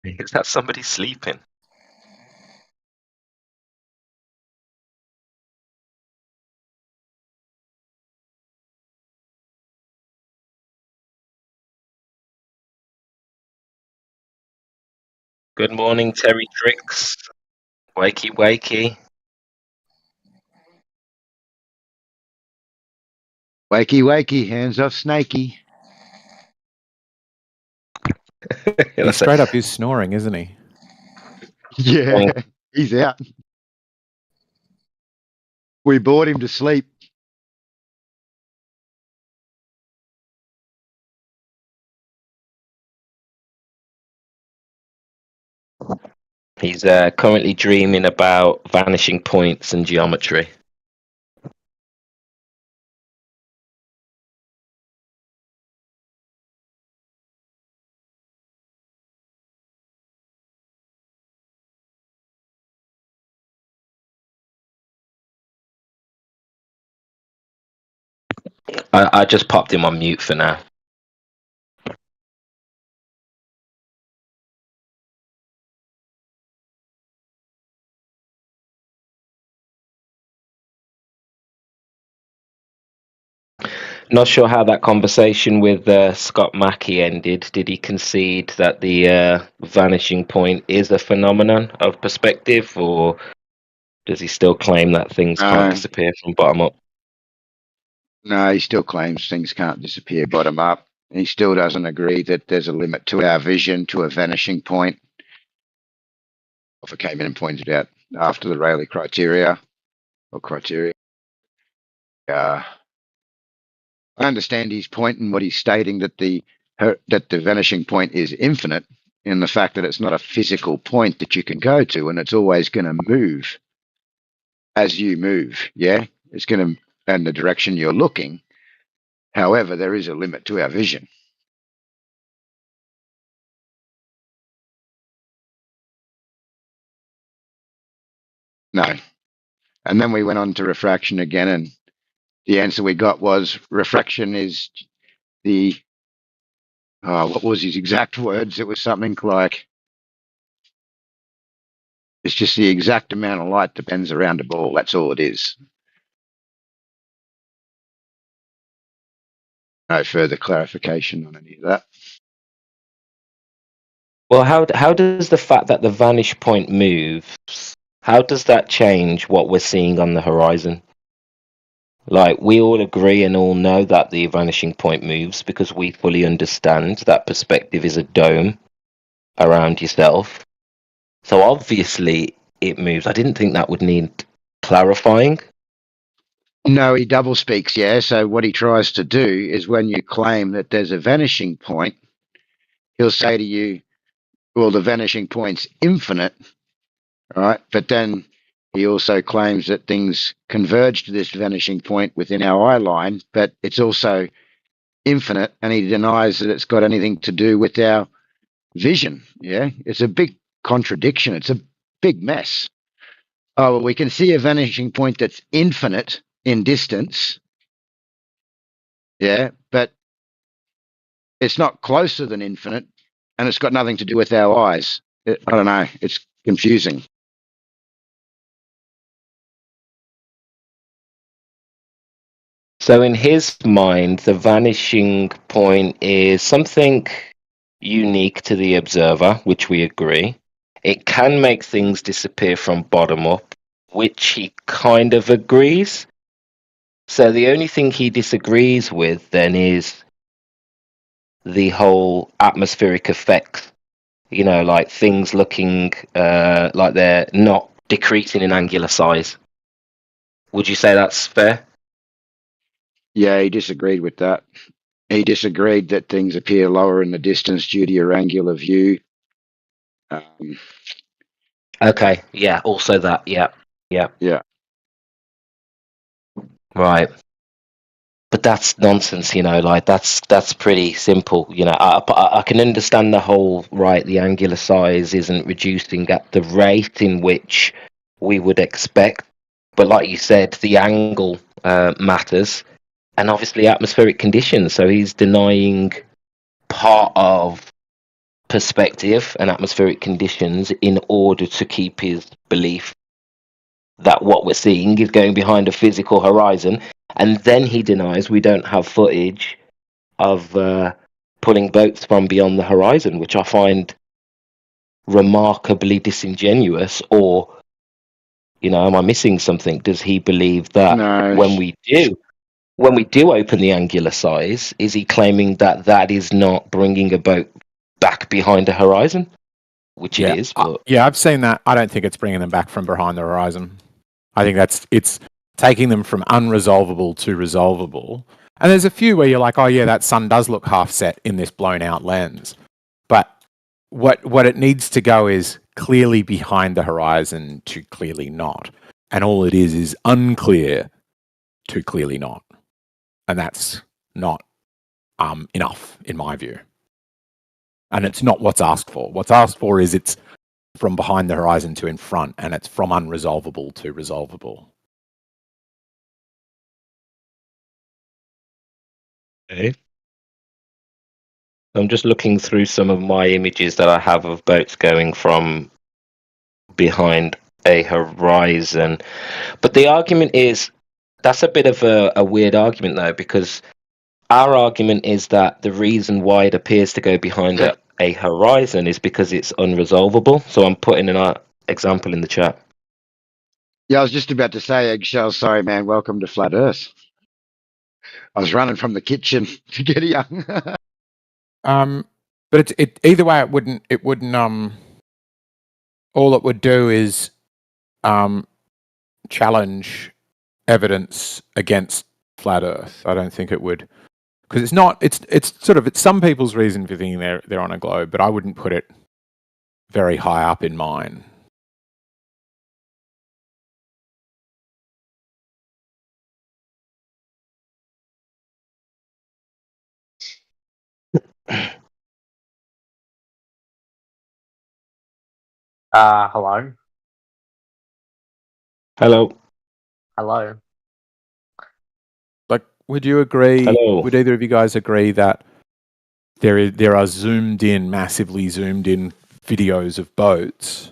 Is that somebody sleeping? Good morning, Terry Tricks. Wakey, wakey. Wakey, wakey, hands off Snakey. He's straight up, he's snoring, isn't he? Yeah, he's out. We bored him to sleep. He's currently dreaming about vanishing points and geometry. I just popped him on mute for now. Not sure how that conversation with Scott Mackey ended. Did he concede that the vanishing point is a phenomenon of perspective, or does he still claim that things can't disappear from bottom up? No, he still claims things can't disappear bottom up. He still doesn't agree that there's a limit to our vision, to a vanishing point. Alpha came in and pointed out after the Rayleigh criteria. I understand his point in what he's stating, that the vanishing point is infinite, in the fact that it's not a physical point that you can go to, and it's always going to move as you move. Yeah, it's going to in the direction you're looking. However, there is a limit to our vision. No. And then we went on to refraction again, and the answer we got was refraction is the, what was his exact words? It was something like, it's just the exact amount of light that bends around a ball. That's all it is. No further clarification on any of that. Well, how does the fact that the vanish point moves, how does that change what we're seeing on the horizon? Like, we all agree and all know that the vanishing point moves because we fully understand that perspective is a dome around yourself. So obviously it moves. I didn't think that would need clarifying. No, he double speaks, yeah. So what he tries to do is, when you claim that there's a vanishing point, he'll say to you, well, the vanishing point's infinite, right? But then he also claims that things converge to this vanishing point within our eye line, but it's also infinite, and he denies that it's got anything to do with our vision. Yeah, it's a big contradiction. It's a big mess. Oh, well, we can see a vanishing point that's infinite in distance. Yeah, but it's not closer than infinite, and it's got nothing to do with our eyes. I don't know. It's confusing. So in his mind, the vanishing point is something unique to the observer, which we agree. It can make things disappear from bottom up, which he kind of agrees. So the only thing he disagrees with then is the whole atmospheric effect. You know, like things looking like they're not decreasing in angular size. Would you say that's fair? Yeah, he disagreed with that. He disagreed that things appear lower in the distance due to your angular view. Okay, yeah, also that, yeah. Right. But that's nonsense, you know, like that's pretty simple. You know, I can understand the whole, right, the angular size isn't reducing at the rate in which we would expect. But like you said, the angle matters, and obviously atmospheric conditions. So he's denying part of perspective and atmospheric conditions in order to keep his belief that what we're seeing is going behind a physical horizon. And then he denies we don't have footage of pulling boats from beyond the horizon, which I find remarkably disingenuous. Or, am I missing something? Does he believe that No. when we do open the angular size, is he claiming that that is not bringing a boat back behind the horizon? Which it is, but I've seen that. I don't think it's bringing them back from behind the horizon. I think it's taking them from unresolvable to resolvable. And there's a few where you're like, oh yeah, that sun does look half set in this blown out lens. But what it needs to go is clearly behind the horizon to clearly not. And all it is unclear to clearly not. And that's not enough, in my view. And it's not what's asked for. What's asked for is it's from behind the horizon to in front, and it's from unresolvable to resolvable. okay. I'm just looking through some of my images that I have of boats going from behind a horizon. But the argument is, that's a bit of a weird argument, though, because our argument is that the reason why it appears to go behind a horizon is because it's unresolvable. So I'm putting an example in the chat. Yeah, I was just about to say, Eggshell, sorry, man, welcome to Flat Earth. I was running from the kitchen to get here. But it either way, it wouldn't all it would do is challenge evidence against flat Earth. I don't think it would, because it's some people's reason for thinking they're on a globe, but I wouldn't put it very high up in mine. Hello. Hello. Like, would you agree? Hello. Would either of you guys agree that there are massively zoomed in videos of boats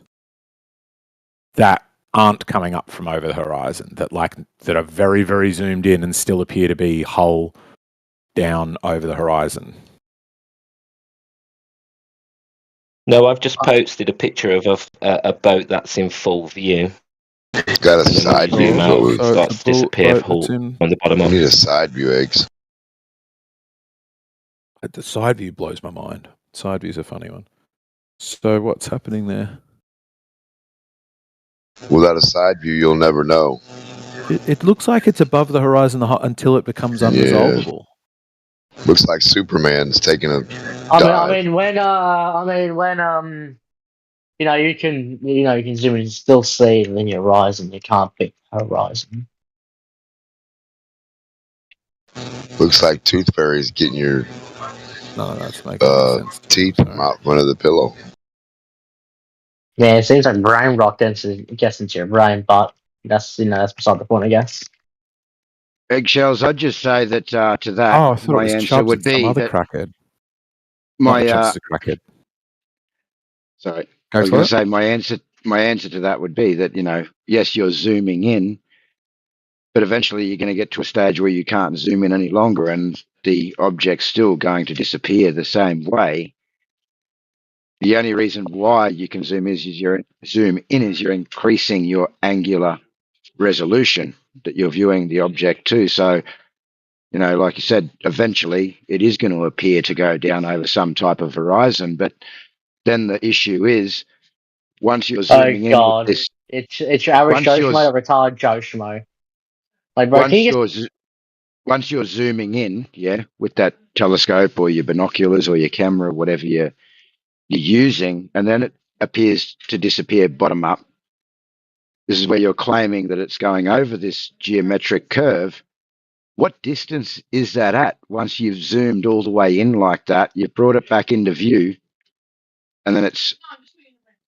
that aren't coming up from over the horizon, that are very, very zoomed in and still appear to be hull down over the horizon? No, I've just posted a picture of a boat that's in full view. Got a side view. Zoom out, it starts to disappear on the bottom You of need a side view, Eggs. The side view blows my mind. Side view's a funny one. So what's happening there? Without a side view, you'll never know. It looks like it's above the horizon until it becomes unresolvable. Looks like Superman's taking a dive. I mean, when you can zoom in and still see the linear horizon. You can't pick horizon. Looks like Tooth Fairy's getting your No, that's making sense. teeth from out front of the pillow. Yeah, it seems like brain rock gets into your brain, but that's beside the point, I guess. Eggshells, I'd just say that to that, I thought my it was answer Chubbs would and some be other that crackhead. my Chubbs is a crackhead. sorry, Go I was for going it. to say my answer to that would be that yes, you're zooming in, but eventually you're going to get to a stage where you can't zoom in any longer, and the object's still going to disappear the same way. The only reason why you can zoom in is you're increasing your angular resolution that you're viewing the object to. So, like you said, eventually it is going to appear to go down over some type of horizon. But then the issue is once you're zooming in with this, it's your average Joe Schmo or retarded Joe Schmo. Like, bro, once you're zooming in, with that telescope or your binoculars or your camera, whatever you're using, and then it appears to disappear bottom up. This is where you're claiming that it's going over this geometric curve. What distance is that at? Once you've zoomed all the way in like that, you've brought it back into view, and then it's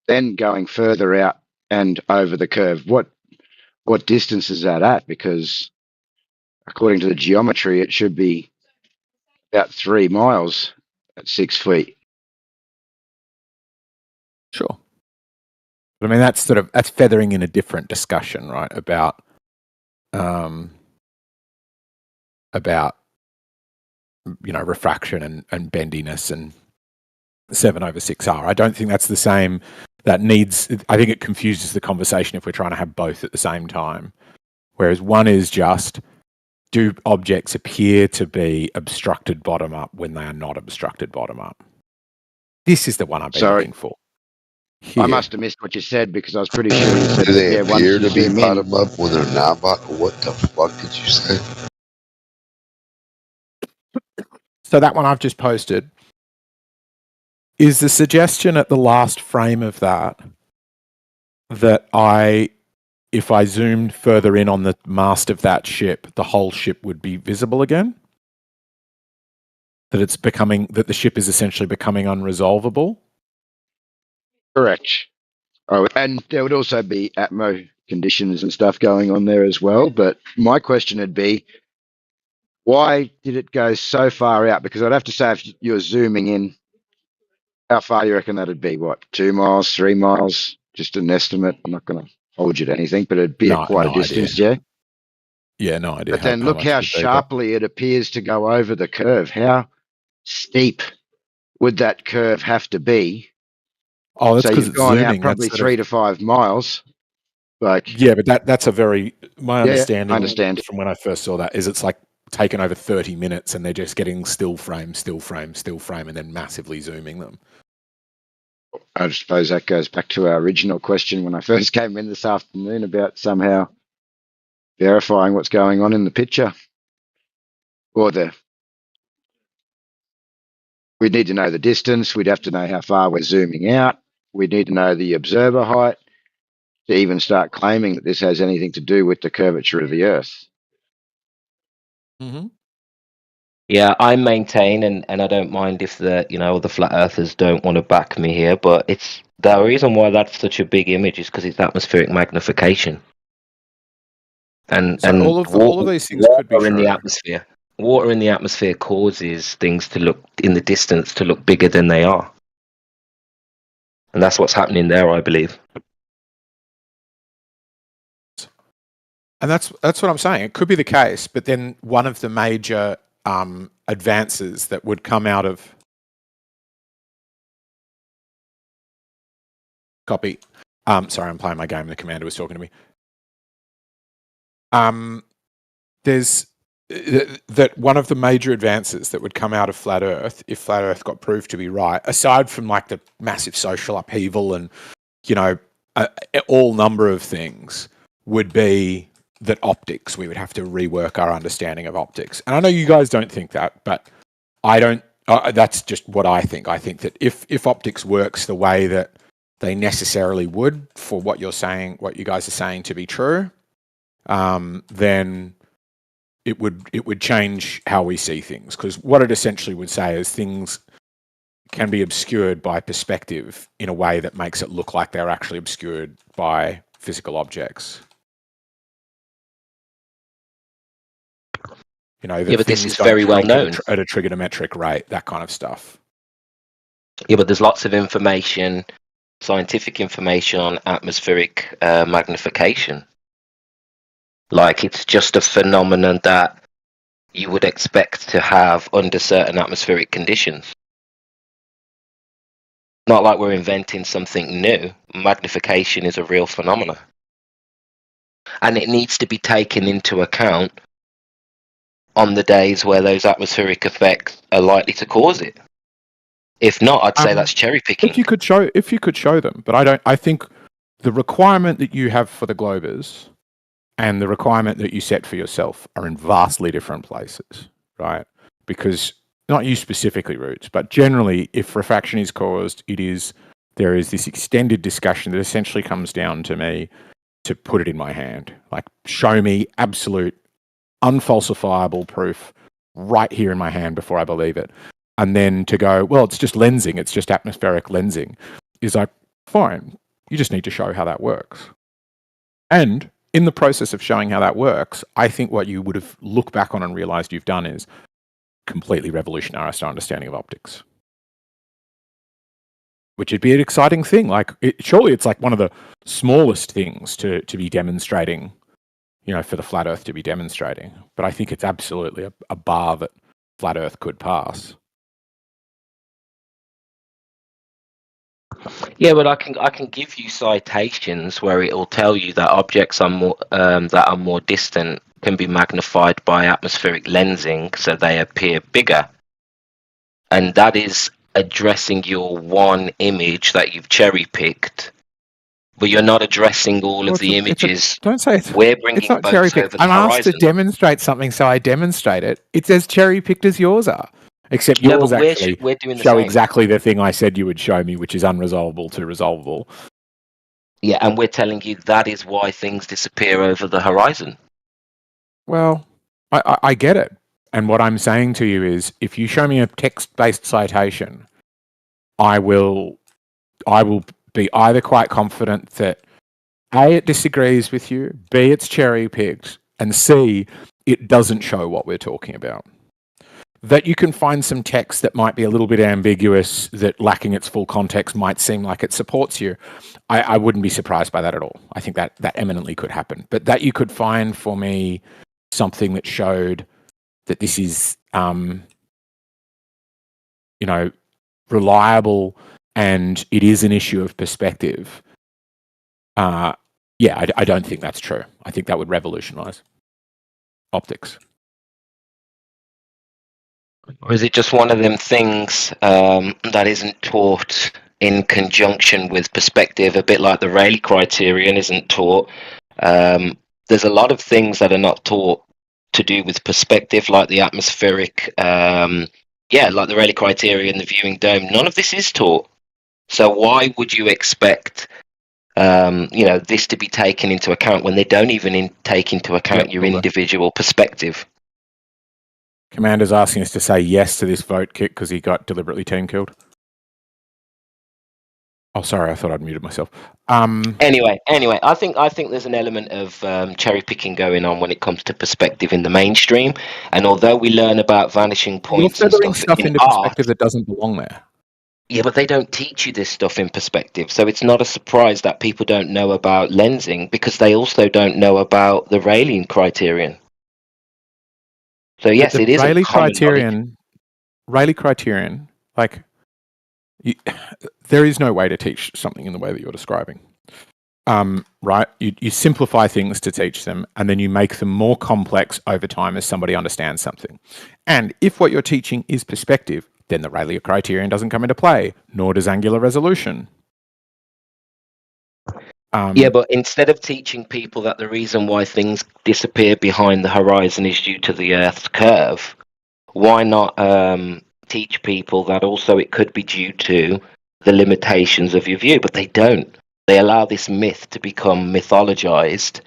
then going further out and over the curve. What distance is that at? Because according to the geometry, it should be about 3 miles at 6 feet. Sure. But I mean, that's feathering in a different discussion, right? About refraction and bendiness and 7/6R. I don't think that's the same. I think it confuses the conversation if we're trying to have both at the same time. Whereas one is just, do objects appear to be obstructed bottom up when they are not obstructed bottom up? This is the one I've been looking for. Here. I must have missed what you said because I was pretty sure you said Do they that, once appear you to be zoom in. bottom up when they're not bottom? What the fuck did you say? So that one I've just posted is the suggestion at the last frame of that if I zoomed further in on the mast of that ship, the whole ship would be visible again. That the ship is essentially becoming unresolvable. Correct. Oh, and there would also be atmo conditions and stuff going on there as well. But my question would be, why did it go so far out? Because I'd have to say, if you're zooming in, how far you reckon that'd be? What, 2 miles, 3 miles? Just an estimate. I'm not going to hold you to anything, but it'd be quite a distance, idea. Yeah? Yeah, no idea. But then look how sharply it appears to go over the curve. How steep would that curve have to be? Oh, that's so because you've it's gone zooming. out probably 3 to 5 miles. Yeah, but that's a very, my understanding I understand. from when I first saw that is it's like taken over 30 minutes and they're just getting still frame, and then massively zooming them. I suppose that goes back to our original question when I first came in this afternoon about somehow verifying what's going on in the picture. We'd need to know the distance. We'd have to know how far we're zooming out. We'd need to know the observer height to even start claiming that this has anything to do with the curvature of the Earth. Mm-hmm. Yeah, I maintain, and I don't mind if the flat earthers don't want to back me here, but it's the reason why that's such a big image is because it's atmospheric magnification. And So all of these things could be water in true. the atmosphere. Water in the atmosphere causes things to look in the distance to look bigger than they are, and that's what's happening there, I believe. And that's what I'm saying. It could be the case, but then one of the major advances that would come out of copy. Sorry, I'm playing my game. The commander was talking to me. There's that one of the major advances that would come out of flat Earth, if flat Earth got proved to be right, aside from like the massive social upheaval and all number of things, would be that optics, we would have to rework our understanding of optics. And I know you guys don't think that, but I don't. That's just what I think. I think that if optics works the way that they necessarily would for what you're saying, what you guys are saying to be true, then it would change how we see things. Because what it essentially would say is things can be obscured by perspective in a way that makes it look like they're actually obscured by physical objects. But this is very well known at a trigonometric rate, that kind of stuff. Yeah, but there's lots of information, scientific information on atmospheric magnification. Like, it's just a phenomenon that you would expect to have under certain atmospheric conditions. Not like we're inventing something new. Magnification is a real phenomenon. And it needs to be taken into account on the days where those atmospheric effects are likely to cause it. If not, I'd say that's cherry picking. If you could show them, but I think the requirement that you have for the globers and the requirement that you set for yourself are in vastly different places, right? Because not you specifically, Roots, but generally, if refraction is caused, there is this extended discussion that essentially comes down to me to put it in my hand, like show me absolute, unfalsifiable proof right here in my hand before I believe it. And then to go, well, it's just lensing, it's just atmospheric lensing, is like, fine, you just need to show how that works. And in the process of showing how that works, I think what you would have looked back on and realized you've done is completely revolutionized our understanding of optics. which would be an exciting thing. Like, surely it's like one of the smallest things to be demonstrating, for the flat Earth to be demonstrating. But I think it's absolutely a bar that flat Earth could pass. Yeah, but I can give you citations where it will tell you that objects are more distant can be magnified by atmospheric lensing, so they appear bigger, and that is addressing your one image that you've cherry picked, but you're not addressing all of the images. Don't say it's. We're bringing It's not boats cherry picked. over the I'm asked to horizon. demonstrate something, so I demonstrate it. It's as cherry picked as yours are, except No, yours but actually we're doing the show same. exactly the thing I said you would show me, which is unresolvable to resolvable. Yeah, and we're telling you that is why things disappear over the horizon. Well, I get it. And what I'm saying to you is, if you show me a text-based citation, I will be either quite confident that A, it disagrees with you, B, it's cherry-picked, and C, it doesn't show what we're talking about. That you can find some text that might be a little bit ambiguous, that lacking its full context might seem like it supports you. I wouldn't be surprised by that at all. I think that eminently could happen. But that you could find for me something that showed that this is, reliable and it is an issue of perspective. I don't think that's true. I think that would revolutionize optics. Or is it just one of them things that isn't taught in conjunction with perspective, a bit like the Rayleigh criterion isn't taught? There's a lot of things that are not taught to do with perspective, like the atmospheric, like the Rayleigh criterion, the viewing dome. None of this is taught. So why would you expect, this to be taken into account when they don't even take into account your individual perspective? Commander's asking us to say yes to this vote kick because he got deliberately team killed. Oh, sorry, I thought I'd muted myself. Anyway, I think there's an element of cherry picking going on when it comes to perspective in the mainstream. And although we learn about vanishing points You're and feathering stuff in into art, perspective that doesn't belong there. Yeah, but they don't teach you this stuff in perspective, so it's not a surprise that people don't know about lensing because they also don't know about the Rayleigh criterion. So yes, it is Rayleigh a common criterion. Rayleigh criterion, like there is no way to teach something in the way that you're describing. Right? You simplify things to teach them, and then you make them more complex over time as somebody understands something. And if what you're teaching is perspective, then the Rayleigh criterion doesn't come into play, nor does angular resolution. Yeah, but instead of teaching people that the reason why things disappear behind the horizon is due to the Earth's curve, why not teach people that also it could be due to the limitations of your view? But they don't. They allow this myth to become mythologized,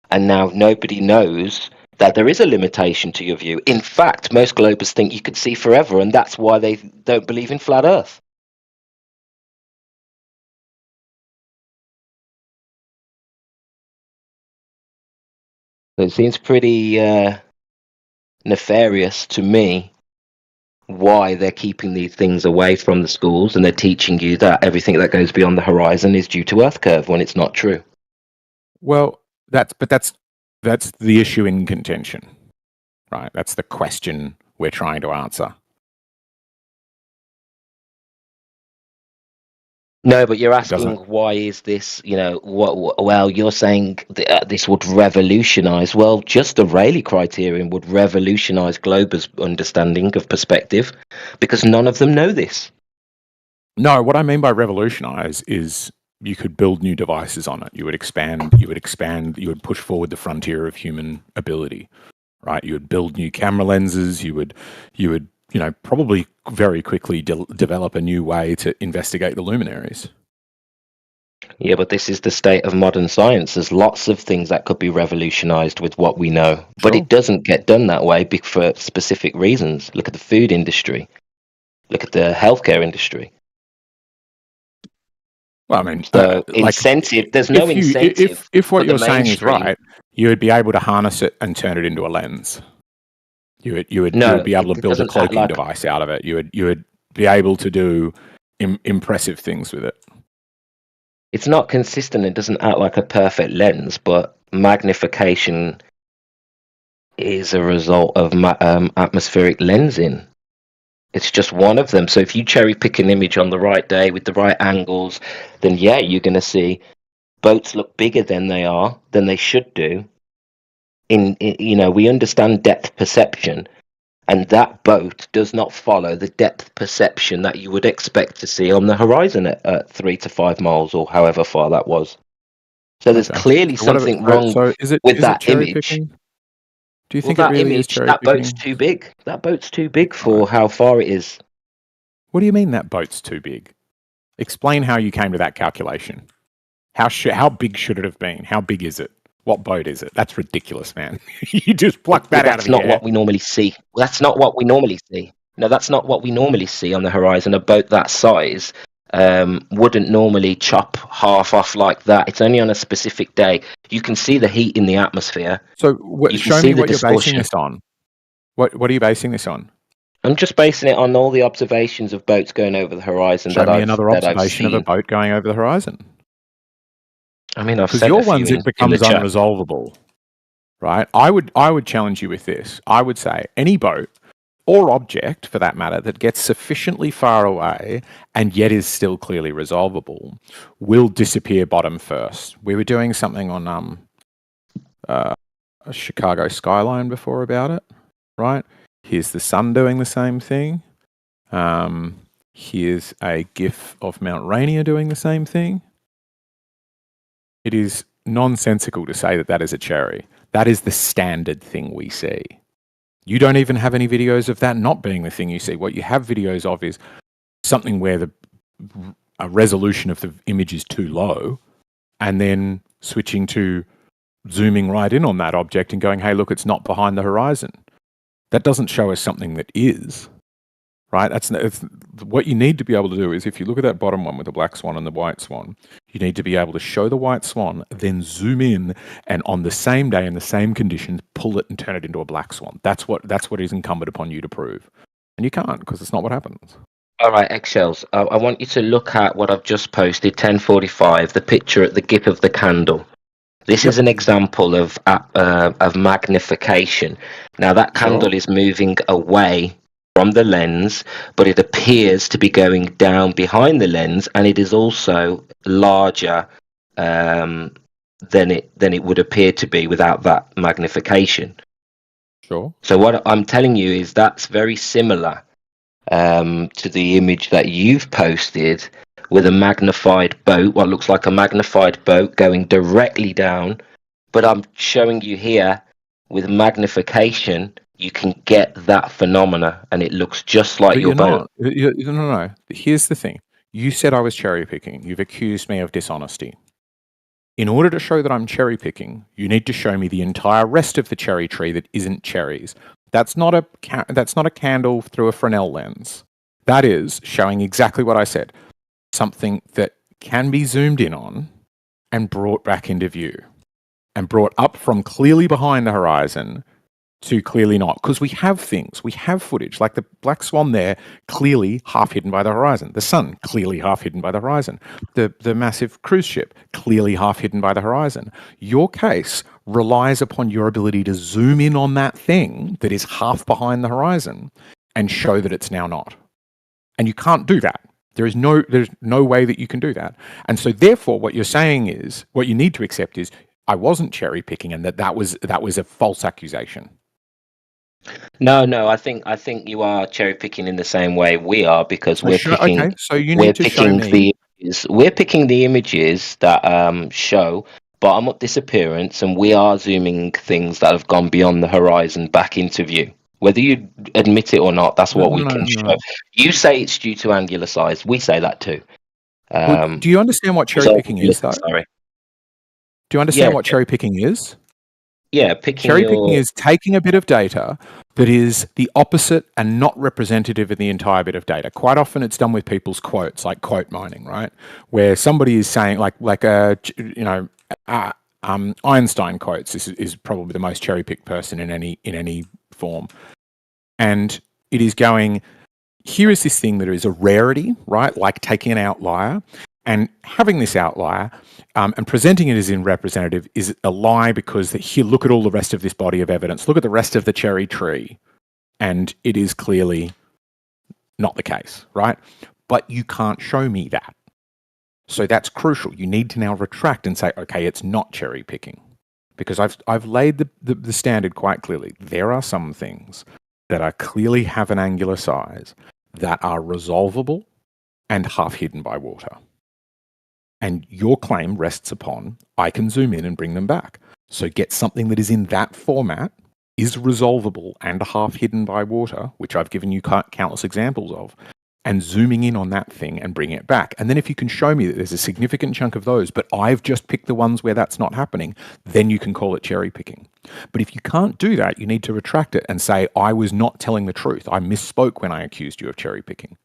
and now nobody knows that there is a limitation to your view. In fact, most globers think you could see forever, and that's why they don't believe in flat Earth. So it seems pretty nefarious to me why they're keeping these things away from the schools and they're teaching you that everything that goes beyond the horizon is due to Earth curve when it's not true. Well, that's the issue in contention, right? That's the question we're trying to answer. No, but you're asking why is this, well, you're saying this would revolutionize. Well, just the Rayleigh criterion would revolutionize globers' understanding of perspective because none of them know this. No, what I mean by revolutionize is you could build new devices on it. You would expand, you would push forward the frontier of human ability, right? You would build new camera lenses, you would probably very quickly develop a new way to investigate the luminaries. Yeah, but this is the state of modern science. There's lots of things that could be revolutionized with what we know, sure. But it doesn't get done that way for specific reasons. Look at the food industry. Look at the healthcare industry. Well, I mean, incentive. There's no incentive. If what you're saying is right, you would be able to harness it and turn it into a lens. You would be able to build a cloaking device out of it. You would be able to do impressive things with it. It's not consistent. It doesn't act like a perfect lens, but magnification is a result of atmospheric lensing. It's just one of them. So if you cherry pick an image on the right day with the right angles, then yeah, you're going to see boats look bigger than they should do. We understand depth perception, and that boat does not follow the depth perception that you would expect to see on the horizon at 3 to 5 miles or however far that was. So there's clearly something wrong with that cherry image. picking? Do you Well, think it that really is image, cherry that picking? boat's too big. That boat's too big for how far it is. What do you mean that boat's too big? Explain how you came to that calculation. How big should it have been? How big is it? What boat is it? That's ridiculous, man. You just pluck that out of the air. That's not what we normally see. That's not what we normally see. No, that's not what we normally see on the horizon. A boat that size wouldn't normally chop half off like that. It's only on a specific day. You can see the heat in the atmosphere. So show me what you're basing this on. What are you basing this on? I'm just basing it on all the observations of boats going over the horizon. Show me another observation of a boat going over the horizon. I mean, I've because said your ones it becomes unresolvable, right? I would challenge you with this. I would say any boat or object, for that matter, that gets sufficiently far away and yet is still clearly resolvable will disappear bottom first. We were doing something on a Chicago skyline before about it, right? Here's the sun doing the same thing. Here's a GIF of Mount Rainier doing the same thing. It is nonsensical to say that that is a cherry. That is the standard thing we see. You don't even have any videos of that not being the thing you see. What you have videos of is something where a resolution of the image is too low, and then switching to zooming right in on that object and going, hey, look, it's not behind the horizon. That doesn't show us something that is, right? It's what you need to be able to do is, if you look at that bottom one with the black swan and the white swan, you need to be able to show the white swan, then zoom in, and on the same day in the same conditions, pull it and turn it into a black swan. That's what is incumbent upon you to prove. And you can't, because it's not what happens. All right, eggshells. I want you to look at what I've just posted, 1045, the picture at the gip of the candle. This is an example of magnification. Now, that candle is moving away from the lens, but it appears to be going down behind the lens, and it is also larger than it would appear to be without that magnification. Sure. So what I'm telling you is that's very similar to the image that you've posted, with a magnified boat, what looks like a magnified boat going directly down. But I'm showing you here with magnification, you can get that phenomena, and it looks just like your boat. No. Here's the thing. You said I was cherry picking. You've accused me of dishonesty. In order to show that I'm cherry picking, you need to show me the entire rest of the cherry tree that isn't cherries. That's not a candle through a Fresnel lens. That is showing exactly what I said. Something that can be zoomed in on and brought back into view, and brought up from clearly behind the horizon to clearly not. Because we have footage, like the black swan there, clearly half hidden by the horizon. The sun, clearly half hidden by the horizon. The massive cruise ship, clearly half hidden by the horizon. Your case relies upon your ability to zoom in on that thing that is half behind the horizon and show that it's now not. And you can't do that. There's no way that you can do that. And so therefore what you're saying is, what you need to accept is, I wasn't cherry picking, and that was a false accusation. No, I think you are cherry picking in the same way we are, because we're picking. Okay, so you need to show me. We're picking the images that show bottom-up disappearance, and we are zooming things that have gone beyond the horizon back into view. Whether you admit it or not, that's what we can show. You say it's due to angular size. We say that too. Do you understand what cherry picking is, though? Sorry. Do you understand what cherry picking is? Yeah, cherry picking is taking a bit of data that is the opposite and not representative of the entire bit of data. Quite often it's done with people's quotes, like quote mining, right? Where somebody is saying, Einstein quotes is probably the most cherry picked person in any form. And it is going, here is this thing that is a rarity, right? Like taking an outlier and having this outlier and presenting it as in representative is a lie, because here, look at all the rest of this body of evidence. Look at the rest of the cherry tree. And it is clearly not the case, right? But you can't show me that. So that's crucial. You need to now retract and say, okay, it's not cherry picking. Because I've laid the standard quite clearly. There are some things that are clearly have an angular size that are resolvable and half hidden by water. And your claim rests upon, I can zoom in and bring them back. So get something that is in that format, is resolvable and half hidden by water, which I've given you countless examples of, and zooming in on that thing and bringing it back. And then if you can show me that there's a significant chunk of those, but I've just picked the ones where that's not happening, then you can call it cherry picking. But if you can't do that, you need to retract it and say, I was not telling the truth. I misspoke when I accused you of cherry picking.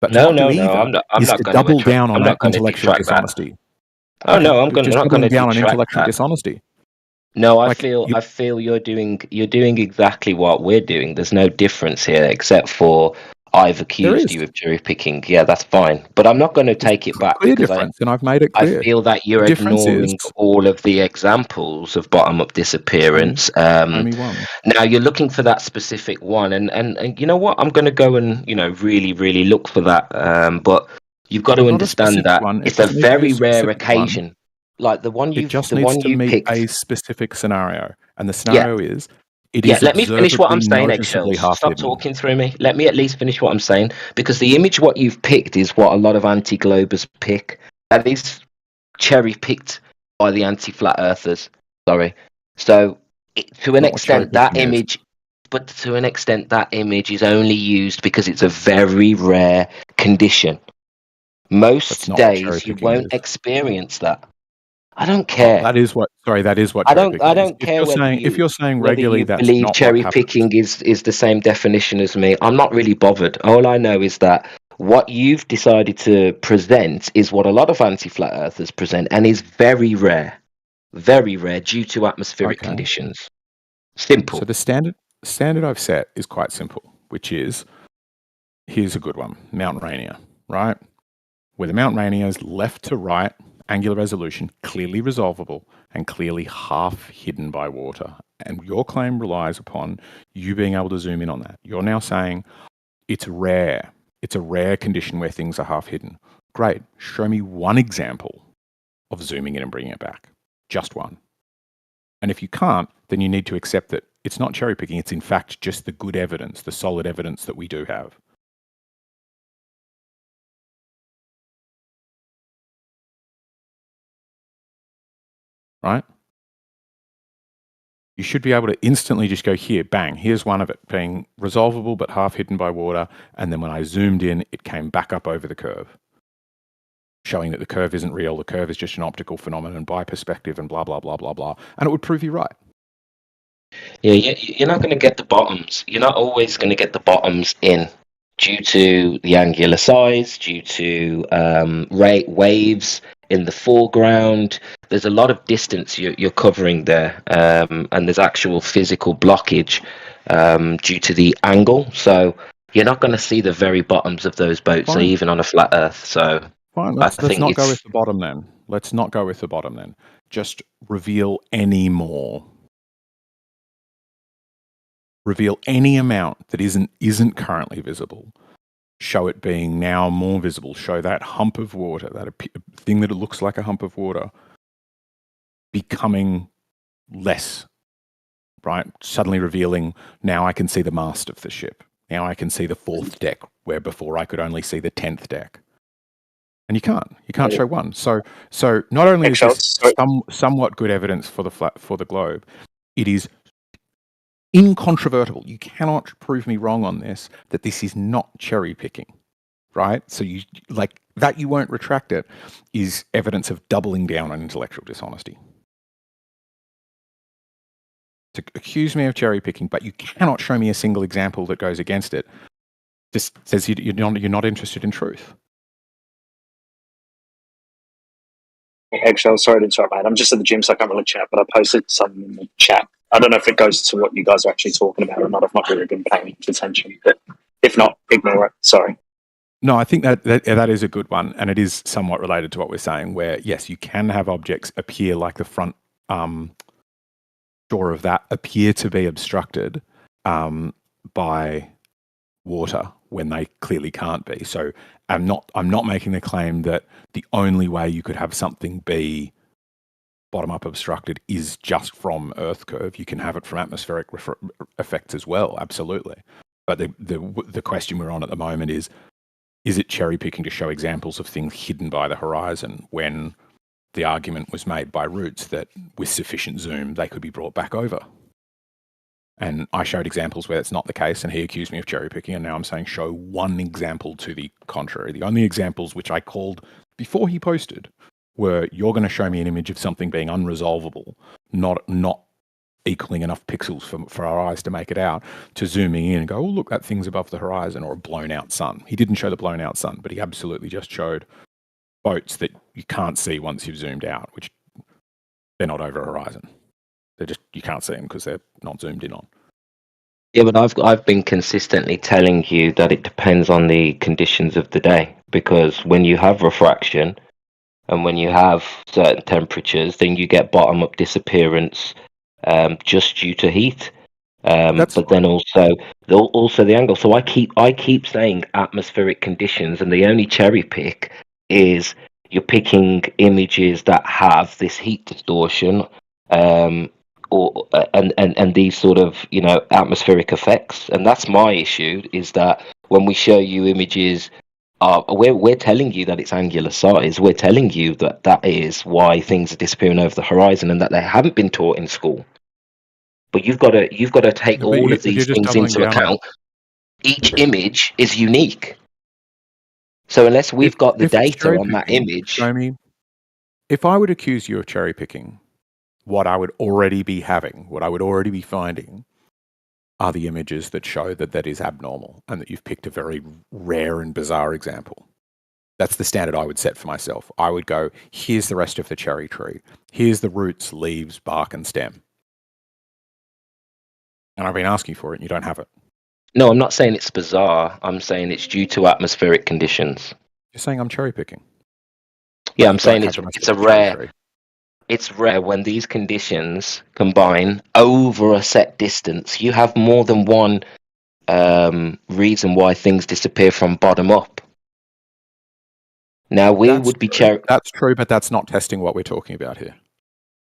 But No, not no, to no. either I'm not to going to double retract. down on I'm that not going to intellectual detract that. dishonesty. Oh no, I'm just not going doubling to down on detract intellectual that. dishonesty. No, I Like, feel you're doing exactly what we're doing. There's no difference here except for I've accused is. you of cherry picking. Yeah, that's fine. But I'm not going to take it back Clear because difference, and I've made it I clear. feel that you're The difference ignoring is all of the examples of bottom-up disappearance. only one. Now you're looking for that specific one, and you know what? I'm going to go and really, really look for that. But you've got to Not a understand specific that one. It it's a doesn't need to be a very rare specific one. occasion. Like the one It just the needs one to you meet picked. a specific scenario, and the scenario is it Yeah, is let me finish what I'm observably saying, noticeably Eggshells. half Stop hidden. talking through me. Let me at least finish what I'm saying, because the image what you've picked is what a lot of anti-globers pick. That is cherry-picked by the anti-flat earthers. Sorry. So, to an Not what extent, that cherry-picking is. image, but to an extent, that image is only used because it's a very rare condition. That's Most not what days, you cherry-picking won't is. experience that. I don't Oh, care. that is what I cherry-picking is. don't care If you're saying whether regularly you that's believe not what cherry happens. picking is the same definition as me. I'm not really bothered. All I know is that what you've decided to present is what a lot of anti-flat earthers present, and is very rare due to atmospheric Okay. conditions. Simple. So the standard I've set is quite simple, which is, here's a good one, Mount Rainier, right? Where the Mount Rainier is left to right, angular resolution, clearly resolvable, and clearly half hidden by water. And your claim relies upon you being able to zoom in on that. You're now saying it's rare. It's a rare condition where things are half hidden. Great. Show me one example of zooming in and bringing it back. Just one. And if you can't, then you need to accept that it's not cherry picking. It's in fact just the good evidence, the solid evidence that we do have. Right? You should be able to instantly just go, here, bang, here's one of it being resolvable but half hidden by water. And then when I zoomed in, it came back up over the curve, showing that the curve isn't real. The curve is just an optical phenomenon by perspective and blah, blah, blah, blah, blah. And it would prove you right. Yeah, you're not going to get the bottoms. You're not always going to get the bottoms in due to the angular size, due to waves in the foreground. There's a lot of distance you're covering there, and there's actual physical blockage due to the angle. So you're not going to see the very bottoms of those boats, Fine. even on a flat Earth. So Fine, let's not go with the bottom then. Let's not go with the bottom then. Just reveal any more. Reveal any amount that isn't currently visible. Show it being now more visible. Show that hump of water, that thing that it looks like a hump of water, becoming less, right? Suddenly revealing, now I can see the mast of the ship. Now I can see the 4th deck, where before I could only see the 10th deck. And you can't show one. So not only is this somewhat good evidence for the globe, it is incontrovertible. You cannot prove me wrong on this, that this is not cherry picking, right? So you like that you won't retract it is evidence of doubling down on intellectual dishonesty. To accuse me of cherry picking, but you cannot show me a single example that goes against it, just says you're not interested in truth. Eggshell, sorry to interrupt, mate. I'm just at the gym, so I can't really chat, but I posted something in the chat. I don't know if it goes to what you guys are actually talking about or not. I've not really been paying attention. But If not, ignore it. Sorry. No, I think that is a good one, and it is somewhat related to what we're saying, where, yes, you can have objects appear like the front shore of that appear to be obstructed by water when they clearly can't be. So I'm not making the claim that the only way you could have something be bottom-up obstructed is just from Earth curve. You can have it from atmospheric effects as well, absolutely. But the question we're on at the moment is it cherry-picking to show examples of things hidden by the horizon when the argument was made by Roots that with sufficient zoom, they could be brought back over? And I showed examples where it's not the case, and he accused me of cherry-picking, and now I'm saying show one example to the contrary. The only examples which I called before he posted were, you're going to show me an image of something being unresolvable, not equaling enough pixels for our eyes to make it out, to zooming in and go, oh, look, that thing's above the horizon, or a blown-out sun. He didn't show the blown-out sun, but he absolutely just showed boats that you can't see once you've zoomed out, which they're not over a horizon. They're just, you can't see them because they're not zoomed in on. Yeah, but I've been consistently telling you that it depends on the conditions of the day, because when you have refraction and when you have certain temperatures, then you get bottom-up disappearance just due to heat. But then also the angle. So I keep saying atmospheric conditions, and the only cherry pick is you're picking images that have this heat distortion, and these sort of atmospheric effects. And that's my issue, is that when we show you images, we're telling you that it's angular size. We're telling you that is why things are disappearing over the horizon, and that they haven't been taught in school. But you've got to take all of these things into account. Each image is unique. So unless we've got the data on that image, show me. If I would accuse you of cherry picking, what I would already be having, what I would already be finding, are the images that show that is abnormal and that you've picked a very rare and bizarre example. That's the standard I would set for myself. I would go, here's the rest of the cherry tree. Here's the roots, leaves, bark, and stem. And I've been asking for it, and you don't have it. No, I'm not saying it's bizarre. I'm saying it's due to atmospheric conditions. You're saying I'm cherry picking. Yeah, I'm saying it's a rare. It's rare when these conditions combine over a set distance. You have more than one reason why things disappear from bottom up. Now would be cherry. That's true, but that's not testing what we're talking about here.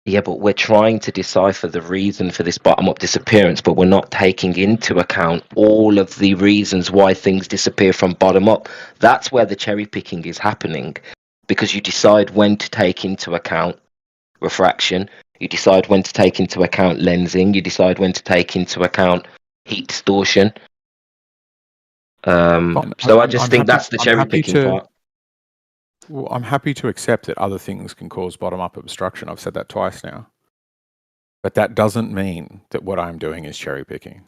Yeah, but we're trying to decipher the reason for this bottom-up disappearance, but we're not taking into account all of the reasons why things disappear from bottom up. That's where the cherry picking is happening, because you decide when to take into account refraction, you decide when to take into account lensing, you decide when to take into account heat distortion. I just think that's the cherry picking part. Well, I'm happy to accept that other things can cause bottom-up obstruction. I've said that twice now. But that doesn't mean that what I'm doing is cherry-picking.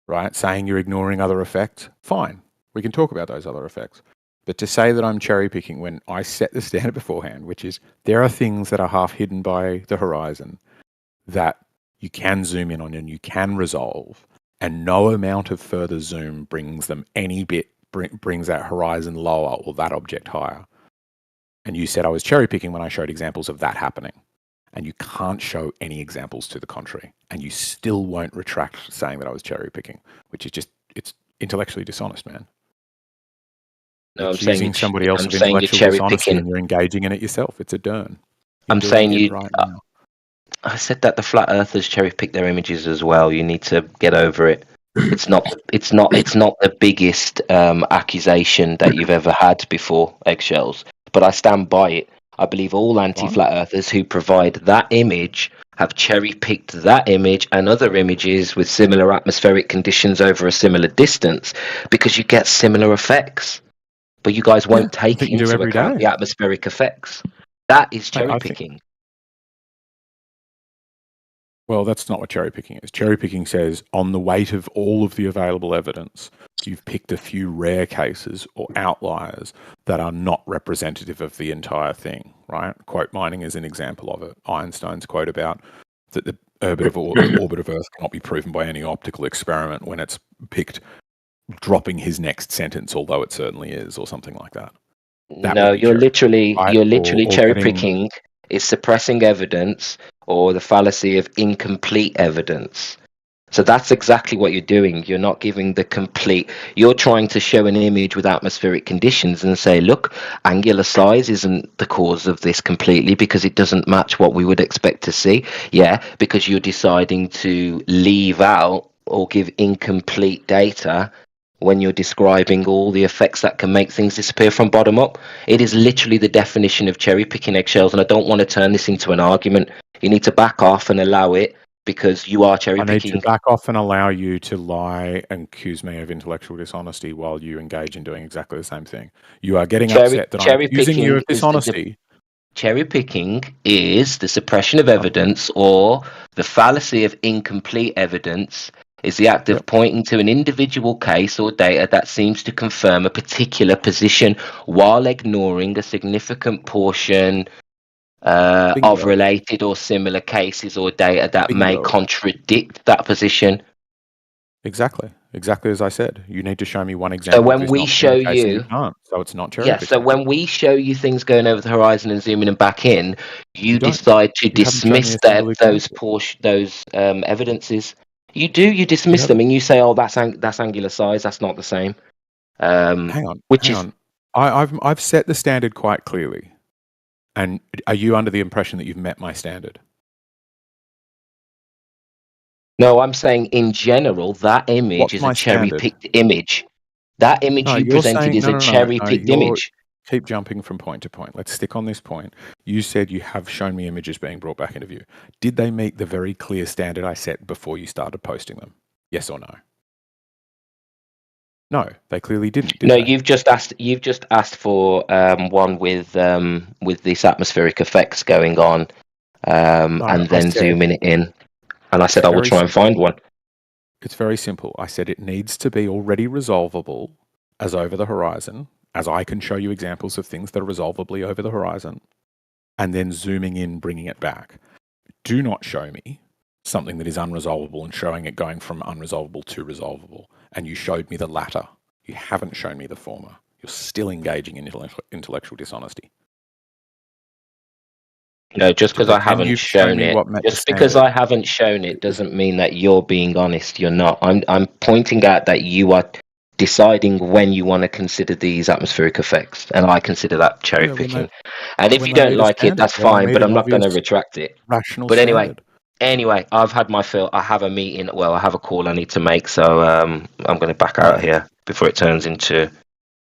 Right? Saying you're ignoring other effects, fine. We can talk about those other effects. But to say that I'm cherry-picking when I set the standard beforehand, which is there are things that are half hidden by the horizon that you can zoom in on and you can resolve, and no amount of further zoom brings them any bit brings that horizon lower or that object higher. And you said I was cherry picking when I showed examples of that happening. And you can't show any examples to the contrary. And you still won't retract saying that I was cherry picking, which is it's intellectually dishonest, man. No, I'm saying somebody else of intellectual dishonesty and you're engaging in it yourself. It's a dern. I'm saying you right now. I said that the flat earthers cherry pick their images as well. You need to get over it. It's not the biggest accusation that you've ever had before, Eggshells, but I stand by it. I believe all anti-flat earthers who provide that image have cherry-picked that image and other images with similar atmospheric conditions over a similar distance, because you get similar effects. But you guys won't take into account the atmospheric effects. That is cherry-picking. Well, that's not what cherry picking is. Cherry picking says on the weight of all of the available evidence, you've picked a few rare cases or outliers that are not representative of the entire thing, right? Quote mining is an example of it. Einstein's quote about that orbit of Earth cannot be proven by any optical experiment when it's picked dropping his next sentence, although it certainly is, or something like that. That No, would be you're cherry, literally right? you're literally Or cherry getting picking is suppressing evidence or the fallacy of incomplete evidence. So that's exactly what you're doing. You're not giving the complete. You're trying to show an image with atmospheric conditions and say, look, angular size isn't the cause of this completely because it doesn't match what we would expect to see. Yeah, because you're deciding to leave out or give incomplete data when you're describing all the effects that can make things disappear from bottom up. It is literally the definition of cherry picking eggshells, and I don't want to turn this into an argument. You need to back off and allow it because you are cherry I need to picking. back off and allow you to lie and accuse me of intellectual dishonesty while you engage in doing exactly the same thing. You are getting upset that I'm Cherry accusing you picking of is dishonesty. cherry picking is the suppression of evidence or the fallacy of incomplete evidence is the act of Yep. pointing to an individual case or data that seems to confirm a particular position while ignoring a significant portion of Bingo. related or similar cases or data that may Bingo. contradict that position. Exactly. Exactly as I said. You need to show me one So example of when this we not being show the case, and you you can't. So it's not cherry Yeah, so picking. when we show you things going over the horizon and zooming and back in, You you don't. decide to You haven't shown me dismiss a single example. those evidences. You You dismiss them, haven't. and you say, "Oh, that's angular size. That's not the same." Hang on. Which Hang is on. I've set the standard quite clearly. And are you under the impression that you've met my standard? no, I'm saying in general that image What's is a my standard? cherry-picked image. That image No, you you're presented saying is a no. cherry-picked You're image. keep jumping from point to point. Let's stick on this point. You said you have shown me images being brought back into view. Did they meet the very clear standard I set before you started posting them? Yes or no? No, they clearly didn't, did No, they? you've just asked for one with these atmospheric effects going on, No, and I then said zooming it in. And I it's said I will very try and find simple. one. It's very simple. I said it needs to be already resolvable as over the horizon, as I can show you examples of things that are resolvably over the horizon, and then zooming in, bringing it back. Do not show me something that is unresolvable and showing it going from unresolvable to resolvable. And you showed me the latter. You haven't shown me the former. You're still engaging in intellectual dishonesty. No, just because I And haven't you've shown shown me it, what met the just because standard. I haven't shown it doesn't mean that you're being honest. You're not. I'm pointing out that you are deciding when you want to consider these atmospheric effects, and I consider that cherry Yeah, picking. And if when you they don't meet a like it, standard, that's when they fine. meet But an I'm not going obvious to retract it. rational But standard. anyway, I've had my fill. I have a meeting. Well, I have a call I need to make, so I'm going to back All out right. here before it turns into.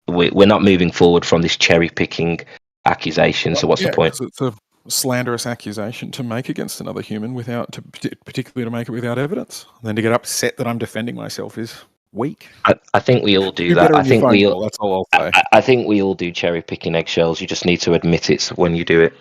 We're not moving forward from this cherry picking accusation. So what's the point? Because it's a slanderous accusation to make against another human particularly to make it without evidence. And then to get upset that I'm defending myself is weak. I think we all do Do that. better in your phone call. That's all I'll say. I think we all do cherry picking eggshells. You just need to admit it when you do it.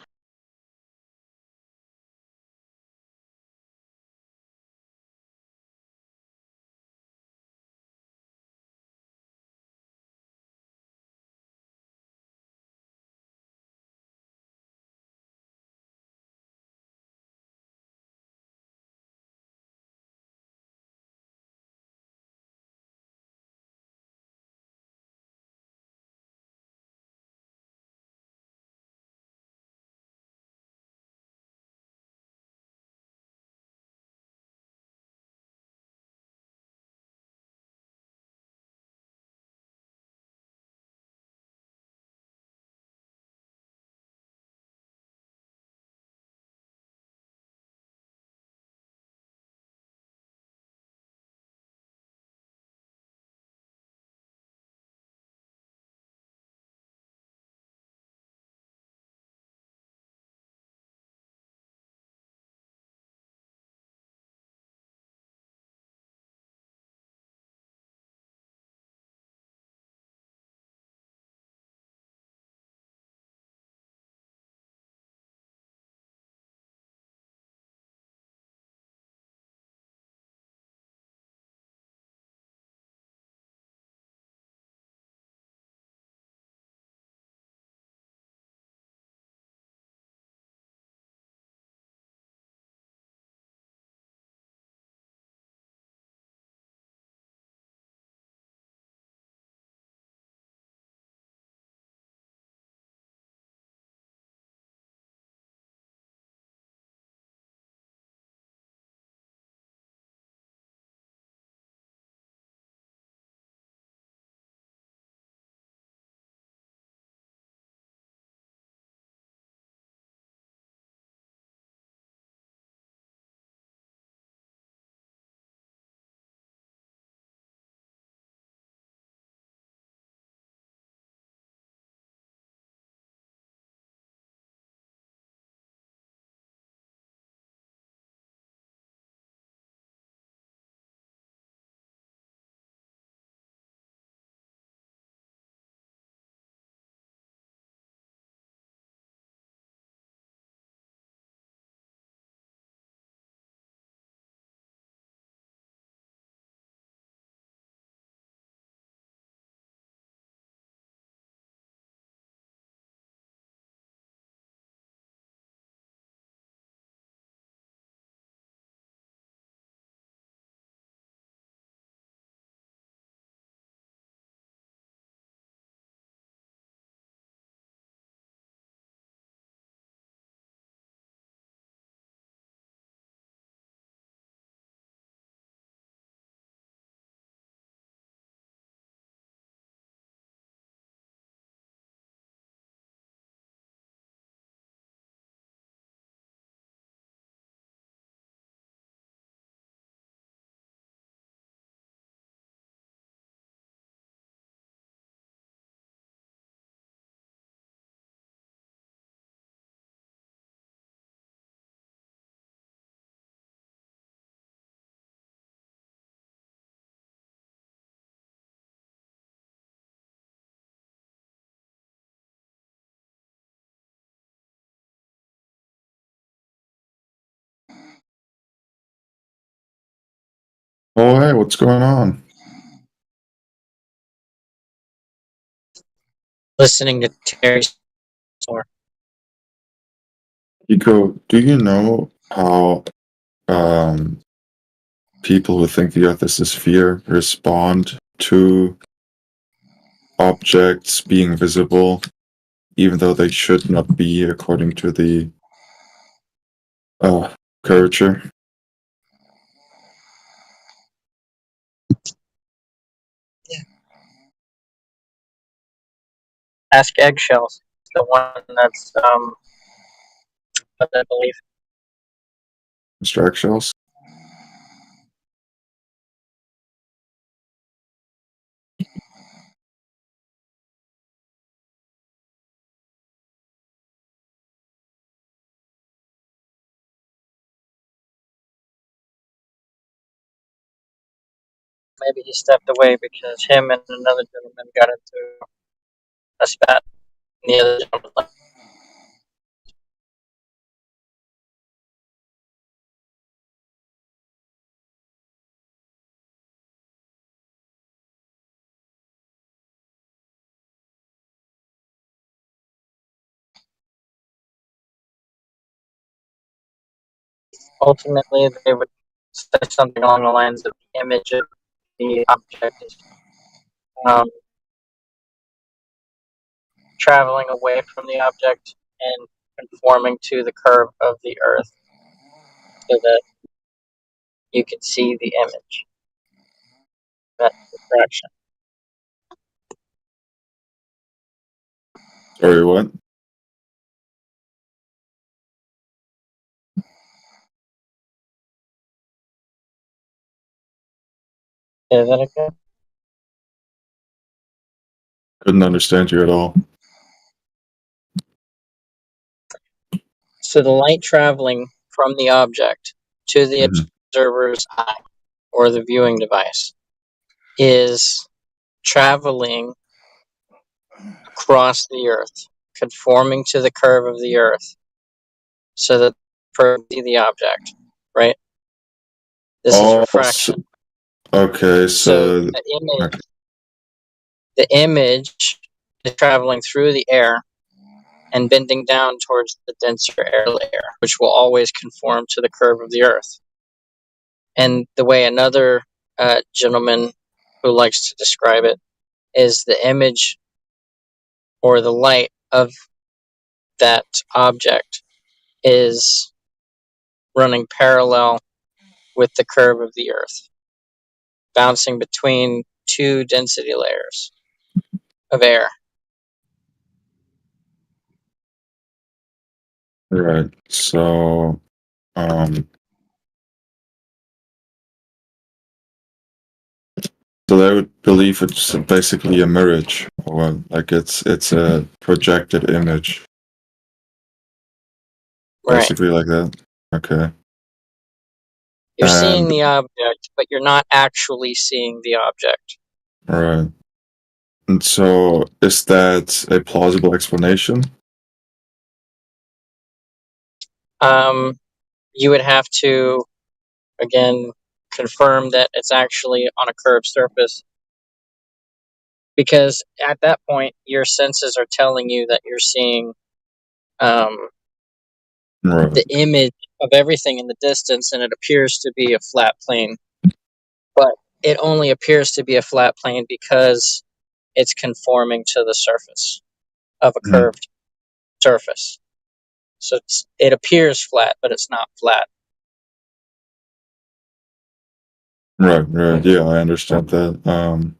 Oh, hey, what's going on? Listening to Terry's story. Ego, do you know how people who think the Earth is a sphere respond to objects being visible, even though they should not be according to the curvature? Ask Eggshells, the one that's I believe. Mr. Eggshells? Maybe he stepped away because him and another gentleman got into a spat. And the other gentleman left. Ultimately, they would say something along the lines of the image of the object is traveling away from the object and conforming to the curve of the Earth so that you can see the image. That's refraction. Sorry, what? Is that okay? Couldn't understand you at all. So the light traveling from the object to the observer's eye or the viewing device is traveling across the Earth, conforming to the curve of the Earth so that you see the object, right? This is refraction. Okay, So so the image is traveling through the air and bending down towards the denser air layer, which will always conform to the curve of the Earth. And the way another gentleman who likes to describe it is the image or the light of that object is running parallel with the curve of the Earth, bouncing between two density layers of air. right, so so they would believe it's basically a mirage, or like it's a projected image. Right. Basically like that. Okay. You're seeing the object, but you're not actually seeing the object. Right. And so is that a plausible explanation? You would have to, again, confirm that it's actually on a curved surface. Because at that point, your senses are telling you that you're seeing the image of everything in the distance, and it appears to be a flat plane. But it only appears to be a flat plane because it's conforming to the surface of a curved surface. So it appears flat, but it's not flat. Right, yeah, I understand that.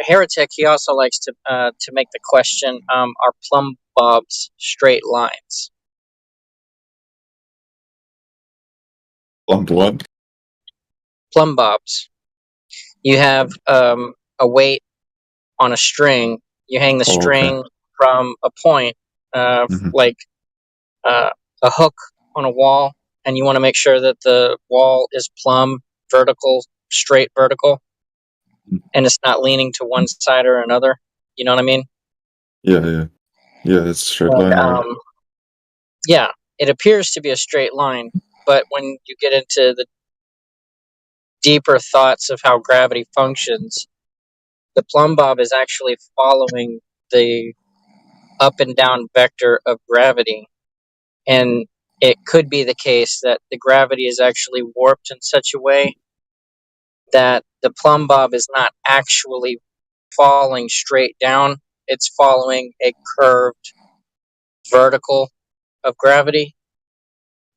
Heretic, he also likes to make the question: are plumb bobs straight lines? Plumb what? Plumb bobs. You have a weight on a string. You hang the string from a point, like a hook on a wall, and you want to make sure that the wall is plumb, vertical, straight vertical, and it's not leaning to one side or another. You know what I mean? Yeah. It's a straight But line. Right? yeah, it appears to be a straight line, but when you get into the deeper thoughts of how gravity functions, the plumb bob is actually following the up and down vector of gravity. And it could be the case that the gravity is actually warped in such a way that the plumb bob is not actually falling straight down, it's following a curved vertical of gravity,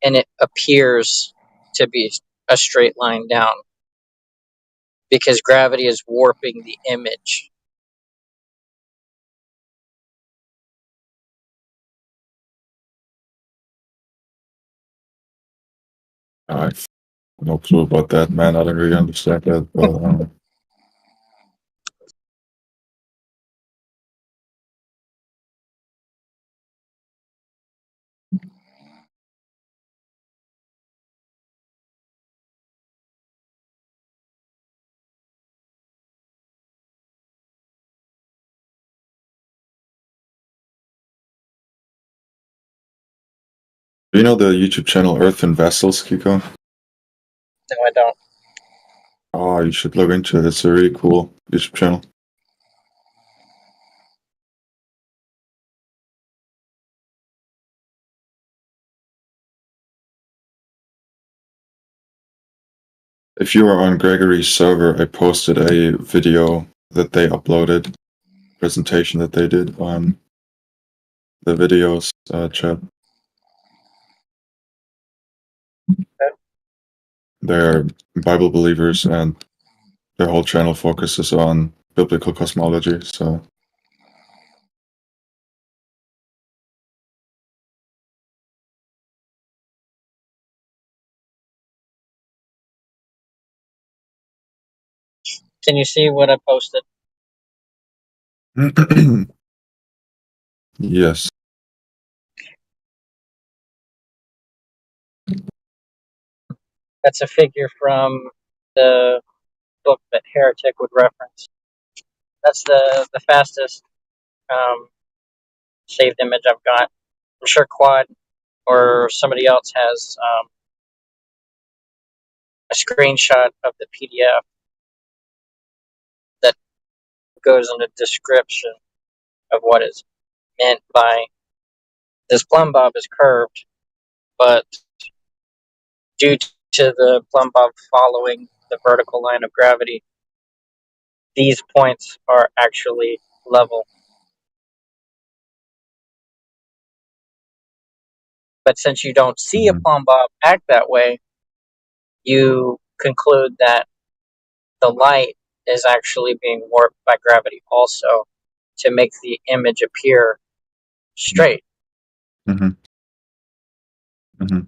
and it appears to be a straight line down because gravity is warping the image. I have no clue about that, man. I don't really understand that. But, do you know the YouTube channel Earth and Vessels, Kiko? No, I don't. Oh, you should look into it. It's a really cool YouTube channel. If you are on Gregory's server, I posted a video that they uploaded, presentation that they did on the videos chat. They're Bible believers, and their whole channel focuses on biblical cosmology. So Can you see what I posted? yes. That's a figure from the book that Heretic would reference. That's the fastest saved image I've got. I'm sure Quad or somebody else has a screenshot of the PDF that goes in the description of what is meant by this plumb bob is curved, but due to the plumb bob following the vertical line of gravity, these points are actually level. But since you don't see a plumb bob act that way, you conclude that the light is actually being warped by gravity also to make the image appear straight. Mm-hmm. Mm-hmm.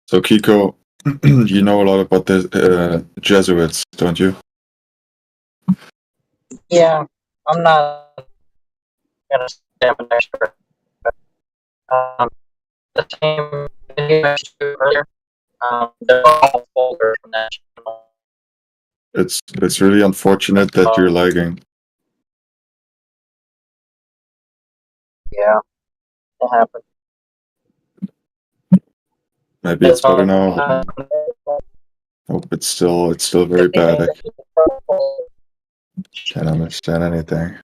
So Kiko, you know a lot about the Jesuits, don't you? Yeah, I'm not gonna say I'm an expert, but the same video I showed you earlier, they're all folders from that channel. It's really unfortunate that you're lagging. Yeah, it happened. Maybe it's better now. Hope it's still very bad. I can't understand anything.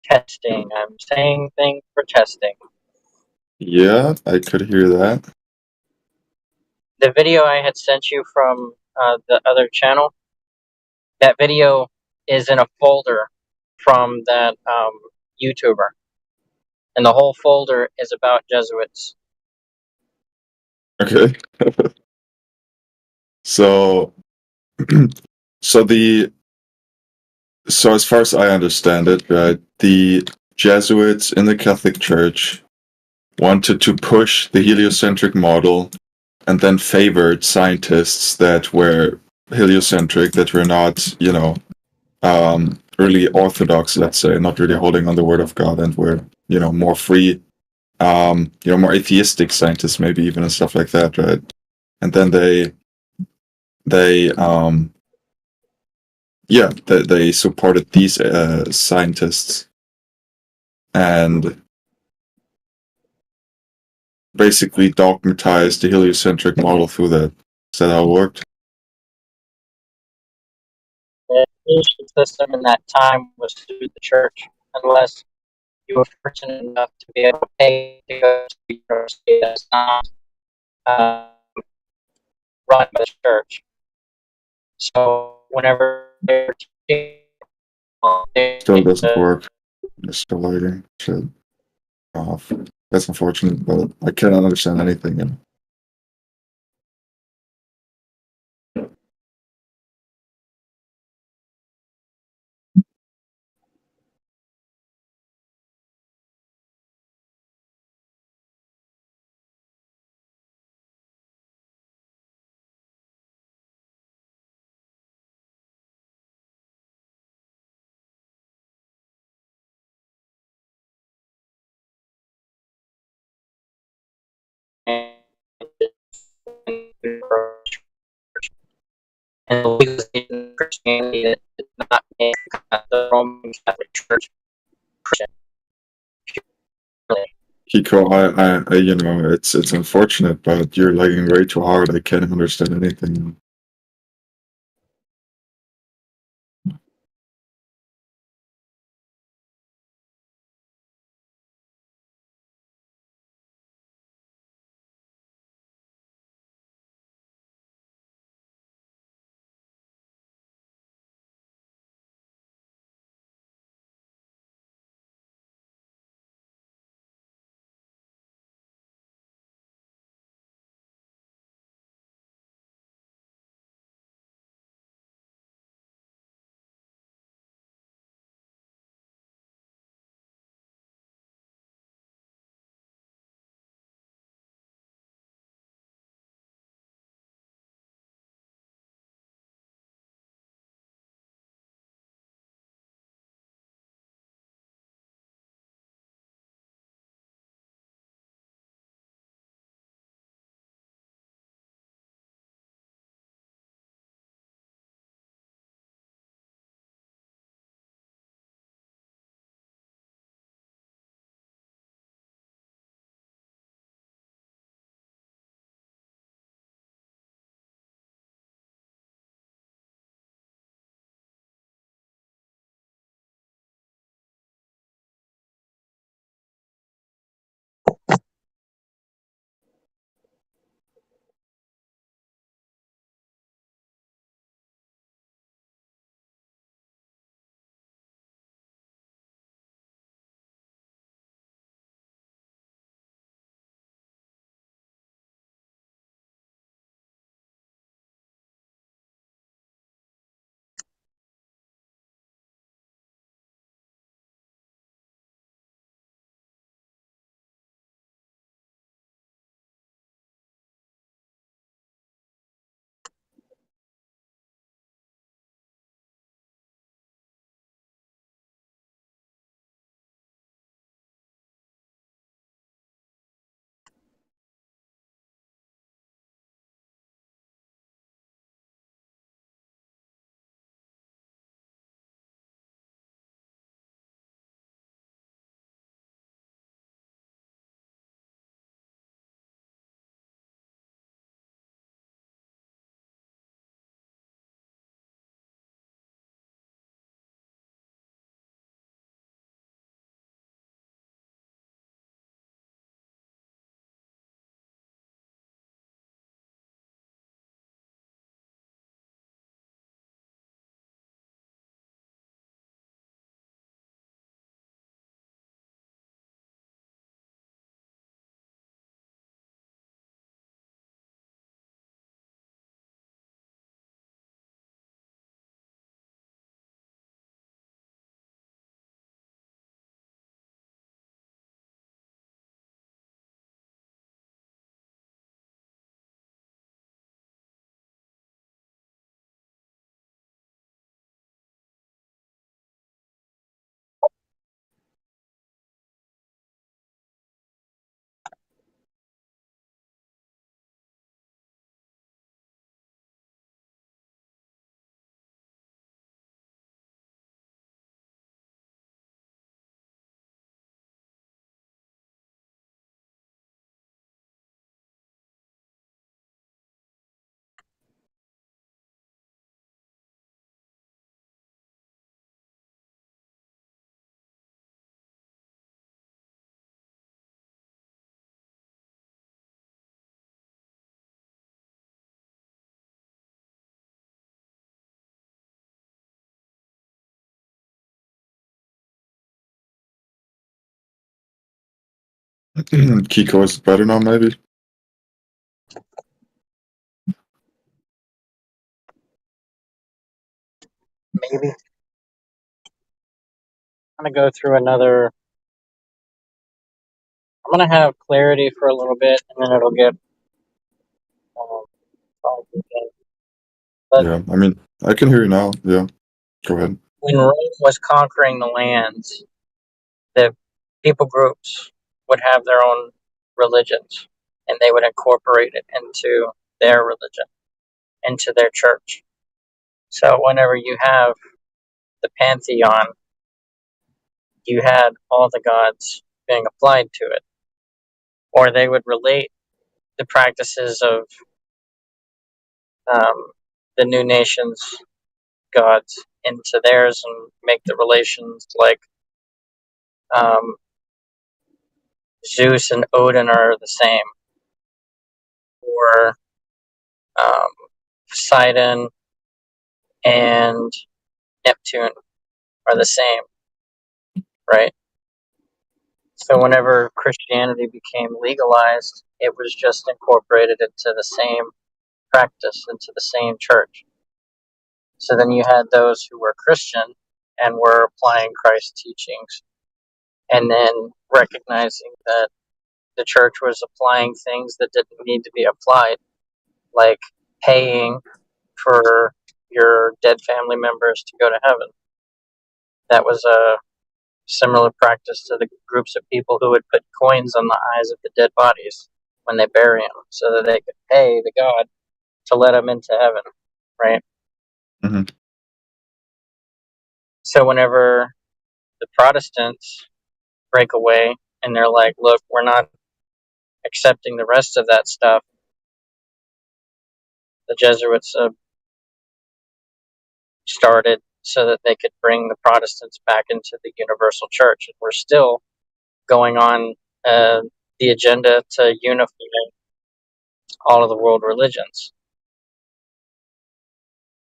Testing. I'm saying things for testing. Yeah, I could hear that. The video I had sent you from the other channel, that video is in a folder from that YouTuber. And the whole folder is about Jesuits. Okay. So, so as far as I understand it, right, the Jesuits in the Catholic Church wanted to push the heliocentric model and then favored scientists that were heliocentric, that were not, really orthodox, let's say, not really holding on the word of God, and were, more free, more atheistic scientists, maybe even, and stuff like that, right? And then they supported these scientists and basically dogmatized the heliocentric model through that. Is that how it worked? The education system in that time was through the church, unless you were fortunate enough to be able to pay to go to university that's not run by the church. So whenever they're teaching, Still doesn't work. It's still lagging. Shit. Off. That's unfortunate, but I cannot understand anything. and the legalization of Christianity that did not make the Roman Catholic Church Christian. Kiko, it's unfortunate, but you're lagging way too hard. I can't understand anything. Kiko is better now, maybe? Maybe. I'm going to go through another. I'm going to have clarity for a little bit, and then it'll get foggy again. But Yeah, I mean, I can hear you now. Yeah, go ahead. when Rome was conquering the lands, the people groups would have their own religions, and they would incorporate it into their religion, into their church. So whenever you have the pantheon, you had all the gods being applied to it, or they would relate the practices of um, the new nations' gods into theirs and make the relations like um, Zeus and Odin are the same, or um, Poseidon and Neptune are the same, right? So whenever Christianity became legalized, it was just incorporated into the same practice, into the same church. So then you had those who were Christian and were applying Christ's teachings, and then recognizing that the church was applying things that didn't need to be applied, like paying for your dead family members to go to heaven. That was a similar practice to the groups of people who would put coins on the eyes of the dead bodies when they bury them so that they could pay the god to let them into heaven, right? Mm-hmm. So whenever the Protestants break away and they're like, look, we're not accepting the rest of that stuff, the Jesuits started so that they could bring the Protestants back into the universal church. And we're still going on the agenda to unify all of the world religions.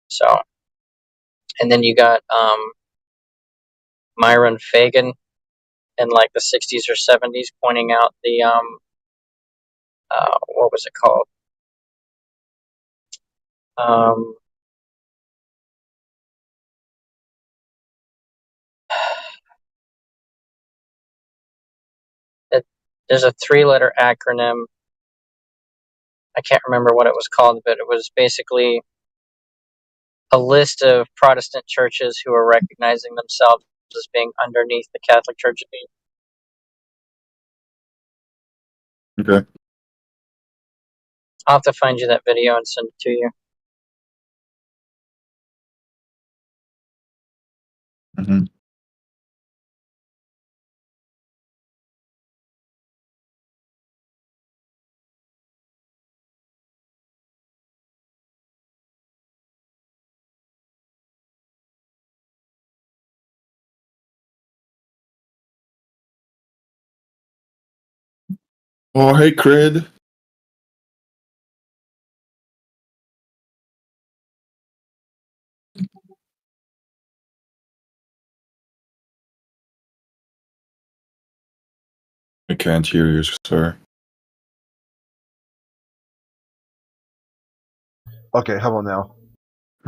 So, and then you got Myron Fagan in like the 60s or 70s pointing out the what was it called? Um, it, there's a 3-letter acronym. I can't remember what it was called, but it was basically a list of Protestant churches who are recognizing themselves as being underneath the Catholic Church. Okay. I'll have to find you that video and send it to you. Mm-hmm. Oh, hey, Crid. I can't hear you, sir. Okay, how about now?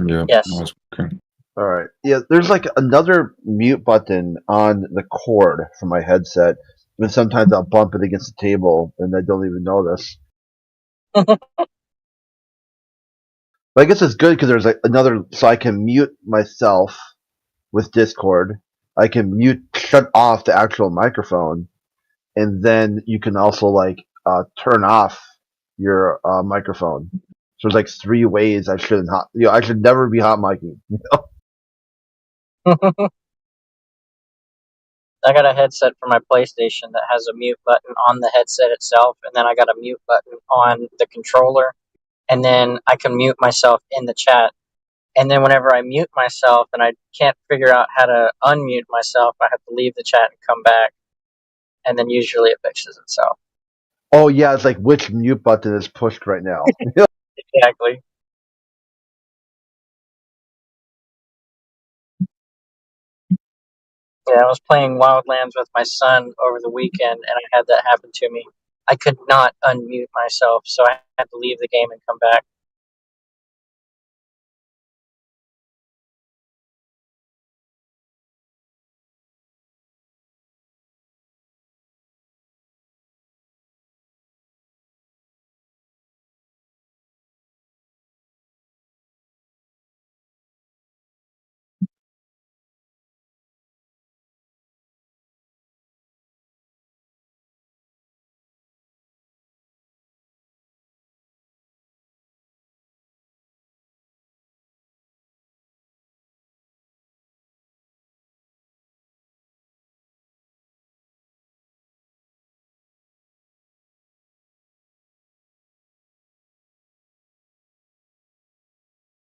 Yeah, Yes. no, it's okay. All right. Yeah, there's like another mute button on the cord for my headset, and sometimes I'll bump it against the table, and I don't even know this. But I guess it's good because there's like another, so I can mute myself with Discord. I can shut off the actual microphone, and then you can also like turn off your microphone. So there's like 3 ways I shouldn't I should never be hot micing. I got a headset for my PlayStation that has a mute button on the headset itself, and then I got a mute button on the controller, and then I can mute myself in the chat. And then whenever I mute myself and I can't figure out how to unmute myself, I have to leave the chat and come back, and then usually it fixes itself. Oh yeah, it's like which mute button is pushed right now. Exactly. Yeah, I was playing Wildlands with my son over the weekend, and I had that happen to me. I could not unmute myself, so I had to leave the game and come back.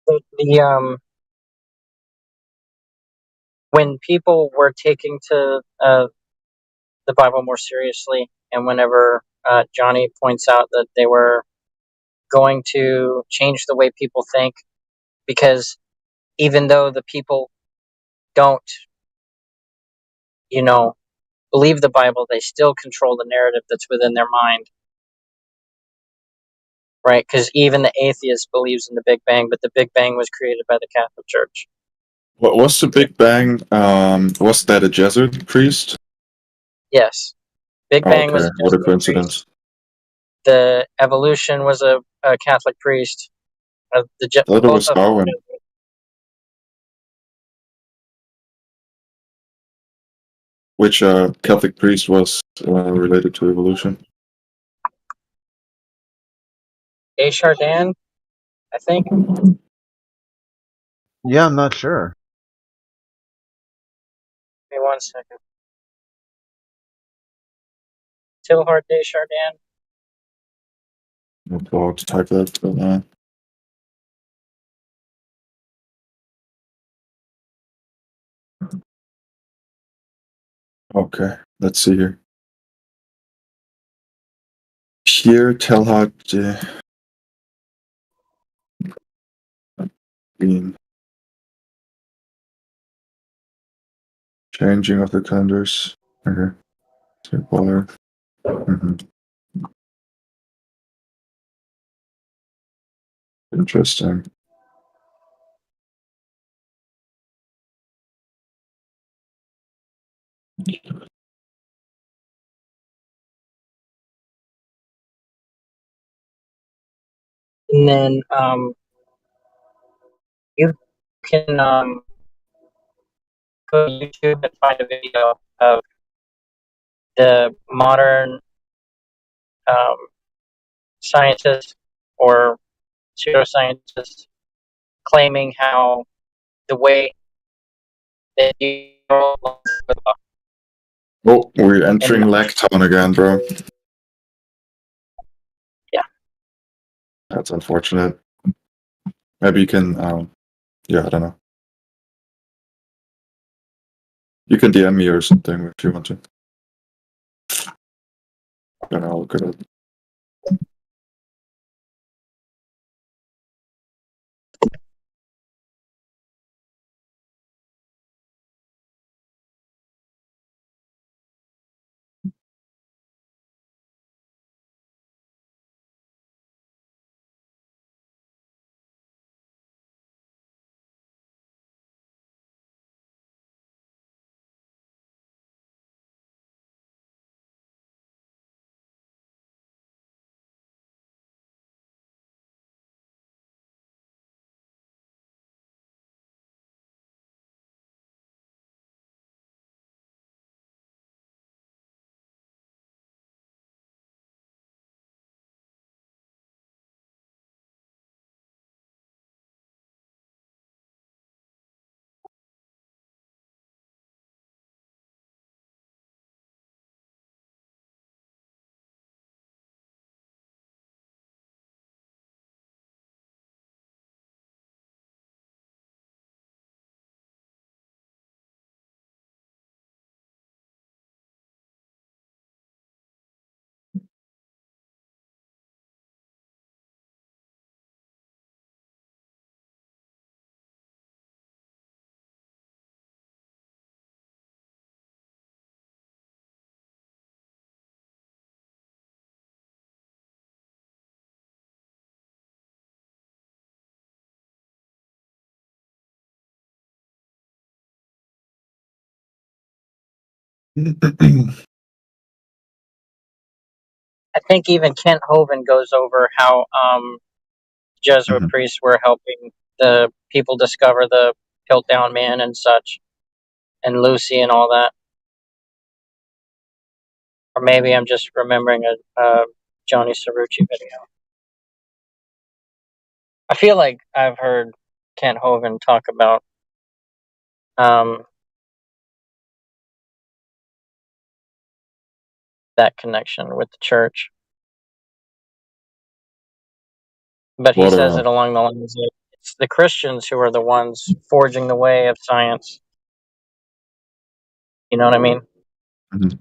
The when people were taking to the Bible more seriously, and whenever Johnny points out that they were going to change the way people think, because even though the people don't, you know, believe the Bible, they still control the narrative that's within their mind, right? Because even the atheist believes in the Big Bang, but the Big Bang was created by the Catholic Church. What was the Big Bang? Was that a Jesuit priest? Yes, Big Oh, Bang was okay. a What a Jesuit coincidence. priest. The evolution was a Catholic priest. Thought it Both was of them. Darwin. Which Catholic priest was related to evolution? Desjardins, I think. Yeah, I'm not sure. Give me 1 second. Tilhard Desjardins. I'm about to type that. But, okay, let's see here. Here, Telhard being changing of the calendars. Okay. Polar. Interesting. And then you can go to YouTube and find a video of the modern um, scientists or pseudoscientists claiming how the way that you Oh, we're and entering Lactown again, bro. yeah, That's unfortunate. Maybe you can, yeah, I don't know. You can DM me or something if you want to. Then I'll look at it. I think even Kent Hovind goes over how Jesuit Mhm. priests were helping the people discover the Piltdown Man and such, and Lucy and all that. Or maybe I'm just remembering a Johnny Cerrucci video. I feel like I've heard Kent Hovind talk about that connection with the church. But he What says it along the lines of it's the Christians who are the ones forging the way of science. You know what I mean? Mhm.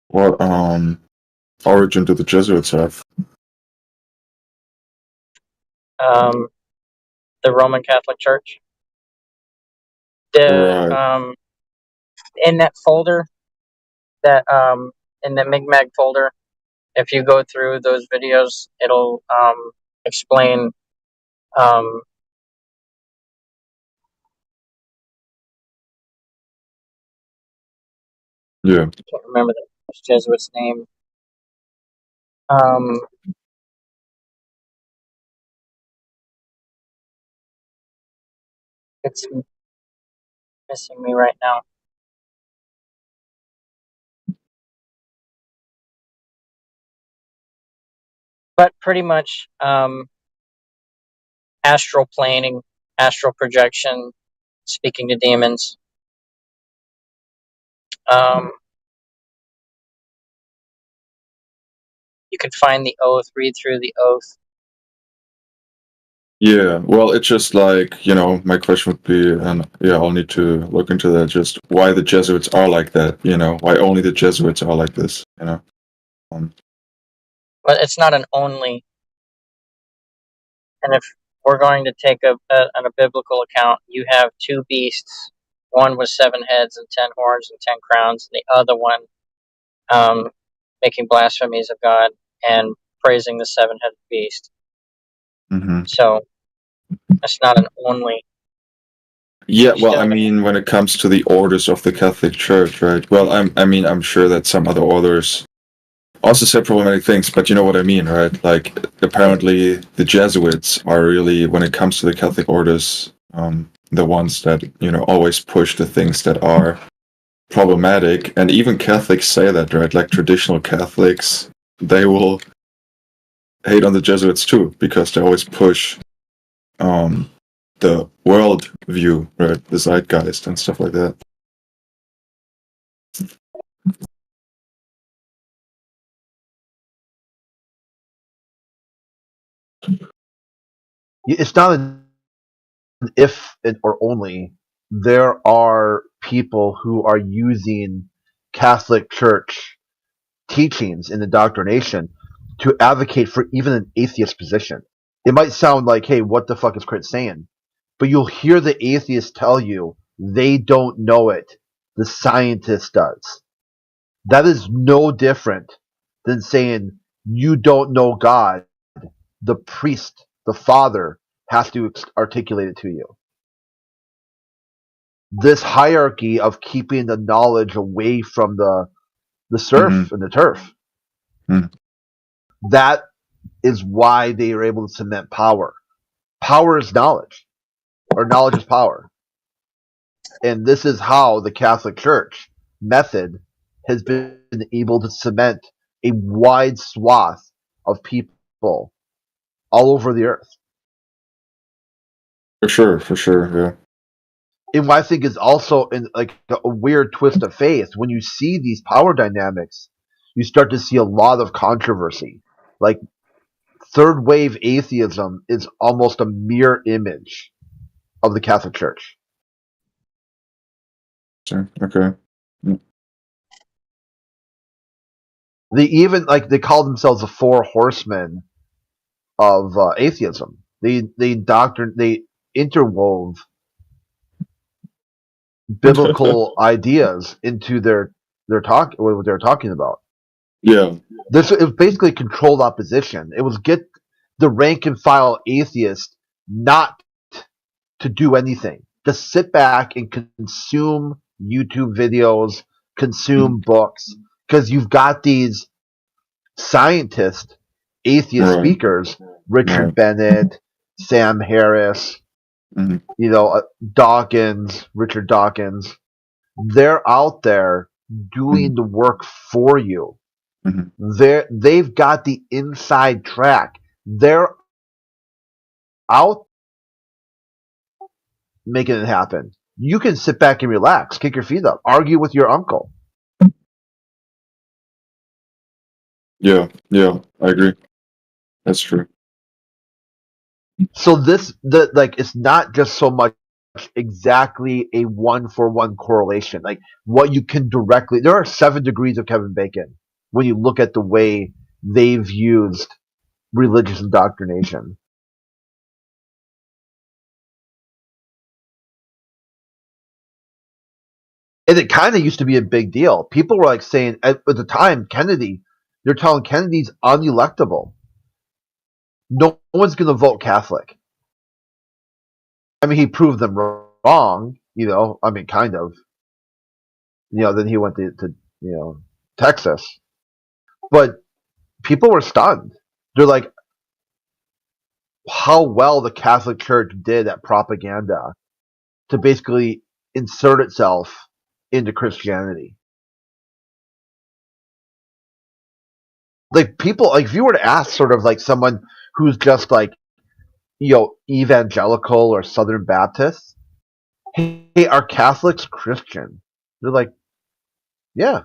What origin do the Jesuits have? The Roman Catholic Church. The Right. in that folder, that in the MIGMAG folder, if you go through those videos, it'll explain Yeah. I can't remember the Jesuit's name. Um, it's missing me right now. But pretty much astral planing, astral projection, speaking to demons. You can find the oath, read through the oath. Yeah. Well, it's just like, my question would be, and yeah, I'll need to look into that, just why the Jesuits are like that, why only the Jesuits are like this, But it's not an only. And if we're going to take a biblical account, you have two beasts, one with 7 heads and 10 horns and 10 crowns, and the other one making blasphemies of God and praising the 7-headed beast. Mm-hmm. So it's not an only. Yeah, well, I mean, when it comes to the orders of the Catholic Church, right? Well, I'm sure that some other orders also said problematic things, but you know what I mean, right? Like, apparently the Jesuits are really, when it comes to the Catholic orders, the ones that, always push the things that are problematic. And even Catholics say that, right? Like, traditional Catholics, they will hate on the Jesuits too, because they always push the world view, right? The zeitgeist and stuff like that. It's not an if or only. There are people who are using Catholic Church teachings in indoctrination to advocate for even an atheist position. It might sound like, hey, what the fuck is Chris saying? But you'll hear the atheist tell you they don't know it. The scientist does. That is no different than saying you don't know God. The priest, the father, has to articulate it to you. This hierarchy of keeping the knowledge away from the serf and the turf. That is why they are able to cement power. Power is knowledge, or knowledge is power. And this is how the Catholic Church method has been able to cement a wide swath of people all over the earth. For sure, yeah. And what I think is also in like a weird twist of faith, when you see these power dynamics, you start to see a lot of controversy. Like third wave atheism is almost a mirror image of the Catholic Church. Sure. Okay. They even they call themselves the 4 horsemen of atheism. They interwove biblical ideas into their talk, what they're talking about. Yeah. It was basically controlled opposition. It was get the rank and file atheist not to do anything, to sit back and consume YouTube videos, consume books, because you've got these scientist, atheist Right. speakers, Richard Right. Bennett, Sam Harris, Mhm. Dawkins, Richard Dawkins. They're out there doing the work for you. Mhm. They've got the inside track. They're out making it happen. You can sit back and relax, kick your feet up, argue with your uncle. Yeah, I agree. That's true. So it's not just so much exactly a 1-for-1 correlation. Like what you can directly, there are 7 degrees of Kevin Bacon when you look at the way they've used religious indoctrination. And it kind of used to be a big deal. People were like saying at the time, they're telling Kennedy's unelectable. No one's going to vote Catholic. I mean, he proved them wrong, I mean, kind of. Then he went to Texas. But people were stunned. They're like, how well the Catholic Church did at propaganda to basically insert itself into Christianity. Like people, like if you were to ask sort of like someone who's just like, evangelical or Southern Baptist, hey, are Catholics Christian? They're like, yeah.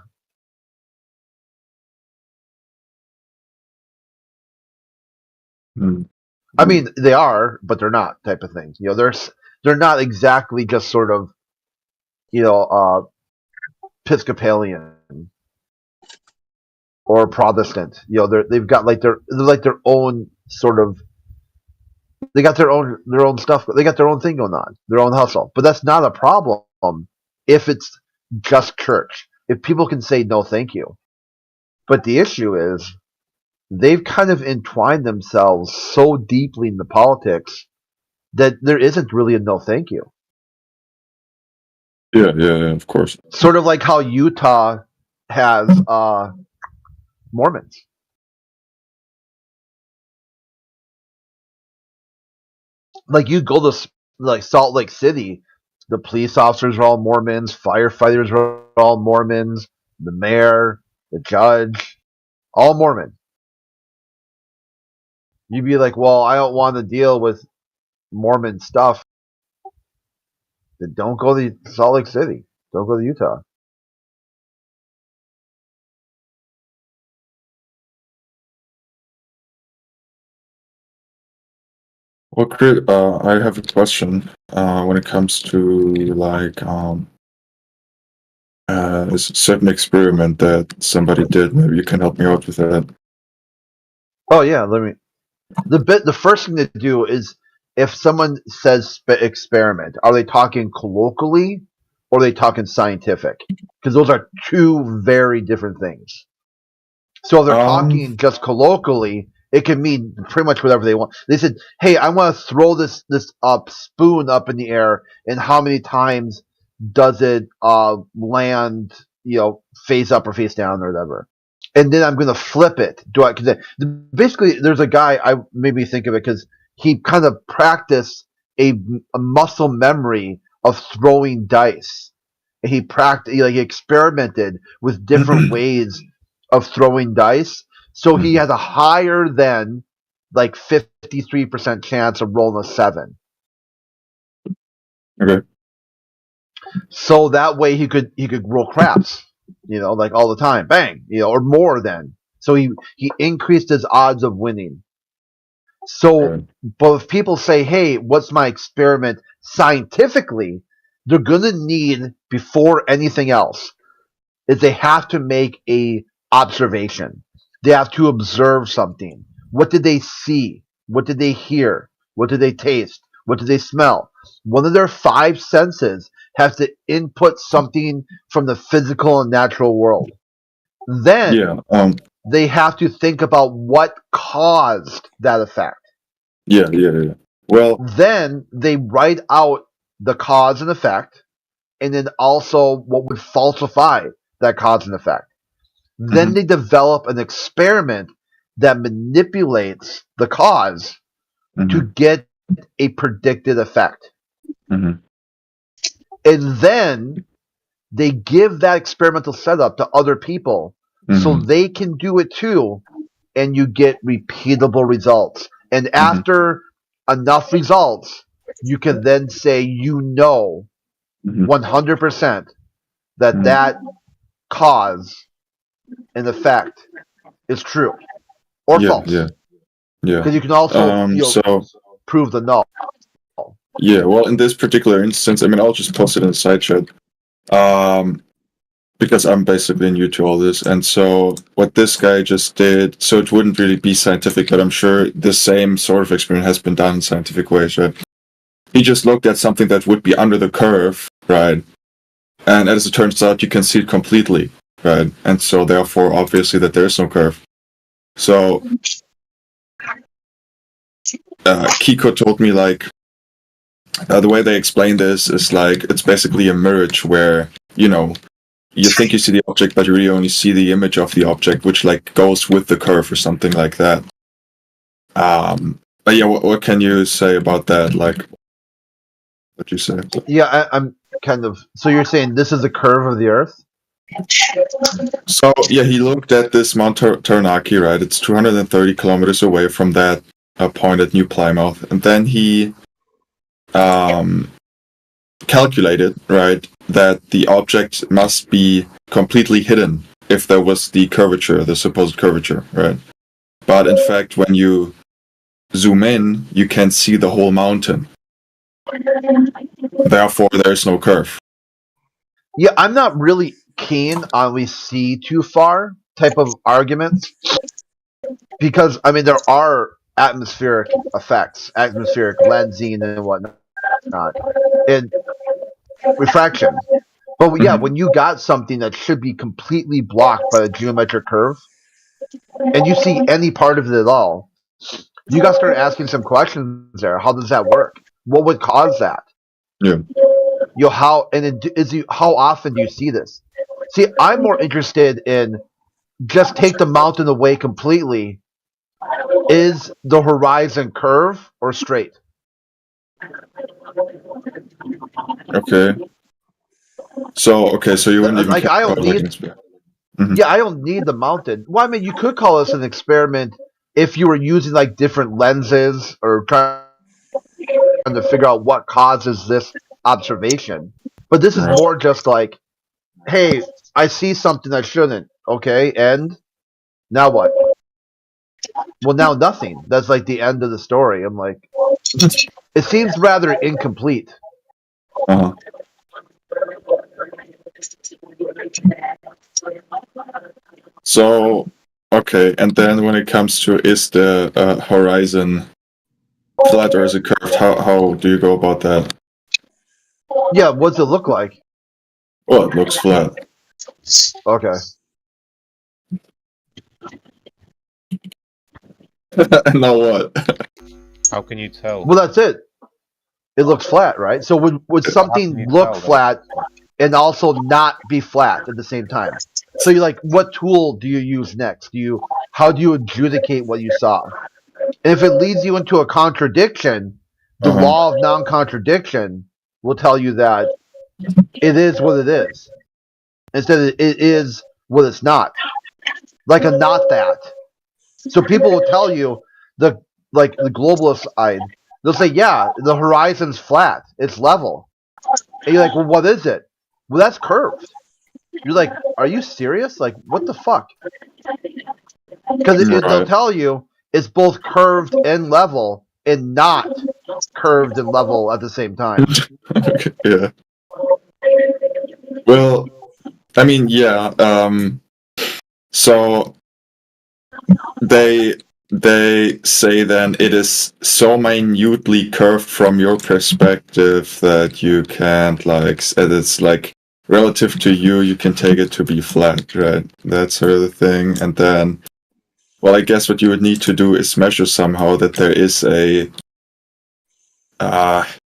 Mm. I mean, they are, but they're not, type of thing. They're not exactly just sort of, Episcopalian or Protestant. They've got like they're like their own sort of. They got their own stuff. They got their own thing going on, their own hustle. But that's not a problem if it's just church. If people can say no, thank you. But the issue is they've kind of entwined themselves so deeply in the politics that there isn't really a no, thank you. Yeah, of course. Sort of like how Utah has Mormons. Like you go to like Salt Lake City, the police officers are all Mormons, firefighters are all Mormons, the mayor, the judge, all Mormon. You'd be like, well, I don't want to deal with Mormon stuff. Then don't go to Salt Lake City. Don't go to Utah. Well, I have a question when it comes to like a certain experiment that somebody did. Maybe you can help me out with that. Oh yeah, the first thing to do is if someone says experiment, are they talking colloquially or are they talking scientific? Because those are 2 very different things. So if they're talking just colloquially, it can mean pretty much whatever they want. They said, "Hey, I want to throw this spoon up in the air, and how many times does it land? Face up or face down or whatever." And then I'm going to flip it. Basically, there's a guy I made me think of it because he kind of practiced a muscle memory of throwing dice. And he experimented with different ways of throwing dice. So he has a higher than like 53% chance of rolling a 7. Okay. So that way he could roll craps, like all the time, bang, or more than. So he increased his odds of winning. So, Right. but if people say, "Hey, what's my experiment?" Scientifically, they're gonna need before anything else is they have to make a observation. They have to observe something. What did they see? What did they hear? What did they taste? What did they smell? One of their 5 senses has to input something from the physical and natural world. Then Yeah. they have to think about what caused that effect. Yeah. Well. Then they write out the cause and effect. and then also what would falsify that cause and effect. Then they develop an experiment that manipulates the cause to get a predicted effect. And then they give that experimental setup to other people so they can do it too, and you get repeatable results. And after enough results, you can then say 100% that that cause and effect is true or false. Yeah. Because you can also So prove the null. yeah, well, in this particular instance, I mean, I'll just post it in the side chat, because I'm basically new to all this. And so what this guy just did, so it wouldn't really be scientific, but I'm sure the same sort of experiment has been done in scientific ways, right? He just looked at something that would be under the curve, right? And as it turns out, you can see it completely, right? And so therefore, obviously, that there is no curve. So Kiko told me, like, the way they explain this is like, it's basically a mirage where, you know, you think you see the object, but you really only see the image of the object, which like goes with the curve or something like that. But yeah, what can you say about that? Like, what you say? Yeah, I'm kind of. So you're saying this is the curve of the Earth? So yeah, he looked at this Mount Taranaki, right? It's 230 kilometers away from that point at New Plymouth, and then he calculated, right, that the object must be completely hidden if there was the curvature, the supposed curvature, right? But in fact, when you zoom in, you can see the whole mountain. Therefore, there's no curve. Yeah, I'm not really keen on we see too far type of arguments because I mean there are atmospheric effects, atmospheric lensing and whatnot, and refraction. But yeah, when you got something that should be completely blocked by a geometric curve, and you see any part of it at all, you got to start asking some questions there. How does that work? What would cause that? Yeah. How often do you see this? See, I'm more interested in just take the mountain away completely. Is the horizon curve or straight? Okay. So you wouldn't even Like care I about don't like need. Yeah, I don't need the mountain. Well, I mean, you could call this an experiment if you were using like different lenses or trying to figure out what causes this observation. But this is more just like, hey, I see something I shouldn't. Okay, and now what? Well, now nothing. That's like the end of the story. I'm like, it seems rather incomplete. Uh-huh. So, okay, and then when it comes to is the horizon flat or is it curved? How do you go about that? Yeah, what's it look like? Well, it looks flat. Okay. Now what? How can you tell? Well, that's it. It looks flat, right? So would something look flat and also not be flat at the same time? So you're like, what tool do you use next? How do you adjudicate what you saw? And if it leads you into a contradiction, the law of non-contradiction will tell you that it is what it is, instead of it is what it's not. Like a not that. So people will tell you the globalist side. They'll say, yeah, the horizon's flat. It's level. And you're like, well, what is it? Well, that's curved. You're like, are you serious? Like, what the fuck? Because they'll tell you it's both curved and level and not curved and level at the same time. Okay, yeah. Well, I mean, yeah. So they say then it is so minutely curved from your perspective that you can't it's like relative to you can take it to be flat, right? That's sort of the thing. And then, well, I guess what you would need to do is measure somehow that there is a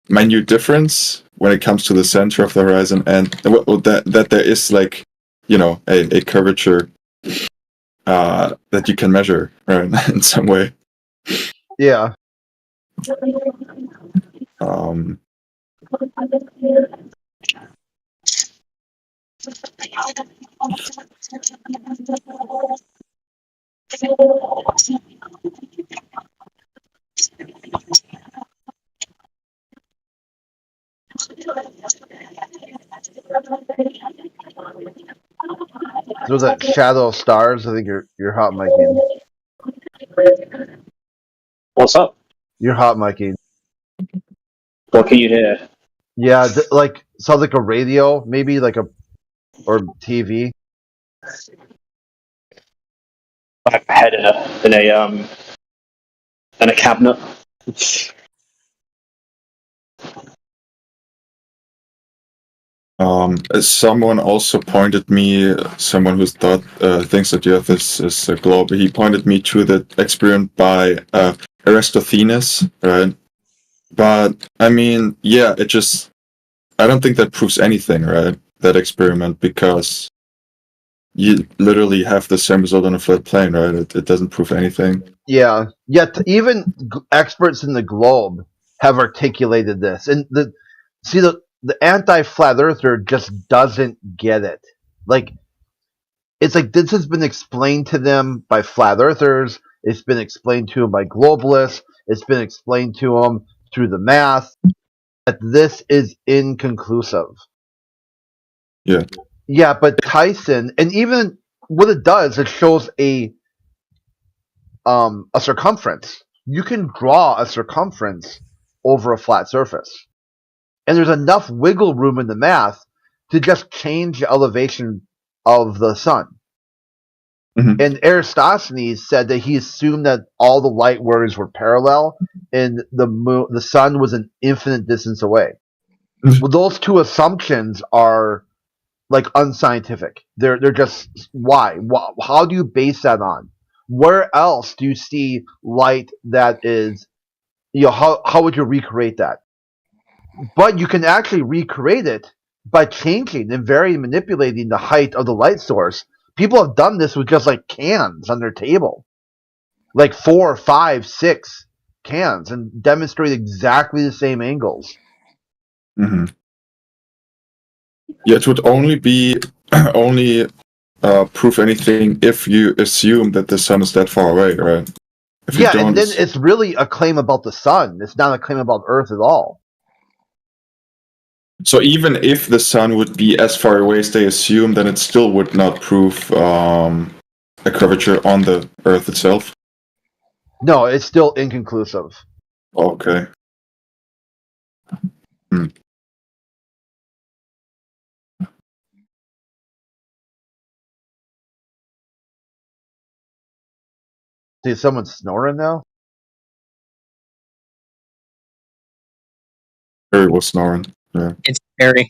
minute difference when it comes to the center of the horizon, and that there is like, a curvature that you can measure, right, in some way. Yeah. So that shadow of stars, I think you're hot micing. What's up? You're hot micing. What can you hear? Yeah, like sounds like a radio, maybe like or TV. I have a head in a cabinet. Someone also pointed me, someone who thinks that the Earth is a globe. He pointed me to the experiment by Eratosthenes, right? But I mean, yeah, I don't think that proves anything, right? That experiment, because you literally have the same result on a flat plane, right? It doesn't prove anything. Yeah, yet even experts in the globe have articulated this, and the anti-flat earther just doesn't get it. Like, it's like this has been explained to them by flat earthers. It's been explained to them by globalists. It's been explained to them through the math. That this is inconclusive. Yeah. Yeah, but Tyson, and even what it does, it shows a circumference. You can draw a circumference over a flat surface. And there's enough wiggle room in the math to just change the elevation of the sun. Mm-hmm. And Eratosthenes said that he assumed that all the light words were parallel and the sun was an infinite distance away. Well, those two assumptions are like unscientific. They're just why? How do you base that on? Where else do you see light that is, how would you recreate that? But you can actually recreate it by changing and manipulating the height of the light source. People have done this with just like cans on their table, like 4, 5, 6 cans, and demonstrate exactly the same angles. Mm-hmm. Yeah, it would only be prove anything if you assume that the sun is that far away, right? Yeah, and then it's really a claim about the sun. It's not a claim about Earth at all. So even if the sun would be as far away as they assume, then it still would not prove a curvature on the Earth itself? No, it's still inconclusive. Okay. See, someone's snoring now? Harry was snoring. Yeah. It's scary.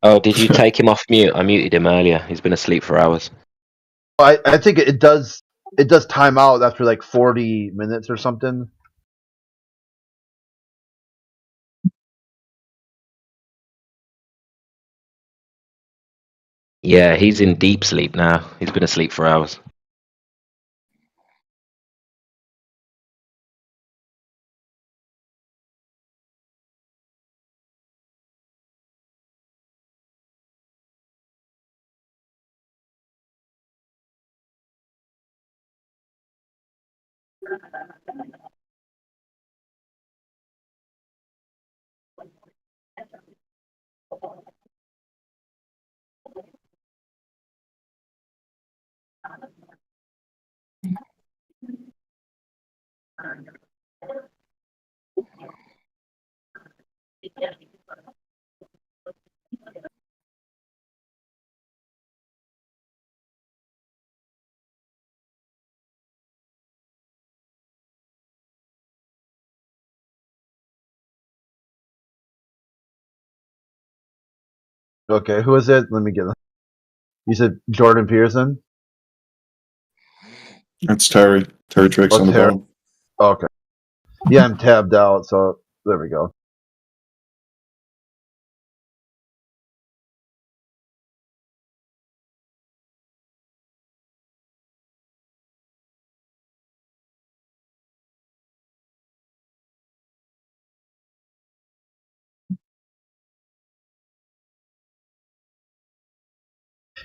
Oh, did you take him off mute? I muted him earlier. He's been asleep for hours. I think it does time out after like 40 minutes or something. Yeah, he's in deep sleep now. He's been asleep for hours. Okay, who is it? Let me get it. You said Jordan Pearson? It's Terry. Terry Drake's on the Terry. ball. Okay. Yeah, I'm tabbed out, so there we go.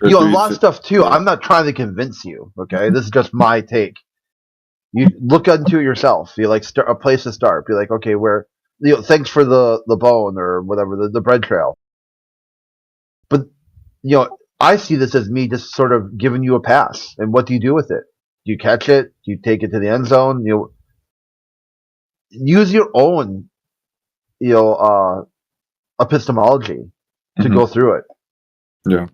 Or You know, do a you lot of thi- stuff too. yeah. I'm not trying to convince you. Okay, this is just my take. You look into it yourself. You like start a place to start. Be like, okay, where thanks for the bone or whatever the bread trail. But I see this as me just sort of giving you a pass. And what do you do with it? Do you catch it? Do you take it to the end zone? Use your own epistemology to Mhm. go through it. Yeah.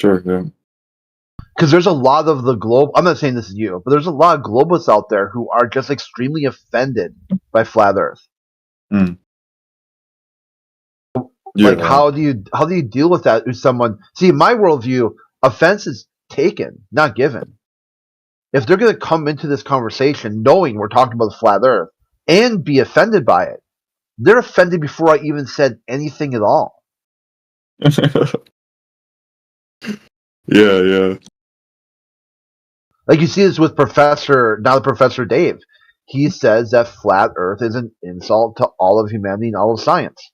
Sure. Yeah. Because there's a lot of the globe. I'm not saying this is you, but there's a lot of globalists out there who are just extremely offended by flat Earth. Mm. Like, Yeah. how do you deal with that? With someone, see, in my worldview, offense is taken, not given. If they're going to come into this conversation knowing we're talking about the flat Earth and be offended by it, they're offended before I even said anything at all. Yeah. Yeah. Like you see this with Professor Dave. He says that flat Earth is an insult to all of humanity and all of science.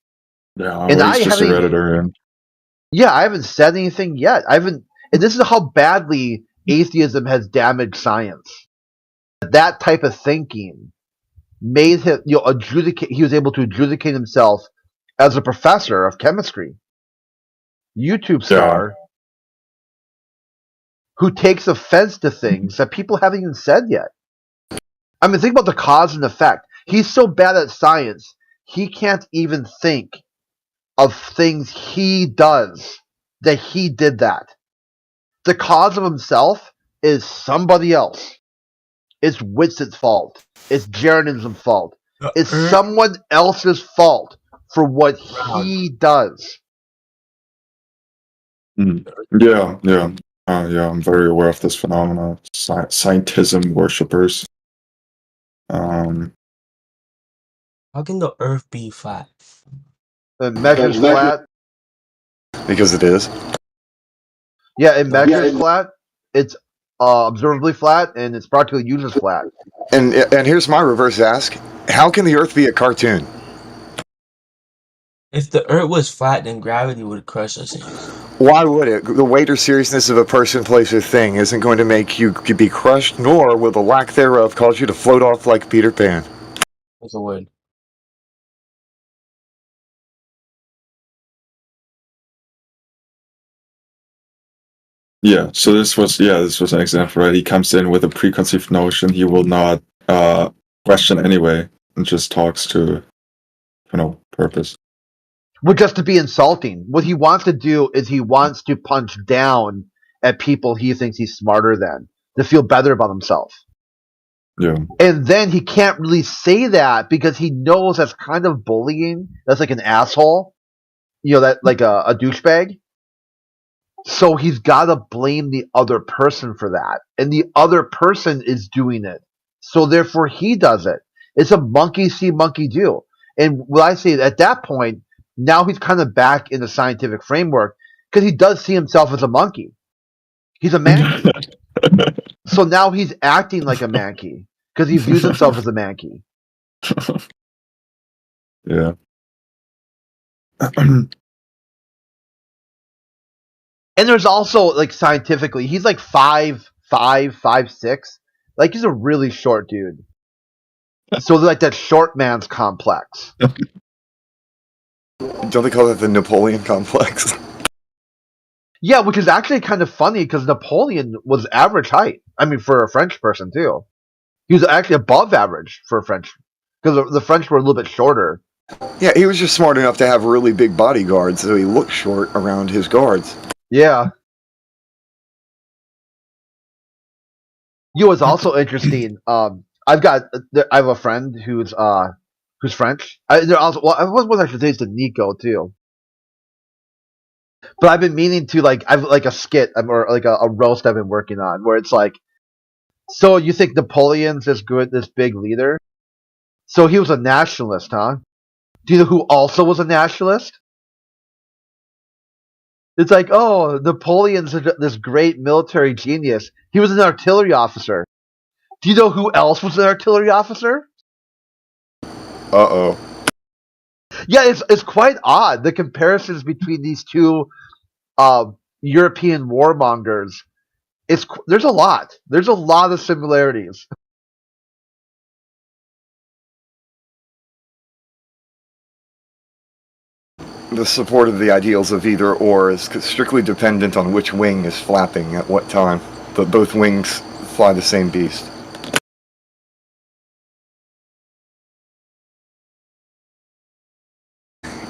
Yeah. And Well, I he's just a haven't, redditor. yeah, I haven't said anything yet. And this is how badly atheism has damaged science. That type of thinking made him, adjudicate. He was able to adjudicate himself as a professor of chemistry, YouTube star, who takes offense to things that people haven't even said yet. I mean, think about the cause and effect. He's so bad at science, he can't even think of things he does that he did that. The cause of himself is somebody else. It's Whitset's fault. It's Jernism's fault. It's someone else's fault for what he does. Mm. Yeah. Yeah. Yeah. I'm very aware of this phenomena. Scientism worshippers. How can the Earth be flat? It measures flat. Because it is. Yeah, it measures flat. It's observably flat, and it's practically used as flat. And here's my reverse ask: how can the Earth be a cartoon? If the Earth was flat, then gravity would crush us in. Why would it? The weight or seriousness of a person, place, or thing isn't going to make you be crushed, nor will the lack thereof cause you to float off like Peter Pan. What's the word? Yeah. So this was an example, right? He comes in with a preconceived notion. He will not question anyway, and just talks to purpose. Well, just to be insulting. What he wants to do is he wants to punch down at people he thinks he's smarter than to feel better about himself. Yeah. And then he can't really say that because he knows that's kind of bullying. That's like an asshole. That like a douchebag. So he's got to blame the other person for that. And the other person is doing it. So therefore he does it. It's a monkey see, monkey do. And what I say at that point, now he's kind of back in the scientific framework because he does see himself as a monkey. He's a monkey. So now he's acting like a monkey because he views himself as a monkey. Yeah. And there's also like scientifically, he's like 5'5", 5'6". Like he's a really short dude. So like that short man's complex. Don't they call that the Napoleon complex? Yeah, which is actually kind of funny because Napoleon was average height. I mean, for a French person too. He was actually above average for a French, because the French were a little bit shorter. Yeah, he was just smart enough to have really big bodyguards, so he looked short around his guards. Yeah. Was also interesting. I have a friend who's French. What I should say is the Nico too. But I've been meaning to I've like a skit or like a roast I've been working on where it's like, so you think Napoleon's this big leader? So he was a nationalist, huh? Do you know who also was a nationalist? It's like, oh, Napoleon's this great military genius. He was an artillery officer. Do you know who else was an artillery officer? Uh-oh. Yeah, it's quite odd, the comparisons between these two European warmongers. There's a lot. There's a lot of similarities. The support of the ideals of either or is strictly dependent on which wing is flapping at what time, but both wings fly the same beast.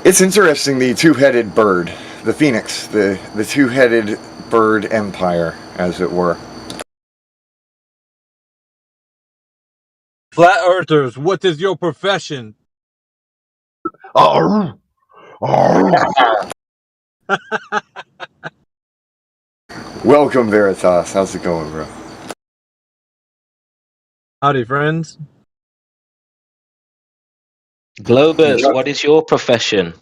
It's interesting, the two-headed bird, the phoenix, the two-headed bird empire, as it were. Flat Earthers, what is your profession? Arr! Arr! Welcome, Veritas. How's it going, bro? Howdy, friends. Globus, what is your profession?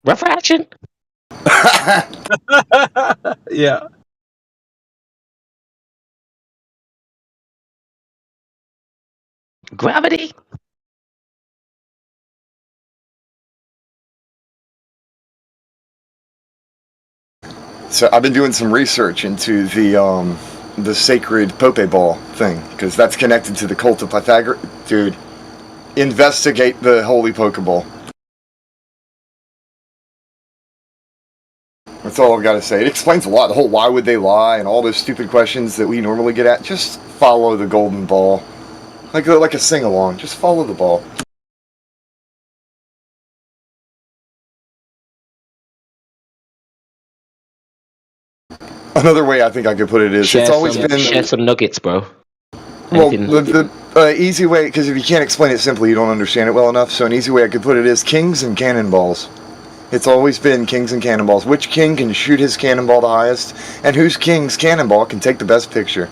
Refraction? Yeah. Gravity? So I've been doing some research into the sacred Pope Ball thing, because that's connected to the cult of Pythagoras. Dude, investigate the holy Pokeball. That's all I've got to say. It explains a lot. The whole why would they lie and all those stupid questions that we normally get at. Just follow the golden ball. Like a sing-along. Just follow the ball. Another way I think I could put it is, it's always been... Share some nuggets, bro. Well, the easy way, because if you can't explain it simply, you don't understand it well enough. So an easy way I could put it is kings and cannonballs. It's always been kings and cannonballs. Which king can shoot his cannonball the highest, and whose king's cannonball can take the best picture?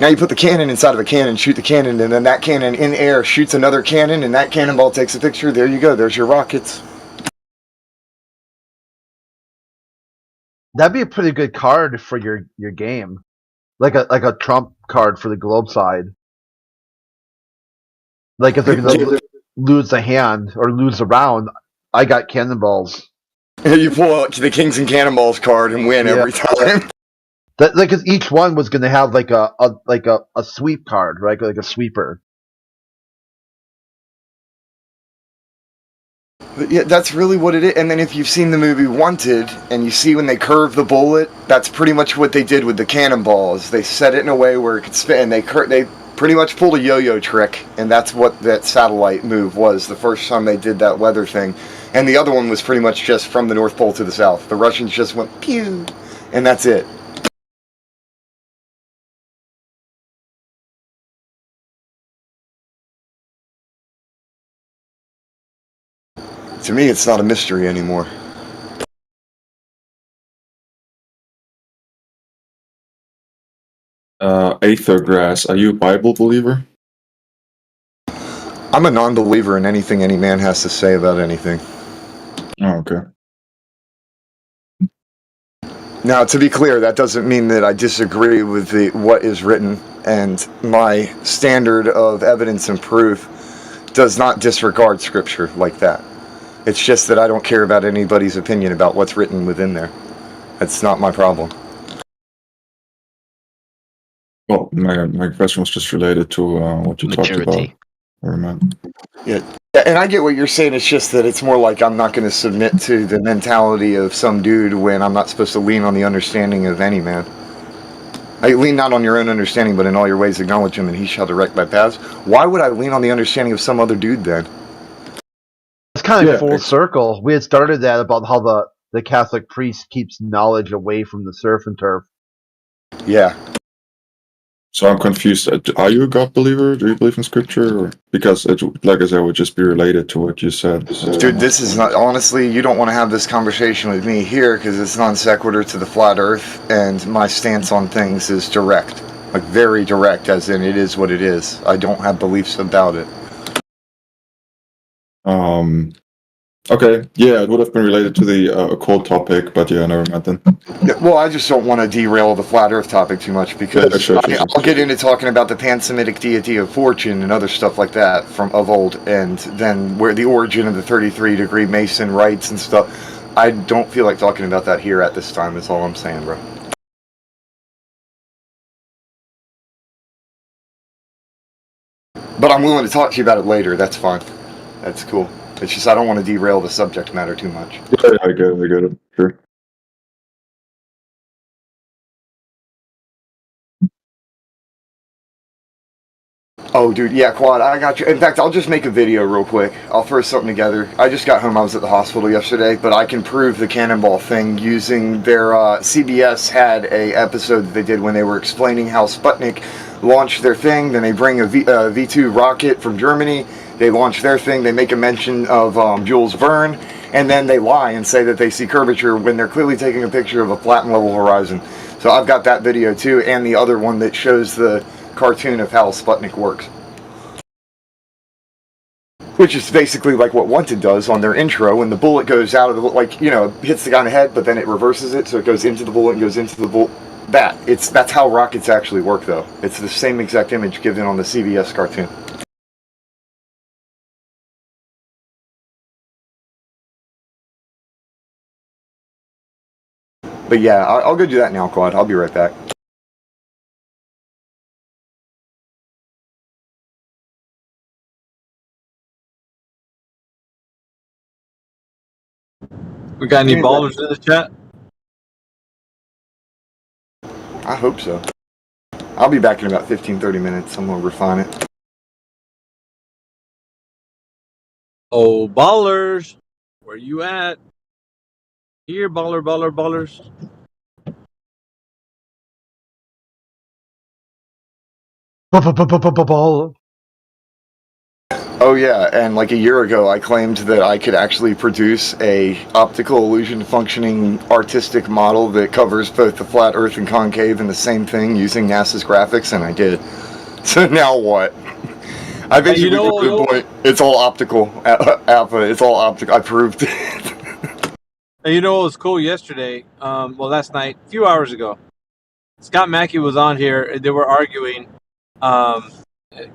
Now you put the cannon inside of a cannon, shoot the cannon, and then that cannon in air shoots another cannon, and that cannonball takes a picture. There you go. There's your rockets. That'd be a pretty good card for your game, like a trump card for the globe side. Like if they're gonna lose a hand or lose a round, I got cannonballs. You pull out the kings and cannonballs card and win every time. That like because each one was gonna have like a sweep card, right? Like a sweeper. But yeah, that's really what it is. And then if you've seen the movie Wanted, and you see when they curve the bullet, that's pretty much what they did with the cannonballs. They set it in a way where it could spin. They pretty much pulled a yo-yo trick, and that's what that satellite move was the first time they did that weather thing. And the other one was pretty much just from the North Pole to the South. The Russians just went pew, and that's it. To me, it's not a mystery anymore. Aethergrass, are you a Bible believer? I'm a non-believer in anything any man has to say about anything. Oh, okay. Now, to be clear, that doesn't mean that I disagree with what is written, and my standard of evidence and proof does not disregard scripture like that. It's just that I don't care about anybody's opinion about what's written within there. That's not my problem. Well, my question was just related to what you talked about. Yeah, and I get what you're saying. It's just that it's more like I'm not going to submit to the mentality of some dude when I'm not supposed to lean on the understanding of any man. I lean not on your own understanding, but in all your ways acknowledge him, and he shall direct my paths. Why would I lean on the understanding of some other dude then? It's kind of full circle. We had started that about how the Catholic priest keeps knowledge away from the surf and turf. Yeah. So I'm confused. Are you a God believer? Do you believe in scripture? Or, because, like I said, it would just be related to what you said. So. Dude, this is not... Honestly, you don't want to have this conversation with me here because it's non sequitur to the flat earth, and my stance on things is direct. Like, very direct, as in it is what it is. I don't have beliefs about it. Okay, yeah, it would have been related to the occult topic, but yeah, never mind then. Yeah, well, I just don't want to derail the flat Earth topic too much because Yeah, sure. I'll get into talking about the pan-Semitic deity of fortune and other stuff like that from of old, and then where the origin of the 33-degree Mason rites and stuff. I don't feel like talking about that here at this time. That's all I'm saying, bro. But I'm willing to talk to you about it later. That's fine. That's cool. It's just I don't want to derail the subject matter too much. Yeah, I get it. Sure. Oh, dude, yeah, Quad, I got you. In fact, I'll just make a video real quick. I'll throw something together. I just got home. I was at the hospital yesterday, but I can prove the cannonball thing using their CBS had a episode that they did when they were explaining how Sputnik launched their thing. Then they bring a V2 rocket from Germany. They launch their thing. They make a mention of Jules Verne, and then they lie and say that they see curvature when they're clearly taking a picture of a flat and level horizon. So I've got that video too, and the other one that shows the cartoon of how Sputnik works, which is basically like what Wanted does on their intro when the bullet goes out of the, like, you know, hits the guy in the head, but then it reverses it, so it goes into the bullet and goes into the bullet. That's how rockets actually work, though. It's the same exact image given on the CBS cartoon. But yeah, I'll go do that now, Quad. I'll be right back. We got any ballers in the chat? I hope so. I'll be back in about 15-30 minutes. I'm going to refine it. Oh, ballers. Where you at? Here, ballers. Ball. Oh yeah, and like a year ago I claimed that I could actually produce a optical illusion functioning artistic model that covers both the flat earth and concave in the same thing using NASA's graphics, and I did. So now what? I basically proved the point. It's all optical. Alpha, it's all optical. I proved it. And you know what was cool yesterday? Last night, a few hours ago. Scott Mackey was on here, and they were arguing.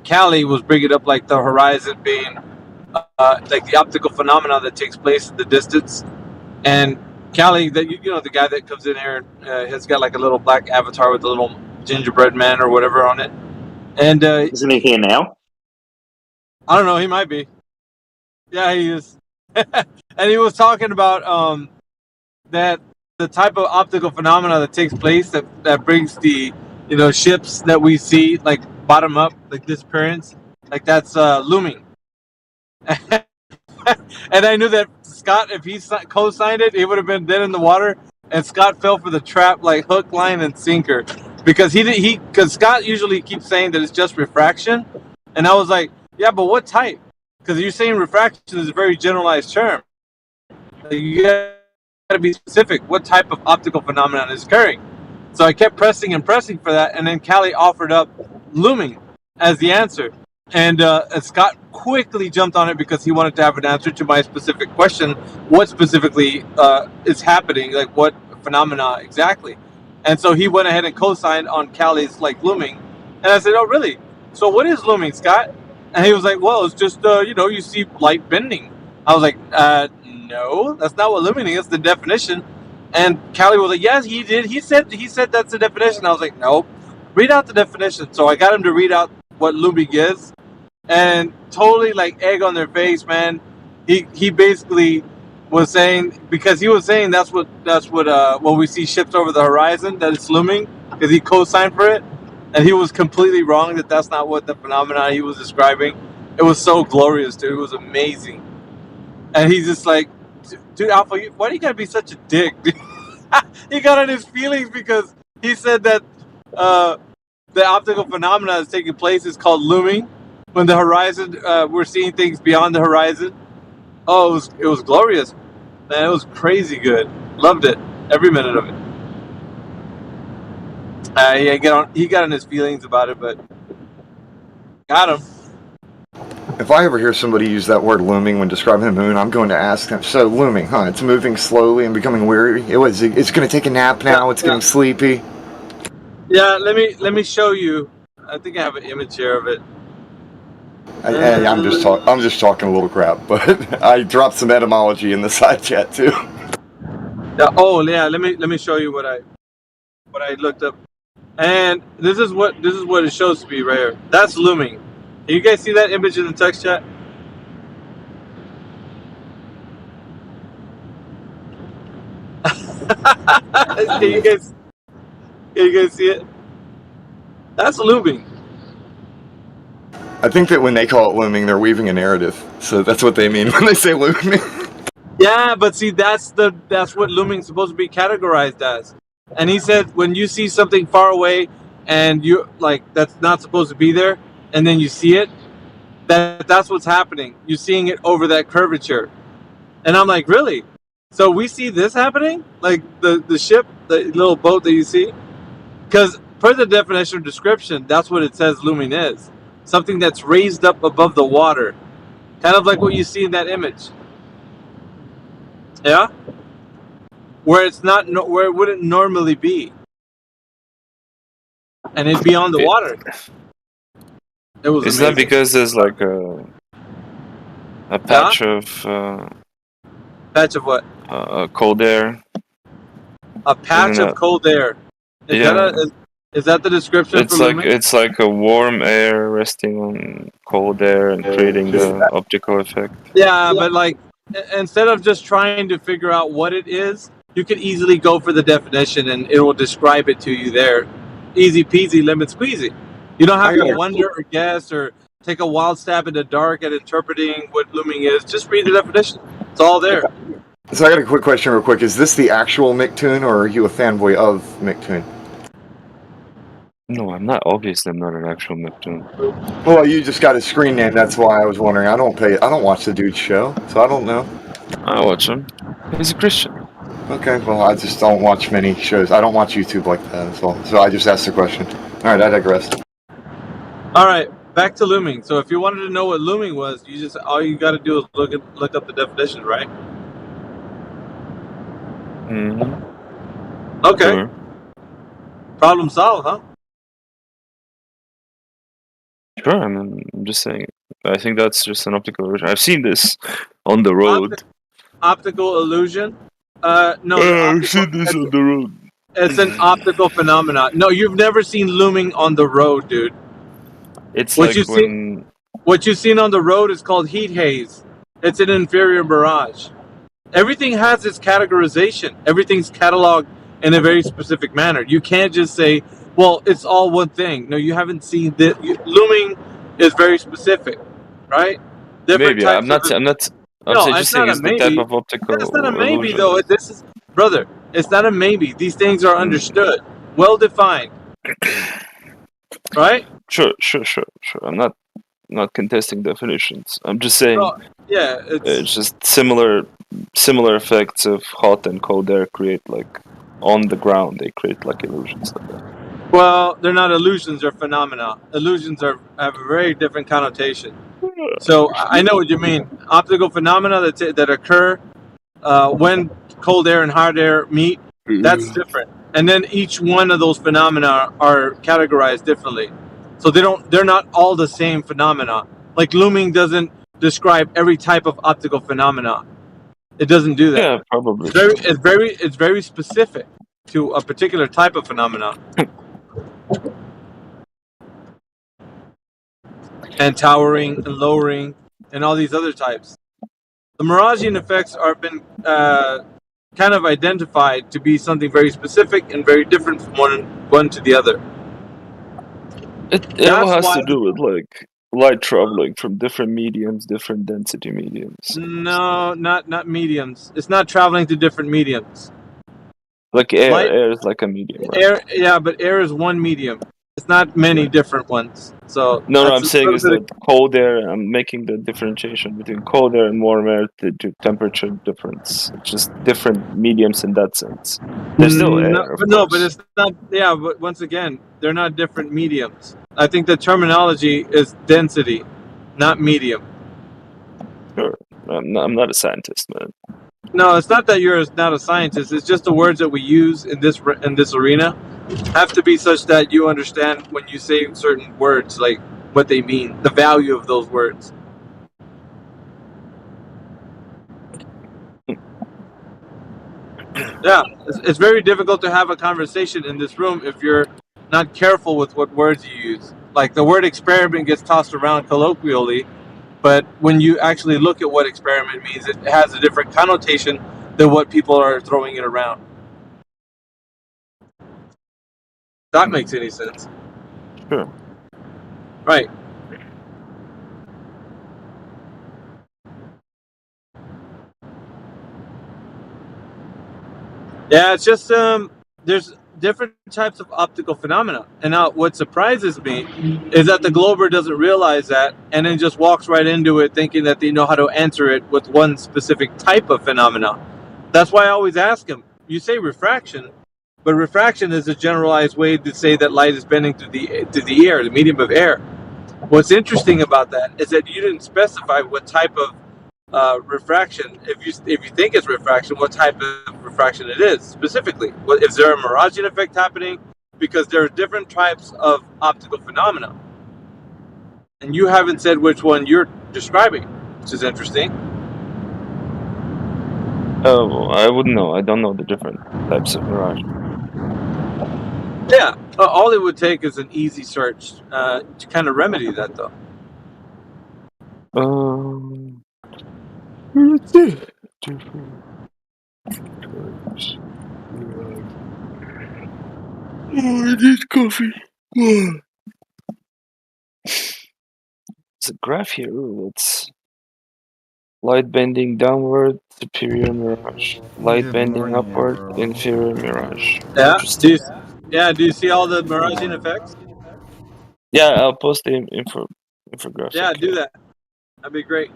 Callie was bringing up like the horizon being like the optical phenomenon that takes place in the distance. And Callie, that you know, the guy that comes in here has got like a little black avatar with a little gingerbread man or whatever on it. And isn't he here now? I don't know. He might be. Yeah, he is. And he was talking about that the type of optical phenomena that takes place that brings the, you know, ships that we see like bottom up, like disappearance, like that's looming. And I knew that Scott, if he co-signed it, he would have been dead in the water. And Scott fell for the trap like hook, line, and sinker, because because Scott usually keeps saying that it's just refraction, and I was like, yeah, but what type? Because you're saying refraction is a very generalized term. You got to be specific. What type of optical phenomenon is occurring? So I kept pressing for that, and then Callie offered up looming as the answer. And Scott quickly jumped on it because he wanted to have an answer to my specific question. What specifically is happening? Like, what phenomena exactly? And so he went ahead and co-signed on Callie's, like, looming. And I said, oh, really? So what is looming, Scott? And he was like, well, it's just, you know, you see light bending. I was like, no, that's not what looming is, the definition. And Callie was like, yes, he did. He said that's the definition. I was like, nope. Read out the definition. So I got him to read out what looming is, and totally like egg on their face, man. He basically was saying, because he was saying that's what when we see ships over the horizon, that it's looming, because he co-signed for it, and he was completely wrong, that that's not what the phenomenon he was describing. It was so glorious, dude. It was amazing. And he's just like, dude, Alpha, why do you gotta be such a dick? He got on his feelings because he said that the optical phenomena that's taking place is called looming. When the horizon, we're seeing things beyond the horizon. Oh, it was glorious, man. It was crazy good. Loved it, every minute of it. He got on his feelings about it, but got him. If I ever hear somebody use that word looming when describing the moon, I'm going to ask them, so looming, huh? It's moving slowly and becoming weary? It's going to take a nap now, it's getting sleepy? Yeah, let me show you. I think I have an image here of it. I'm just talking a little crap, but I dropped some etymology in the side chat too. Yeah, oh yeah, let me show you what I looked up. And this is what it shows to be right here. That's looming. Can you guys see that image in the text chat? Can you guys see it? That's looming. I think that when they call it looming, they're weaving a narrative. So that's what they mean when they say looming. Yeah, but see, that's what looming's supposed to be categorized as. And he said when you see something far away and you like that's not supposed to be there, and then you see it, that's what's happening. You're seeing it over that curvature. And I'm like, really? So we see this happening? Like the ship, the little boat that you see? Because per the definition or description, that's what it says looming is. Something that's raised up above the water. Kind of like what you see in that image. Yeah? Where it's not, where it wouldn't normally be. And it'd be on the water. It was Is amazing. that because there's like a patch of patch of what? Cold air. A patch of cold air. Is that the description? It's like a warm air resting on cold air and creating the optical effect. Yeah, but like instead of just trying to figure out what it is, you could easily go for the definition and it will describe it to you there. Easy peasy, lemon squeezy. You don't have to wonder or guess or take a wild stab in the dark at interpreting what looming is. Just read the definition. It's all there. So I got a quick question real quick. Is this the actual Mictune or are you a fanboy of Mictune? No, I'm not. Obviously, I'm not an actual Mictune. Well, you just got his screen name. That's why I was wondering. I don't watch the dude's show, so I don't know. I watch him. He's a Christian. Okay, well, I just don't watch many shows. I don't watch YouTube like that as well. So I just asked the question. All right, I digress. All right, back to looming. So if you wanted to know what looming was, all you got to do is look up the definition, right? Mm-hmm. Okay. Sure. Problem solved, huh? Sure, I'm just saying. I think that's just an optical illusion. I've seen this on the road. Optical illusion? No. I've seen this on the road. It's an optical phenomenon. No, you've never seen looming on the road, dude. It's what like you when... What you've seen on the road is called heat haze. It's an inferior mirage. Everything has its categorization. Everything's cataloged in a very specific manner. You can't just say, well, it's all one thing. No, you haven't seen this. Looming is very specific, right? Maybe. I'm not saying it's the type of optical It's not a maybe, illusion. though. Brother, it's not a maybe. These things are understood, well defined. Right? Sure. I'm not contesting definitions. I'm just saying. Yeah, it's just similar effects of hot and cold air create like on the ground. They create like illusions like that. Well, they're not illusions; they're phenomena. Illusions have a very different connotation. So I know what you mean. Optical phenomena that occur when cold air and hot air meet. That's different. And then each one of those phenomena are categorized differently. So they're not all the same phenomena. Like looming doesn't describe every type of optical phenomena. It doesn't do that. Yeah, probably. It's very specific to a particular type of phenomena. And towering and lowering and all these other types. The Miragian effects are been kind of identified to be something very specific and very different from one to the other. It all has to do with like light traveling from different mediums, different density mediums. No, not mediums. It's not traveling to different mediums. Like air is like a medium, right? But air is one medium. It's not many different ones. So no, I'm saying is that cold air. I'm making the differentiation between cold air and warm air to temperature difference. It's just different mediums in that sense. There's still air, but it's not. Yeah, but once again, they're not different mediums. I think the terminology is density, not medium. I'm not a scientist, man. No, it's not that you're not a scientist. It's just the words that we use in this arena have to be such that you understand when you say certain words, like what they mean, the value of those words. Yeah, it's very difficult to have a conversation in this room if you're not careful with what words you use. Like the word experiment gets tossed around colloquially, but when you actually look at what experiment means, it has a different connotation than what people are throwing it around. That makes any sense. Sure. Right. Yeah, it's just there's different types of optical phenomena. And now what surprises me is that the Glober doesn't realize that and then just walks right into it thinking that they know how to answer it with one specific type of phenomena. That's why I always ask him, you say refraction, but refraction is a generalized way to say that light is bending through the air, the medium of air. What's interesting about that is that you didn't specify what type of refraction. If you think it's refraction, what type of refraction it is specifically. Is there a miraging effect happening? Because there are different types of optical phenomena, and you haven't said which one you're describing, which is interesting. Oh, I wouldn't know. I don't know the different types of mirage. Yeah, all it would take is an easy search to kind of remedy that, though. Let's see. I need coffee. There's a graph here. Ooh, it's light bending downward, superior mirage. Light Good bending morning, upward, everyone. inferior mirage. Yeah. Interesting. Do you see all the miraging effects? Yeah, I'll post the infographic. Yeah, do that. That'd be great.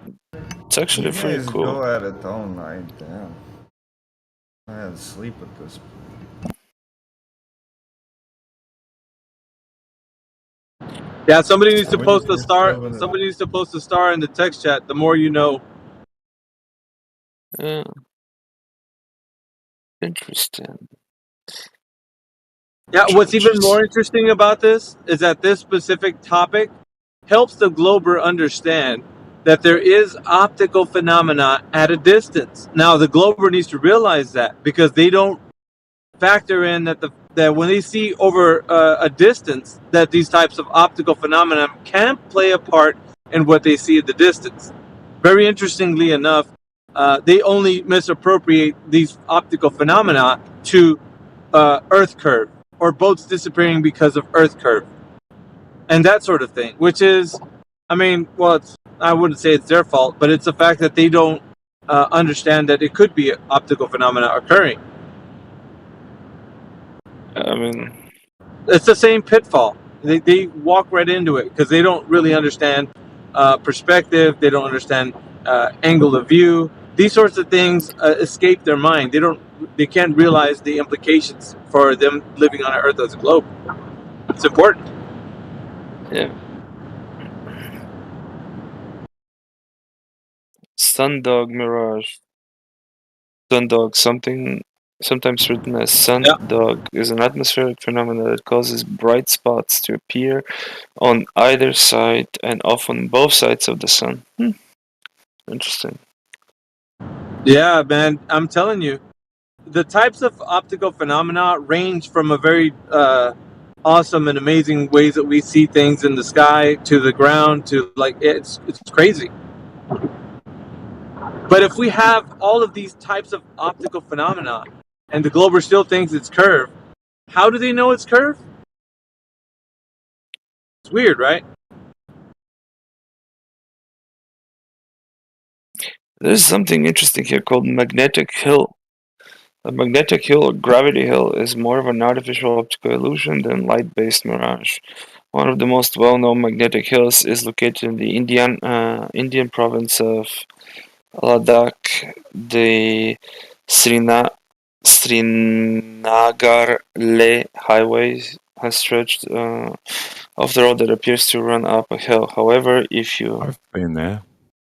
It's actually You pretty guys cool. go at it all night, damn. I had to sleep at this point. Yeah, somebody needs to When post a you're star. still gonna- Somebody needs to post a star in the text chat. The more you know. Yeah. Interesting. Yeah, what's even more interesting about this is that this specific topic helps the Glober understand that there is optical phenomena at a distance. Now, the Glober needs to realize that because they don't factor in that when they see over a distance that these types of optical phenomena can play a part in what they see at the distance. Very interestingly enough, they only misappropriate these optical phenomena to Earth curve or boats disappearing because of Earth curve and that sort of thing, which is, I mean, well, I wouldn't say it's their fault, but it's the fact that they don't understand that it could be optical phenomena occurring. I mean, it's the same pitfall. They walk right into it because they don't really understand perspective. They don't understand angle of view. These sorts of things escape their mind. They can't realize the implications for them living on Earth as a globe. It's important. Yeah. Sundog mirage. Sundog, sometimes written as sundog, is an atmospheric phenomenon that causes bright spots to appear on either side and often both sides of the sun. Interesting. Yeah, man, I'm telling you, the types of optical phenomena range from a very awesome and amazing ways that we see things in the sky to the ground to like it's crazy. But if we have all of these types of optical phenomena and the Glober still thinks it's curved, how do they know it's curved? It's weird, right? There's something interesting here called magnetic hill. A magnetic hill or gravity hill is more of an artificial optical illusion than light-based mirage. One of the most well-known magnetic hills is located in the Indian province of Ladakh. The Srinagar-Leh highway has stretched off the road that appears to run up a hill. However, if you... I've been there.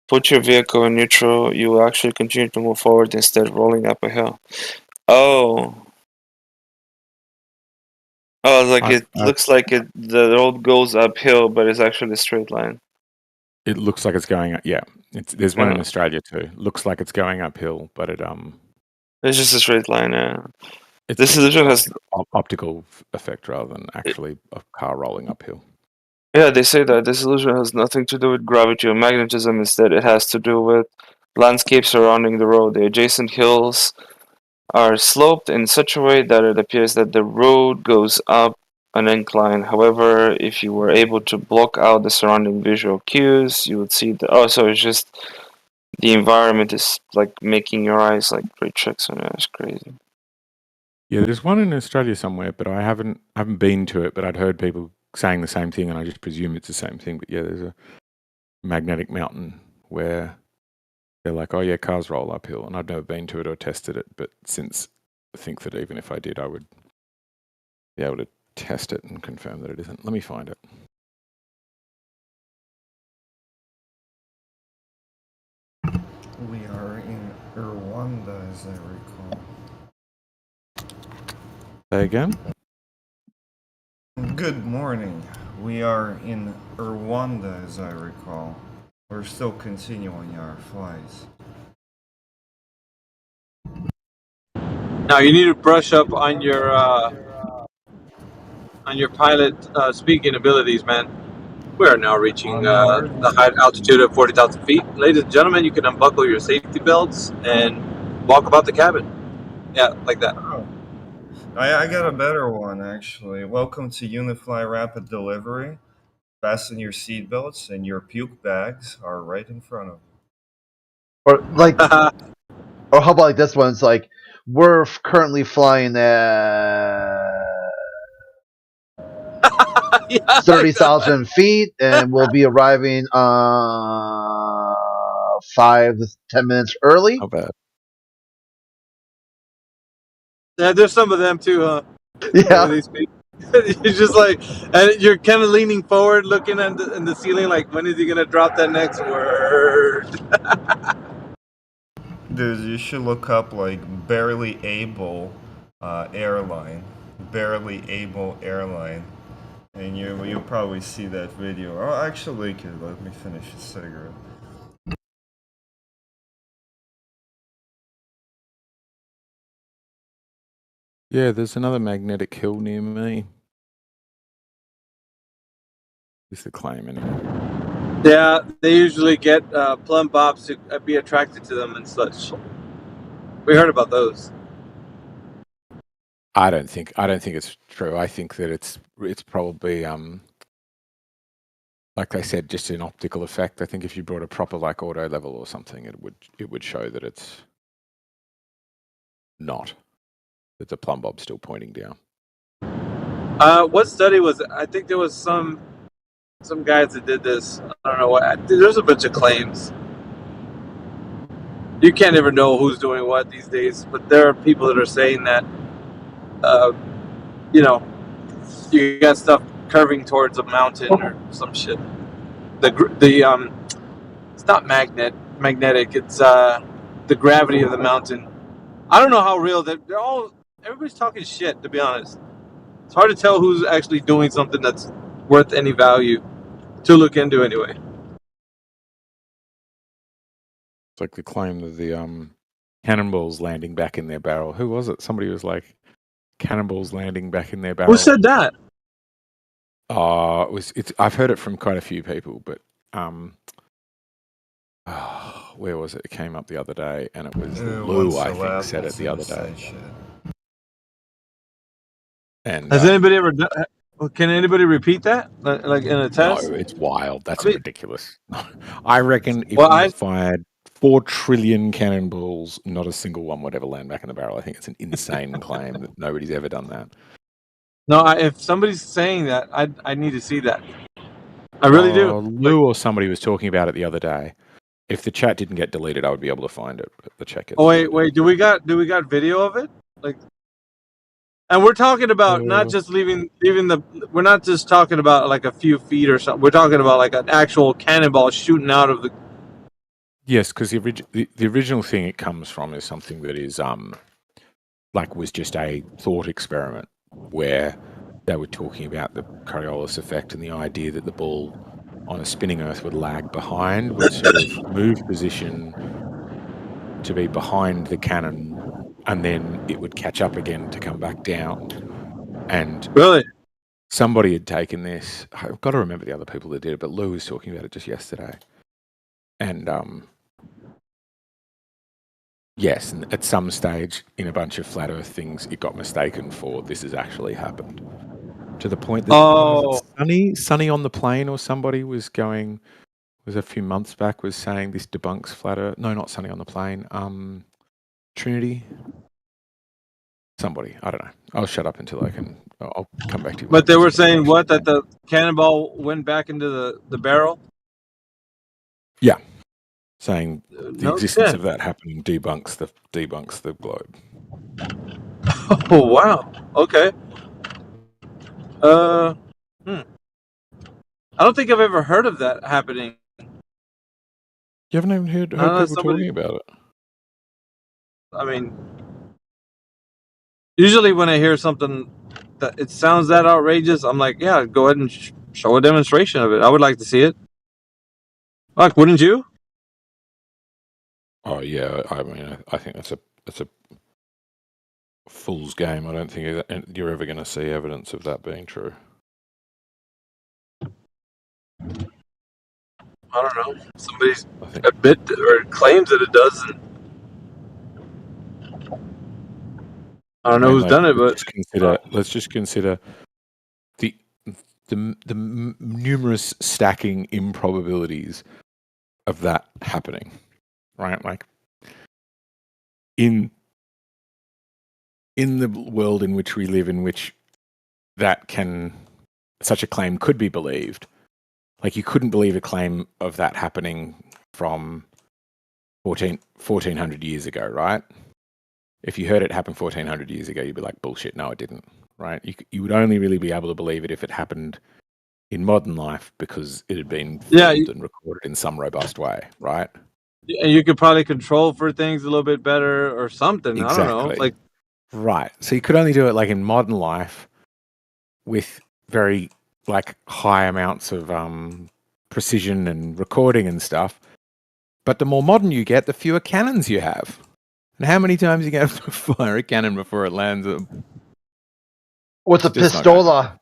put your vehicle in neutral, you will actually continue to move forward instead of rolling up a hill. Oh. Oh, like it looks like the road goes uphill, but it's actually a straight line. It looks like it's going up. Yeah, there's one in Australia too. Looks like it's going uphill, but it's just a straight line. Yeah. This illusion has optical effect rather than actually a car rolling uphill. Yeah, they say that this illusion has nothing to do with gravity or magnetism. Instead, it has to do with landscape surrounding the road. The adjacent hills are sloped in such a way that it appears that the road goes up an incline. However, if you were able to block out the surrounding visual cues, you would see the so it's just the environment is like making your eyes like play tricks on it. It's crazy. Yeah, there's one in Australia somewhere, but I haven't been to it, but I'd heard people saying the same thing, and I just presume it's the same thing. But yeah, there's a magnetic mountain where they're like, oh yeah, cars roll uphill, and I've never been to it or tested it, but since I think that even if I did, I would be able to test it and confirm that it isn't. Let me find it. We are in Rwanda, as I recall. Say again? Good morning. We are in Rwanda, as I recall. We're still continuing our flights. Now you need to brush up on your pilot speaking abilities, man. We are now reaching the high altitude of 40,000 feet. Ladies and gentlemen, you can unbuckle your safety belts and walk about the cabin. Yeah, like that. Oh. I got a better one, actually. Welcome to Unifly Rapid Delivery. Fasten your seatbelts and your puke bags are right in front of you. Or like, or how about like this one? It's like, we're currently flying at 30,000 feet, and we'll be arriving 5 to 10 minutes early. Not bad. Yeah, there's some of them too, huh? Yeah. You're just like, and you're kind of leaning forward, looking at in the ceiling, like, when is he gonna drop that next word? Dude, you should look up like barely able airline, and you'll probably see that video. Oh, actually, kid, let me finish a cigarette. Yeah, there's another magnetic hill near me. Is the claim anyway? Yeah, they usually get Plumb Bobs to be attracted to them and such. We heard about those. I don't think it's true. I think that it's probably like I said, just an optical effect. I think if you brought a proper like auto level or something, it would show that it's not, that the Plumb Bob's still pointing down. What study was it? I think there was some guys that did this. I don't know what. There's a bunch of claims. You can't ever know who's doing what these days, but there are people that are saying that, you know, you got stuff curving towards a mountain or some shit. It's not magnetic. It's the gravity of the mountain. I don't know how real that. Everybody's talking shit, to be honest. It's hard to tell who's actually doing something that's worth any value to look into anyway. It's like the claim of the cannonballs landing back in their barrel. Who was it? Somebody was like, cannonballs landing back in their barrel. Who said that? I've heard it from quite a few people, but where was it? It came up the other day, and it was Lou, I think, said it the other day. And has anybody ever done? Can anybody repeat that, like in a test? No, it's wild. That's ridiculous. I reckon if you fired 4 trillion cannonballs, not a single one would ever land back in the barrel. I think it's an insane claim that nobody's ever done that. No, if somebody's saying that, I need to see that. I really do. Lou or somebody was talking about it the other day. If the chat didn't get deleted, I would be able to find it. But the chat gets wait. Do we got video of it? Like, and we're talking about not just leaving the. We're not just talking about like a few feet or something. We're talking about like an actual cannonball shooting out of the Yes, because the original thing it comes from is something that is was just a thought experiment where they were talking about the Coriolis effect and the idea that the ball on a spinning Earth would lag behind, would sort of move position to be behind the cannon, and then it would catch up again to come back down. And really, somebody had taken this. I've got to remember the other people that did it, but Lou was talking about it just yesterday. And yes, and at some stage in a bunch of flat Earth things, it got mistaken for this has actually happened. To the point that Sunny on the Plane or somebody was a few months back, was saying this debunks flat Earth. No, not Sunny on the Plane. Trinity. Somebody, I don't know. I'll shut up until I'll come back to you. But they were saying what? That the cannonball went back into the barrel? Yeah. Saying the existence of that happening debunks the globe. Oh wow. Okay. I don't think I've ever heard of that happening. You haven't even heard people talking about it? I mean, usually when I hear something that it sounds that outrageous, I'm like, yeah, go ahead and show a demonstration of it. I would like to see it. Like, wouldn't you? Oh yeah, I mean, I think that's a fool's game. I don't think you're ever going to see evidence of that being true. I don't know. Somebody's admit or claims that it does. And I don't know who's done it, but let's just consider the numerous stacking improbabilities of that happening, right? Like in the world in which we live, in which such a claim could be believed. Like you couldn't believe a claim of that happening from 1400 years ago, right? If you heard it happen 1400 years ago, you'd be like, bullshit, no, it didn't, right? You would only really be able to believe it if it happened in modern life because it had been filmed and recorded in some robust way, right? And you could probably control for things a little bit better or something. Exactly. I don't know. Like, right. So you could only do it like in modern life with very high amounts of precision and recording and stuff. But the more modern you get, the fewer cannons you have. And how many times you have to fire a cannon before it lands? With a pistola.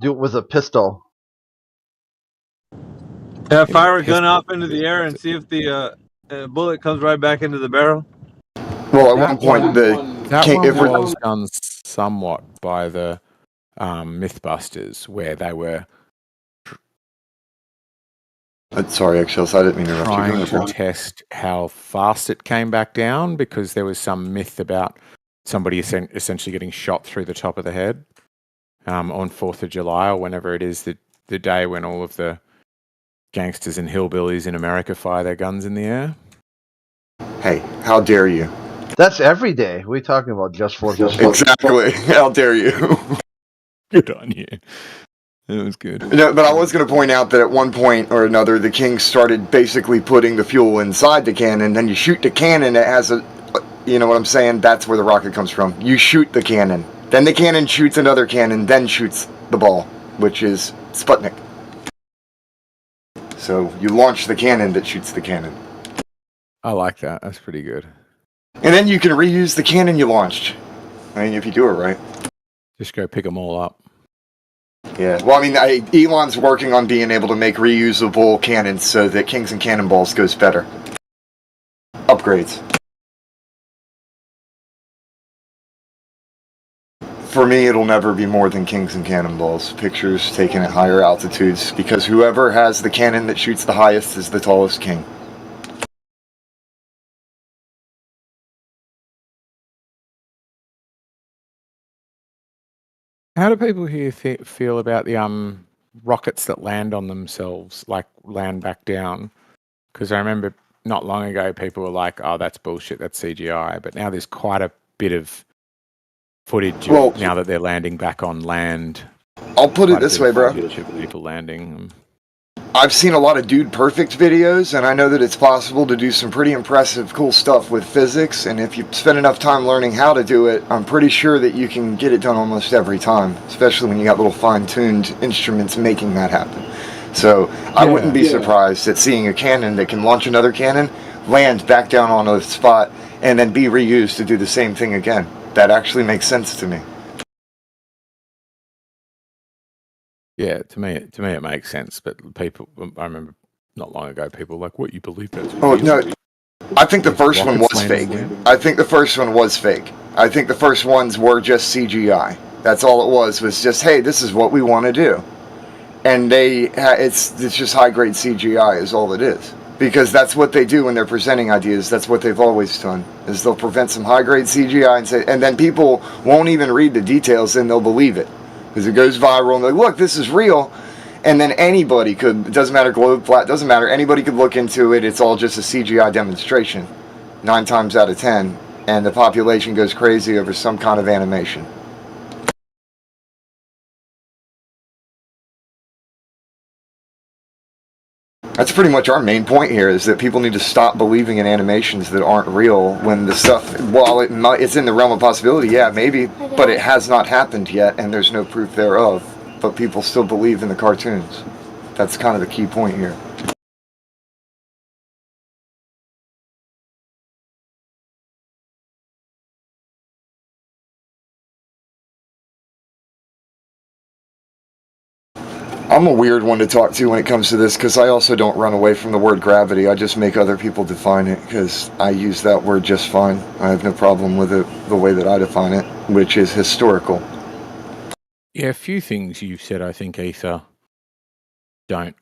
Do it with a pistol. Yeah, fire a gun off into the air and see if the bullet comes right back into the barrel. Well, at one point, was done somewhat by the Mythbusters, where they were sorry, actually, I didn't mean to interrupt you. trying to test how fast it came back down, because there was some myth about somebody essentially getting shot through the top of the head on 4th of July or whenever it is, the day when all of the gangsters and hillbillies in America fire their guns in the air. Hey, how dare you? That's every day. What are you talking about? Just for Exactly. How dare you? Good on you. It was good. No, but I was going to point out that at one point or another, the king started basically putting the fuel inside the cannon. Then you shoot the cannon, it has you know what I'm saying? That's where the rocket comes from. You shoot the cannon. Then the cannon shoots another cannon, then shoots the ball, which is Sputnik. So you launch the cannon that shoots the cannon. I like that. That's pretty good. And then you can reuse the cannon you launched. I mean, if you do it right. Just go pick them all up. Yeah, well, I mean, Elon's working on being able to make reusable cannons so that Kings and Cannonballs goes better. Upgrades. For me, it'll never be more than Kings and Cannonballs. Pictures taken at higher altitudes, because whoever has the cannon that shoots the highest is the tallest king. How do people here feel about the rockets that land on themselves, like land back down? Because I remember not long ago people were like, oh, that's bullshit, that's CGI. But now there's quite a bit of footage now that they're landing back on land. I'll put it this way, bro. People landing. I've seen a lot of Dude Perfect videos, and I know that it's possible to do some pretty impressive, cool stuff with physics, and if you spend enough time learning how to do it, I'm pretty sure that you can get it done almost every time, especially when you got little fine-tuned instruments making that happen. So I wouldn't be surprised at seeing a cannon that can launch another cannon, land back down on a spot, and then be reused to do the same thing again. That actually makes sense to me. Yeah, to me it makes sense. But people, I remember not long ago, people were like, "What, you believe that's real?" Oh no, I think the first one Rockets was landing fake. there? I think the first one was fake. I think the first ones were just CGI. That's all it was just, hey, this is what we want to do, and it's just high grade CGI is all it is. Because that's what they do when they're presenting ideas. That's what they've always done. Is they'll present some high grade CGI and say, and then people won't even read the details, and they'll believe it because it goes viral and they're like, look, this is real. And then anybody could, it doesn't matter, globe, flat, doesn't matter, anybody could look into it. It's all just a CGI demonstration 9 times out of 10, and the population goes crazy over some kind of animation. That's pretty much our main point here, is that people need to stop believing in animations that aren't real when the stuff, while it's in the realm of possibility, yeah, maybe, but it has not happened yet, and there's no proof thereof. But people still believe in the cartoons. That's kind of the key point here. I'm a weird one to talk to when it comes to this, because I also don't run away from the word gravity. I just make other people define it, because I use that word just fine. I have no problem with it the way that I define it, which is historical. Yeah, a few things you've said, I think, Ether, don't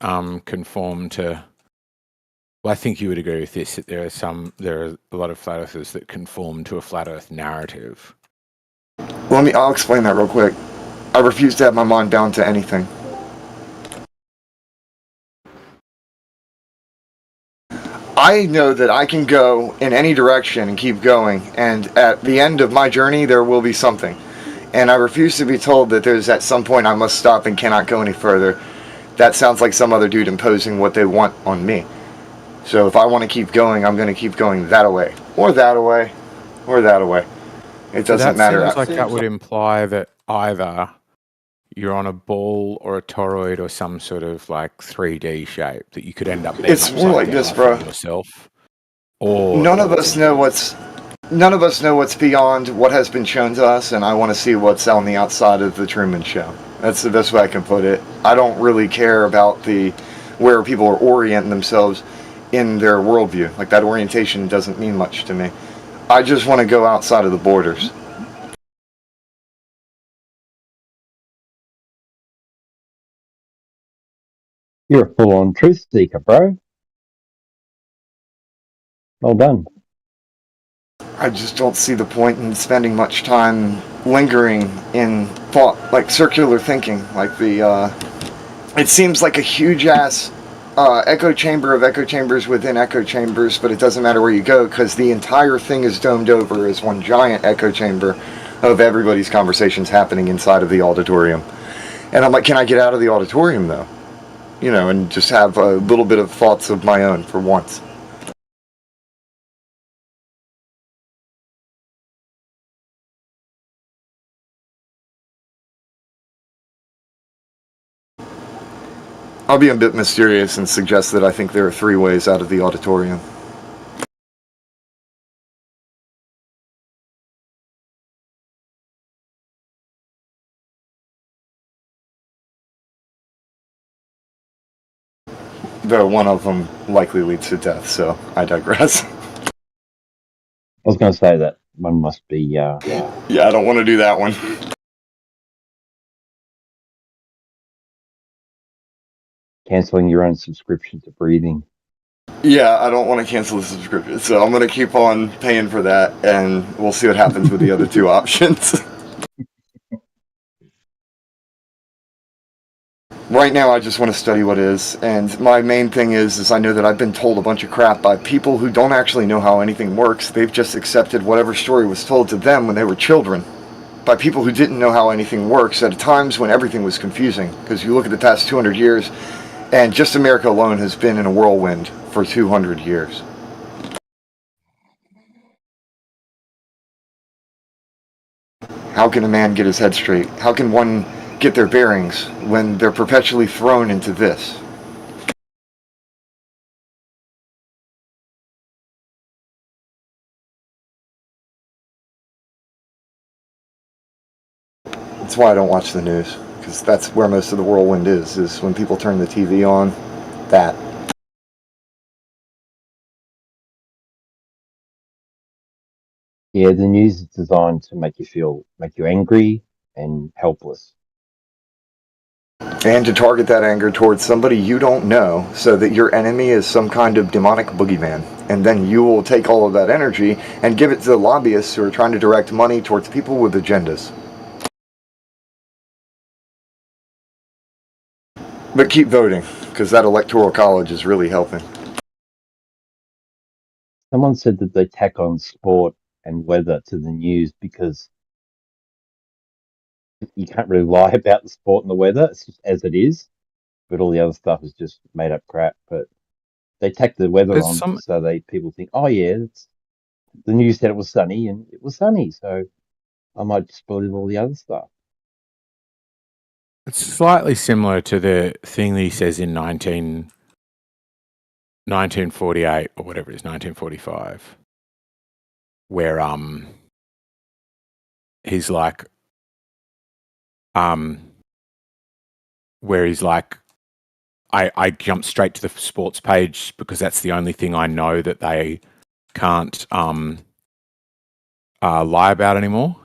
conform to. Well, I think you would agree with this, that there are a lot of flat earthers that conform to a flat earth narrative. I'll explain that real quick. I refuse to have my mind bound to anything. I know that I can go in any direction and keep going, and at the end of my journey there will be something. And I refuse to be told that there's at some point I must stop and cannot go any further. That sounds like some other dude imposing what they want on me. So if I want to keep going, I'm going to keep going that away, or that away, or that away. It doesn't matter. Seems like that would imply that either you're on a ball or a toroid or some sort of like 3D shape that you could end up being. It's more like this, bro. Yourself, or none of us know what's beyond what has been shown to us, and I want to see what's on the outside of the Truman Show. That's the best way I can put it. I don't really care about where people are orienting themselves in their worldview. Like, that orientation doesn't mean much to me. I just want to go outside of the borders. You're a full-on truth seeker, bro. Well done. I just don't see the point in spending much time lingering in thought, like circular thinking. Like it seems like a huge-ass echo chamber of echo chambers within echo chambers, but it doesn't matter where you go, because the entire thing is domed over as one giant echo chamber of everybody's conversations happening inside of the auditorium. And I'm like, can I get out of the auditorium, though? You know, and just have a little bit of thoughts of my own for once. I'll be a bit mysterious and suggest that I think there are 3 ways out of the auditorium. Though one of them likely leads to death, so I digress. I was going to say that one must be... Yeah, I don't want to do that one. Cancelling your own subscription to breathing. Yeah, I don't want to cancel the subscription, so I'm going to keep on paying for that, and we'll see what happens with the other 2 options. Right now, I just want to study what is, and my main thing is I know that I've been told a bunch of crap by people who don't actually know how anything works. They've just accepted whatever story was told to them when they were children, by people who didn't know how anything works at times when everything was confusing. Because you look at the past 200 years, And just America alone has been in a whirlwind for 200 years. How can a man get his head straight? How can one get their bearings when they're perpetually thrown into this? That's why I don't watch the news, because that's where most of the whirlwind is when people turn the TV on, that. Yeah, the news is designed to make you angry and helpless. And to target that anger towards somebody you don't know, so that your enemy is some kind of demonic boogeyman. And then you will take all of that energy and give it to the lobbyists who are trying to direct money towards people with agendas. But keep voting, because that electoral college is really helping. Someone said that they tack on sport and weather to the news because you can't really lie about the sport and the weather. It's just as it is, but all the other stuff is just made up crap. But they tack the weather There's on some. so people think, oh yeah, the news said it was sunny and it was sunny, so I might just believe all the other stuff. It's slightly similar to the thing that he says in 1948 or whatever it is, 1945, where he's like where he's like, I jump straight to the sports page because that's the only thing I know that they can't lie about anymore.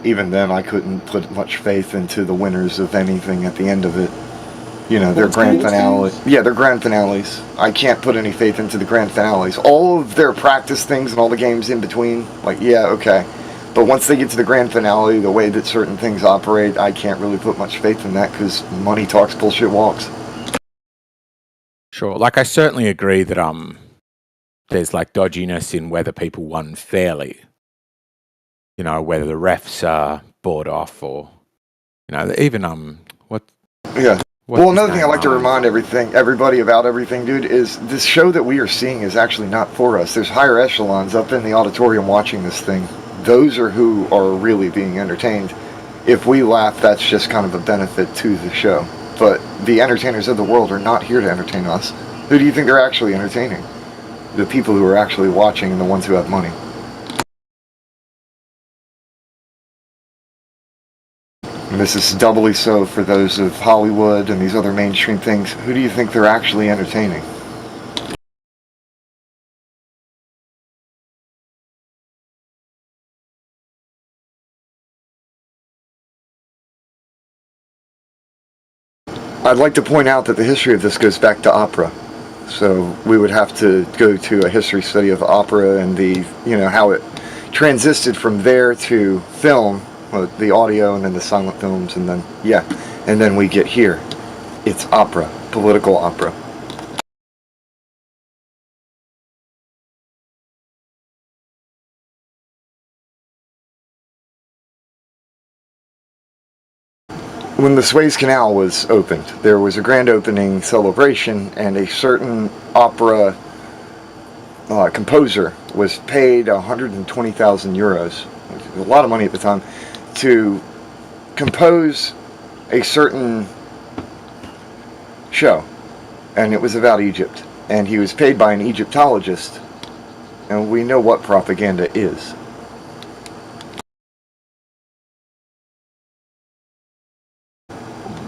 Even then, I couldn't put much faith into the winners of anything at the end of it. You know, their grand finale. Yeah, their grand finales. I can't put any faith into the grand finales. All of their practice things and all the games in between, like, yeah, okay. But once they get to the grand finale, the way that certain things operate, I can't really put much faith in that because money talks, bullshit walks. Sure. Like, I certainly agree that there's like dodginess in whether people won fairly. You know, whether the refs are bought off or, you know, even what? Yeah. Well, another thing I like to remind everybody about everything, dude, is this show that we are seeing is actually not for us. There's higher echelons up in the auditorium watching this thing. Those are who are really being entertained. If we laugh, that's just kind of a benefit to the show. But the entertainers of the world are not here to entertain us. Who do you think they're actually entertaining? The people who are actually watching and the ones who have money. And this is doubly so for those of Hollywood and these other mainstream things. Who do you think they're actually entertaining? I'd like to point out that the history of this goes back to opera. So we would have to go to a history study of opera and how it transited from there to film, the audio and then the silent films, and then we get here. It's opera, political opera. When the Suez Canal was opened, there was a grand opening celebration, and a certain opera composer was paid 120,000 euros, which is a lot of money at the time, to compose a certain show. And it was about Egypt. And he was paid by an Egyptologist. And we know what propaganda is.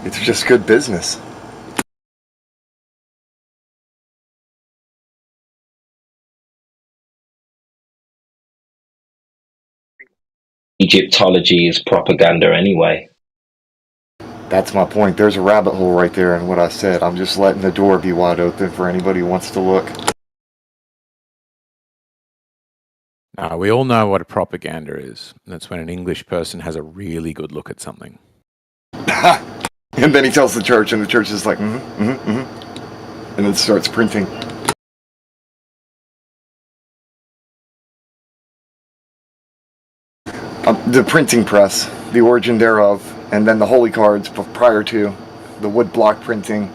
It's just good business. Egyptology is propaganda anyway. That's my point. There's a rabbit hole right there in what I said. I'm just letting the door be wide open for anybody who wants to look. We all know what a propaganda is. That's when an English person has a really good look at something. And then he tells the church, and the church is like, and then starts printing. The printing press, the origin thereof, and then the holy cards prior to, the wood block printing,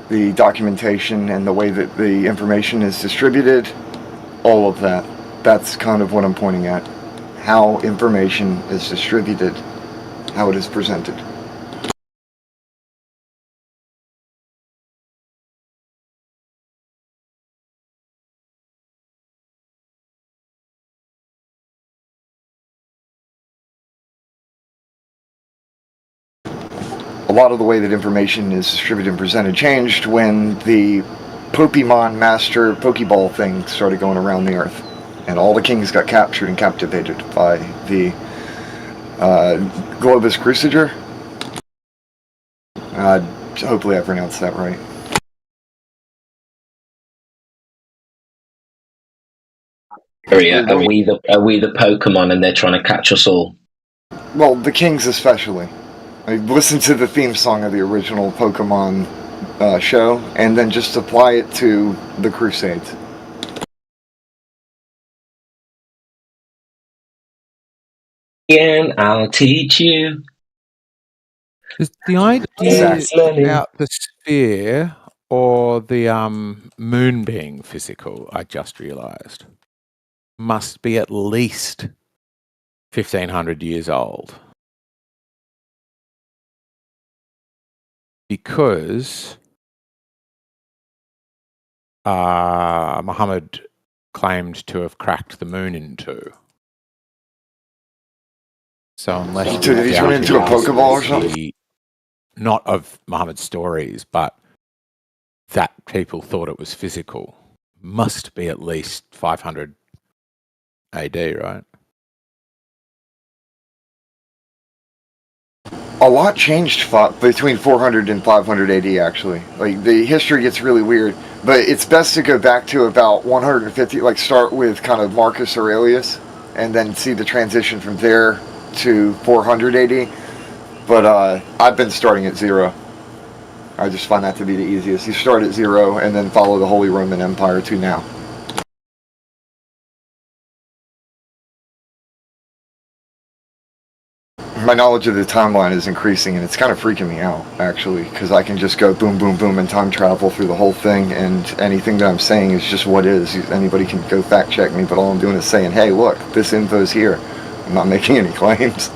the documentation, and the way that the information is distributed, all of that. That's kind of what I'm pointing at. How information is distributed, how it is presented. A lot of the way that information is distributed and presented changed when the Pokemon Master Pokeball thing started going around the Earth. And all the kings got captured and captivated by the Globus Crusader. Hopefully I pronounced that right. Are we the Pokemon and they're trying to catch us all? Well, the kings especially. I listened to the theme song of the original Pokemon show, and then just apply it to the Crusades. And I'll teach you. Is the idea about the sphere or the moon being physical, I just realised, must be at least 1,500 years old. Because Muhammad claimed to have cracked the moon in two. So unless Did he turn into a Pokeball or something? Not of Muhammad's stories, but that people thought it was physical, must be at least 500 AD, right? A lot changed between 400 and 500 AD, actually. Like, the history gets really weird, but it's best to go back to about 150, like start with kind of Marcus Aurelius, and then see the transition from there to 400 AD. But I've been starting at 0. I just find that to be the easiest. You start at 0 and then follow the Holy Roman Empire to now. My knowledge of the timeline is increasing, and it's kind of freaking me out, actually, because I can just go boom, boom, boom, and time travel through the whole thing, and anything that I'm saying is just what is. Anybody can go fact check me, but all I'm doing is saying, hey, look, this info's here. I'm not making any claims.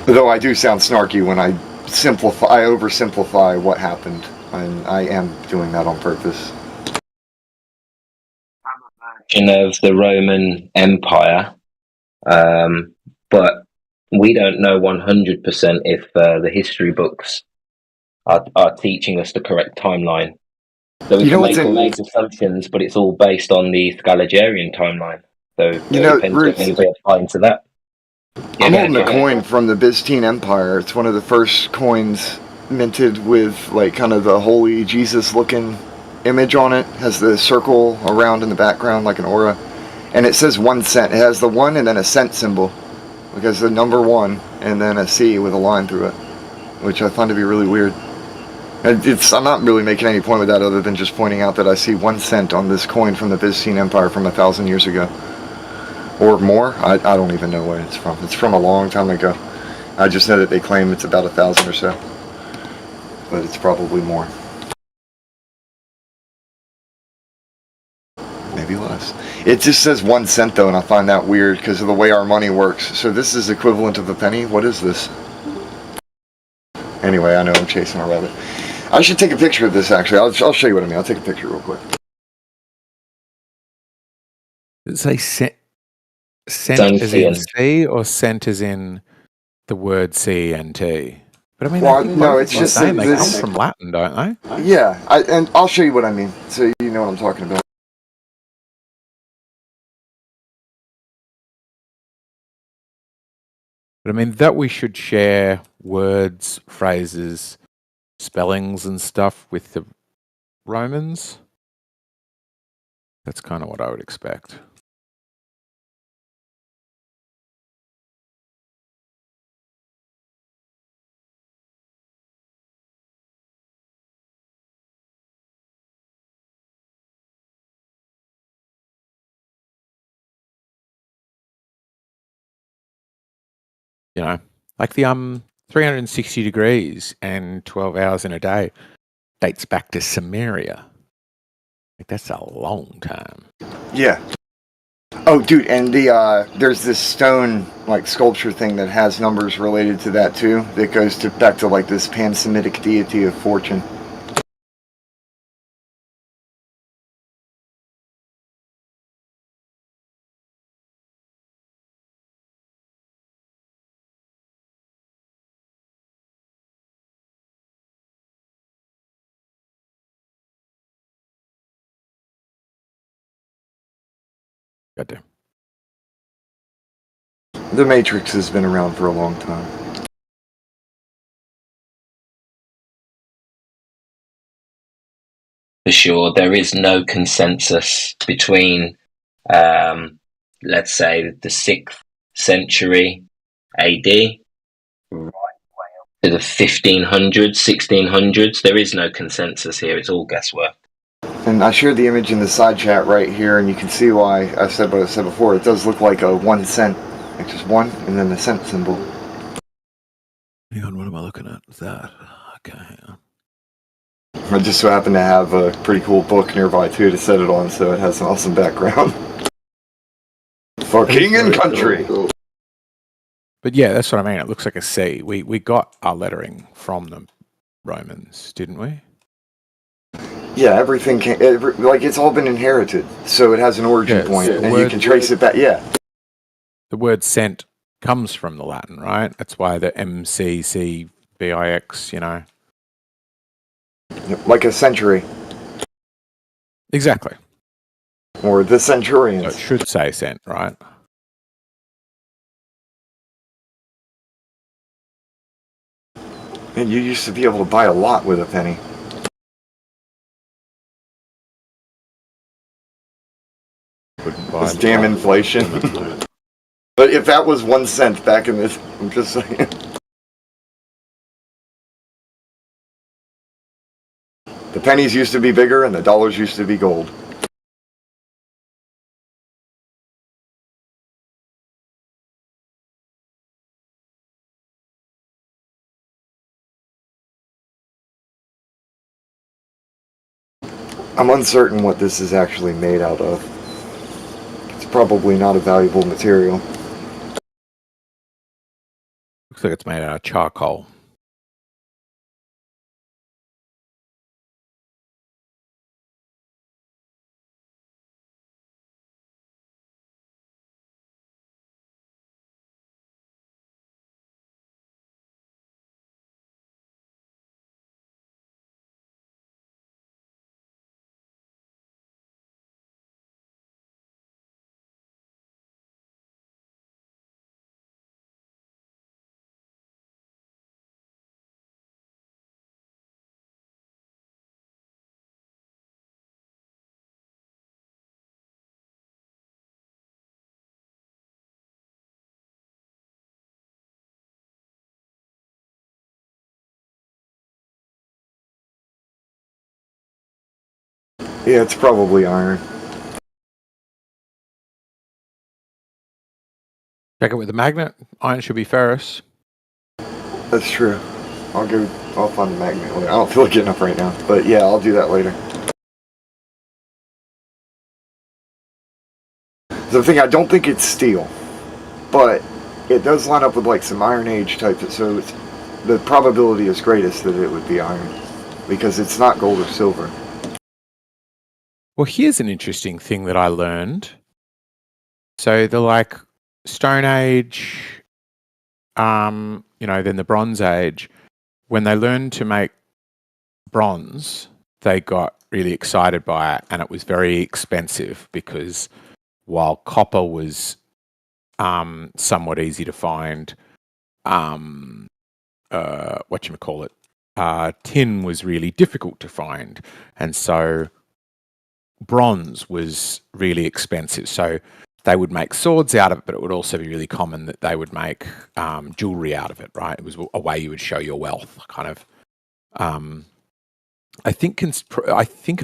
Though I do sound snarky when I oversimplify what happened, and I am doing that on purpose. Of the Roman Empire, but we don't know 100% if the history books are teaching us the correct timeline. So we can make all these assumptions, but it's all based on the Scalagerian timeline. So it depends what anybody applying to that. I'm holding a coin from the Byzantine Empire. It's one of the first coins minted with like kind of the holy Jesus looking image on it. Has the circle around in the background like an aura. And it says 1 cent. It has the 1 and then a cent symbol. Because the number 1 and then a C with a line through it. Which I find to be really weird. I'm not really making any point with that other than just pointing out that I see 1 cent on this coin from the Byzantine Empire from 1,000 years ago. Or more. I don't even know where it's from. It's from a long time ago. I just know that they claim it's about 1,000 or so. But it's probably more. Maybe less. It just says 1 cent though, and I find that weird because of the way our money works. So this is equivalent of a penny? What is this? Anyway, I know I'm chasing a rabbit. I should take a picture of this actually. I'll show you what I mean. I'll take a picture real quick. Does it say cent as in C or cent as in the word C-E-N-T? But I mean, well, no, it's just they come from Latin, don't they? Yeah, and I'll show you what I mean, so you know what I'm talking about. But I mean, that we should share words, phrases, spellings and stuff with the Romans, that's kind of what I would expect. You know, like the 360 degrees and 12 hours in a day dates back to Samaria. Like that's a long time. Yeah. Oh, dude, and there's this stone like sculpture thing that has numbers related to that too. That goes back to like this pan-Semitic deity of fortune. Goddamn. The Matrix has been around for a long time. For sure, there is no consensus between, let's say, the 6th century AD right to the 1500s, 1600s. There is no consensus here. It's all guesswork. And I shared the image in the side chat right here, and you can see why I said what I said before. It does look like a 1 cent, like just one, and then the cent symbol. Hang on, what am I looking at? Is that okay? Hang on. I just so happen to have a pretty cool book nearby too to set it on, so it has an awesome background. For king and country. But yeah, that's what I mean. It looks like a C. We got our lettering from the Romans, didn't we? Yeah, everything like it's all been inherited, so it has an origin point, and you can trace it back. Yeah. The word cent comes from the Latin, right? That's why the MCCBIX, you know. Like a century. Exactly. Or the centurions. So it should say cent, right? And you used to be able to buy a lot with a penny. This damn inflation. But if that was 1 cent back in this, I'm just saying. The pennies used to be bigger and the dollars used to be gold. I'm uncertain what this is actually made out of. It's probably not a valuable material. Looks like it's made out of charcoal. Yeah, it's probably iron. Check it with the magnet. Iron should be ferrous. That's true. I'll find the magnet later. I don't feel like getting up right now, but yeah, I'll do that later. The thing, I don't think it's steel, but it does line up with like some Iron Age type, so the probability is greatest that it would be iron, because it's not gold or silver. Well, here's an interesting thing that I learned. So the like Stone Age, then the Bronze Age, when they learned to make bronze, they got really excited by it, and it was very expensive because while copper was somewhat easy to find, tin was really difficult to find, and so bronze was really expensive. So they would make swords out of it, but it would also be really common that they would make jewelry out of it, right? It was a way you would show your wealth, kind of. I think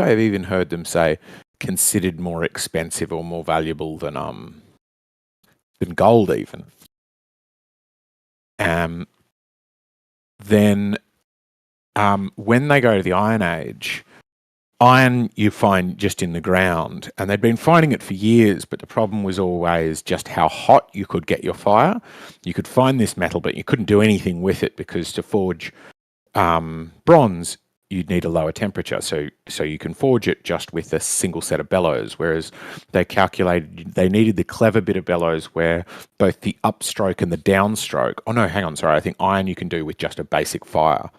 I have even heard them say considered more expensive or more valuable than gold, even. Then when they go to the Iron Age, iron you find just in the ground, and they'd been finding it for years, but the problem was always just how hot you could get your fire. You could find this metal, but you couldn't do anything with it because to forge bronze, you'd need a lower temperature. So you can forge it just with a single set of bellows, whereas they calculated they needed the clever bit of bellows where both the upstroke and the downstroke. Oh no, hang on, sorry. I think iron you can do with just a basic fire.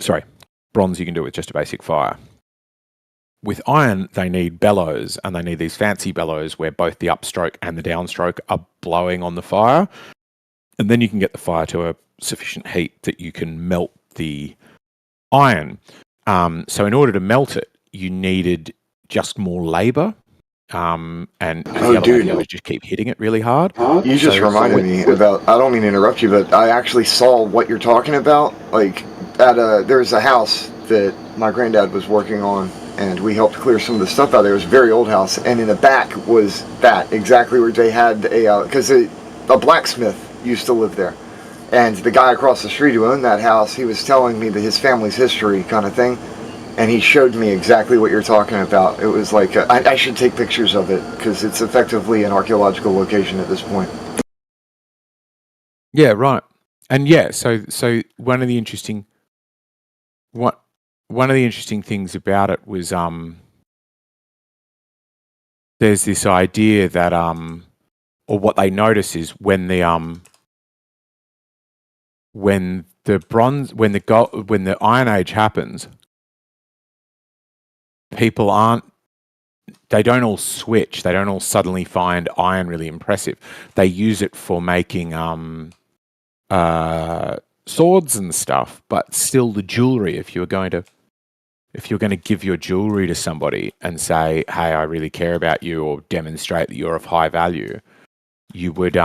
Sorry, bronze you can do with just a basic fire. With iron, they need bellows, and they need these fancy bellows where both the upstroke and the downstroke are blowing on the fire. And then you can get the fire to a sufficient heat that you can melt the iron. So in order to melt it, you needed just more labor. And the other way to go is just keep hitting it really hard. You just reminded me about, I don't mean to interrupt you, but I actually saw what you're talking about. Like, there's a house that my granddad was working on, and we helped clear some of the stuff out there. It was a very old house, and in the back was that, exactly where they had because a blacksmith used to live there. And the guy across the street who owned that house, he was telling me his family's history kind of thing, and he showed me exactly what you're talking about. It was like, I should take pictures of it, because it's effectively an archaeological location at this point. Yeah, right. And yeah, so one of the interesting things about it was there's this idea that or what they notice is when the Iron Age happens, people they don't all switch. They don't all suddenly find iron really impressive. They use it for making swords and stuff, but still the jewelry. If you're going to give your jewelry to somebody and say, "Hey, I really care about you," or demonstrate that you're of high value, you would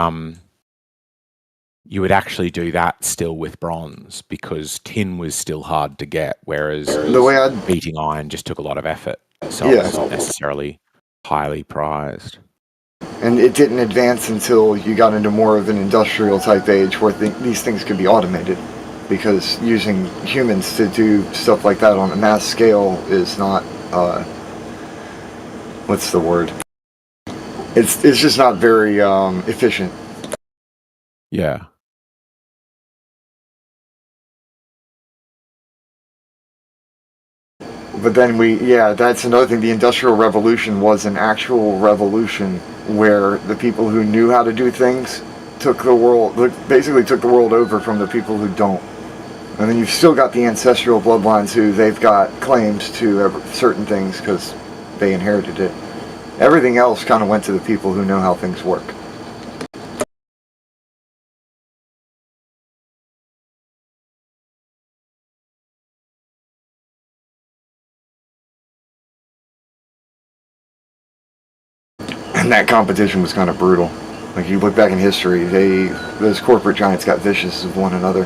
actually do that still with bronze, because tin was still hard to get, whereas beating iron just took a lot of effort, so it wasn't necessarily highly prized. And it didn't advance until you got into more of an industrial type age where these things could be automated, because using humans to do stuff like that on a mass scale is not, what's the word? It's just not very efficient. Yeah. But then that's another thing. The Industrial Revolution was an actual revolution where the people who knew how to do things basically took the world over from the people who don't. And then you've still got the ancestral bloodlines who they've got claims to certain things because they inherited it. Everything else kind of went to the people who know how things work. And that competition was kind of brutal. Like, you look back in history, those corporate giants got vicious with one another.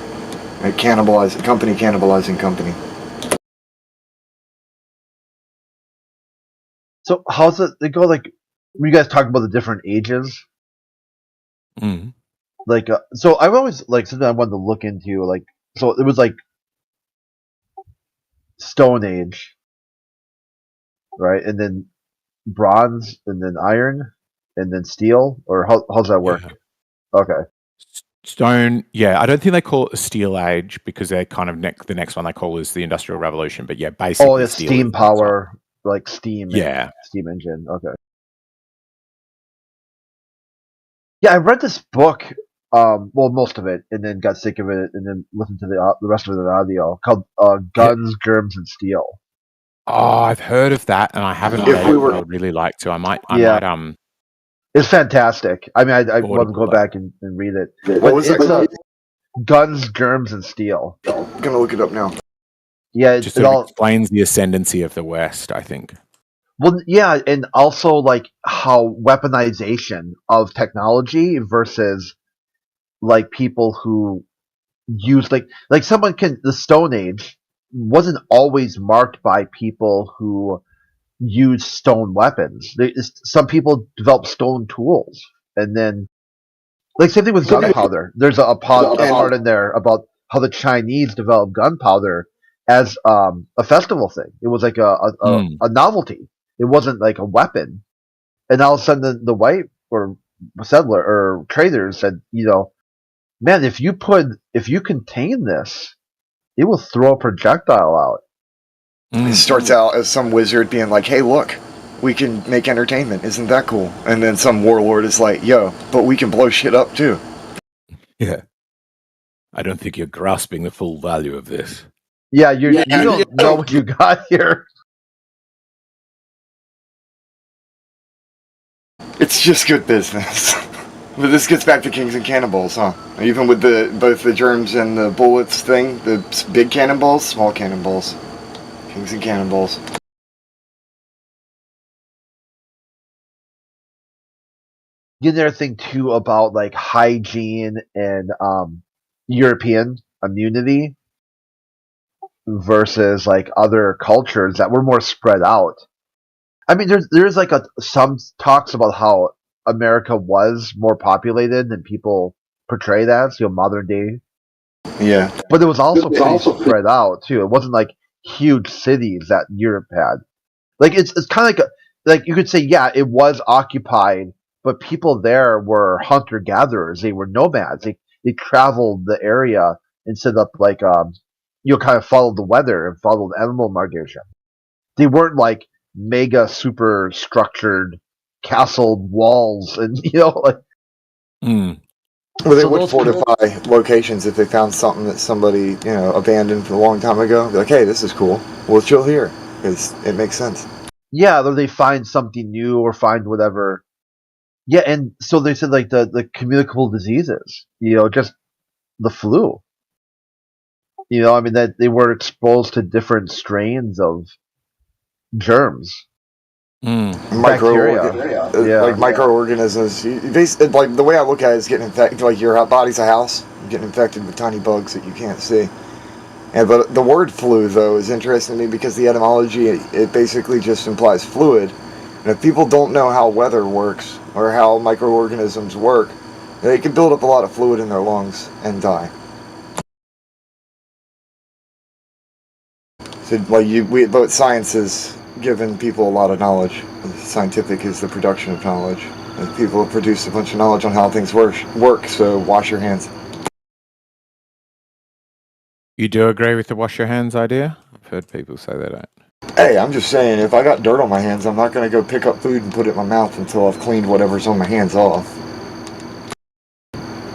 Cannibalizing company. So how's it? They go like when you guys talk about the different ages. Mm-hmm. Like, so I've always like something I wanted to look into. Like, so it was like Stone Age, right, and then bronze, and then iron, and then steel, or how's that work? Yeah. Okay. Stone, yeah, I don't think they call it a steel age, because they're kind of the next one they call is the Industrial Revolution. But yeah, basically, oh, it's steam power, like steam. Yeah, steam engine. Okay. Yeah, I read this book, well, most of it, and then got sick of it, and then listened to the rest of the audio called "Guns, Germs, and Steel." Oh, I've heard of that, and I haven't read it. But I'd really like to. I might. It's fantastic. I mean, I want to go back and read it. What was it? Guns, Germs, and Steel. I'm gonna look it up now. Yeah, it all explains the ascendancy of the West, I think. Well, yeah, and also like how weaponization of technology versus like people who use like someone the Stone Age wasn't always marked by people who use stone weapons. Some people developed stone tools, and then Like same thing with gunpowder. There's a part in there about how the Chinese developed gunpowder as a festival thing. It was like a novelty. It wasn't like a weapon. And all of a sudden, the white or settler or traders said, man, if you contain this, it will throw a projectile out. It starts out as some wizard being like, "Hey, look, we can make entertainment. Isn't that cool?" And then some warlord is like, "Yo, but we can blow shit up too." Yeah. I don't think you're grasping the full value of this. Yeah, you don't know what you got here. It's just good business. But this gets back to Kings and Cannonballs, huh? Even with both the germs and the bullets thing, the big cannonballs, small cannonballs. Kings and Cannonballs. The other thing too about like hygiene and European immunity versus like other cultures that were more spread out. I mean, there's like some talks about how America was more populated than people portray that, modern day. Yeah. But it was also pretty spread out too. It wasn't like huge cities that Europe had. Like it's kind of like you could say, yeah, it was occupied, but people there were hunter gatherers. They were nomads. They traveled the area instead of like kind of followed the weather and followed animal migration. They weren't like mega super structured castled walls and like. Well, they would fortify locations if they found something that somebody abandoned for a long time ago. Be like, hey, this is cool. We'll chill here because it makes sense. Yeah, or they find something new or find whatever. Yeah, and so they said like the communicable diseases, just the flu. I mean that they were exposed to different strains of germs. Bacteria. Like microorganisms. Like the way I look at it is getting infected. Like your body's a house, getting infected with tiny bugs that you can't see. But the word flu, though, is interesting to me because the etymology, it basically just implies fluid. And if people don't know how weather works or how microorganisms work, they can build up a lot of fluid in their lungs and die. So, but science has given people a lot of knowledge. Scientific is the production of knowledge. And people have produced a bunch of knowledge on how things work, so wash your hands. You do agree with the wash your hands idea? I've heard people say they don't. Hey, I'm just saying, if I got dirt on my hands, I'm not going to go pick up food and put it in my mouth until I've cleaned whatever's on my hands off.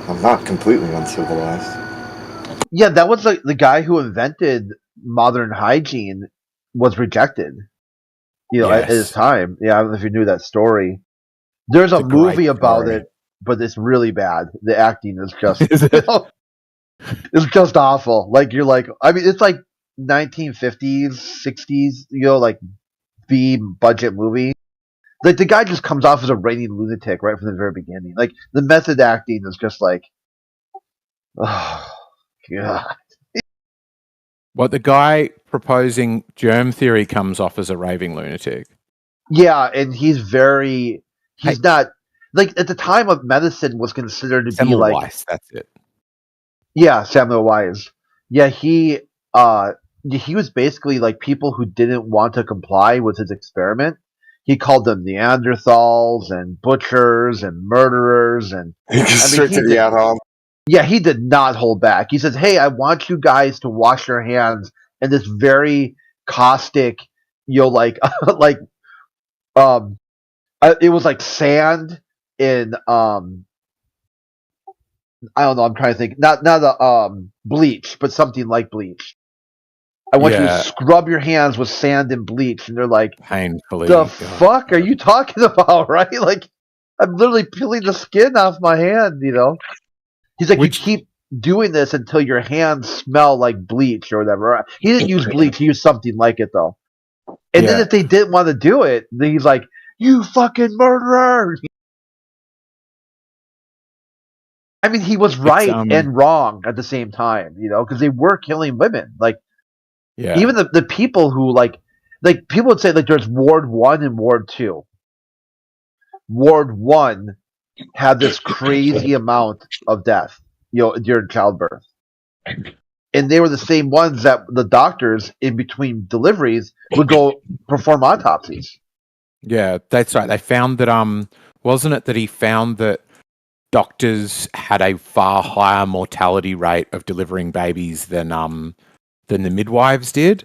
I'm not completely uncivilized. Yeah, that was like the guy who invented modern hygiene was rejected. At his time. Yeah, I don't know if you knew that story. There's a movie about it, but it's really bad. The acting is just it's just awful. Like you're like, I mean, it's like 1950s, 60s, like B budget movie. Like the guy just comes off as a raving lunatic right from the very beginning. Like the method acting is just like, oh god. What, the guy proposing germ theory comes off as a raving lunatic? Yeah, and he's not like at the time of medicine was considered to be like Weiss, that's it. Yeah, Samuel Weiss. Yeah, he was basically like people who didn't want to comply with his experiment. He called them Neanderthals and butchers and murderers and Yeah, he did not hold back. He says, "Hey, I want you guys to wash your hands," in this very caustic, like it was like sand in I don't know. I'm trying to think. Not bleach, but something like bleach. I want you to scrub your hands with sand and bleach, and they're like, painfully. The fuck are you talking about? Right? Like, I'm literally peeling the skin off my hand. He's like, you keep doing this until your hands smell like bleach or whatever. He didn't use bleach. He used something like it though. And then if they didn't want to do it, then he's like, "You fucking murderer!" I mean, he was right and wrong at the same time, because they were killing women. Like, even the people who like people would say like there's Ward 1 and Ward 2. Ward 1 had this crazy amount of death, during childbirth. And they were the same ones that the doctors in between deliveries would go perform autopsies. Yeah, that's right. They found that wasn't it that he found that doctors had a far higher mortality rate of delivering babies than the midwives did,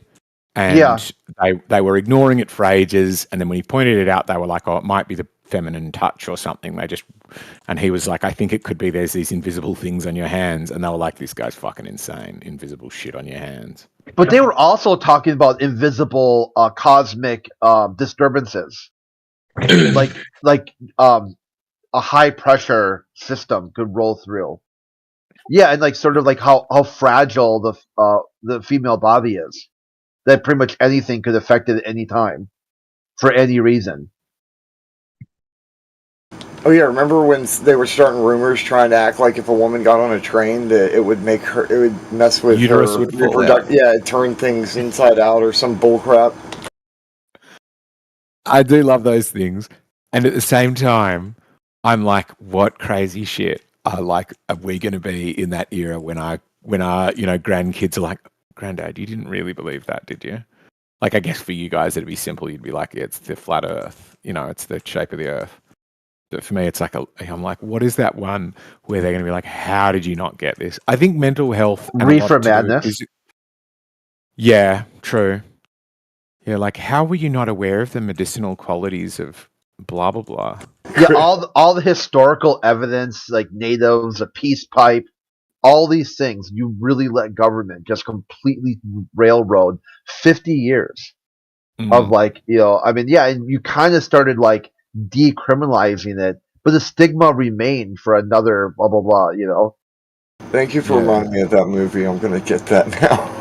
Yeah. and they were ignoring it for ages. And then when he pointed it out, they were like, "Oh, it might be the feminine touch or something." And he was like, "I think it could be there's these invisible things on your hands," and they were like, "This guy's fucking insane, invisible shit on your hands." But they were also talking about invisible cosmic disturbances, like a high pressure system could roll through. Yeah, and like sort of like how fragile the female body is. That pretty much anything could affect it at any time, for any reason. Oh yeah, remember when they were starting rumors trying to act like if a woman got on a train that it would mess with Uterus her would fall reproductive. out. Yeah, it'd turn things inside out or some bullcrap. I do love those things, and at the same time, I'm like, "What crazy shit are we going to be in that era when our grandkids are like, Granddad, you didn't really believe that, did you?" Like, I guess for you guys it'd be simple. You'd be like, "Yeah, it's the flat Earth, it's the shape of the Earth." But for me, it's like I'm like, what is that one where they're going to be like, "How did you not get this?" I think mental health and a lot Reefer to do madness. is, yeah, true. Yeah, like how were you not aware of the medicinal qualities of blah blah blah? Yeah, all the historical evidence, like natives, a peace pipe, all these things. You really let government just completely railroad 50 years of and you kind of started like decriminalizing it, but the stigma remained for another blah blah blah. Thank you for reminding me of that movie. I'm gonna get that now.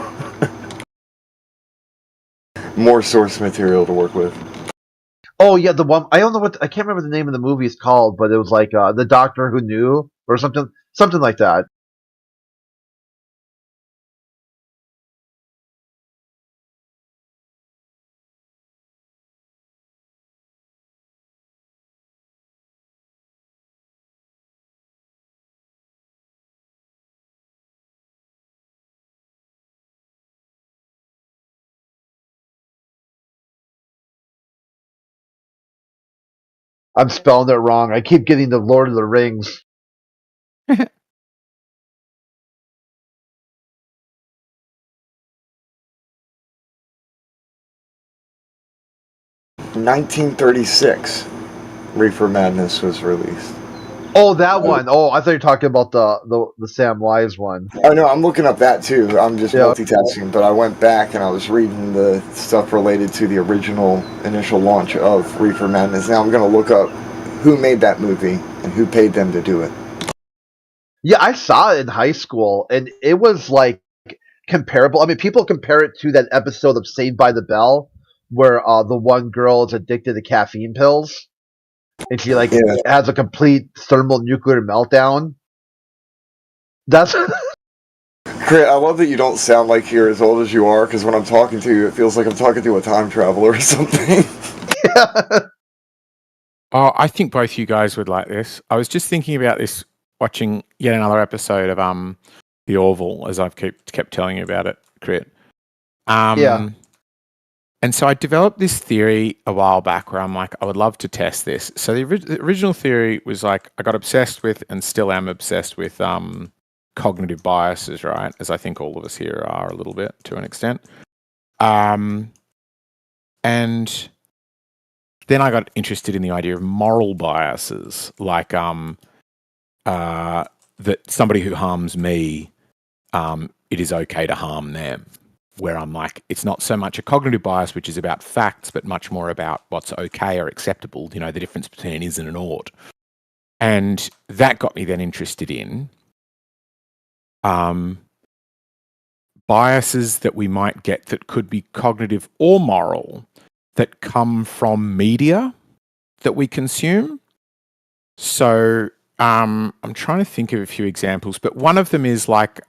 More source material to work with. Oh yeah, the one I don't know I can't remember the name of the movie is called, but it was like the Doctor Who Knew or something like that. I'm spelling it wrong. I keep getting the Lord of the Rings. 1936, Reefer Madness was released. Oh, that one. Oh, I thought you were talking about the Sam Wise one. Oh no, I'm looking up that too. I'm just Yeah. multitasking, but I went back and I was reading the stuff related to the original initial launch of Reefer Madness. Now I'm going to look up who made that movie and who paid them to do it. Yeah, I saw it in high school, and it was like comparable. I mean, people compare it to that episode of Saved by the Bell where the one girl is addicted to caffeine pills, and she has a complete thermonuclear meltdown. That's Crit, I love that you don't sound like you're as old as you are, because when I'm talking to you, it feels like I'm talking to a time traveler or something. Oh, I think both you guys would like this. I was just thinking about this watching yet another episode of The Orville, as I've kept telling you about it, Crit. Yeah. And so I developed this theory a while back where I'm like, I would love to test this. So the original theory was like, I got obsessed with and still am obsessed with cognitive biases, right? As I think all of us here are a little bit to an extent. And then I got interested in the idea of moral biases, like that somebody who harms me, it is okay to harm them. Where I'm like, it's not so much a cognitive bias, which is about facts, but much more about what's okay or acceptable, the difference between an is and an ought. And that got me then interested in biases that we might get that could be cognitive or moral that come from media that we consume. So I'm trying to think of a few examples, but one of them is like,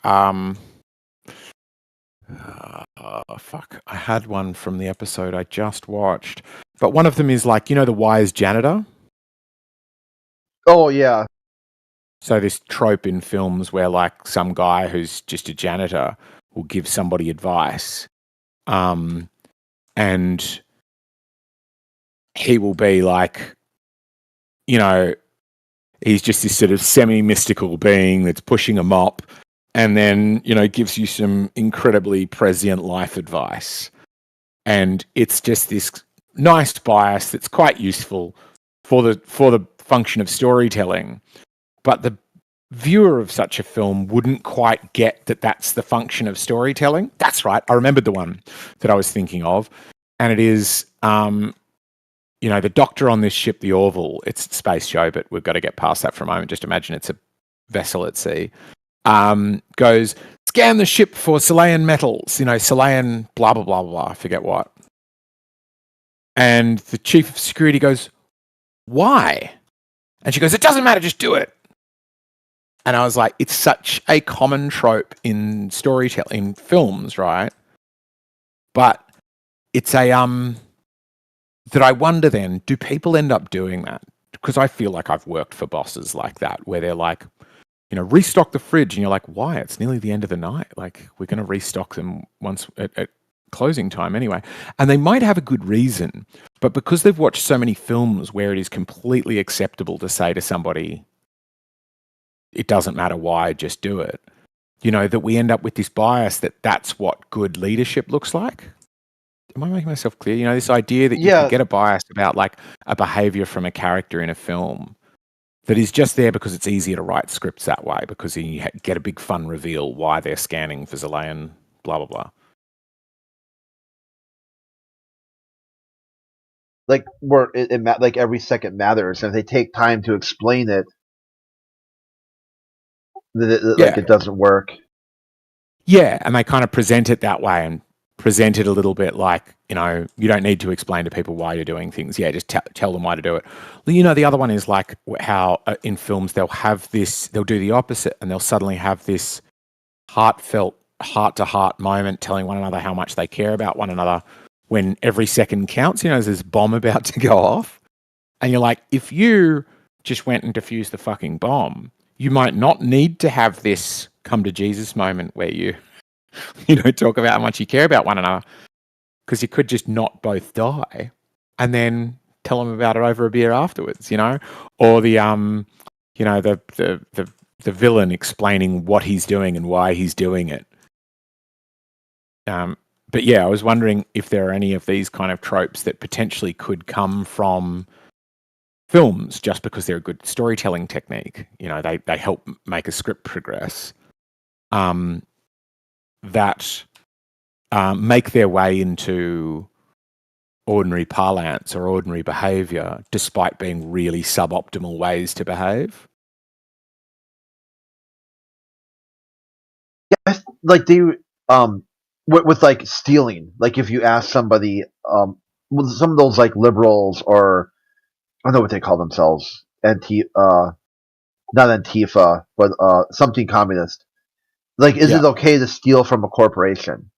fuck, I had one from the episode I just watched, but one of them is like, The Wise Janitor. Oh yeah. So this trope in films where like some guy who's just a janitor will give somebody advice, and he will be like, you know, he's just this sort of semi-mystical being that's pushing a mop, and then, you know, gives you some incredibly prescient life advice. And it's just this nice bias that's quite useful for the function of storytelling. But the viewer of such a film wouldn't quite get that that's the function of storytelling. That's right. I remembered the one that I was thinking of. And it is, you know, the doctor on this ship, the Orville, it's a space show, but we've got to get past that for a moment. Just imagine it's a vessel at sea. Goes, scan the ship for Selayan metals, you know, Selayan blah, blah, blah, blah, I forget what. And the chief of security goes, why? And she goes, it doesn't matter, just do it. And I was like, it's such a common trope in storytelling, in films, right? But it's a, that I wonder then, do people end up doing that? Because I feel like I've worked for bosses like that, where they're like, you know, restock the fridge. And you're like, why? It's nearly the end of the night. Like, we're going to restock them once at closing time anyway. And they might have a good reason, but because they've watched so many films where it is completely acceptable to say to somebody, it doesn't matter why, just do it, you know, that we end up with this bias that that's what good leadership looks like. Am I making myself clear? You know, this idea that you can get a bias about like a behavior from a character in a film that is just there because it's easier to write scripts that way, because you get a big fun reveal why they're scanning for Zelayan, blah, blah, blah. Like where like every second matters, and if they take time to explain it, like it doesn't work. Yeah, and they kind of present it that way and present it a little bit like, you know, you don't need to explain to people why you're doing things. Yeah, just tell them why to do it. You know, the other one is like how in films they'll do the opposite, and they'll suddenly have this heartfelt, heart-to-heart moment telling one another how much they care about one another when every second counts. You know, there's this bomb about to go off. And you're like, if you just went and defused the fucking bomb, you might not need to have this come to Jesus moment where you know, talk about how much you care about one another, because you could just not both die and then tell them about it over a beer afterwards, you know, or the, you know, the villain explaining what he's doing and why he's doing it. But yeah, I was wondering if there are any of these kind of tropes that potentially could come from films just because they're a good storytelling technique. You know, they help make a script progress. That make their way into ordinary parlance or ordinary behavior, despite being really suboptimal ways to behave. Yeah, like they with like stealing. Like if you ask somebody, with some of those like liberals, or I don't know what they call themselves, not Antifa, but something communist. Like, is it okay to steal from a corporation?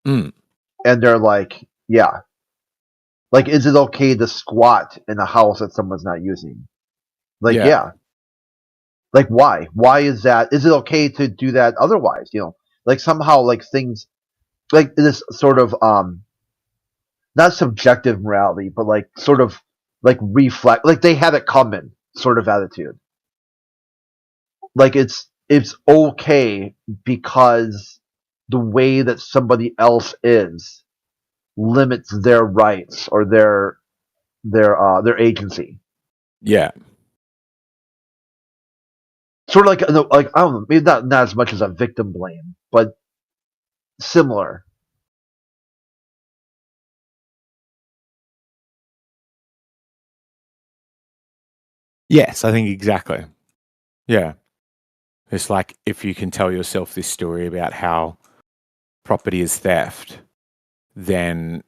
Mm. And they're like, yeah. Like, is it okay to squat in a house that someone's not using? Like, yeah. Like, why? Why is that? Is it okay to do that otherwise? You know, like somehow, like things, like this sort of not subjective morality, but like sort of like reflect, like they had it coming sort of attitude. Like it's okay because the way that somebody else is limits their rights or their agency. Yeah. Sort of like I don't know, maybe not as much as a victim blame, but similar. Yes, I think exactly. Yeah. It's like if you can tell yourself this story about how property is theft, then.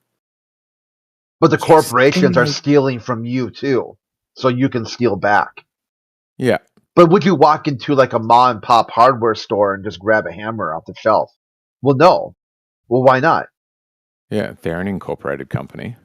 But the corporations are stealing from you too, so you can steal back. Yeah. But would you walk into like a mom and pop hardware store and just grab a hammer off the shelf? Well, no. Well, why not? Yeah, they're an incorporated company.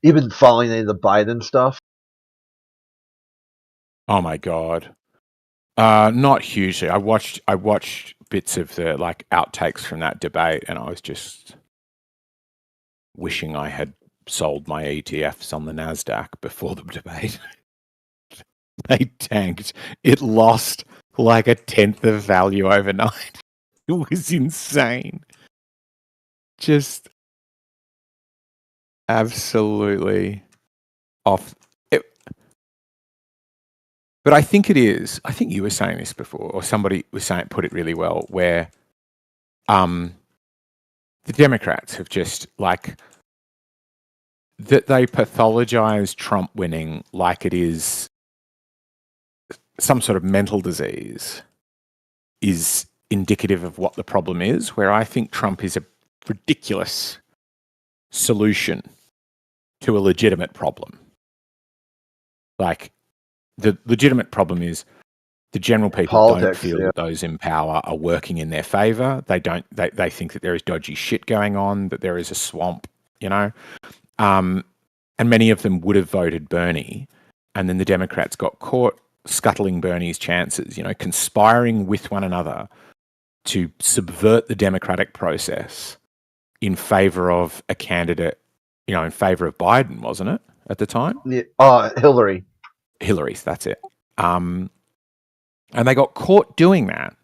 Even following any of the Biden stuff. Oh my god. Not hugely. I watched bits of the like outtakes from that debate, and I was just wishing I had sold my ETFs on the Nasdaq before the debate. They tanked. It lost like 1/10 of value overnight. It was insane. Just absolutely off. But I think it is. I think you were saying this before, or somebody was saying, put it really well, where the Democrats have just like that they pathologize Trump winning like it is some sort of mental disease is indicative of what the problem is, where I think Trump is a ridiculous solution to a legitimate problem. Like, the legitimate problem is the general people don't feel that those in power are working in their favor. They don't. They think that there is dodgy shit going on, that there is a swamp, you know. And many of them would have voted Bernie, and then the Democrats got caught scuttling Bernie's chances, you know, conspiring with one another to subvert the democratic process in favor of a candidate, you know, in favor of Biden, wasn't it, at the time? Yeah, Hillary. Hillary's, that's it. And they got caught doing that,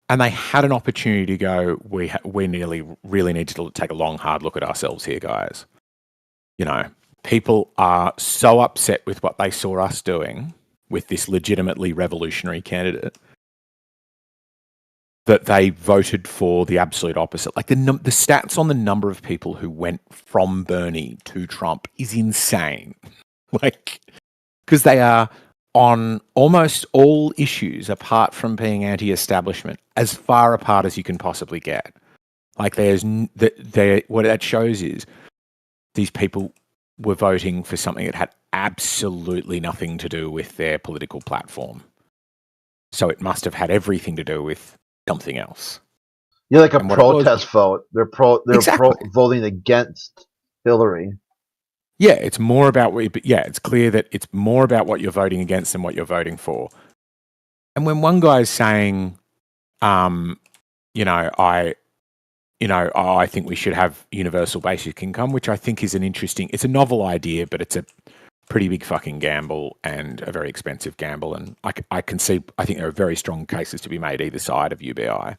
and they had an opportunity to go, we really need to take a long, hard look at ourselves here, guys. You know, people are so upset with what they saw us doing with this legitimately revolutionary candidate that they voted for the absolute opposite. Like the stats on the number of people who went from Bernie to Trump is insane. Like, because they are on almost all issues apart from being anti-establishment, as far apart as you can possibly get. Like what that shows is these people were voting for something that had absolutely nothing to do with their political platform. So it must have had everything to do with something else. Yeah, like a protest vote. They're voting against Hillary. Yeah, it's more about it's clear that it's more about what you're voting against than what you're voting for. And when one guy is saying, I think we should have universal basic income, which I think is it's a novel idea, but it's a pretty big fucking gamble and a very expensive gamble. And I think there are very strong cases to be made either side of UBI.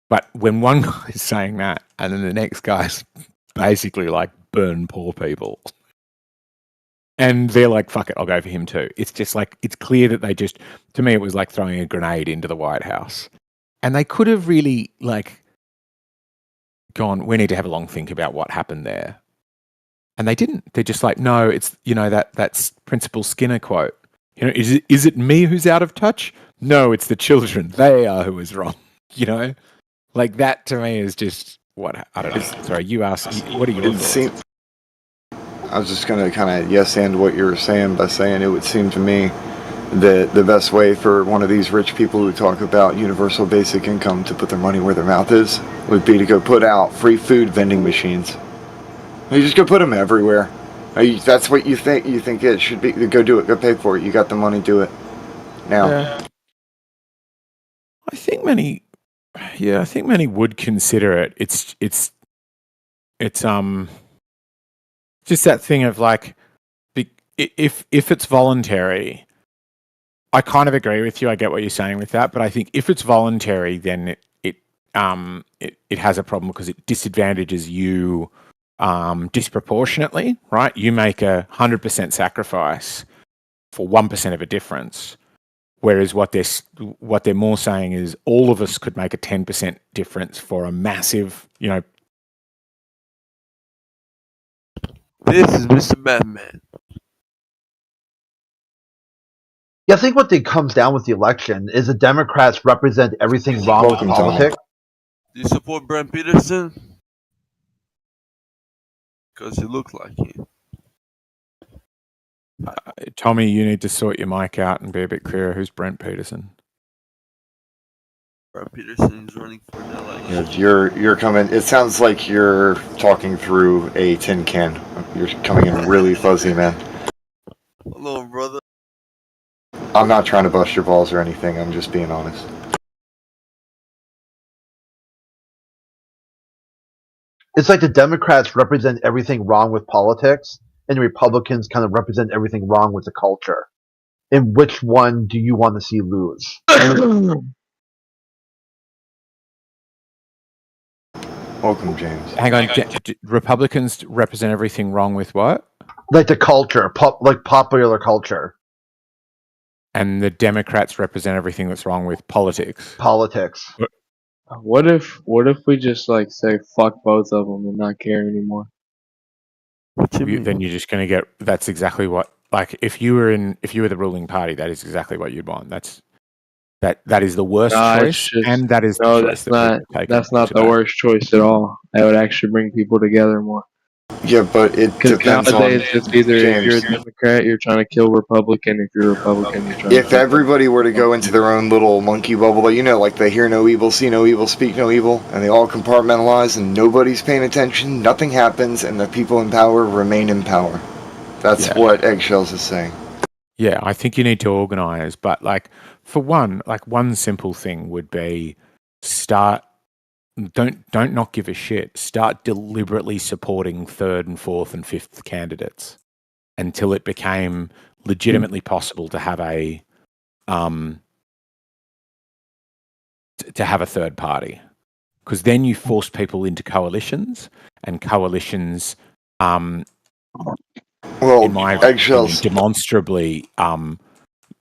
But when one guy is saying that, and then the next guy's basically like, burn poor people, and they're like, fuck it, I'll go for him too. It's just like, it's clear that they just, to me, it was like throwing a grenade into the White House. And they could have really like gone, we need to have a long think about what happened there. And they didn't. They're just like, no, it's, you know, that's Principal Skinner quote. You know, is it me who's out of touch? No, it's the children. They are who is wrong. You know, like that to me is just what, I don't know. Sorry, you asked, what are your thoughts? I was just going to kind of yes and what you were saying by saying it would seem to me that the best way for one of these rich people who talk about universal basic income to put their money where their mouth is would be to go put out free food vending machines. You just go put them everywhere. That's what you think. You think it should be. Go do it. Go pay for it. You got the money. Do it now. I think many would consider it. It's just that thing of like, if it's voluntary, I kind of agree with you. I get what you're saying with that, but I think if it's voluntary, then it has a problem because it disadvantages you disproportionately, right? You make 100% sacrifice for 1% of a difference, whereas what they're more saying is all of us could make a 10% difference for a massive, you know. This is Mr. Batman. Yeah, I think what comes down with the election is the Democrats represent everything wrong with politics. Do you support Brent Peterson? Because he looked like him. Tommy, you need to sort your mic out and be a bit clearer. Who's Brent Peterson? Brad Peterson is running for an election. You're coming. It sounds like you're talking through a tin can. You're coming in really fuzzy, man. Hello, brother. I'm not trying to bust your balls or anything. I'm just being honest. It's like the Democrats represent everything wrong with politics, and the Republicans kind of represent everything wrong with the culture. And which one do you want to see lose? Welcome, James. Hang on, Republicans represent everything wrong with what? Like the culture, like popular culture. And the Democrats represent everything that's wrong with politics. Politics. What if we just like say fuck both of them and not care anymore? Then you're just going to get. That's exactly what. Like if you were the ruling party, that is exactly what you'd want. That is the worst choice, and that is the choice that's not the worst choice at all. That would actually bring people together more. Yeah, but it depends nowadays on. it's either James. if you're a Democrat, you're trying to kill Republican. If you're a Republican, you're trying to. If everybody were to go into their own little monkey bubble, like they hear no evil, see no evil, speak no evil, and they all compartmentalize, and nobody's paying attention, nothing happens, and the people in power remain in power. That's what Eggshells is saying. Yeah, I think you need to organize, but for one simple thing would be don't not give a shit. Start deliberately supporting third and fourth and fifth candidates until it became legitimately possible to have a third party. Because then you force people into coalitions, and coalitions in my opinion, demonstrably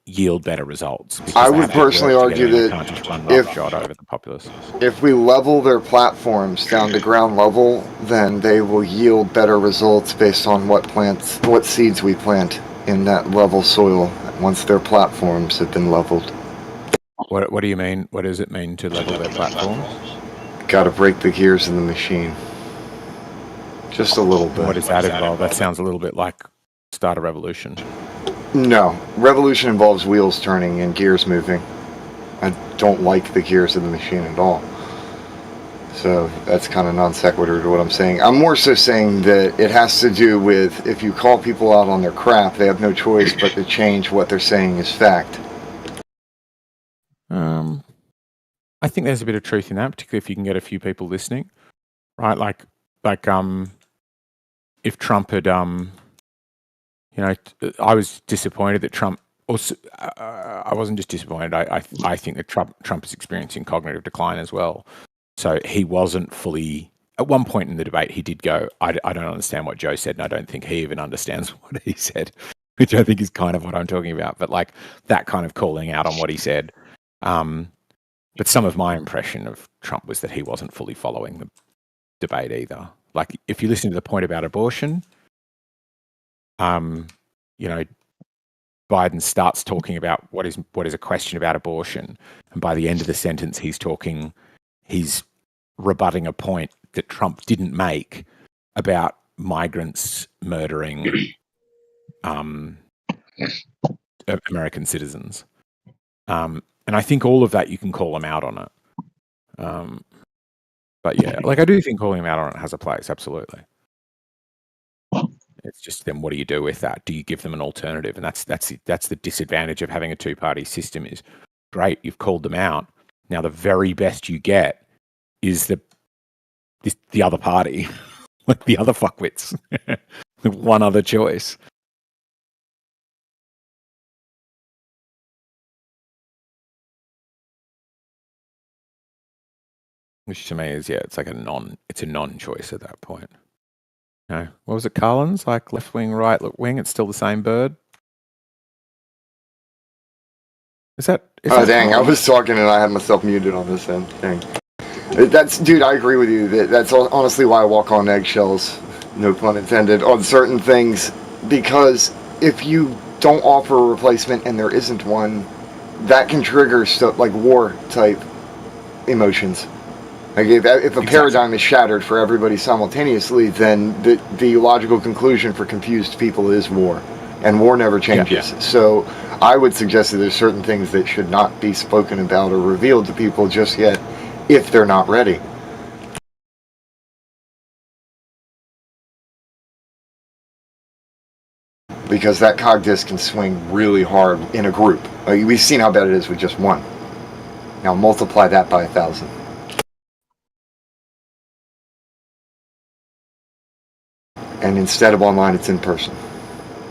yield better results. I would personally argue that can't just run roughshod over the populace. If we level their platforms down to ground level, then they will yield better results based on what seeds we plant in that level soil once their platforms have been leveled. What do you mean? What does it mean to level their platforms? Got to break the gears in the machine. Just a little bit. What does that involve? That sounds a little bit like start a revolution. No. Revolution involves wheels turning and gears moving. I don't like the gears of the machine at all. So that's kind of non sequitur to what I'm saying. I'm more so saying that it has to do with if you call people out on their crap, they have no choice but to change what they're saying as fact. I think there's a bit of truth in that, particularly if you can get a few people listening, right? Like if Trump had, I was disappointed that Trump. Also, I wasn't just disappointed. I think that Trump is experiencing cognitive decline as well. So he wasn't fully. At one point in the debate, he did go, I don't understand what Joe said, and I don't think he even understands what he said, which I think is kind of what I'm talking about. But that kind of calling out on what he said. But some of my impression of Trump was that he wasn't fully following the debate either. Like, if you listen to the point about abortion, Biden starts talking about what is a question about abortion, and by the end of the sentence, he's rebutting a point that Trump didn't make about migrants murdering American citizens. And I think all of that you can call him out on it. But yeah, I do think calling him out on it has a place, absolutely. It's just then what do you do with that? Do you give them an alternative? And that's the disadvantage of having a two-party system is great, you've called them out. Now the very best you get is the other party, like the other fuckwits. One other choice. Which to me is, it's like it's a non-choice at that point. No, what was it, Carlin's? Like left wing, right wing, it's still the same bird? Is that dang, Carlin? I was talking and I had myself muted on this end. Dang. Dude, I agree with you. That's honestly why I walk on eggshells, no pun intended, on certain things. Because if you don't offer a replacement and there isn't one, that can trigger stuff like war type emotions. Like if a paradigm is shattered for everybody simultaneously, then the logical conclusion for confused people is war, and war never changes. Yeah. So I would suggest that there's certain things that should not be spoken about or revealed to people just yet, if they're not ready. Because that cog disc can swing really hard in a group. We've seen how bad it is with just one. Now multiply that by 1,000. And instead of online, it's in person.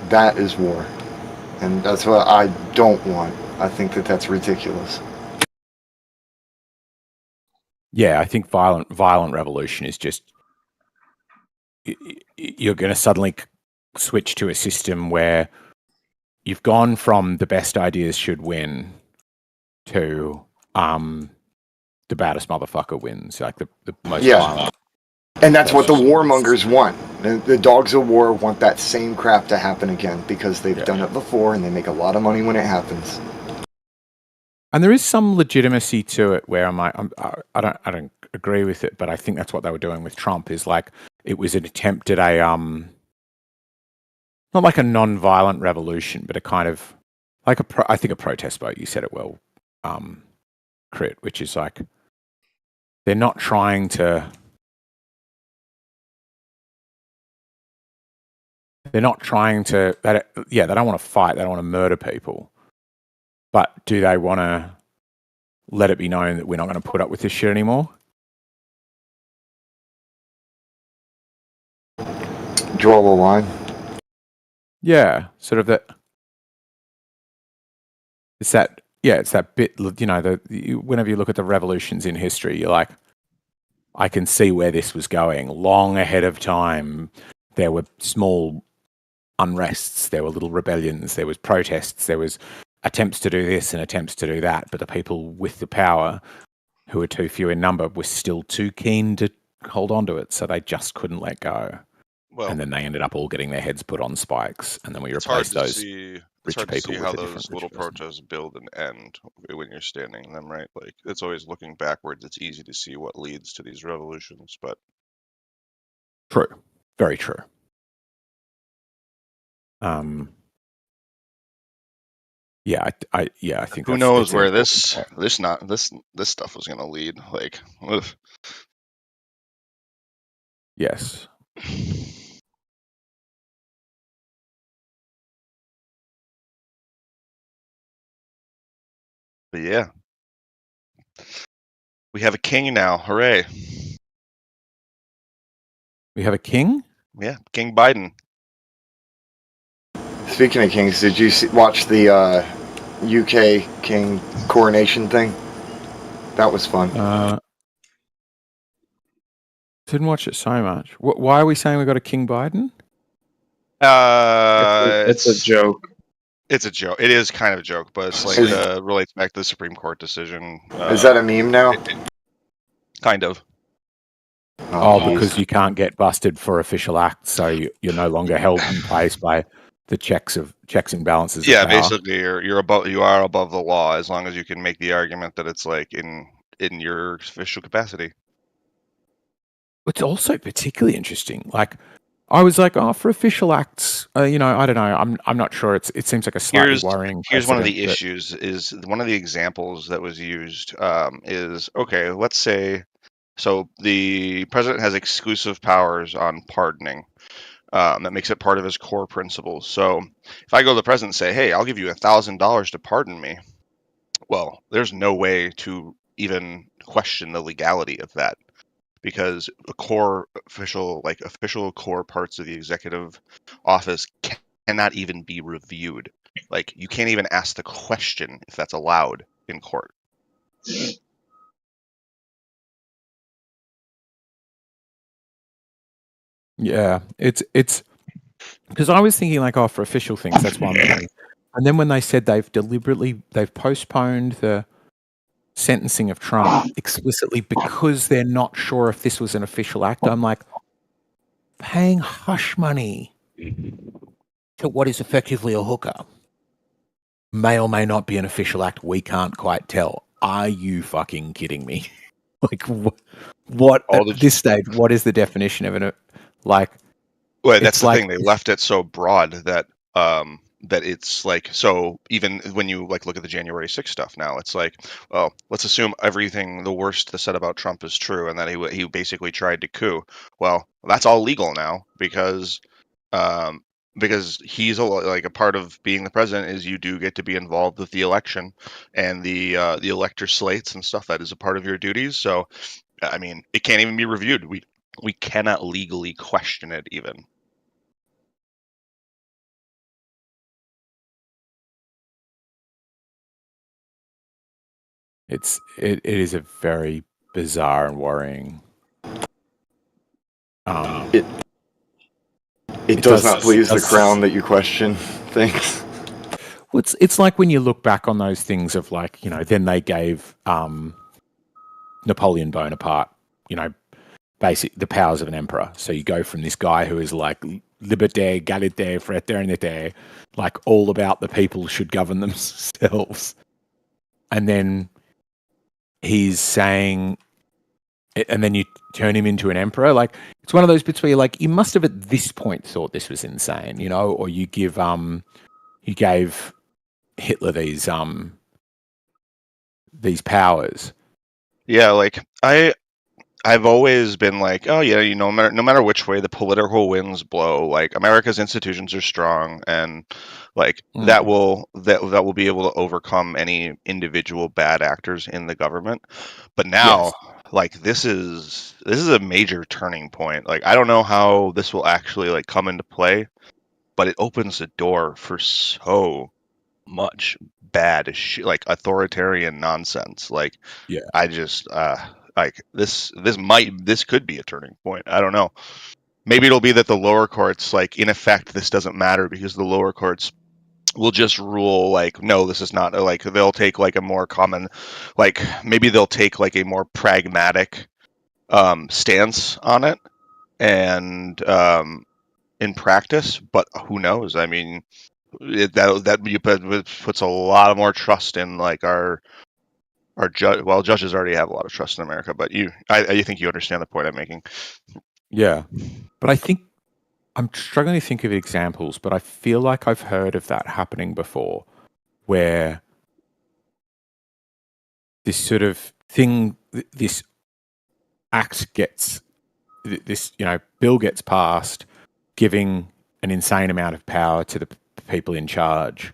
That is war. And that's what I don't want. I think that that's ridiculous. Yeah, I think violent revolution is just you're going to suddenly switch to a system where you've gone from the best ideas should win to the baddest motherfucker wins, like the most violent. And that's what the warmongers want. The dogs of war want that same crap to happen again because they've done it before and they make a lot of money when it happens. And there is some legitimacy to it where I don't agree with it, but I think that's what they were doing with Trump. Is like it was an attempt at a not like a non-violent revolution, but a kind of like I think a protest vote. You said it well, Crit, which is like they're not trying to. They're not trying to. They don't want to fight. They don't want to murder people. But do they want to let it be known that we're not going to put up with this shit anymore? Draw the line. Yeah, sort of that. It's that. Yeah, it's that bit. You know, whenever you look at the revolutions in history, you're like, I can see where this was going long ahead of time. There were small unrests. There were little rebellions. There was protests. There was attempts to do this and attempts to do that, but the people with the power, who were too few in number, were still too keen to hold on to it, so they just couldn't let go. Well, and then they ended up all getting their heads put on spikes, and then we replaced those rich people to see how with a those different little rich person. protests build and end when you're standing in them, right? Like, it's always looking backwards. It's easy to see what leads to these revolutions, but True, very true. Yeah, I think who knows where this stuff was going to lead? Like, ugh. Yes. But yeah, we have a king now. Hooray! We have a king. Yeah, King Biden. Speaking of kings, did you watch the UK king coronation thing? That was fun. Didn't watch it so much. Why are we saying we got a King Biden? It's a joke. It's a joke. It is kind of a joke, but it's like relates back to the Supreme Court decision. Is that a meme now? Kind of. Because you can't get busted for official acts, so you're no longer held in place by the checks and balances. Yeah, of power. basically, you are above the law as long as you can make the argument that it's like in your official capacity. It's also particularly interesting. Like, I was like, for official acts, I don't know. I'm not sure. It seems like a slightly worrying. Here's one of the issues. Is one of the examples that was used is okay. Let's say so the president has exclusive powers on pardoning. That makes it part of his core principles. So if I go to the president and say, "Hey, I'll give you $1,000 to pardon me," well, there's no way to even question the legality of that. Because official core parts of the executive office cannot even be reviewed. Like, you can't even ask the question if that's allowed in court. Yeah, it's because I was thinking like, for official things, that's why I'm doing. And then when they said they've postponed the sentencing of Trump explicitly because they're not sure if this was an official act, I'm like, paying hush money to what is effectively a hooker may or may not be an official act. We can't quite tell. Are you fucking kidding me? Like, what at this stage? What is the definition of an like? Well, that's the thing. They left it so broad that that it's like, so even when you like look at the January 6th stuff now, it's like, well, let's assume everything the worst that's said about Trump is true, and that he basically tried to coup. Well, that's all legal now um, because he's like a part of being the president is you do get to be involved with the election and the elector slates and stuff. That is a part of your duties. So I mean, it can't even be reviewed. We cannot legally question it even. It is a very bizarre and worrying. It does not please the crown that you question things. Well, it's like when you look back on those things of like, you know, then they gave Napoleon Bonaparte, you know, basic the powers of an emperor. So you go from this guy who is like liberté, égalité, fraternité, like all about the people should govern themselves, and then he's saying, and then you turn him into an emperor. Like it's one of those bits where you're like, you must have at this point thought this was insane, you know, or you gave Hitler these powers. Yeah, like I've always been like, oh yeah, you know, no matter which way the political winds blow, like America's institutions are strong, and like that will be able to overcome any individual bad actors in the government. But now, like this is a major turning point. Like I don't know how this will actually like come into play, but it opens the door for so much bad like authoritarian nonsense. Like I just like this could be a turning point. I don't know. Maybe it'll be that the lower courts, like in effect, this doesn't matter because the lower courts will just rule like, no, this is not, like they'll take like a more common, like maybe they'll take like a more pragmatic stance on it and in practice. But who knows? I mean, that puts a lot of more trust in like our judge. Well, judges already have a lot of trust in America, but I think you understand the point I'm making. Yeah, but I think I'm struggling to think of examples, but I feel like I've heard of that happening before, where this sort of thing, this act gets, this, you know, bill gets passed, giving an insane amount of power to the people in charge,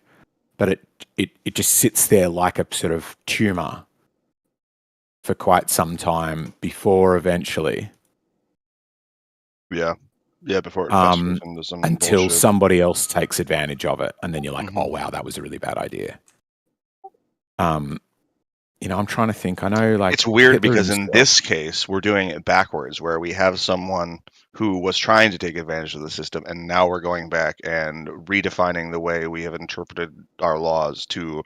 but it just sits there like a sort of tumor for quite some time before eventually. Yeah, before it festers into some until bullshit. somebody else takes advantage of it, and then you're like, oh wow, that was a really bad idea. You know, I'm trying to think. I know, like, it's weird Hitler because in himself, this case, we're doing it backwards, where we have someone who was trying to take advantage of the system, and now we're going back and redefining the way we have interpreted our laws to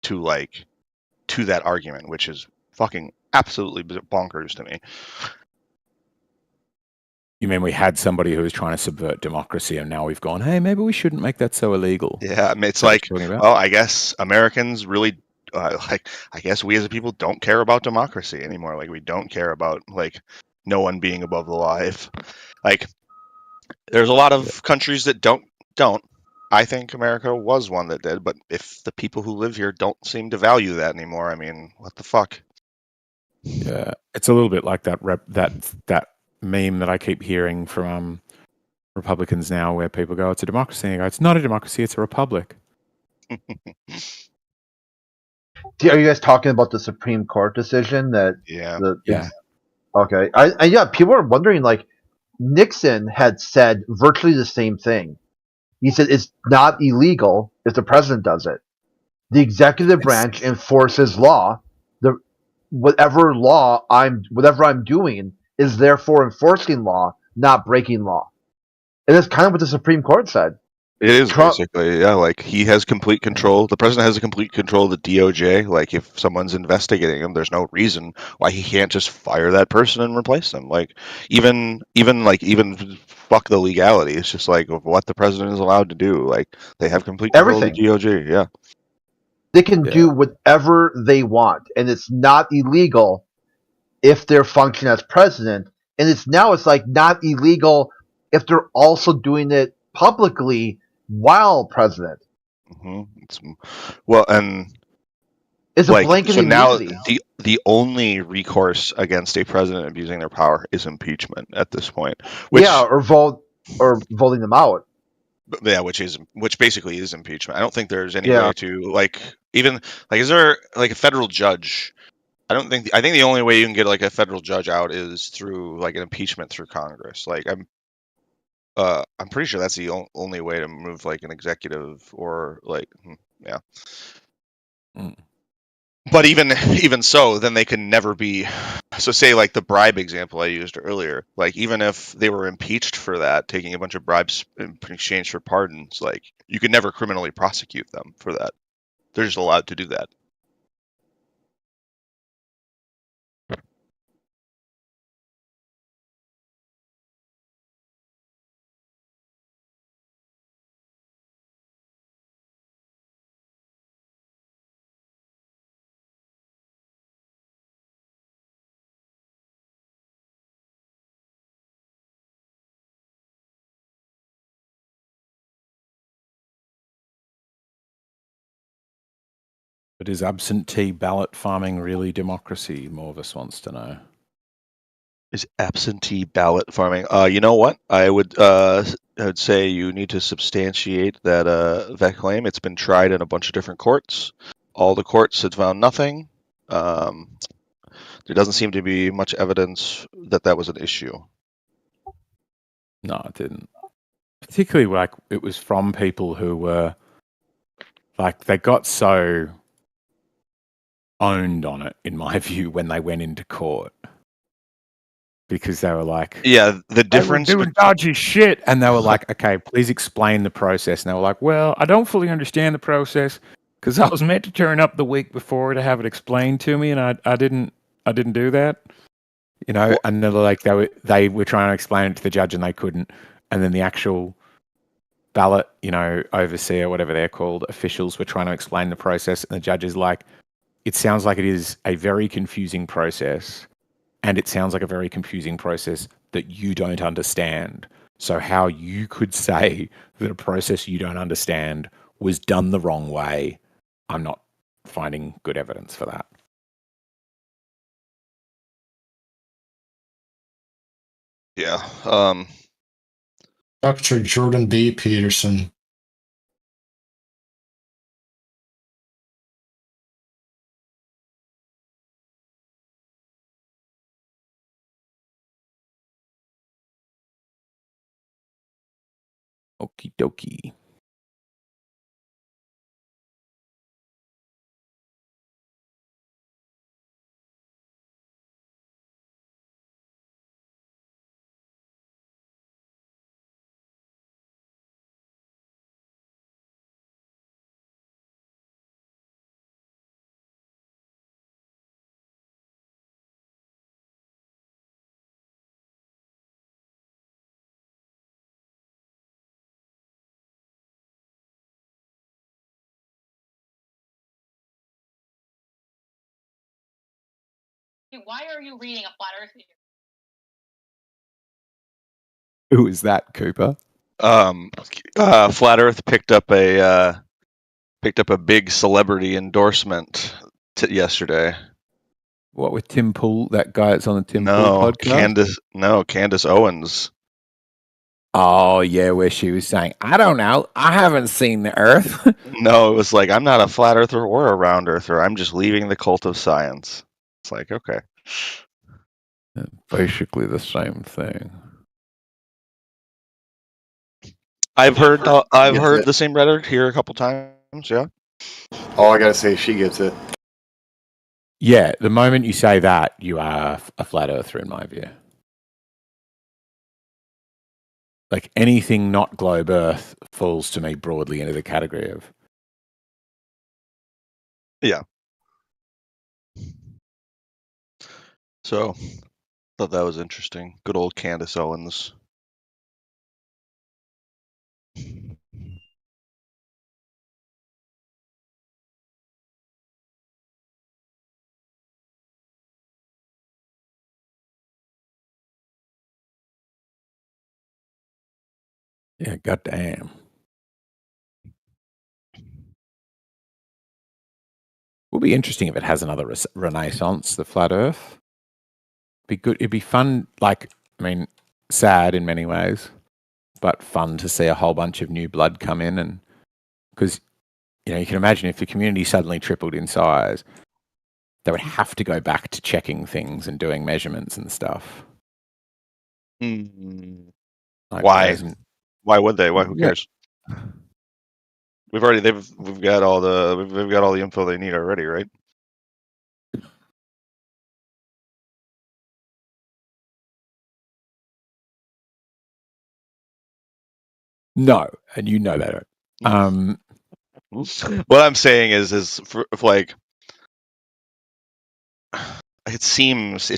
that argument, which is fucking absolutely bonkers to me. you mean we had somebody who was trying to subvert democracy, and now we've gone, hey, maybe we shouldn't make that so illegal. Yeah, I mean, it's like, well, I guess Americans really like, I guess we as a people don't care about democracy anymore. Like, we don't care about like no one being above the law. If like there's a lot of countries that don't. I think America was one that did, but if the people who live here don't seem to value that anymore, I mean, what the fuck? Yeah, it's a little bit like that that meme that I keep hearing from Republicans now, where people go, "It's a democracy," and I go, "It's not a democracy; it's a republic." Are you guys talking about the Supreme Court decision that? Yeah. Okay. Yeah. People are wondering, like, Nixon had said virtually the same thing. He said it's not illegal if the president does it. The executive branch enforces law. Whatever I'm doing is therefore enforcing law, not breaking law. And that's kind of what the Supreme Court said. It is basically, yeah, like he has complete control. The president has a complete control of the DOJ. Like if someone's investigating him, there's no reason why he can't just fire that person and replace them. Like even fuck the legality. It's just like what the president is allowed to do. Like they have complete control of the DOJ. Yeah. They can do whatever they want, and it's not illegal if they're functioning as president. And it's like not illegal if they're also doing it publicly while president. Well, and it's a blanket so now immunity. the only recourse against a president abusing their power is impeachment at this point. Which, yeah, or voting them out. Yeah, which basically is impeachment. I don't think there's any Yeah. way to is there like a federal judge? I think the only way you can get like a federal judge out is through like an impeachment through Congress. Like I'm pretty sure that's the only way to move like an executive or like yeah. But even so, then they can never be. So say like the bribe example I used earlier, like even if they were impeached for that, taking a bunch of bribes in exchange for pardons, like you could never criminally prosecute them for that. They're just allowed to do that. But is absentee ballot farming really democracy? Morvis wants to know. Is absentee ballot farming? You know what? I would say you need to substantiate that claim. It's been tried in a bunch of different courts. All the courts had found nothing. There doesn't seem to be much evidence that was an issue. No, it didn't. Particularly like it was from people who were like they got so owned on it, in my view, when they went into court. Because they were like, yeah, the difference. They were doing dodgy shit. And they were like, okay, please explain the process. And they were like, well, I don't fully understand the process because I was meant to turn up the week before to have it explained to me. And I didn't do that, you know, and they're like, they were trying to explain it to the judge and they couldn't. And then the actual ballot, you know, overseer, whatever they're called, officials were trying to explain the process. And the judge is like, it sounds like it is a very confusing process. And it sounds like a very confusing process that you don't understand. So how you could say that a process you don't understand was done the wrong way, I'm not finding good evidence for that. Yeah. Dr. Jordan B. Peterson. Okie dokie. Why are you reading a flat Earth theory? Who is that, Cooper? Flat Earth picked up a big celebrity endorsement yesterday. What with Tim Pool, that guy that's on the Tim Pool podcast? Candace Owens. Oh, yeah, where she was saying, I don't know, I haven't seen the Earth. No, it was like, I'm not a flat earther or a round earther. I'm just leaving the cult of science. It's like, okay. Basically the same thing. I've heard the same rhetoric here a couple times, yeah. All I gotta say is she gets it. Yeah, the moment you say that, you are a flat earther in my view. Like anything not globe Earth falls to me broadly into the category of. Yeah. So, thought that was interesting. Good old Candace Owens. Yeah, goddamn. It'll be interesting if it has another renaissance, the flat Earth. Be good. It'd be fun. Like, I mean, sad in many ways, but fun to see a whole bunch of new blood come in, and because you can imagine if the community suddenly tripled in size, they would have to go back to checking things and doing measurements and stuff. Like, Why? Why would they? Why? Who Yeah. cares? We've got all the info they need already, right? No, and you know that. What I'm saying is if like it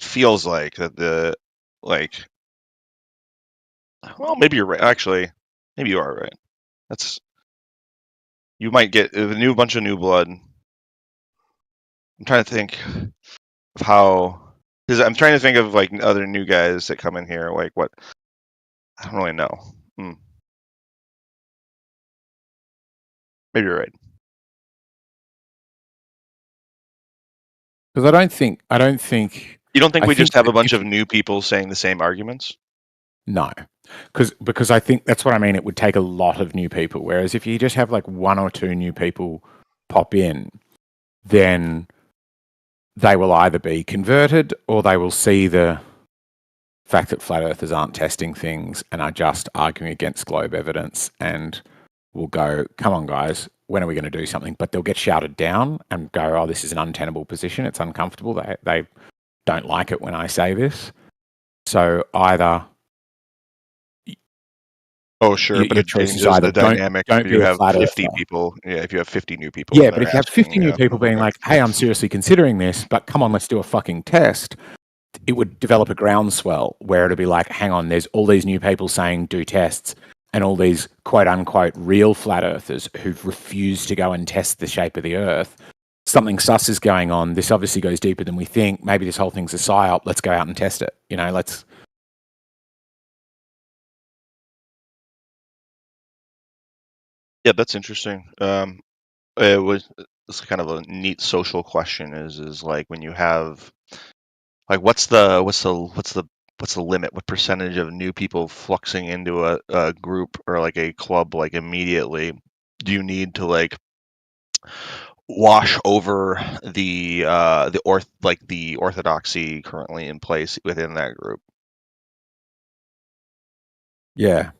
feels like that well, maybe you're right. Actually, maybe you are right. You might get a bunch of new blood. I'm trying to think of how, because I'm trying to think of like other new guys that come in here. Like what? I don't really know. Maybe you're right. Because I don't think. You don't think we just have a bunch of new people saying the same arguments? No, because I think that's what I mean. It would take a lot of new people. Whereas if you just have like one or two new people pop in, then they will either be converted or they will see the fact that flat earthers aren't testing things and are just arguing against globe evidence, and will go, come on guys, when are we going to do something? But they'll get shouted down and go, oh, this is an untenable position. It's uncomfortable. They don't like it when I say this. So either... Oh, sure, but it changes the dynamic if you have 50 people. Yeah, if you have 50 new people. Yeah, but if you have 50 new people being like, hey, I'm seriously considering this, but come on, let's do a fucking test, it would develop a groundswell where it'd be like, hang on, there's all these new people saying do tests, and all these quote-unquote real flat earthers who've refused to go and test the shape of the Earth. Something sus is going on. This obviously goes deeper than we think. Maybe this whole thing's a psyop. Let's go out and test it. Let's... Yeah, that's interesting. It's kind of a neat social question. Is like when you have like what's the limit? What percentage of new people fluxing into a group or like a club like immediately do you need to like wash over the orthodoxy currently in place within that group? Yeah.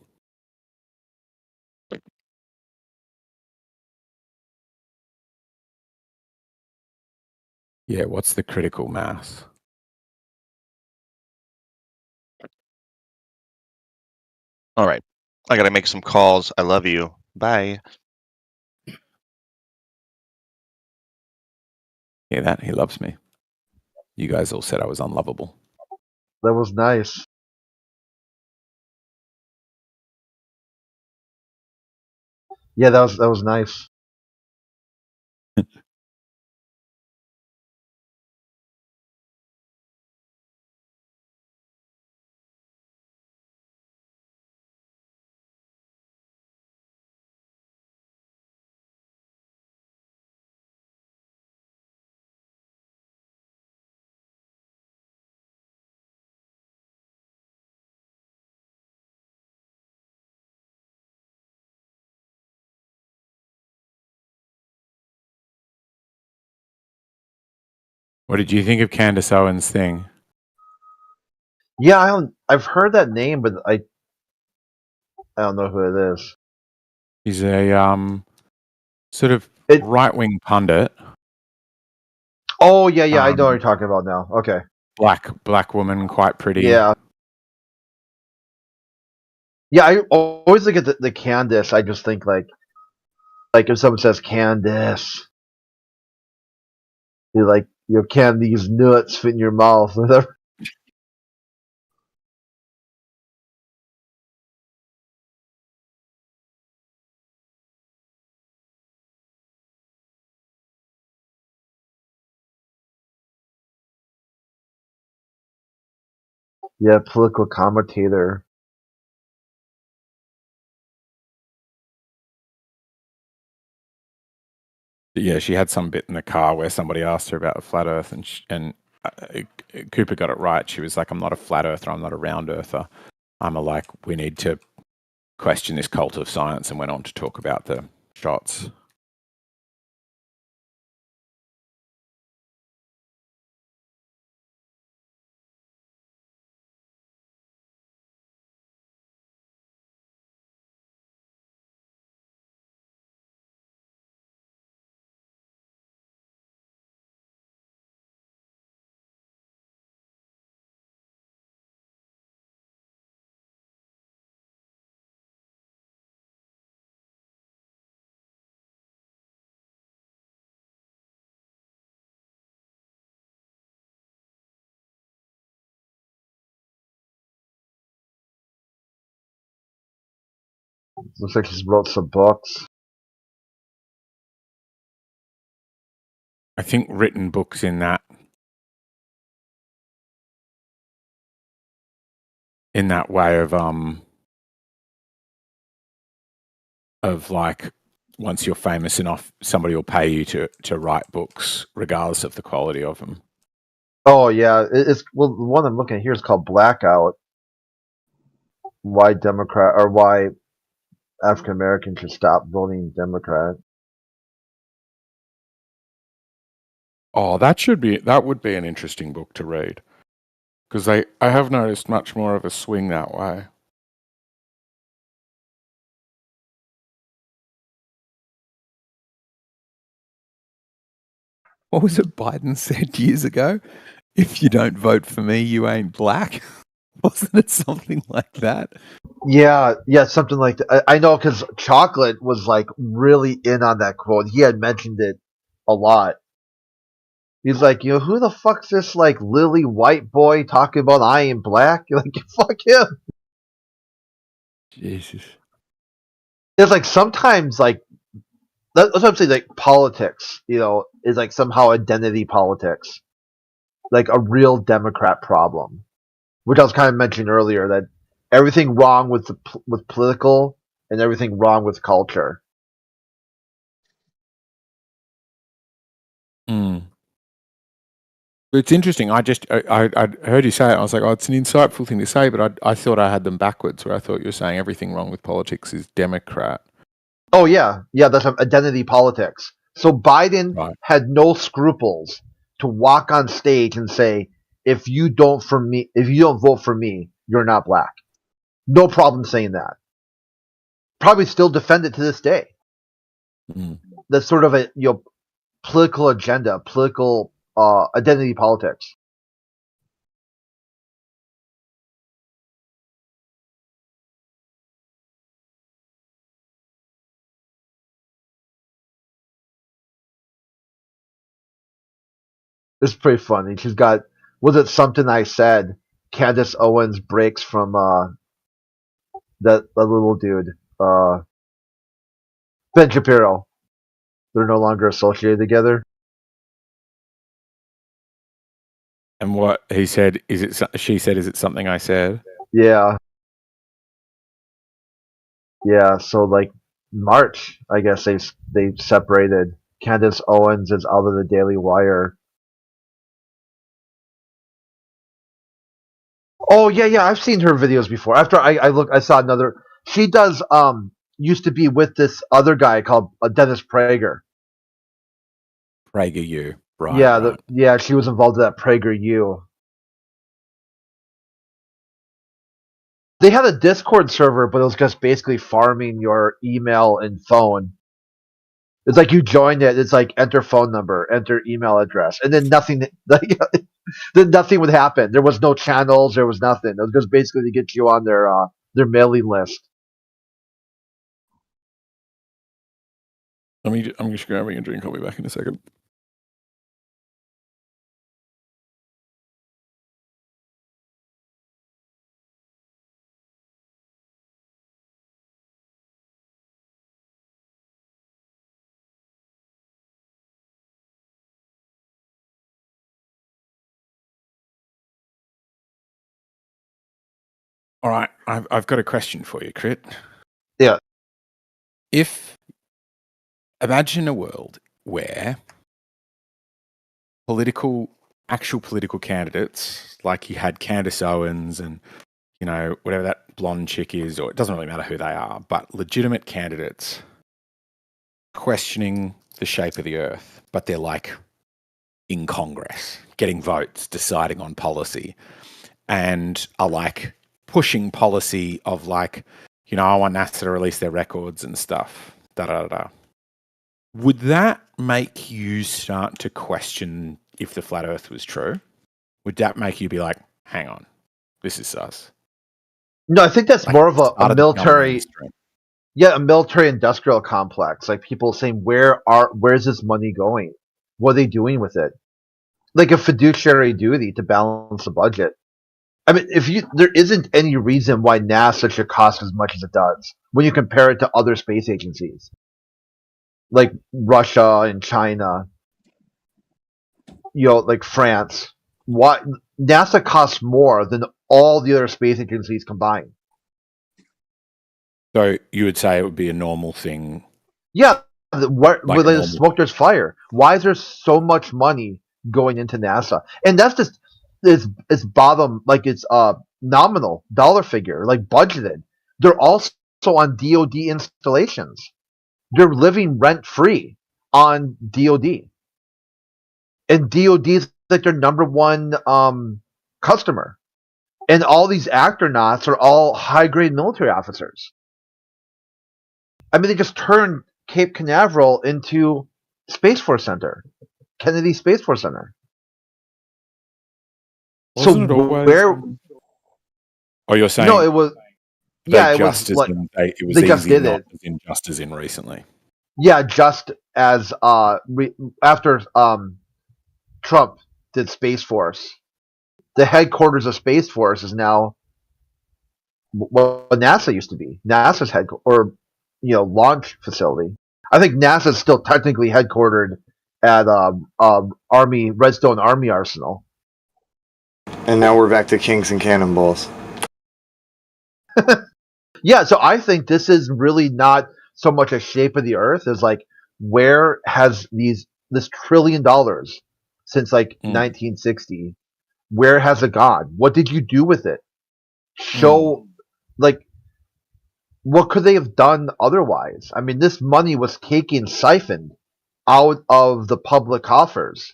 Yeah, what's the critical mass? All right. I got to make some calls. I love you. Bye. Yeah, that he loves me. You guys all said I was unlovable. That was nice. Yeah, that was nice. What did you think of Candace Owens' thing? Yeah, I've heard that name, but I don't know who it is. He's a sort of right-wing pundit. Oh yeah, I know what you're talking about now. Okay. Black woman, quite pretty. Yeah. Yeah, I always look at the Candace. I just think like if someone says Candace, you're like, can these nuts fit in your mouth? Whatever. Yeah, political commentator. Yeah, she had some bit in the car where somebody asked her about a flat Earth, and Cooper got it right. She was like, "I'm not a flat earther. I'm not a round earther. I'm a like, we need to question this cult of science," and went on to talk about the shots. Looks like she's wrote some books. I think written books in that way of like, once you're famous enough, somebody will pay you to write books regardless of the quality of them. Oh yeah, it's well. The one I'm looking at here is called Blackout. Why African Americans should stop voting Democrat. Oh, that would be an interesting book to read, because I have noticed much more of a swing that way. What was it Biden said years ago? If you don't vote for me, you ain't black. Wasn't it something like that? Yeah, something like that. I know because Chocolate was like really in on that quote. He had mentioned it a lot. He's like, who the fuck's this like lily white boy talking about I am black? You're like, fuck him. Jesus. It's like sometimes like that's what I'm saying. Like politics, is like somehow identity politics, like a real Democrat problem, which I was kind of mentioning earlier that everything wrong with with political and everything wrong with culture. Mm. It's interesting. I heard you say it. I was like, oh, it's an insightful thing to say, but I thought I had them backwards, where I thought you were saying everything wrong with politics is Democrat. Oh yeah, that's identity politics. So Biden had no scruples to walk on stage and say, if you don't vote for me, you're not black. No problem saying that. Probably still defend it to this day. Mm. That's sort of a political agenda, political identity politics. It's pretty funny. She's got, was it something I said? Candace Owens breaks from that little dude, Ben Shapiro. They're no longer associated together. And what he said, she said, is it something I said? Yeah. Yeah, so like March, I guess they separated. Candace Owens is out of the Daily Wire. Oh yeah, I've seen her videos before. After I saw another. She does used to be with this other guy called Dennis Prager. PragerU, right? Yeah, right. She was involved in that PragerU. They had a Discord server, but it was just basically farming your email and phone. It's like you joined it. It's like enter phone number, enter email address, and then nothing. Then nothing would happen. There was no channels. There was nothing. It was just basically to get you on their mailing list. I'm just grabbing a drink. I'll be back in a second. All right, I've got a question for you, Crit. Yeah. Imagine a world where actual political candidates, like you had Candace Owens and, you know, whatever that blonde chick is, or it doesn't really matter who they are, but legitimate candidates questioning the shape of the earth, but they're like in Congress, getting votes, deciding on policy, and are like pushing policy of like, you know, I want NASA to release their records and stuff, da-da-da-da. Would that make you start to question if the flat earth was true? Would that make you be like, hang on, this is sus? No, I think that's Like, more of a start of the military, mainstream. a military industrial complex. Like people saying, where's this money going? What are they doing with it? Like a fiduciary duty to balance the budget. I mean, there isn't any reason why NASA should cost as much as it does when you compare it to other space agencies, like Russia and China, you know, like France. Why NASA costs more than all the other space agencies combined? So you would say it would be a normal thing. Yeah, where Like there's smoke, there's fire. Why is there so much money going into NASA? And that's just it's bottom, like it's nominal dollar figure, like budgeted. They're also on DoD installations. They're living rent free on DoD, and DoD is like their number one customer. And all these astronauts are all high grade military officers. I mean, they just turned Cape Canaveral into Space Force Center, Kennedy Space Force Center. Wasn't it always? Where? Oh, you're saying? No, it was. Yeah, it was like it was they just easy, did not it. as in just as in recently. Yeah, just as after Trump did Space Force, the headquarters of Space Force is now what NASA used to be. NASA's launch facility. I think NASA's still technically headquartered at Redstone Army Arsenal. And now we're back to Kings and Cannonballs. Yeah, so I think this is really not so much a shape of the earth as like where has this $1 trillion since like 1960, where has it gone? What did you do with it? Show like what could they have done otherwise? I mean, this money was siphoned out of the public coffers.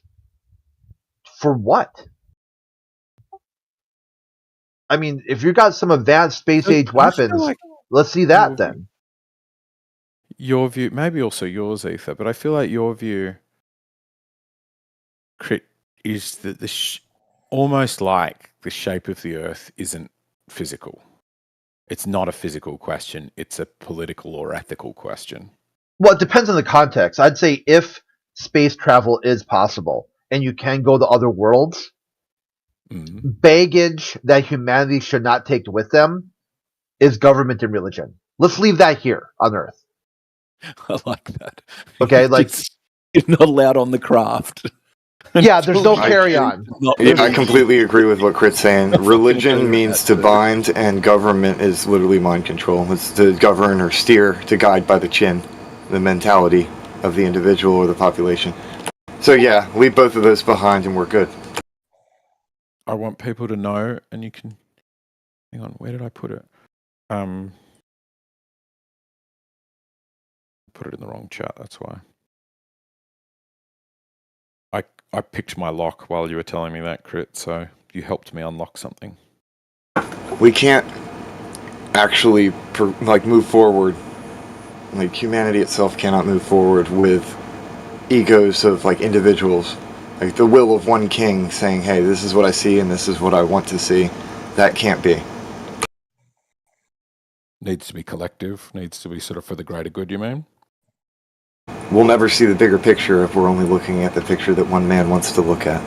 For what? I mean, if you got some advanced space age weapons, like let's see that then. Your view, maybe also yours, Ether, but I feel like your view, Crit, is that almost like the shape of the Earth isn't physical. It's not a physical question. It's a political or ethical question. Well, it depends on the context. I'd say if space travel is possible and you can go to other worlds, baggage that humanity should not take with them is government and religion. Let's leave that here on Earth. I like that. Okay, like you're not allowed on the craft. Yeah, there's no carry on. Yeah, I completely agree with what Crit's saying. Religion means to bind, and government is literally mind control. It's to govern or steer, to guide by the chin, the mentality of the individual or the population. So yeah, leave both of those behind and we're good. I want people to know, and you can... Hang on, where did I put it? Put it in the wrong chat, that's why. I picked my lock while you were telling me that, Crit, so you helped me unlock something. We can't actually move forward. Like humanity itself cannot move forward with egos of like individuals. Like the will of one king saying, hey, this is what I see and this is what I want to see. That can't be. Needs to be collective, needs to be sort of for the greater good, you mean? We'll never see the bigger picture if we're only looking at the picture that one man wants to look at.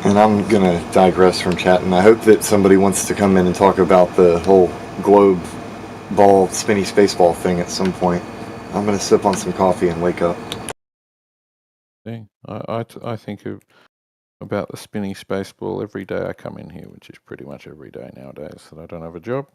And I'm going to digress from chat, and I hope that somebody wants to come in and talk about the whole globe ball, spinny space ball thing at some point. I'm gonna sip on some coffee and wake up. I think about the spinning space ball every day I come in here, which is pretty much every day nowadays that I don't have a job.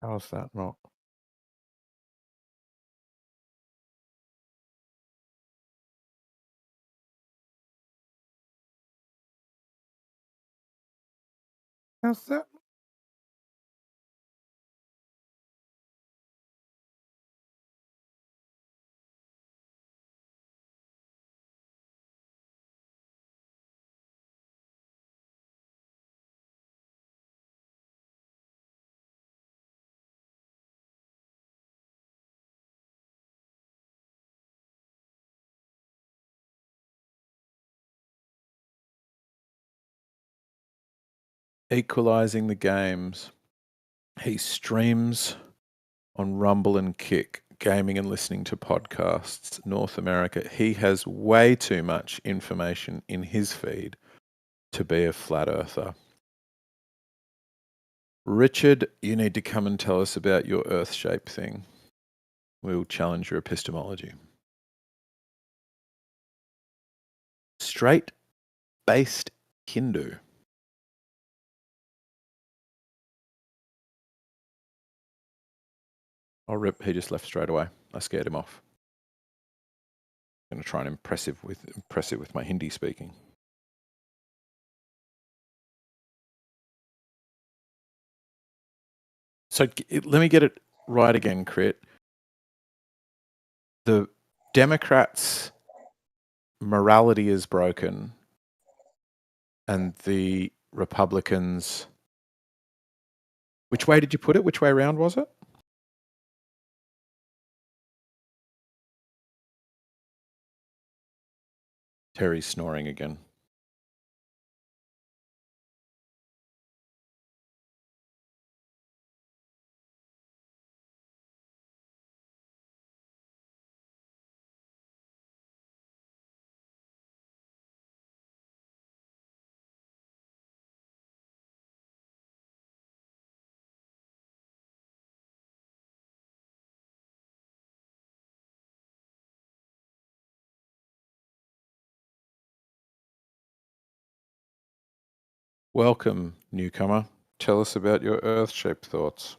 How's that not? How's that? Equalizing the games. He streams on Rumble and Kick, gaming and listening to podcasts, North America. He has way too much information in his feed to be a flat earther. Richard, you need to come and tell us about your earth shape thing. We'll challenge your epistemology. Straight-based Hindu. Oh, rip, he just left straight away. I scared him off. I'm going to try and impress it with my Hindi speaking. So let me get it right again, Crit. The Democrats' morality is broken, and the Republicans... Which way did you put it? Which way around was it? Terry's snoring again. Welcome, newcomer. Tell us about your Earth-shaped thoughts.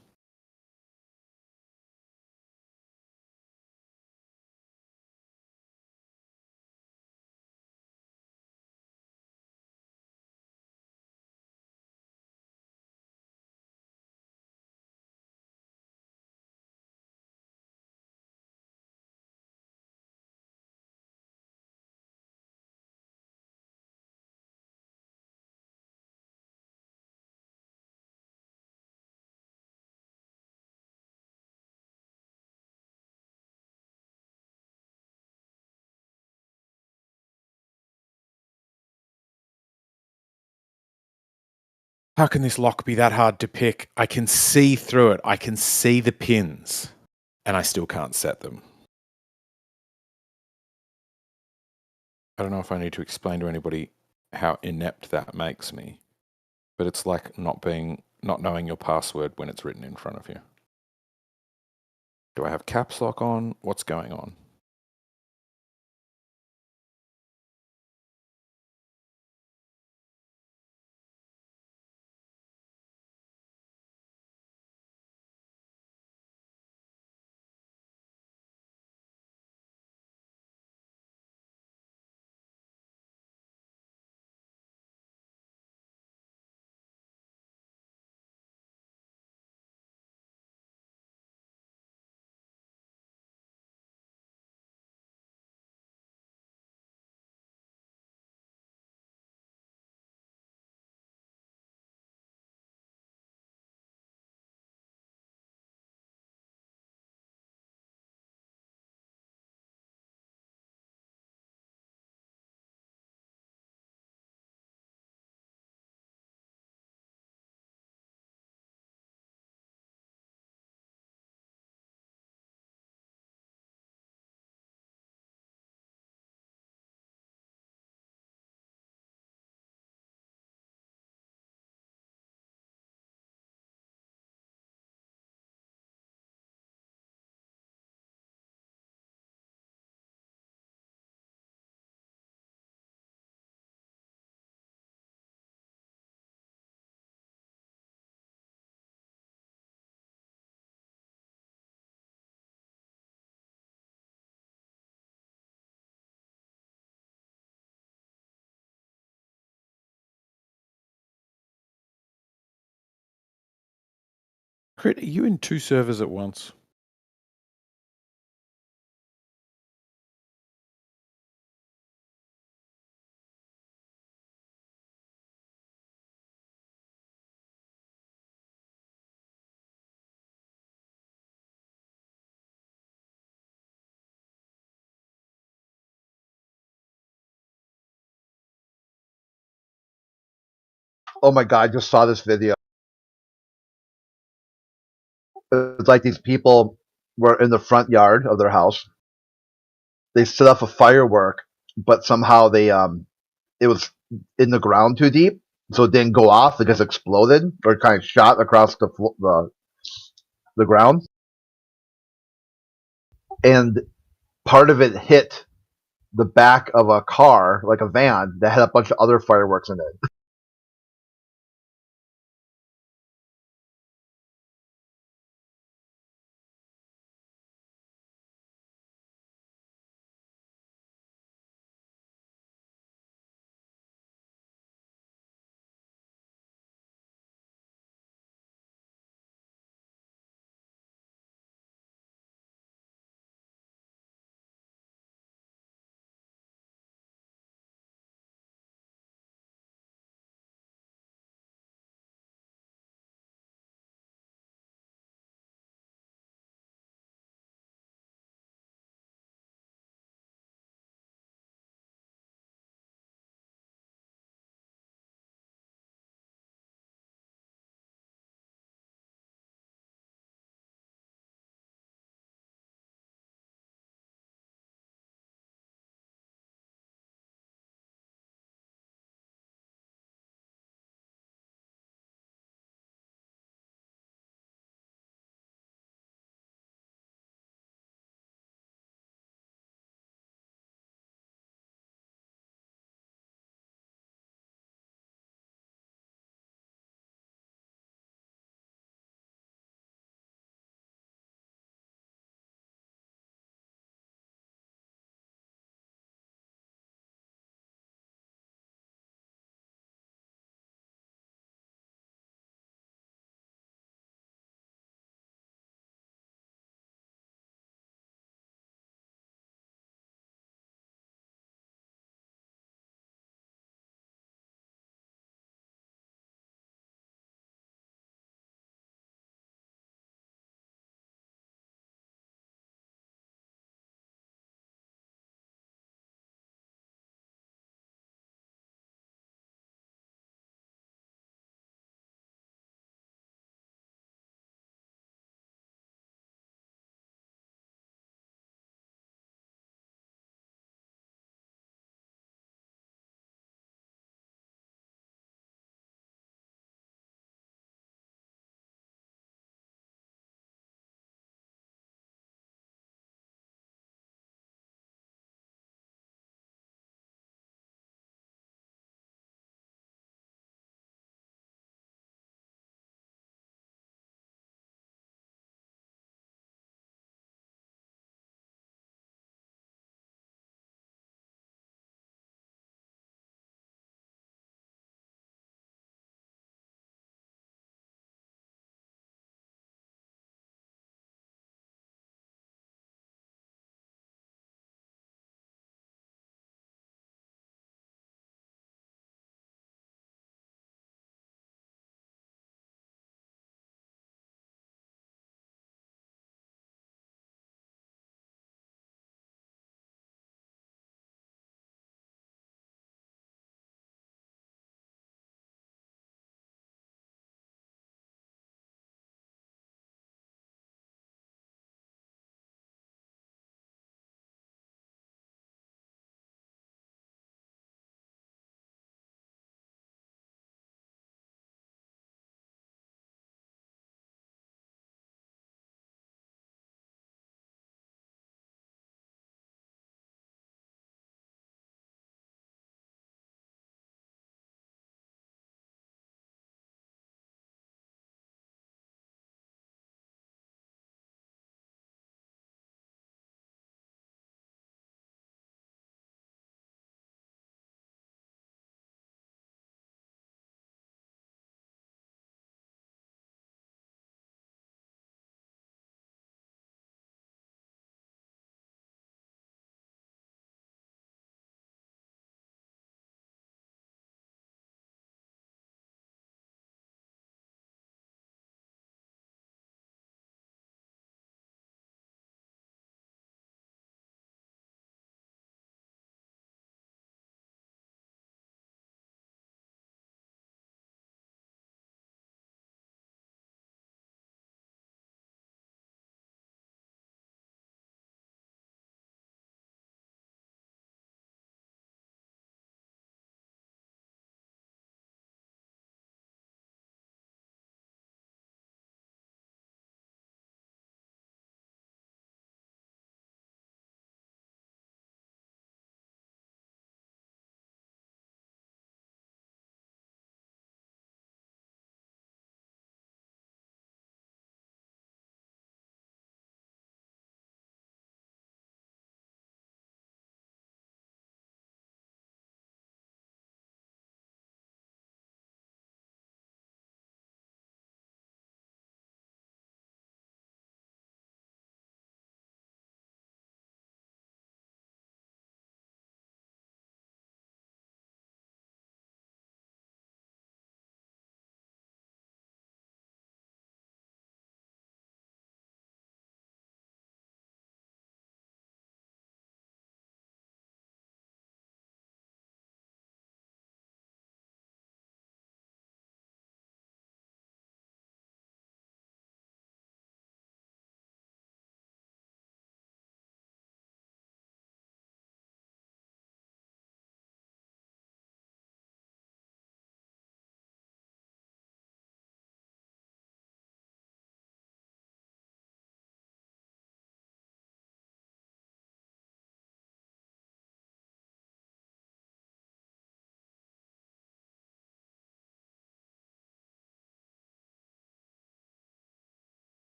How can this lock be that hard to pick? I can see through it. I can see the pins, and I still can't set them. I don't know if I need to explain to anybody how inept that makes me, but it's like not knowing your password when it's written in front of you. Do I have caps lock on? What's going on? Crit, are you in 2 servers at once? Oh my god, I just saw this video. It's like these people were in the front yard of their house. They set off a firework, but somehow it was in the ground too deep, so it didn't go off. It just exploded or kind of shot across the ground, and part of it hit the back of a car, like a van, that had a bunch of other fireworks in it.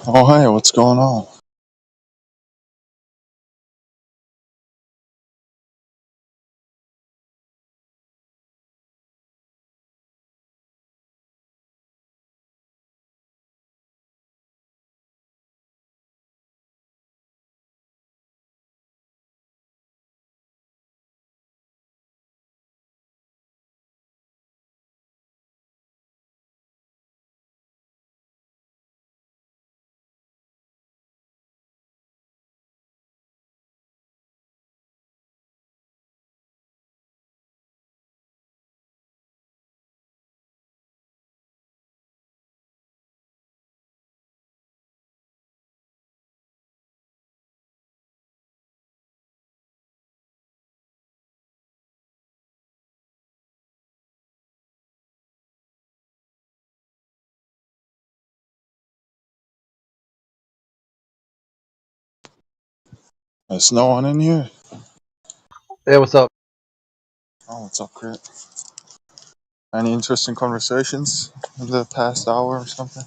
Oh, hi, what's going on? There's no one in here? Hey, what's up? Oh, what's up, Crit? Any interesting conversations in the past hour or something?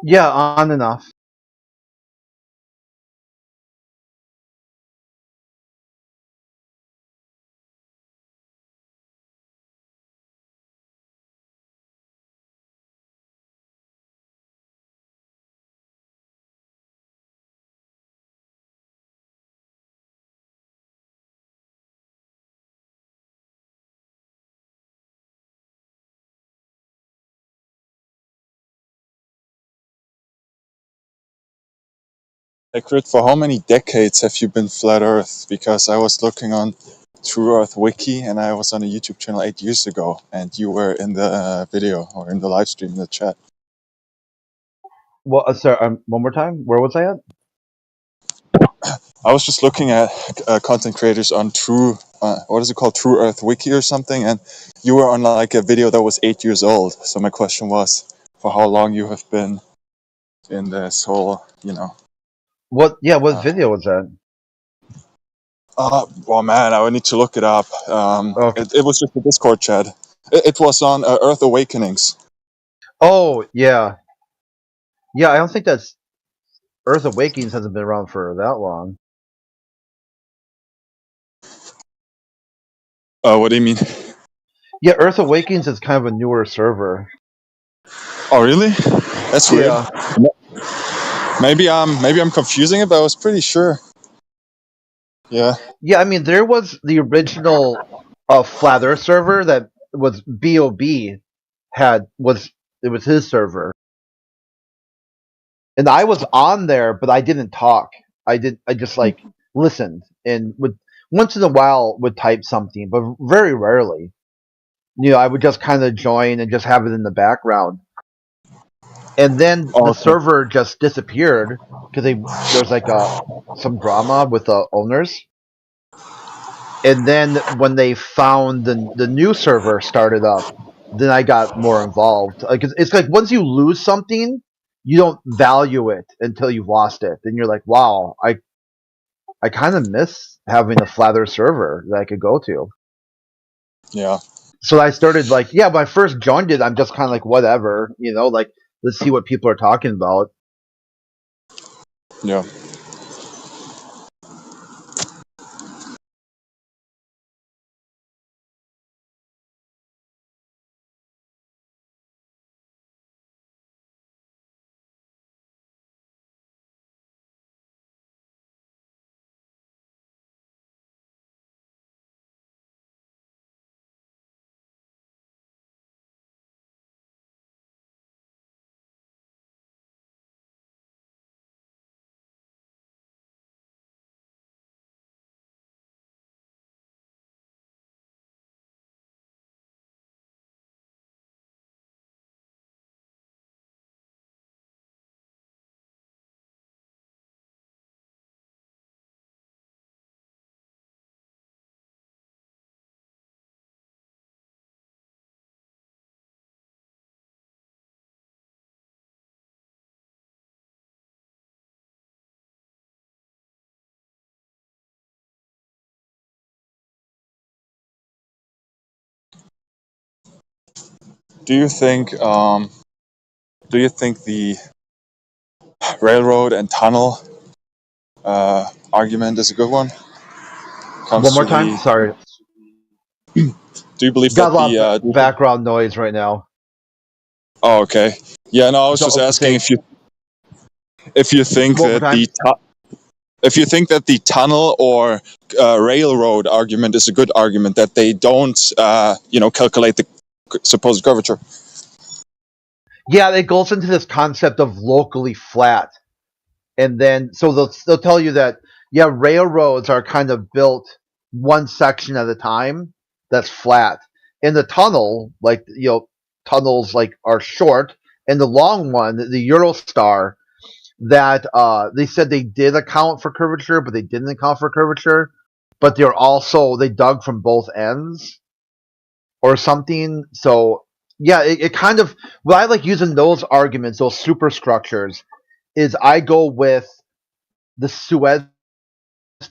Yeah, on and off. Hey, Crit, for how many decades have you been Flat Earth? Because I was looking on True Earth Wiki and I was on a YouTube channel 8 years ago and you were in the video or in the live stream in the chat. Well, sorry, one more time. Where was I at? I was just looking at content creators on True, what is it called? True Earth Wiki or something. And you were on like a video that was 8 years old. So my question was for how long you have been in this whole, you know. What? Yeah, what video was that? Well, man, I would need to look it up. Okay. It was just a Discord chat. It was on Earth Awakenings. Oh, yeah. Yeah, I don't think that's Earth Awakens hasn't been around for that long. What do you mean? Yeah, Earth Awakens is kind of a newer server. Oh, really? That's weird. Yeah. Maybe I'm confusing it, but I was pretty sure. Yeah. Yeah, I mean, there was the original Flat Earth server that was BOB it was his server. And I was on there, but I didn't talk. I just like listened and would once in a while would type something, but very rarely. I would just kind of join and just have it in the background. And then Oh, the okay. server just disappeared because there was like some drama with the owners. And then when they found the new server started up, then I got more involved. Like it's like once you lose something, you don't value it until you've lost it. Then you're like, wow, I kind of miss having a flatter server that I could go to. Yeah. So I started like, yeah, when I first joined it, I'm just kind of like, whatever, like let's see what people are talking about. Yeah. do you think the railroad and tunnel argument is a good one? One Comes more to time. the Sorry, Do you believe got a that lot of the background noise right now. Oh, okay. Yeah, no, I was just So asking say if you think one more that time. if you think that the tunnel or railroad argument is a good argument, that they don't calculate the supposed curvature. Yeah, it goes into this concept of locally flat, and then so they'll tell you that railroads are kind of built one section at a time that's flat. In the tunnel, tunnels like are short, and the long one, the Eurostar, that they said they did account for curvature, but they didn't account for curvature. But they dug from both ends or something. So yeah, it kind of what I like using those arguments, those superstructures, is I go with the Suez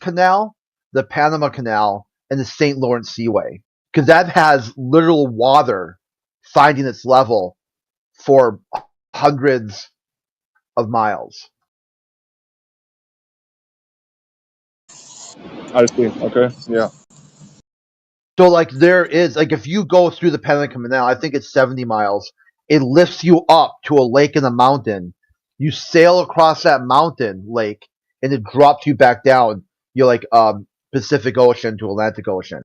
Canal, the Panama Canal, and the St. Lawrence Seaway, because that has literal water finding its level for hundreds of miles. I see. Okay. Yeah. So there is if you go through the Panama Canal, I think it's 70 miles. It lifts you up to a lake in the mountain. You sail across that mountain lake, and it drops you back down. You're Pacific Ocean to Atlantic Ocean,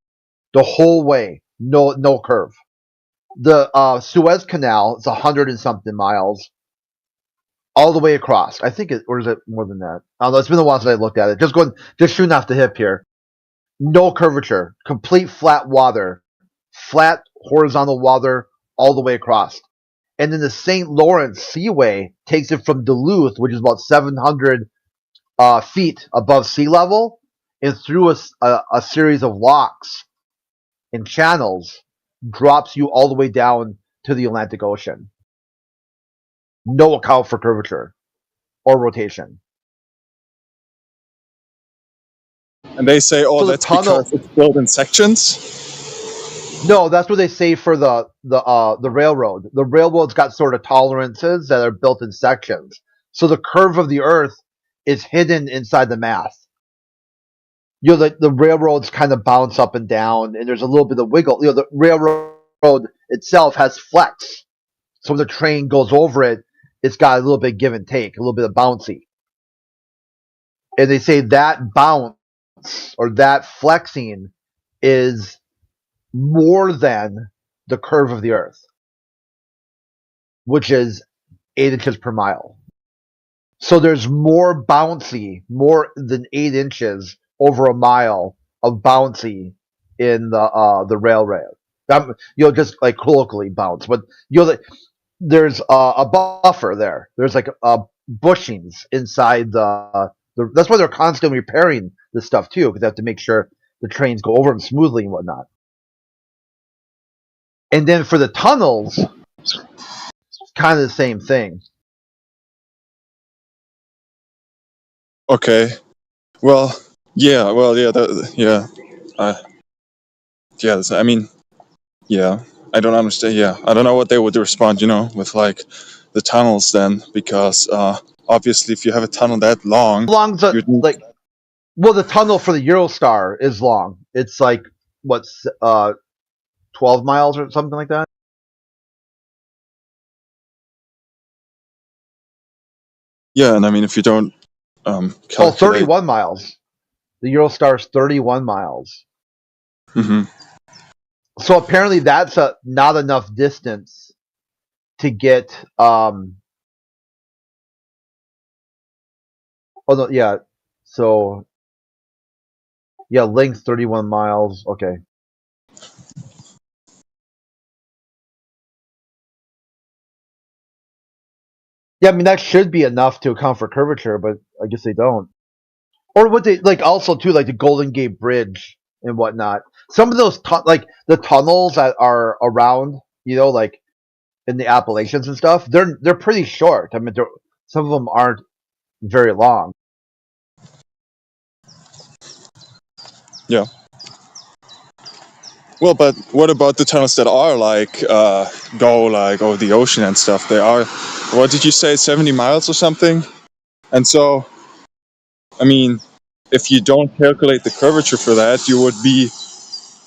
the whole way. No curve. The Suez Canal is 100 and something miles, all the way across. I think or is it more than that? I don't know. It's been a while since I looked at it. Just shooting off the hip here. No curvature, complete flat water, flat horizontal water all the way across. And then the St. Lawrence Seaway takes it from Duluth, which is about 700 feet above sea level, and through a series of locks and channels, drops you all the way down to the Atlantic Ocean. No account for curvature or rotation. And they say, oh, So the that's tunnel. because it's built in sections. No, that's what they say for the railroad. The railroad's got sort of tolerances that are built in sections. So the curve of the Earth is hidden inside the math. The railroads kind of bounce up and down, and there's a little bit of wiggle. The railroad itself has flex. So when the train goes over it, it's got a little bit of give and take, a little bit of bouncy. And they say that bounce or that flexing is more than the curve of the Earth, which is 8 inches per mile. So there's more bouncy, more than 8 inches over a mile of bouncy in the railroad. Just colloquially bounce, but there's a buffer there. There's bushings inside the. That's why they're constantly repairing this stuff too, because they have to make sure the trains go over them smoothly and whatnot. And then for the tunnels, kind of the same thing. Okay. Well, yeah. Well, yeah. Yeah. Yeah. I mean, yeah. I don't understand. Yeah, I don't know what they would respond. With the tunnels then, because obviously, if you have a tunnel that long, How long's well, the tunnel for the Eurostar is long. It's 12 miles or something like that. Yeah, and I mean, if you don't calculate, 31 miles. The Eurostar's 31 miles. Mm-hmm. So apparently that's not enough distance to get. Oh no, yeah. So yeah, length 31 miles. Okay. Yeah, I mean that should be enough to account for curvature, but I guess they don't. Or what they also too, the Golden Gate Bridge and whatnot. Some of those the tunnels that are around, in the Appalachians and stuff, they're pretty short. I mean, some of them aren't very long. Yeah. Well, but what about the tunnels that are like go like over the ocean and stuff? They are, what did you say, 70 miles or something? And so, I mean, if you don't calculate the curvature for that, you would be,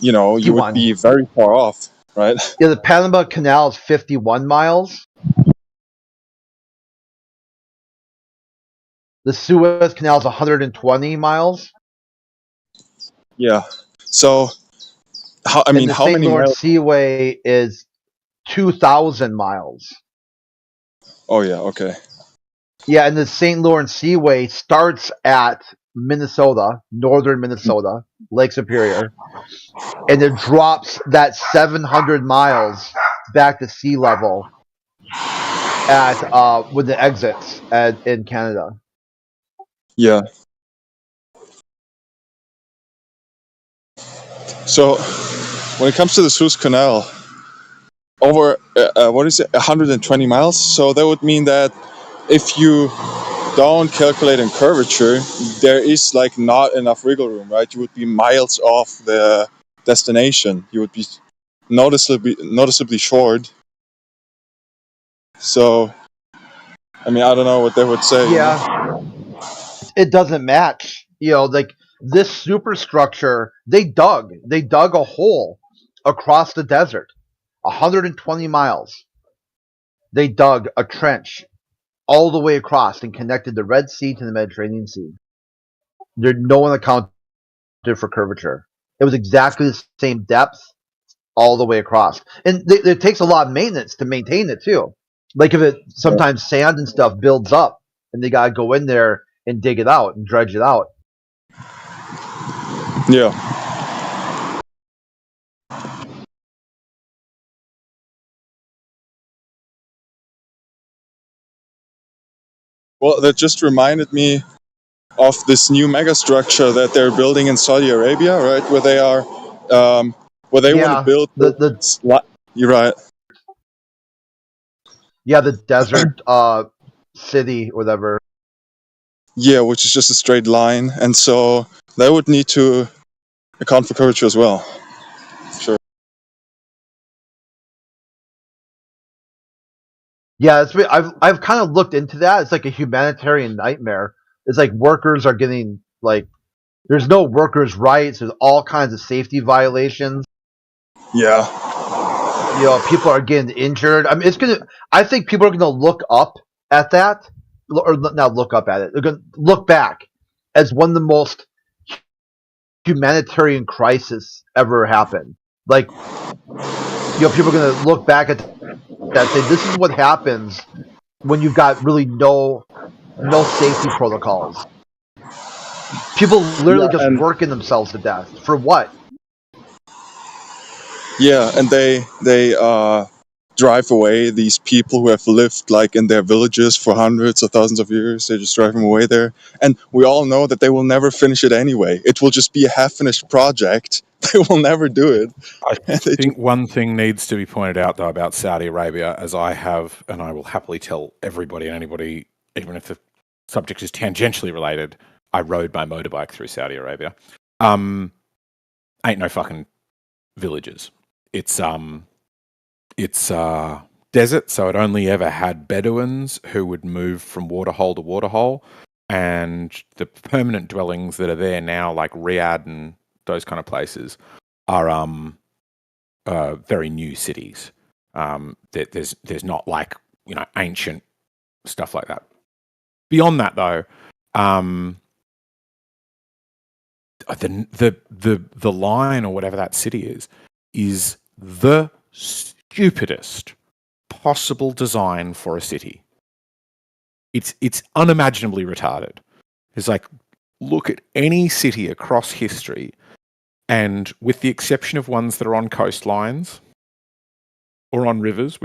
you would 51. be very far off, right? Yeah, the Panama Canal is 51 miles. The Suez Canal is 120 miles. Yeah. So, how And the St. many Lawrence miles? Seaway is 2,000 miles. Oh, yeah, okay. Yeah, and the St. Lawrence Seaway starts at Minnesota, northern Minnesota, Lake Superior, and it drops that 700 miles back to sea level at with the exits in Canada. Yeah. So, when it comes to the Suez Canal, over, 120 miles? So that would mean that if you don't calculate in curvature, there is like not enough wiggle room, right? You would be miles off the destination. You would be noticeably short. So, I don't know what they would say. Yeah, it doesn't match. Like this superstructure, they dug a hole across the desert, 120 miles. They dug a trench all the way across and connected the Red Sea to the Mediterranean Sea. No one accounted for curvature. It was exactly the same depth all the way across, and it takes a lot of maintenance to maintain it too. Like if sometimes sand and stuff builds up, and they gotta go in there and dig it out and dredge it out. Yeah. Well, that just reminded me of this new megastructure that they're building in Saudi Arabia, right? Where they are, where they want to build. You're right. Yeah, the desert city, whatever. Yeah, which is just a straight line, and so they would need to account for curvature as well. Sure. Yeah, I've kind of looked into that. It's like a humanitarian nightmare. It's like workers are getting there's no workers' rights. There's all kinds of safety violations. Yeah. People are getting injured. I think people are gonna look up at that, or not look up at it. They're gonna look back as one of the most humanitarian crises ever happened. People are gonna look back at that and say, "This is what happens when you've got really no safety protocols." People literally just working themselves to death for what? Yeah, and they drive away these people who have lived like in their villages for hundreds or thousands of years. They just drive them away there, and we all know that they will never finish it anyway. It will just be a half-finished project. They will never do it. I think one thing needs to be pointed out though about Saudi Arabia, as I have, and I will happily tell everybody and anybody, even if the subject is tangentially related, I rode my motorbike through Saudi Arabia. Ain't no fucking villages. It's desert, so it only ever had Bedouins who would move from waterhole to waterhole, and the permanent dwellings that are there now, like Riyadh and those kind of places, are very new cities. There's not like ancient stuff like that. Beyond that, though, the line or whatever that city is the stupidest possible design for a city. It's unimaginably retarded. It's like, look at any city across history, and with the exception of ones that are on coastlines or on rivers,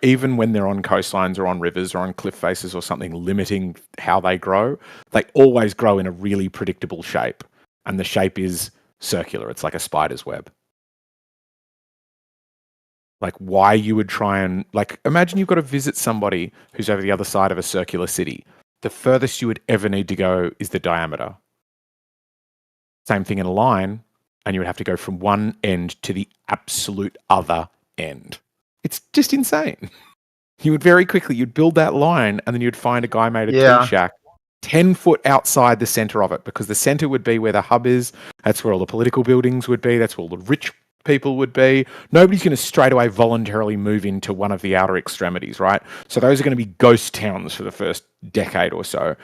even when they're on coastlines or on rivers or on cliff faces or something limiting how they grow, they always grow in a really predictable shape. And the shape is circular. It's like a spider's web. Like, why you would try and, imagine you've got to visit somebody who's over the other side of a circular city. The furthest you would ever need to go is the diameter. Same thing in a line. and you would have to go from one end to the absolute other end. It's just insane. You would very quickly, you'd build that line, and then you'd find a guy made a tea shack 10 foot outside the center of it, because the center would be where the hub is. That's where all the political buildings would be. That's where all the rich people would be. Nobody's going to straight away voluntarily move into one of the outer extremities, right? So those are going to be ghost towns for the first decade or so.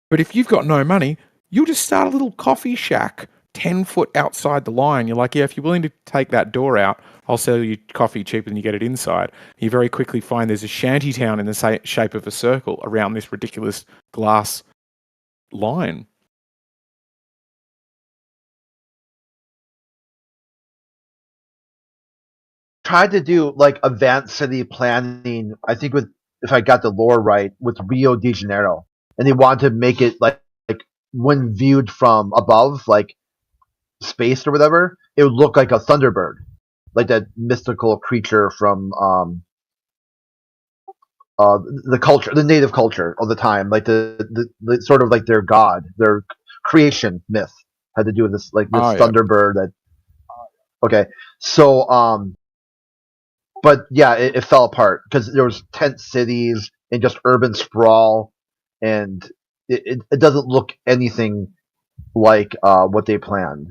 But if you've got no money, you'll just start a little coffee shack 10 foot outside the line. You're like, yeah, if you're willing to take that door out, I'll sell you coffee cheaper than you get it inside. You very quickly find there's a shanty town in the shape of a circle around this ridiculous glass line. Tried to do like advanced city planning, I think with, if I got the lore right, with Rio de Janeiro. And they wanted to make it like when viewed from above, like space or whatever, it would look like a thunderbird. Like that mystical creature from the culture, the native culture of the time, like the sort of like their god, their creation myth had to do with this, like this thunderbird that. Okay, so but yeah, it fell apart because there was tent cities and just urban sprawl, and it doesn't look anything like what they planned.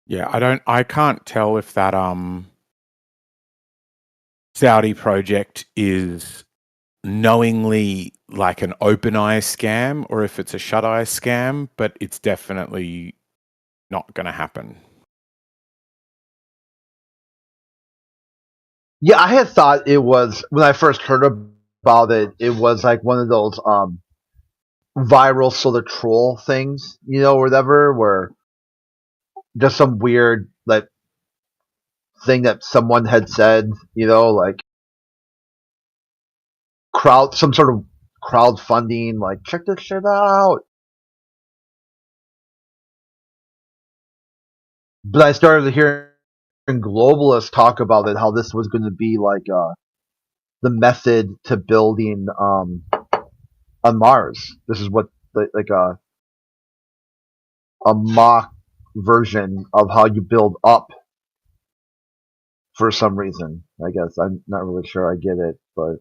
Yeah, I can't tell if that Saudi project is knowingly like an open eye scam or if it's a shut eye scam, but it's definitely not going to happen. Yeah, I had thought it was, when I first heard about it, it was like one of those viral sort of troll things, or whatever, where just some weird like thing that someone had said, like some sort of crowdfunding, like check this shit out. But I started hearing globalists talk about it, how this was going to be like the method to building on Mars. This is what like a mock version of how you build up for some reason. I guess I'm not really sure I get it, but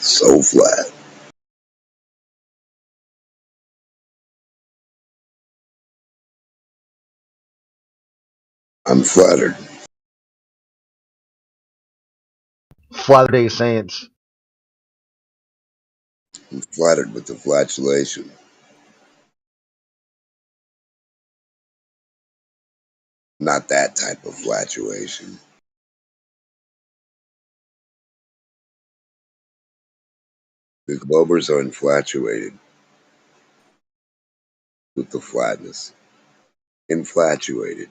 So flat. I'm flattered. Latter-day Saints. I'm flattered with the flatulation. Not that type of flatulation. The Globers are infatuated with the flatness. Infatuated.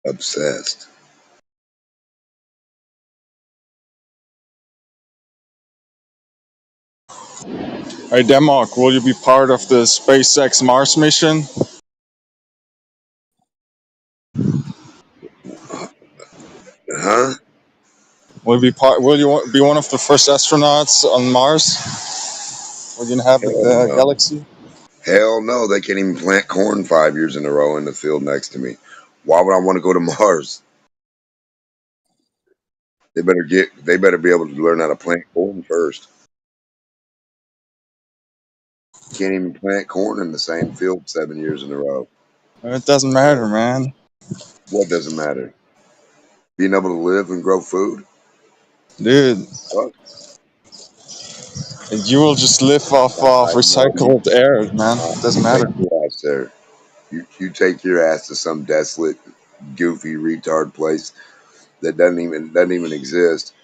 Obsessed. Hey, Denmark, will you be part of the SpaceX Mars mission? Huh? Will you be one of the first astronauts on Mars? Will you inhabit Hell the no. galaxy? Hell no. They can't even plant corn 5 years in a row in the field next to me. Why would I want to go to Mars? They better be able to learn how to plant corn first. Can't even plant corn in the same field 7 years in a row. It doesn't matter, man. What doesn't matter? Being able to live and grow food? Dude, What? you will just live off of I know you. recycled air, man. It doesn't You matter. take your ass there. You take your ass to some desolate, goofy, retard place that doesn't even exist.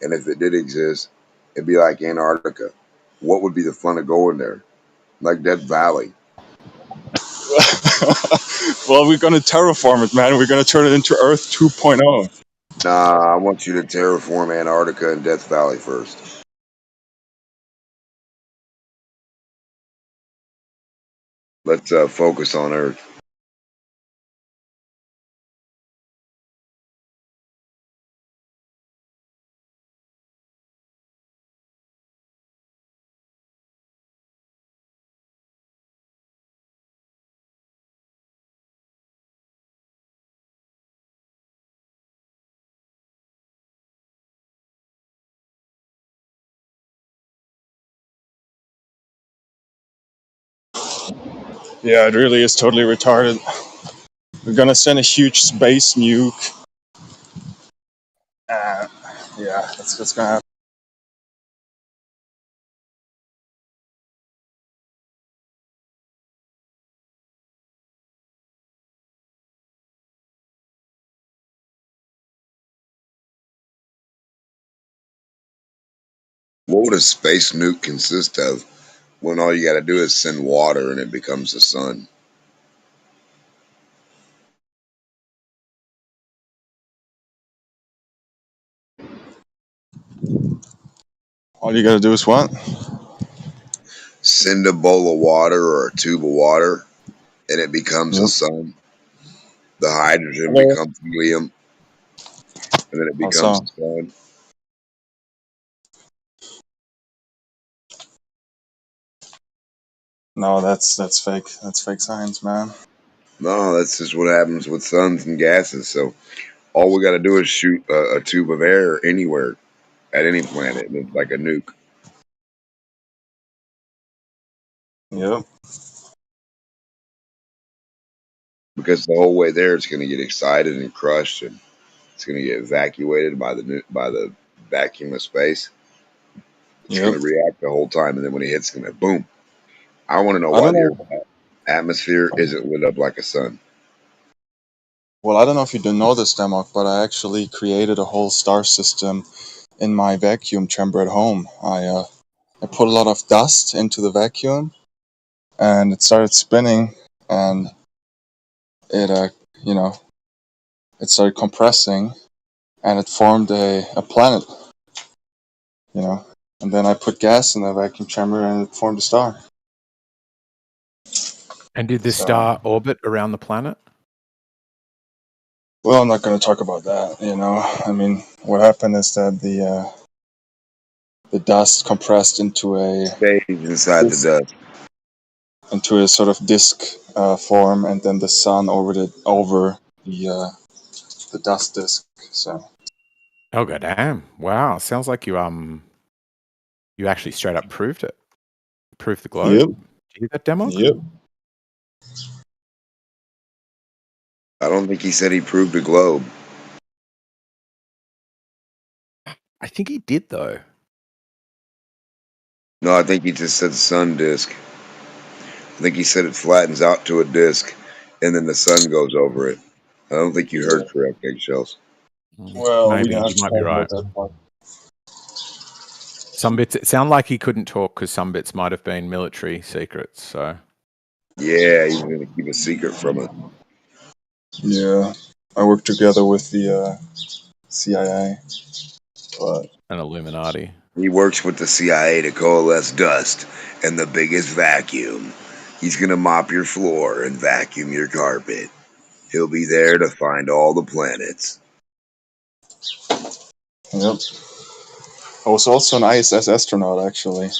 And if it did exist, it'd be like Antarctica. What would be the fun of going there? Like Death Valley. Well, we're gonna terraform it, man. We're gonna turn it into Earth 2.0. Nah, I want you to terraform Antarctica and Death Valley first. Let's focus on Earth. Yeah, it really is totally retarded. We're gonna send a huge space nuke. Yeah, that's what's gonna happen. What would a space nuke consist of when all you got to do is send water and it becomes the sun? All you gotta do is what? Send a bowl of water or a tube of water and it becomes the Yep. sun. The hydrogen Hello. becomes helium and then it becomes Also, the sun. no, that's fake. That's fake science, man. No, that's just what happens with suns and gases. So all we got to do is shoot a tube of air anywhere at any planet, and it's like a nuke. Yep. Because the whole way there, it's going to get excited and crushed, and it's going to get evacuated by the vacuum of space. It's going Yep. to react the whole time, and then when it hits, it's going to boom. I want to know I why don't the know. atmosphere isn't lit up like a sun. Well, I don't know if you do know this, Demok, but I actually created a whole star system in my vacuum chamber at home. I put a lot of dust into the vacuum, and it started spinning, and it you know it started compressing, and it formed a planet. And then I put gas in the vacuum chamber, and it formed a star. And did the So, star orbit around the planet? well, I'm not going to talk about that. I mean, what happened is that the dust compressed into a Stage inside the disk, dust. into a sort of disk form, and then the sun orbited over the dust disk. So, Oh goddamn! Wow, sounds like you actually straight up proved it. Proved the globe. yep, Did you hear that, Demok? yep. I don't think he said he proved a globe. I think he did though. No, I think he just said sun disk. I think he said it flattens out to a disk, and then the sun goes over it. I don't think you heard correct, eggshells. Well, we Maybe don't have you to might be talk right. about that part. Some bits it sound like he couldn't talk because some bits might have been military secrets. So Yeah, he's going to keep a secret from us. Yeah. I work together with the CIA, but An Illuminati. He works with the CIA to coalesce dust and the biggest vacuum. He's gonna mop your floor and vacuum your carpet. He'll be there to find all the planets. yep. I was also an ISS astronaut, actually.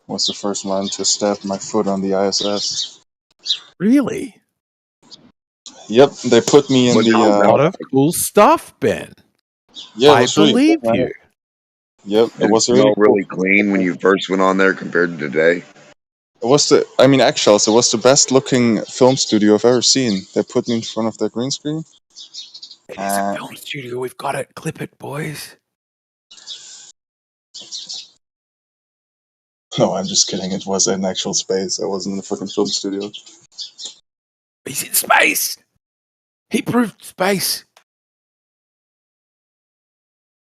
Was the first one to step my foot on the ISS. Really? Yep, they put me in What A did it the. smell lot of like? cool stuff, Ben. Yeah, it I was really cool, believe man. you. Yep, it Did it was really smell cool. really clean when you first went on there compared to today? It was actually, it was the best looking film studio I've ever seen. They put me in front of their green screen. It is a film studio. We've got it. Clip it, boys. No, I'm just kidding. It was an actual space. I wasn't in a fucking film studio. He's in space. He proved space.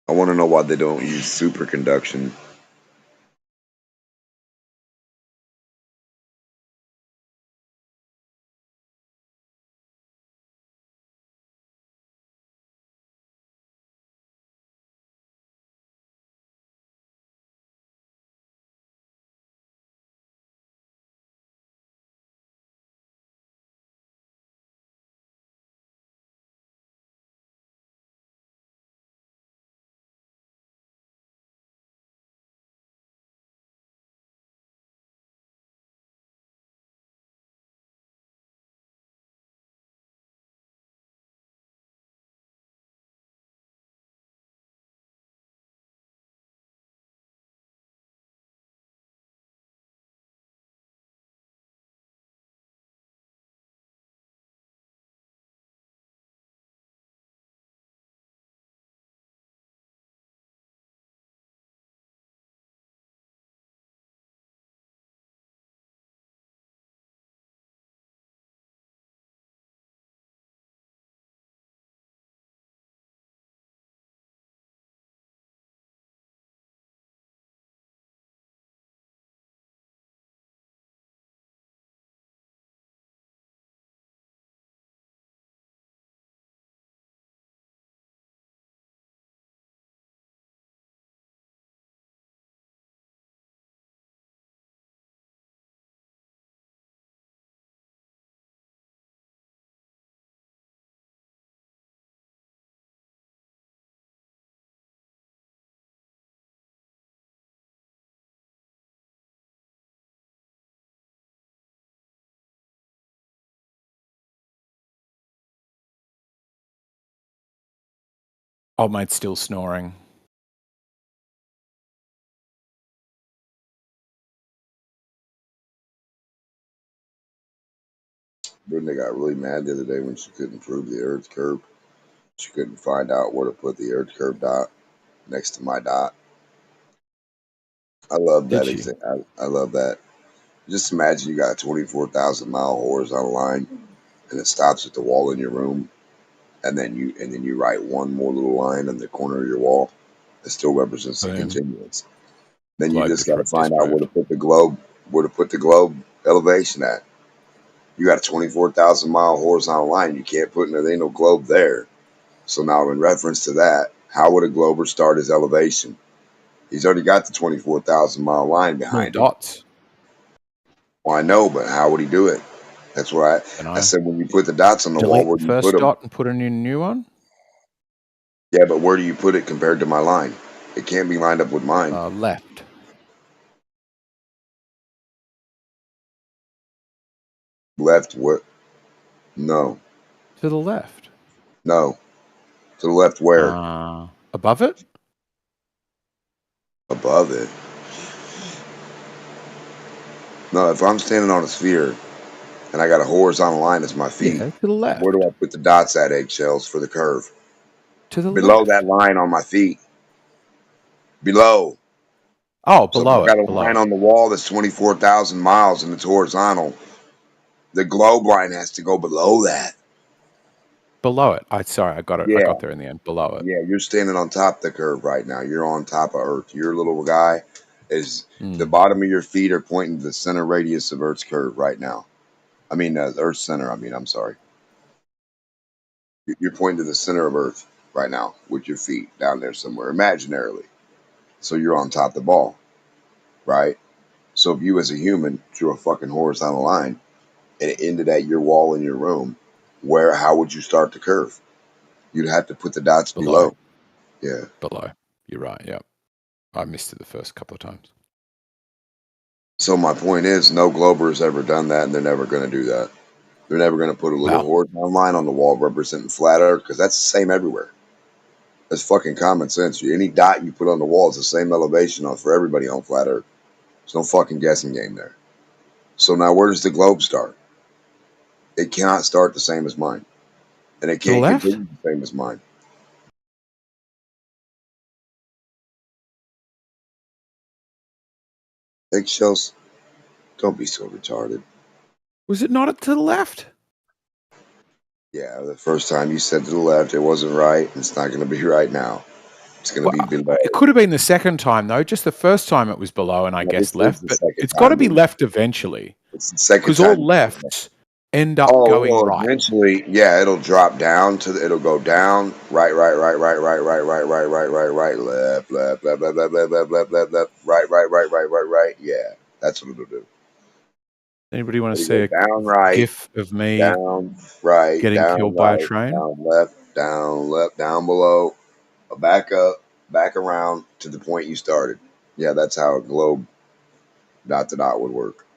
I want to know why they don't use superconduction. Old mate's still snoring. Brenda got really mad the other day when she couldn't prove the Earth's curve. She couldn't find out where to put the Earth's curve dot next to my dot. I love Did that. she? I love that. Just imagine you got a 24,000-mile horizontal line, and it stops at the wall in your room, and then you write one more little line in the corner of your wall. It still represents the Boom. continuance. Then you Globe just got to find out disproved. where to put the globe elevation at. You got a 24,000-mile horizontal line. You can't put there ain't no globe there. So now, in reference to that, how would a glober start his elevation? He's already got the 24,000-mile line More behind him. dots. Well, I know, but how would he do it? That's why Don't I know. said when you put the dots on the wall, Delete where the do you put first them? dot and put in a new one. Yeah, but where do you put it compared to my line? It can't be lined up with mine. Left. Left what? No. To the left. No. To the left where? Above it? Above it. No, if I'm standing on a sphere and I got a horizontal line as my feet, Yeah, to the left. where do I put the dots at, eggshells, for the curve? To the Below left. that line on my feet. Below. Oh, So if I below got it. a Below line it. on the wall that's 24,000 miles and it's horizontal, the globe line has to go below that. Below it. I got it. I Yeah. got there in the end. Below it. Yeah, you're standing on top of the curve right now. You're on top of Earth. Your little guy is the bottom of your feet are pointing to the center radius of Earth's curve right now. I mean, Earth's center. I'm sorry. You're pointing to the center of Earth right now with your feet down there somewhere, imaginarily. So you're on top of the ball, right? So if you as a human drew a fucking horizontal line and it ended at your wall in your room, how would you start the curve? You'd have to put the dots below. Yeah. Below. You're right, yeah. I missed it the first couple of times. So my point is, no glober has ever done that, and they're never going to do that. They're never going to put a little horizontal line on the wall representing flat Earth, because that's the same everywhere. That's fucking common sense. Any dot you put on the wall is the same elevation for everybody on flat Earth. There's no fucking guessing game there. So now where does the globe start? It cannot start the same as mine. And it can't continue the same as mine. Eggshells, don't be so retarded. Was it not to the left? Yeah, the first time you said to the left, it wasn't right. And it's not going to be right now. It's going to be below. It could have been the second time, though. Just the first time it was below and I guessed left. But it's got to be left eventually. It's the second because time. all lefts end up going right. Eventually, yeah, it'll drop down it'll go down, right, left, right. Yeah, that's what it'll do. Anybody want to see a down right, GIF of me down right, getting down killed right, by a train? down left, down below, back up, back around to the point you started. Yeah, that's how a globe dot to dot would work.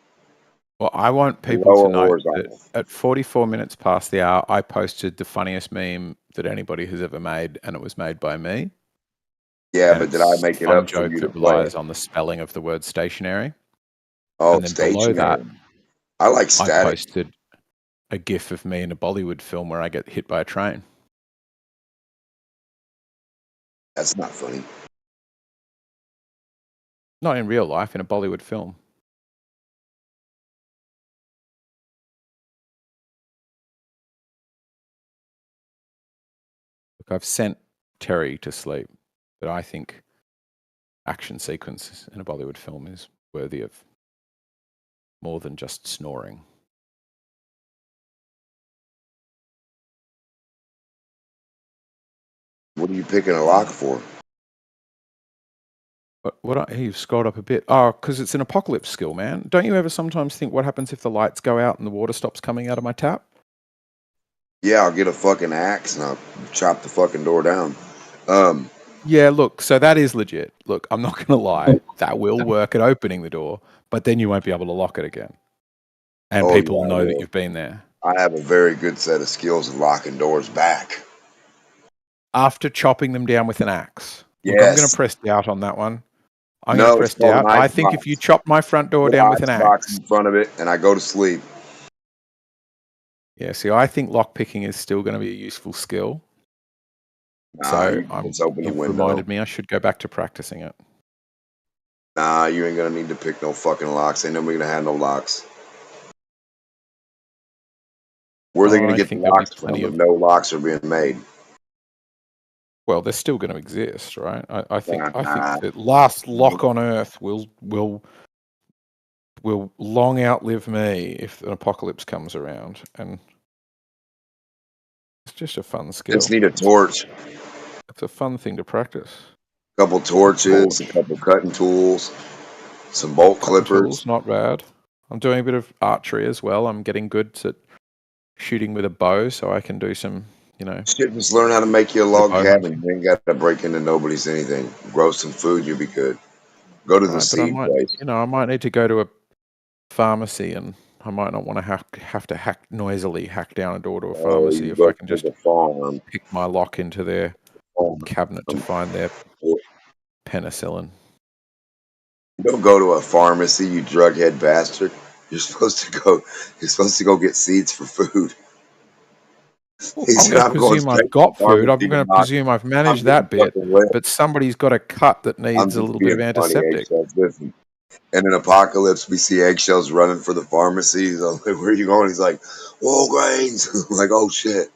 Well, I want people to know that at 44 minutes past the hour, I posted the funniest meme that anybody has ever made, and it was made by me. Yeah, but did I make it up for you to play? Relies on the spelling of the word stationary. Oh, and then stationary. below that, I like static. I posted a GIF of me in a Bollywood film where I get hit by a train. That's not funny. Not in real life, in a Bollywood film. Look, I've sent Terry to sleep, but I think action sequence in a Bollywood film is worthy of more than just snoring. What are you picking a lock for? You've scrolled up a bit. Oh, because it's an apocalypse skill, man. Don't you ever sometimes think, what happens if the lights go out and the water stops coming out of my tap? Yeah, I'll get a fucking axe and I'll chop the fucking door down. Yeah, look, so that is legit. Look, I'm not going to lie. That will work at opening the door, but then you won't be able to lock it again. And people will know that you've been there. I have a very good set of skills at locking doors back. After chopping them down with an axe. Yes. Look, I'm going to press doubt on that one. I'm going to press doubt. I think if you chop my front door down with an axe in front of it, and I go to sleep. Yeah, see, I think lockpicking is still going to be a useful skill. So you've reminded me I should go back to practicing it. Nah, you ain't going to need to pick no fucking locks. Ain't nobody going to have no locks. Where are they going to get the locks from if no locks are being made? Well, they're still going to exist, right? I think the last lock on Earth will long outlive me if an apocalypse comes around, and it's just a fun skill. Just need a torch. It's a fun thing to practice. A couple torches, a couple cutting tools, some bolt clippers. Tools, not bad. I'm doing a bit of archery as well. I'm getting good at shooting with a bow, so I can do some, Shit, just learn how to make you a log cabin. You ain't got to break into nobody's anything. Grow some food, you'll be good. Go to the seed place. I might need to go to a pharmacy, and I might not want to have to noisily hack down a door to a pharmacy if I can just pick my lock into their cabinet to find their penicillin. Don't go to a pharmacy, you drughead bastard. You're supposed to go get seeds for food. I'm going to presume I've got food. I'm going to presume I've managed that bit, but somebody's got a cut that needs a little bit of antiseptic. In an apocalypse, we see Eggshells running for the pharmacy. He's like, where are you going? He's like, Walgreens. I'm like, oh shit.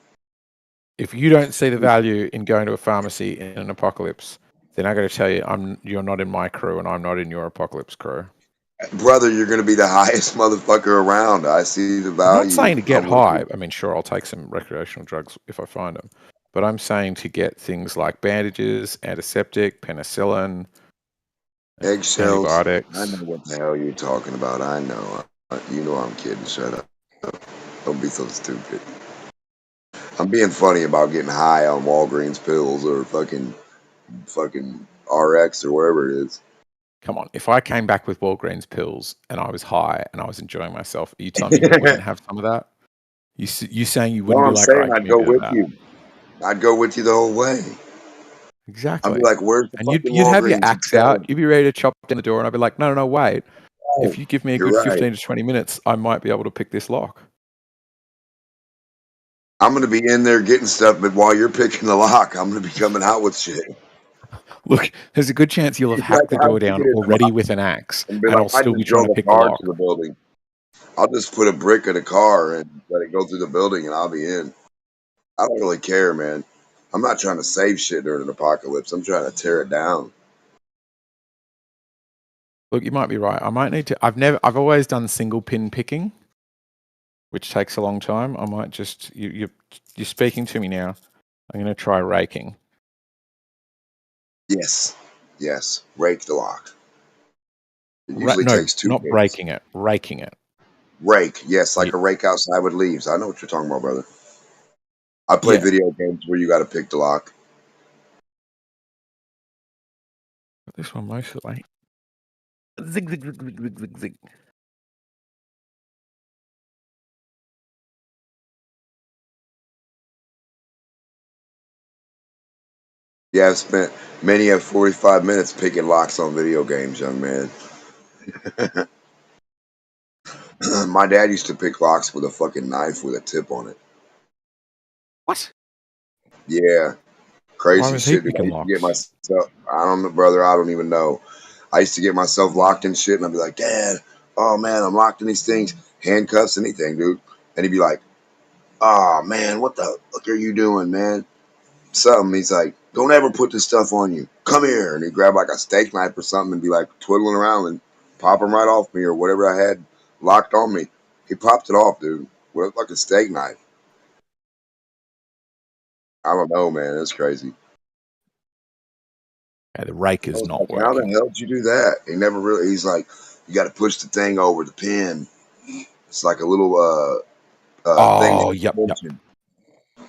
If you don't see the value in going to a pharmacy in an apocalypse, then I got to tell you, you're not in my crew and I'm not in your apocalypse crew. Don't go to a pharmacy, you drughead bastard. You're supposed to go get seeds for food. Then I got to tell you, you're not in my crew and I'm not in your apocalypse crew. Brother, you're gonna be the highest motherfucker around. I see the I'm not value. saying to get I'm with high. you. I mean, sure, I'll take some recreational drugs if I find them. But I'm saying to get things like bandages, antiseptic, penicillin, Eggshells. I know antibiotics. what the hell you're talking about. I know. You know I'm kidding. Shut up. Don't be so stupid. I'm being funny about getting high on Walgreens pills or fucking RX or wherever it is. Come on, if I came back with Walgreens pills and I was high and I was enjoying myself, are you telling me you wouldn't have some of that? You saying you No, wouldn't be I'm like, all saying right, give I'd me a go bit of with that? you. I'd go with you the whole way. I'd be Exactly. like, "Where's the And fucking you'd have your Walgreens? axe It's out, down." you'd be ready to chop down the door, and I'd be like, no, wait. Oh, If you give me a you're good right. 15 to 20 minutes, I might be able to pick this lock. I'm gonna be in there getting stuff, but while you're picking the lock, I'm gonna be coming out with shit. Look, there's a good chance you'll have It's like hacked the how door you down get in the already box with an axe, and be and like, I'll "I still just be trying drove to a pick the car to lock. the building." I'll just put a brick in a car and let it go through the building, and I'll be in. I don't really care, man. I'm not trying to save shit during an apocalypse. I'm trying to tear it down. Look, you might be right. I might need to. I've always done single pin picking, which takes a long time. I might just. You're speaking to me now. I'm going to try raking. Yes, yes. Rake the lock. It usually No, takes 2 not hits. breaking it. Raking it. Rake, yes, like Yeah. a rake outside with leaves. I know what you're talking about, brother. I play Yeah. video games where you got to pick the lock. This one mostly. Zig, zig, zig, zig, zig, zig, zig. Yeah, I've spent many of 45 minutes picking locks on video games, young man. My dad used to pick locks with a fucking knife with a tip on it. What? Yeah, Why crazy was he shit, dude. I picking used to get locks? myself, I don't know, brother, I don't even know. I used to get myself locked in shit, and I'd be like, "Dad, oh man, I'm locked in these things, handcuffs, anything, dude." And he'd be like, "Oh man, what the fuck are you doing, man?" Something. He's like, "Don't ever put this stuff on you. Come here." And he'd grab like a steak knife or something and be like twiddling around and pop them right off me or whatever I had locked on me. He popped it off, dude, with like a steak knife. I don't know, man. It's crazy. Yeah, the rake I is was not like, "How the working. hell did you do that?" He never really. He's like, "You got to push the thing over the pin. It's like a little thing Oh, for yep. tension."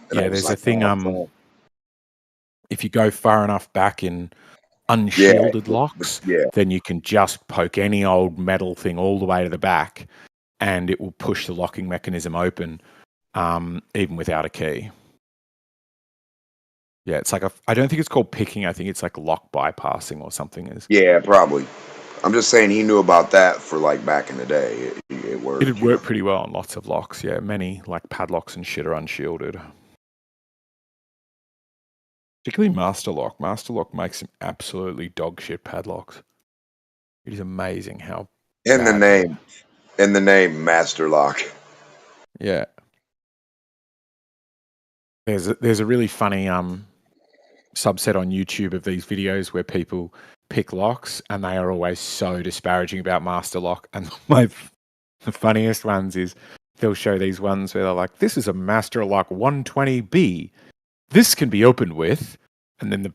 And I Yeah, was there's a like, thing. "Oh fuck." If you go far enough back in Yeah, unshielded locks, yeah. then you can just poke any old metal thing all the way to the back, and it will push the locking mechanism open, even without a key. Yeah, it's like I don't think it's called picking. I think it's like lock bypassing or something. Yeah, probably. I'm just saying he knew about that for like back in the day. It worked, It'd work pretty well on lots of locks. Yeah, many like padlocks and shit are unshielded. Particularly Master Lock. Master Lock makes some absolutely dog shit padlocks. It is amazing how In the bad they are. name, Master Lock. Yeah. There's a really funny subset on YouTube of these videos where people pick locks, and they are always so disparaging about Master Lock. And the funniest ones is they'll show these ones where they're like, "This is a Master Lock 120B. This can be opened with," and then the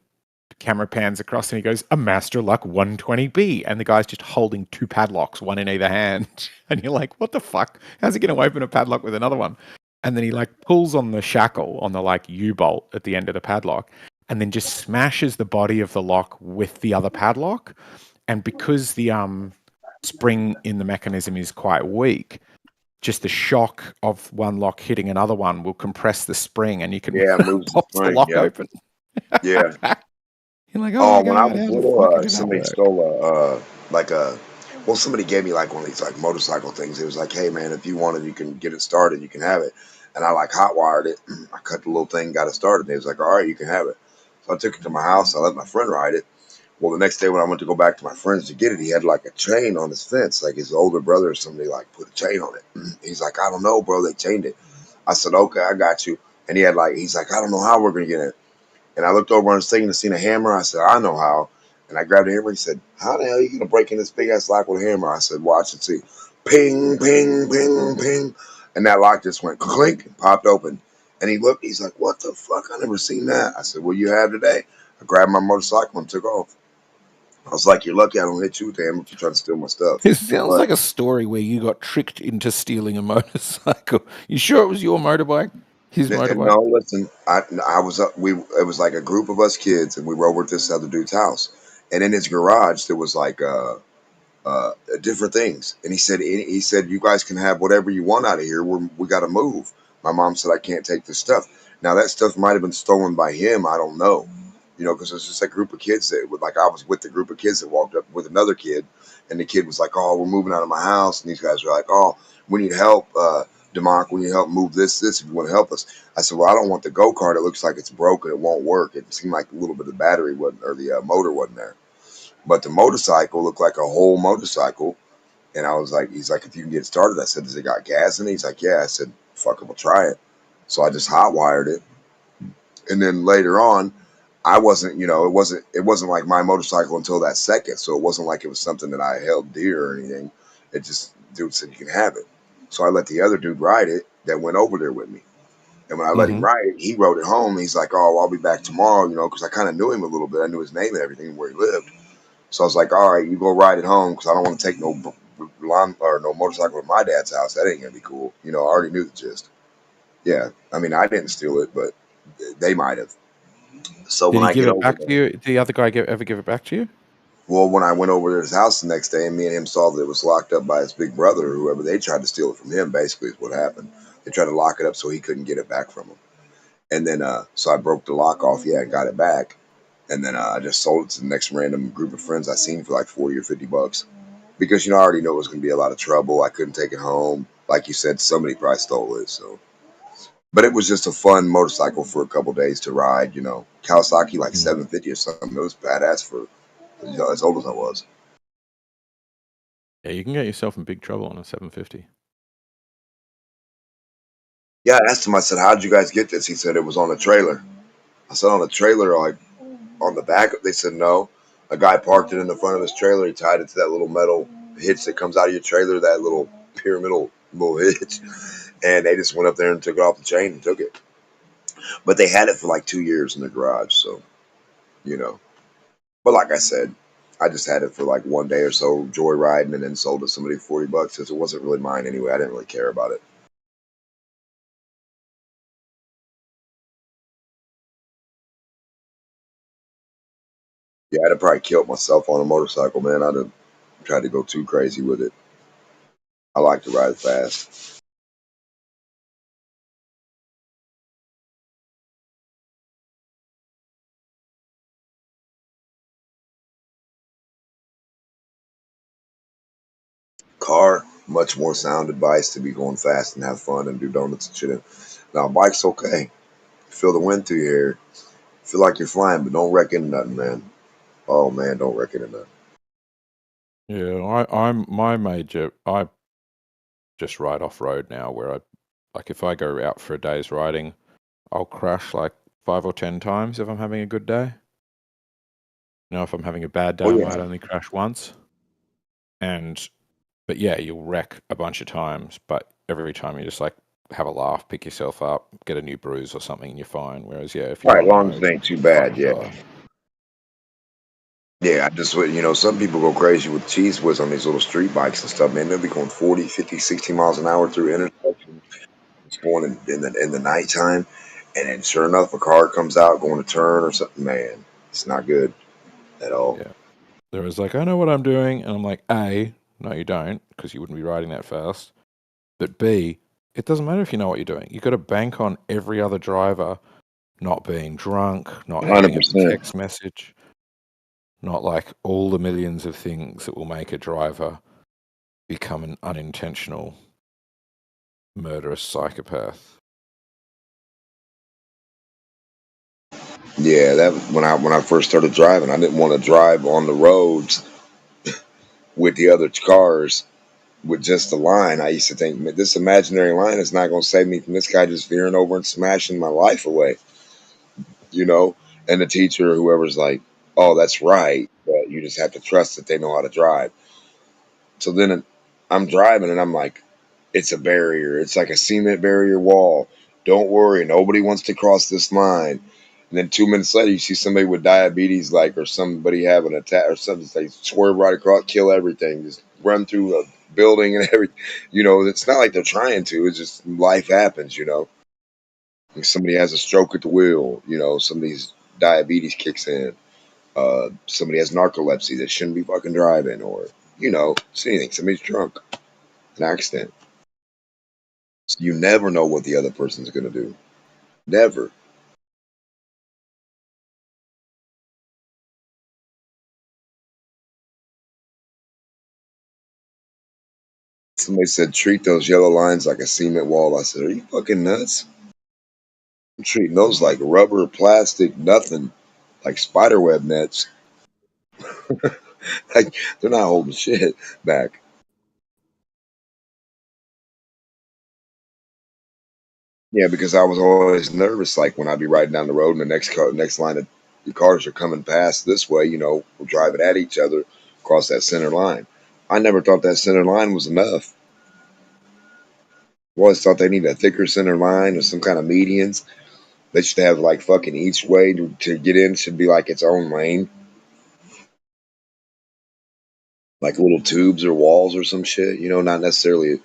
camera pans across and he goes, "A Master Lock 120B," and the guy's just holding two padlocks, one in either hand, and you're like, "What the fuck? How's he going to open a padlock with another one?" And then he like pulls on the shackle on the like U-bolt at the end of the padlock, and then just smashes the body of the lock with the other padlock. And because the spring in the mechanism is quite weak, just the shock of one lock hitting another one will compress the spring, and you can Yeah, moves the pop the spring. lock Yep. open. Yeah. You're like, "Oh Oh, my when I god, was how the little, fuck did that somebody work?" stole somebody gave me like one of these like motorcycle things. It was like, "Hey man, if you want it, you can get it started. You can have it." And I like hot wired it. I cut the little thing, got it started. They was like, "All right, you can have it." So I took it to my house. I let my friend ride it. Well, the next day when I went to go back to my friend's to get it, he had like a chain on his fence. Like his older brother or somebody like put a chain on it. He's like, "I don't know, bro. They chained it." I said, "Okay, I got you." And he's like, "I don't know how we're gonna get it." And I looked over on his thing and seen a hammer. I said, "I know how." And I grabbed a hammer. He said, "How the hell are you gonna break in this big ass lock with a hammer?" I said, "Watch and see." Ping, ping, ping, ping, and that lock just went clink and popped open. And he looked. He's like, "What the fuck? I never seen that." I said, "What you have today?" I grabbed my motorcycle and took off. I was like, "You're lucky I don't hit you with the hammer for trying to steal my stuff." It sounds But like a story where you got tricked into stealing a motorcycle. You sure it was your motorbike? His motorbike? no, listen, I was up. It was like a group of us kids, and we were over at this other dude's house. And in his garage, there was like different things. And he said, "You guys can have whatever you want out of here. We got to move." My mom said, "I can't take this stuff." Now that stuff might have been stolen by him. I don't know, because it's just a group of kids that would like. I was with the group of kids that walked up with another kid, and the kid was like, "Oh, we're moving out of my house," and these guys were like, "Oh, we need help, Demarc. We need help move this if you want to help us." I said, "Well, I don't want the go-kart. It looks like it's broken. It won't work." It seemed like a little bit of the battery wasn't, or the motor wasn't there. But the motorcycle looked like a whole motorcycle. And I was like, he's like, "If you can get it started." I said, "Does it got gas in it?" He's like, "Yeah." I said, "Fuck it, we'll try it." So I just hot wired it. And then later on, I wasn't, it wasn't like my motorcycle until that second. So it wasn't like it was something that I held dear or anything. It just, dude said, "You can have it." So I let the other dude ride it that went over there with me. And when I let him Mm-hmm. ride it, he rode it home. He's like, "Oh, I'll be back tomorrow," because I kind of knew him a little bit. I knew his name and everything, where he lived. So I was like, "All right, you go ride it home because I don't want to take no lawn or no motorcycle to my dad's house. That ain't gonna be cool." I already knew the gist. Yeah, I mean, I didn't steal it, but they might have. So Did when he I give get it over back to there, you? Did the other guy ever give it back to you? well, when I went over to his house the next day, and me and him saw that it was locked up by his big brother or whoever, they tried to steal it from him. Basically, is what happened. They tried to lock it up so he couldn't get it back from him. And then, so I broke the lock off. Yeah, and got it back. And then I just sold it to the next random group of friends I seen for like 40 or 50 bucks. Because I already know it was going to be a lot of trouble. I couldn't take it home. Like you said, somebody probably stole it. So, but it was just a fun motorcycle for a couple days to ride. Kawasaki like Mm. 750 or something. It was badass for as old as I was. Yeah, you can get yourself in big trouble on a 750. Yeah, I asked him. I said, "How'd you guys get this?" He said it was on a trailer. I said, "On a trailer, like on the back?" They said no. A guy parked it in the front of his trailer. He tied it to that little metal hitch that comes out of your trailer, that little pyramidal little hitch. And they just went up there and took it off the chain and took it. But they had it for like 2 years in the garage, so you know. But like I said, I just had it for like one day or so, joyriding, and then sold it to somebody for $40 because it wasn't really mine anyway. I didn't really care about it. Yeah, I'd have probably killed myself on a motorcycle, man. I'd have tried to go too crazy with it. I like to ride fast. Car, much more sound advice to be going fast and have fun and do donuts and shit. Now, bike's okay. Feel the wind through your hair. Feel like you're flying, but don't wreck into nothing, man. Oh man, don't wreck into nothing. Yeah, I'm my major. I just ride off road now. Where if I go out for a day's riding, I'll crash like 5 or 10 times if I'm having a good day. If I'm having a bad day, Oh I yeah, might only crash once. But yeah, you'll wreck a bunch of times. But every time you just have a laugh, pick yourself up, get a new bruise or something, and you're fine. Whereas if all you're right, on the long as road, it ain't too you bad. fucking Yeah, die. yeah. I just some people go crazy with cheese whiz on these little street bikes and stuff, man. They'll be going 40, 50, 60 miles an hour through intersections. It's going in the nighttime, and then sure enough, a car comes out going to turn or something. Man, it's not good at all. Yeah. There was I know what I'm doing, and I'm like, A, no, you don't, because you wouldn't be riding that fast. But B, it doesn't matter if you know what you're doing. You've got to bank on every other driver not being drunk, not having a 100%. text message, not all the millions of things that will make a driver become an unintentional murderous psychopath. Yeah, that when I first started driving, I didn't want to drive on the roads with the other cars with just the line. I used to think, "Man, this imaginary line is not going to save me from this guy just veering over and smashing my life away," you know. And the teacher or whoever's like, "Oh, that's right, but you just have to trust that they know how to drive. So then I'm driving and I'm like, it's a barrier. It's like a cement barrier wall. Don't worry, nobody wants to cross this line. And then 2 minutes later, you see somebody with diabetes, like, or somebody have an attack or something. They swerve right across, kill everything, just run through a building and everything. You know, it's not like they're trying to. It's just life happens. You know, like somebody has a stroke at the wheel. You know, somebody's diabetes kicks in. Somebody has narcolepsy that shouldn't be fucking driving, or you know, it's anything. Somebody's drunk, an accident. So you never know what the other person's gonna do. Never. Somebody said treat those yellow lines like a cement wall. I said, are you fucking nuts? I'm treating those like rubber, plastic, nothing, like spiderweb nets. Like they're not holding shit back. Yeah, because I was always nervous. Like when I'd be riding down the road and the next line of the cars are coming past this way. You know, we're driving at each other across that center line. I never thought that center line was enough. I always thought they needed a thicker center line or some kind of medians. They should have like fucking each way to get in should be like its own lane, like little tubes or walls or some shit. You know, not necessarily,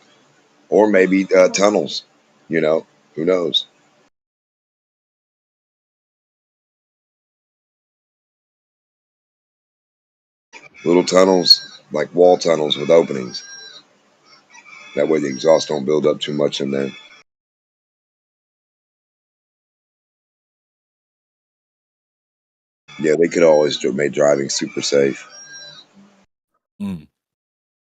or maybe tunnels. You know, who knows? Little tunnels, like wall tunnels with openings. That way the exhaust don't build up too much in there. Yeah, they could always made driving super safe. Mm.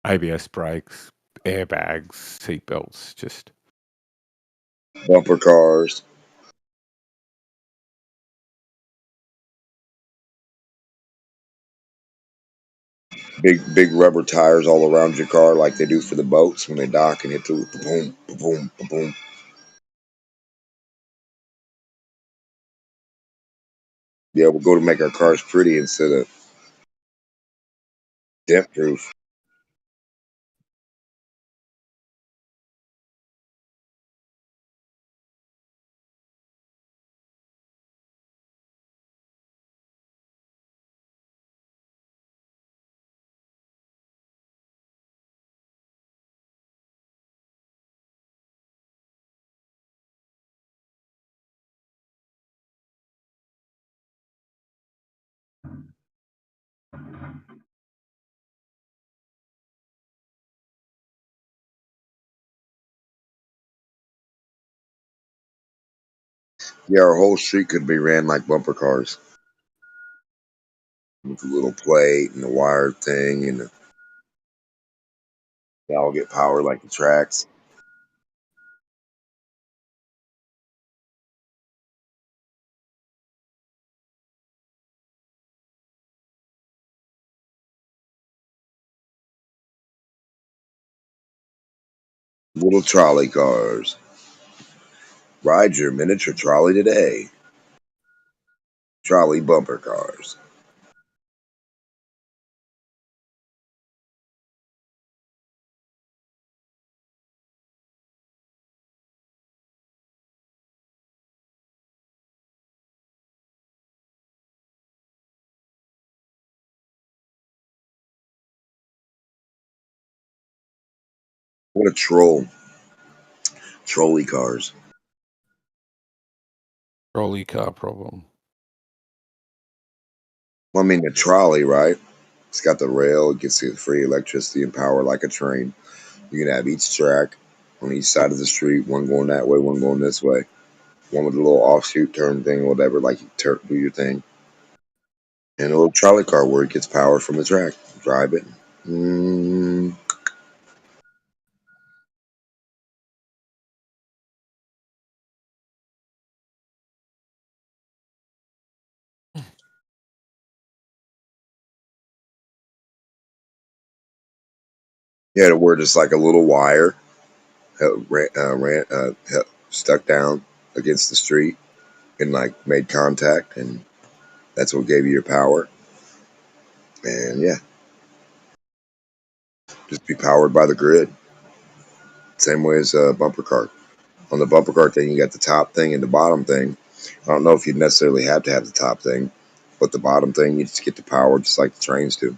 ABS brakes, airbags, seatbelts, just Bumper cars. Big rubber tires all around your car like they do for the boats when they dock and hit the boom, boom, boom. Yeah, we'll go to make our cars pretty instead of dent proof. Yeah, our whole street could be ran like bumper cars with the little plate and the wire thing, and they all get power like the tracks. Little trolley cars. Ride your miniature trolley today. Trolley bumper cars. What a troll. Trolley cars. trolley car problem. Well, I mean, the trolley, right? It's got the rail. It gets the free electricity and power like a train. You can have each track on each side of the street, one going that way, one going this way. One with a little offshoot turn thing, whatever, like you do your thing. And a little trolley car where it gets power from the track. Drive it. Mm, yeah, to where just like a little wire stuck down against the street and like made contact, and that's what gave you your power. And can, yeah. Just be powered by the grid. Same way as a bumper cart. On the bumper cart thing, you got the top thing and the bottom thing. I don't know if you necessarily have to have the top thing, but the bottom thing, you just get the power just like the trains do.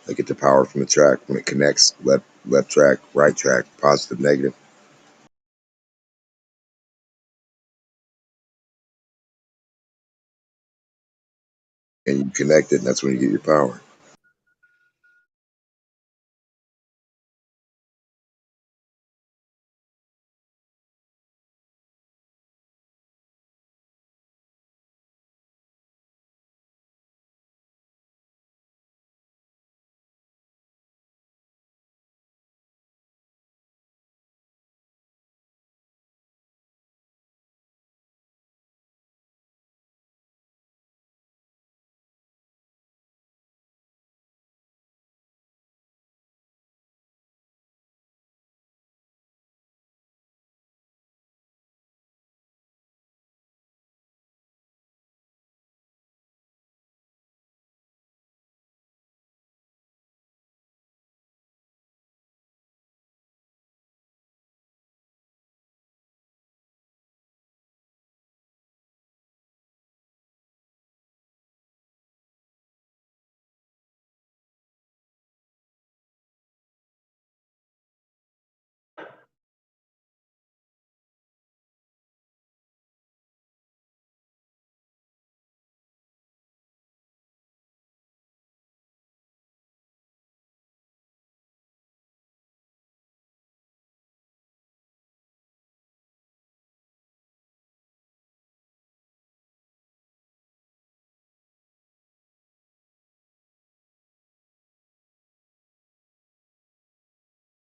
They get the power from the track when it connects left track, right track, positive, negative. And you connect it, and that's when you get your power.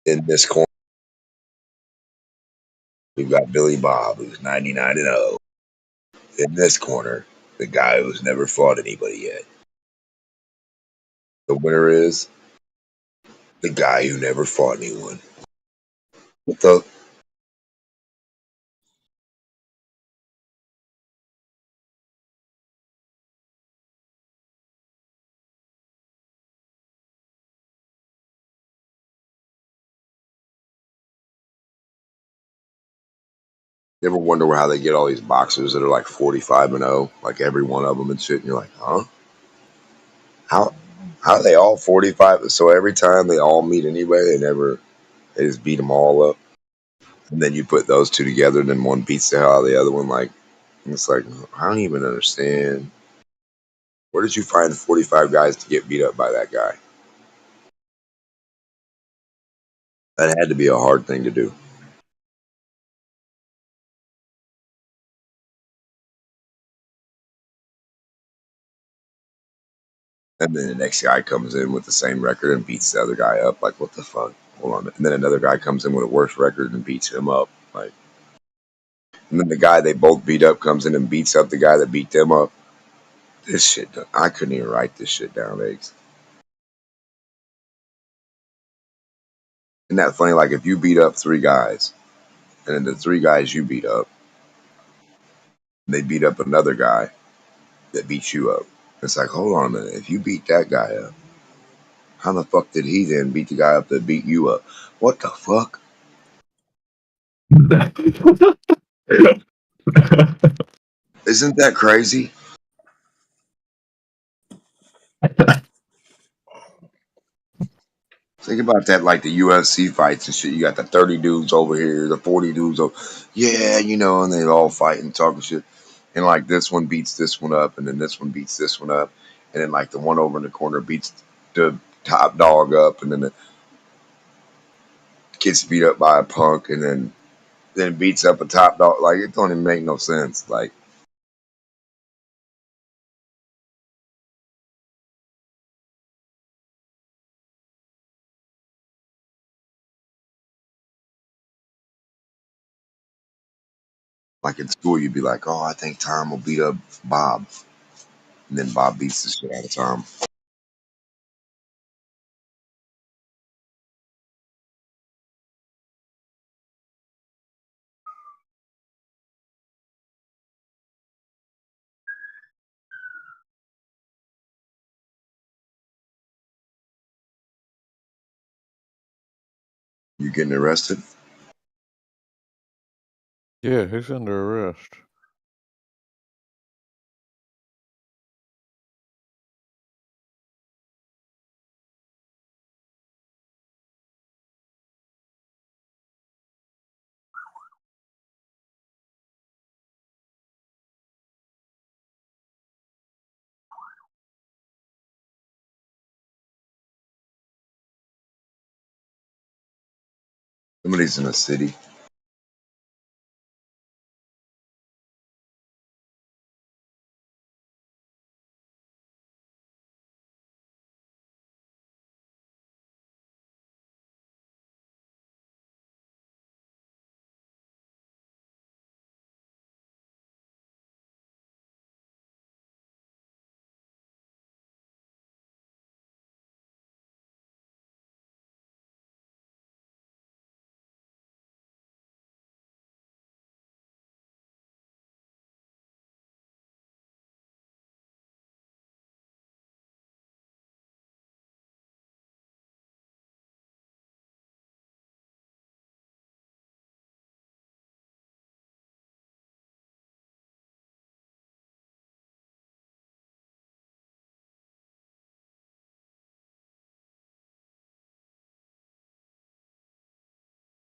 In this corner, we've got Billy Bob, who's 99-0. In this corner, the guy who's never fought anybody yet. The winner is the guy who never fought anyone. What the? You ever wonder how they get all these boxers that are like 45-0, like every one of them and shit? And you're like, huh? How are they all 45? So every time they all meet anybody, they just beat them all up. And then you put those two together, and then one beats the hell out of the other one. Like, it's like, I don't even understand. Where did you find the 45 guys to get beat up by that guy? That had to be a hard thing to do. And then the next guy comes in with the same record and beats the other guy up. Like, what the fuck? Hold on. And then another guy comes in with a worse record and beats him up. Like, and then the guy they both beat up comes in and beats up the guy that beat them up. This shit, I couldn't even write this shit down, Eggs. Isn't that funny? Like, if you beat up three guys, and then the three guys you beat up, they beat up another guy that beats you up. It's like, hold on a minute. If you beat that guy up, how the fuck did he then beat the guy up that beat you up? What the fuck? Isn't that crazy? Think about that, like the UFC fights and shit. You got the 30 dudes over here, the 40 dudes over. Yeah, and they all fighting, talking shit. And like this one beats this one up, and then this one beats this one up. And then like the one over in the corner beats the top dog up, and then the gets beat up by a punk, and then beats up a top dog. Like, it don't even make no sense. Like, in school, you'd be like, oh, I think Tom will beat up Bob. And then Bob beats the shit out of Tom. You getting arrested? Yeah, who's under arrest? Somebody's in a city.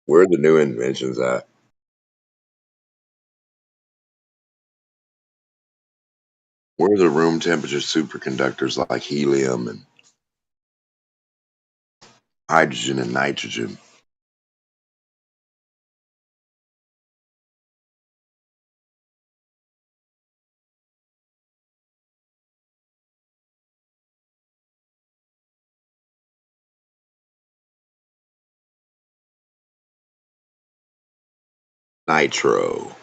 Where are the new inventions at? Where are the room temperature superconductors like helium and hydrogen and nitrogen? Nitro,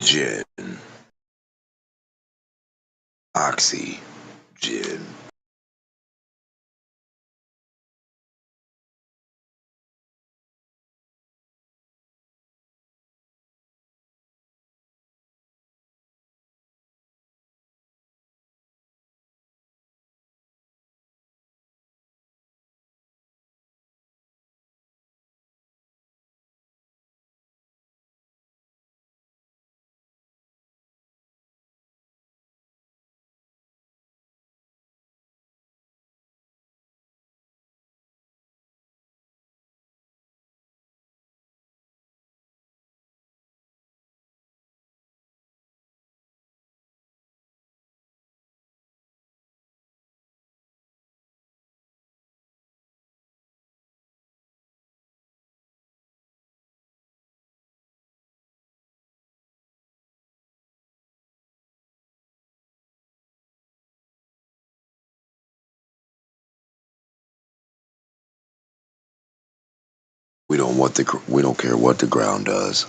gin, oxygen. We don't care what the ground does.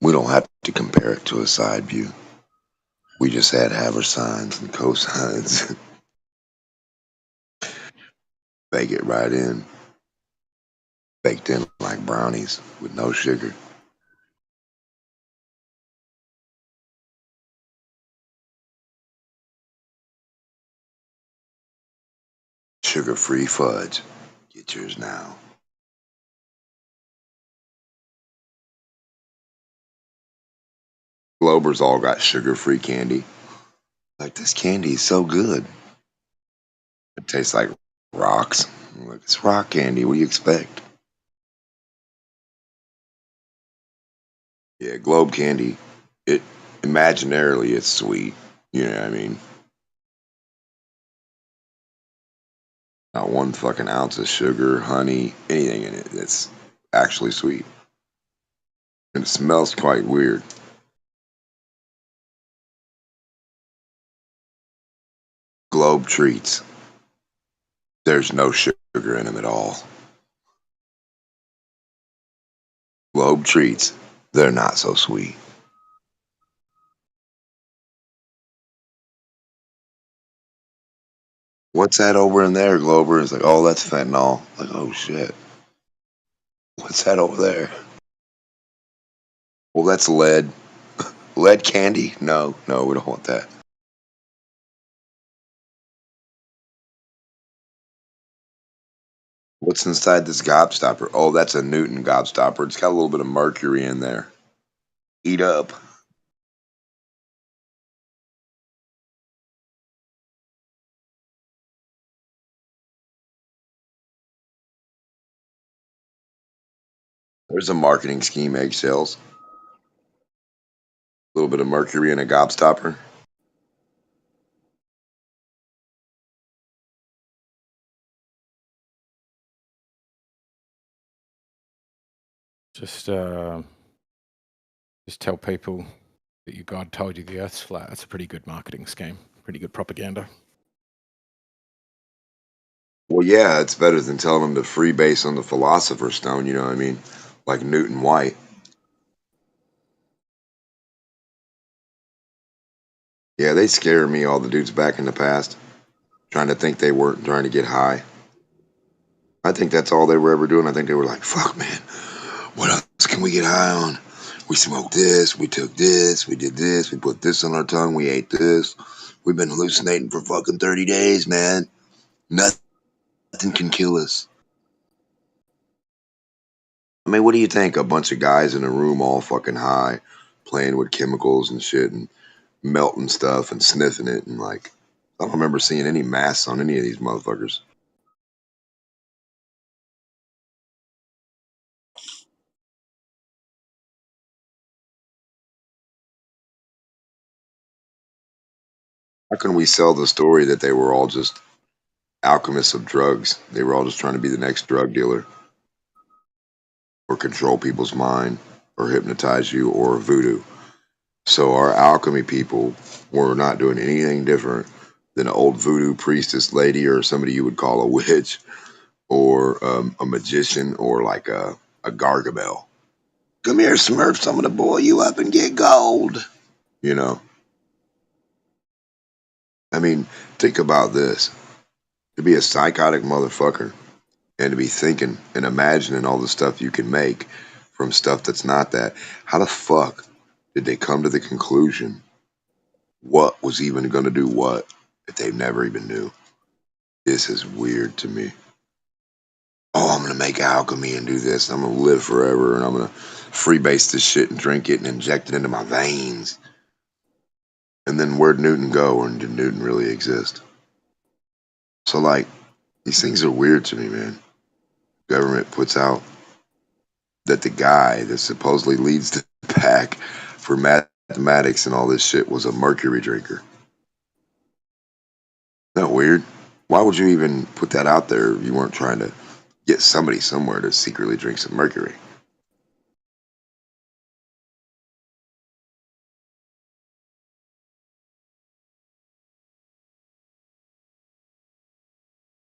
We don't have to compare it to a side view. We just add haversines and cosines. Bake it right in. Baked in like brownies with no sugar. Sugar-free fudge. Get yours now. Glober's all got sugar-free candy. Like, this candy is so good. It tastes like rocks. I'm like, it's rock candy. What do you expect? Yeah, Globe candy. It imaginarily it's sweet. You know what I mean? Not one fucking ounce of sugar, honey, anything in it that's actually sweet. And it smells quite weird. Globe treats. There's no sugar in them at all. Globe treats. They're not so sweet. What's that over in there, Glober? It's like, oh, that's fentanyl. Like, oh shit. What's that over there? Well, that's lead. Lead candy? No, no, we don't want that. What's inside this gobstopper? Oh, that's a Newton gobstopper. It's got a little bit of mercury in there. Eat up. There's a marketing scheme, eggshells. A little bit of mercury in a gobstopper. Just tell people that your God told you the Earth's flat. That's a pretty good marketing scheme. Pretty good propaganda. Well, yeah, it's better than telling them to freebase on the Philosopher's Stone, you know what I mean? Like Newton White. Yeah, they scare me, all the dudes back in the past, trying to think they weren't trying to get high. I think that's all they were ever doing. I think they were like, fuck, man, what else can we get high on? We smoked this, we took this, we did this, we put this on our tongue, we ate this. We've been hallucinating for fucking 30 days, man. Nothing can kill us. I mean, what do you think? A bunch of guys in a room all fucking high, playing with chemicals and shit and melting stuff and sniffing it, and like, I don't remember seeing any masks on any of these motherfuckers. How can we sell the story that they were all just alchemists of drugs? They were all just trying to be the next drug dealer, or control people's mind, or hypnotize you, or voodoo. So our alchemy people were not doing anything different than an old voodoo priestess lady, or somebody you would call a witch, or a magician, or like a gargamel. Come here, Smurfs, I'm gonna boil you up and get gold. You know? I mean, think about this. To be a psychotic motherfucker and to be thinking and imagining all the stuff you can make from stuff that's not that, how the fuck did they come to the conclusion what was even gonna do what if they never even knew? This is weird to me. Oh, I'm gonna make alchemy and do this, and I'm gonna live forever, and I'm gonna freebase this shit and drink it and inject it into my veins. And then where'd Newton go, and did Newton really exist? So, like, these things are weird to me, man. Government puts out that the guy that supposedly leads the pack for mathematics and all this shit was a mercury drinker. Isn't that weird? Why would you even put that out there if you weren't trying to get somebody somewhere to secretly drink some mercury?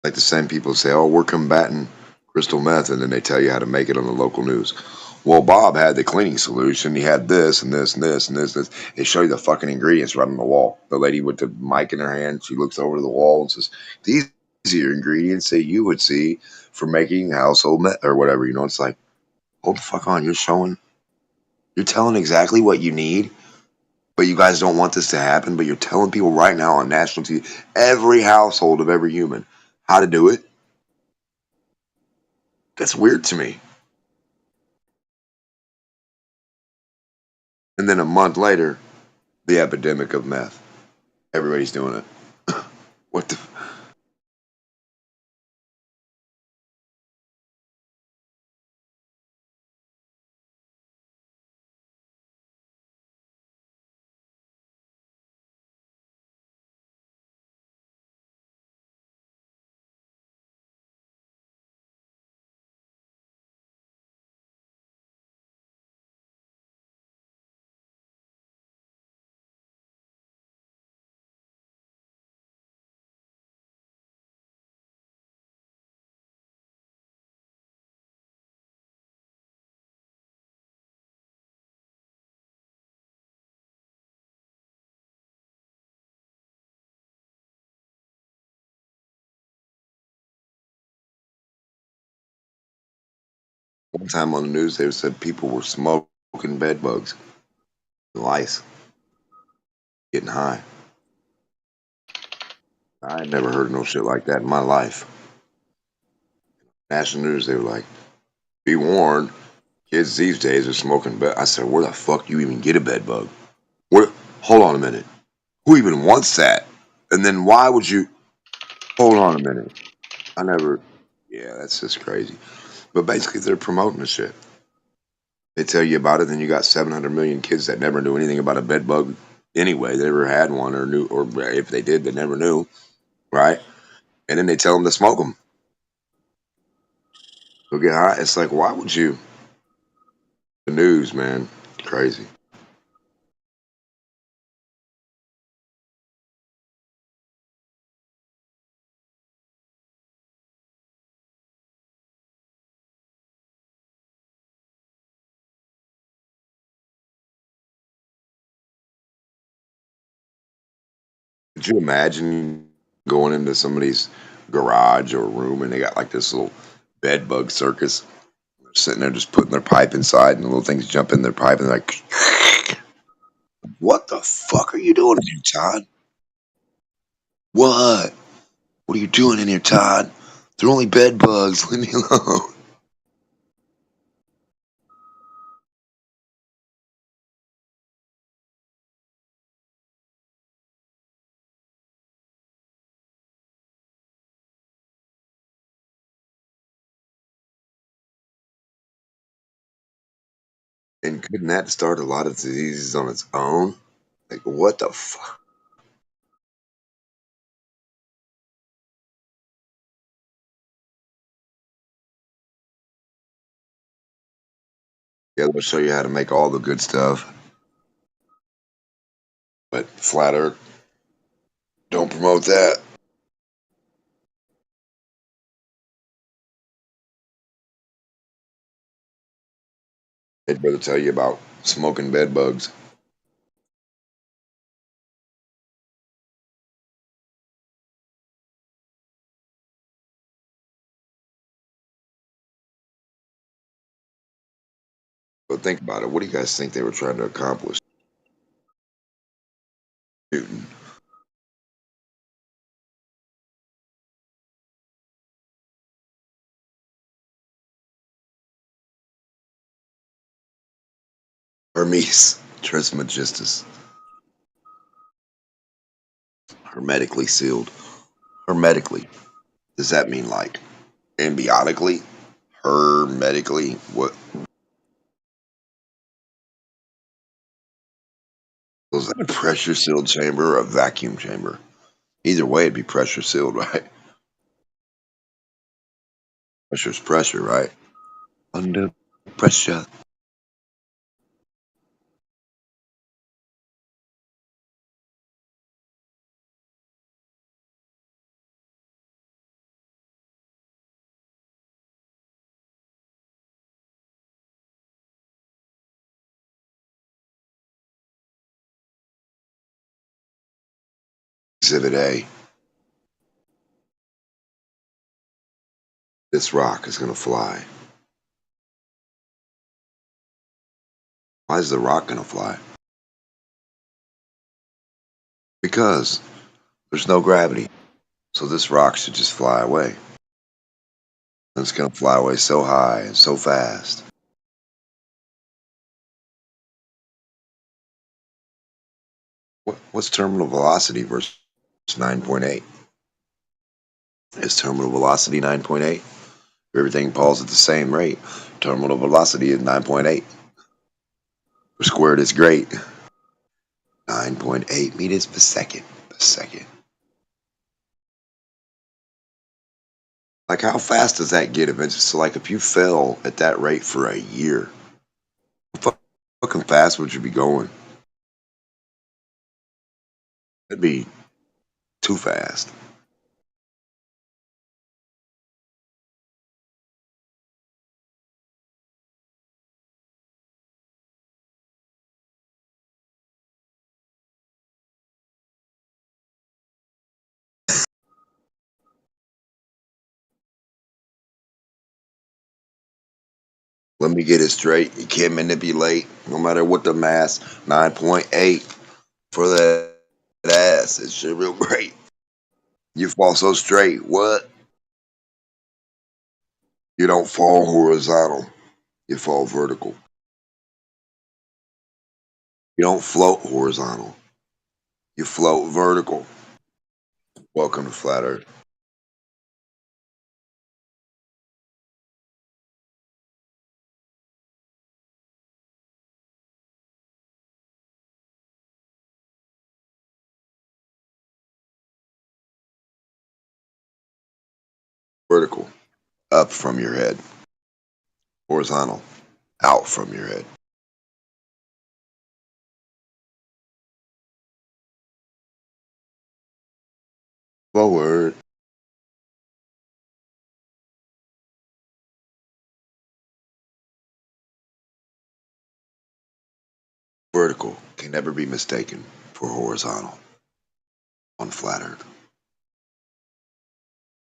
Like the same people say, oh, we're combating crystal meth, and then they tell you how to make it on the local news. Well, Bob had the cleaning solution. He had this and this and this and this. And this. They show you the fucking ingredients right on the wall. The lady with the mic in her hand, she looks over the wall and says, these are your ingredients that you would see for making household meth or whatever. You know, it's like, hold the fuck on. You're telling exactly what you need, but you guys don't want this to happen. But you're telling people right now on national TV, every household of every human, how to do it. That's weird to me. And then a month later, the epidemic of meth. Everybody's doing it. What the? One time on the news, they said people were smoking bed bugs, lice, getting high. I ain't never heard no shit like that in my life. National news, they were like, be warned, kids these days are smoking bed. I said, where the fuck do you even get a bed bug? What? Hold on a minute. Who even wants that? And then why would you? Hold on a minute. I never. Yeah, that's just crazy. But basically, they're promoting the shit. They tell you about it, then you got 700 million kids that never knew anything about a bed bug anyway. They never had one or knew, or if they did, they never knew, right? And then they tell them to smoke them. Go get high. It's like, why would you? The news, man, crazy. Could you imagine going into somebody's garage or room and they got like this little bed bug circus? They're sitting there just putting their pipe inside and the little things jump in their pipe and they're like, what the fuck are you doing in here, Todd? What? What are you doing in here, Todd? They're only bed bugs. Leave me alone. And couldn't that start a lot of diseases on its own? Like, what the fuck? Yeah, they'll show you how to make all the good stuff. But Flat Earth, don't promote that. They'd rather tell you about smoking bed bugs. But think about it. What do you guys think they were trying to accomplish? Newton. Hermes Trismegistus. Hermetically sealed. Hermetically. Does that mean like ambiotically? Hermetically? What? Was that a pressure sealed chamber or a vacuum chamber? Either way, it'd be pressure sealed, right? Pressure's pressure, right? Under pressure. Exhibit A. This rock is going to fly. Why is the rock going to fly? Because there's no gravity. So this rock should just fly away. And it's going to fly away so high and so fast. What's terminal velocity versus 9.8? Is terminal velocity 9.8? Everything falls at the same rate. Terminal velocity is 9.8. Squared is great. 9.8 meters per second. Like, how fast does that get eventually? So, like, if you fell at that rate for a year, how fucking fast would you be going? It'd be too fast. Let me get it straight. You can't manipulate, no matter what the mass. 9.8 for that ass. It's shit real great. You fall so straight. What? You don't fall horizontal, you fall vertical. You don't float horizontal, you float vertical. Welcome to Flat Earth. Vertical, up from your head. Horizontal, out from your head. Forward. Vertical can never be mistaken for horizontal on Flat Earth.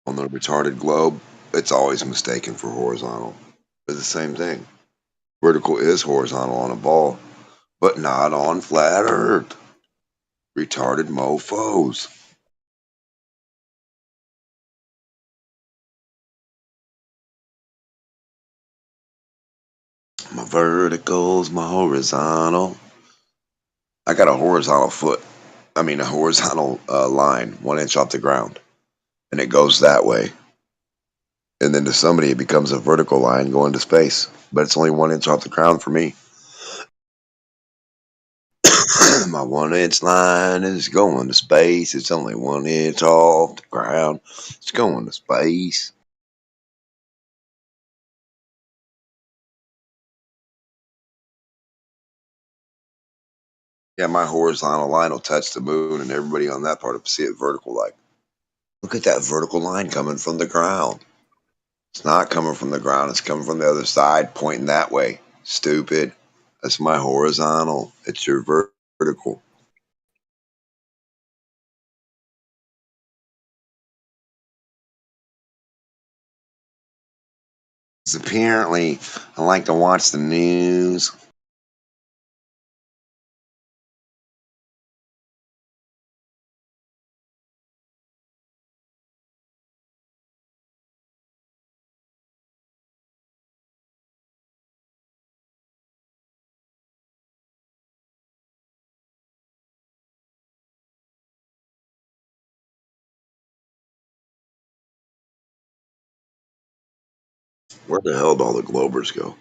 On the retarded globe, it's always mistaken for horizontal. They're the same thing. Vertical is horizontal on a ball, but not on Flat Earth. Retarded mofos. My verticals, my horizontal. I got a horizontal foot. I mean, a horizontal line, 1 inch off the ground. And it goes that way. And then to somebody, it becomes a vertical line going to space. But it's only 1 inch off the ground for me. My 1 inch line is going to space. It's only 1 inch off the ground. It's going to space. Yeah, my horizontal line will touch the moon, and everybody on that part will see it vertical like. Look at that vertical line coming from the ground. It's not coming from the ground. It's coming from the other side, pointing that way. Stupid. That's my horizontal. It's your vertical. Apparently, I like to watch the news. Where the hell did all the Globers go?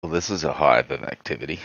Well, this is a hive of activity.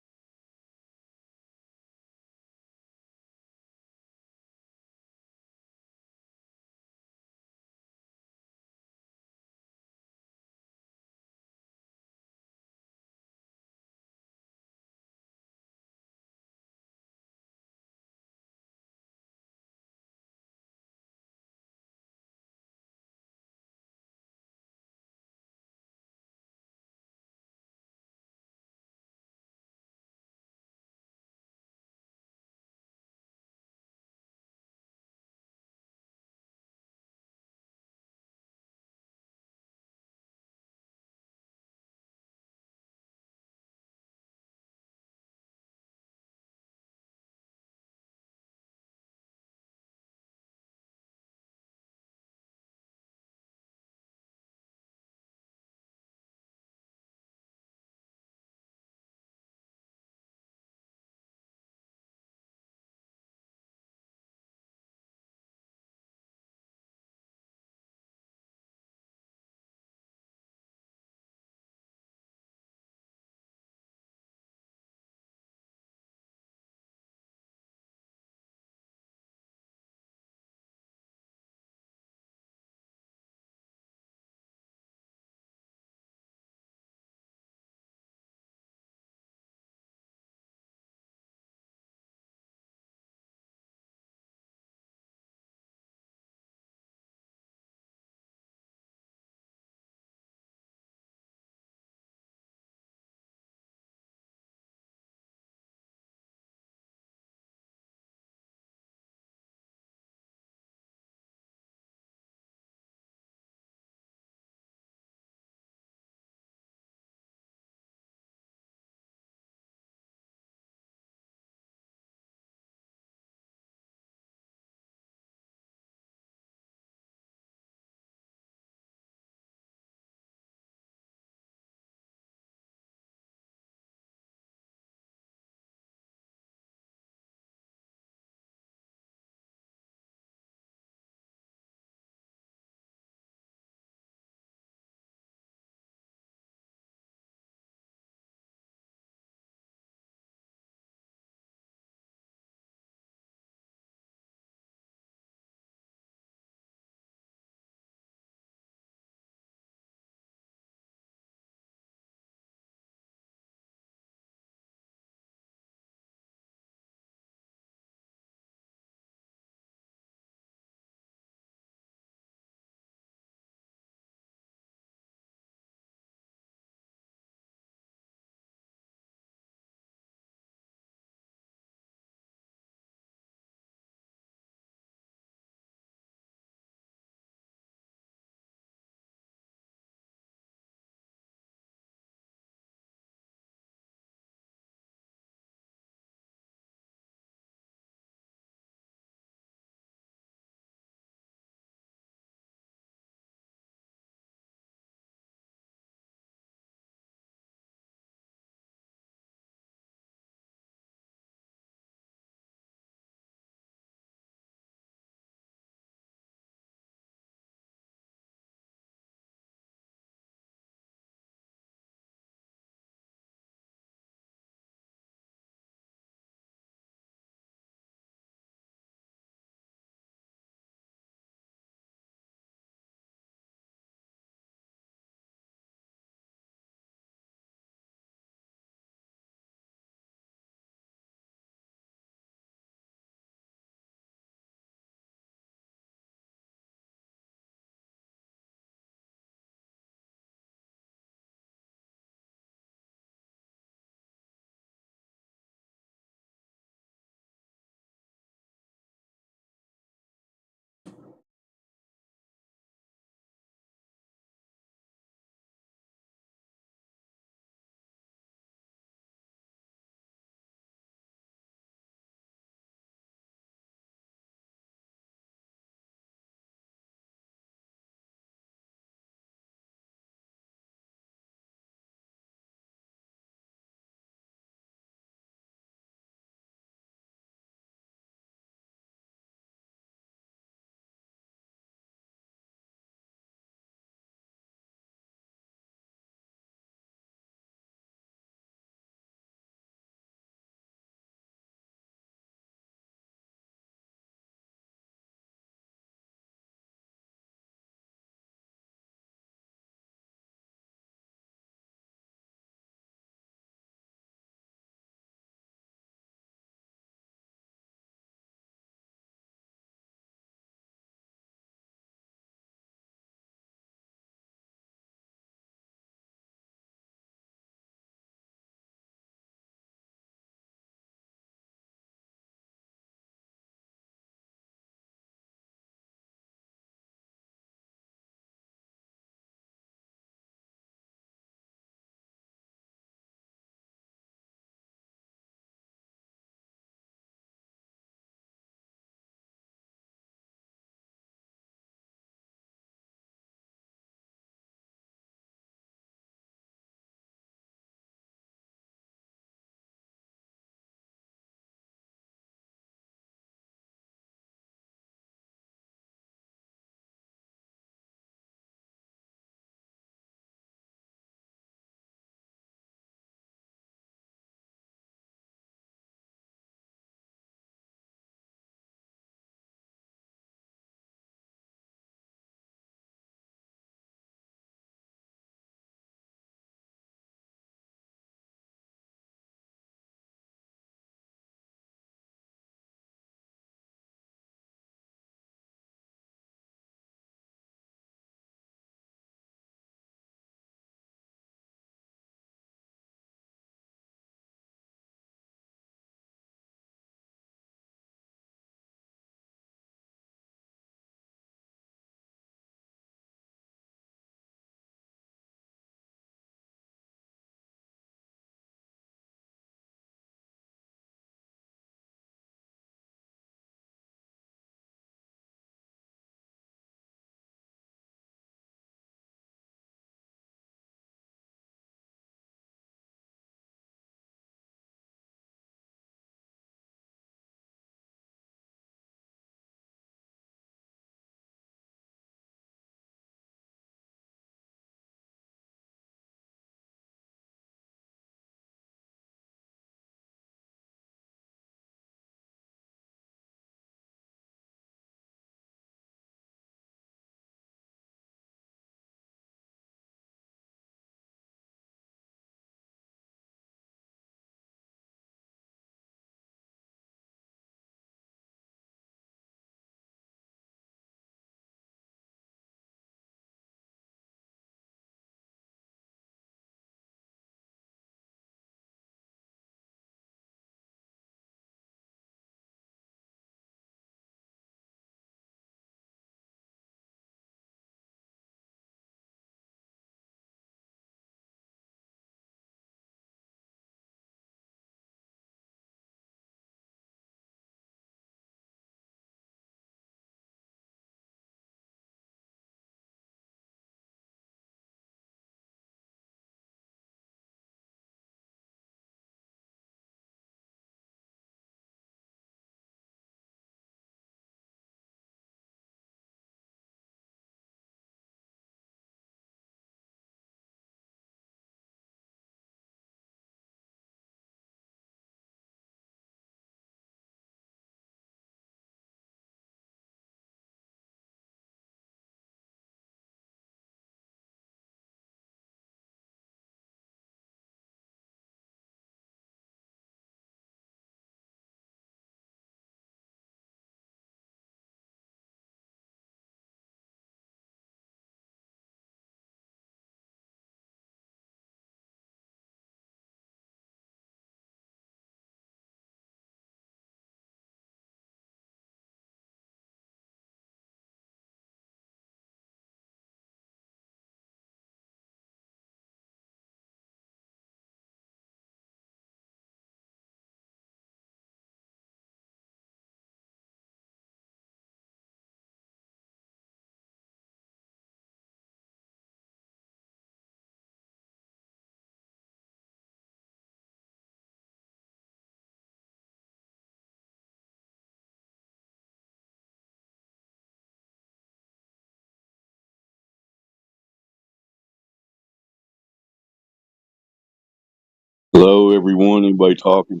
Hello, everyone. Anybody talking?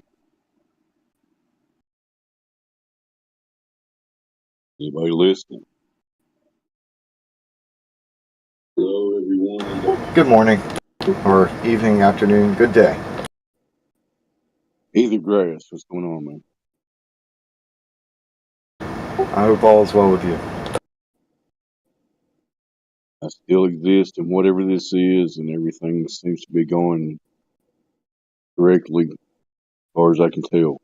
Anybody listening? Hello, everyone. Anybody? Good morning, or evening, afternoon, good day. Either grass. What's going on, man? I hope all is well with you. I still exist, and whatever this is, and everything seems to be going correctly, as far as I can tell.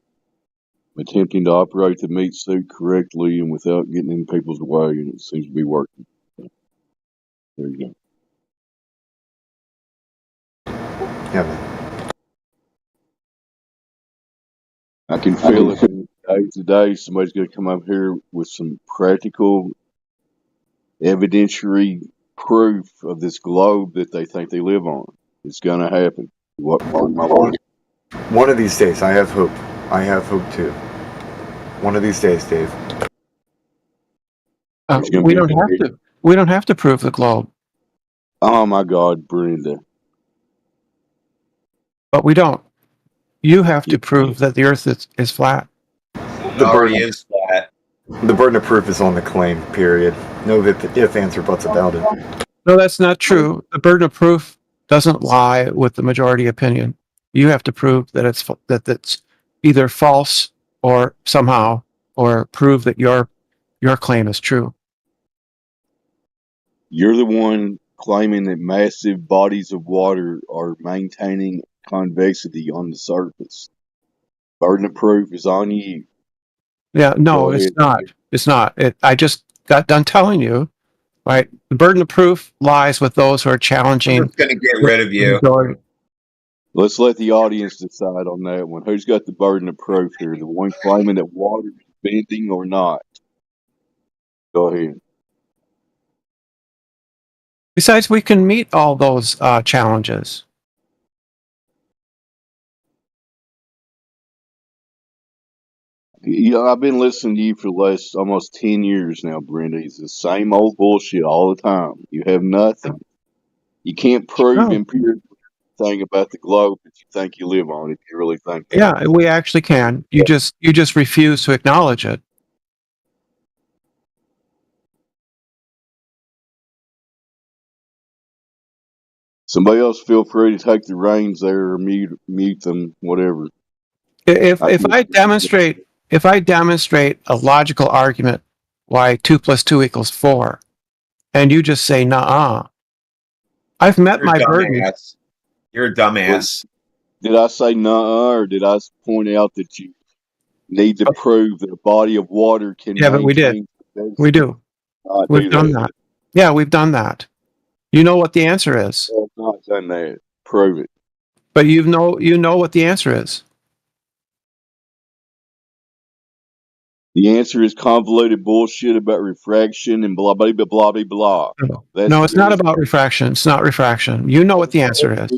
I'm attempting to operate the meat suit correctly and without getting in people's way, and it seems to be working. So, there you go. Yeah, man. I can feel it. Today, somebody's going to come up here with some practical, evidentiary proof of this globe that they think they live on. It's going to happen. Mark my words. One of these days, I have hope. I have hope too. One of these days, Dave. We don't have to. We don't have to prove the globe. Oh my God, Brenda! But we don't. You have to prove that the Earth is flat. The burden is flat. The burden of proof is on the claim. Period. No if, answer, buts about it. No, that's not true. The burden of proof doesn't lie with the majority opinion. You have to prove that it's either false or somehow, or prove that your claim is true. You're the one claiming that massive bodies of water are maintaining convexity on the surface. Burden of proof is on you. Yeah, no, it's not. It's not. I just got done telling you, right? The burden of proof lies with those who are challenging. I'm just going to get rid of you. Let's let the audience decide on that one. Who's got the burden of proof here? The one claiming that water is bending or not? Go ahead. Besides, we can meet all those challenges. You know, I've been listening to you for the last almost 10 years now, Brenda. It's the same old bullshit all the time. You have nothing. You can't prove empirical thing about the globe that you think you live on if you really think that. Yeah, we actually can. You just refuse to acknowledge it. Somebody else feel free to take the reins there or mute them, whatever. If I demonstrate a logical argument why 2 + 2 = 4, and you just say nah, I've met You're my a burden. dumbass. You're a dumbass. Did I say nah, or did I point out that you need to prove that a body of water can Yeah, but we did. We do. We've done that. Yeah, we've done that. You know what the answer is. I've not done that. Prove it. But you know what the answer is. The answer is convoluted bullshit about refraction and blah blah blah blah blah blah. No, it's not about refraction. It's not refraction. You know what the answer is.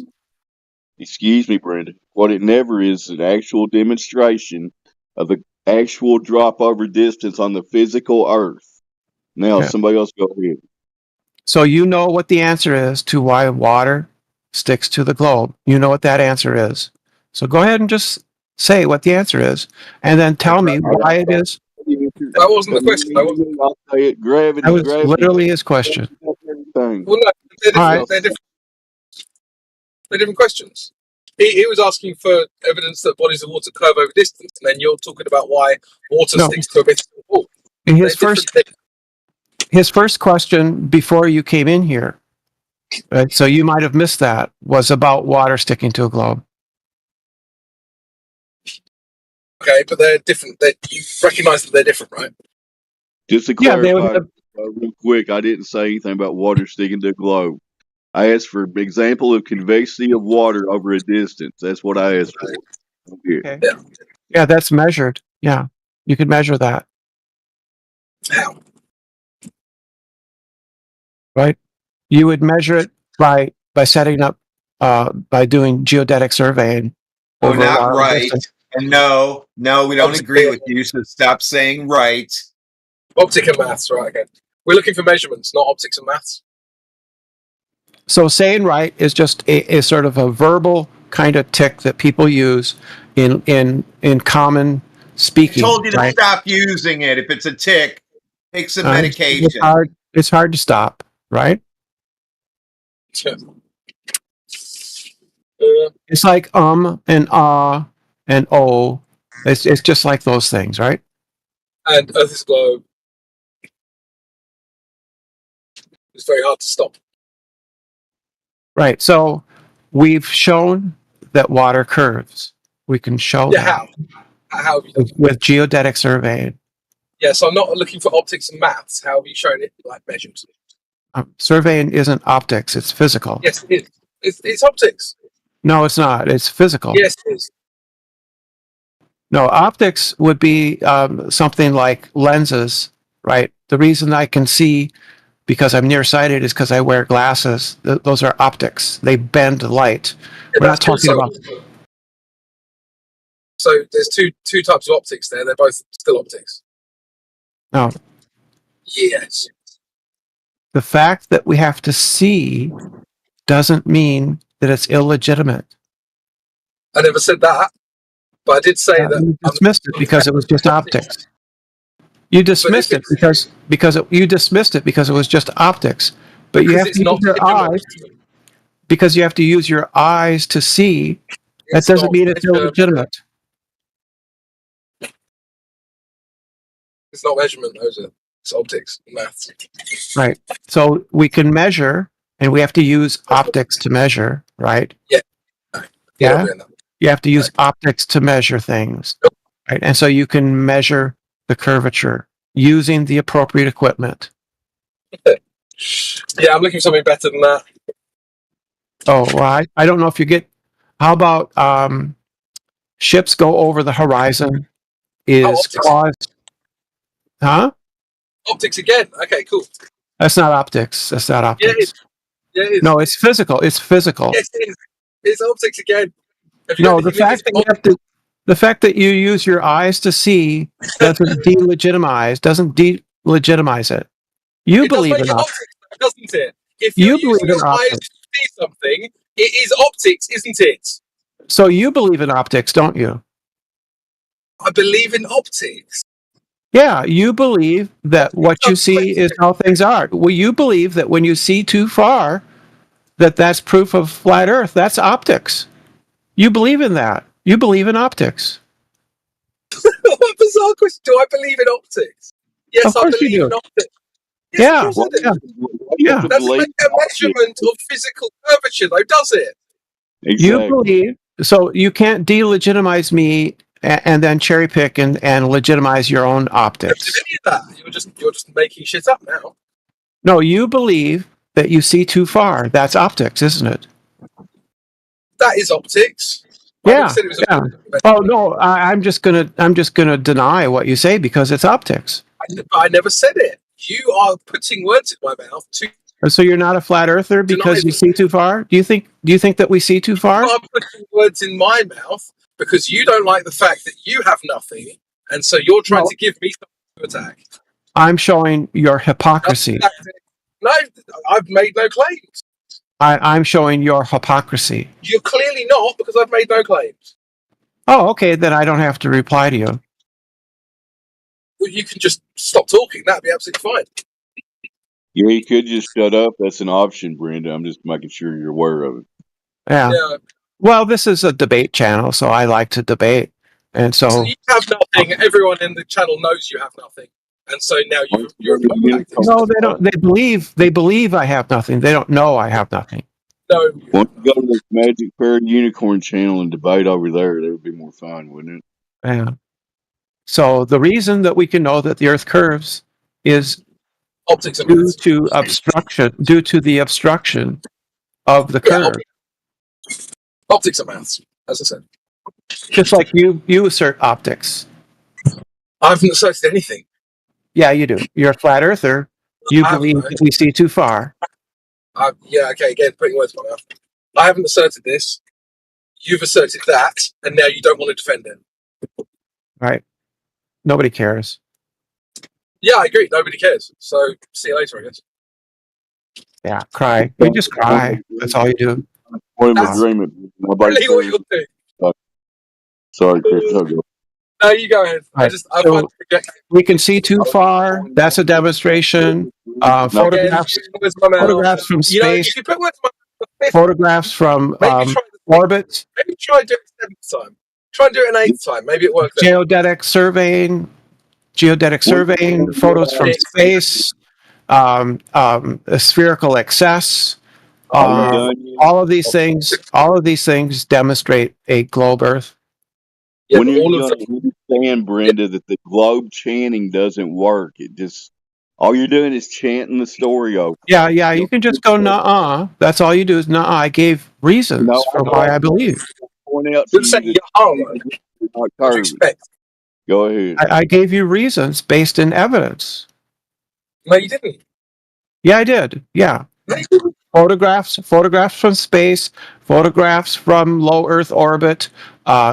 Excuse me, Brenda. What it never is an actual demonstration of the actual drop over distance on the physical Earth. Now, somebody else go ahead. So you know what the answer is to why water sticks to the globe. You know what that answer is. So go ahead and just say what the answer is, and then tell me why it is. That wasn't the question. I'll say it. Gravity. That was literally his question. Well, no, they're different questions. He was asking for evidence that bodies of water curve over distance, and then you're talking about why water sticks to a bit of the wall. His first question before you came in here, right? So you might have missed that, was about water sticking to a globe. Okay, but they're different. You recognise that they're different, right? Just to clarify, real quick, I didn't say anything about water sticking to a globe. I asked for an example of convexity of water over a distance. That's what I asked for. Okay. Yeah, that's measured. Yeah, you could measure that. How? Right? You would measure it by setting up, by doing geodetic surveying. Oh, not right. And no, we don't agree with you, so stop saying right. Optic and maths, right? Okay. We're looking for measurements, not optics and maths. So saying right is just a sort of a verbal kind of tick that people use in common I speaking. told you to Right? stop using it. If it's a tick, take some medication. It's hard to stop, right? It's like and ah and oh. It's just like those things, right? And Earth is globe. It's very hard to stop. Right. So we've shown that water curves. We can show Yeah, that. How have you done? With geodetic surveying. Yeah, so I'm not looking for optics and maths. How have you shown it, like measured? Surveying isn't optics, it's physical. Yes, it is. It's optics. No, it's not. It's physical. Yes, it is. No, optics would be something like lenses, right? The reason I can see because I'm nearsighted is because I wear glasses. Those are optics. They bend light. Yeah, We're not talking about... So there's two types of optics there. They're both still optics. No. Yes. The fact that we have to see doesn't mean that it's illegitimate. I never said that, but I did say that. You dismissed it because it was just optics. You dismissed it you dismissed it because it was just optics. But you have to use your eyes because you have to use your eyes to see. That doesn't mean it's illegitimate. It's not measurement, those are it's optics, maths. Right. So we can measure, and we have to use optics to measure, right? Yeah. Yeah. You have to use optics to measure things, right? And so you can measure the curvature using the appropriate equipment. Yeah, I'm looking for something better than that. Oh, well, I don't know if you get. How about ships go over the horizon? Is caused. Huh? Optics again. Okay, cool. That's not optics. That's not optics. Yeah, it is. No, it's physical. It's physical. Yes, it is. It's optics again. No, the fact that you use your eyes to see doesn't delegitimize it. You believe in optics, doesn't it? If you you're believe using in your eyes optics. to see something, it is optics, isn't it? So you believe in optics, don't you? I believe in optics. Yeah, you believe that what you see is how things are. Well, you believe that when you see too far, that's proof of flat Earth. That's optics. You believe in that. You believe in optics. What a bizarre question. Do I believe in optics? Yes, Of course I believe you do. in optics. Yes, Yeah, of course I do. yeah. That's like a measurement of physical curvature, though, does it? You believe, so you can't delegitimize me and then cherry pick and legitimize your own optics. You're just making shit up now. No, you believe that you see too far. That's optics, isn't it? That is optics. Yeah. Oh no, I'm just gonna deny what you say because it's optics. I never said it. You are putting words in my mouth. So you're not a flat earther because you see too far? Do you think that we see too far? You are putting words in my mouth because you don't like the fact that you have nothing, and so you're trying to give me something to attack. I'm showing your hypocrisy. No, I've made no claims. I'm showing your hypocrisy. You're clearly not, because I've made no claims. Oh, okay, then I don't have to reply to you. Well, you can just stop talking. That'd be absolutely fine. Yeah, you could just shut up. That's an option, Brenda. I'm just making sure you're aware of it. Yeah. Well, this is a debate channel, so I like to debate. And so you have nothing. Everyone in the channel knows you have nothing. And so now you're no, they don't. They believe I have nothing. They don't know I have nothing. No. Why don't you go to the Magic Fairy Unicorn channel and debate over there? That would be more fun, wouldn't it? Yeah. So the reason that we can know that the Earth curves is optics due to the obstruction of the curve. Optics are maths, as I said. Just like you assert optics. I haven't asserted anything. Yeah, you do. You're a flat earther. You believe that we see too far. Yeah, okay, again, putting words in my mouth. I haven't asserted this. You've asserted that, and now you don't want to defend it. Right. Nobody cares. Yeah, I agree. Nobody cares. So, see you later, I guess. Yeah, cry. You just cry. That's all you do. Point of That's agreement. Nobody really what cares. you're doing. Sorry, Crypto. Go. No, you go ahead. Right. I find So we can see too far. That's a demonstration. again, Photographs, you put words in my mouth. photographs from You know, space, if you put words in my mouth, photographs from maybe try orbit, maybe try and do it a seventh time. Try and do it an eighth time. Maybe it works. geodetic surveying, photos from space, spherical excess. All of these things demonstrate a globe Earth. Yeah, when but you're all of going to understand, Brenda, that the globe chanting doesn't work. It just all you're doing is chanting the story over. Yeah, you can just go nuh-uh. That's all you do is nuh-uh. I gave reasons No, for why I believe. Point out to you that you're not curving. Go ahead. I gave you reasons based in evidence. No, you didn't. Yeah, I did. Yeah. Photographs from space, photographs from low Earth orbit,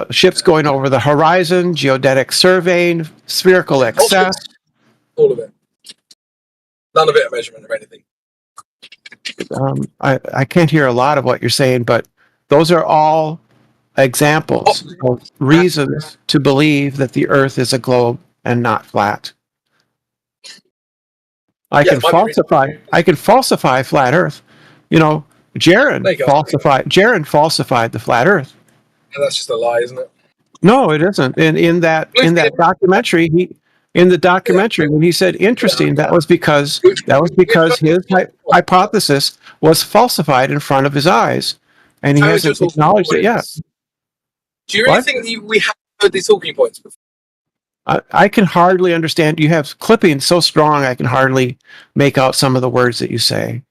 ships going over the horizon, geodetic surveying, spherical excess. All of it. None of it a measurement of anything. I can't hear a lot of what you're saying, but those are all examples of reasons to believe that the Earth is a globe and not flat. I can falsify flat Earth. You know, Jaron falsified the flat Earth. And that's just a lie, isn't it? No, it isn't. In that documentary, when he said interesting, that was because his hypothesis was falsified in front of his eyes, and he hasn't acknowledged it yet. Do you really think we have heard these talking points before? I can hardly understand. You have clipping so strong, I can hardly make out some of the words that you say.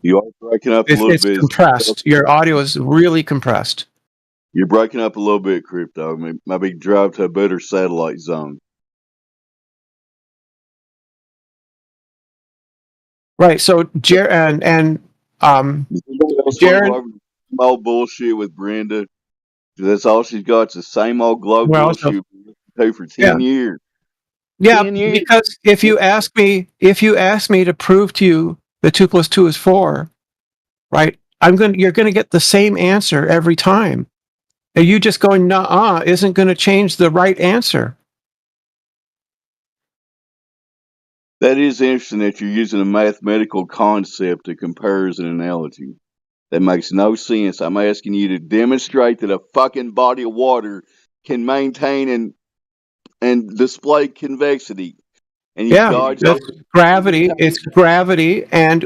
You are breaking up a little It's bit. compressed. Your audio is really compressed. You're breaking up a little bit, Crypto. Maybe drive to a better satellite zone. Right. So Jaron, old bullshit with Brenda. That's all she's got. It's the same old globe bullshit for 10 years. Yeah, because if you ask me to prove to you that 2 + 2 is 4, right? You're gonna get the same answer every time. And you just going nuh-uh isn't gonna change the right answer. That is interesting that you're using a mathematical concept to compare as an analogy. That makes no sense. I'm asking you to demonstrate that a fucking body of water can maintain and display convexity. And That's gravity. It's gravity, and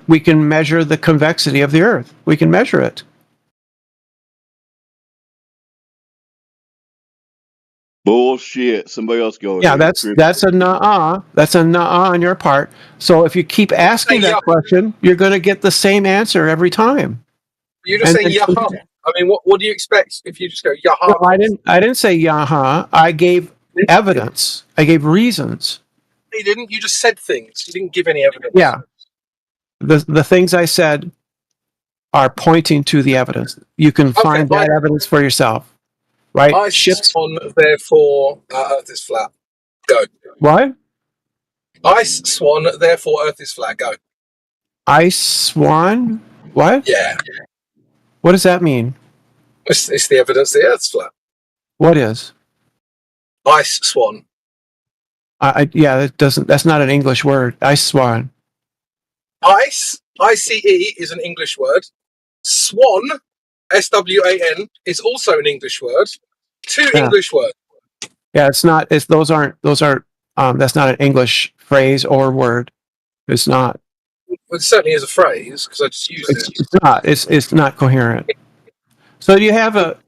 we can measure the convexity of the Earth. We can measure it. Bullshit. Somebody else go. Yeah, that's a nuh-uh. That's a nuh-uh on your part. So if you keep asking that question, you're going to get the same answer every time. You're just saying yaha. I mean, what do you expect if you just go yaha? No, I didn't say yaha. I gave evidence. I gave reasons. You didn't. You just said things. You didn't give any evidence. Yeah. The things I said are pointing to the evidence. You can find that evidence for yourself. Right? I swan, therefore Earth is flat. Go. What? Ice swan, therefore Earth is flat. Go. Ice swan? What? Yeah. What does that mean? It's the evidence the Earth's flat. What is? Ice swan. That's not an English word. Ice swan. Ice, ICE, is an English word. Swan, SWAN, is also an English word. Two English words. Yeah, it's not. That's not an English phrase or word. It's not. Well, it certainly is a phrase because I just used it. It's not. It's not coherent. So you have a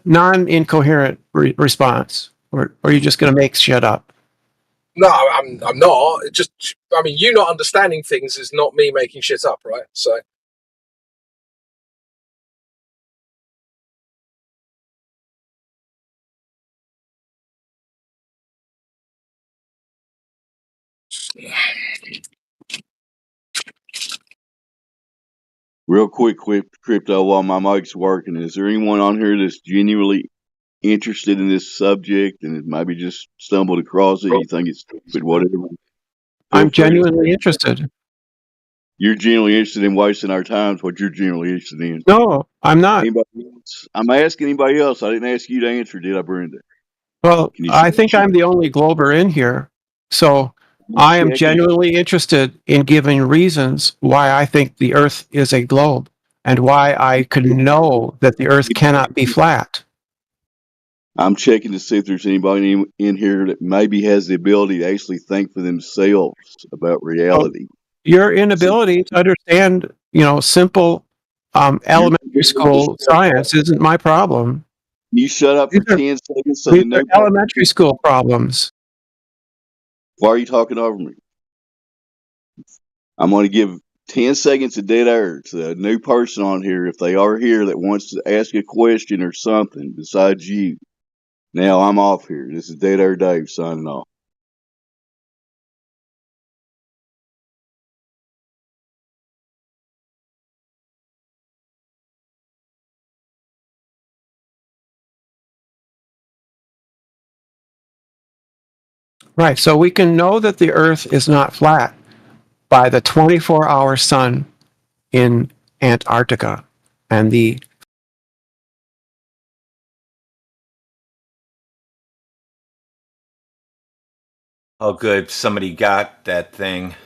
non-incoherent response, or are you just going to make shit up? No, I'm not. You not understanding things is not me making shit up, right? So. Real quick, Crypto, while my mic's working, is there anyone on here that's genuinely interested in this subject and maybe just stumbled across it? You think it's stupid, whatever? I'm genuinely interested. You're generally interested in wasting our time. What you're generally interested in. No, I'm not. Anybody else? I'm asking anybody else. I didn't ask you to answer, did I, Brenda? Well, Can you I think I'm the only glober in here. So I am check it? genuinely interested in giving reasons why I think the Earth is a globe and why I could know that the Earth cannot be flat. I'm checking to see if there's anybody in here that maybe has the ability to actually think for themselves about reality. Your inability to understand, simple elementary school science isn't my problem. You shut up for These are- 10 seconds so These the are new elementary school problems. Why are you talking over me? I'm going to give 10 seconds of dead air to a new person on here if they are here that wants to ask a question or something besides you. Now I'm off here. This is Dead Air Dave signing off. Right. So we can know that the Earth is not flat by the 24-hour sun in Antarctica and the Oh, good. Somebody got that thing.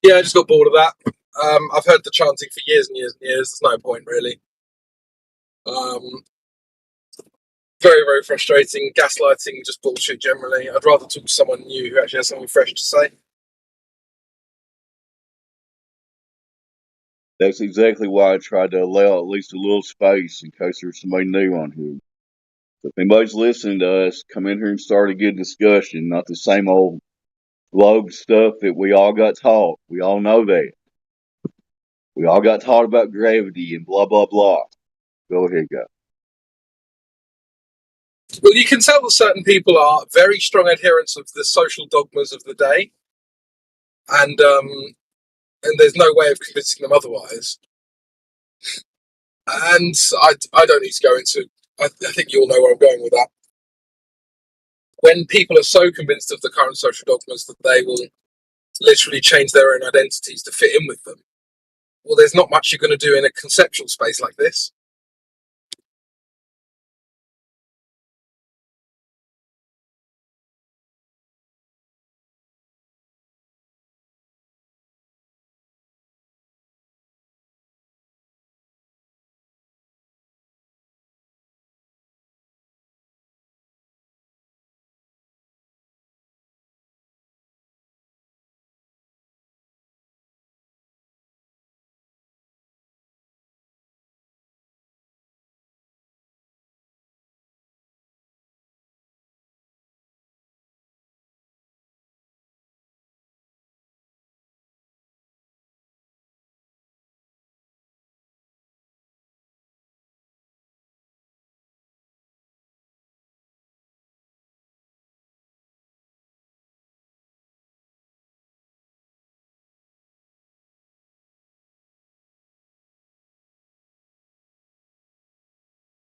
Yeah, I just got bored of that. I've heard the chanting for years and years and years. There's no point, really. Very, very frustrating. Gaslighting, just bullshit generally. I'd rather talk to someone new who actually has something fresh to say. That's exactly why I tried to allow at least a little space in case there's somebody new on here. So if anybody's listening to us, come in here and start a good discussion, not the same old globe stuff that we all got taught. We all know that. We all got taught about gravity and blah, blah, blah. Go ahead, guys. Well, you can tell that certain people are very strong adherents of the social dogmas of the day, and there's no way of convincing them otherwise. And I don't need to go into. I think you all know where I'm going with that. When people are so convinced of the current social dogmas that they will literally change their own identities to fit in with them, well, there's not much you're going to do in a conceptual space like this.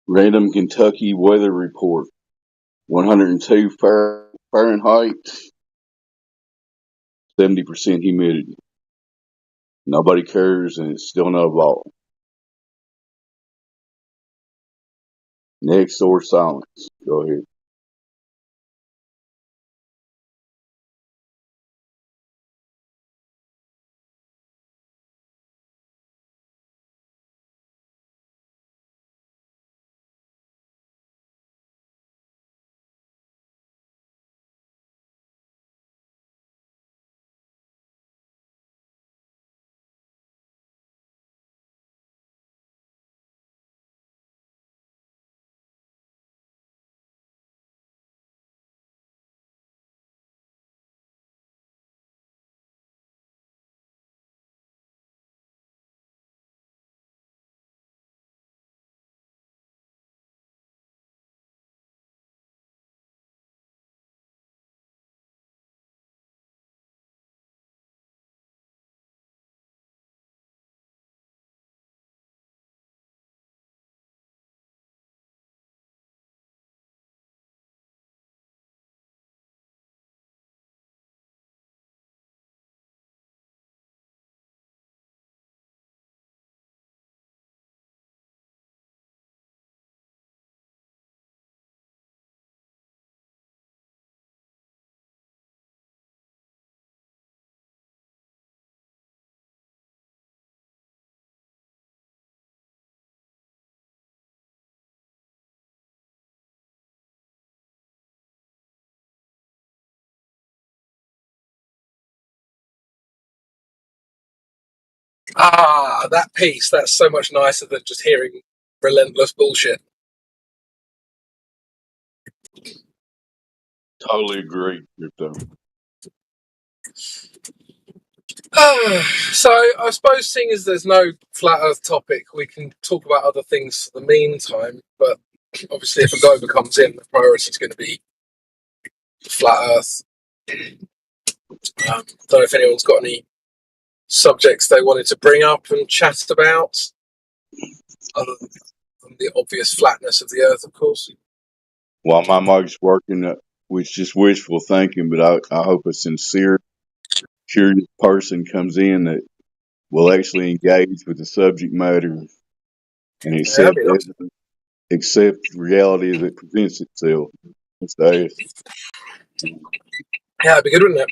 Random Kentucky weather report. 102 Fahrenheit, 70% humidity. Nobody cares, and it's still no vault. Next or silence. Go ahead. Ah, that piece, that's so much nicer than just hearing relentless bullshit. Totally agree, Crypto. So I suppose seeing as there's no flat earth topic, we can talk about other things for the meantime, but obviously if a Gover comes in, the priority is going to be flat earth. Don't know if anyone's got any subjects they wanted to bring up and chat about, other than the obvious flatness of the earth, of course. While my mic's working, it's just wishful thinking, but I hope a sincere, curious person comes in that will actually engage with the subject matter and Yeah, that'd be nice. accept reality as it presents itself. It's the Yeah, that'd be good, wouldn't it?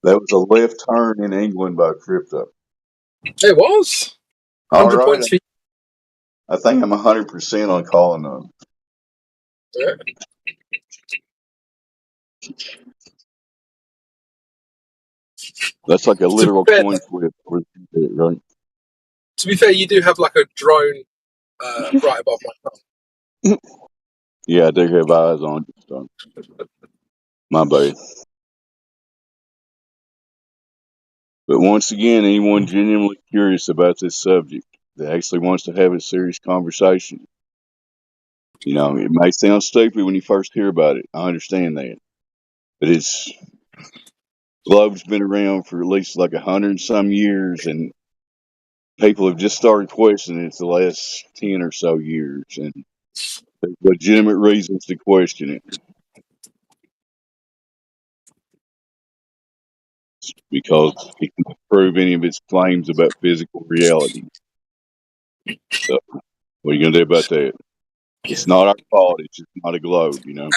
That was a left turn in England by Crypto. It was. All 100 right. points for you. I think I'm 100% on calling them. Yeah. That's like a literal fair, coin flip, right? To be fair, you do have like a drone right above my thumb. Yeah, I do have eyes on you, so my bad. But once again, anyone genuinely curious about this subject that actually wants to have a serious conversation, you know, it may sound stupid when you first hear about it. I understand that, but globe's been around for at least like 100 and some years, and people have just started questioning it the last 10 or so years, and there's legitimate reasons to question it because it can prove any of its claims about physical reality. So, what are you going to do about that? It's not our fault. It's just not a globe, you know?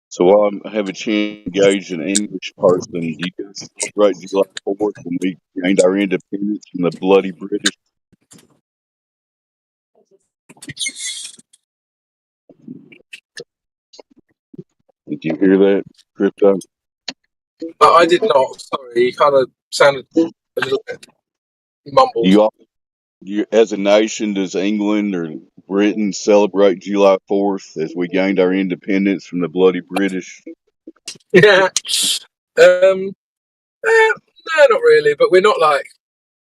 So while I have a chance to engage an English person, do you guys celebrate July 4th when we gained our independence from the bloody British? Did you hear that, Crypto? I did not. Sorry, you kind of sounded a little bit mumbled. You, as a nation, does England or Britain celebrate July 4th as we gained our independence from the bloody British? Yeah. No, not really. But we're not like.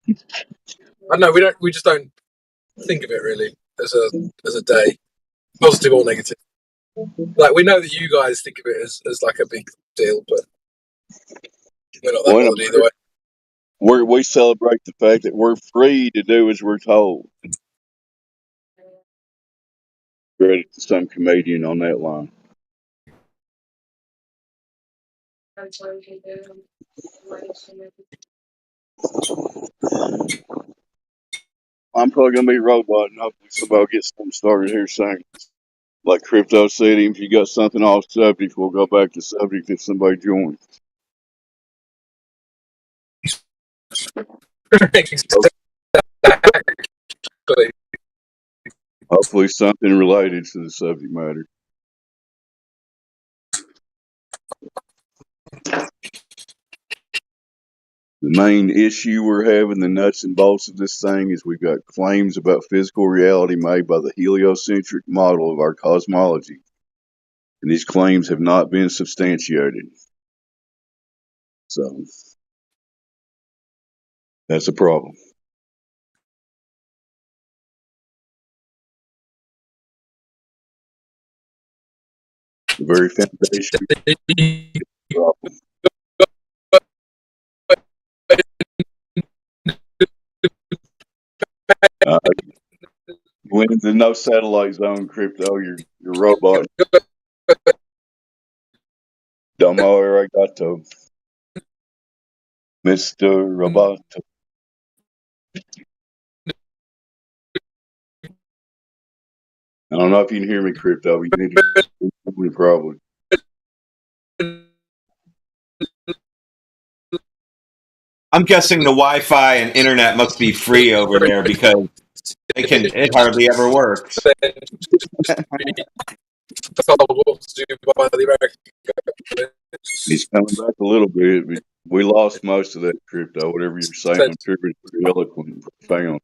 I don't know. We don't. We just don't think of it really as a day, positive or negative. Like we know that you guys think of it as like a big deal, but we're not that Well, bothered either way. we celebrate the fact that we're free to do as we're told. Credit to some comedian on that line. I'm probably gonna be a robot, and hopefully somebody will get something started here soon. Like Crypto said, if you got something off subject, we'll go back to subject if somebody joins. Hopefully something related to the subject matter. The main issue we're having, the nuts and bolts of this thing, is we've got claims about physical reality made by the heliocentric model of our cosmology. And these claims have not been substantiated. So, that's a problem. The very foundation of the problem. When there's no satellite zone, Crypto, your robot. Domo arigato. Mr. Roboto. I don't know if you can hear me, Crypto. You need to hear me probably. I'm guessing the Wi-Fi and internet must be free over there because it hardly ever works. He's coming back a little bit, but we lost most of that Crypto. Whatever you're saying, I'm sure it's pretty eloquent and profound.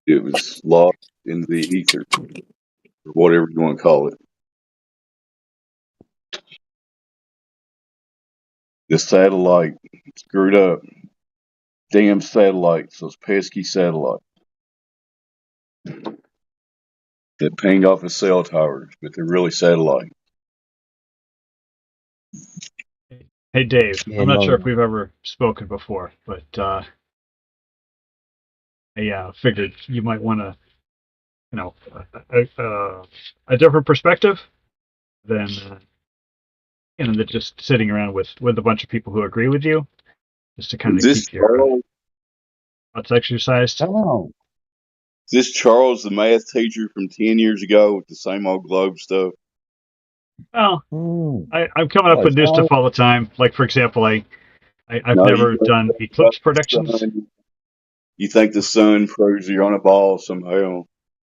It was lost in the ether, or whatever you want to call it. The satellite screwed up. Damn satellites, those pesky satellites that ping off of cell towers, but they're really satellites. Hey, Dave. Yeah, I'm not sure no. if we've ever spoken before, but I figured you might want to, a different perspective than than just sitting around with a bunch of people who agree with you, just to kind Is of this keep your Charles? thoughts exercised. Oh. Is this Charles, the math teacher from 10 years ago with the same old globe stuff? Well, Mm. I'm coming up Oh, with new stuff Charles. all the time. Like, for example, I've No, never done eclipse predictions. You think the sun proves you're on a ball somehow?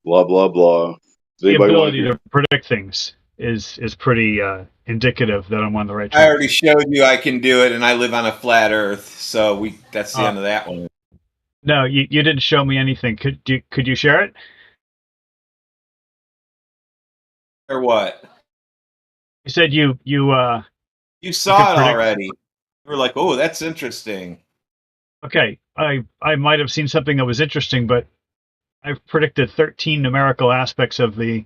Blah blah blah. Does The anybody want to ability hear? to predict things is pretty indicative that I'm on the right I track. already showed you I can do it, and I live on a flat Earth, so that's the end of that one. No, you didn't show me anything. Could you share it? Or what? You said you You saw could it predict. already. You were like, "Oh, that's interesting." Okay, I might have seen something that was interesting, but I've predicted 13 numerical aspects of the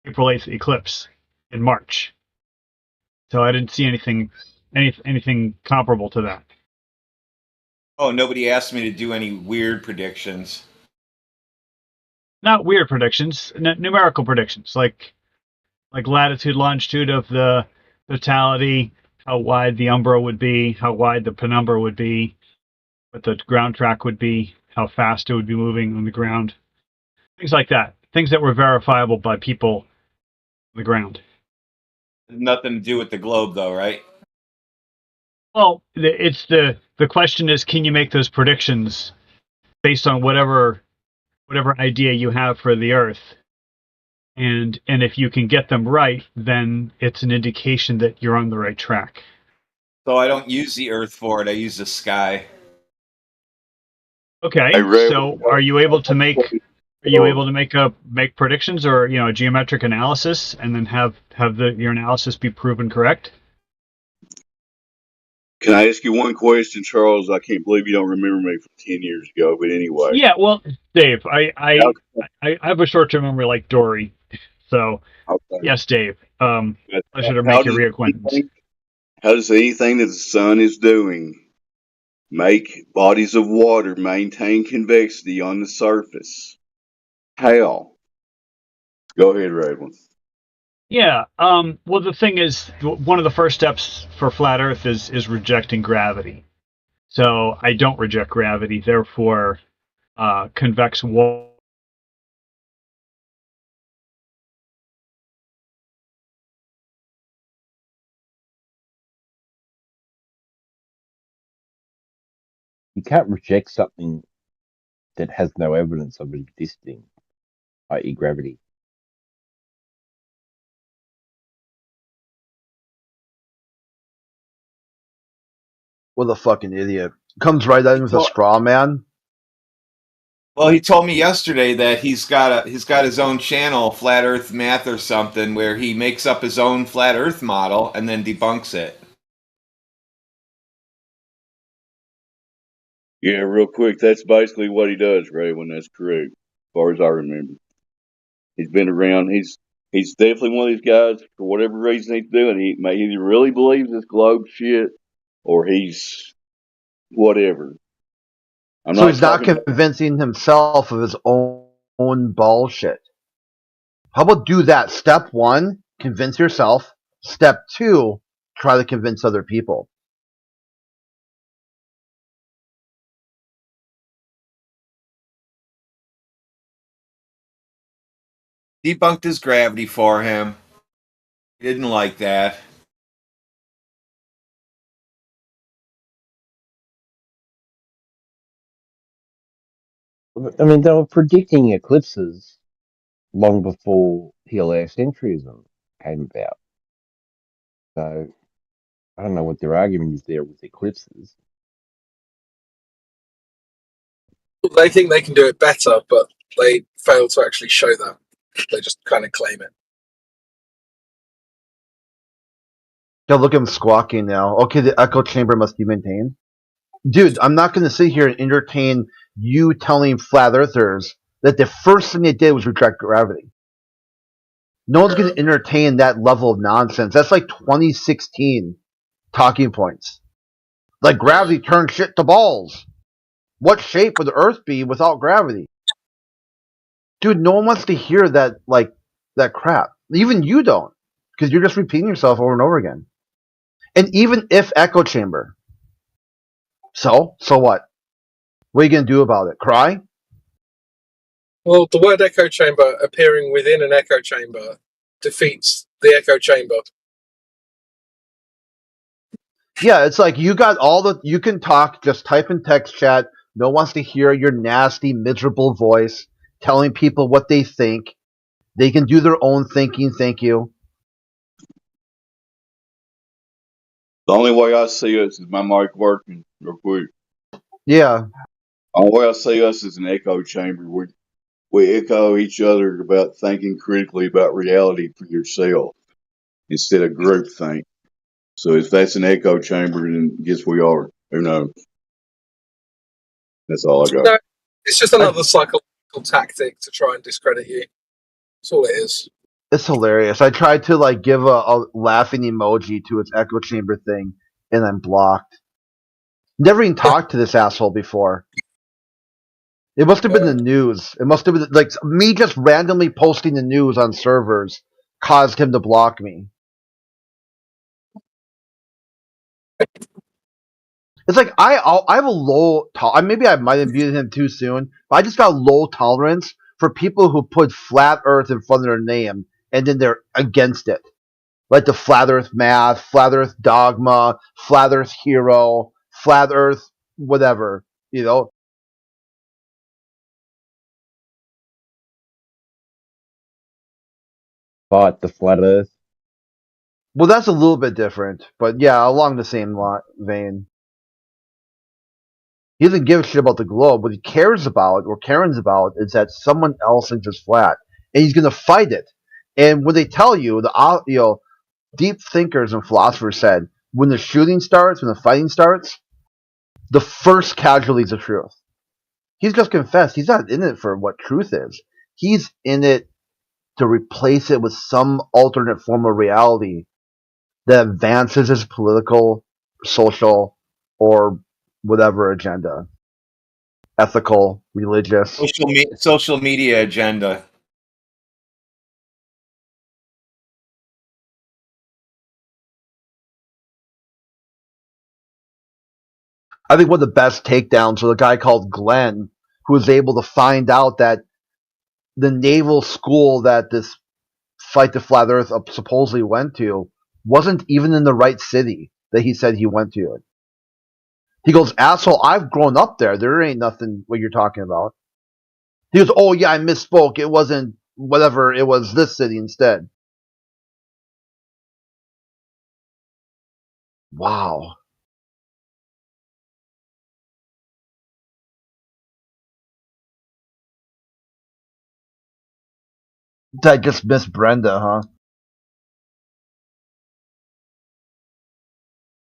April 8th eclipse in March. So I didn't see anything comparable to that. Oh, nobody asked me to do any weird predictions. Not weird predictions, numerical predictions, like latitude, longitude of the totality, how wide the umbra would be, how wide the penumbra would be, what the ground track would be, how fast it would be moving on the ground, things like that. Things that were verifiable by people on the ground. Nothing to do with the globe, though, right? Well, it's the question is, can you make those predictions based on whatever idea you have for the Earth? And if you can get them right, then it's an indication that you're on the right track. So I don't use the Earth for it. I use the sky. Okay, so are you able to make make predictions or a geometric analysis and then have your analysis be proven correct? Can I ask you one question, Charles? I can't believe you don't remember me from 10 years ago, but anyway. Yeah, well, Dave, I have a short-term memory like Dory, so yes, Dave. Pleasure to make your reacquaintance. How does anything that the sun is doing make bodies of water maintain convexity on the surface? How? Go ahead, Radlin. Yeah. Well, the thing is, one of the first steps for flat Earth is rejecting gravity. So I don't reject gravity. Therefore, convex water. You can't reject something that has no evidence of it existing, i.e., gravity. What a fucking idiot. Comes right in with a straw man. Well, he told me yesterday that he's got his own channel, Flat Earth Math or something, where he makes up his own flat Earth model and then debunks it. Yeah, real quick, that's basically what he does, Ray, when that's correct, as far as I remember. He's been around. He's definitely one of these guys, for whatever reason he's doing, he may either really believes this globe shit or he's whatever. I'm So not he's not talking convincing himself of his own bullshit. How about do that? Step one, convince yourself. Step two, try to convince other people. Debunked his gravity for him. He didn't like that. I mean, they were predicting eclipses long before heliocentrism came about. So I don't know what their argument is there with eclipses. They think they can do it better, but they fail to actually show that. They just kind of claim it. Yeah, look at him squawking now. Okay, the echo chamber must be maintained. Dude, I'm not going to sit here and entertain you telling flat earthers that the first thing they did was reject gravity. No one's going to entertain that level of nonsense. That's like 2016 talking points. Like gravity turns shit to balls. What shape would the Earth be without gravity? Dude, no one wants to hear that that crap. Even you don't, because you're just repeating yourself over and over again. And even if echo chamber, so what? What are you gonna do about it? Cry? Well, the word echo chamber appearing within an echo chamber defeats the echo chamber. Yeah, it's like you got you can talk, just type in text chat. No one wants to hear your nasty, miserable voice telling people what they think. They can do their own thinking, thank you. The only way I see us is my mic working real quick. Yeah. The only way I see us is an echo chamber. We echo each other about thinking critically about reality for yourself instead of groupthink. So if that's an echo chamber, then guess we are. Who knows? That's all I got. No, it's just another psychological tactic to try and discredit you. That's all it is. It's hilarious. I tried to give a laughing emoji to its echo chamber thing, and I'm blocked. Never even talked to this asshole before. It must have been the news. It must have been like me just randomly posting the news on servers caused him to block me. It's like I have a low maybe I might have muted him too soon, but I just got low tolerance for people who put flat Earth in front of their name and then they're against it, like the flat Earth math, flat Earth dogma, flat Earth hero, flat Earth whatever, you know. Fight the flat Earth. Well, that's a little bit different, but yeah, along the same vein. He doesn't give a shit about the globe. What he cares about or cares about is that someone else thinks it's flat, and he's going to fight it. And when they tell you, deep thinkers and philosophers said, when the shooting starts, when the fighting starts, the first casualty is the truth. He's just confessed. He's not in it for what truth is. He's in it to replace it with some alternate form of reality that advances his political, social, or whatever agenda. Ethical, religious. Social media agenda. I think one of the best takedowns was a guy called Glenn, who was able to find out that the naval school that this Fight the Flat Earth supposedly went to wasn't even in the right city that he said he went to it. He goes, asshole, I've grown up there. There ain't nothing what you're talking about. He goes, oh yeah, I misspoke. It wasn't whatever. It was this city instead. Wow. I just missed Brenda, huh?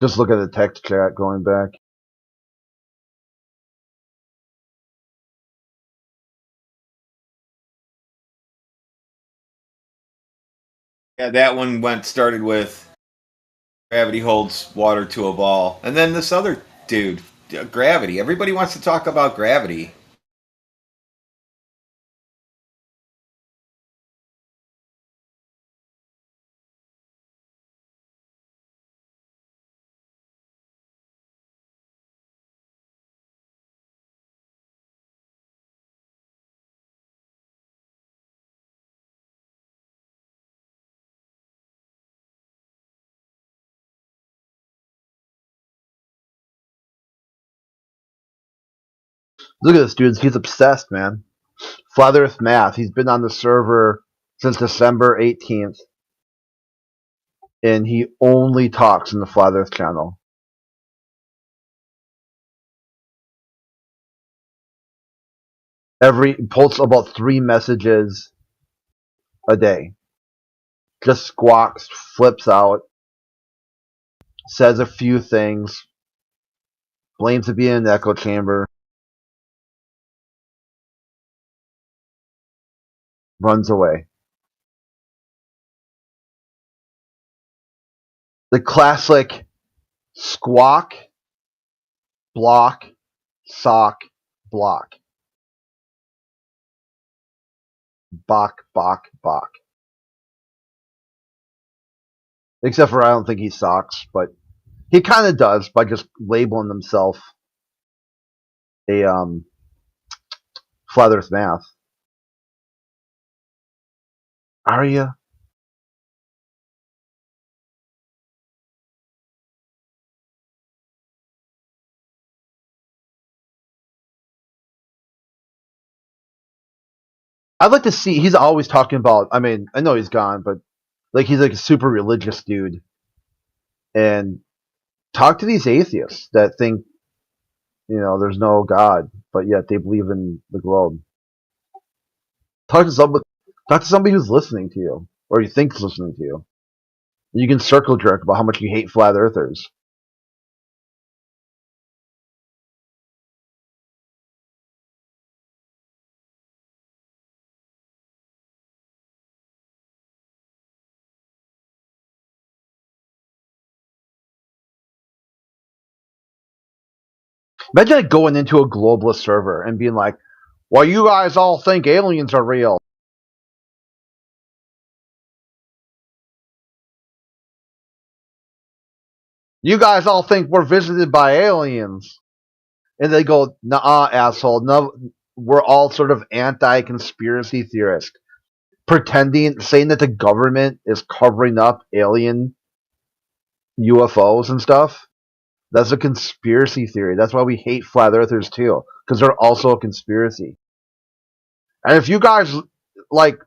Just look at the text chat going back. Yeah, that one started with gravity holds water to a ball. And then this other dude, gravity. Everybody wants to talk about gravity. Look at this dude. He's obsessed, man. Flat Earth Math. He's been on the server since December 18th, and he only talks in the Flat Earth channel. Posts about 3 messages a day. Just squawks, flips out, says a few things, blames it being an echo chamber, runs away. The classic squawk, block, sock, block. Bok, bok, bok. Except for I don't think he socks, but he kind of does by just labeling himself a Flat Earth Math. Are you? I'd like to see. He's always talking about. I mean, I know he's gone, but like he's like a super religious dude, and talk to these atheists that think there's no God, but yet they believe in the globe. Talk to somebody who's listening to you, or you think's listening to you. You can circle jerk about how much you hate flat earthers. Imagine like going into a globalist server and being like, "Well, you guys all think aliens are real." You guys all think we're visited by aliens. And they go, "Nah, asshole. No, we're all sort of anti-conspiracy theorists. Saying that the government is covering up alien UFOs and stuff. That's a conspiracy theory. That's why we hate flat earthers too, because they're also a conspiracy. And if you guys like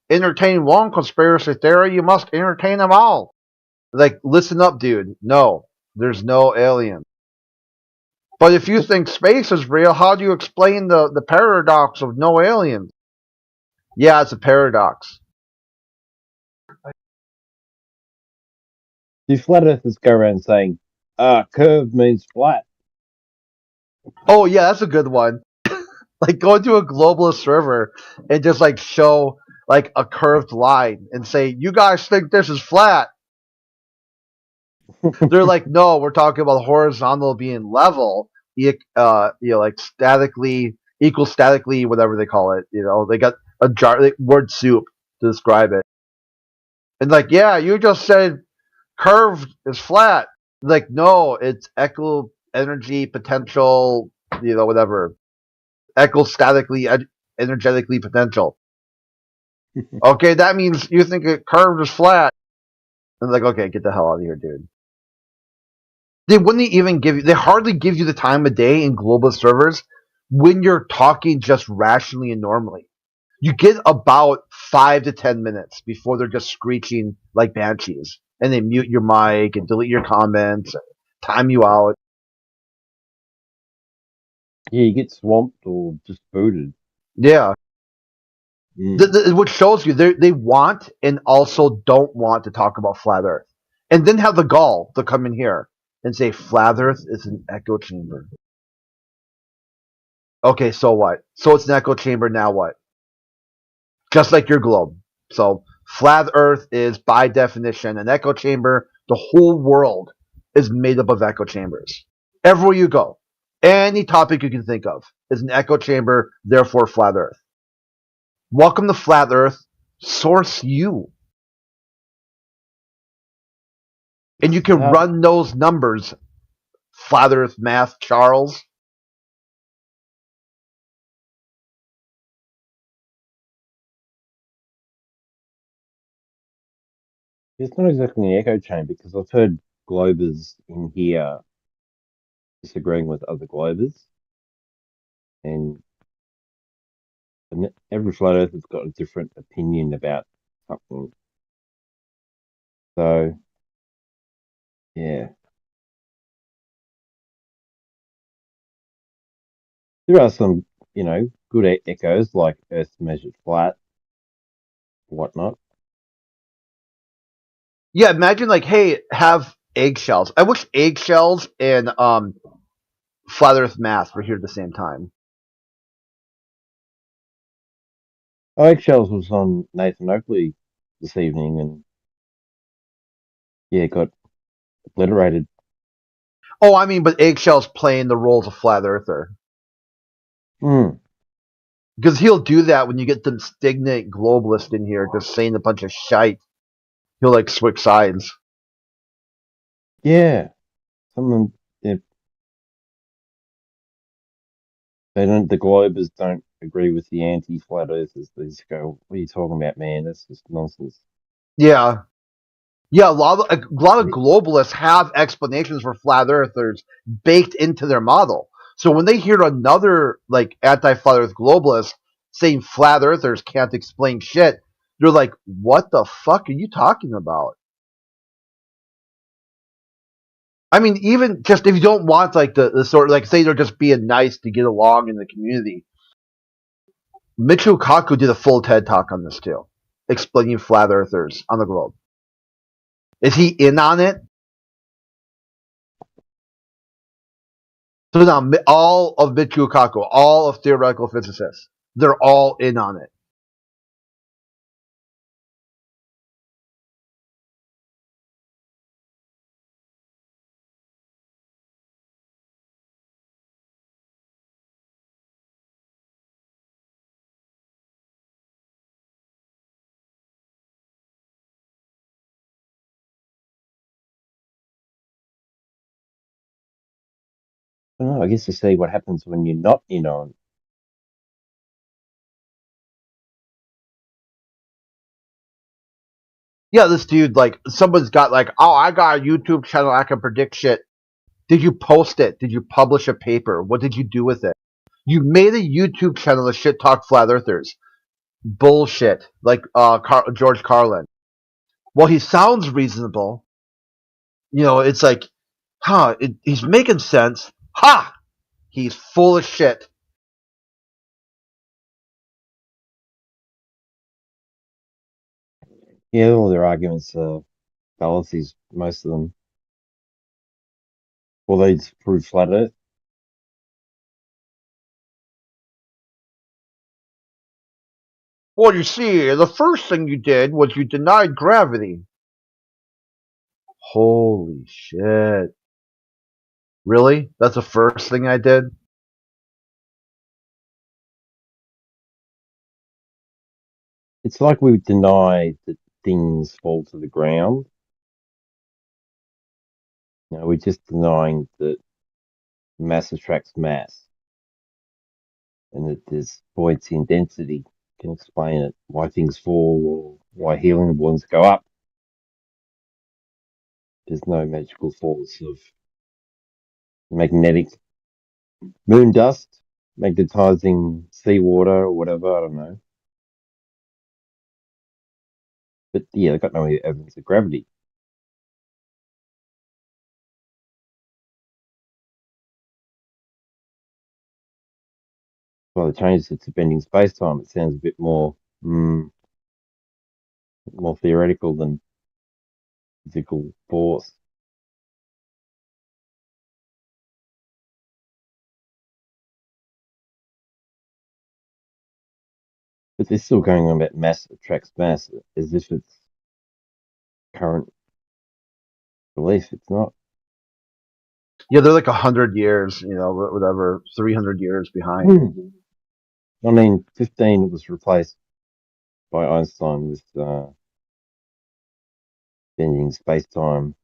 entertain one conspiracy theory, you must entertain them all. Like, listen up, dude. No, there's no alien. But if you think space is real, how do you explain the paradox of no aliens? Yeah, it's a paradox. Do flat earthers go around saying, curve means flat? Oh, yeah, that's a good one. Like, go into a globalist server and just, like, show, like, a curved line and say, you guys think this is flat. They're like, no, we're talking about horizontal being level, like equal statically, whatever they call it. They got a word soup to describe it. And like, yeah, you just said curved is flat. Like, no, it's equal energy potential, whatever. Equal energetically potential. Okay, that means you think it curved is flat. And like, okay, get the hell out of here, dude. They hardly give you the time of day in global servers when you're talking just rationally and normally. You get about 5 to 10 minutes before they're just screeching like banshees. And they mute your mic and delete your comments, time you out. Yeah, you get swamped or just booted. Yeah. What shows you they want and also don't want to talk about flat Earth. And then have the gall to come in here and say flat Earth is an echo chamber. Okay, so what? So it's an echo chamber, now what? Just like your globe. So flat Earth is by definition an echo chamber. The whole world is made up of echo chambers. Everywhere you go, any topic you can think of is an echo chamber, therefore flat Earth. Welcome to flat Earth, source you. And you can run those numbers, flat Earth math, Charles. It's not exactly an echo chamber because I've heard globers in here disagreeing with other globers. and every flat earther's got a different opinion about something. So, yeah. There are some, good echoes like Earth's measured flat, whatnot. Yeah, imagine like, hey, have eggshells. I wish eggshells and flat Earth math were here at the same time. Eggshells was on Nathan Oakley this evening, and yeah, got obliterated. Oh, I mean, but eggshells playing the roles of flat earther. Because he'll do that when you get them stagnant globalists in here just saying a bunch of shite. He'll like switch sides. Yeah, someone if the Globers don't agree with the anti-flat earthers. They just go, "What are you talking about, man? That's just nonsense." Yeah. Yeah, a lot of globalists have explanations for flat earthers baked into their model. So when they hear another like anti-flat earth globalist saying flat earthers can't explain shit, they're like, "What the fuck are you talking about?" I mean, even just if you don't want like the sort of like say they're just being nice to get along in the community, Michio Kaku did a full TED talk on this too, explaining flat earthers on the globe. Is he in on it? So now all of Michio Kaku, all of theoretical physicists, they're all in on it. I don't know. I guess to see what happens when you're not in on. Yeah, this dude, like, someone's got like, oh, I got a YouTube channel, I can predict shit. Did you post it? Did you publish a paper? What did you do with it? You made a YouTube channel to shit talk flat earthers. Bullshit. Like George Carlin. Well, he sounds reasonable. It's like, he's making sense. Ha! He's full of shit. Yeah, all their arguments are fallacies, most of them. Well, they prove flat Earth. Well, you see, the first thing you did was you denied gravity. Holy shit. Really? That's the first thing I did? It's like we deny that things fall to the ground. We're just denying that mass attracts mass, and that there's buoyancy and density can explain it. Why things fall, or why helium balloons go up. There's no magical force of magnetic moon dust magnetizing seawater or whatever. I don't know. But yeah, they've got no evidence of gravity. Well, it changes it to bending space time. It sounds a bit more more theoretical than physical force. But they're still going on about mass attracts mass as if it's current belief. It's not. Yeah, they're like 100 years, whatever, 300 years behind. I mean, 15 was replaced by Einstein with bending space time.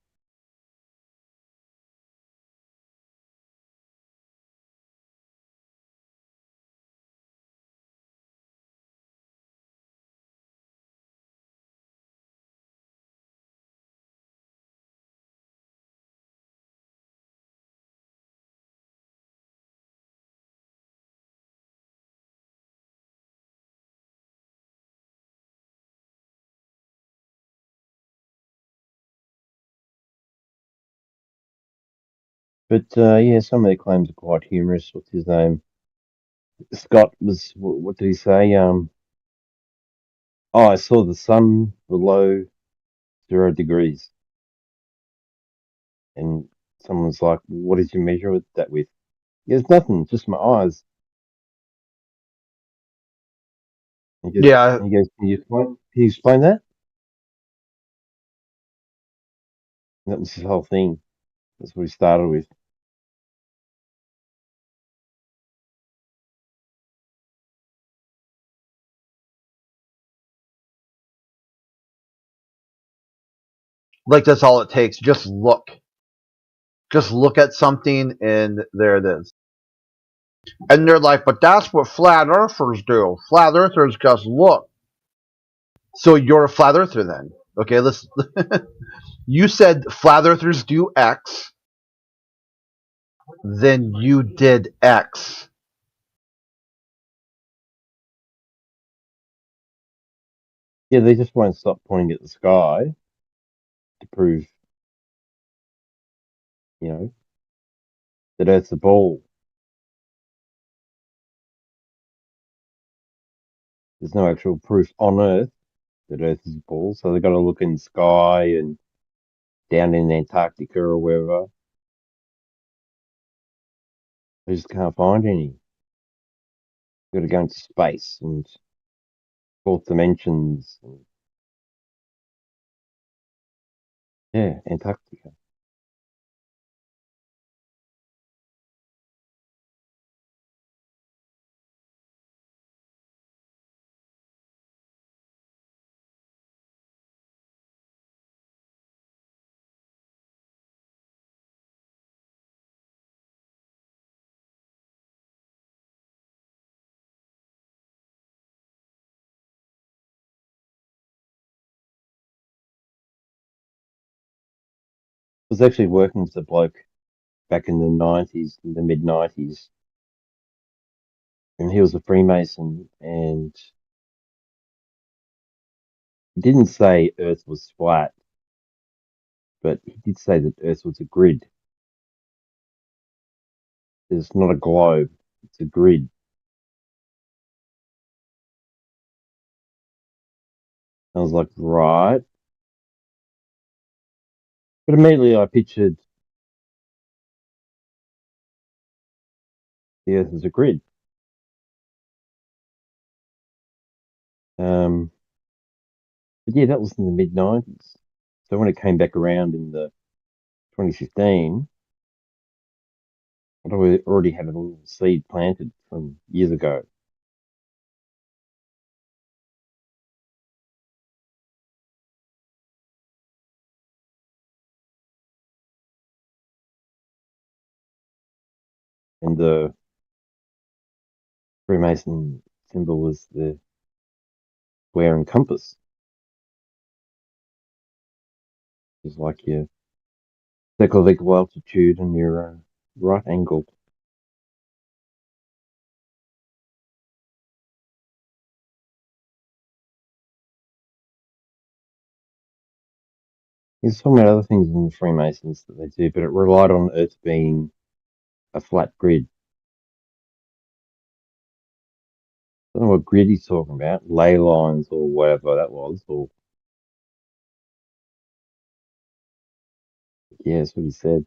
But yeah, some of their claims are quite humorous. What's his name? Scott was. What did he say? Oh, I saw the sun below 0 degrees, and someone's like, "What did you measure that with?" There's nothing, just my eyes. Yeah, He goes, can you explain that? And that was his whole thing. That's what he started with. like that's all it takes. Just look. Just look at something, and there it is. And they're like, but that's what flat earthers do. Flat earthers just look. So you're a flat earther then. Okay, let's. You said flat earthers do X, then you did X. Yeah, they just won't stop pointing at the sky to prove, you know, that Earth's a ball. There's no actual proof on Earth that Earth is a ball, so they've got to look in the sky and down in Antarctica or wherever. They just can't find any. You've got to go into space and fourth dimensions. And, yeah, Antarctica. I was actually working with a bloke back in the 90s, in the mid 90s, and he was a Freemason, and he didn't say Earth was flat, but he did say that Earth was a grid. It's not a globe, it's a grid. I was like, right. But immediately I pictured the Earth as a grid. But yeah, that was in the mid 90s. So when it came back around in the 2015, I'd already had a little seed planted from years ago. And the Freemason symbol was the square and compass. It's like your circle of equal altitude and your right angle. There's so many other things in the Freemasons that they do, but it relied on Earth being a flat grid. I don't know what grid he's talking about, ley lines or whatever that was, or yeah, that's what he said.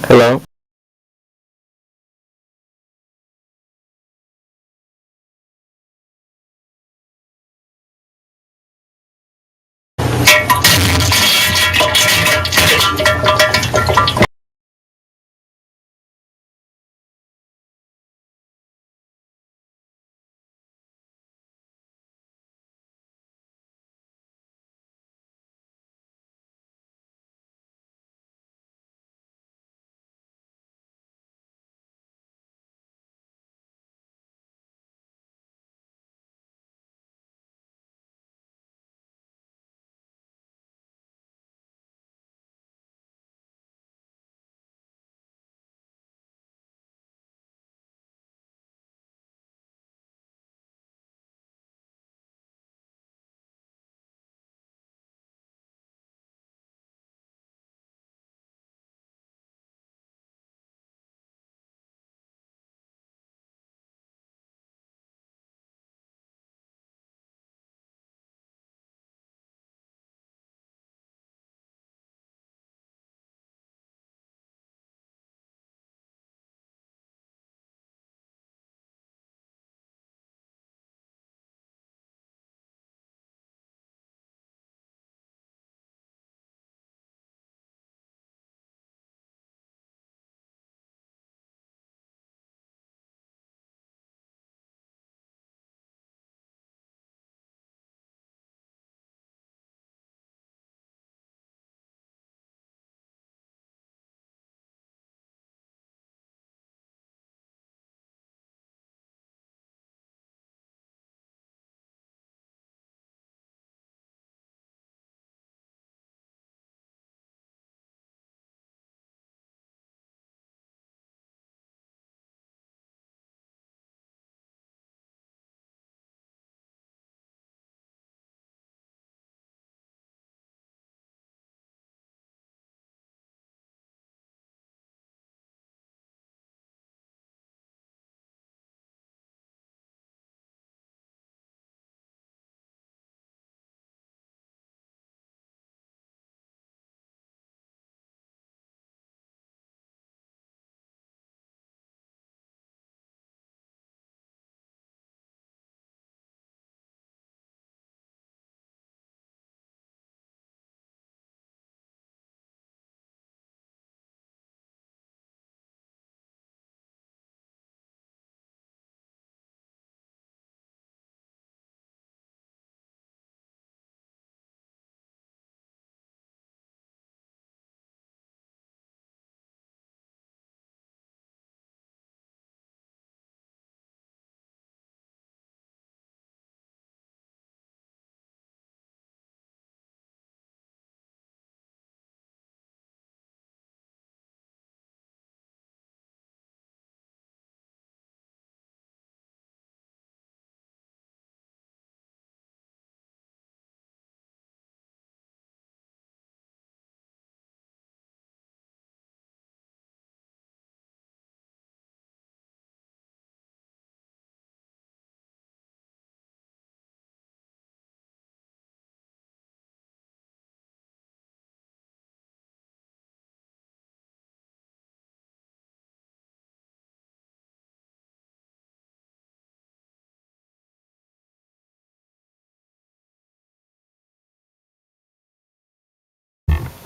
Hello.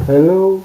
Hello.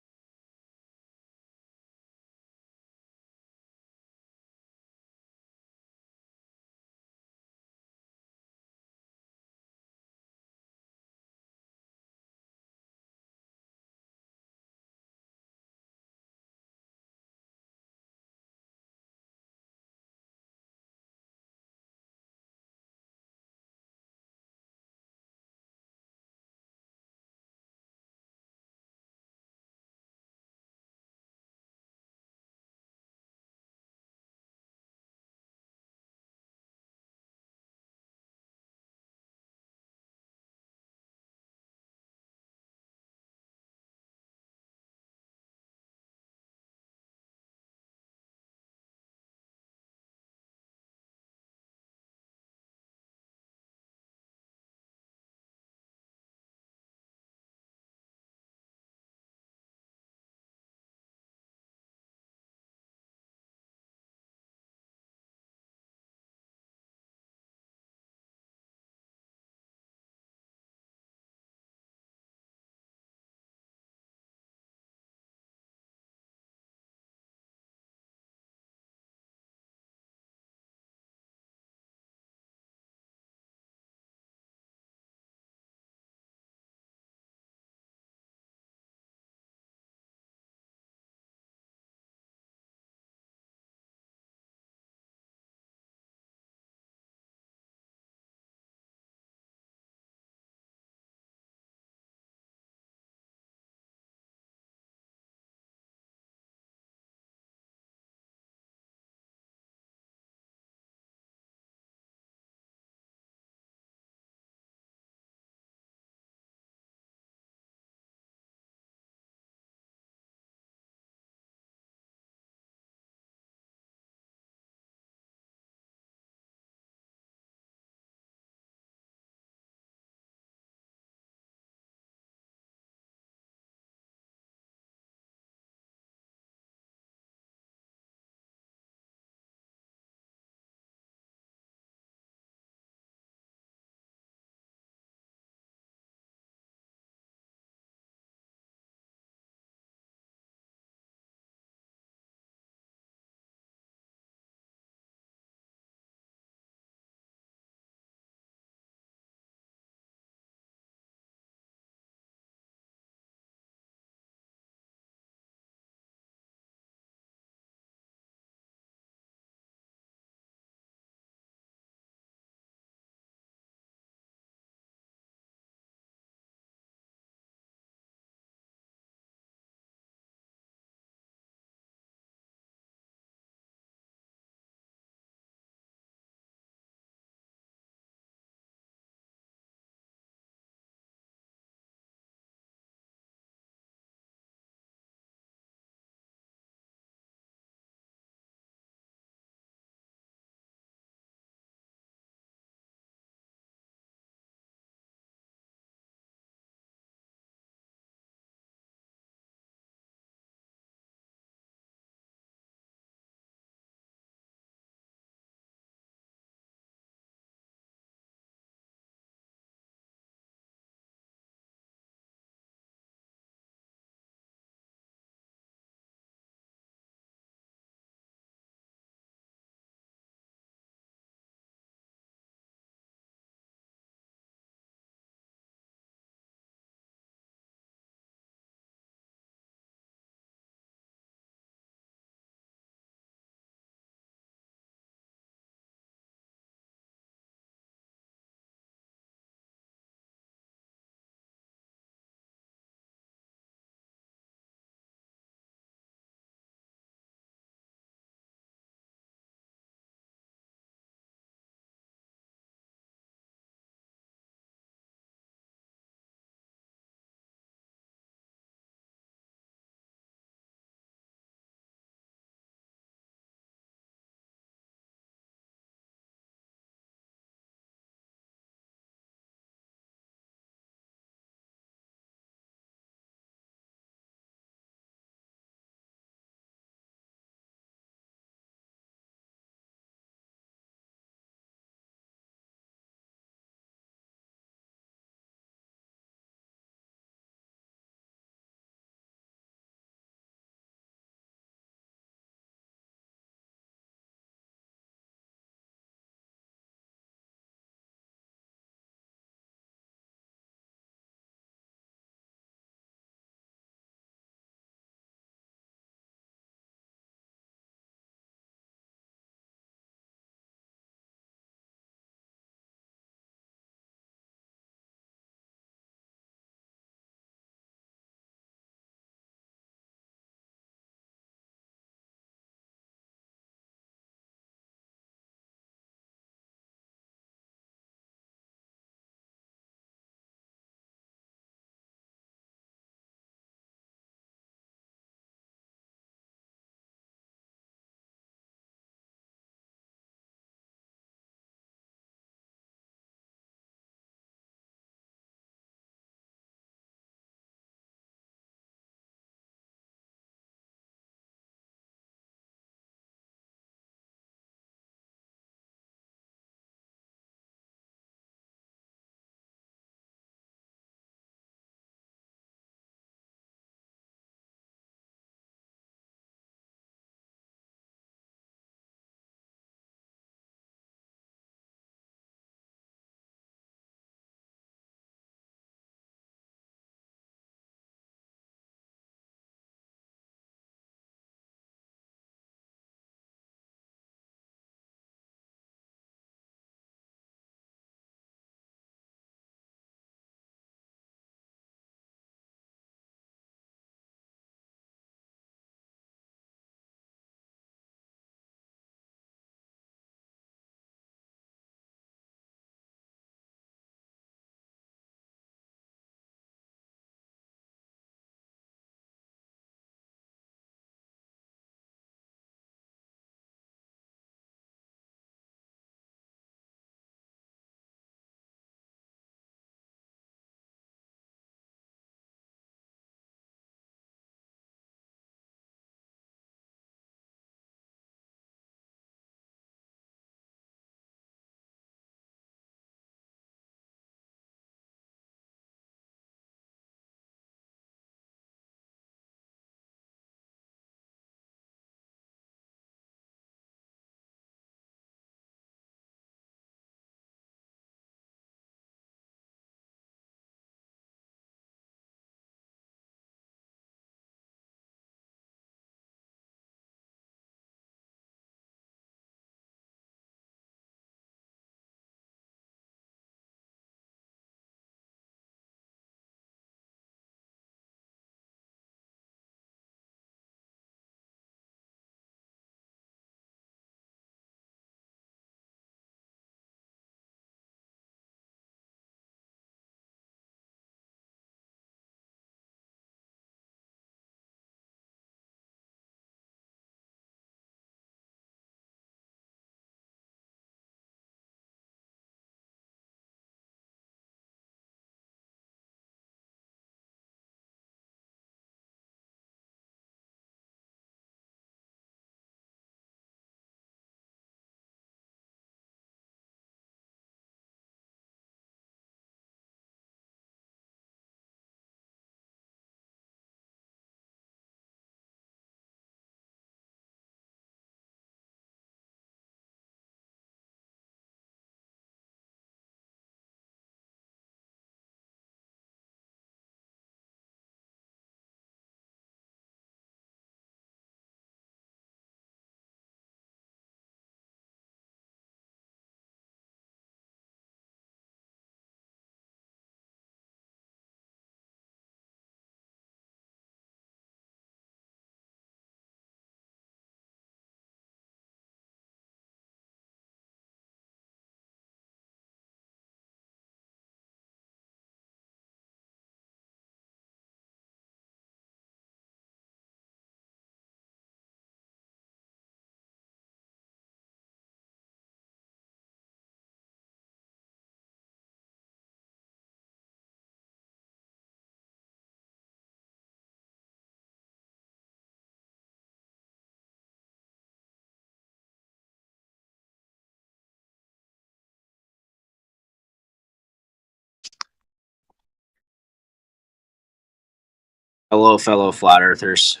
Hello, fellow flat earthers.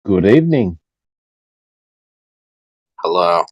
Good evening. Hello.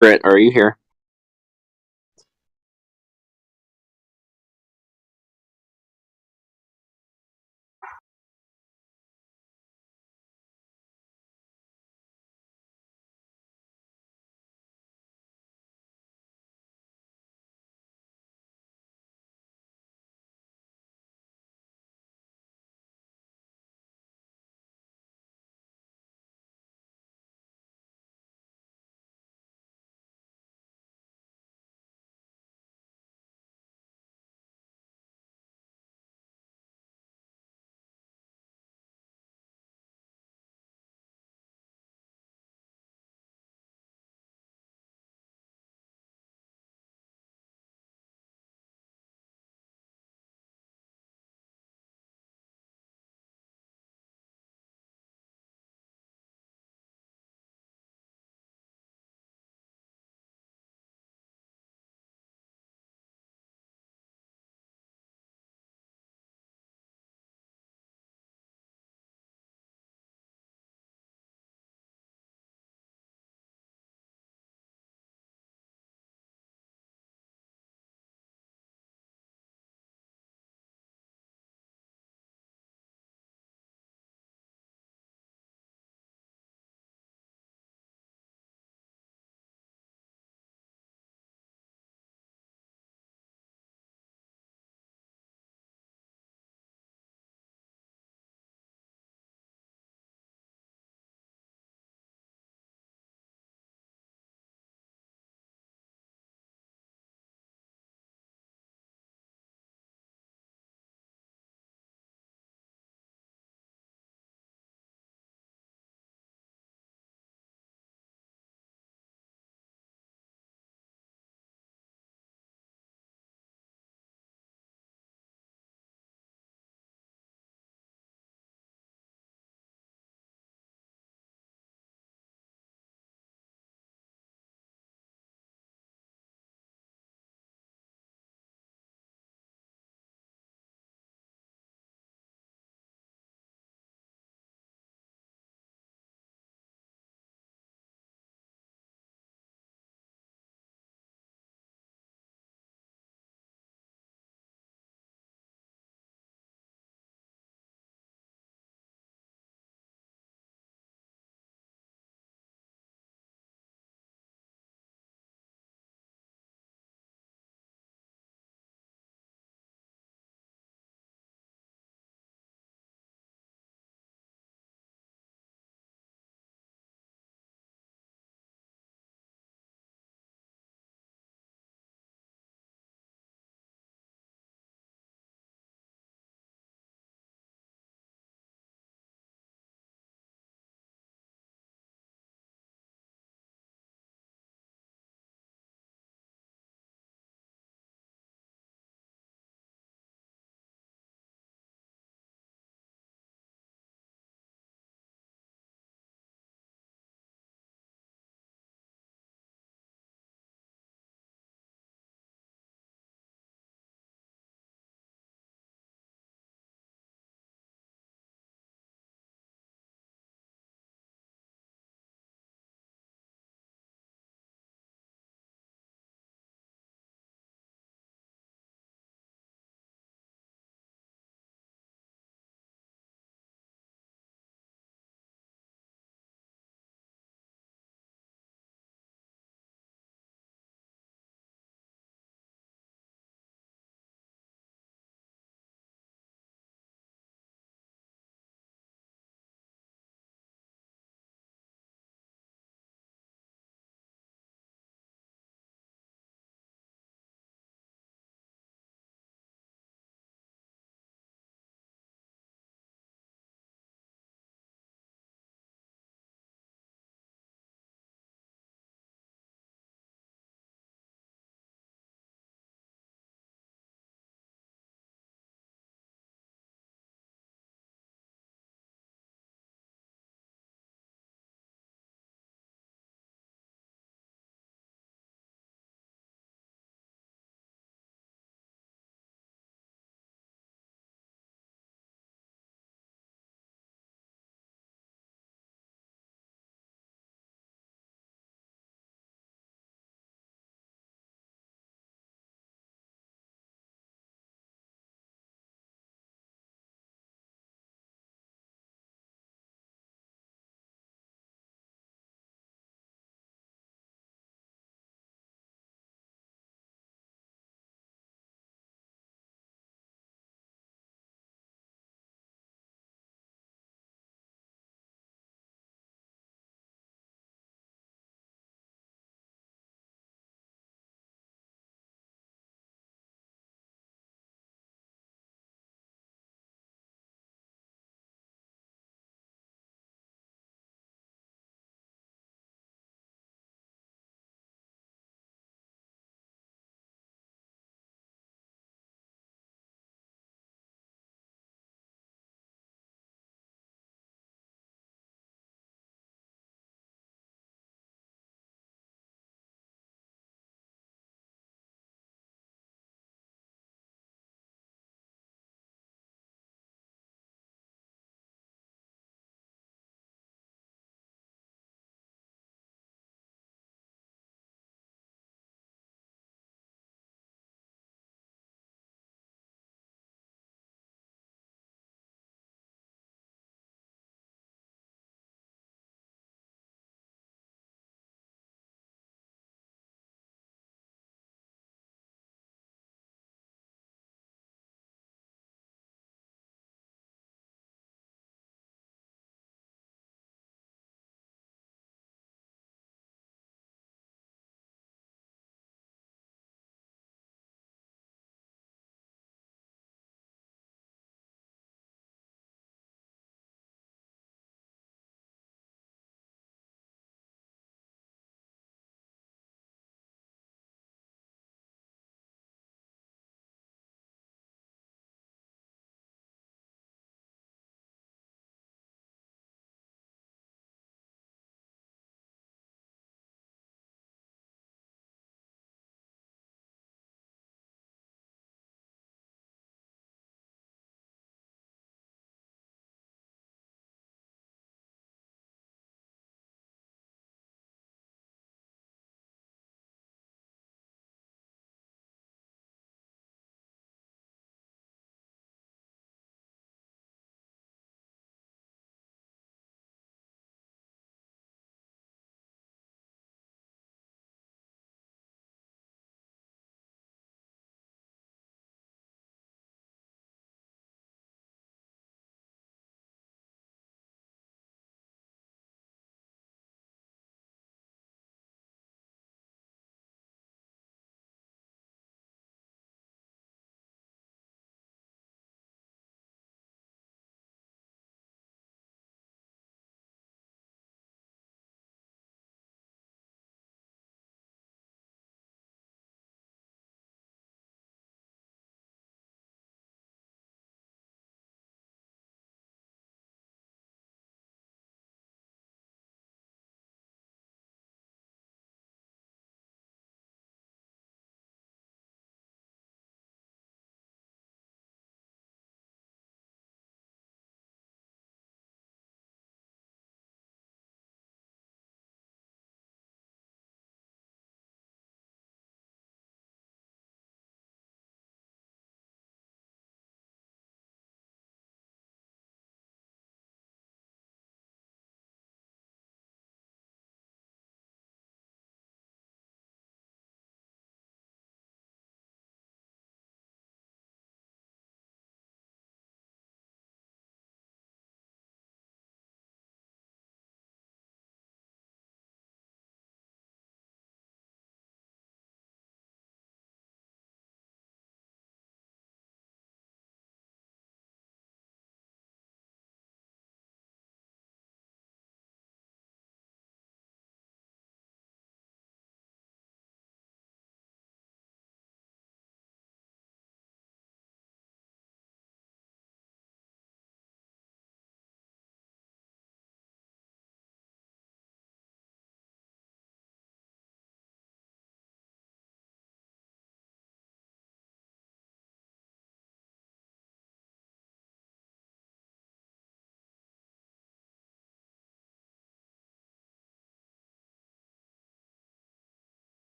Britt, are you here?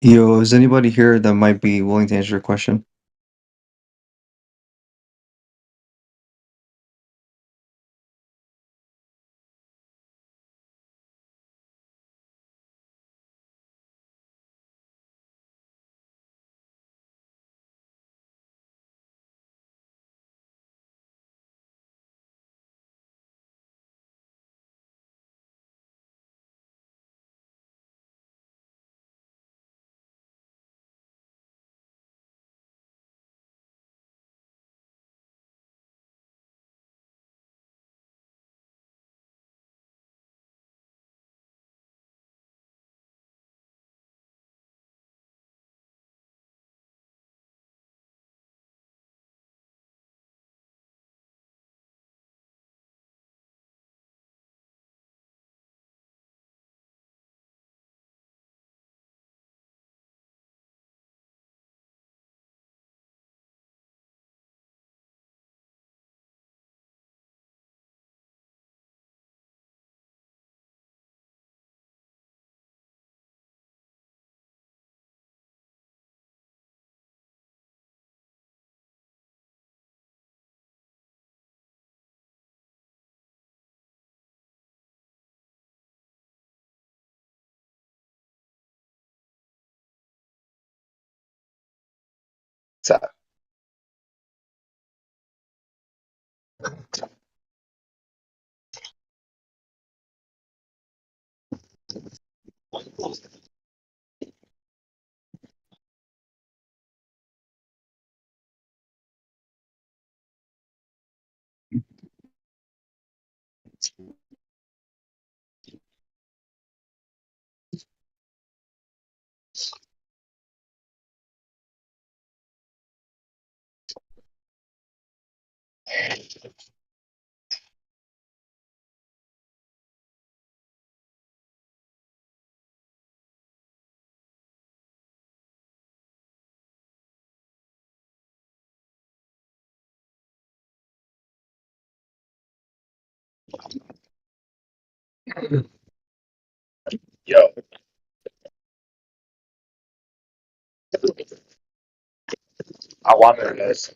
Yo, is anybody here that might be willing to answer your question? So, yo, I wonder this.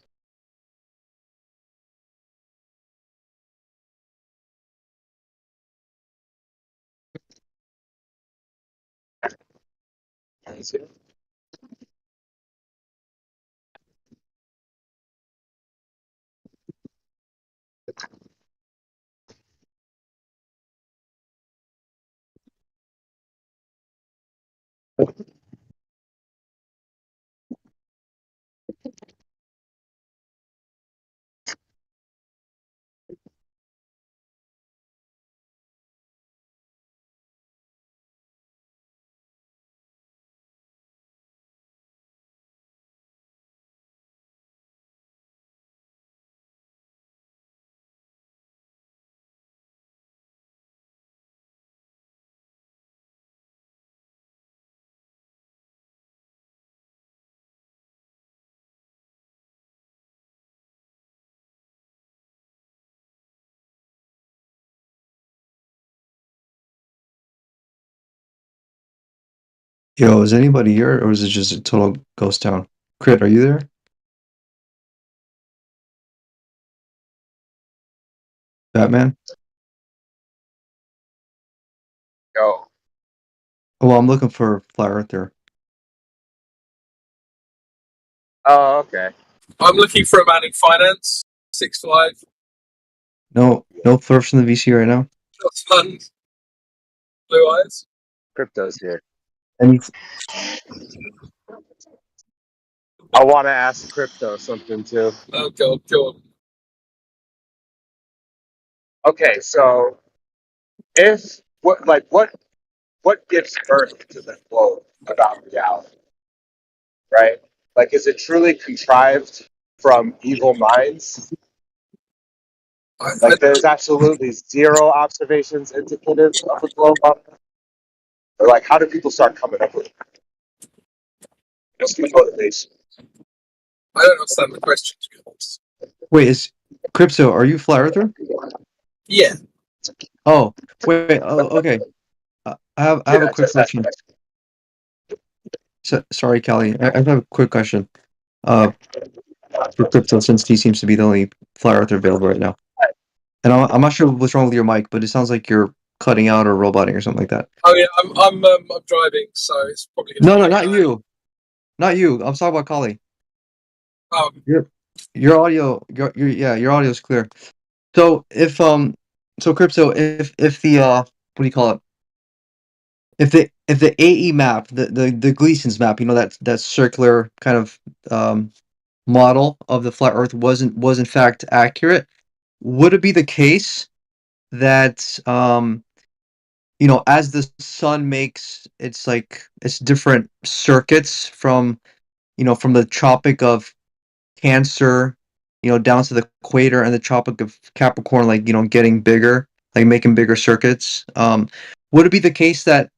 Yo, is anybody here, or is it just a total ghost town? Crit, are you there? Batman? Yo, Oh, well, I'm looking for Flat Earther. oh, okay. I'm looking for a man in finance, 6'5", No, no flirt from the VC right now. got fun, blue eyes. Crypto's here. Any? I want to ask Crypto something too. Oh god, go on. Okay, so if what gives birth to the quote about reality, right? Like, is it truly contrived from evil minds? Like, there's absolutely zero observations indicative of a globe on Earth? Or like, how do people start coming up with it? What's the motivation? I don't understand the question, to be honest. Wait, is Crypto? Are you Flat Earther? Yeah. Oh, wait. Oh, okay. I have a quick question. sorry, Callie. I have a quick question. For Crypto, since he seems to be the only flat earther available right now, and I'm not sure what's wrong with your mic, but it sounds like you're cutting out or roboting or something like that. Oh yeah, I'm driving, so it's probably going to No, be no, not you, not you. I'm talking about Callie. Your audio, your audio is clear. So if so Crypto, if the what do you call it? If the AE map, the Gleason's map, you know, that circular kind of model of the flat Earth was in fact accurate, would it be the case that you know, as the sun makes its different circuits from, you know, from the Tropic of Cancer, you know, down to the equator, and the Tropic of Capricorn, like, you know, getting bigger, like making bigger circuits, would it be the case that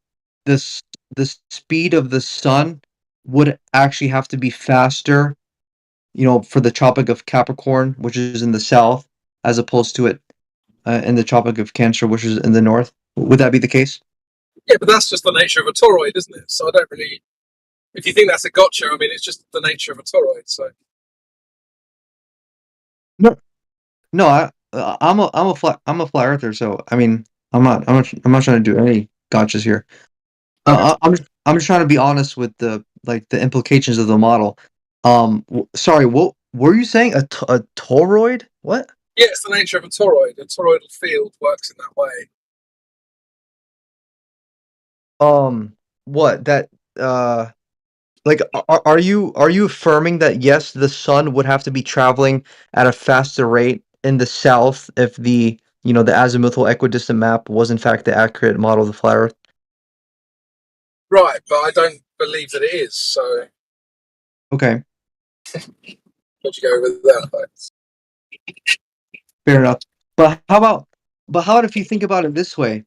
this the speed of the sun would actually have to be faster, you know, for the Tropic of Capricorn, which is in the south, as opposed to it in the Tropic of Cancer, which is in the north? Would that be the case? Yeah, but that's just the nature of a toroid, isn't it? So I don't really. If you think that's a gotcha, I mean, it's just the nature of a toroid. So No, no, I'm a flat earther, so I mean, I'm not trying to do any gotchas here. I'm just trying to be honest with the implications of the model. Sorry, what were you saying? A toroid? What? yeah, it's the nature of a toroid. A toroidal field works in that way. What that like are you affirming that yes, the sun would have to be traveling at a faster rate in the south if the, you know, the azimuthal equidistant map was in fact the accurate model of the flat Earth? Right, but I don't believe that it is. So Okay, where'd you go with that? fair enough. But how about if you think about it this way?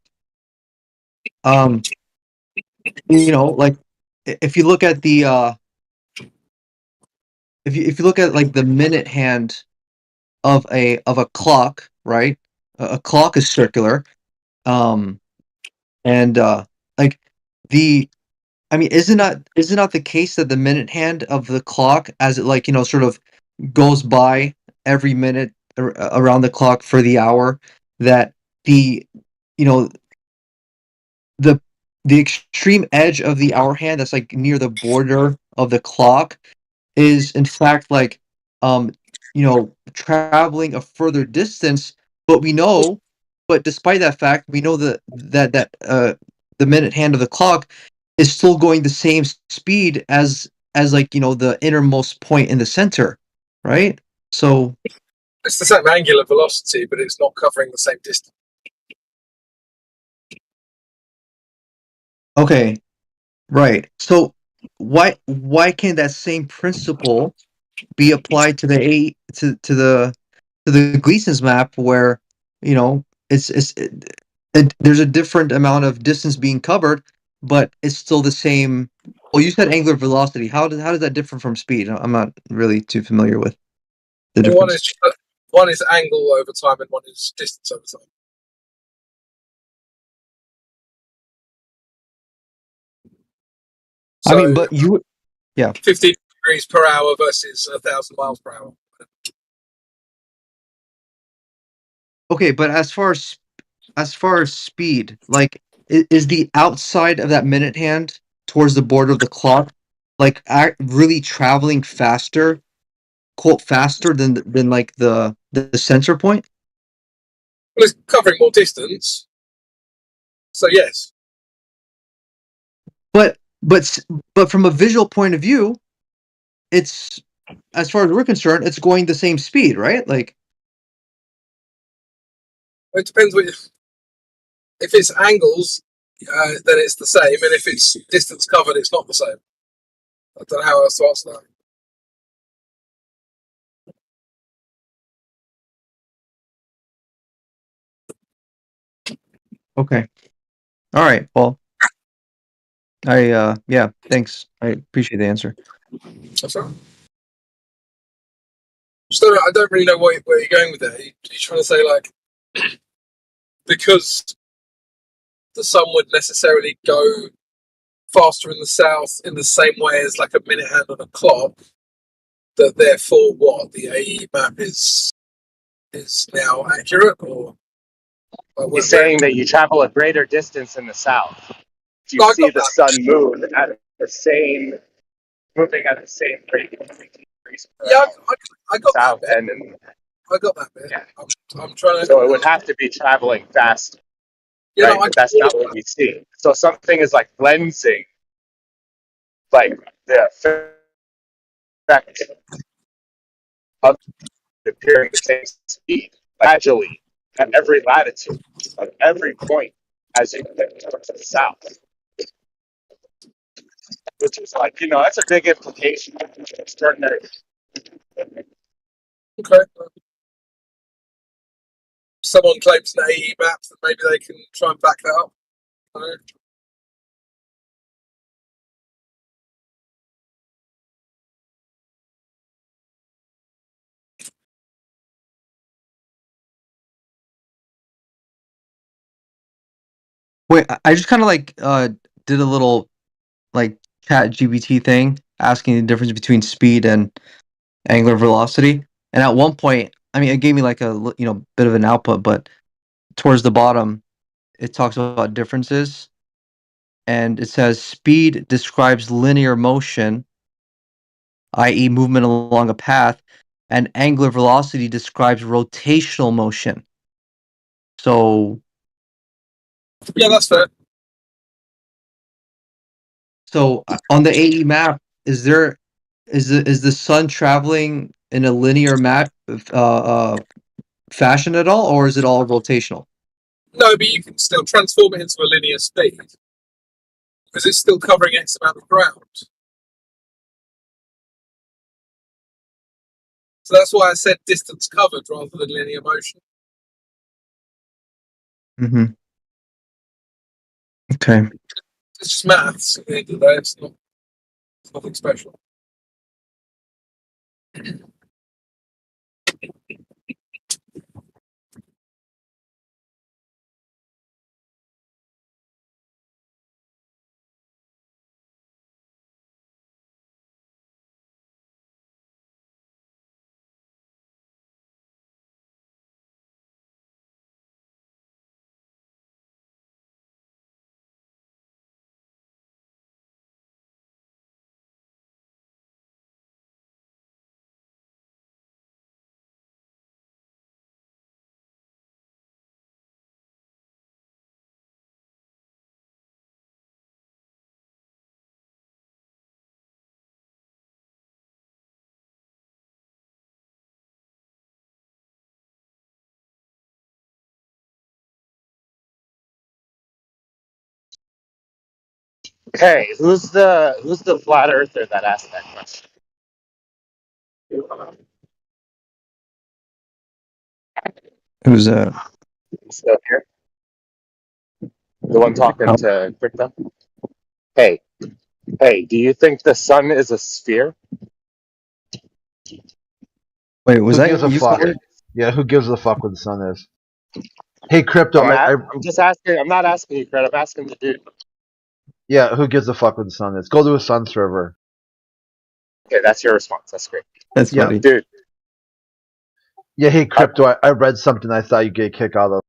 Um, you know, like if you look at the if you look at like the minute hand of a clock, right? A clock is circular. Um, and like the I mean, is it not the case that the minute hand of the clock, as it, like, you know, sort of goes by every minute around the clock for the hour, that the, you know, the extreme edge of the hour hand that's like near the border of the clock is in fact like, um you know, traveling a further distance, but we know, but despite that fact, we know that the minute hand of the clock is still going the same speed as like, you know, the innermost point in the center, right? So It's the same angular velocity, but it's not covering the same distance. okay, right. So why can't that same principle be applied to the to the Gleason's map, where, you know, there's a different amount of distance being covered, but it's still the same. Well, you said angular velocity. How does that differ from speed? I'm not really too familiar with the Well, difference. one is angle over time, and one is distance over time. So, I mean, but you, yeah. 15 degrees per hour versus 1,000 miles per hour. Okay, but as far as speed, like, is the outside of that minute hand towards the border of the clock, like, really traveling faster, quote, faster than like the center point? Well, it's covering more distance. So yes. But but from a visual point of view, it's, as far as we're concerned, it's going the same speed, right? Like, It depends what. If it's angles, then it's the same, and if it's distance covered, it's not the same. I don't know how else to answer that. okay, all right. Well, I yeah, thanks. I appreciate the answer. That's all right. I don't really know where you're going with that. Are you trying to say, like, because the sun would necessarily go faster in the south in the same way as like a minute hand on a clock, that therefore what the AE map is now accurate, or He's saying that you travel a greater distance in the south. You No, I see got the that. sun move at the same, moving at the same rate. Yeah, I got South that bit. end and I got that bit. yeah. I'm trying to. So it would have to be traveling fast, Yeah, right? no, I But that's not what we see. So something is like lensing, like the effect of appearing the same speed, gradually at every latitude, at every point as you get towards the south. Which is like, that's a big implication. Extraordinary. Okay. Someone claims an AE map, then maybe they can try and back that up. I don't know. Wait, I just kind of like did a little like chat GBT thing asking the difference between speed and angular velocity. And at one point, I mean, it gave me like a bit of an output, but towards the bottom, it talks about differences, and it says speed describes linear motion, i.e., movement along a path, and angular velocity describes rotational motion. So, Yeah, that's fair. so on the AE map, is the sun traveling in a linear map fashion at all, or is it all rotational? No, but you can still transform it into a linear speed because it's still covering X amount of ground. So that's why I said distance covered rather than linear motion. Mm-hmm. Okay. It's just maths at the end of the day. It's nothing special. Hey, who's the flat earther that asked that question? Who's Still here? The one talking to Crypto? Hey, do you think the sun is a sphere? Wait, was Who that gives a you fuck? calling? Yeah, who gives a fuck what the sun is? Hey, crypto. I'm just asking. I'm not asking you, Fred. I'm asking the dude. Yeah, who gives a fuck what the sun is? Go to a sun server. Okay, that's your response. That's great. That's Yeah, funny. Dude. Yeah, hey, crypto. I read something I thought you'd get a kick out of.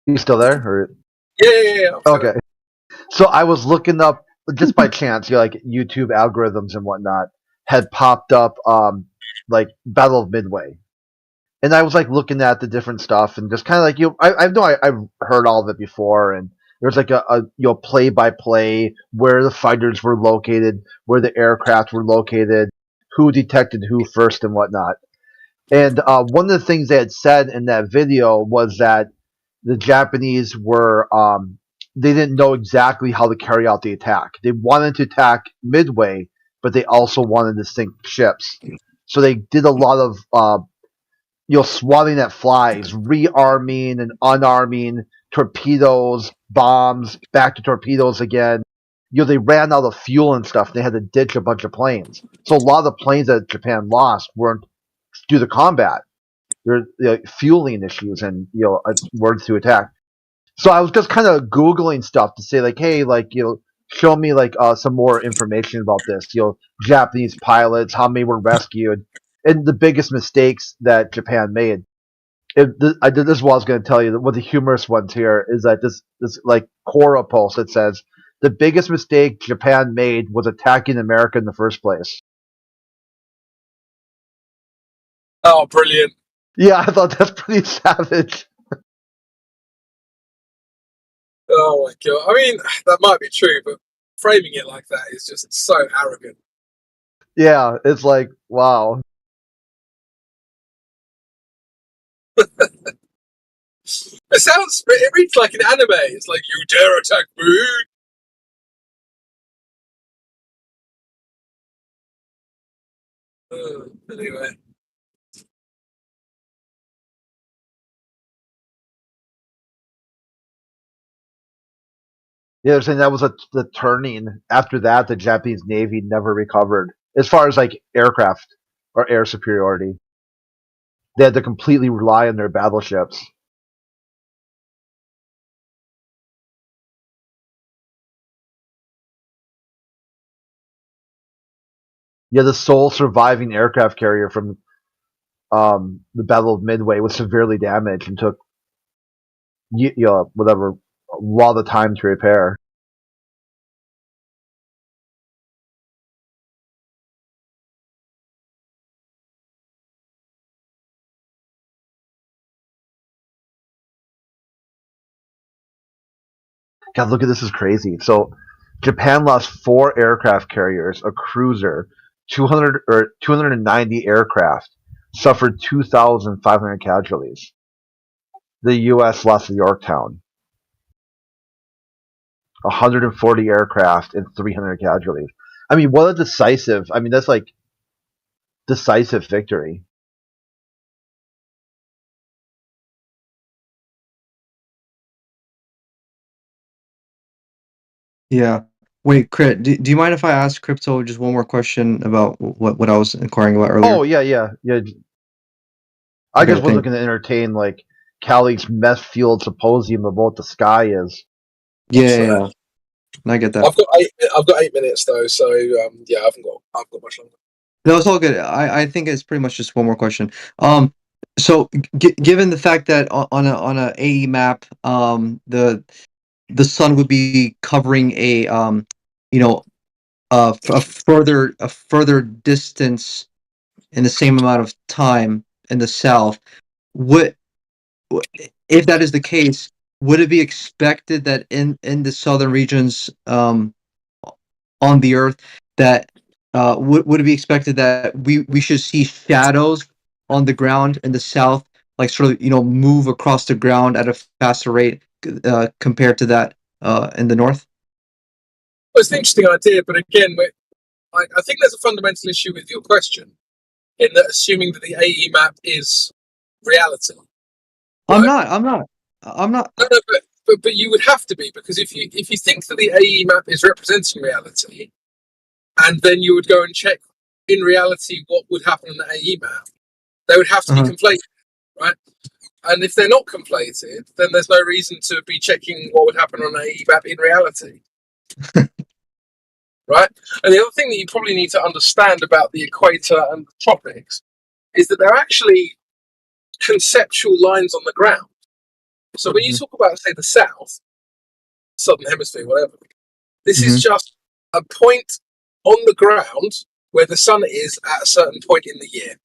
You still there? Or Yeah. okay. So I was looking up just by chance, like YouTube algorithms and whatnot had popped up, like Battle of Midway, and I was like looking at the different stuff and just kind of like I know I've heard all of it before, and there's like a play by play where the fighters were located, where the aircraft were located, who detected who first and whatnot. And one of the things they had said in that video was that the Japanese were they didn't know exactly how to carry out the attack. They wanted to attack Midway, but they also wanted to sink ships. So they did a lot of swatting at flies, rearming and unarming, torpedoes, bombs, back to torpedoes again. They ran out of fuel and stuff. And they had to ditch a bunch of planes. So a lot of the planes that Japan lost weren't due to combat. They're fueling issues and words to attack. So I was just kind of Googling stuff to say like, hey, like, show me like some more information about this. Japanese pilots, how many were rescued, and the biggest mistakes that Japan made. I did this. Is what I was going to tell you. One of the humorous ones here is that this like Quora post that says the biggest mistake Japan made was attacking America in the first place. Oh, brilliant! Yeah, I thought that's pretty savage. Oh my god! I mean, that might be true, but framing it like that is just so arrogant. Yeah, it's like, wow. It reads like an anime. It's like, you dare attack me? Anyway. Yeah, they're saying that was the turning. After that, the Japanese Navy never recovered. As far as like aircraft or air superiority, they had to completely rely on their battleships. Yeah, the sole surviving aircraft carrier from the Battle of Midway was severely damaged and took whatever a lot of time to repair. God, look at this is crazy. So Japan lost 4 aircraft carriers, a cruiser, 290 aircraft, suffered 2,500 casualties. The U.S. lost the Yorktown, 140 aircraft and 300 casualties. I mean, what a decisive! I mean, that's like decisive victory. Yeah. Wait, Crit, do you mind if I ask Crypto just one more question about what I was inquiring about earlier? Oh yeah. I Okay, just wasn't thank going to entertain like Callie's meth-fueled symposium about what the sky is. yeah. I get that. I've got 8 minutes though, so yeah, I've got much longer. No, it's all good. I think it's pretty much just one more question. So given the fact that on a AE map, the sun would be covering you know, a further distance in the same amount of time in the south, what if that is the case? Would it be expected that in the southern regions on the Earth that would it be expected that we should see shadows on the ground in the south, like sort of move across the ground at a faster rate compared to that in the north? Well, it's an interesting idea, but again, I think there's a fundamental issue with your question in that assuming that the AE map is reality. Right? I'm not. No, but you would have to be, because if you think that the AE map is representing reality, and then you would go and check in reality what would happen on the AE map, they would have to be conflated, right? And if they're not conflated, then there's no reason to be checking what would happen on the AE map in reality. Right? And the other thing that you probably need to understand about the equator and the tropics is that they're actually conceptual lines on the ground. So when you talk about, say, the south, southern hemisphere, whatever, this is just a point on the ground where the sun is at a certain point in the year.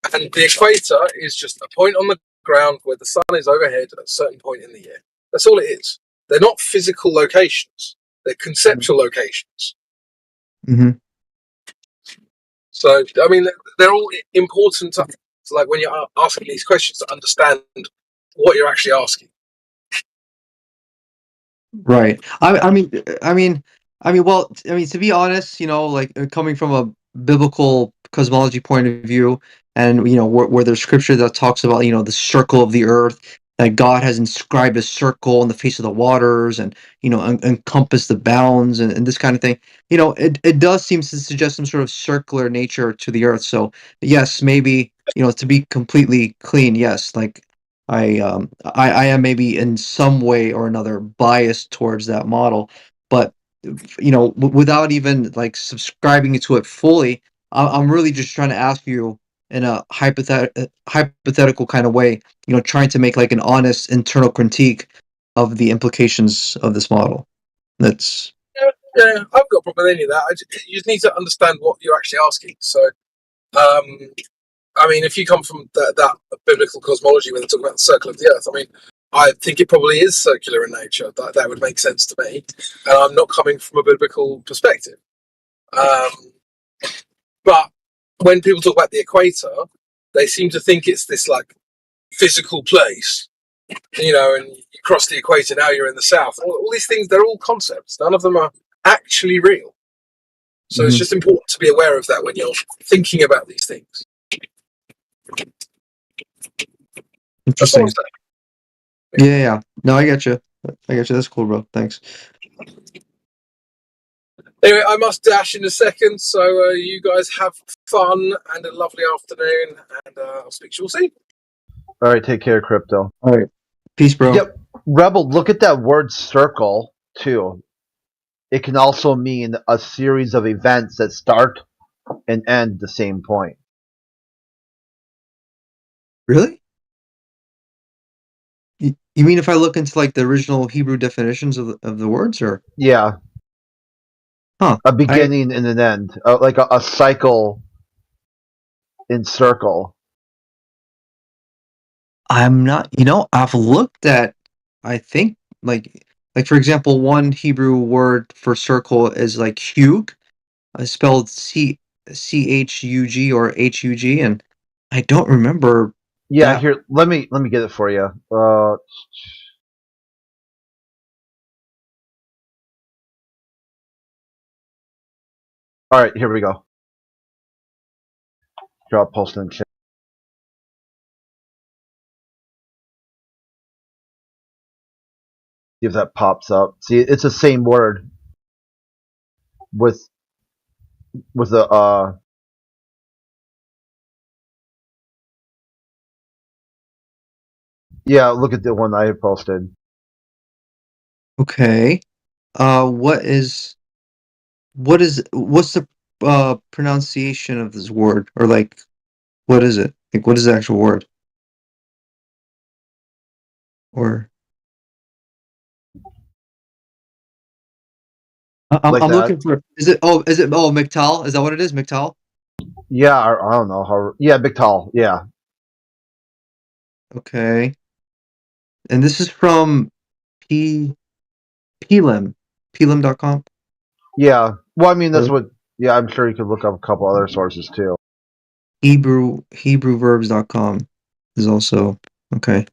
And the equator is just a point on the ground where the sun is overhead at a certain point in the year. That's all it is. They're not physical locations. They're conceptual locations. So, I mean, they're all important to, like, when you're asking these questions, to understand what you're actually asking. Right. I mean, well, to be honest, like coming from a biblical cosmology point of view, and where there's scripture that talks about the circle of the earth, that God has inscribed a circle on the face of the waters, and encompass the bounds, and this kind of thing. It does seem to suggest some sort of circular nature to the earth. So yes, maybe to be completely clean, yes, like I am maybe in some way or another biased towards that model, but without even like subscribing to it fully, I'm really just trying to ask you in a hypothetical kind of way, trying to make like an honest internal critique of the implications of this model. That's Yeah, I've got a problem with any of that. You just need to understand what you're actually asking. So, I mean, if you come from that biblical cosmology where they're talking about the circle of the earth, I mean, I think it probably is circular in nature. That would make sense to me. And I'm not coming from a biblical perspective. But when people talk about the equator, they seem to think it's this like physical place, and you cross the equator, now you're in the south. All these things, they're all concepts. None of them are actually real. So it's just important to be aware of that when you're thinking about these things. That's all I'm interesting. saying. Yeah. No, I get you. That's cool, bro. Thanks. Anyway, I must dash in a second, so you guys have fun and a lovely afternoon, and I'll speak to you all soon. All right, take care, Crypto. All right. Peace, bro. Yep. Rebel, look at that word circle, too. It can also mean a series of events that start and end the same point. Really? You mean if I look into like the original Hebrew definitions of the words, or Yeah. Huh. A beginning and an end. Like a cycle in circle. I'm not. I've looked at. I think like for example, one Hebrew word for circle is like hug, spelled chug or hug, and I don't remember. Yeah, that. here, let me get it for you. All right, here we go. Drop post in chat. See if that pops up. See, it's the same word with the yeah, look at the one I posted. Okay. What's the pronunciation of this word, or like what is it? Like what is the actual word? Or I'm Like I'm that. looking for. Is it McTal? Is that what it is? McTal? Yeah, I don't know how. Yeah, big tall. Yeah. Okay. And this is from P Pelim. Pelim.com. Yeah. Well, I mean, that's Or what. Yeah, I'm sure you could look up a couple other sources too. Hebrewverbs.com is also okay.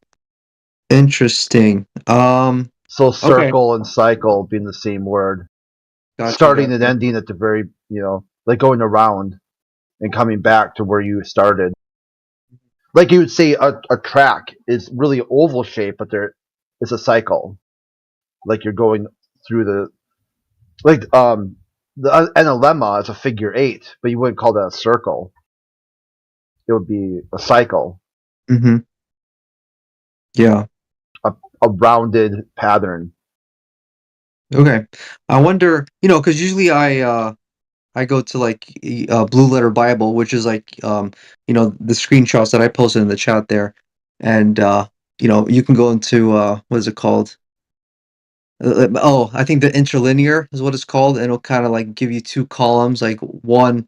Interesting. So Okay. circle and cycle being the same word, starting and Gotcha. ending at the very, like going around and coming back to where you started. Like you would say, a track is really oval shape, but it's a cycle. Like you're going through the analemma is a figure 8, but you wouldn't call that a circle. It would be a cycle, Mm-hmm. Yeah. a rounded pattern. Okay. I wonder, because usually I go to like Blue Letter Bible, which is like the screenshots that I posted in the chat there, and you can go into what is it called? I think the interlinear is what it's called, and it'll kind of like give you two columns. Like one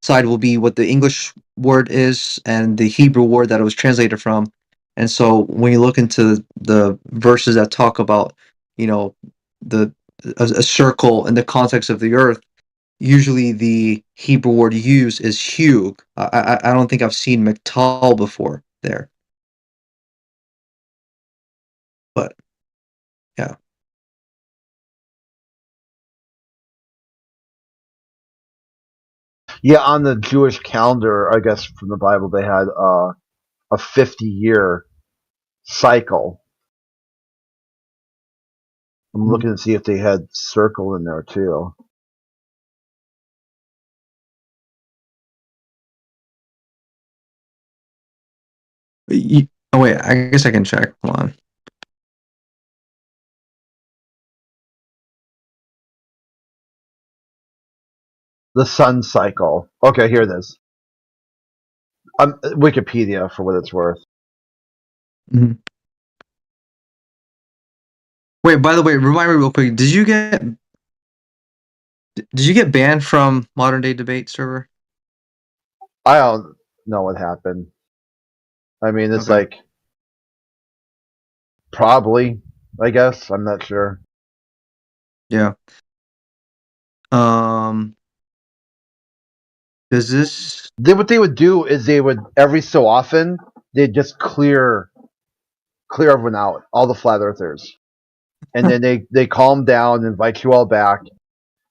side will be what the English word is and the Hebrew word that it was translated from. And so when you look into the verses that talk about, you know, the a circle in the context of the earth, usually the Hebrew word used is hug. I don't think I've seen McTall before there, but yeah. Yeah, on the Jewish calendar, I guess from the Bible, they had a 50-year cycle. I'm looking to see if they had circle in there too. Oh wait, I guess I can check. Hold on. The sun cycle. Okay, here it is. Wikipedia for what it's worth. Mm-hmm. Wait, by the way, remind me real quick. Did you get banned from Modern Day Debate server? I don't know what happened. I mean, it's Okay. like probably. I guess I'm not sure. Yeah. Does this? What they would do is they would every so often they'd just clear everyone out, all the flat earthers, and then they calm down, invite you all back.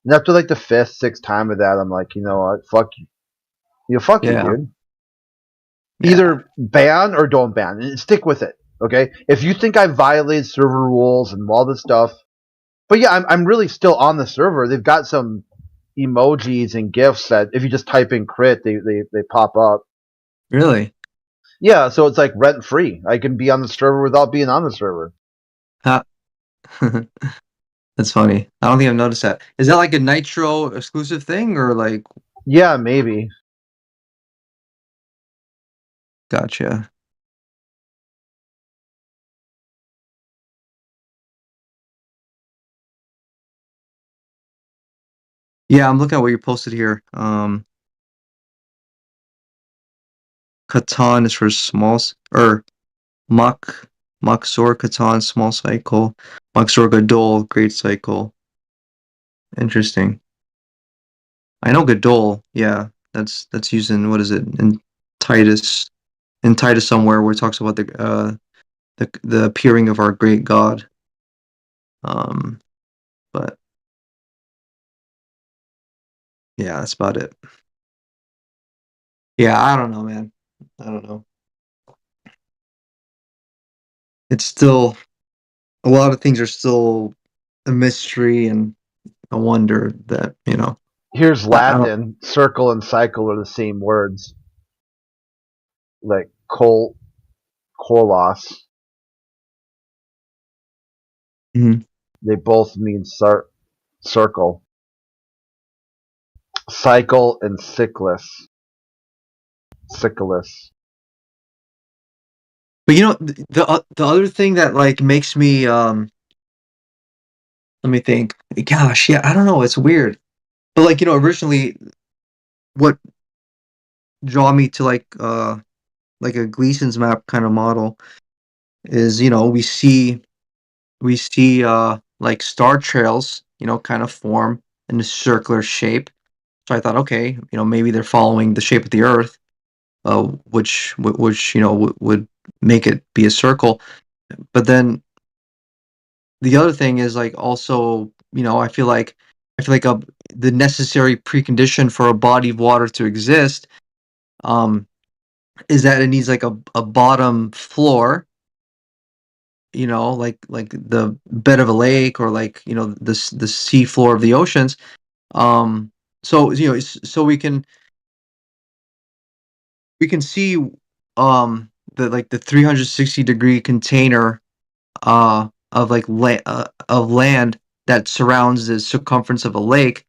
And after like the fifth, sixth time of that, I'm like, you know what, fuck you, fuck you, Yeah. dude. Either ban or don't ban, and stick with it. Okay, if you think I violated server rules and all this stuff, but yeah, I'm really still on the server. They've got some emojis and gifs that if you just type in crit, they pop up. Really? Yeah, so it's like rent free. I can be on the server without being on the server. Huh. That's funny. I don't think I've noticed that. Is that like a Nitro exclusive thing or like? Yeah, maybe. Gotcha. Yeah, I'm looking at what you posted here. Catan is for smalls or Maxor Catan small cycle. Maxor Gadol great cycle. Interesting. I know Gadol. Yeah, that's using what is it in Titus? In Titus somewhere where it talks about the appearing of our great God. But yeah, that's about it. Yeah, I don't know, man. I don't know. It's still a lot of things are still a mystery and a wonder that Here's I don't. Latin. Circle and cycle are the same words. Like kolos. Mhm. They both mean circle. Cycle and cyclus. Cyclus. But the other thing that like makes me let me think. Gosh, yeah, I don't know. It's weird, but like originally, what draw me to like a Gleason's map kind of model is we see like star trails kind of form in a circular shape. So I thought, okay, maybe they're following the shape of the Earth, which would make it be a circle. But then the other thing is like also, I feel like the necessary precondition for a body of water to exist um, is that it needs like a bottom floor, like the bed of a lake or like the sea floor of the oceans. So so we can see the 360-degree container of land that surrounds the circumference of a lake.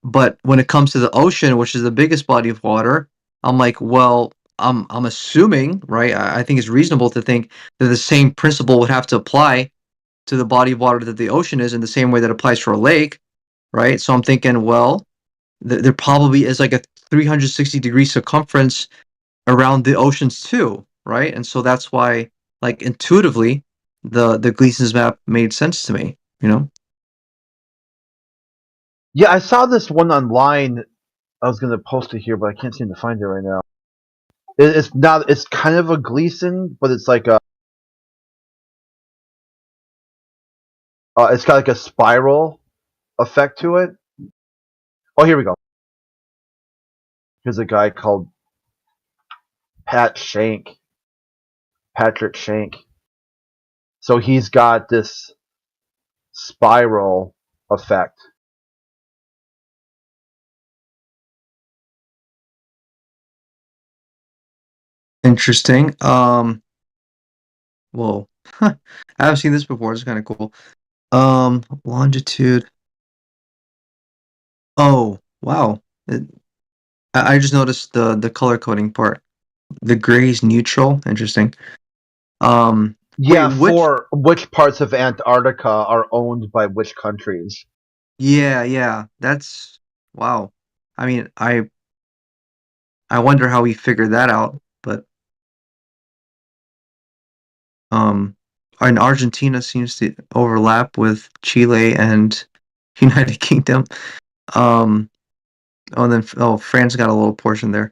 But when it comes to the ocean, which is the biggest body of water, I'm like, well, I'm assuming, right? I think it's reasonable to think that the same principle would have to apply to the body of water that the ocean is in the same way that applies for a lake, right? So I'm thinking, well, there probably is like a 360-degree circumference around the oceans too, right? And so that's why, like intuitively, the Gleason's map made sense to me. Yeah, I saw this one online. I was gonna post it here, but I can't seem to find it right now. It's not. It's kind of a Gleason, but it's like a. It's got like a spiral effect to it. Oh, here we go. Here's a guy called Patrick Shank. So he's got this spiral effect. Interesting. Whoa. I haven't seen this before. It's kind of cool. Longitude. Oh, wow. I just noticed the color coding part. The gray's neutral. Interesting. Wait, Yeah, which? for which parts of Antarctica are owned by which countries? Yeah. That's wow. I mean, I wonder how he figured that out, but um, and Argentina seems to overlap with Chile and United Kingdom. Um, and then France got a little portion there.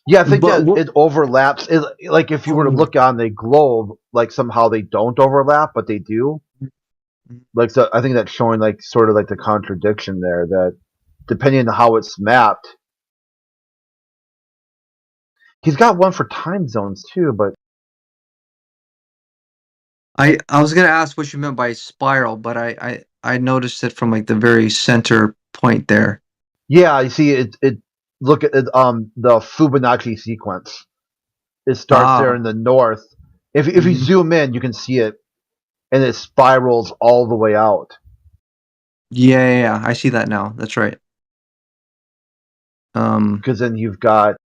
Yeah, I think But that what? it overlaps. Like if you were to Oh, look on the globe, like somehow they don't overlap, but they do. Like so, I think that's showing like sort of like the contradiction there. That depending on how it's mapped, he's got one for time zones too. But I was gonna ask what you meant by spiral, but I noticed it from like the very center point there. yeah, you see it. Look at the Fibonacci sequence. It starts there Ah, in the north. If you hmm zoom in, you can see it, and it spirals all the way out. yeah. I see that now. That's right. Because then you've got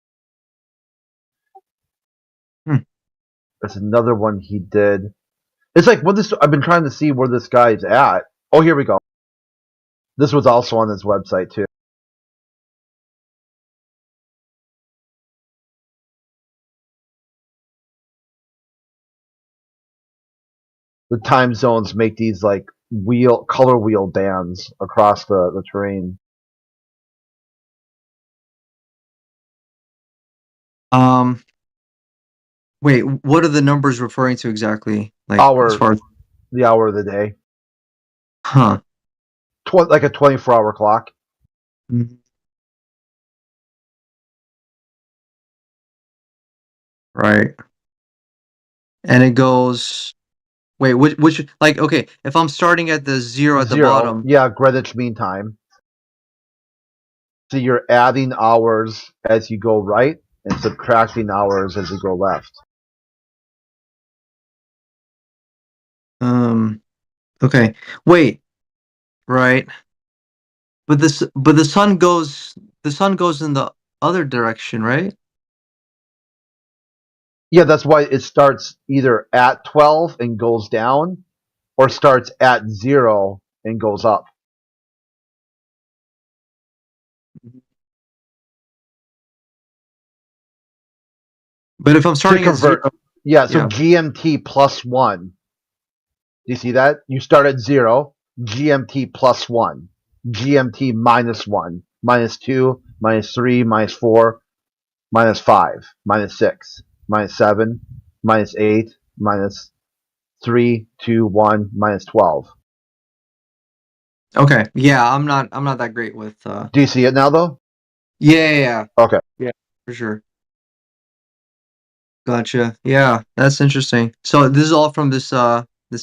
Hmm. there's another one he did. It's like what this. I've been trying to see where this guy's at. Oh, here we go. This was also on his website too. The time zones make these like color wheel bands across the terrain. Um, wait, what are the numbers referring to exactly? Like as Hour, far as the hour of the day, huh? like a 24-hour clock. Mhm. Right. And it goes. Wait, which like okay, if I'm starting at the zero at the Zero, bottom. yeah, Greenwich Mean Time. So you're adding hours as you go right and subtracting hours as you go left. Okay. Wait. Right. But the sun goes in the other direction, right? Yeah, that's why it starts either at 12 and goes down, or starts at 0 and goes up. But if I'm To starting at zero, convert, yeah, so yeah. GMT plus 1. Do you see that? You start at 0, GMT plus 1, GMT minus 1, minus 2, minus 3, minus 4, minus 5, minus 6, minus 7, minus 8, minus 3, 2, 1, minus 12. Okay. Yeah, I'm not that great with Do you see it now, though? yeah. Okay. Yeah, for sure. Gotcha. Yeah, that's interesting. So this is all from this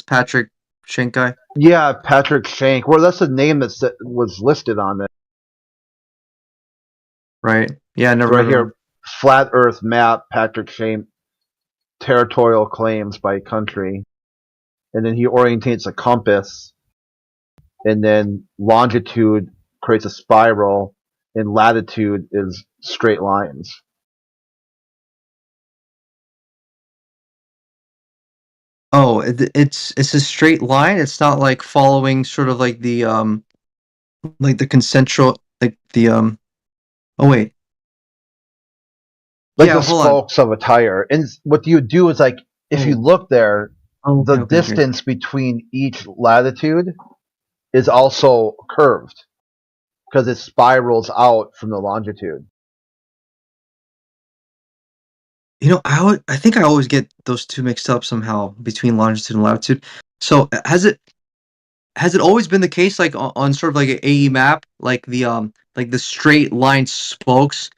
Patrick Shank guy, Yeah, Patrick Shank. Well, that's the name that was listed on it. right? Yeah, I It's never right heard of him. here. Flat Earth map, Patrick Shank, territorial claims by country. And then he orientates a compass, and then longitude creates a spiral, and latitude is straight lines. Oh, it's a straight line. It's not like following sort of like the concentric like the oh wait. Like the Yeah, hold on. spokes of a tire. And what you do is like, if you Oh. look there, Oh, the okay. distance between each latitude is also curved because it spirals out from the longitude. You know, I think I always get those two mixed up somehow between longitude and latitude. So has it always been the case like on sort of like an AE map, like the straight line spokes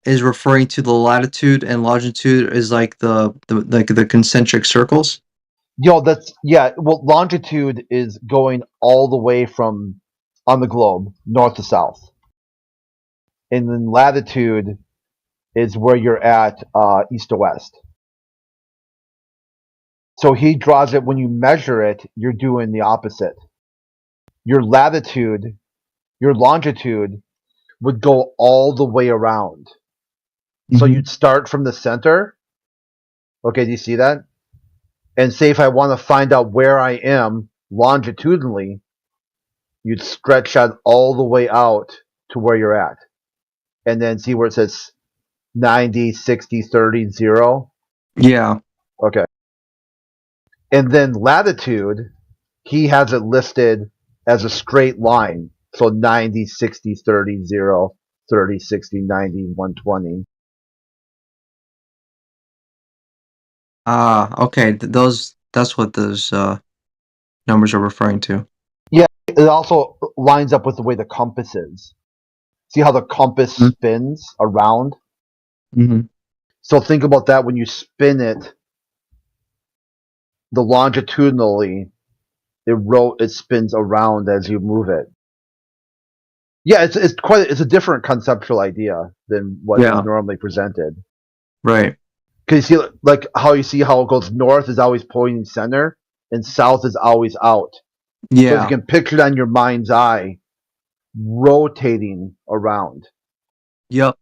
is referring to the latitude and longitude is like the concentric circles? Yo, that's yeah. Well, longitude is going all the way from on the globe north to south, and then latitude is where you're at east to west. So he draws it when you measure it, you're doing the opposite. Your latitude, your longitude would go all the way around. So you'd start from the center. Okay, do you see that? And say if I want to find out where I am longitudinally, you'd stretch out all the way out to where you're at. And then see where it says 90, 60, 30, 0? Yeah. Okay. And then latitude, he has it listed as a straight line. So 90, 60, 30, 0, 30, 60, 90, 120. Ah, okay. That's what those numbers are referring to. Yeah, it also lines up with the way the compass is. See how the compass spins around? Mm-hmm. So think about that when you spin it, the longitudinally, it spins around as you move it. Yeah, it's a different conceptual idea than what is Yeah. normally presented. Right. Because you see, like how it goes north is always pointing center, and south is always out. So if Yeah. you can picture it on your mind's eye, rotating around. Yep.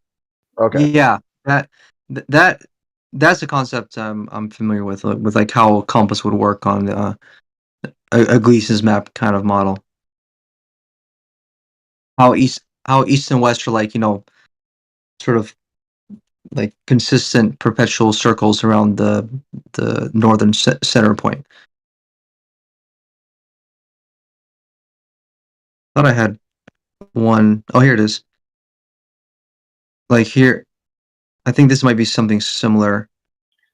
Okay. Yeah. That's a concept I'm familiar with like how a compass would work on a Gleason's map kind of model. How east and west are like, sort of like consistent perpetual circles around the northern center point. Thought I had one. Oh, here it is. Like here, I think this might be something similar.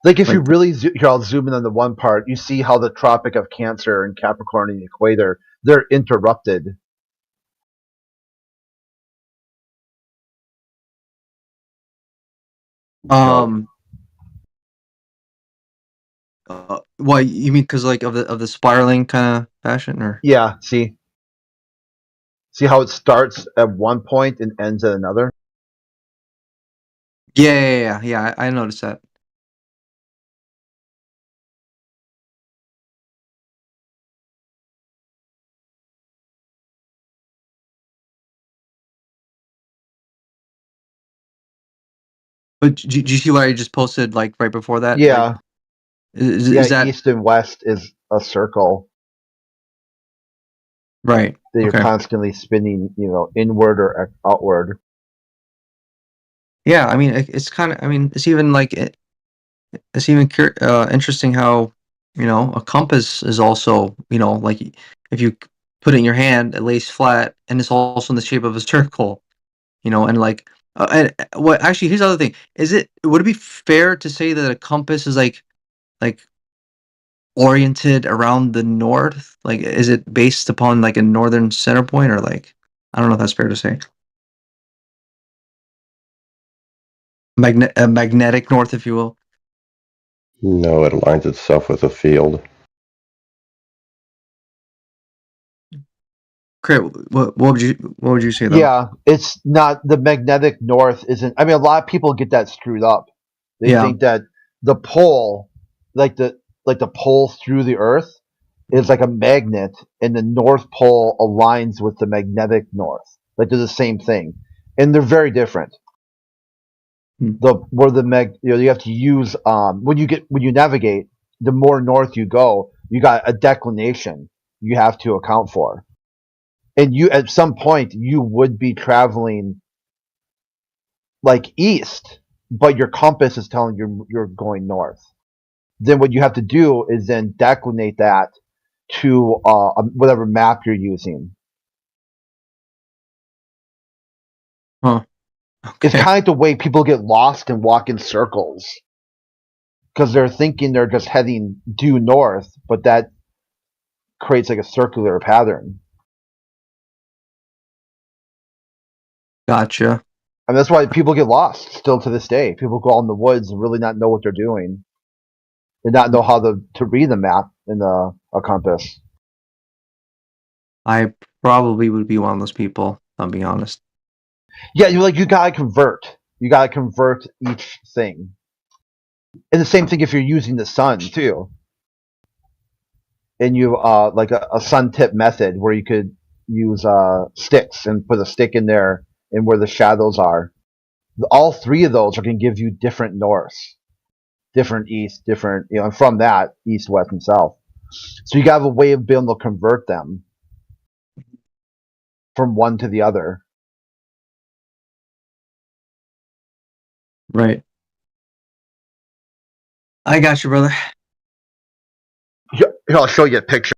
Like if Like you really here, I'll zoom in on the one part. You see how the Tropic of Cancer and Capricorn and the equator, they're interrupted. Why you mean because like of the spiraling kind of fashion, or Yeah, see how it starts at one point and ends at another. yeah, I noticed that. But do you see what I just posted like right before that? Yeah, Like, is, yeah. is that East and west is a circle right? that you're Okay. constantly spinning, inward or outward. Yeah, I mean it's kind of. I mean it's even like it's even interesting how a compass is also like if you put it in your hand, it lays flat and it's also in the shape of a circle. And like and what actually here's the other thing: would it be fair to say that a compass is like oriented around the north? Like, is it based upon like a northern center point, or like I don't know if that's fair to say. A magnetic north, if you will. No, it aligns itself with a field. Crit, what would you say though? Yeah, it's not the magnetic north isn't. I mean, a lot of people get that screwed up. They Yeah. think that the pole, like the pole through the Earth, is like a magnet, and the North Pole aligns with the magnetic north. Like they're the same thing, and they're very different. You have to use when you navigate, the more north you go, you got a declination you have to account for, and you at some point you would be traveling like east, but your compass is telling you you're going north. Then what you have to do is then declinate that to whatever map you're using. Huh. It's Okay. kind of like the way people get lost and walk in circles because they're thinking they're just heading due north, but that creates like a circular pattern. Gotcha. And that's why people get lost still to this day. People go out in the woods and really not know what they're doing, and not know how to read the map in a compass. I probably would be one of those people. I'll be honest. Yeah, you gotta convert. You gotta convert each thing. And the same thing if you're using the sun too. and you like a sun tip method where you could use sticks and put a stick in there and where the shadows are. All three of those are going to give you different norths, different east, different, and from that, east, west, and south. So you got a way of being able to convert them from one to the other. Right. I got you, brother. Here, I'll show you a picture.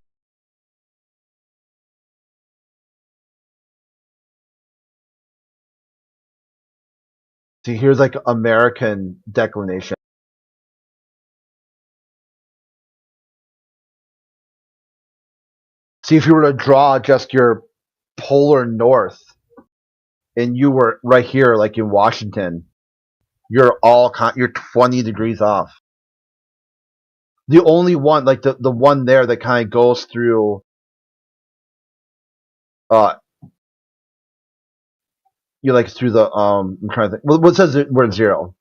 See, here's like American declination. See, if you were to draw just your polar north and you were right here, like in Washington, you're 20 degrees off. The only one, like the one there that kind of goes through, you like through the I'm trying to think. What says we're 0?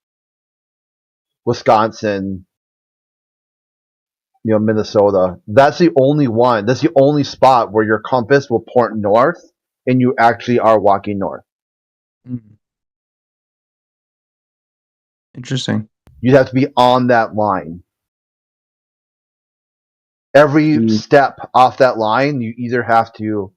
Wisconsin, Minnesota. That's the only one. That's the only spot where your compass will point north, and you actually are walking north. Interesting. You'd have to be on that line. Every step off that line, you either have to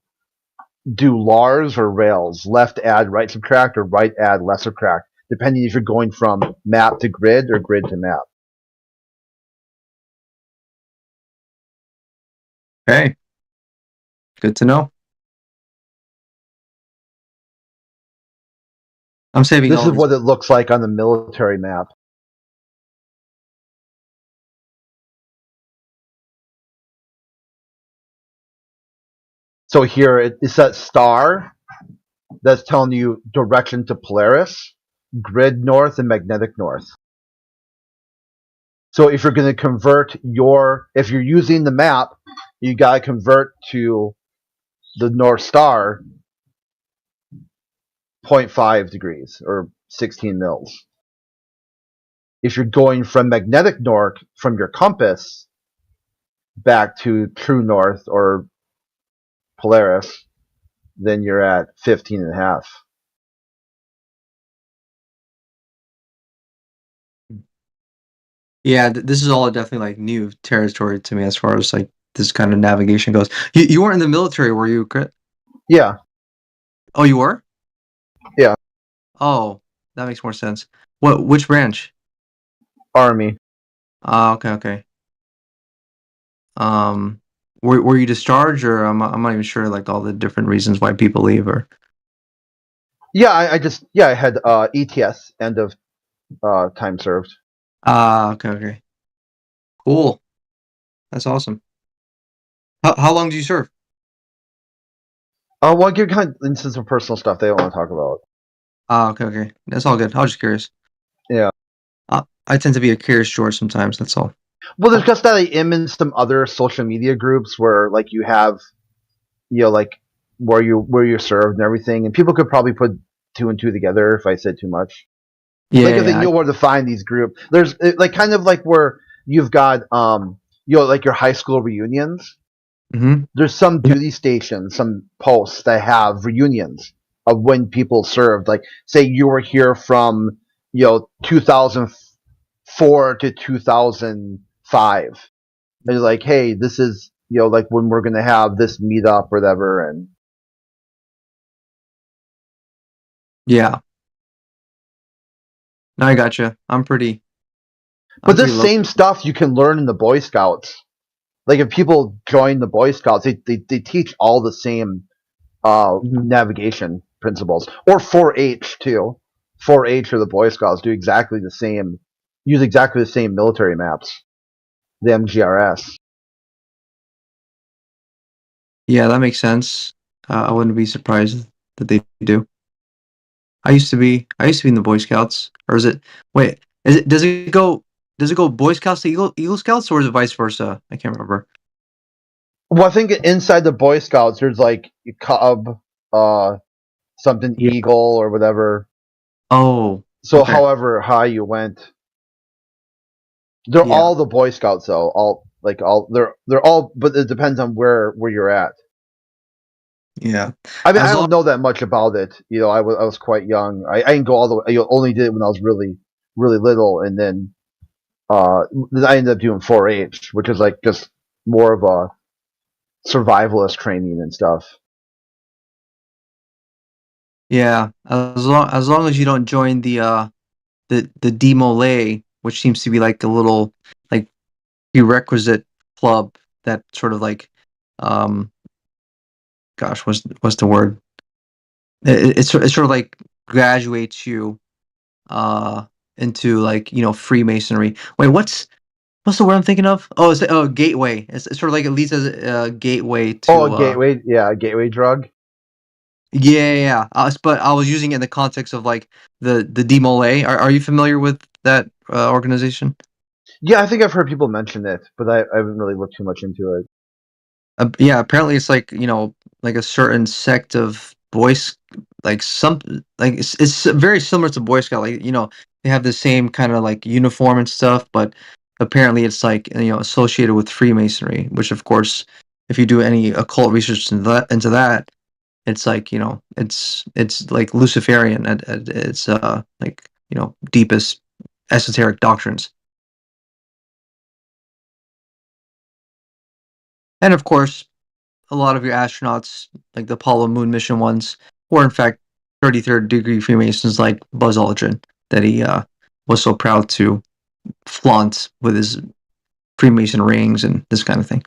do Lars or rails, left add, right subtract, or right add, left subtract, depending if you're going from map to grid or grid to map. Okay. Good to know. I'm saving This all is these. what it looks like on the military map. So here it's that star that's telling you direction to Polaris, grid north, and magnetic north. So if you're going to convert if you're using the map, you got to convert to the North Star 0.5 degrees or 16 mils. If you're going from magnetic north from your compass back to true north or Polaris, then you're at 15 and a half. Yeah, this is all definitely like new territory to me as far as like this kind of navigation goes. You weren't in the military, were you, Crit? Yeah. Oh, you were? Yeah. Oh, that makes more sense. Which branch? Army. Okay. Were you discharged, or I'm not even sure like all the different reasons why people leave, or Yeah, I had ETS, end of time served. okay. Cool. That's awesome. How long did you serve? Well, give kind of instance of personal stuff they don't want to talk about. Okay. That's all good. I was just curious. Yeah. I tend to be a curious George sometimes. That's all. Well, there's just that I am in some other social media groups where like you have, like where you're served and everything, and people could probably put 2 and 2 together if I said too much. Yeah. Like if they know where to find these groups, there's like kind of like where you've got like your high school reunions. Mm-hmm. There's some duty stations, some posts that have reunions of when people served. Like say you were here from 2004 to 2005. And you're like, hey, this is like when we're gonna have this meetup or whatever, and yeah. No, I gotcha. But this same stuff you can learn in the Boy Scouts. Like if people join the Boy Scouts, they teach all the same navigation principles. Or 4-H too. 4-H or the Boy Scouts do exactly the same, use exactly the same military maps. The MGRS. Yeah, that makes sense. I wouldn't be surprised that they do. I used to be in the Boy Scouts, or is it? Wait, does it go Boy Scouts to Eagle Scouts, or is it vice versa? I can't remember. Well, I think inside the Boy Scouts, there's like Cub, something Eagle or whatever. Oh. So, okay. however high you went, they're all the Boy Scouts though. All Like they're all, but it depends on where you're at. Yeah. I mean, As I long don't know that much about it. I was quite young. I didn't go all the way. I only did it when I was really really little, and then I ended up doing 4-H, which is like just more of a survivalist training and stuff. Yeah, as long as you don't join the demole, which seems to be like a little like prerequisite club that sort of like um gosh, what's the word? It sort of like graduates you uh into like, Freemasonry. Wait, what's the word I'm thinking of? Oh, it's gateway. It's sort of like it leads as a gateway Oh, to gateway, yeah, a gateway drug. yeah. But I was using it in the context of like the demole. Are you familiar with that organization? Yeah, I think I've heard people mention it, but I haven't really looked too much into it. Yeah, apparently it's like, like a certain sect of boys, like some, like it's very similar to Boy Scout. Like, they have the same kind of like uniform and stuff, but apparently it's like, associated with Freemasonry, which of course, if you do any occult research into that, it's like, it's like Luciferian at its like, deepest esoteric doctrines. And of course, a lot of your astronauts, like the Apollo moon mission ones, were in fact 33rd degree Freemasons like Buzz Aldrin, that he was so proud to flaunt with his Freemason rings and this kind of thing.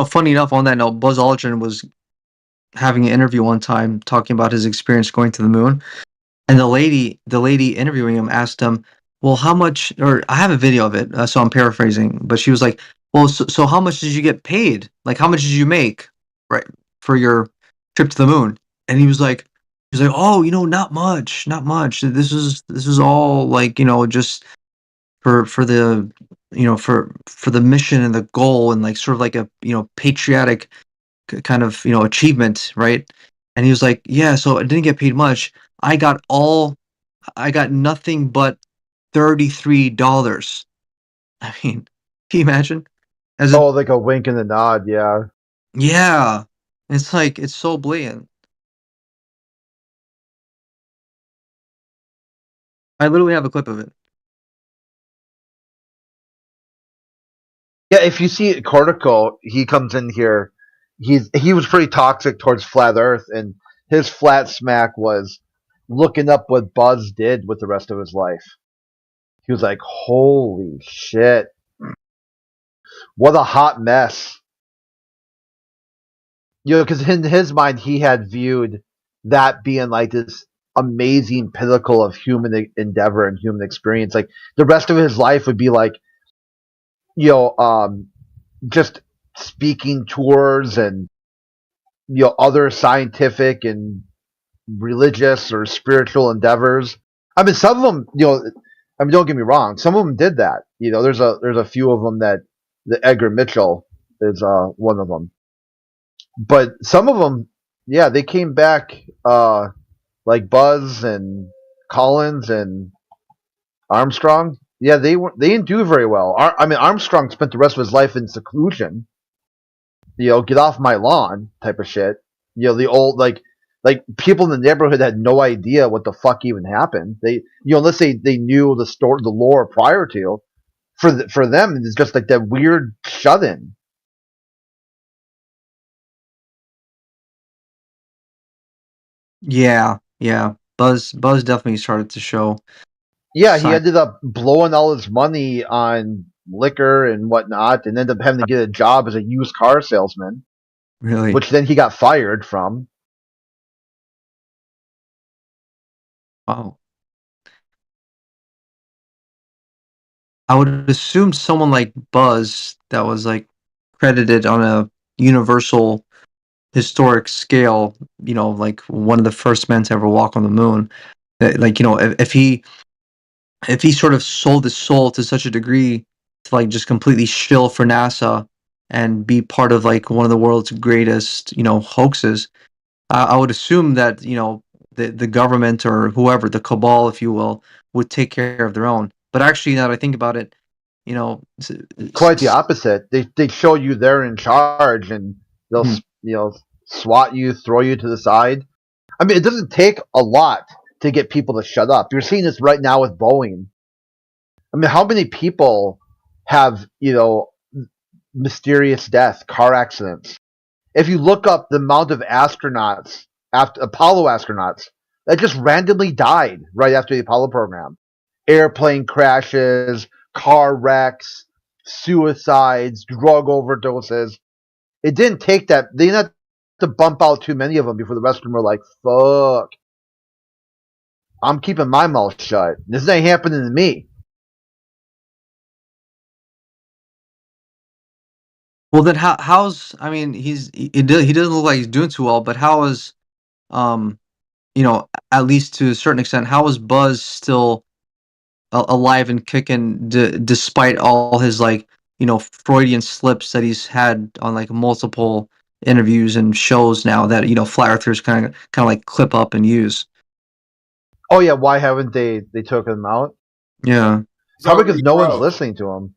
Funny enough, on that note, Buzz Aldrin was having an interview one time talking about his experience going to the moon. And the lady interviewing him asked him, "Well, how much?" Or I have a video of it, so I'm paraphrasing. But she was like, "Well, so how much did you get paid? Like, how much did you make, right, for your trip to the moon?" And he was like, "Oh, not much, not much. This is all like, just for the, for the mission and the goal and like sort of like a, patriotic kind of, achievement, right?" And he was like, "Yeah, so I didn't get paid much. I got nothing but $33." I mean, can you imagine? As a Oh, like a wink and a nod, yeah. Yeah, it's like it's so blatant. I literally have a clip of it. Yeah, if you see Cortico, he comes in here. He was pretty toxic towards flat Earth, and his flat smack was looking up what Buzz did with the rest of his life. He was like, "Holy shit, what a hot mess!" Because in his mind, he had viewed that being like this amazing pinnacle of human endeavor and human experience. Like the rest of his life would be like, you know, um, just speaking tours and other scientific and religious or spiritual endeavors. I mean, some of them, I mean, don't get me wrong, some of them did that. There's a few of them that the Edgar Mitchell is one of them, but some of them, yeah, they came back like Buzz and Collins and Armstrong. Yeah, they didn't do very well. I mean, Armstrong spent the rest of his life in seclusion, get off my lawn type of shit. The old like people in the neighborhood had no idea what the fuck even happened. They unless they knew the lore prior to. For them, it's just like that weird shut in. Yeah, yeah. Buzz definitely started to show Yeah, he sign. ended up blowing all his money on liquor and whatnot, and ended up having to get a job as a used car salesman, Really. which then he got fired from. Wow. I would assume someone like Buzz that was like credited on a universal historic scale, like one of the first men to ever walk on the moon. That, like, if he if he sort of sold his soul to such a degree to like just completely shill for NASA and be part of like one of the world's greatest, hoaxes, I would assume that, the government or whoever, the cabal, if you will, would take care of their own. But actually, now that I think about it, you know, Quite the opposite. They show you they're in charge, and they'll Mhm. swat you, throw you to the side. I mean, it doesn't take a lot to get people to shut up. You're seeing this right now with Boeing. I mean, how many people have mysterious death, car accidents? If you look up the amount of astronauts, after Apollo astronauts, that just randomly died right after the Apollo program, airplane crashes, car wrecks, suicides, drug overdoses. It didn't take that. They didn't have to bump out too many of them before the rest of them were like, "Fuck, I'm keeping my mouth shut. This ain't happening to me." Well, then how's I mean he doesn't look like he's doing too well, but how is um at least to a certain extent, how is Buzz still alive and kicking despite all his like Freudian slips that he's had on like multiple interviews and shows now that flat earthers kind of like clip up and use. Oh yeah, why haven't they took him out? Yeah. He's Probably because already no one's broke. listening to him.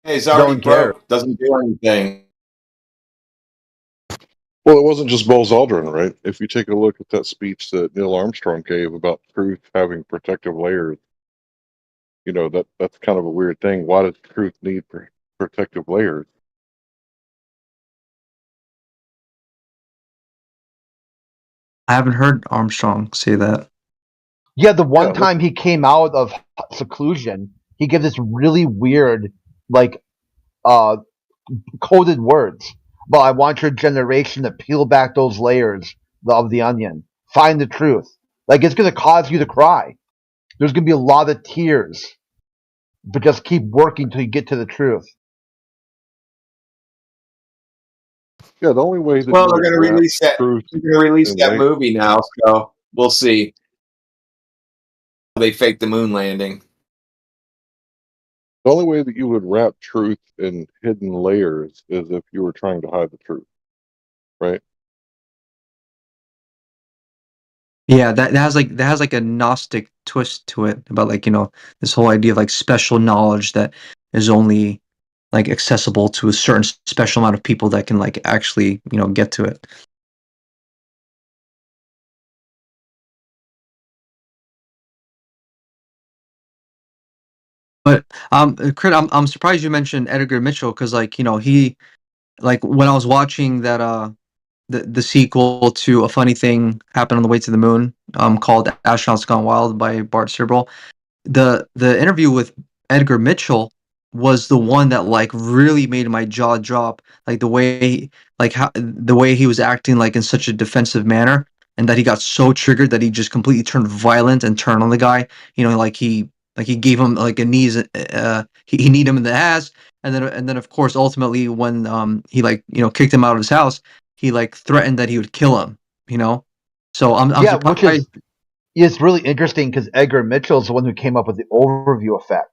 Yeah, he's No already one cares. broke. Doesn't do anything. Well, it wasn't just Buzz Aldrin, right? If you take a look at that speech that Neil Armstrong gave about truth having protective layers, that's kind of a weird thing. Why does truth need protective layers? I haven't heard Armstrong say that. Yeah, the one Yeah, time he came out of seclusion, he gave this really weird, like, uh, coded words. But I want your generation to peel back those layers of the onion. Find the truth. Like, it's going to cause you to cry. There's going to be a lot of tears. But just keep working till you get to the truth. yeah. The only way that Well, you they're would going to wrap release that. truth They're going to release in that layers. movie now, so we'll see. They faked the moon landing. The only way that you would wrap truth in hidden layers is if you were trying to hide the truth, right? Yeah, that has like a Gnostic twist to it about like this whole idea of like special knowledge that is only like accessible to a certain special amount of people that can like actually get to it. But Crit, I'm surprised you mentioned Edgar Mitchell because he like when I was watching that the sequel to A Funny Thing Happened on the Way to the Moon called Astronauts Gone Wild by Bart Sibrel. The interview with Edgar Mitchell was the one that like really made my jaw drop, like the way he was acting like in such a defensive manner, and that he got so triggered that he just completely turned violent and turned on the guy. Like he gave him like a knees, he kneed him in the ass, and then of course ultimately when he like kicked him out of his house, he like threatened that he would kill him. You know, so I'm Yeah, which surprised. is really interesting because Edgar Mitchell is the one who came up with the overview effect.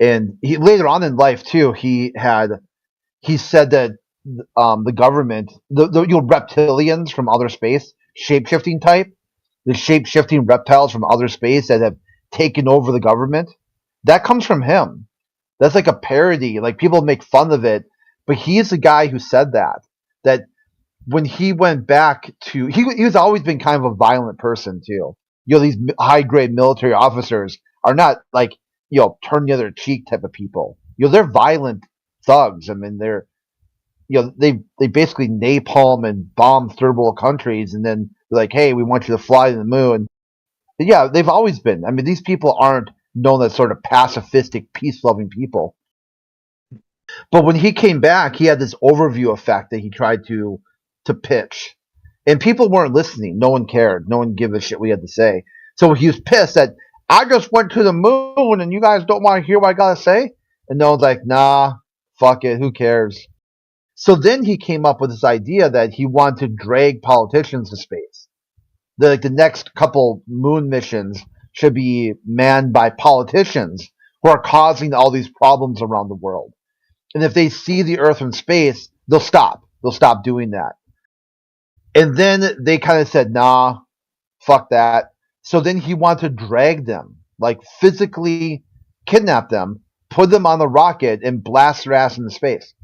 And he later on in life too, he said that the government, the reptilians from outer space, shape-shifting type, the shape-shifting reptiles from outer space that have taken over the government, that comes from him. That's like a parody. Like people make fun of it, but he's the guy who said that. That when he went back to, he's always been kind of a violent person too. These high grade military officers are not like turn the other cheek type of people. They're violent thugs. I mean, they're they basically napalm and bomb third world countries, and then they're like, hey, we want you to fly to the moon. But yeah, they've always been. I mean, these people aren't known as sort of pacifistic, peace loving people. But when he came back, he had this overview effect that he tried to pitch, and people weren't listening. No one cared. No one gave a shit what he had to say. So he was pissed that I just went to the moon and you guys don't want to hear what I gotta say. And no one's like, nah, fuck it, who cares? So then he came up with this idea that he wanted to drag politicians to space. The next couple moon missions should be manned by politicians who are causing all these problems around the world. And if they see the Earth from space, they'll stop. They'll stop doing that. And then they kind of said, nah, fuck that. So then he wanted to drag them, like physically kidnap them, put them on the rocket, and blast their ass into space.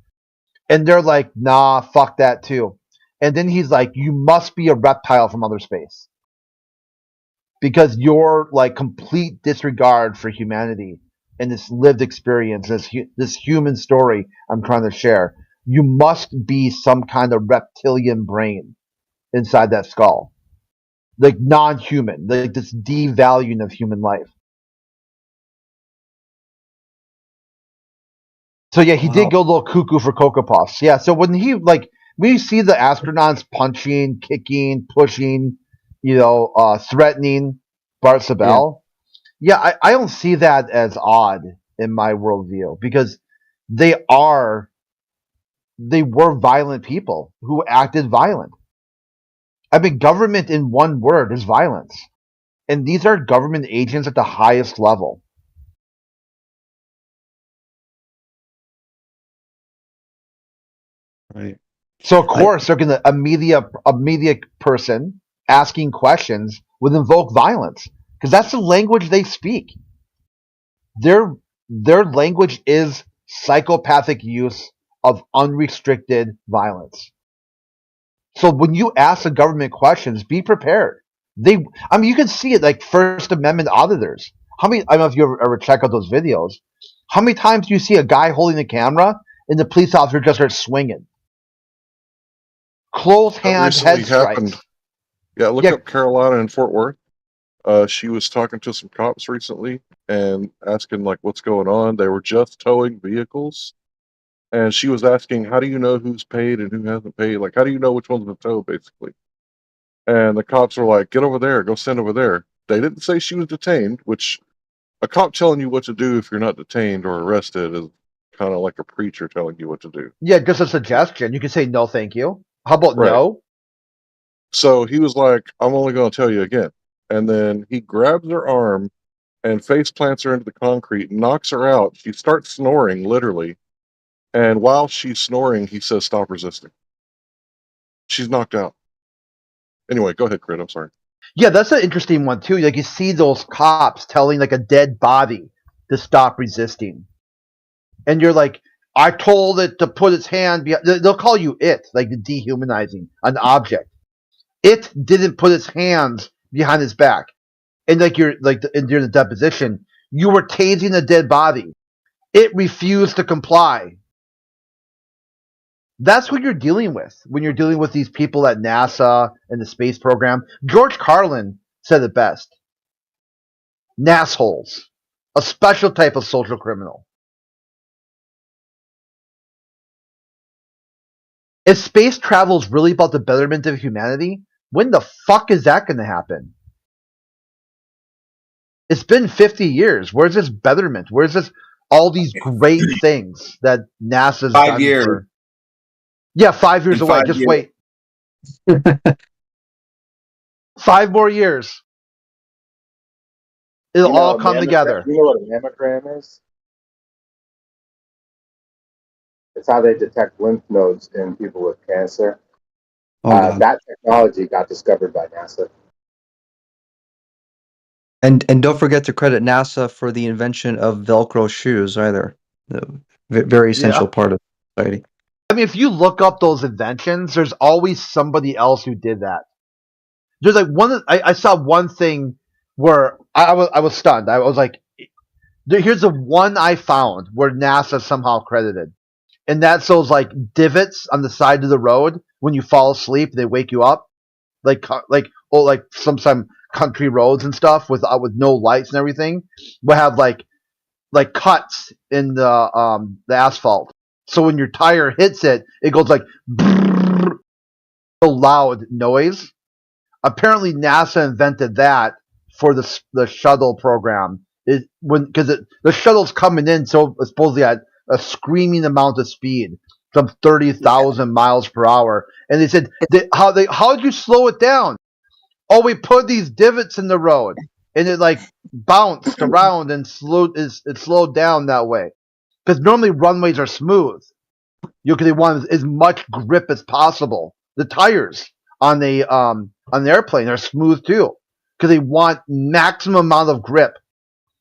And they're like, nah, fuck that too. And then he's like, you must be a reptile from outer space. Because your like complete disregard for humanity and this lived experience, this human story I'm trying to share, you must be some kind of reptilian brain inside that skull. Like non-human, like this devaluing of human life. So yeah, he did go a little cuckoo for Cocoa Puffs. Yeah, so when you see the astronauts punching, kicking, pushing, threatening Bart Sabel, I don't see that as odd in my worldview because they were violent people who acted violent. I mean, government in one word is violence. And these are government agents at the highest level. Right. So of course they're gonna a media person asking questions would invoke violence because that's the language they speak. Their language is psychopathic use of unrestricted violence. So when you ask the government questions, be prepared. You can see it like First Amendment auditors. I don't know if you ever check out those videos. How many times do you see a guy holding the camera and the police officer just starts swinging? Close hand head strikes. Yeah, look up Carolina and Fort Worth. She was talking to some cops recently and asking like what's going on. They were just towing vehicles. And she was asking, how do you know who's paid and who hasn't paid? Like, how do you know which one's the tow, basically? And the cops were like, get over there, go stand over there. They didn't say she was detained, which a cop telling you what to do if you're not detained or arrested is kind of like a preacher telling you what to do. Yeah, just a suggestion. You can say no, thank you. How about no? So he was like, I'm only going to tell you again. And then he grabs her arm and face plants her into the concrete, knocks her out. She starts snoring, literally. And while she's snoring, he says, stop resisting. She's knocked out. Anyway, go ahead, Crit. I'm sorry. Yeah, that's an interesting one, too. Like, you see those cops telling, like, a dead body to stop resisting. And you're like, I told it to put its hand behind. They'll call you it, like dehumanizing an object. It didn't put its hands behind its back. And during the deposition, you were tasing a dead body. It refused to comply. That's what you're dealing with when you're dealing with these people at NASA and the space program. George Carlin said it best. Nassholes. A special type of social criminal. If space travel is really about the betterment of humanity, when the fuck is that going to happen? It's been 50 years. Where's this betterment? Where's this all these great things that NASA's 5 done years. for? Yeah, 5 years In away. 5 Just years. wait. 5 more years. It'll all come together. You know what a mammogram is? It's how they detect lymph nodes in people with cancer. That technology got discovered by NASA. And don't forget to credit NASA for the invention of Velcro shoes either. Very essential part of society. I mean, if you look up those inventions, there's always somebody else who did that. There's like I saw one thing where I was stunned. I was like, here's the one I found where NASA somehow credited. And that's those like divots on the side of the road when you fall asleep, they wake you up. Like some country roads and stuff with no lights and everything will have like cuts in the asphalt. So when your tire hits it, it goes like a loud noise. Apparently, NASA invented that for the shuttle program. Because the shuttle's coming in so supposedly at a screaming amount of speed, some 30,000 miles per hour, and they said, how did you slow it down? Oh, we put these divots in the road. and it like bounced around and it slowed down that way. Because normally runways are smooth. Because they want as much grip as possible. The tires on the airplane are smooth too, because they want maximum amount of grip.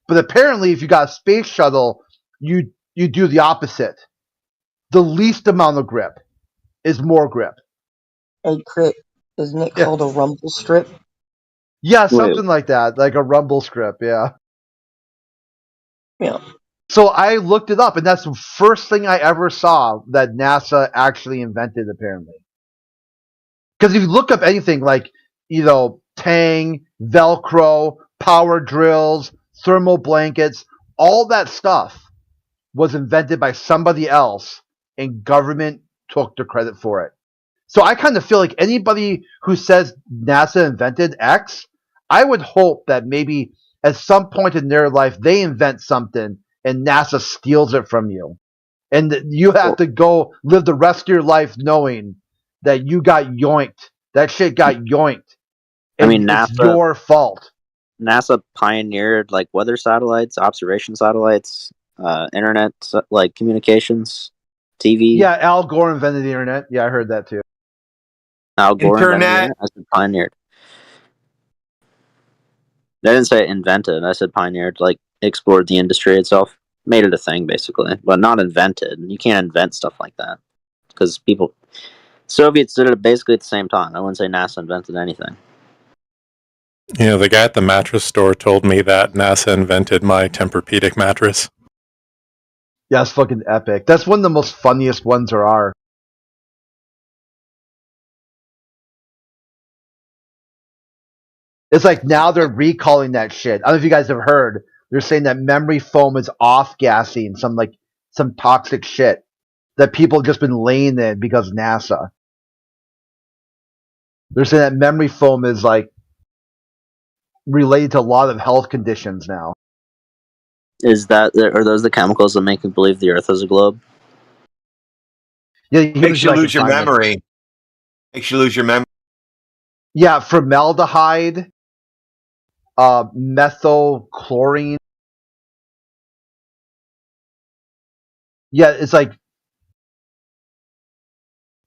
But apparently, if you got a space shuttle, you do the opposite. The least amount of grip is more grip. Hey, Crit, isn't it Yeah. called a rumble strip? Yeah, something like that, like a rumble strip. Yeah. Yeah. So I looked it up, and that's the first thing I ever saw that NASA actually invented, apparently. Because if you look up anything like, Tang, Velcro, power drills, thermal blankets, all that stuff was invented by somebody else, and government took the credit for it. So I kind of feel like anybody who says NASA invented X, I would hope that maybe at some point in their life they invent something and NASA steals it from you. And you have to go live the rest of your life knowing that you got yoinked. That shit got yoinked. I And mean, it's NASA your fault. NASA pioneered like weather satellites, observation satellites, internet like communications, TV. Yeah, Al Gore invented the internet. Yeah, I heard that too. Al Gore invented the Internet. internet. I said pioneered. I didn't say invented. I said pioneered. Like explored the industry itself, made it a thing basically, but not invented. You can't invent stuff like that because Soviets did it basically at the same time. I wouldn't say NASA invented anything. The guy at the mattress store told me that NASA invented my Tempur-Pedic mattress. Yeah, it's fucking epic. That's one of the most funniest ones there are. It's like now they're recalling that shit. I don't know if you guys have heard. They're saying that memory foam is off-gassing some toxic shit that people have just been laying in because NASA. They're saying that memory foam is like related to a lot of health conditions now. Are those the chemicals that make you believe the Earth is a globe? Yeah, he Makes you lose your find it. memory. Makes you lose your memory. Yeah, formaldehyde, methylchlorine. Yeah, it's like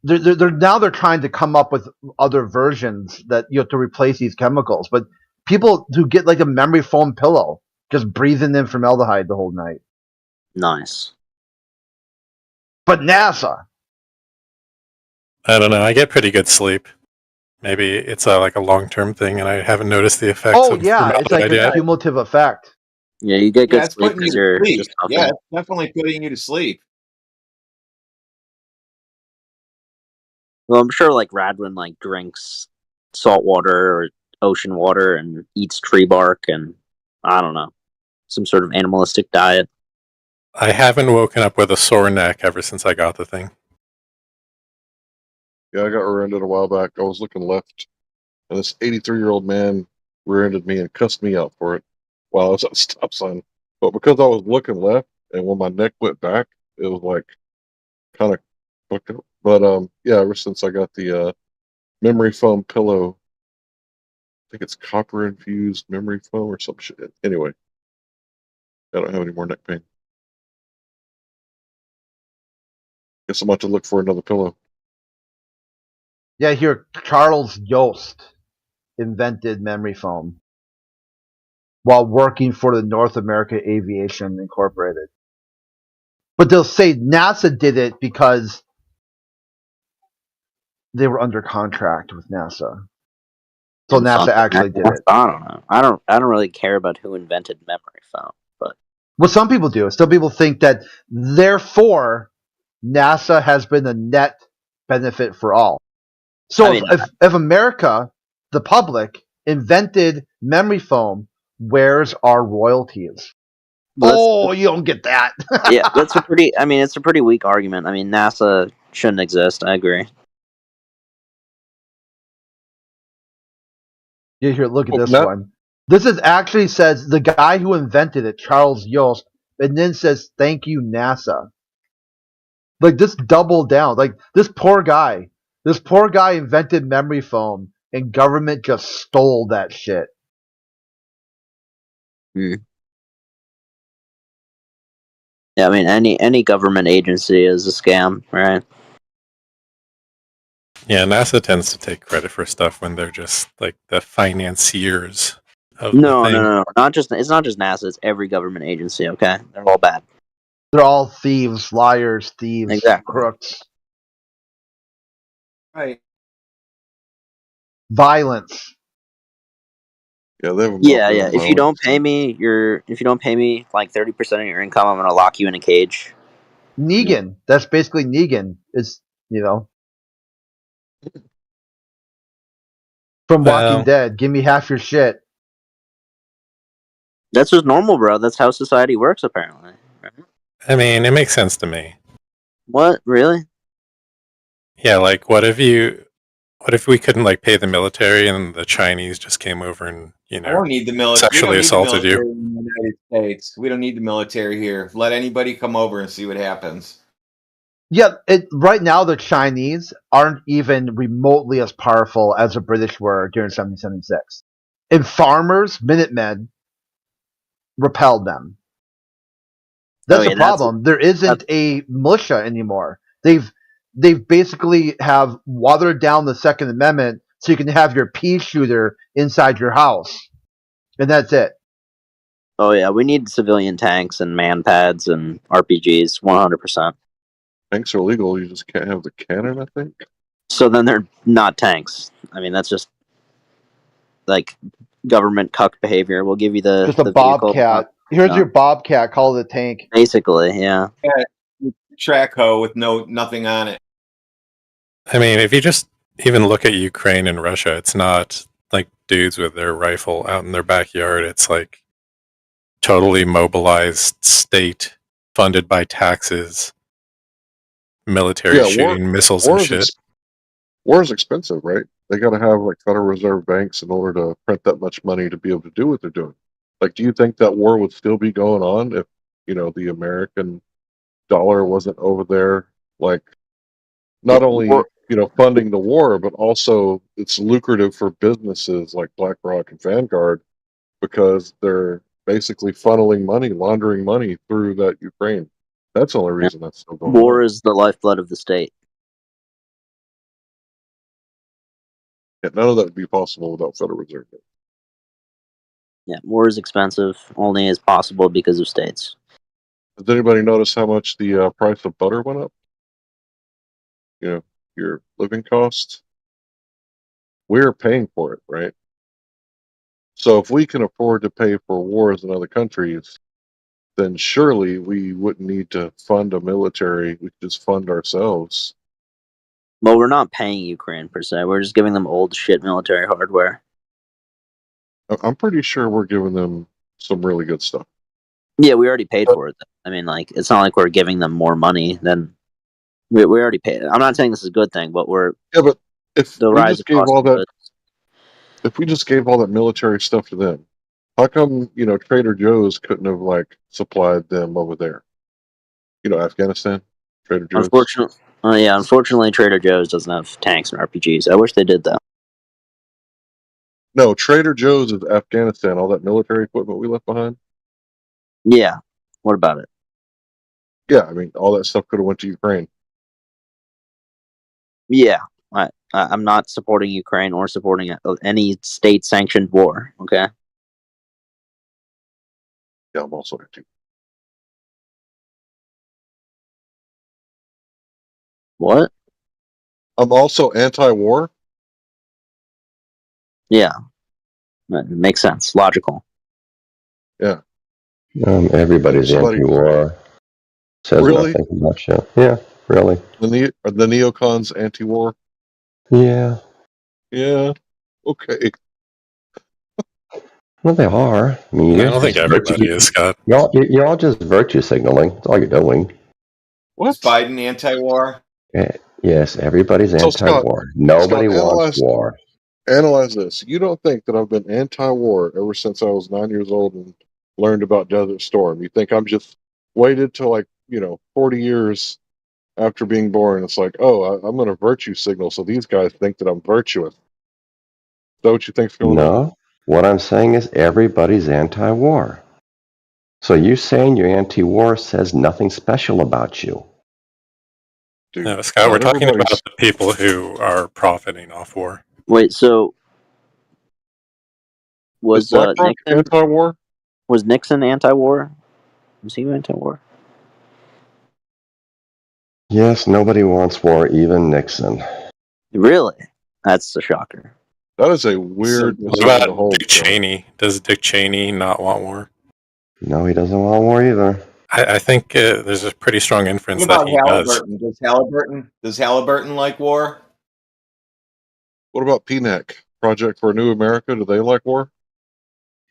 they're trying to come up with other versions that to replace these chemicals. But people who get like a memory foam pillow just breathing in formaldehyde the whole night. Nice. But NASA. I don't know. I get pretty good sleep. Maybe it's like a long-term thing, and I haven't noticed the effects. Oh of yeah, it's like formaldehyde a yet. cumulative effect. Yeah, you get good Yeah, it's sleep putting you because to you're sleep. just puffing. Yeah, it's definitely putting you to sleep. Well, I'm sure like Radwin like drinks salt water or ocean water and eats tree bark and I don't know, some sort of animalistic diet. I haven't woken up with a sore neck ever since I got the thing. Yeah, I got rear-ended a while back. I was looking left, and this 83-year-old man rear-ended me and cussed me out for it while I was at a stop sign. But because I was looking left, and when my neck went back, it was like kind of fucked up. But yeah, ever since I got the memory foam pillow, I think it's copper infused memory foam or some shit. Anyway, I don't have any more neck pain. Guess I'm about to look for another pillow. Yeah, here Charles Yost invented memory foam while working for the North America Aviation Incorporated. But they'll say NASA did it because they were under contract with NASA. So NASA actually did it. I don't know. I don't really care about who invented memory foam, but Well, some people do. Some people think that therefore NASA has been a net benefit for all. So I mean, if America, the public, invented memory foam, where's our royalties? Oh, you don't get that. yeah, that's a pretty. I mean, it's a pretty weak argument. I mean, NASA shouldn't exist. I agree. Yeah, here, look at this one. This is actually says the guy who invented it, Charles Yost, and then says thank you, NASA. Like this double down. Like this poor guy invented memory foam, and government just stole that shit. Hmm. Yeah, I mean, any government agency is a scam, right? Yeah, NASA tends to take credit for stuff when they're just like the financiers of the No, thing. not just. It's not just NASA. It's every government agency. Okay, they're all bad. They're all thieves, liars, Exactly. crooks, Right. violence. Yeah, they have a Yeah. meltdown If you violence. don't pay me like 30% of your income, I'm gonna lock you in a cage. Negan. That's basically Negan. It's, from Walking Well, Dead. Give me half your shit. That's just normal, bro. That's how society works, apparently. I mean, it makes sense to me. What, really? Yeah, like what if we couldn't like pay the military and the Chinese just came over and, I don't need the military. We sexually don't need the assaulted military you? in the United States. We don't need the military here. Let anybody come over and see what happens. Yeah, right now the Chinese aren't even remotely as powerful as the British were during 1776. And farmers, Minutemen, repelled them. That's the problem. There isn't a militia anymore. They've basically have watered down the Second Amendment so you can have your pea shooter inside your house, and that's it. Oh yeah, we need civilian tanks and man pads and RPGs, 100%. Tanks are illegal. You just can't have the cannon, I think. So then they're not tanks. I mean, that's just like government cuck behavior. We'll give you Just a the vehicle. bobcat. Here's your bobcat. Call it a tank. Basically, yeah. Track hoe with nothing on it. I mean, if you just even look at Ukraine and Russia, it's not like dudes with their rifle out in their backyard. It's like totally mobilized state funded by taxes, military shooting missiles and shit. War is expensive, right? They got to have like Federal Reserve banks in order to print that much money to be able to do what they're doing. Like, do you think that war would still be going on if, the American dollar wasn't over there, like, not only, funding the war, but also it's lucrative for businesses like BlackRock and Vanguard because they're basically funneling money, laundering money through that Ukraine. That's the only reason that's still going on. War is the lifeblood of the state. Yeah, none of that would be possible without Federal Reserve. Yeah, war is expensive. Only is possible because of states. Does anybody notice how much the price of butter went up? Your living cost. We're paying for it, right? So if we can afford to pay for wars in other countries, then surely we wouldn't need to fund a military. We could just fund ourselves. Well, we're not paying Ukraine per se. We're just giving them old shit military hardware. I'm pretty sure we're giving them some really good stuff. Yeah, we already paid for it. I mean, like, it's not like we're giving them more money than we already paid. I'm not saying this is a good thing, but we're but if the we rise just of gave cost all of that, goods. if we just gave all that military stuff to them, how come Trader Joe's couldn't have like supplied them over there? Afghanistan, Trader Joe's. Unfortunately, Trader Joe's doesn't have tanks and RPGs. I wish they did though. No, Trader Joe's is Afghanistan. All that military equipment we left behind. Yeah. What about it? Yeah, I mean, all that stuff could have went to Ukraine. Yeah. I'm not supporting Ukraine or supporting any state-sanctioned war. Okay. Yeah, I'm also anti. What? I'm also anti-war. Yeah. That makes sense. Logical. Yeah. Everybody's anti-war. Says Really? nothing much. Yeah, really. The neocons anti-war. Yeah. Yeah. Okay. Well, they are. I mean, I don't think everybody is, Scott. You're all just virtue signaling. That's all you're doing. What's Biden anti-war? Yes, everybody's So, anti-war. Nobody wants war. Analyze this. You don't think that I've been anti-war ever since I was 9 years old and learned about Desert Storm? You think I'm just waited till 40 years after being born? It's like, oh, I'm going to virtue signal so these guys think that I'm virtuous. Is that what you think's going on? No. What I'm saying is everybody's anti-war. So you saying you're anti-war says nothing special about you. Dude, No, Scott, we're not talking about everybody's. the people who are profiting off war. Wait, so Is was BlackRock Nixon anti-war? was Nixon anti-war? Was he anti-war? Yes, nobody wants war, even Nixon. Really? That's a shocker. That is a So weird What position to about hold, Dick Scott. Cheney? Does Dick Cheney not want war? No, he doesn't want war either. I think there's a pretty strong What inference that about he does. Halliburton? Does Halliburton like war? What about PNAC, Project for a New America? Do they like war?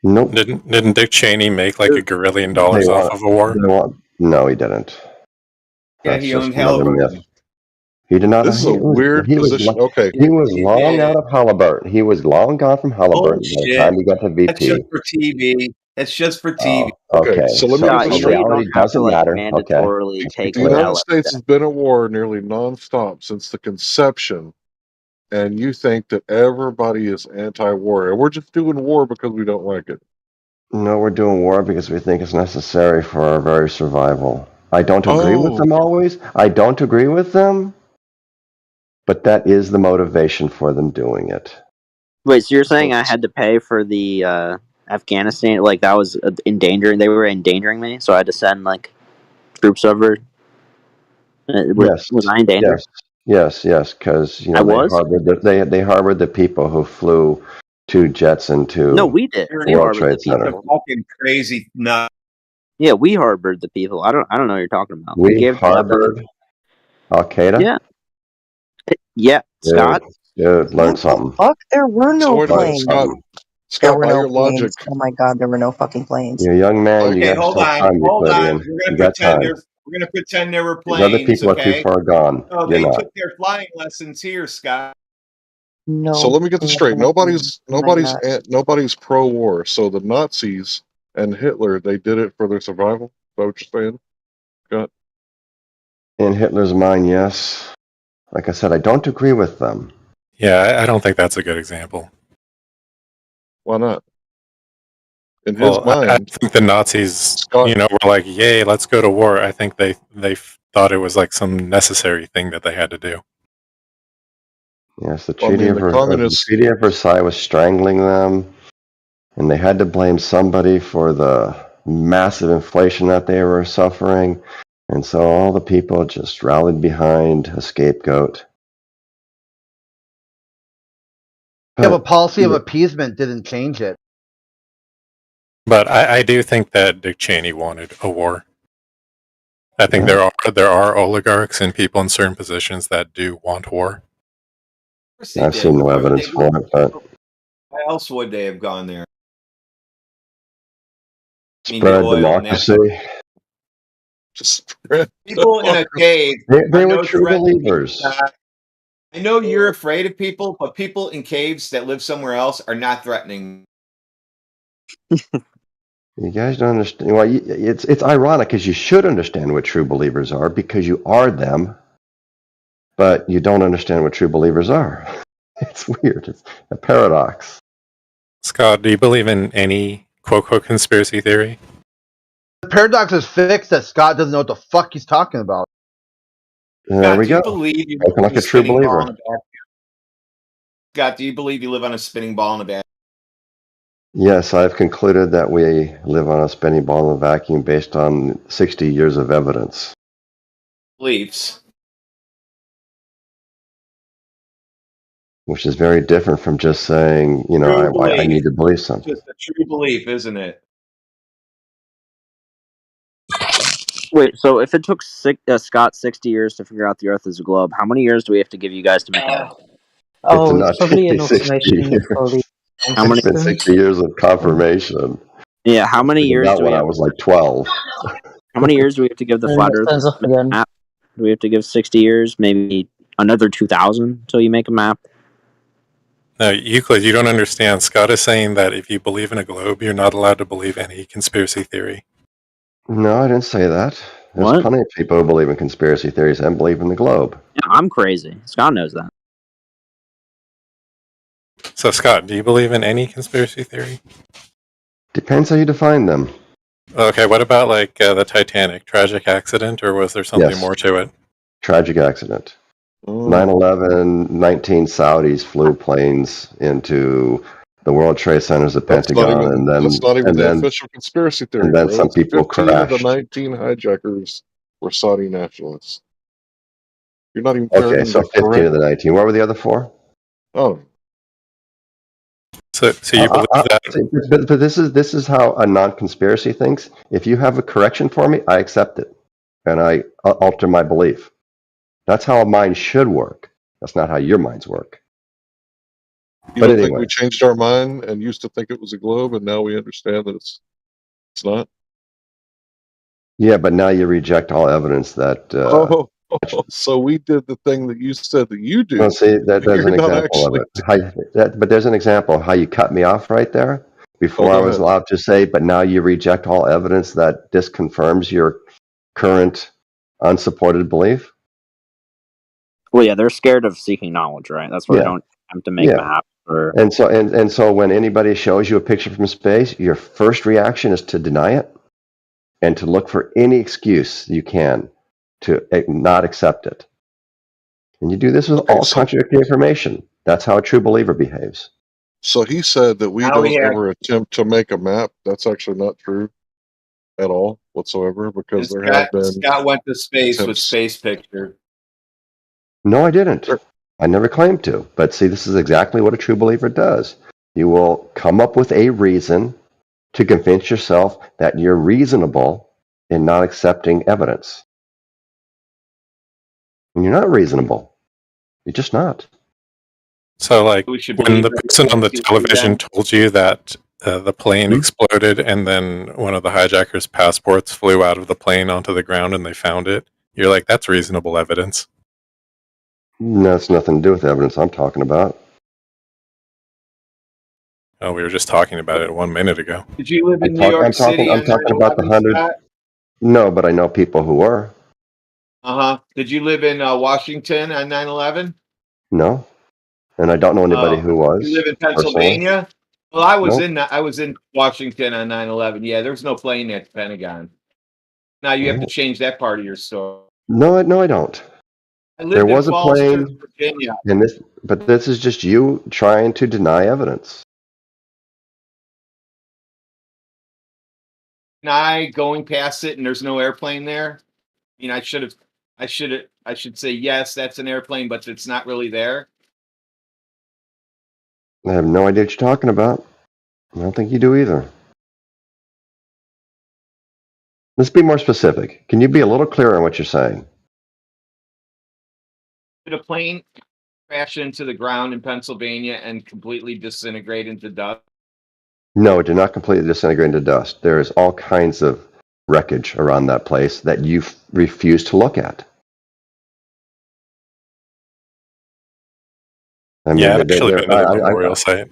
Nope. Didn't Dick Cheney make like $1 billion They off of a war? No, he didn't. Yeah, That's he just owned another myth. Halliburton. He did not. This is a weird position. Okay, He was He long did. out of Halliburton. He was long gone from Halliburton by the Bullshit. time he got to That's just VP. for TV. That's just for TV. okay. Okay, So let me so get Scott, this you know straight. you don't reality have to doesn't like matter. Okay, mandatorily take The the United L. States has been at war nearly nonstop since the conception, and you think that everybody is anti-war, and we're just doing war because we don't like it. no, we're doing war because we think it's necessary for our very survival. I don't agree with Oh, them always. I don't agree with them, but that is the motivation for them doing it. Wait, so you're saying I had to pay for the Afghanistan? Like that was endangering? They were endangering me, so I had to send like troops over. Was I in danger? Yes, because I they was. harbored the people who flew 2 jets No, into we did. You're We an World harbored the Trade Center. people. fucking crazy nut. Yeah, we harbored the people. I don't know what you're talking about. We gave the weapons. harbored Al Qaeda. Yeah. Yeah, Scott. Dude, learn What the something. fuck? There were so no wait a minute, planes. Scott. There Scott, were by no your logic, planes. Oh my god, there were no fucking planes. You're a young man. You Okay, got hold some on. time, Euclidean. We're You gonna got pretend time. there were These other planes. people are too Okay. far gone. No, You're they not. took their flying lessons here, Scott. No. so let me get this straight. Nobody's Oh my God. nobody's pro-war. So the Nazis and Hitler, they did it for their survival. Is that what you're saying, Scott? In Hitler's mind, yes. Like I said, I don't agree with them. Yeah, I don't think that's a good example. Why not? In his Well, I mind, think the Nazis, Scott. were like, "Yay, let's go to war." I think they thought it was like some necessary thing that they had to do. Yes, the Well, I Treaty mean, of the communists. Treaty of Versailles was strangling them, and they had to blame somebody for the massive inflation that they were suffering, and so all the people just rallied behind a scapegoat. Yeah, but policy of appeasement didn't change it. But I do think that Dick Cheney wanted a war. I think Yeah. there are oligarchs and people in certain positions that do want war. Of course they I've did. seen no Of course evidence they for would. it, but Why else would they have gone there? I mean, the spread oil and democracy. Just people in a cave They are were no true threat. believers. I know you're afraid of people, but people in caves that live somewhere else are not threatening. You guys don't understand. Well, it's ironic because you should understand what true believers are because you are them, but you don't understand what true believers are. It's weird. It's a paradox. Scott, do you believe in any quote conspiracy theory? The paradox is fixed that Scott doesn't know what the fuck he's talking about. There we Do you go. believe you Spoken live like on a true spinning ball in believer. a vacuum? Scott, do you believe you live on a spinning ball in a vacuum? Yes, I've concluded that we live on a spinning ball in a vacuum based on 60 years of evidence. Beliefs. Which is very different from just saying, I need to believe something. Just a true belief, isn't it? Wait, so if it took Scott 60 years to figure out the Earth is a globe, how many years do we have to give you guys to make it up? It's Oh, it's not probably an 60 automation years. for the How many? It's been 60 years of confirmation. Yeah, how many years That do we when I have? was like 12. How many years do we have to give the flat Earth turns off again. map? Do we have to give 60 years? Maybe another 2,000 until you make a map? No, Euclid, you don't understand. Scott is saying that if you believe in a globe, you're not allowed to believe any conspiracy theory. No, I didn't say that. There's What? plenty of people who believe in conspiracy theories and believe in the globe. Yeah, I'm crazy. Scott knows that. So, Scott, do you believe in any conspiracy theory? Depends how you define them. Okay, what about like the Titanic? Tragic accident, or was there something Yes. more to it? Tragic accident. Mm. 9/11, 19 Saudis flew planes into the World Trade Centers, the That's not Pentagon, even the official conspiracy theory, and then bro. some It's people 15 of the crashed. 19 hijackers were Saudi nationalists. You're not even Okay, hearing so the 15 correct. of the 19. What were the other 4? Oh, So you believe that? See, but this is how a non-conspiracy thinks. If you have a correction for me, I accept it, and I alter my belief. That's how a mind should work. That's not how your minds work. you But don't think we anyway, changed our mind and used to think it was a globe, and now we understand that it's not? yeah, but now you reject all evidence that. So we did the thing that you said that you Well, do. see, there's You're an not example of actually. it. But there's an example of how you cut me off right there Oh, before I go was ahead. allowed to say, but now you reject all evidence that disconfirms your current unsupported belief. Well, yeah, they're scared of seeking knowledge, right? That's why they Yeah, don't attempt to make yeah. maps or. And so when anybody shows you a picture from space, your first reaction is to deny it and to look for any excuse you can to not accept it. And you do this with Okay, all contradictory information. That's how a true believer behaves. so he said that we Now we don't have ever attempt to make a map. That's actually not true at all whatsoever, because and there have been Scott went to space with attempts. Space Picture. No, I didn't. I never claimed to. But see, this is exactly what a true believer does. You will come up with a reason to convince yourself that you're reasonable in not accepting evidence. And you're not reasonable. You're just not. So, like, We should when believe the person on the everything television then. told you that the plane exploded and then one of the hijackers' passports flew out of the plane onto the ground and they found it, you're like, that's reasonable evidence. That's nothing to do with the evidence I'm talking about. Oh, we were just talking about it 1 minute ago. Did you live in New York City I'm on talking about the 9/11, 100. Scott? No, but I know people who were. Did you live in Washington on 9/11? No, and I don't know anybody who You live was in personally. Pennsylvania? Well, I was Nope. in Washington on 9/11. Yeah, there was no plane at the Pentagon. Now you have to change that part of your story. No, I don't. I There lived in was a Falls Church, plane, Virginia. but this is just you trying to deny evidence. And I going past it, and there's no airplane there. I mean, I should say yes, that's an airplane, but it's not really there. I have no idea what you're talking about. I don't think you do either. Let's be more specific. Can you be a little clearer on what you're saying? Did a plane crash into the ground in Pennsylvania and completely disintegrate into dust? No, it did not completely disintegrate into dust. There is all kinds of wreckage around that place that you refuse to look at. I mean, Yeah, I've actually been to the memorial site.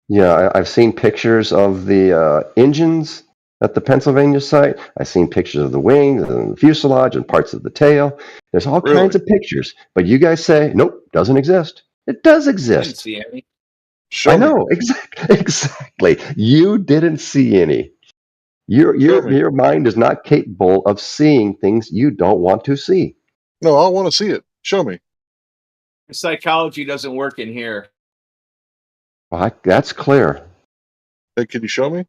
Yeah, I've seen pictures of the engines at the Pennsylvania site. I've seen pictures of the wings and the fuselage and parts of the tail. There's all kinds of pictures. But you guys say, nope, doesn't exist. It does I didn't exist. see any. I know, exactly. You didn't see any. Your mind is not capable of seeing things you don't want to see. No, I want to see it. Show me. Psychology doesn't work in here. That's clear. Hey, can you show me?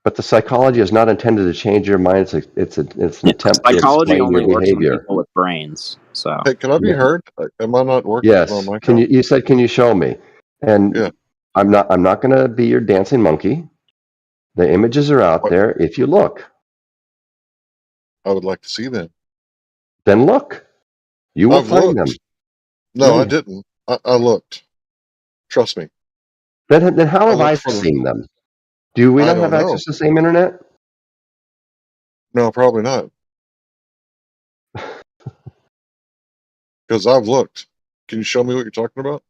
But the psychology is not intended to change your mind. It's an attempt to Psychology explain only your works on behavior. people with brains. So Hey, can I be heard? Am I not working? Is my Yes. mic Can on? you said can you show me? And I'm not going to be your dancing monkey. The images are out there if you look. I would like to see them. Then look. You will I've find looked. them. No, I Yeah. didn't. I looked. Trust me. Then how have I looked for them. seen them? Do we I not don't have know. access to the same internet? No, probably not. Because I've looked. Can you show me what you're talking about?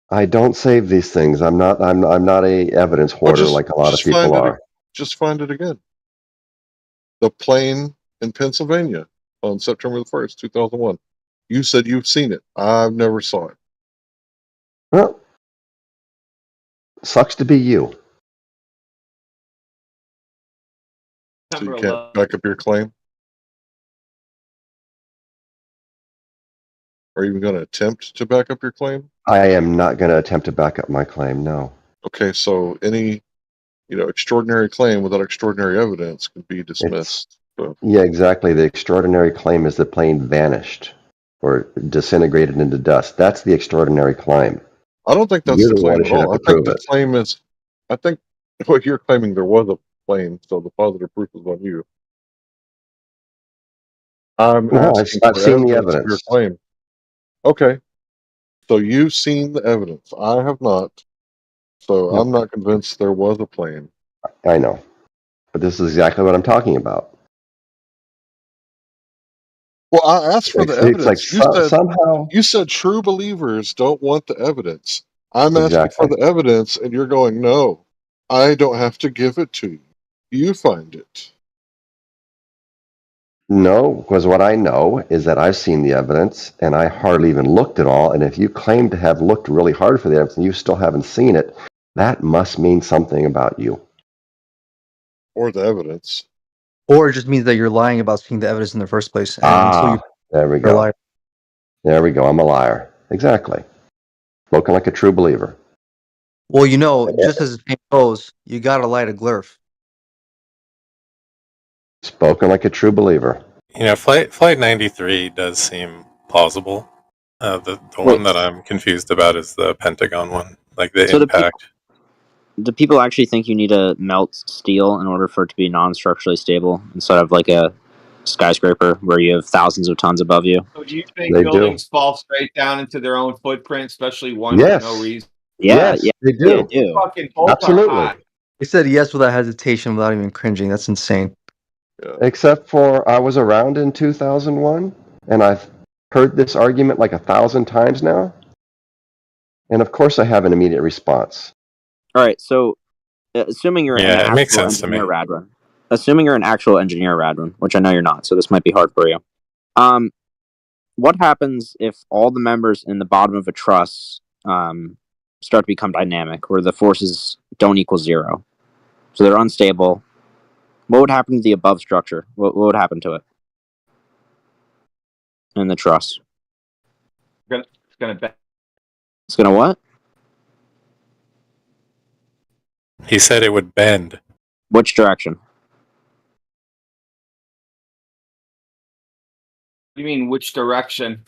I don't save these things. I'm not a evidence hoarder like a lot of people are. Just find it again. The plane in Pennsylvania on September the 1st, 2001. You said you've seen it. I've never saw it. Well, sucks to be you. So you September can't 11th. back up your claim? Are you even going to attempt to back up your claim? I am not going to attempt to back up my claim, no. Okay, so any extraordinary claim without extraordinary evidence could be dismissed. So, Yeah, exactly. The extraordinary claim is the plane vanished or disintegrated into dust. That's the extraordinary claim. I don't think that's You're the the one claim who at should have all. to I think prove the it. claim is, I think what you're claiming there was a claim, so the positive proof is on you. I'm No, asking I've for seen the evidence of your evidence. claim. Okay, so you've seen the evidence. I have not. So Yep. I'm not convinced there was a plane. I know. But this is exactly what I'm talking about. Well, I asked for the It's like evidence. somehow. You said true believers don't want the evidence. I'm asking for Exactly. the evidence, and you're going, no, I don't have to give it to you. You find it. No, because what I know is that I've seen the evidence and I hardly even looked at all. And if you claim to have looked really hard for the evidence and you still haven't seen it, that must mean something about you. Or the evidence. Or it just means that you're lying about seeing the evidence in the first place. And until There we you're a go. liar. There we go. I'm a liar. Exactly. Spoken like a true believer. Well, just as the name goes, you gotta lie to glurf. Spoken like a true believer. Flight 93 does seem plausible. The Wait, one that I'm confused about is the Pentagon one, like the so impact. do people actually think you need to melt steel in order for it to be non-structurally stable instead of like a skyscraper where you have thousands of tons above you? So do you think They do. buildings fall straight down into their own footprint, especially one for no Yes. reason? Yeah, Yes, yeah, they they do. do. Fucking both are Absolutely. hot. He said yes without hesitation, without even cringing. That's insane. Yeah. Except for I was around in 2001 and I've heard this argument like 1,000 times now. And of course I have an immediate response. All right, so assuming you're an Yeah, it makes actual sense to engineer, me. Radwin. Assuming you're an actual engineer, Radwin, which I know you're not, so this might be hard for you. What happens if all the members in the bottom of a truss start to become dynamic, where the forces don't equal zero? So they're unstable. What would happen to the above structure? What would happen to it in the truss? It's gonna be. It's gonna what? He said it would bend. Which direction? What do you mean, which direction?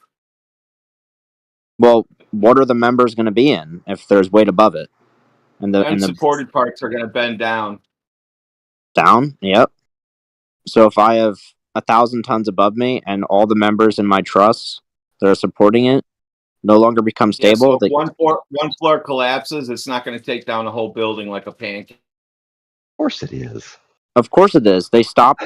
Well, what are the members going to be in if there's weight above it? And the Unsupported parts are gonna bend down. down? Yep. So if I have 1,000 tons above me and all the members in my truss that are supporting it no longer become Yeah, stable, so if one floor collapses, it's not going to take down a whole building like a pancake. Of course it is. of course it is. They stop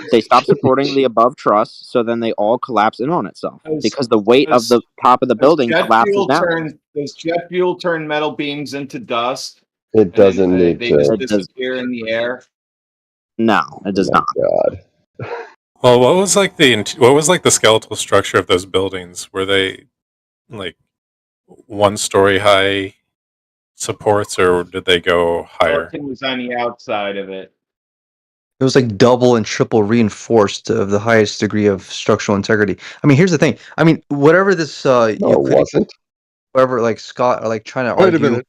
supporting the above truss, so then they all collapse in on itself because the weight of the top of the building collapses down. Does jet fuel turn metal beams into dust? It And then doesn't need they to. just It does. disappear in the air? No, it does Oh my not. God. Well, what was like the skeletal structure of those buildings? Were they like 1 story high supports, or did they go higher? Skeleton was on the outside of it. It was like double and triple reinforced of the highest degree of structural integrity. I mean, here's the thing. I mean, whatever this No, it wasn't. whatever like Scott are like trying to Wait a argue minute.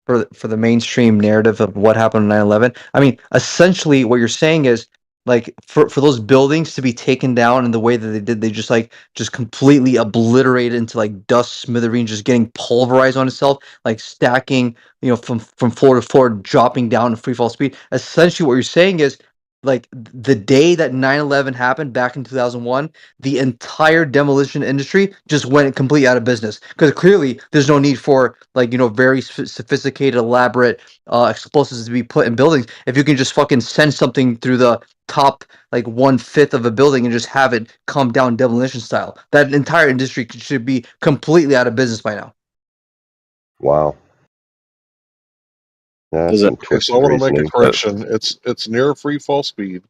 for the mainstream narrative of what happened on 9/11. I mean, essentially what you're saying is like for those buildings to be taken down in the way that they did, they just completely obliterated into like dust smithereens, just getting pulverized on itself, like stacking, from floor to floor, dropping down in free fall speed. Essentially what you're saying is like the day that 9/11 happened back in 2001, the entire demolition industry just went completely out of business because clearly there's no need for like very sophisticated, elaborate explosives to be put in buildings if you can just fucking send something through the top like 1/5 of a building and just have it come down demolition style. That entire industry should be completely out of business by now. Wow. That's Is it? some Okay, so I twisted want to make a reasoning. correction. It's near free fall speed.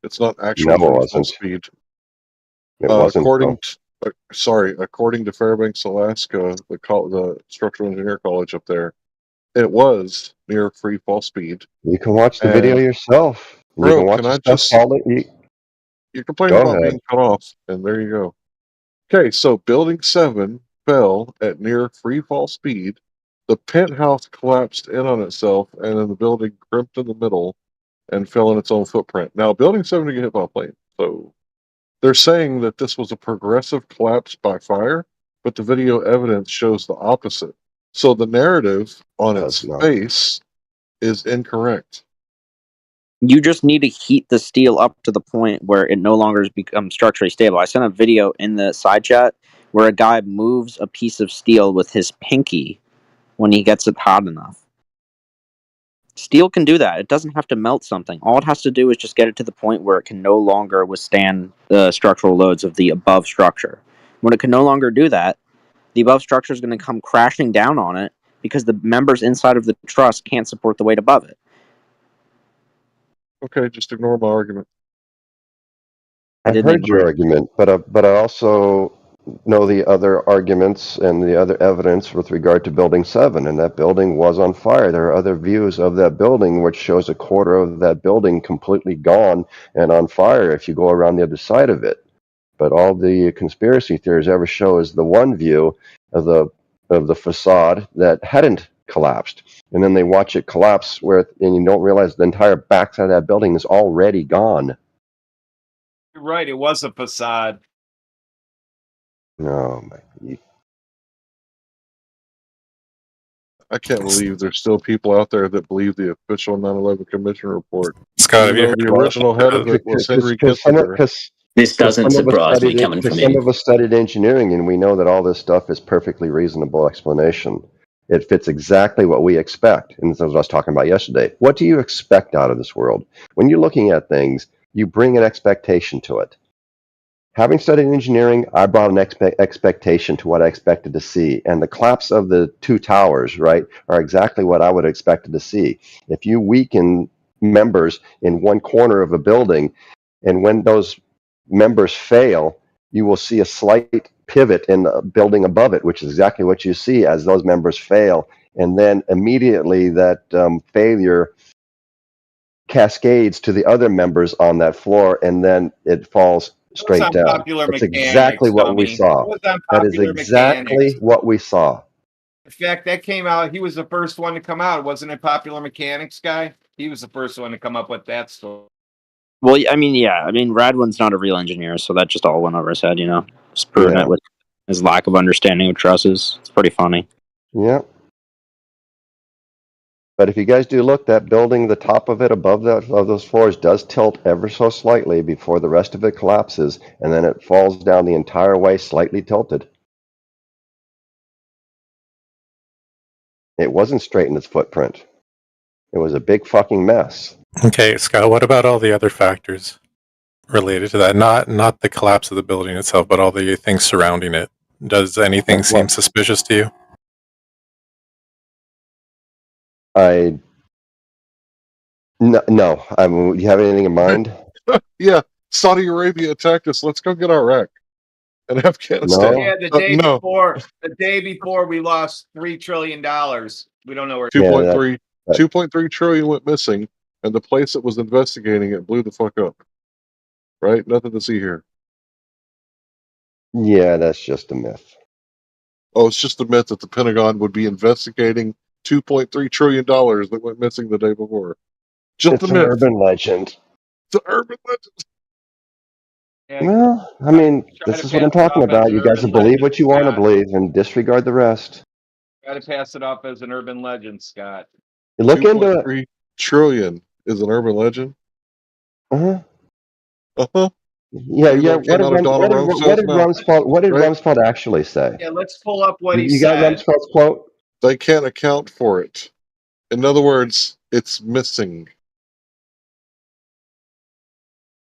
It's not No, actual it free fall wasn't. speed. It wasn't. According to Fairbanks, Alaska, the structural engineer college up there, it was near free fall speed. You can watch the video And yourself. And you can Bro, watch can the I stuff just. fall. You're complaining Go about ahead. being cut off, and there you go. Okay, so Building 7 fell at near free fall speed. The penthouse collapsed in on itself, and then the building crimped in the middle and fell in its own footprint. Now, Building 7 didn't get hit by a plane, so they're saying that this was a progressive collapse by fire, but the video evidence shows the opposite. So the narrative on its face is incorrect. You just need to heat the steel up to the point where it no longer becomes structurally stable. I sent a video in the side chat where a guy moves a piece of steel with his pinky when he gets it hot enough. Steel can do that. It doesn't have to melt something. All it has to do is just get it to the point where it can no longer withstand the structural loads of the above structure. When it can no longer do that, the above structure is going to come crashing down on it because the members inside of the truss can't support the weight above it. Okay, just ignore my argument. I I didn't heard your ignore it. argument, but I also know the other arguments and the other evidence with regard to Building 7, and that building was on fire. There are other views of that building which shows a quarter of that building completely gone and on fire if you go around the other side of it. But all the conspiracy theories ever show is the one view of the facade that hadn't collapsed, and then they watch it collapse and you don't realize the entire backside of that building is already gone. You're right. It was a facade. Oh my! I can't believe there's still people out there that believe the official 9/11 Commission report. Scott, have Even you though heard the about original head of it was Henry Because Kissinger. This doesn't some of us surprise me studied coming because from some him. of us studied engineering, and we know that all this stuff is perfectly reasonable explanation. It fits exactly what we expect, and that's what I was talking about yesterday. What do you expect out of this world? When you're looking at things, you bring an expectation to it. Having studied engineering, I brought an expectation to what I expected to see, and the collapse of the two towers, right, are exactly what I would have expected to see. If you weaken members in one corner of a building, and when those members fail, you will see a slight pivot in the building above it, which is exactly what you see as those members fail, and then immediately that failure cascades to the other members on that floor, and then it falls It was straight on down. Popular That's exactly Mechanics, what we dummy. It saw. was on That is Popular exactly Mechanics. what we saw. In fact, that came out. He was the first one to come out. Wasn't it Popular Mechanics guy? He was the first one to come up with that story. Well, I mean, Radwin's not a real engineer, so that just all went over his head, Just proving Yeah. it with his lack of understanding of trusses. It's pretty funny. Yeah. But if you guys do look, that building, the top of it above those floors does tilt ever so slightly before the rest of it collapses, and then it falls down the entire way slightly tilted. It wasn't straight in its footprint. It was a big fucking mess. Okay, Scott, what about all the other factors related to that? Not the collapse of the building itself, but all the things surrounding it. Does anything Like seem what? suspicious to you? No. Do you have anything in mind? Yeah, Saudi Arabia attacked us. Let's go get Iraq and Afghanistan. No. Yeah, the day before we lost $3 trillion. We don't know where. 2.3 trillion went missing, and the place that was investigating it blew the fuck up. Right? Nothing to see here. Yeah, that's just a myth. Oh, it's just a myth that the Pentagon would be investigating $2.3 trillion that went missing the day before. Just It's a an myth. urban legend. It's an urban legend. Yeah, Well, I mean, this is what I'm talking about. You guys will believe what you want to believe and disregard the rest. Got to pass it off as an urban legend, Scott. You look into it. 2.3 trillion is an urban legend. Uh-huh. Uh-huh. Yeah. What did Rumsfeld actually say? Yeah, let's pull up what he You got said. Rumsfeld's quote? They can't account for it. In other words, it's missing.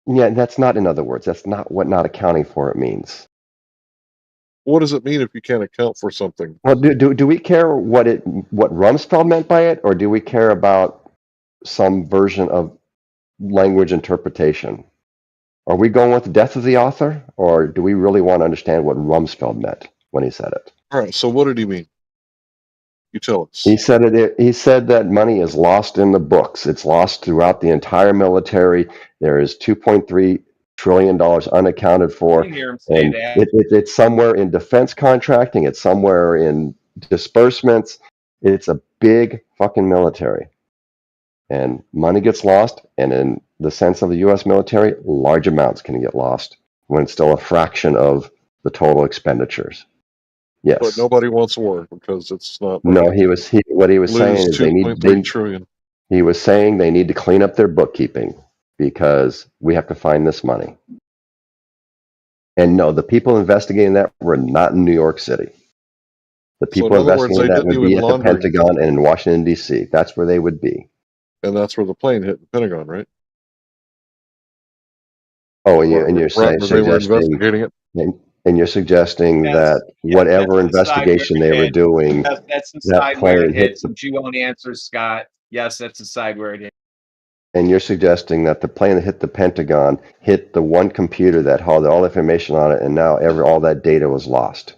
Yeah, that's not in other words. That's not what not accounting for it means. What does it mean if you can't account for something? Well, do we care what Rumsfeld meant by it, or do we care about some version of language interpretation? Are we going with the death of the author, or do we really want to understand what Rumsfeld meant when he said it? All right, so what did he mean? You tell us. He said it. He said that money is lost in the books. It's lost throughout the entire military. There is $2.3 trillion unaccounted I for, didn't hear him say and that. it's somewhere in defense contracting. It's somewhere in disbursements. It's a big fucking military, and money gets lost. And in the sense of the U.S. military, large amounts can get lost when it's still a fraction of the total expenditures. But Yes. nobody wants war because it's not. No, Like what he was saying lose is they need 2.3 trillion. he was saying they need to clean up their bookkeeping because we have to find this money. And no, the people investigating that were not in New York City. The So in people other words, investigating they that didn't would be even at the launder, Pentagon and in Washington, D.C. That's where they would be. and that's where the plane hit the Pentagon, right? Oh, and you're Right where they were investigating it. and you're suggesting that Yes, that's whatever the side where investigation it they were hit. doing, Yes, that's the that side where plane it hit hit. Since you won't answer, Scott. Yes, that's the side where it hit. and you're suggesting that the plane that hit the Pentagon hit the one computer that had all the information on it, and now all that data was lost.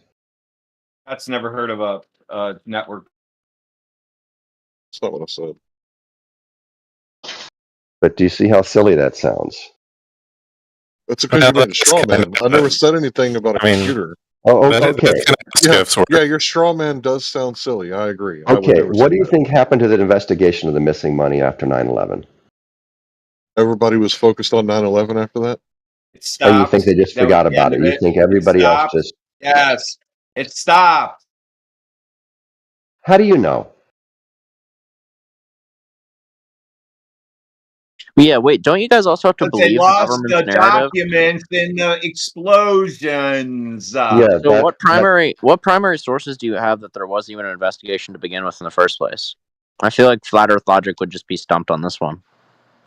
That's never heard of a network. That's not what I said. But do you see how silly that sounds? That's because you made a straw man. I never said anything about a computer. Oh, okay. Yeah, your straw man does sound silly. I agree. I would Okay, never what say do you that. think happened to the investigation of the missing money after 9/11? Everybody was focused on 9/11 after that? It Or you stopped. think they just That was forgot the end about it? of You it. think It everybody else stopped. just... Yes, it stopped. How do you know? Yeah, wait, don't you guys also have to But they believe the lost government's the narrative? documents in the explosions. Yeah, So what primary sources do you have that there was even an investigation to begin with in the first place? I feel like flat Earth logic would just be stumped on this one.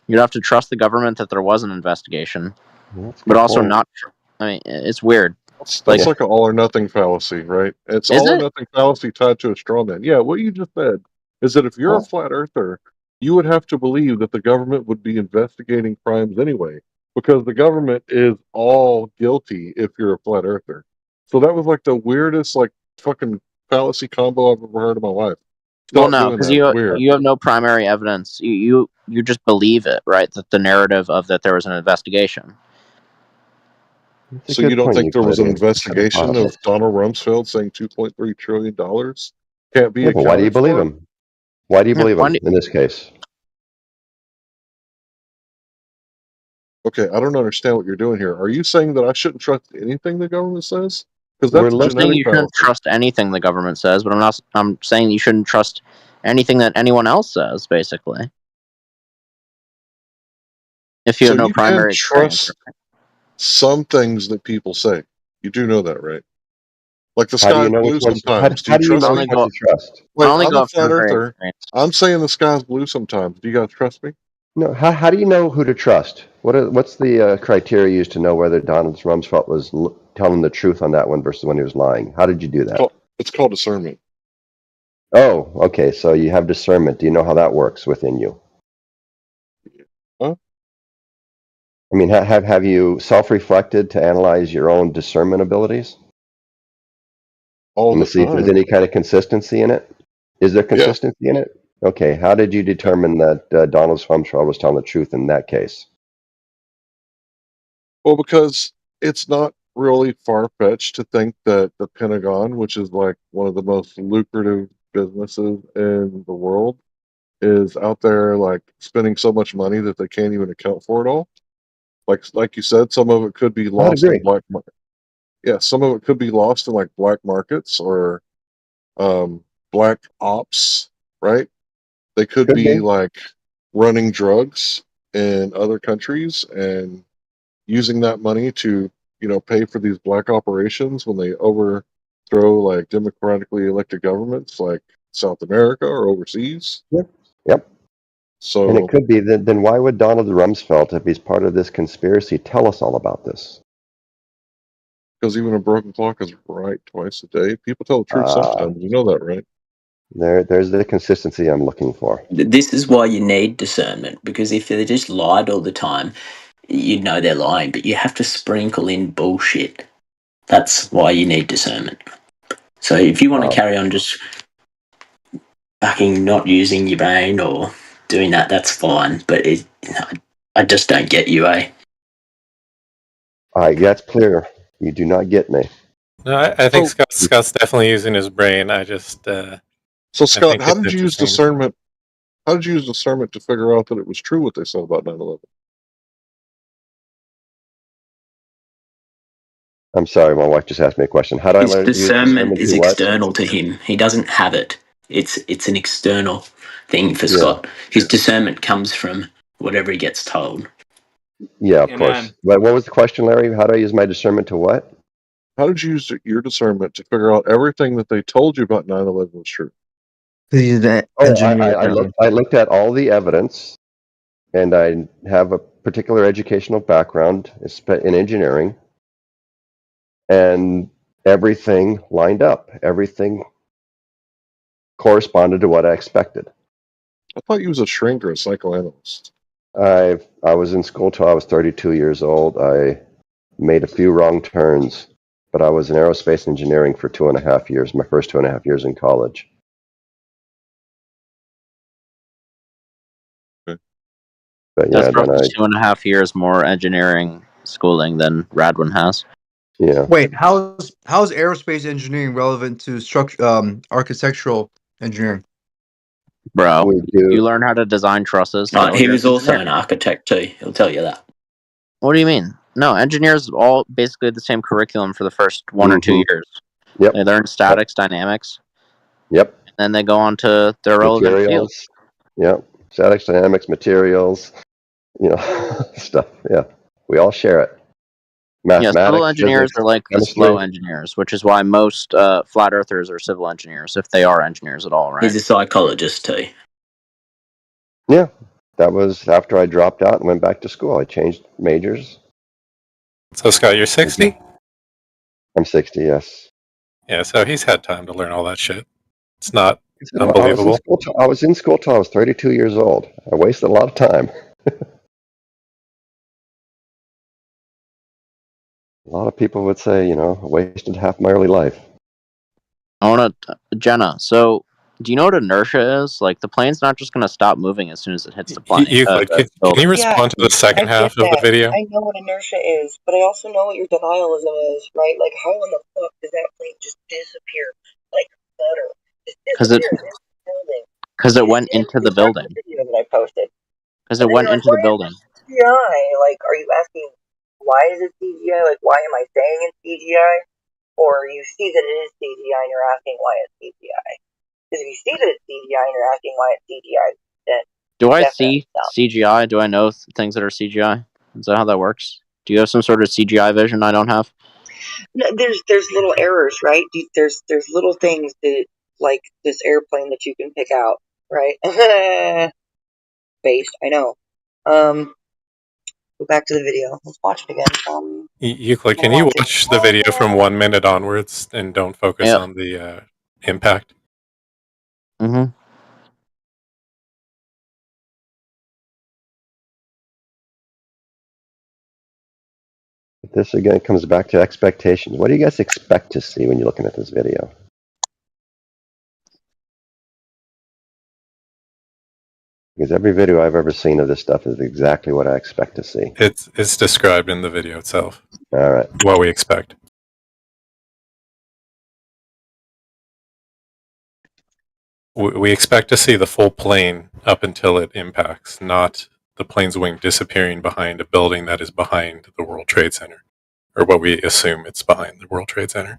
You'd have to trust the government that there was an investigation, but also not. I mean, it's weird. That's like an all or nothing fallacy, right? It's Is all or it? nothing fallacy tied to a straw man. Yeah, what you just said is that if you're a flat earther, you would have to believe that the government would be investigating crimes anyway, because the government is all guilty if you're a flat earther. So that was like the weirdest, like, fucking fallacy combo I've ever heard in my life. Well, Stop no, doing because that. It's weird. you have no primary evidence. You just believe it, right? That the narrative of that there was an investigation. So you don't think there was an investigation of Donald Rumsfeld saying $2.3 trillion can't be Yeah, but why do you accounted believe for? him? Why do you believe him in this case? Okay, I don't understand what you're doing here. Are you saying that I shouldn't trust anything the government says? Because I'm that's a saying genetic you shouldn't fallacy. trust anything the government says, but I'm saying you shouldn't trust anything that anyone else says, basically. If you have no you can primary experience. trust some things that people say. You do know that, right? Like the How do you sky's know blue which ones? sometimes. Do How you do you trust know me? which ones to trust? Like, only I'm go a off flat primary earther. experience. I'm saying the sky's blue sometimes. Do you guys trust me? No. How do you know who to trust? What's the criteria used to know whether Donald Rumsfeld was telling the truth on that one versus when he was lying? How did you do that? It's called discernment. Oh, okay. So you have discernment. Do you know how that works within you? Huh? I mean, have you self-reflected to analyze your own discernment abilities? All And the to see if there's time. any kind of consistency in it? Is there consistency in it? Okay. How did you determine that Donald Rumsfeld was telling the truth in that case? Well, because it's not really far-fetched to think that the Pentagon, which is like one of the most lucrative businesses in the world, is out there like spending so much money that they can't even account for it all. Like you said, some of it could be lost in black market. Yeah, some of it could be lost in like black markets or black ops, right? They could be like running drugs in other countries and using that money to, pay for these black operations when they overthrow like democratically elected governments like South America or overseas. Yep. So, and it could be that. Then why would Donald Rumsfeld, if he's part of this conspiracy, tell us all about this? because even a broken clock is right twice a day. People tell the truth sometimes. You know that, right? There's the consistency I'm looking for. This is why you need discernment, because if they just lied all the time, you'd know they're lying, but you have to sprinkle in bullshit. That's why you need discernment. So if you want to carry on just fucking not using your brain or doing that, that's fine. But I just don't get you, eh? That's clear. You do not get me. No, I think Scott's definitely using his brain. I just So I Scott, think how it's did you use interesting. discernment? How did you use discernment to figure out that it was true what they said about 9/11? I'm sorry, my wife just asked me a question. How do I His use discernment discernment is to what? external to him. He doesn't have it. It's an external thing for Yeah. Scott. His discernment comes from whatever he gets told. Yeah, of Amen. course. But what was the question, Larry? How do I use my discernment to what? How did you use your discernment to figure out everything that they told you about 9/11 was true? He's an Oh, engineer. I looked at all the evidence, and I have a particular educational background in engineering, and everything lined up. Everything corresponded to what I expected. I thought you was a shrink or a psychoanalyst. I was in school till I was 32 years old. I made a few wrong turns, but I was in aerospace engineering for 2.5 years, my first 2.5 years in college. Okay. But yeah, That's then roughly 2.5 years more engineering schooling than Radwin has. Yeah. Wait, how's aerospace engineering relevant to architectural engineering? Bro, We do. you learn how to design trusses. He was also engineer. an architect too. He'll tell you that. What do you mean? No, engineers all basically the same curriculum for the first 1 or 2 years. Yep. They learn statics, dynamics. Yep. And then they go on to their relevant field. Materials. Yep. Statics, dynamics, materials. Stuff. Yeah. We all share it. Mathematics, Yeah, civil engineers physics, are like the chemistry. slow engineers, which is why most flat earthers are civil engineers, if they are engineers at all, right? He's a psychologist too. Yeah. That was after I dropped out and went back to school. I changed majors. So Scott, you're 60? I'm 60, yes. Yeah, so he's had time to learn all that shit. It's not I unbelievable. was in school till I was 32 years old. I wasted a lot of time. A lot of people would say, I wasted half my early life. Jenna, so do you know what inertia is? Like, the plane's not just going to stop moving as soon as it hits the plane. Euclid, can you respond to the second half of the video? I know what inertia is, but I also know what your denialism is, right? Like, how in the fuck does that plane just disappear like butter? Just disappear into the building. Because it went into the building. The video that I posted. Because it went into the building. CGI. Like, are you asking why is it CGI? Like, why am I saying it's CGI? Or you see that it is CGI and you're asking why it's CGI? Because if you see that it's CGI and you're asking why it's CGI, then Do I see CGI? Do I know things that are CGI? Is that how that works? Do you have some sort of CGI vision I don't have? no, there's little errors, right? There's little things that, like this airplane that you can pick out, right? Based, I know. Go back to the video. Let's watch it again. Euclid, can you watch the video from 1 minute onwards and don't focus on the impact? Mm-hmm. This again comes back to expectations. What do you guys expect to see when you're looking at this video? Because every video I've ever seen of this stuff is exactly what I expect to see. It's described in the video itself. All right. What we expect. We expect to see the full plane up until it impacts, not the plane's wing disappearing behind a building that is behind the World Trade Center, or what we assume it's behind the World Trade Center.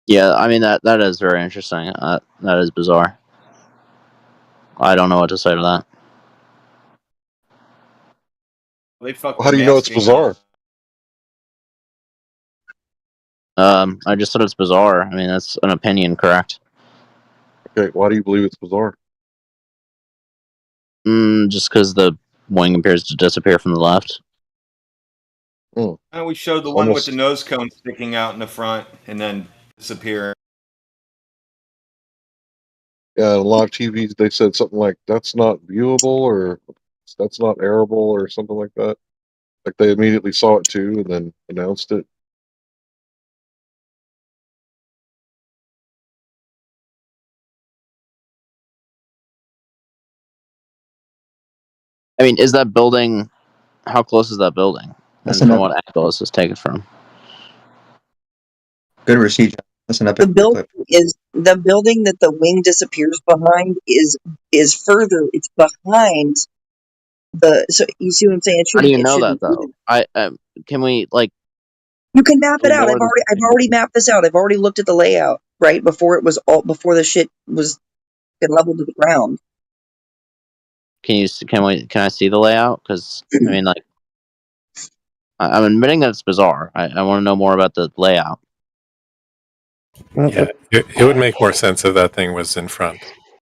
Yeah, I mean, that is very interesting. That is bizarre. I don't know what to say to that. They fucked How the do you know it's masking bizarre? up. I just said it's bizarre. I mean, that's an opinion, correct? Okay, why do you believe it's bizarre? Just because the wing appears to disappear from the left. Hmm. Why don't we show the one with the nose cone sticking out in the front and then disappearing? Yeah, on live TVs, they said something like, that's not viewable or that's not airable or something like that. Like they immediately saw it too and then announced it. I mean, is that building? How close is that building? That's And from enough. what angle is this taken from? Good receipt. That's an The epic building clip. is the building that the wing disappears behind is further. It's behind the. So you see what I'm saying? It How do shouldn't. you It know that shouldn't. though? Can we like You can map it go out. more? I've already mapped this out. I've already looked at the layout right before it was all before the shit was leveled to the ground. Can I see the layout? Because I mean, like, I'm admitting that it's bizarre. I want to know more about the layout. Yeah, it would make more sense if that thing was in front.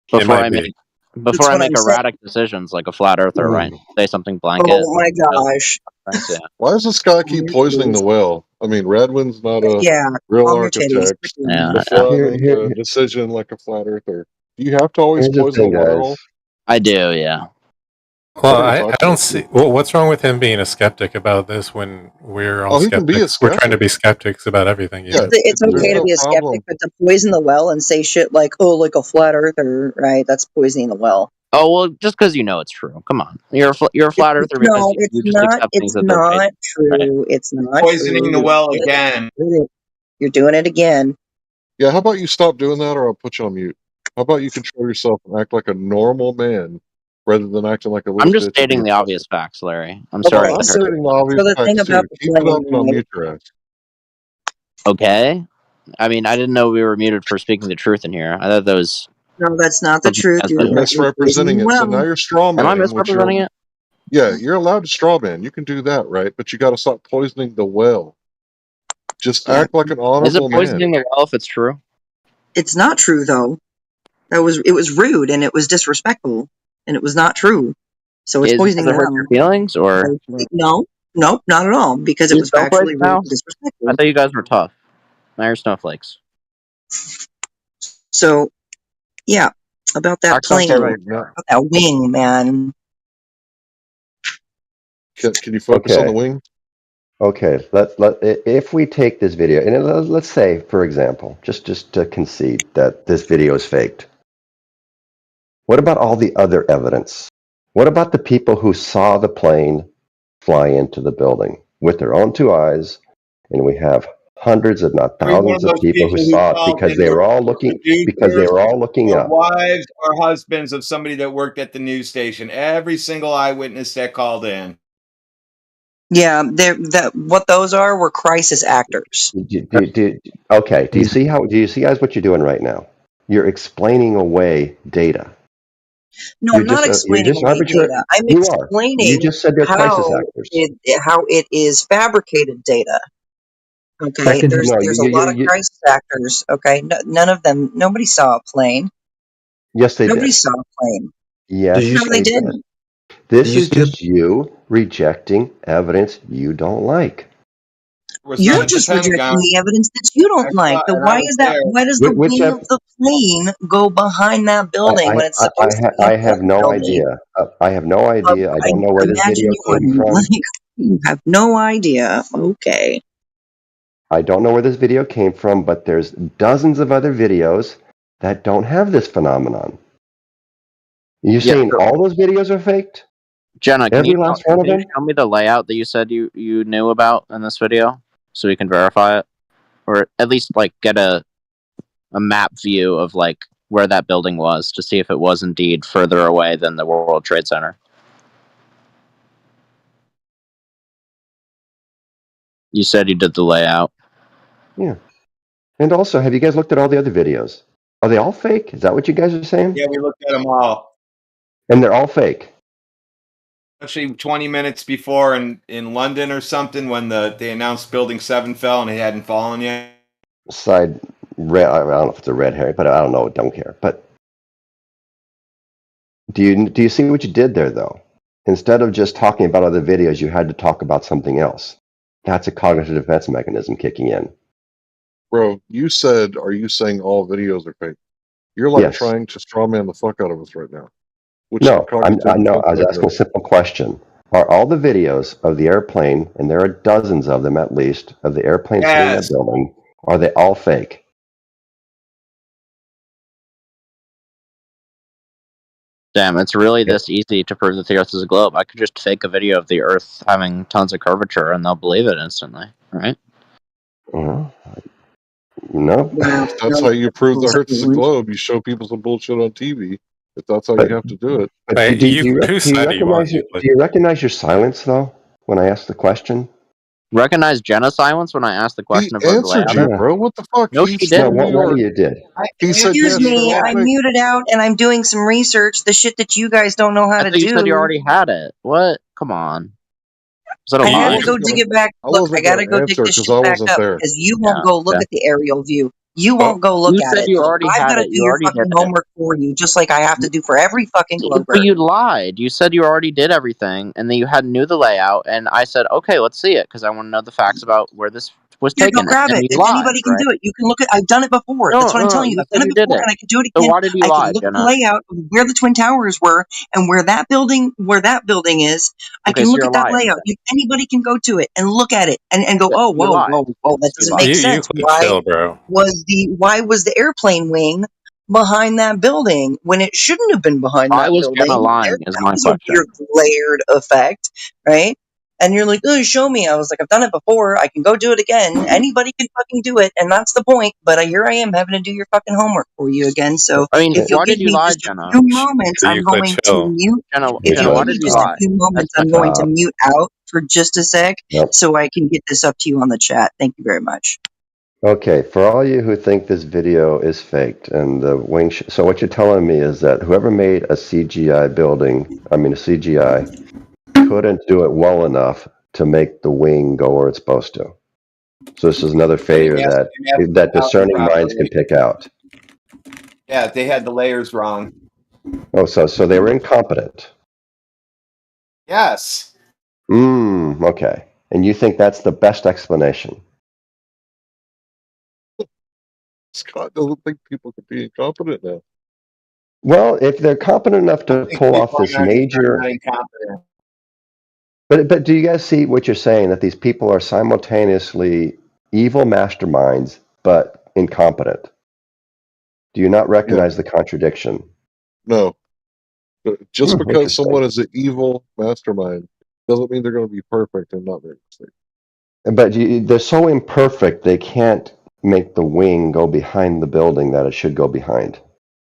It Before might I be. That's what I'm saying. erratic decisions like a flat earther, right? Say something blanket. Oh my gosh. Yeah. Why does this guy keep poisoning the well? I mean, Redwin's not a Yeah, real calm your titties. architect. Yeah. The flood made the decision like a flat earther. Do you have to always Here's the poison the thing, water guys. hole? I do, yeah. Well, What are you I talking don't about? see. Well, what's wrong with him being a skeptic about this when we're all Oh, he can be a skeptics? We're trying to skeptic. be skeptics about everything. Yeah, It's there's okay to no be a problem. skeptic, but to poison the well and say shit like, "Oh, like a flat earther," right? That's poisoning the well. Oh well, just because you know it's true. Come on, you're a flat earther because No, it's you just not. accept things It's at their face, not right? true. It's not Poisoning the true. well again. You're doing it again. Yeah, how about you stop doing that or I'll put you on mute? How about you control yourself and act like a normal man rather than acting like a little I'm just bitch and stating being the tough? obvious facts, Larry. I'm Well, sorry. Okay, I'm so stating the obvious the thing facts about too. the Keep it up and I'll plane, mute your ass. Okay. I mean, I didn't know we were muted for speaking the truth in here. I thought that was right? No, that's not the something truth. as You're You're misrepresenting poisoning the it. So now well. you're straw Am I manning, which you're, misrepresenting it? yeah, you're allowed to straw man. You can do that, right? But you got to stop poisoning the well. Just Yeah, act like an Is it honorable man. poisoning the well if it's true? it's not true though. It was rude and it was disrespectful and it was not true. So it's Does poisoning it the hurt your well. feelings or No, nope, not at all because it you was snowflakes factually rude now? and disrespectful. I thought you guys were tough. Now you're snowflakes. So yeah, about that Act on plane, All Curvature. right, now, about that wing, man. can you focus on the Okay. wing? Okay. If we take this video and let's say, for example, just to concede that this video is faked. What about all the other evidence? What about the people who saw the plane fly into the building with their own two eyes? And we have hundreds, if not Every one of thousands, of those people who people who saw it called because in they were were all looking producers or up. wives or husbands of somebody that worked at the news station. Every single eyewitness that called in. Yeah, what those are were crisis actors. Okay. Do you see guys what you're doing right now? You're explaining away data. No, I'm not You're explaining just away arbitrary. data. I'm You are. You explaining just said they're crisis actors. how it is fabricated data. Okay, Second. No, there's a lot of crisis actors. Okay, none of them. Nobody saw a plane. Yes, they Nobody did. saw a plane. Did you Yes, No, they they did. didn't. This did you is see the just you rejecting evidence you don't like. Was not You're at the just rejecting Pentagon. the evidence that you I don't saw like. it, Then and I why was is that? there. Why does the Which wing of the plane go behind that building when it's supposed to be I in front? have no Tell me. idea. I have no idea. I I don't know where this imagine video you came wouldn't. from. Like, you have no idea. Okay. I don't know where this video came from, but there's dozens of other videos that don't have this phenomenon. You're Yeah. saying all those videos are faked? Jenna, Every last one of them? show me the layout that you said you knew about in this video so we can verify it? Or at least like get a map view of like where that building was to see if it was indeed further away than the World Trade Center. You said you did the layout. Yeah. And also, have you guys looked at all the other videos? Are they all fake? Is that what you guys are saying? Yeah, we looked at them all. And they're all fake. Actually, 20 minutes before in London or something when they announced Building 7 fell and it hadn't fallen yet. Side red. I don't know if it's a red herring, but I don't know. Don't care. But do you see what you did there, though? Instead of just talking about other videos, you had to talk about something else. That's a cognitive defense mechanism kicking in. Bro, you said, are you saying all videos are fake? You're like Yes. trying to strawman the fuck out of us right now. Which No, cognitive no, defense I was asking a mechanism? simple question. Are all the videos of the airplane, and there are dozens of them at least, of the airplane hitting that Yes. building, are they all fake? Damn, it's really Yeah. this easy to prove that the Earth is a globe. I could just fake a video of the Earth having tons of curvature, and they'll believe it instantly, right? Well, no. No, If that's no, how you prove the Earth is a no. globe, you show people some bullshit on TV. If that's how But you have to do it. do, Wait, do, do, you, whose do you side are you on, recognize your, Euclid? do you recognize your silence though when I ask the question? Recognize Jenna's silence when I asked the He question of where the answered layout you, is? Yeah. bro. What the fuck? No, she He's No, from didn't. New one of York. you did. I He said, answered Excuse yes, they're me, all that. I'm fake. muted out and I'm doing some research, the shit that you guys don't know how I to thought you said you do. already had it. What? Come on. Is that a I Oh, gotta lie? go dig it back. I Look, I wasn't gotta gonna go dig answer this because shit I back wasn't up there. because you Yeah. won't go look Okay. at the aerial view. You Oh, won't go look You at said it. you So already I've had gotta it. do You your already did fucking it. homework for you, just like I have to do for every fucking But glober. you lied. You said you already did everything, and then you knew the layout. And I said, okay, let's see it because I want to know the facts about where this was Yeah, go taken. And grab then it. you If lied, anybody can right? do it, you can look at. I've done it before. That's No, what I'm telling you. you I've said done it you did before, it. and I can do it So again. why did you I can lie, look at the Jenna? layout of where the twin towers were and where that building is. I Okay, can so look you're a at that liar. layout. Anybody can go to it and look at it and go, Okay, oh, you whoa, lied. whoa, whoa, that You doesn't lied. make sense. Euclid, chill, bro. Why was the airplane wing behind that building when it shouldn't have been behind Why that was Jenna building? lying? Is That my was a question. weird layered effect, right? And you're like, oh, show me. I was like, I've done it before. I can go do it again. Anybody can fucking do it, and that's the point. But here I am having to do your fucking homework for you again. So I mean, if you'll why give did you me lie, just a Jenna? few moments, I'm Euclid, going to chill. mute. Jenna, If Jenna, you'll why give Euclid, me did you just a stop. lie? few moments, That's my I'm going to question. Stop. mute out for just a sec Yep. so I can get this up to you on the chat. Thank you very much. Okay, for all you who think this video is faked and the wing, so what you're telling me is that whoever made a CGI building, I mean a CGI, couldn't do it well enough to make the wing go where it's supposed to. So this is another They failure masked that it out discerning minds can improperly. pick out. Yeah, they had the layers wrong. Oh, so they were incompetent. Yes. Okay. And you think that's the best explanation? Scott doesn't think people can be incompetent now. Well, if they're competent enough I to think pull off people this are major, not incompetent. but do you guys see what you're saying? That these people are simultaneously evil masterminds, but incompetent. Do you not Yeah, recognize the contradiction? no. But just because Interesting. someone is an evil mastermind doesn't mean they're going to be perfect and not make mistakes. But they're so imperfect, they can't make the wing go behind the building that it should go behind.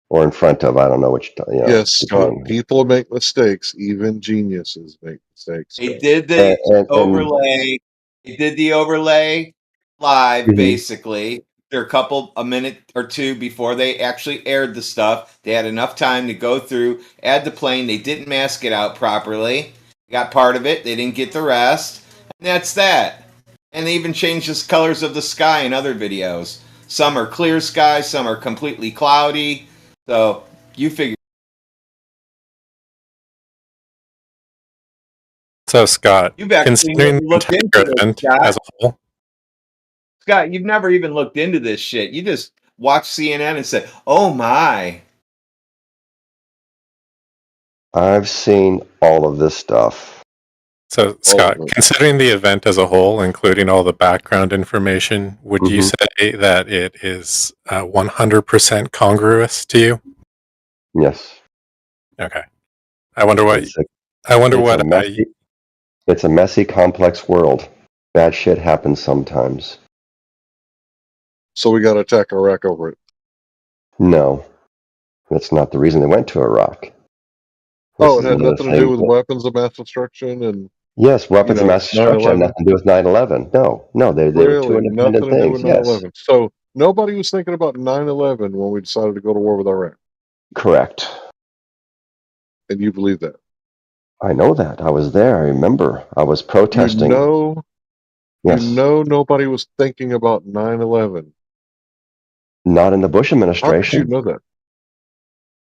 Or in front of, I don't know which, Yes, Scott, depending. people make mistakes. Even geniuses make mistakes. They did And, the and overlay. They did the overlay live, Mhm. basically. A minute or two before they actually aired the stuff. They had enough time to go through, add the plane. They didn't mask it out properly. They got part of it. They didn't get the rest. And that's that. And they even changed the colors of the sky in other videos. Some are clear sky, some are completely cloudy. So you figure. So, Scott, You've actually never considering the looked into entire this, event Scott. as a whole, Scott, you've never even looked into this shit. You just watched CNN and said, "Oh my." I've seen all of this stuff. so All Scott, of it. considering the event as a whole, including all the background information, would you Mhm. say that it is 100% congruous to you? Yes. Okay. I wonder what. It's a, I wonder it's a what. messy, it's a messy, complex world. Bad shit happens sometimes. So we got to attack Iraq over it. No, that's not the reason they went to Iraq. This Oh, it is had another nothing to do thing. with weapons of mass destruction and, Yes, weapons of mass destruction have 9/11. nothing to do with 9/11. No, they were two Really, nothing independent to do with things. Yes, 9/11. So nobody was thinking about 9/11 when we decided to go to war with Iraq. correct. And you believe that? I know that. I was there. I remember. I was You protesting. know, Yes, nobody was thinking about 9/11. not in the Bush How could you administration know that?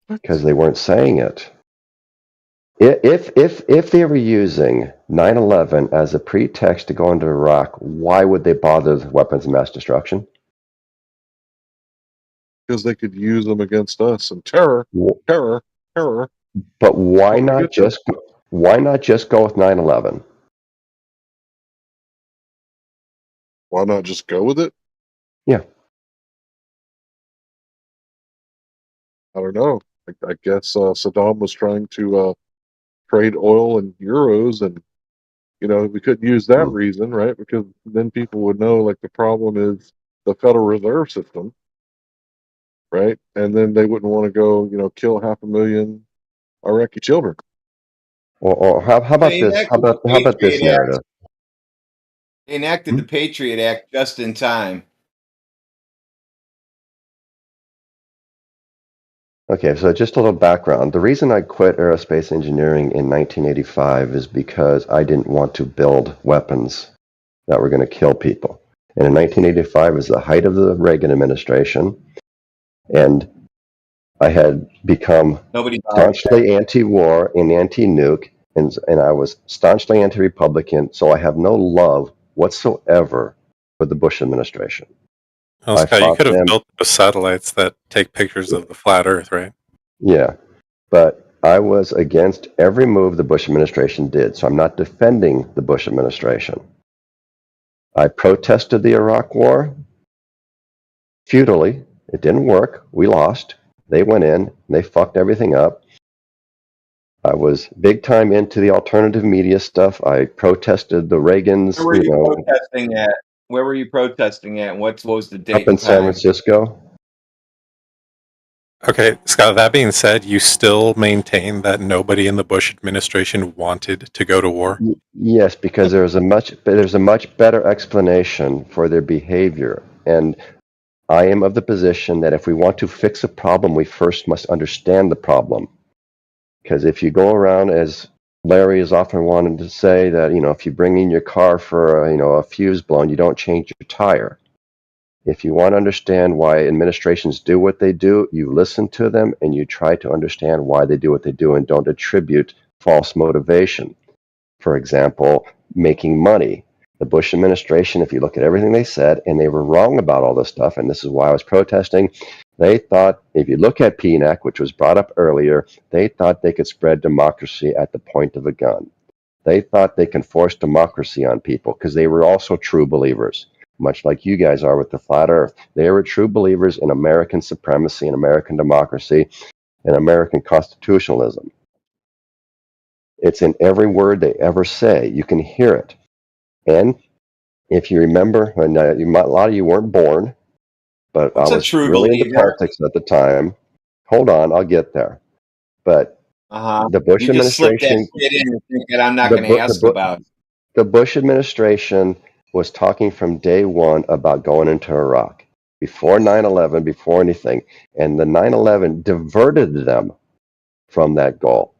because they weren't saying it. If they were using 9/11 as a pretext to go into Iraq, why would they bother with weapons of mass destruction? Because they could use them against us and terror. But why What we not get to. just go with 9/11? Why not just go with it? Yeah. I don't know. I guess Saddam was trying to trade oil and euros, and we couldn't use that reason, right? Because then people would know like the problem is the Federal Reserve System, right? And then they wouldn't want to go, kill 500,000 Iraqi children. Or how about They this? How enacted the about this Patriot Act. narrative? They enacted the Patriot Act just in time. Okay, so just a little background. The reason I quit aerospace engineering in 1985 is because I didn't want to build weapons that were going to kill people. And in 1985 was the height of the Reagan administration, and I had become Nobody bought that. staunchly anti-war and anti-nuke, and I was staunchly anti-Republican, so I have no love whatsoever for the Bush administration. Well, I Scott, you fought could have them, built those satellites that take pictures of the flat Earth, right? yeah, but I was against every move the Bush administration did, so I'm not defending the Bush administration. I protested the Iraq War futilely. It didn't work. We lost. They went in, and they fucked everything up. I was big time into the alternative media stuff. I protested the Reagans, Where were you protesting at? Where were you protesting at? And what was the up date in and San time? Francisco. Okay, Scott, that being said, you still maintain that nobody in the Bush administration wanted to go to war? Yes, because there's a much better explanation for their behavior. And I am of the position that if we want to fix a problem, we first must understand the problem. Because if you go around, as Larry has often wanted to say, that if you bring in your car for a fuse blown, you don't change your tire. If you want to understand why administrations do what they do, you listen to them and you try to understand why they do what they do and don't attribute false motivation. For example, making money. The Bush administration, if you look at everything they said, and they were wrong about all this stuff, and this is why I was protesting, they thought, if you look at PNAC, which was brought up earlier, they thought they could spread democracy at the point of a gun. They thought they can force democracy on people because they were also true believers, much like you guys are with the flat earth. They were true believers in American supremacy and American democracy and American constitutionalism. It's in every word they ever say. You can hear it. And if you remember, and a lot of you weren't born, but I What's a was true really into believer? politics at the time. Hold on, I'll get there. But the Bush You just slipped that administration, shit in and think that I'm not the, going to Bu- the, ask Bu- about. the Bush administration was talking from day one about going into Iraq before 9/11, before anything, and the 9/11 diverted them from that goal.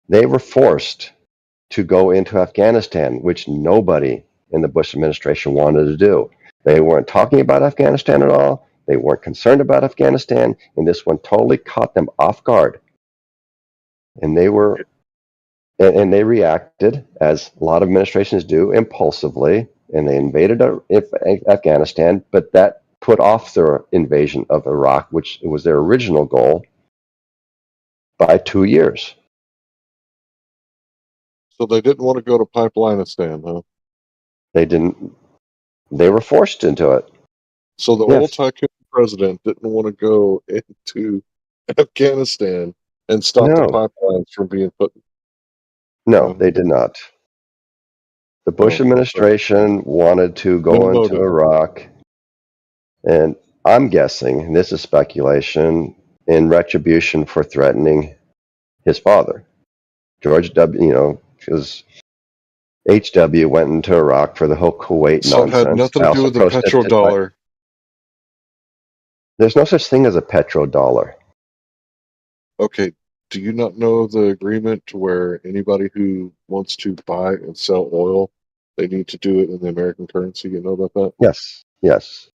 They were forced to go into Afghanistan, which nobody in the Bush administration wanted to do. They weren't talking about Afghanistan at all. They weren't concerned about Afghanistan, and this one totally caught them off guard. And they reacted, as a lot of administrations do, impulsively, and they invaded Afghanistan, but that put off their invasion of Iraq, which was their original goal, by 2 years. So they didn't want to go to Pipelineistan, huh? They didn't. They were forced into it. So the old Yes. tycoon president didn't want to go into Afghanistan and stop the No. pipelines from being put. No, they did not. The Bush administration wanted to Good go into motive. Iraq, and I'm guessing, and this is speculation, in retribution for threatening his father, George W. Because HW went into Iraq for the whole Kuwait So it had nonsense. nothing I to do also with the petrodollar. There's no such thing as a petrodollar. Okay, do you not know the agreement where anybody who wants to buy and sell oil, they need to do it in the American currency? You know about that? Yes, yes.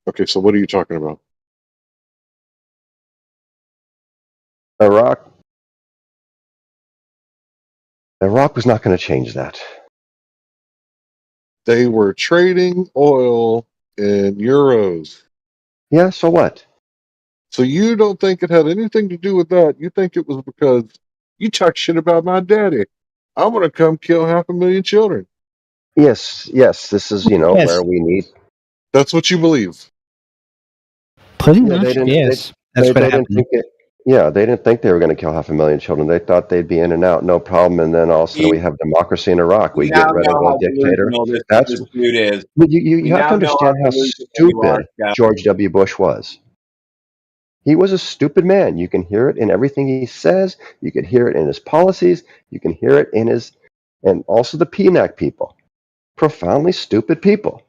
Okay, so what are you talking about? Iraq Iraq was not going to change that. They were trading oil in euros. Yeah, so what? So you don't think it had anything to do with that? You think it was because you talk shit about my daddy? I'm going to come kill 500,000 children. Yes, this is, Yes. where we need. That's what you believe. Pretty Yeah, much, yes. They That's what didn't happened. think it. Yeah, they didn't think they were going to kill 500,000 children. They thought they'd be in and out, no problem. And then all of a sudden, we have democracy in Iraq. We We get now rid of know a how dictator. delusional That's. this dude is. But you We have to now know understand how how delusional you stupid are, Scott. George W. Bush was. He was a stupid man. You can hear it in everything he says. You can hear it in his policies. You can hear it in his, and also the PNAC people, profoundly stupid people.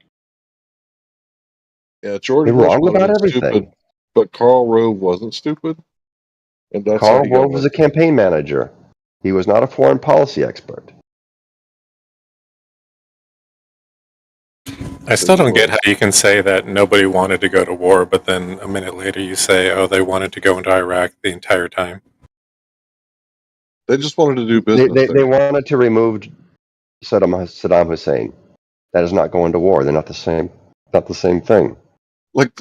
Yeah, George They're Bush wrong might have about been everything. stupid, but Karl Rove wasn't stupid, and that's how Karl he got Rove was a elected. campaign manager. He was not a foreign policy expert. I still don't get how you can say that nobody wanted to go to war, but then a minute later you say, oh, they wanted to go into Iraq the entire time. They just wanted to do business They wanted to remove Saddam Hussein. That is not going to war. They're not the same. Not the same thing. Like,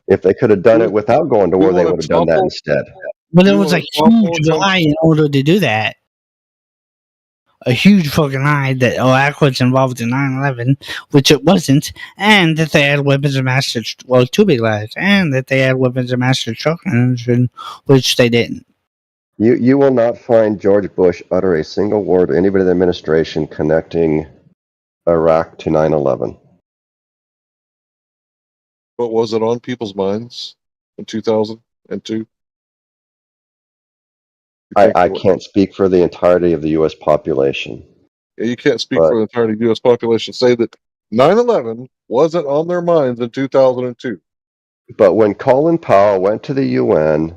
if they could have done it without going to war, they would have done that instead. But it was a huge lie in order to do that. A huge fucking lie that Iraq was involved in 9/11, which it wasn't, and that they had weapons of mass destruction. Well, two big lies, and that they had weapons of mass destruction, which they didn't. You will not find George Bush utter a single word to anybody in the administration connecting Iraq to 9/11. But was it on people's minds in 2002? I can't speak for the entirety of the U.S. population. Yeah, you can't speak for the entirety of the U.S. population. Say that 9/11 wasn't on their minds in 2002. But when Colin Powell went to the UN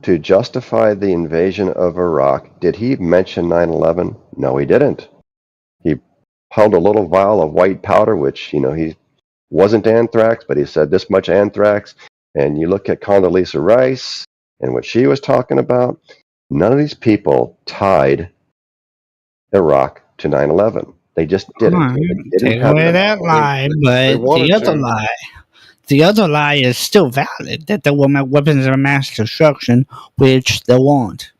to justify the invasion of Iraq, did he mention 9/11? No, he didn't. He held a little vial of white powder, which, he wasn't anthrax, but he said this much anthrax. And you look at Condoleezza Rice and what she was talking about, none of these people tied Iraq to 9/11. They just didn't. They didn't Take have away the that lie, but the other lie is still valid, that there were weapons of mass destruction, which there weren't.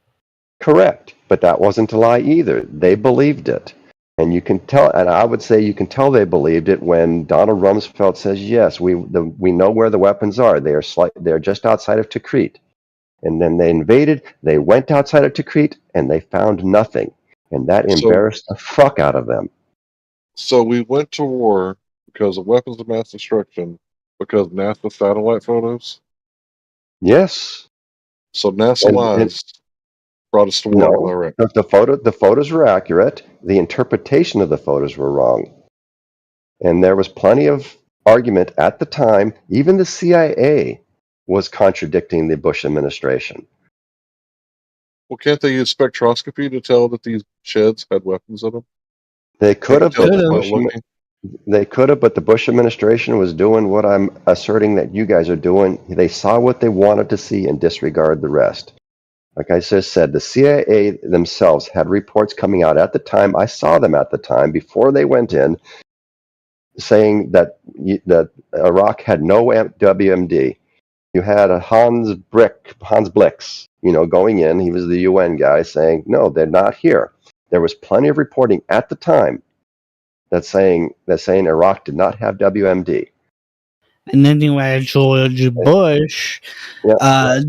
Correct, but that wasn't a lie either. They believed it. And you can tell, and I would say you can tell they believed it when Donald Rumsfeld says, yes, we know where the weapons are. They're just outside of Tikrit. And then they invaded, they went outside of Tikrit, and they found nothing. And that embarrassed the fuck out of them. So we went to war because of weapons of mass destruction, because NASA satellite photos? Yes. So NASA lies brought us to war with Iraq. The photos were accurate. The interpretation of the photos were wrong. And there was plenty of argument at the time. Even the CIA was contradicting the Bush administration. Well, can't they use spectroscopy to tell that these sheds had weapons in them? They could have, but looking. the Bush administration was doing what I'm asserting that you guys are doing. They saw what they wanted to see and disregard the rest. Like I just said, the CIA themselves had reports coming out at the time. I saw them at the time before they went in, saying that Iraq had no WMD. You had a Hans Blix, going in. He was the UN guy saying, no, they're not here. There was plenty of reporting at the time that's saying Iraq did not have WMD. And then you had George Bush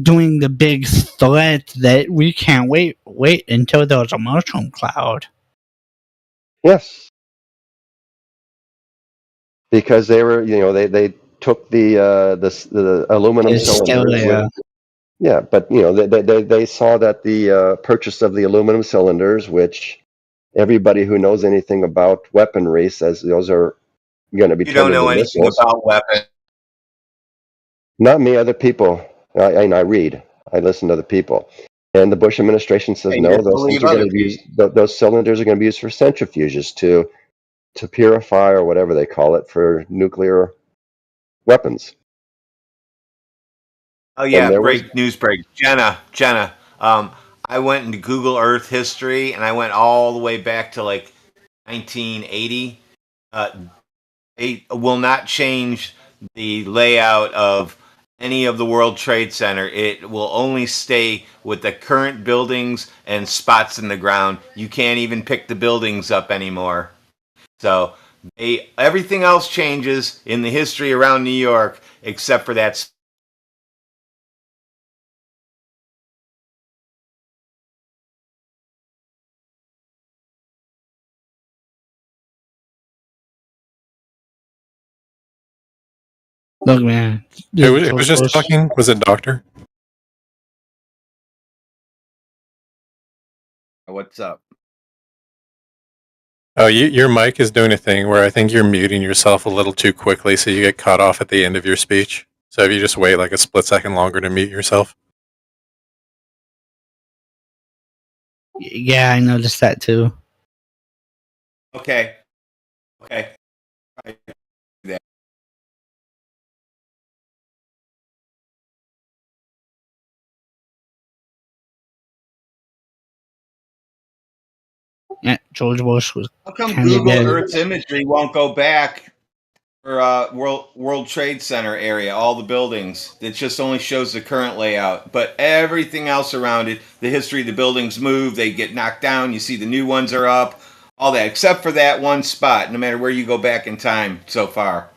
doing the big threat that we can't wait until there's a mushroom cloud. Yes. Because they were, they took the aluminum cylinders. Yeah, but they saw that the purchase of the aluminum cylinders, which everybody who knows anything about weaponry says those are going to be turned into missiles. You don't know anything about weapons. Not me, other people. I read. I listen to other people. And the Bush administration says no. Those cylinders are going to be used for centrifuges to purify or whatever they call it for nuclear weapons. Oh yeah, news break. Jenna. I went into Google Earth history, and I went all the way back to like 1980. It will not change the layout of any of the World Trade Center. It will only stay with the current buildings and spots in the ground. You can't even pick the buildings up anymore. So everything else changes in the history around New York except for that. Look, man. Who was just talking? Was it Doctor? What's up? Oh, your mic is doing a thing where I think you're muting yourself a little too quickly, so you get cut off at the end of your speech. So if you just wait like a split second longer to mute yourself. Yeah, I noticed that too. Okay. Yeah, George Bush was How come kind of Google dead. Earth's imagery won't go back for World Trade Center area, all the buildings? It just only shows the current layout, but everything else around it, the history of the buildings move, they get knocked down, you see the new ones are up, all that, except for that one spot, no matter where you go back in time so far.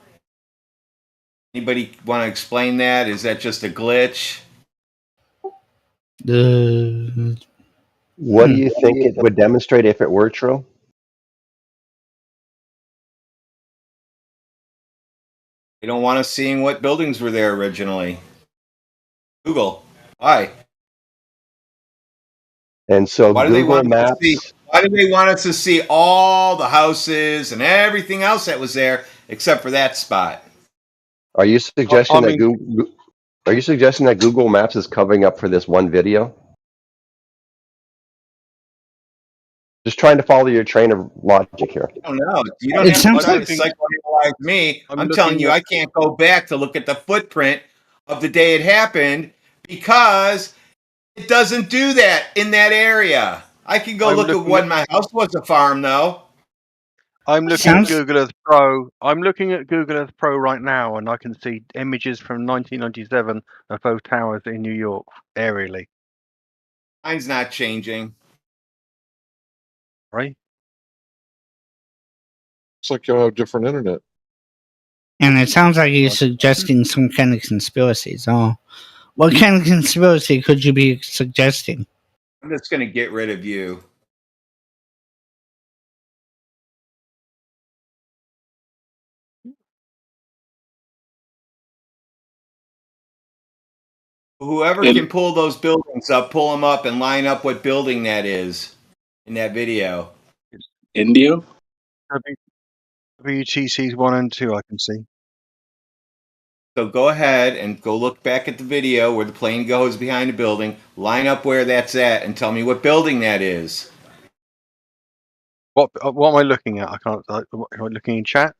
Anybody want to explain that? Is that just a glitch? What do you think it would demonstrate if it were true? They don't want us seeing what buildings were there originally. Google. Why? And so Why do they Google want us to see? Maps. Why do they want us to see all the houses and everything else that was there except for that spot? Are you suggesting that Google? Are you suggesting that Google Maps is covering up for this one video? Just trying to follow your train of logic here. I don't know. You don't It have to sounds try like to psychoanalyze me. I'm telling looking you, at- I can't go back to look at the footprint of the day it happened because it doesn't do that in that area. I can go look at when my house was a farm, though. I'm looking at Google Earth Pro. I'm looking at Google Earth Pro right now, and I can see images from 1997 of both towers in New York aerially. Mine's not changing. Right? It's like y'all have different internet. And it sounds like you're suggesting some kind of conspiracy. So, what kind of conspiracy could you be suggesting? I'm just going to get rid of you. Whoever can pull those buildings up, pull them up and line up what building that is in that video. India? WTCs 1 and 2, I can see. So go ahead and go look back at the video where the plane goes behind the building, line up where that's at, and tell me what building that is. What am I looking at? I can't. Am I looking in chat?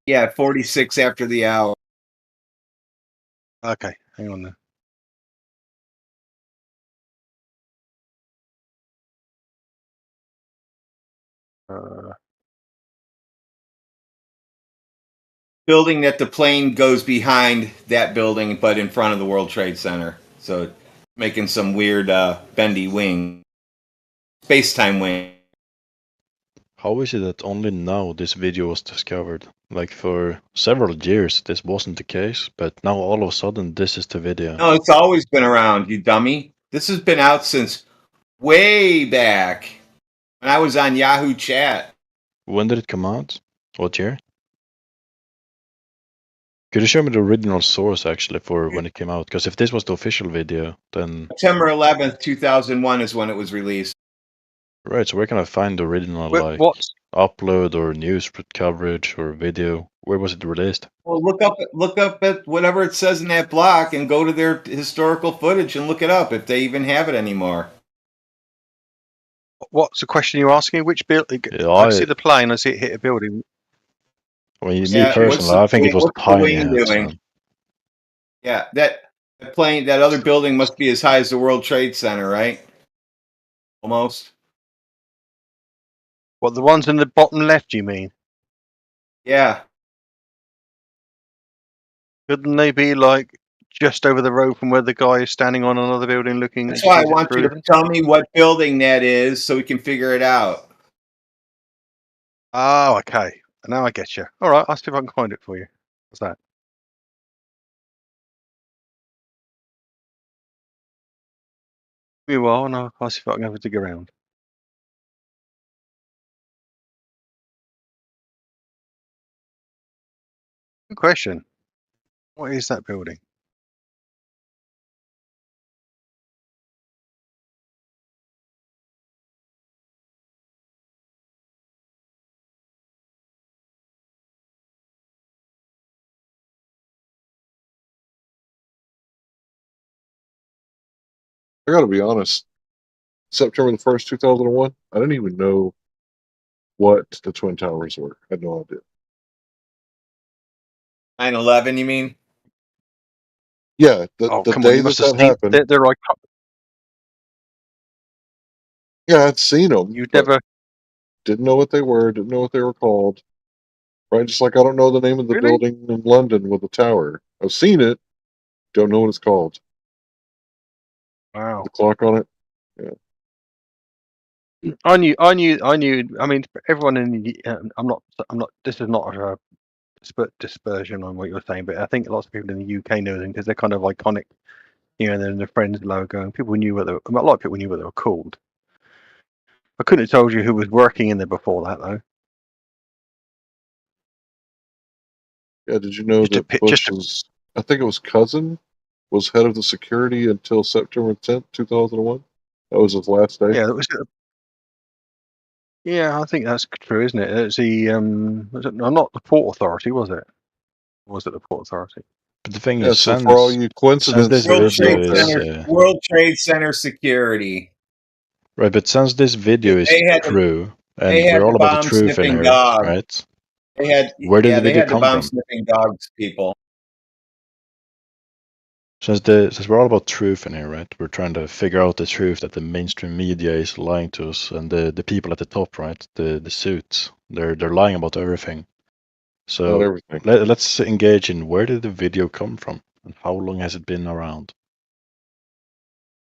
Yeah, 46 after the hour. Okay, hang on then. Building that the plane goes behind that building, but in front of the World Trade Center. So making some weird bendy wing, space-time wing. How is it that only now this video was discovered? Like for several years this wasn't the case, but now all of a sudden this is the video. No, it's always been around, you dummy. This has been out since way back when I was on Yahoo Chat. When did it come out? What year? Could you show me the original source actually for when it came out? Because if this was the official video, then September 11th, 2001 is when it was released. right. So where can I find the original like what? upload or news coverage or video? Where was it released? Well, look up at whatever it says in that block and go to their historical footage and look it up if they even have it anymore. What's the question you're asking? Which building? Yeah, I see the plane. I see it hit a building. I mean, me Yeah, personally, I think it was the what's the wing Pioneer. So. doing? Yeah, that plane, that other building must be as high as the World Trade Center, right? Almost. What, the ones in the bottom left, you mean? Yeah. Couldn't they be like just over the road from where the guy is standing on another building looking That's to why see I if it's want you to proven? tell me what building that is so we can figure it out. Oh, okay. Now I get you. All right, I'll see if I can find it for you. What's that? Give me a while, and I'll see if I can have a dig around. Good question. What is that building? I got to be honest. September the 1st, 2001, I didn't even know what the Twin Towers were. I had no idea. 9/11, you mean? Yeah, Oh, the come on! day You must that have that seen. happened, They're like yeah, I'd seen them, you'd but never didn't know what they were, didn't know what they were called. Right, just like I don't know the name of the really. building in London with the tower. I've seen it, don't know what it's called. The Wow. clock on it, yeah. I knew. I knew. I knew. I mean, everyone in the. I'm not. I'm not. This is not a dispersion on what you're saying, but I think lots of people in the UK know them because they're kind of iconic. You know, they're in the Friends logo, and people knew what they were. A lot of people knew what they were called. I couldn't have told you who was working in there before that, though. Yeah, did you know that Bush's, I think it was cousin, was head of the security until September 10th, 2001? That was his last day. Yeah, that was. Yeah, I think that's true, isn't it? It's the was it, no, not the Port Authority, was it? Or was it the Port Authority? But the thing Yeah, is, so for all you since this coincidences World video Trade out there, Center. is World Trade Center security. right, but since this video is They had the true, they and had we're the all about the bomb truth in sniffing here, dog. right? They had Where did the they video had the come bomb from? sniffing dogs people. Since we're all about truth in here, right? We're trying to figure out the truth that the mainstream media is lying to us, and the people at the top, right? The suits, they're lying about everything. not So everything. let's engage in where did the video come from, and how long has it been around?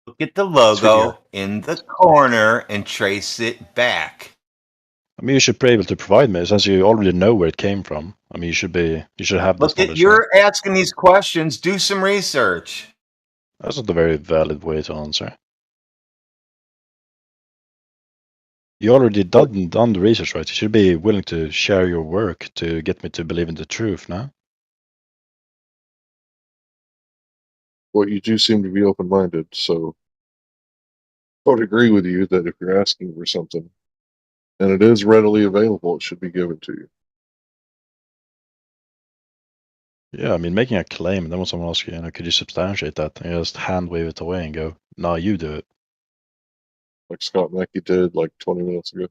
Look at the This video. logo in the corner and trace it back. I mean, you should be able to provide me since you already know where it came from. I mean, you should have this Look at knowledge, right? you're asking these questions. Do some research. That's not a very valid way to answer. You already done the research, right? You should be willing to share your work to get me to believe in the truth, no? Well, you do seem to be open-minded, so I would agree with you that if you're asking for something and it is readily available, it should be given to you. Yeah, I mean, making a claim, and then when someone asks you, could you substantiate that? And you just hand wave it away and go, no, you do it. Like Scott Mackey did like 20 minutes ago.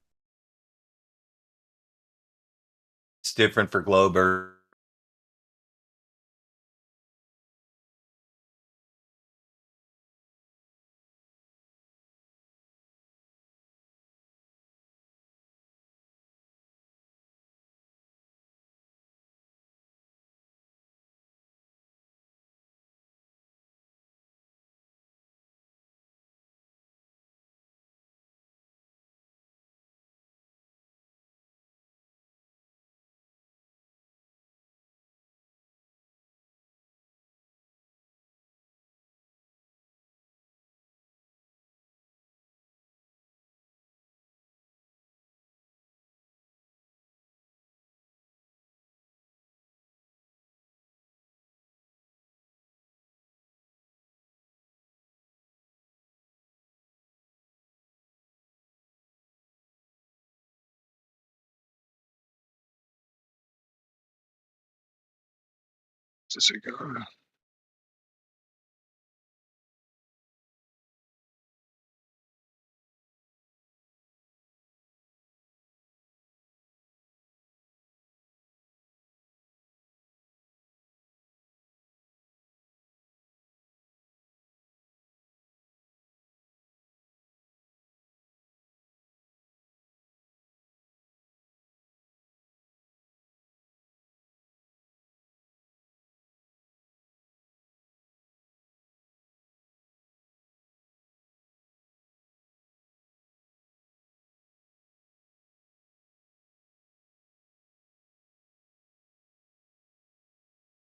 It's different for Glober.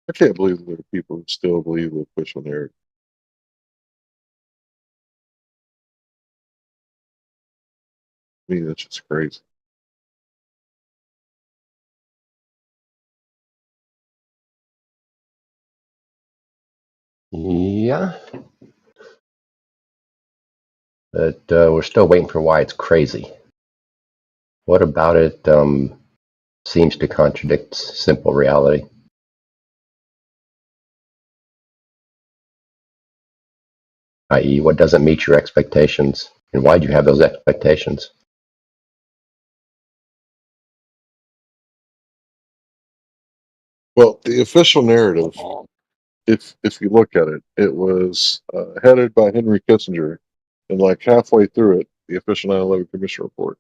I can't believe that there are people who still believe the official narrative. I mean, that's just crazy. Yeah. But we're still waiting for why it's crazy. What about it seems to contradict simple reality? I.e., what doesn't meet your expectations? And why do you have those expectations? Well, the official narrative, if you look at it, it was headed by Henry Kissinger, and like halfway through it, the official 9/11 Commission report,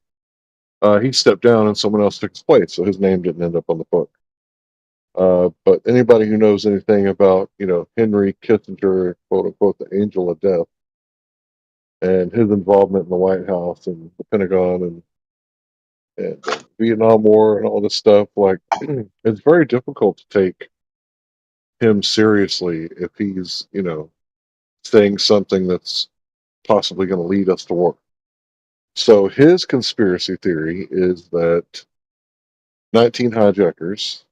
he stepped down and someone else took his place, so his name didn't end up on the book. But anybody who knows anything about, Henry Kissinger, quote unquote, the angel of death, and his involvement in the White House and the Pentagon and the Vietnam War and all this stuff, like it's very difficult to take him seriously if he's, saying something that's possibly going to lead us to war. So his conspiracy theory is that 19 hijackers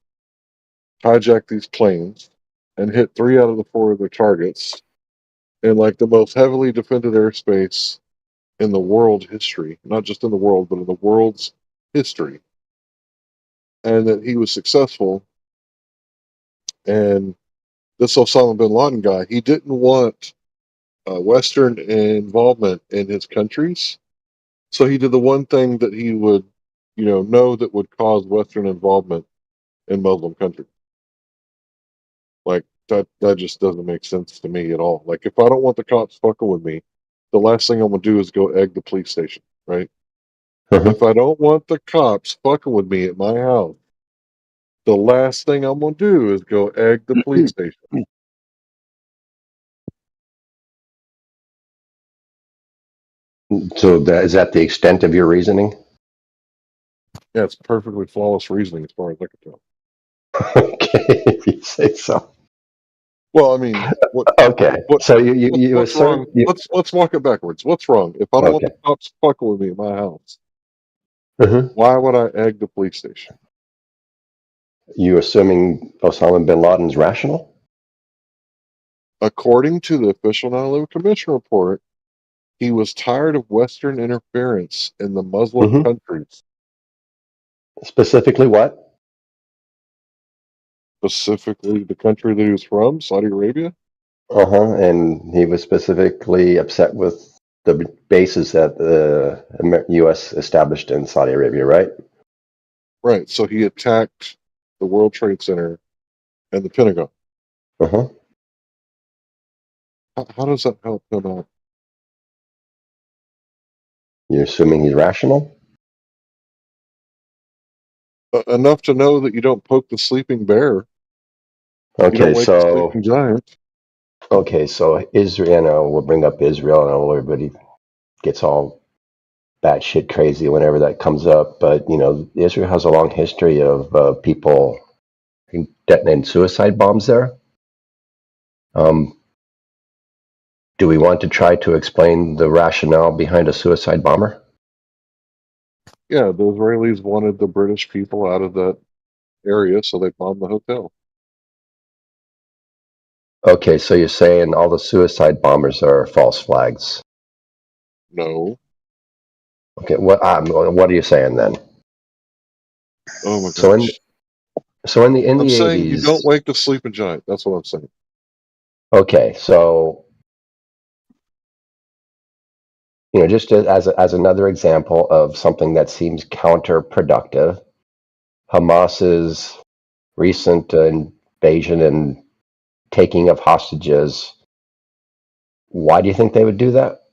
hijacked these planes and hit 3 out of the 4 of their targets in like the most heavily defended airspace in the world history, not just in the world, but in the world's history. And that he was successful. And this Osama bin Laden guy, he didn't want Western involvement in his countries. So he did the one thing that he would, know that would cause Western involvement in Muslim countries. Like that just doesn't make sense to me at all. Like if I don't want the cops fucking with me, the last thing I'm gonna do is go egg the police station, right? If I don't want the cops fucking with me at my house, the last thing I'm gonna do is go egg the police station. So is that the extent of your reasoning? Yeah, it's perfectly flawless reasoning as far as I can tell. Okay, if you say so. Well, I mean, Okay, so you what's assert wrong? Let's walk it backwards. What's wrong? If I don't want okay. the cops fucking with me at my house, Mhm. why would I egg the police station? You assuming Osama bin Laden's rational? According to the official 9/11 Commission report, he was tired of Western interference in the Muslim Mm-hmm. countries. Specifically what? Specifically, the country that he was from, Saudi Arabia. Uh-huh. And he was specifically upset with the bases that the U.S. established in Saudi Arabia, right? Right. So he attacked the World Trade Center and the Pentagon. Uh-huh. How does that help him out? You're assuming he's rational? Enough to know that you don't poke the sleeping bear. You don't Okay, wake the sleeping giant. Okay, so Israel, we'll bring up Israel, and I know everybody gets all batshit crazy whenever that comes up, but Israel has a long history of people detonating suicide bombs there. Do we want to try to explain the rationale behind a suicide bomber? Yeah, the Israelis wanted the British people out of that area, so they bombed the hotel. Okay, so you're saying all the suicide bombers are false flags? No. Okay, what are you saying then? Oh my So in gosh. the I'm saying you 80s, don't wake the sleeping giant. That's what I'm saying. okay, so just as another example of something that seems counterproductive, Hamas's recent invasion and taking of hostages. Why do you think they would do that?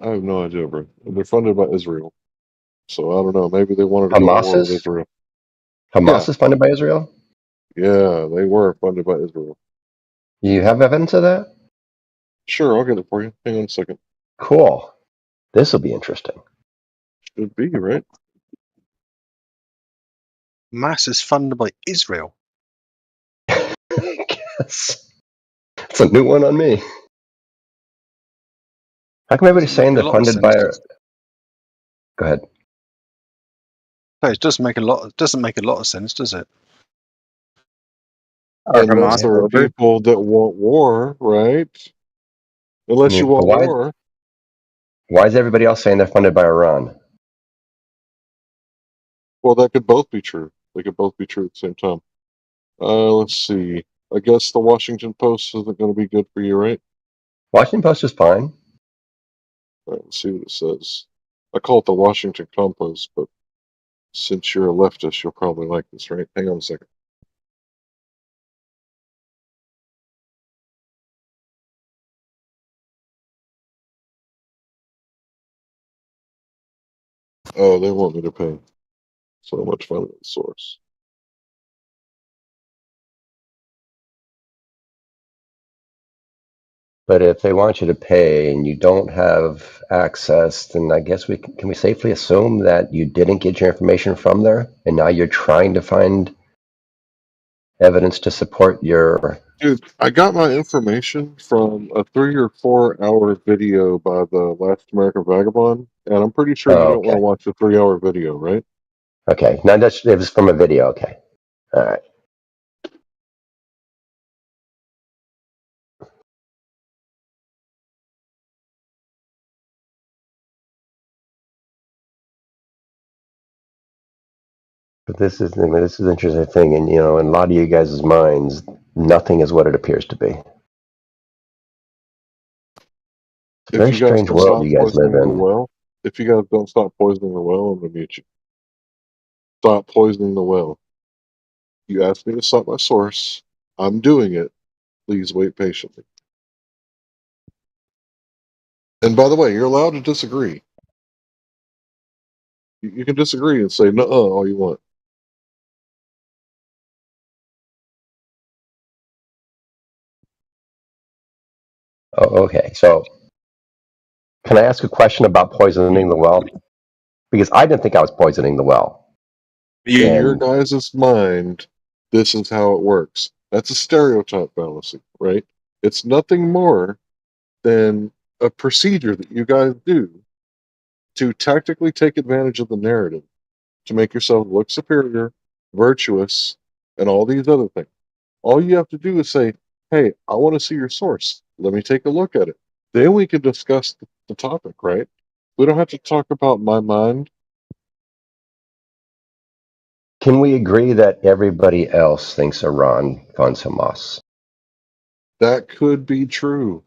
I have no idea, bro. They're funded by Israel. So I don't know. Maybe they wanted to go to war with Hamas Israel. Yeah. is funded by Israel? Yeah, they were funded by Israel. You have evidence of that? Sure, I'll get it for you. Hang on a second. Cool. This will be interesting. Should be, right? Hamas is funded by Israel. Yes. It's a new one on me. How come everybody's saying they're funded by our... Go ahead. No, it doesn't make a lot of sense, does it? Unless there are people that want war, right? Unless you want war. Why is everybody else saying they're funded by Iran? Well, that could both be true. They could both be true at the same time. Let's see. I guess the Washington Post isn't going to be good for you, right? Washington Post is fine. All right, let's see what it says. I call it the Washington Compost, but since you're a leftist, you'll probably like this, right? Hang on a second. Oh, they want me to pay so much money at the source. But if they want you to pay and you don't have access, then I guess can we safely assume that you didn't get your information from there, and now you're trying to find evidence to support your... Dude, I got my information from a 3 or 4 hour video by the Last American Vagabond, and I'm pretty sure you don't want to watch a 3 hour video, right? Okay, now it was from a video. Okay, all right. But this is an interesting thing, and in a lot of you guys' minds, nothing is what it appears to be. It's a very strange world you guys live in. If you guys don't stop poisoning the well, I'm going to mute you. Stop poisoning the well. You asked me to cite my source. I'm doing it. Please wait patiently. And by the way, you're allowed to disagree. You can disagree and say no all you want. Oh, okay. So, can I ask a question about poisoning the well? Because I didn't think I was poisoning the well. In your guys' mind, this is how it works. That's a stereotype fallacy, right? It's nothing more than a procedure that you guys do to tactically take advantage of the narrative to make yourself look superior, virtuous, and all these other things. All you have to do is say, hey, I want to see your source. Let me take a look at it. Then we can discuss the topic, right? We don't have to talk about my mind. Can we agree that everybody else thinks Iran funds Hamas? That could be true.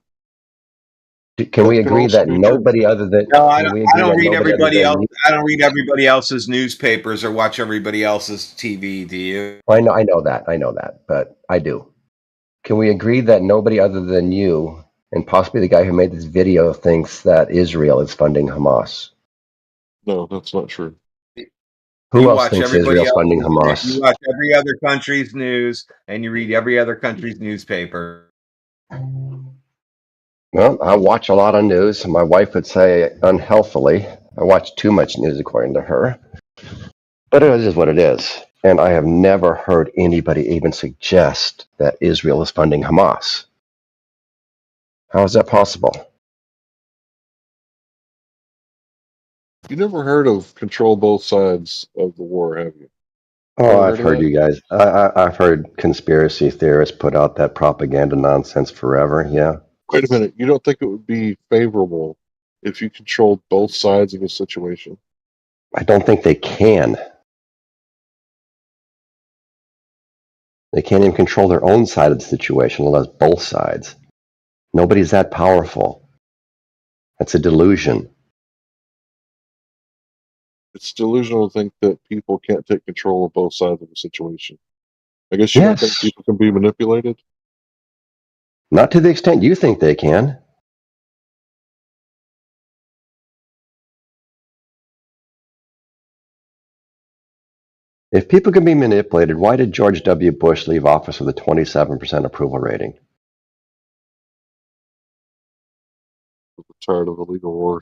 Can we agree that nobody other than... No, I don't read everybody else. I don't read everybody else's newspapers or watch everybody else's TV. Do you? I know that, but I do. Can we agree that nobody other than you and possibly the guy who made this video thinks that Israel is funding Hamas? No, that's not true. Who else thinks Israel's funding Hamas? You watch every other country's news and you read every other country's newspaper. Well, I watch a lot of news. My wife would say unhealthily. I watch too much news, according to her. But it is what it is. And I have never heard anybody even suggest that Israel is funding Hamas. How is that possible? You never heard of control both sides of the war, have you? Oh, I've heard you guys. I've heard conspiracy theorists put out that propaganda nonsense forever. Yeah. Wait a minute. You don't think it would be favorable if you controlled both sides of a situation? I don't think they can. They can't even control their own side of the situation, unless both sides. Nobody's that powerful. That's a delusion. It's delusional to think that people can't take control of both sides of a situation. I guess you don't think people can be manipulated? Not to the extent you think they can. If people can be manipulated, why did George W. Bush leave office with a 27% approval rating? Tired of illegal war.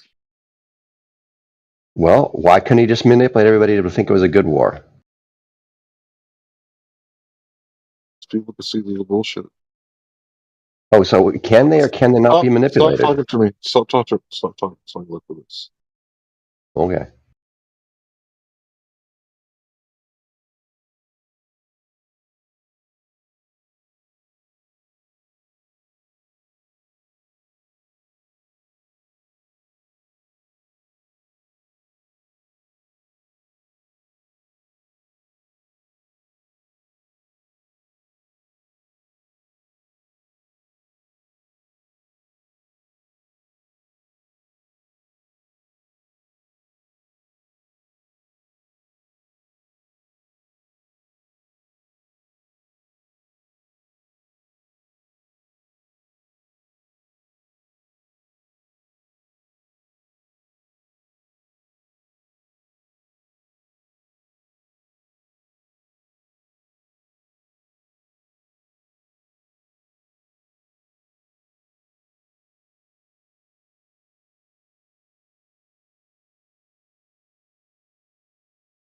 Well, why couldn't he just manipulate everybody to think it was a good war? People can see the bullshit. Oh, so can they or can they not be Stop manipulated? talking to me. Stop talking. Stop talking. Stop looking at this. Okay.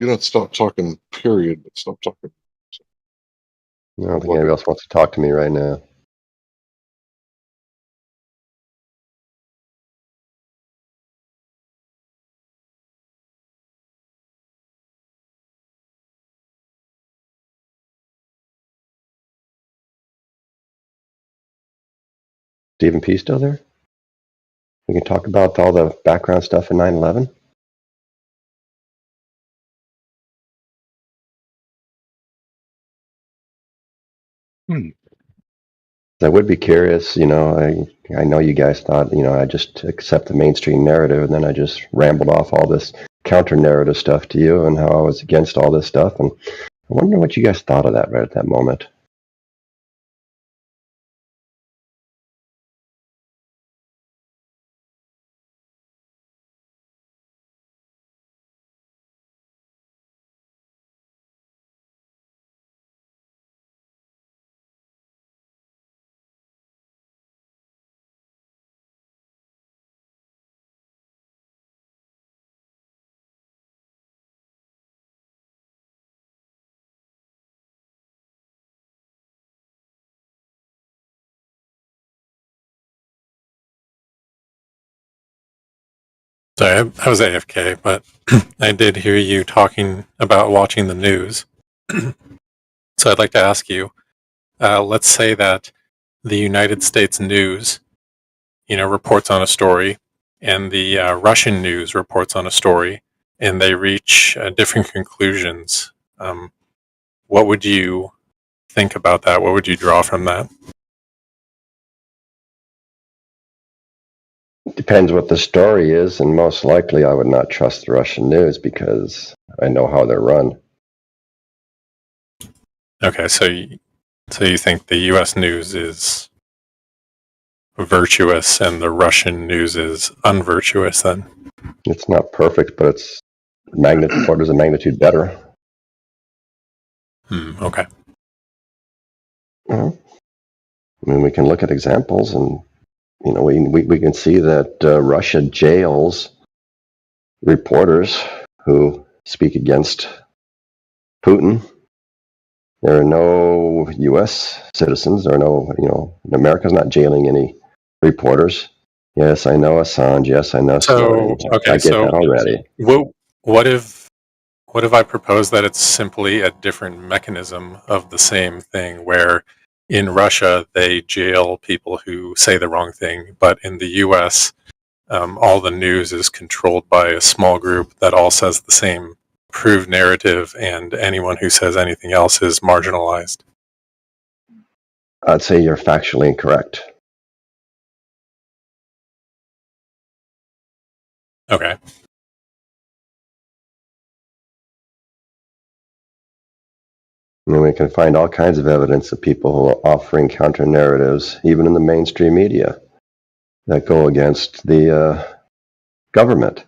You don't stop talking, period, but stop talking. I don't think anybody else wants to talk to me right now. Stephen P. still there? We can talk about all the background stuff in 9/11. I would be curious, I know you guys thought, I just accept the mainstream narrative, and then I just rambled off all this counter-narrative stuff to you and how I was against all this stuff, and I wonder what you guys thought of that right at that moment. Sorry, I was AFK, but I did hear you talking about watching the news. So I'd like to ask you, let's say that the United States news, reports on a story, and the Russian news reports on a story, and they reach different conclusions. What would you think about that? What would you draw from that? Depends what the story is, and most likely I would not trust the Russian news because I know how they're run. Okay, so you think the U.S. news is virtuous and the Russian news is unvirtuous then? It's not perfect, but it's orders of magnitude better. Okay. I mean, we can look at examples, and we can see that Russia jails reporters who speak against Putin. There are no U.S. citizens. There are no, America's not jailing any reporters. Yes, I know Assange. Yes, I know Snowden. I get that already. What if I propose that it's simply a different mechanism of the same thing, where in Russia they jail people who say the wrong thing, but in the U.S. All the news is controlled by a small group that all says the same approved narrative, and anyone who says anything else is marginalized? I'd say you're factually incorrect. Okay. And we can find all kinds of evidence of people who are offering counter narratives, even in the mainstream media, that go against the government.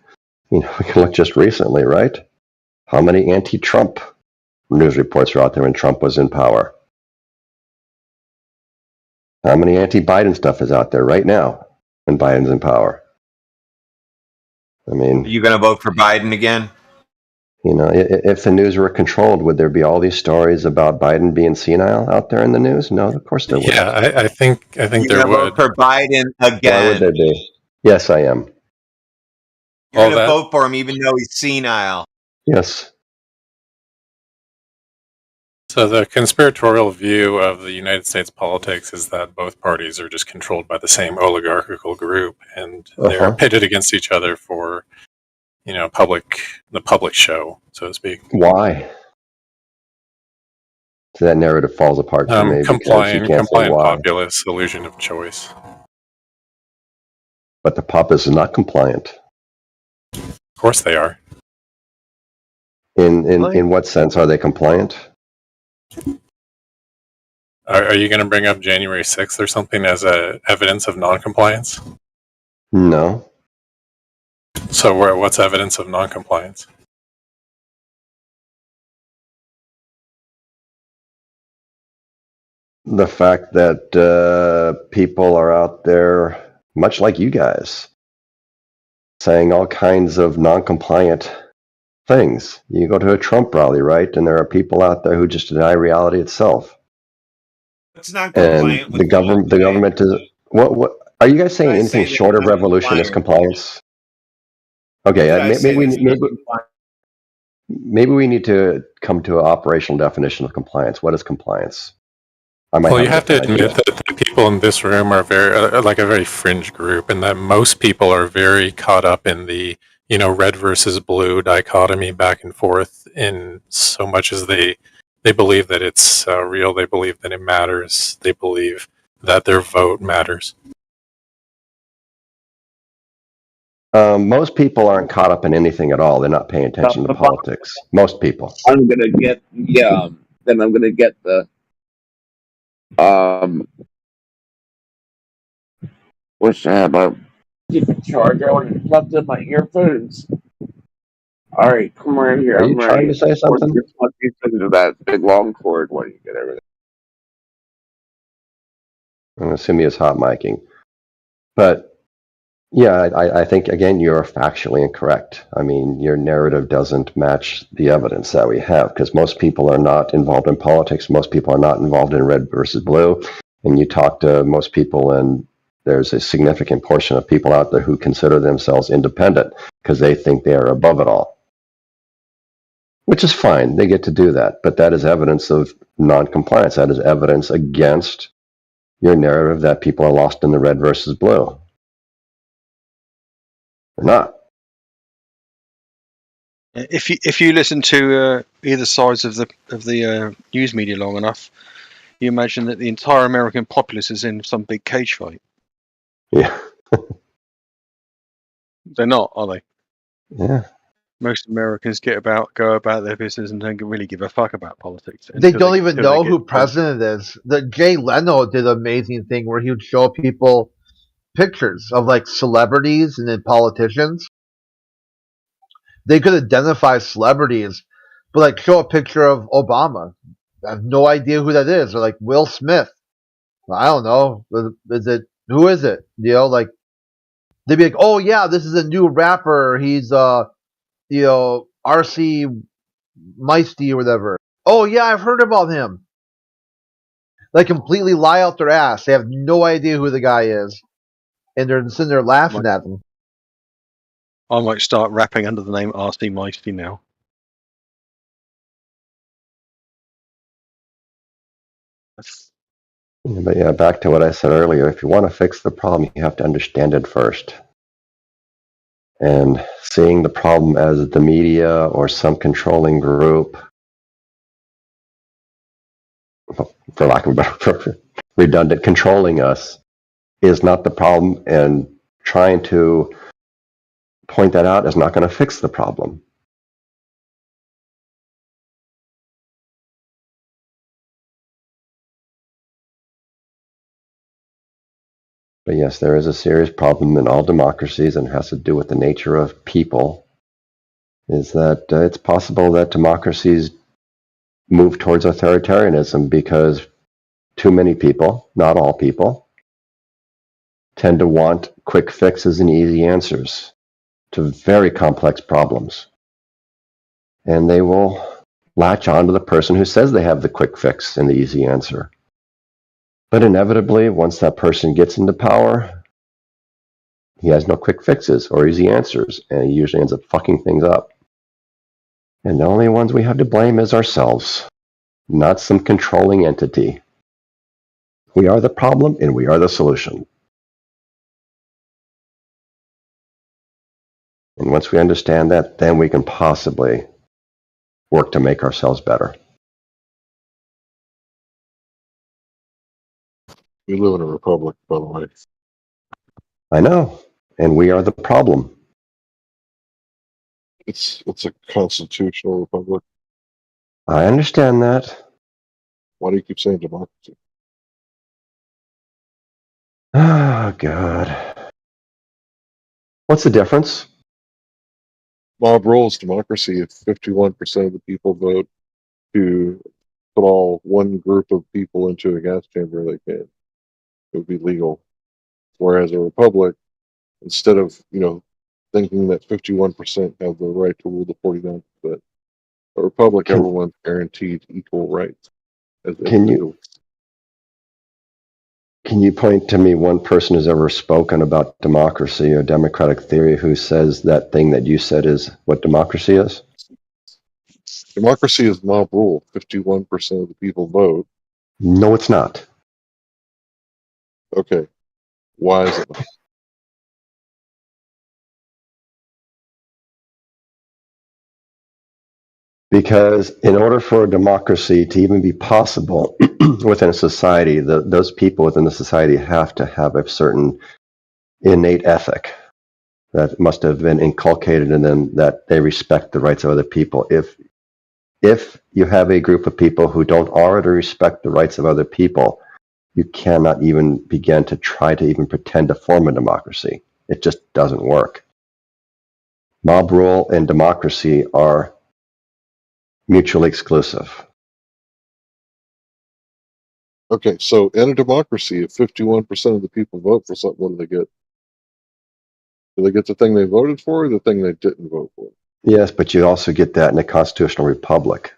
We can look just recently, right? How many anti-Trump news reports were out there when Trump was in power? How many anti-Biden stuff is out there right now when Biden's in power? I mean, Are you going to vote for Biden again? You know, if the news were controlled, would there be all these stories about Biden being senile out there in the news? No, of course there wouldn't. Yeah, I think You're there going to vote would. for Biden Why would there again. be? Yes, I am. You're All going to that vote for him even though he's senile. Yes. So the conspiratorial view of the United States politics is that both parties are just controlled by the same oligarchical group, and they're Uh-huh. pitted against each other for, the public show, so to speak. Why? So that narrative falls apart for me because you can't say Compliant why. populace, illusion of choice. But the populace is not compliant. Of course they are. In what sense are they compliant? Are you going to bring up January 6th or something as a evidence of non-compliance? No. So what's evidence of non-compliance? The fact that people are out there, much like you guys, saying all kinds of non-compliant things. You go to a Trump rally, right? And there are people out there who just deny reality itself. It's not And compliant the government is what are you guys saying? I Anything say that short of it's not revolution is compliant. compliance? Okay, Did I say that's not compliant? maybe we need to come to an operational definition of compliance. What is compliance? I might Well, you have have a to different admit idea. that the people in this room are like a very fringe group, and that most people are very caught up in the red versus blue dichotomy back and forth. In so much as they believe that it's real, they believe that it matters, they believe that their vote matters. Most people aren't caught up in anything at all. They're not paying attention to politics. Most people. I'm gonna get then I'm gonna get the what's that? My stupid charger. I would have plugged in my earphones. All right, come around here. Are I'm you trying ready. to say something? Just plug these into that big long cord when you get everything. I'm assuming it's hot micing. But yeah, I think, again, you're factually incorrect. I mean, your narrative doesn't match the evidence that we have because most people are not involved in politics. Most people are not involved in red versus blue. And you talk to most people, and there's a significant portion of people out there who consider themselves independent because they think they are above it all. Which is fine. They get to do that. But that is evidence of non-compliance. That is evidence against your narrative that people are lost in the red versus blue. They're not. If you listen to either sides of the news media long enough, you imagine that the entire American populace is in some big cage fight. Yeah. They're not, are they? Yeah. Most Americans go about their business and don't really give a fuck about politics. They don't even know who president is. The Jay Leno did an amazing thing where he would show people pictures of like celebrities and then politicians. They could identify celebrities, but like show a picture of Obama. I have no idea who that is. Or like Will Smith. I don't know. Is it who is it? You know, like they'd be like, oh yeah, this is a new rapper. He's RC Meisty or whatever. Oh yeah, I've heard about him. Like completely lie out their ass. They have no idea who the guy is, and they're sitting there laughing at him. I might start rapping under the name RC Meisty now. But yeah, back to what I said earlier. If you want to fix the problem, you have to understand it first. And seeing the problem as the media or some controlling group, for lack of a better redundant, controlling us is not the problem, and trying to point that out is not going to fix the problem. But yes, there is a serious problem in all democracies, and it has to do with the nature of people, is that it's possible that democracies move towards authoritarianism because too many people, not all people, tend to want quick fixes and easy answers to very complex problems. and they will latch on to the person who says they have the quick fix and the easy answer. But inevitably, once that person gets into power, he has no quick fixes or easy answers, and he usually ends up fucking things up. And the only ones we have to blame is ourselves, not some controlling entity. We are the problem and we are the solution. And once we understand that, then we can possibly work to make ourselves better. We live in a republic, by the way. I know, and we are the problem. It's a constitutional republic. I understand that. Why do you keep saying democracy? Oh, God. What's the difference? Mob rule is democracy if 51% of the people vote to put all one group of people into a gas chamber, they can. It would be legal. Whereas a republic, instead of, thinking that 51% have the right to rule the 49%, a republic, everyone's guaranteed equal rights as individuals. Can you point to me one person who's ever spoken about democracy or democratic theory who says that thing that you said is what democracy is? Democracy is mob rule. 51% of the people vote. No, it's not. Okay. Why is it not? Because in order for a democracy to even be possible within a society, those people within the society have to have a certain innate ethic that must have been inculcated in them, that they respect the rights of other people. If you have a group of people who don't already respect the rights of other people, you cannot even begin to try to even pretend to form a democracy. It just doesn't work. Mob rule and democracy are mutually exclusive. Okay, so in a democracy, if 51% of the people vote for something, what do they get? Do they get the thing they voted for or the thing they didn't vote for? Yes, but you also get that in a constitutional republic.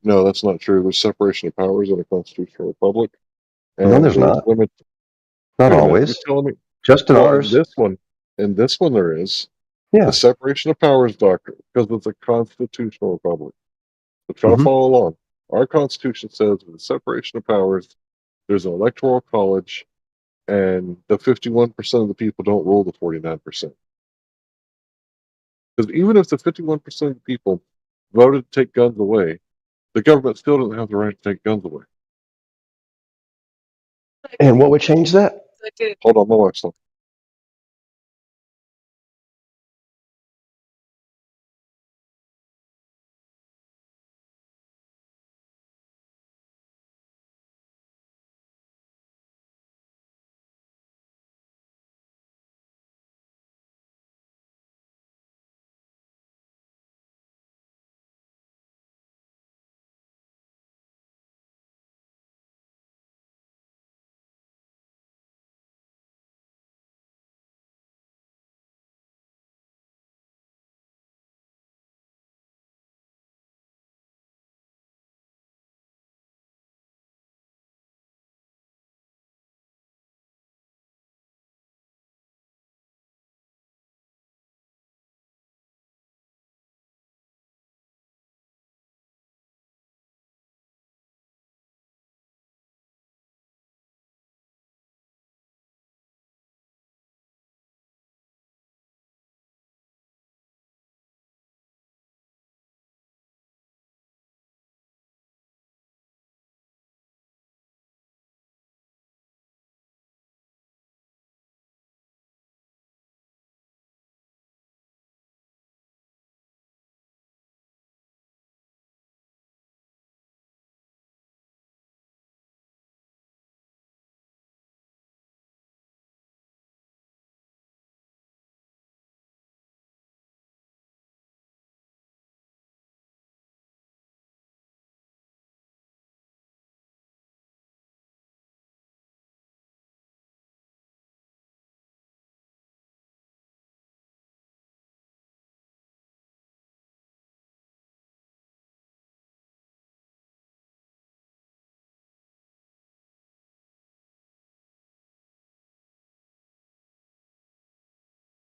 No, that's not true. There's separation of powers in a constitutional republic. And No, there's not. Not Not You're always. telling me? Just in Well, ours. in this one there is. Yeah. The separation of powers doctrine, because it's a constitutional republic. So try to follow along. Our Constitution says with the separation of powers, there's an electoral college, and the 51% of the people don't rule the 49%. Because even if the 51% of the people voted to take guns away, the government still doesn't have the right to take guns away. And what would change that? Hold on, my wife's on.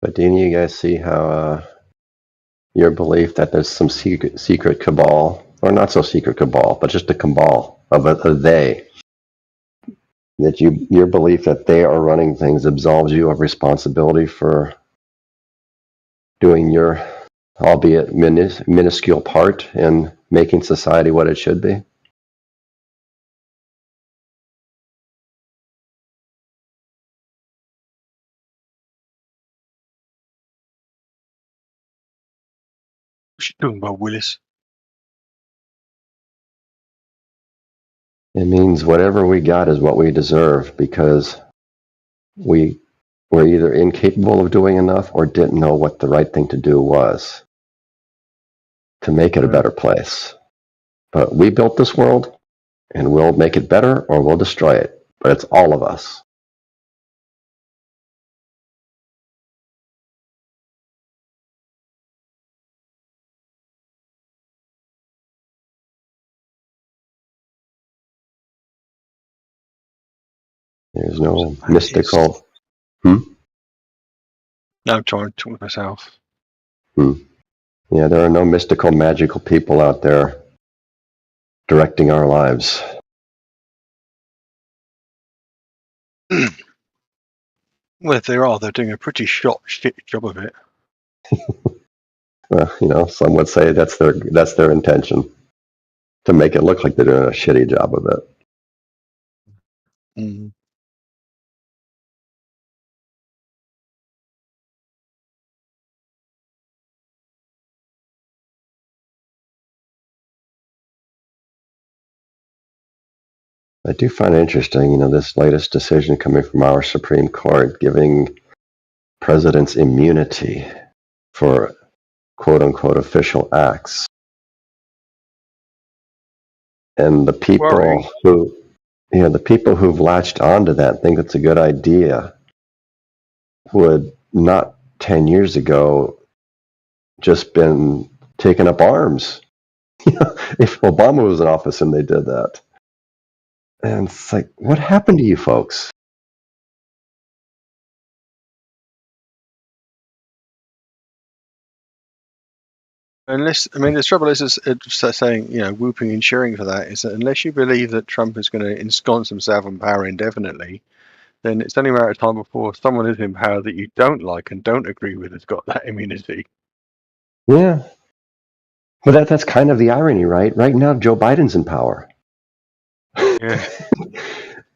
But didn't you guys see how your belief that there's some secret cabal, or not so secret cabal, but just a cabal of a they, that your belief that they are running things absolves you of responsibility for doing your, albeit minuscule part in making society what it should be? What's she doing about Willis? It means whatever we got is what we deserve, because we were either incapable of doing enough or didn't know what the right thing to do was to make it a better place. But we built this world, and we'll make it better or we'll destroy it. But it's all of us. There's no mystical. No, I'm trying to talk to myself. Yeah, there are no mystical, magical people out there directing our lives. Well, if there are, they're doing a pretty shit job of it. Well, some would say that's their intention, to make it look like they're doing a shitty job of it. Mm. I do find it interesting, this latest decision coming from our Supreme Court giving presidents immunity for quote-unquote official acts. And the people who've latched onto that think it's a good idea would not 10 years ago just been taking up arms. If Obama was in office and they did that. And it's like, what happened to you folks? The trouble is saying, whooping and cheering for that is that unless you believe that Trump is going to ensconce himself in power indefinitely, then it's only a matter of time before someone is in power that you don't like and don't agree with has got that immunity. Yeah. But that's kind of the irony, right? Right now, Joe Biden's in power. Yeah.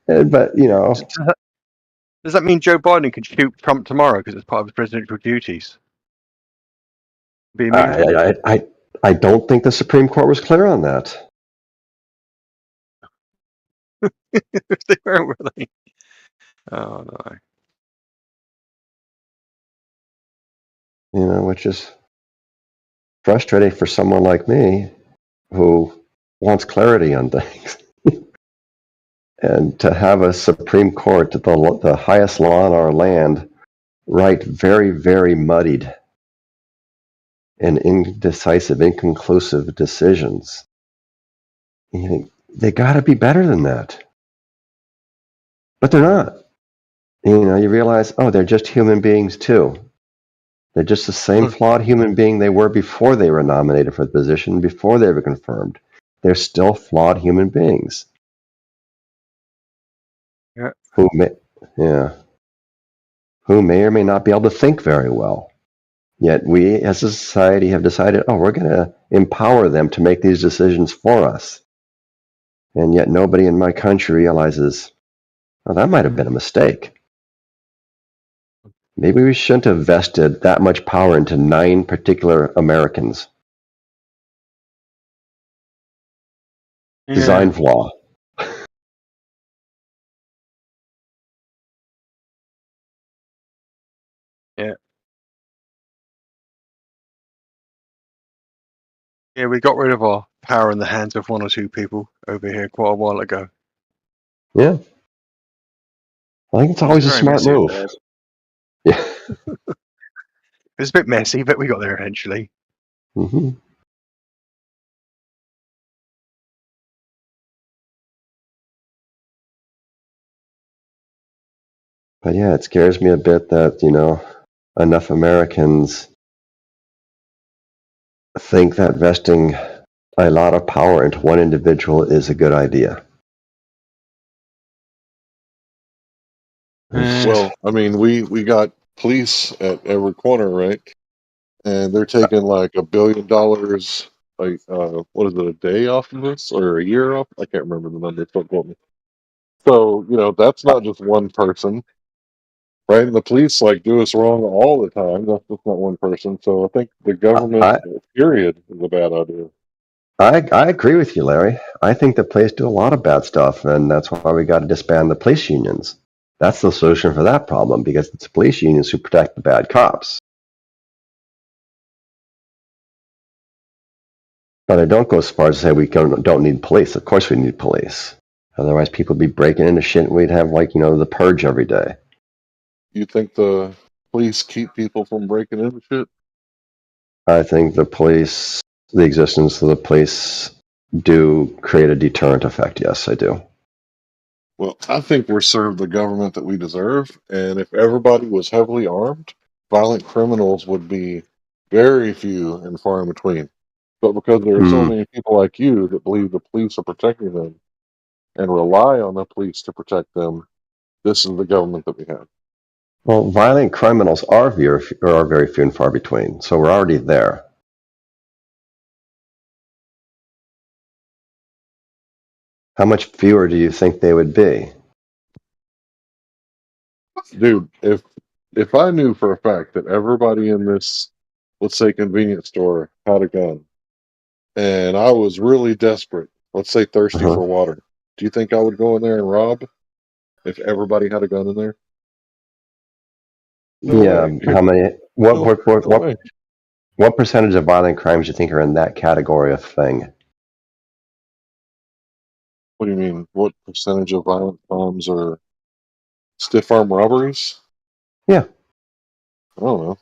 But, Does that mean Joe Biden could shoot Trump tomorrow because it's part of his presidential duties? Be immune from it? I don't think the Supreme Court was clear on that. They weren't really. Oh, no. Which is frustrating for someone like me who wants clarity on things. And to have a Supreme Court, the highest law in our land, write very, very muddied and indecisive, inconclusive decisions. You think, they got to be better than that. But they're not. You realize, they're just human beings too. They're just the same flawed human being they were before they were nominated for the position, before they were confirmed. They're still flawed human beings. Yeah. Who may or may not be able to think very well. Yet we, as a society, have decided, we're going to empower them to make these decisions for us. And yet nobody in my country realizes, that might have been a mistake. Maybe we shouldn't have vested that much power into 9 particular Americans. Yeah. Design flaw. Yeah. Yeah, we got rid of our power in the hands of 1 or 2 people over here quite a while ago. Yeah. I think it's always a smart move. Yeah. It was a bit messy, but we got there eventually. Mm-hmm. But yeah, it scares me a bit that, enough Americans think that vesting a lot of power into one individual is a good idea. Well, I mean, we got police at every corner, right? And they're taking like $1 billion, like what is it, a day off of us or a year off? I can't remember the number. Don't quote me. So that's not just one person, right? And the police like do us wrong all the time. That's just not one person. So I think the government, period, is a bad idea. I agree with you, Larry. I think the police do a lot of bad stuff, and that's why we got to disband the police unions. That's the solution for that problem, because it's the police unions who protect the bad cops. But I don't go as far as to say we don't need police. Of course we need police. Otherwise people would be breaking into shit and we'd have the purge every day. You think the police keep people from breaking into shit? I think the existence of the police do create a deterrent effect. Yes, I do. Well, I think we're served the government that we deserve, and if everybody was heavily armed, violent criminals would be very few and far in between. But because there are so many people like you that believe the police are protecting them and rely on the police to protect them, this is the government that we have. Well, violent criminals are very few and far between, so we're already there. How much fewer do you think they would be? Dude, if I knew for a fact that everybody in this, let's say, convenience store had a gun, and I was really desperate, let's say thirsty for water, do you think I would go in there and rob if everybody had a gun in there? No Yeah, way. how many? No way. What percentage of violent crimes do you think are in that category of thing? What do you mean? What percentage of violent crimes are stiff arm robberies? Yeah. I don't know.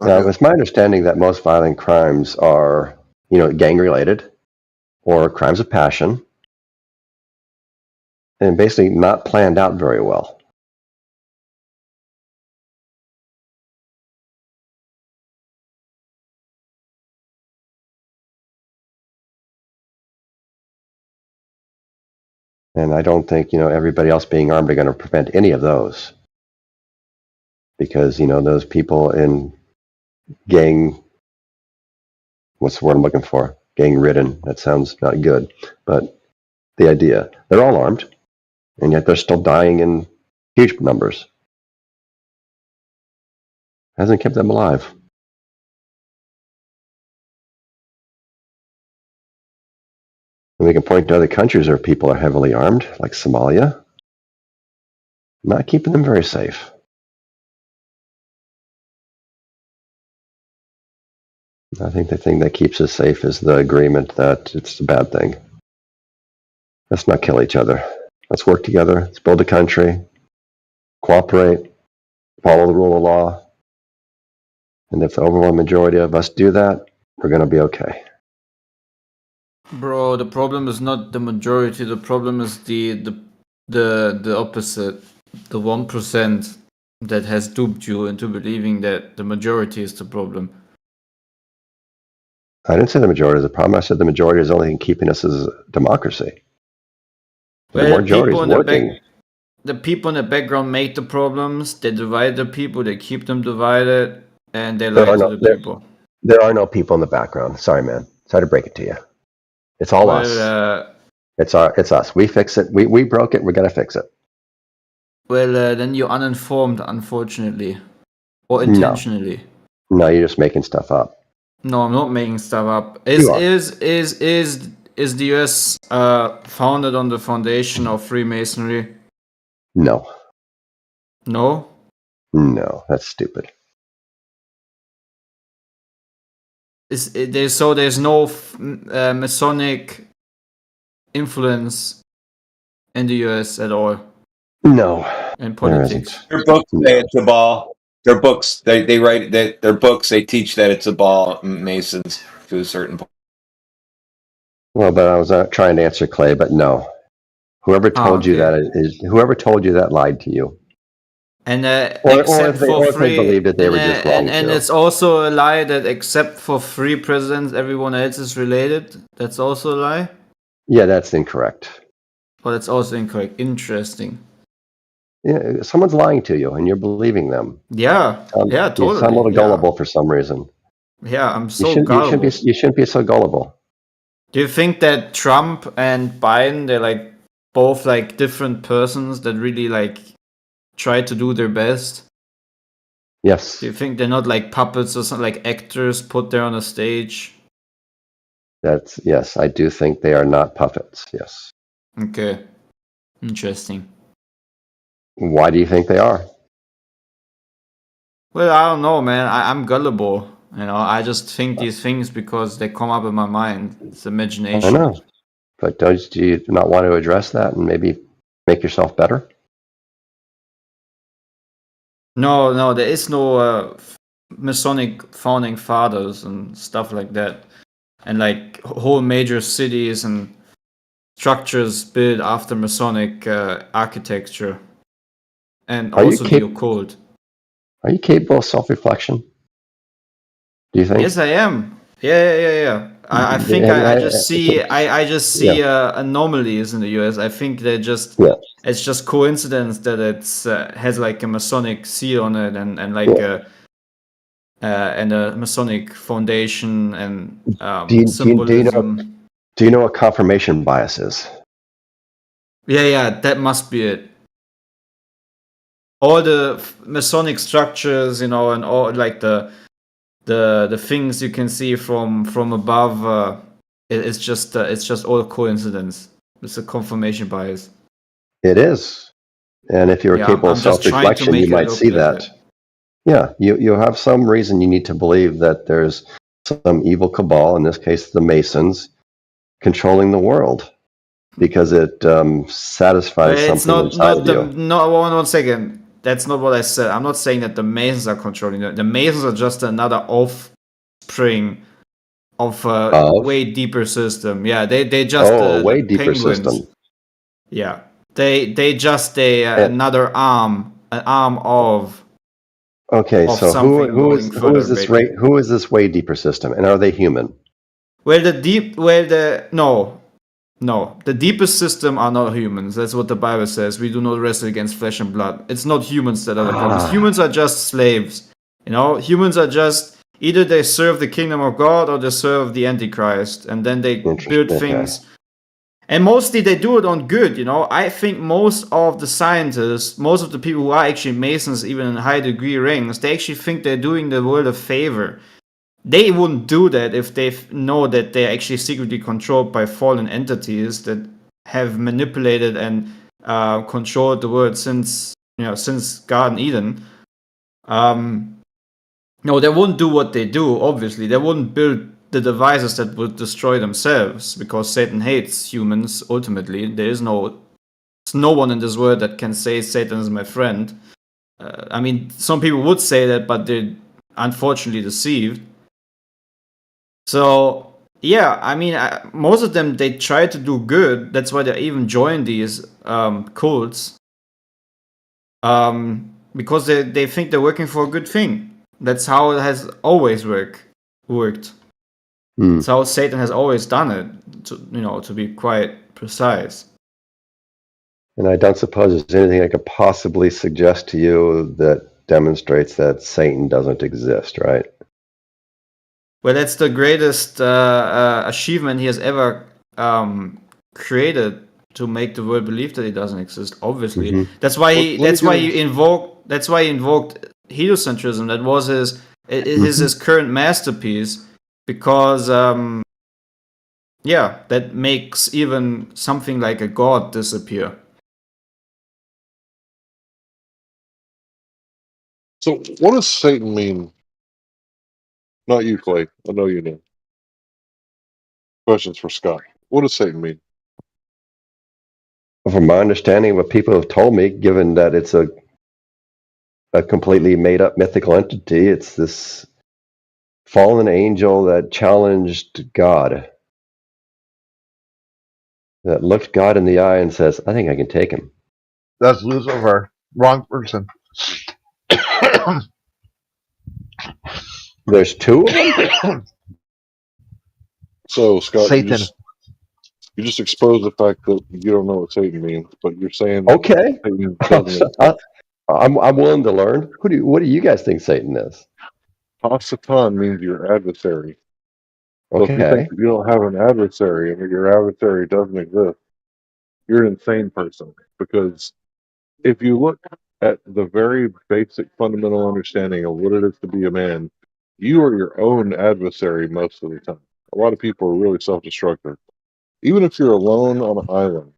Now, it's my understanding that most violent crimes are, gang related or crimes of passion, and basically not planned out very well. And I don't think, everybody else being armed are going to prevent any of those. Because, those people in gang, what's the word I'm looking for? Gang ridden. That sounds not good. But the idea, they're all armed, and yet they're still dying in huge numbers. Hasn't kept them alive. And we can point to other countries where people are heavily armed, like Somalia. Not keeping them very safe. I think the thing that keeps us safe is the agreement that it's a bad thing. Let's not kill each other. Let's work together. Let's build a country. Cooperate. Follow the rule of law. And if the overwhelming majority of us do that, we're going to be okay. Bro, the problem is not the majority. The problem is the opposite. The 1% that has duped you into believing that the majority is the problem. I didn't say the majority is the problem. I said the majority is the only thing keeping us as a democracy. The majority is working. The people in the background make the problems. They divide the people. They keep them divided, and they lie to the people. There are no people in the background. Sorry, man. Sorry to break it to you. It's all us. It's us. We fix it. We broke it. We're gonna fix it. Well, then you're uninformed, unfortunately, or intentionally. No, you're just making stuff up. No, I'm not making stuff up. Is the US founded on the foundation of Freemasonry? No. No? No, that's stupid. There's no Masonic influence in the US at all? No. In politics? Their books say it's a ball. Their books, they write that their books, they teach that it's a ball, Masons, to a certain point. Well, but I was trying to answer Clay, but no. Whoever told you that lied to you. And Or except if they, for or if they free, believed that they were just wrong and too. it's also a lie that except for free presidents, everyone else is related. That's also a lie. Yeah, that's incorrect. But it's also incorrect. Interesting. Yeah, someone's lying to you, and you're believing them. Yeah, yeah, You sound a totally. little Yeah, gullible for some reason. yeah. I'm You so shouldn't. gullible. You shouldn't be so gullible. Do you think that Trump and Biden, they're like both like different persons that really like try to do their best? Yes. Do you think they're not like puppets or something, like actors put there on a stage? That's yes. I do think they are not puppets. Yes. Okay, interesting. Why do you think they are? Well, I don't know, man. I'm gullible. You know, I just think these things because they come up in my mind. It's I imagination. know, but do you not want to address that and maybe make yourself better? No, no, there is no Masonic founding fathers and stuff like that, and like whole major cities and structures built after Masonic architecture, and Are you also the occult. Are you capable of self-reflection? Do you think? Yes, I am. Yeah. I think I just see I just see anomalies in the US. I think they just it's just coincidence that it's has like a Masonic seal on it and like and a Masonic foundation and symbolism. Do you know what confirmation bias is? Yeah, that must be it. All the Masonic structures, you know, and all like the things you can see from above, it's just all coincidence. It's a confirmation bias. It is, and if you were capable of self-reflection, you might see that. Yeah, you have some reason you need to believe that there's some evil cabal, in this case the Masons, controlling the world because it satisfies something inside of you. No, one second. That's not what I said. I'm not saying that the Masons are controlling it. The Masons are just another offspring of a way deeper system. Yeah, they just way the deeper penguins. system. Yeah, they just another an arm of. Okay, so who is this who is this way deeper system, and are they human? Well, the deepest system are not humans. That's what the Bible says. We do not wrestle against flesh and blood. It's not humans that are the problems. Humans are just slaves. You know, humans are just either they serve the kingdom of God or they serve the Antichrist, and then they build things. And mostly they do it on good, you know. I think most of the scientists, most of the people who are actually Masons, even in high degree ranks, they actually think they're doing the world a favor. They wouldn't do that if they know that they're actually secretly controlled by fallen entities that have manipulated and controlled the world since Garden Eden. No, they wouldn't do what they do. Obviously, they wouldn't build the devices that would destroy themselves because Satan hates humans. Ultimately, there's no one in this world that can say Satan is my friend. I mean, some people would say that, but they're unfortunately deceived. So yeah, I mean, most of them they try to do good. That's why they even join these cults, because they think they're working for a good thing. That's how it has always worked. That's how Satan has always done it. To be quite precise. And I don't suppose there's anything I could possibly suggest to you that demonstrates that Satan doesn't exist, right? Well, that's the greatest achievement he has ever created to make the world believe that he doesn't exist. Obviously, that's why he invoked heliocentrism. That was his current masterpiece because that makes even something like a god disappear. So, what does Satan mean? Not you, Clay. I know you know. Questions for Scott. What does Satan mean? From my understanding, what people have told me, given that it's a completely made-up mythical entity, it's this fallen angel that challenged God, that looked God in the eye and says, "I think I can take him." That's Lucifer. Wrong person. There's two of them. So Scott, Satan. you just exposed the fact that you don't know what Satan means, but you're saying Okay, Satan doesn't exist. I'm willing to learn. What do you guys think Satan is? Hasatan means your adversary. So if you think Okay. that you don't have an adversary and that your adversary doesn't exist, you're an insane person. Because if you look at the very basic fundamental understanding of what it is to be a man, you are your own adversary most of the time. A lot of people are really self-destructive. Even if you're alone on an island,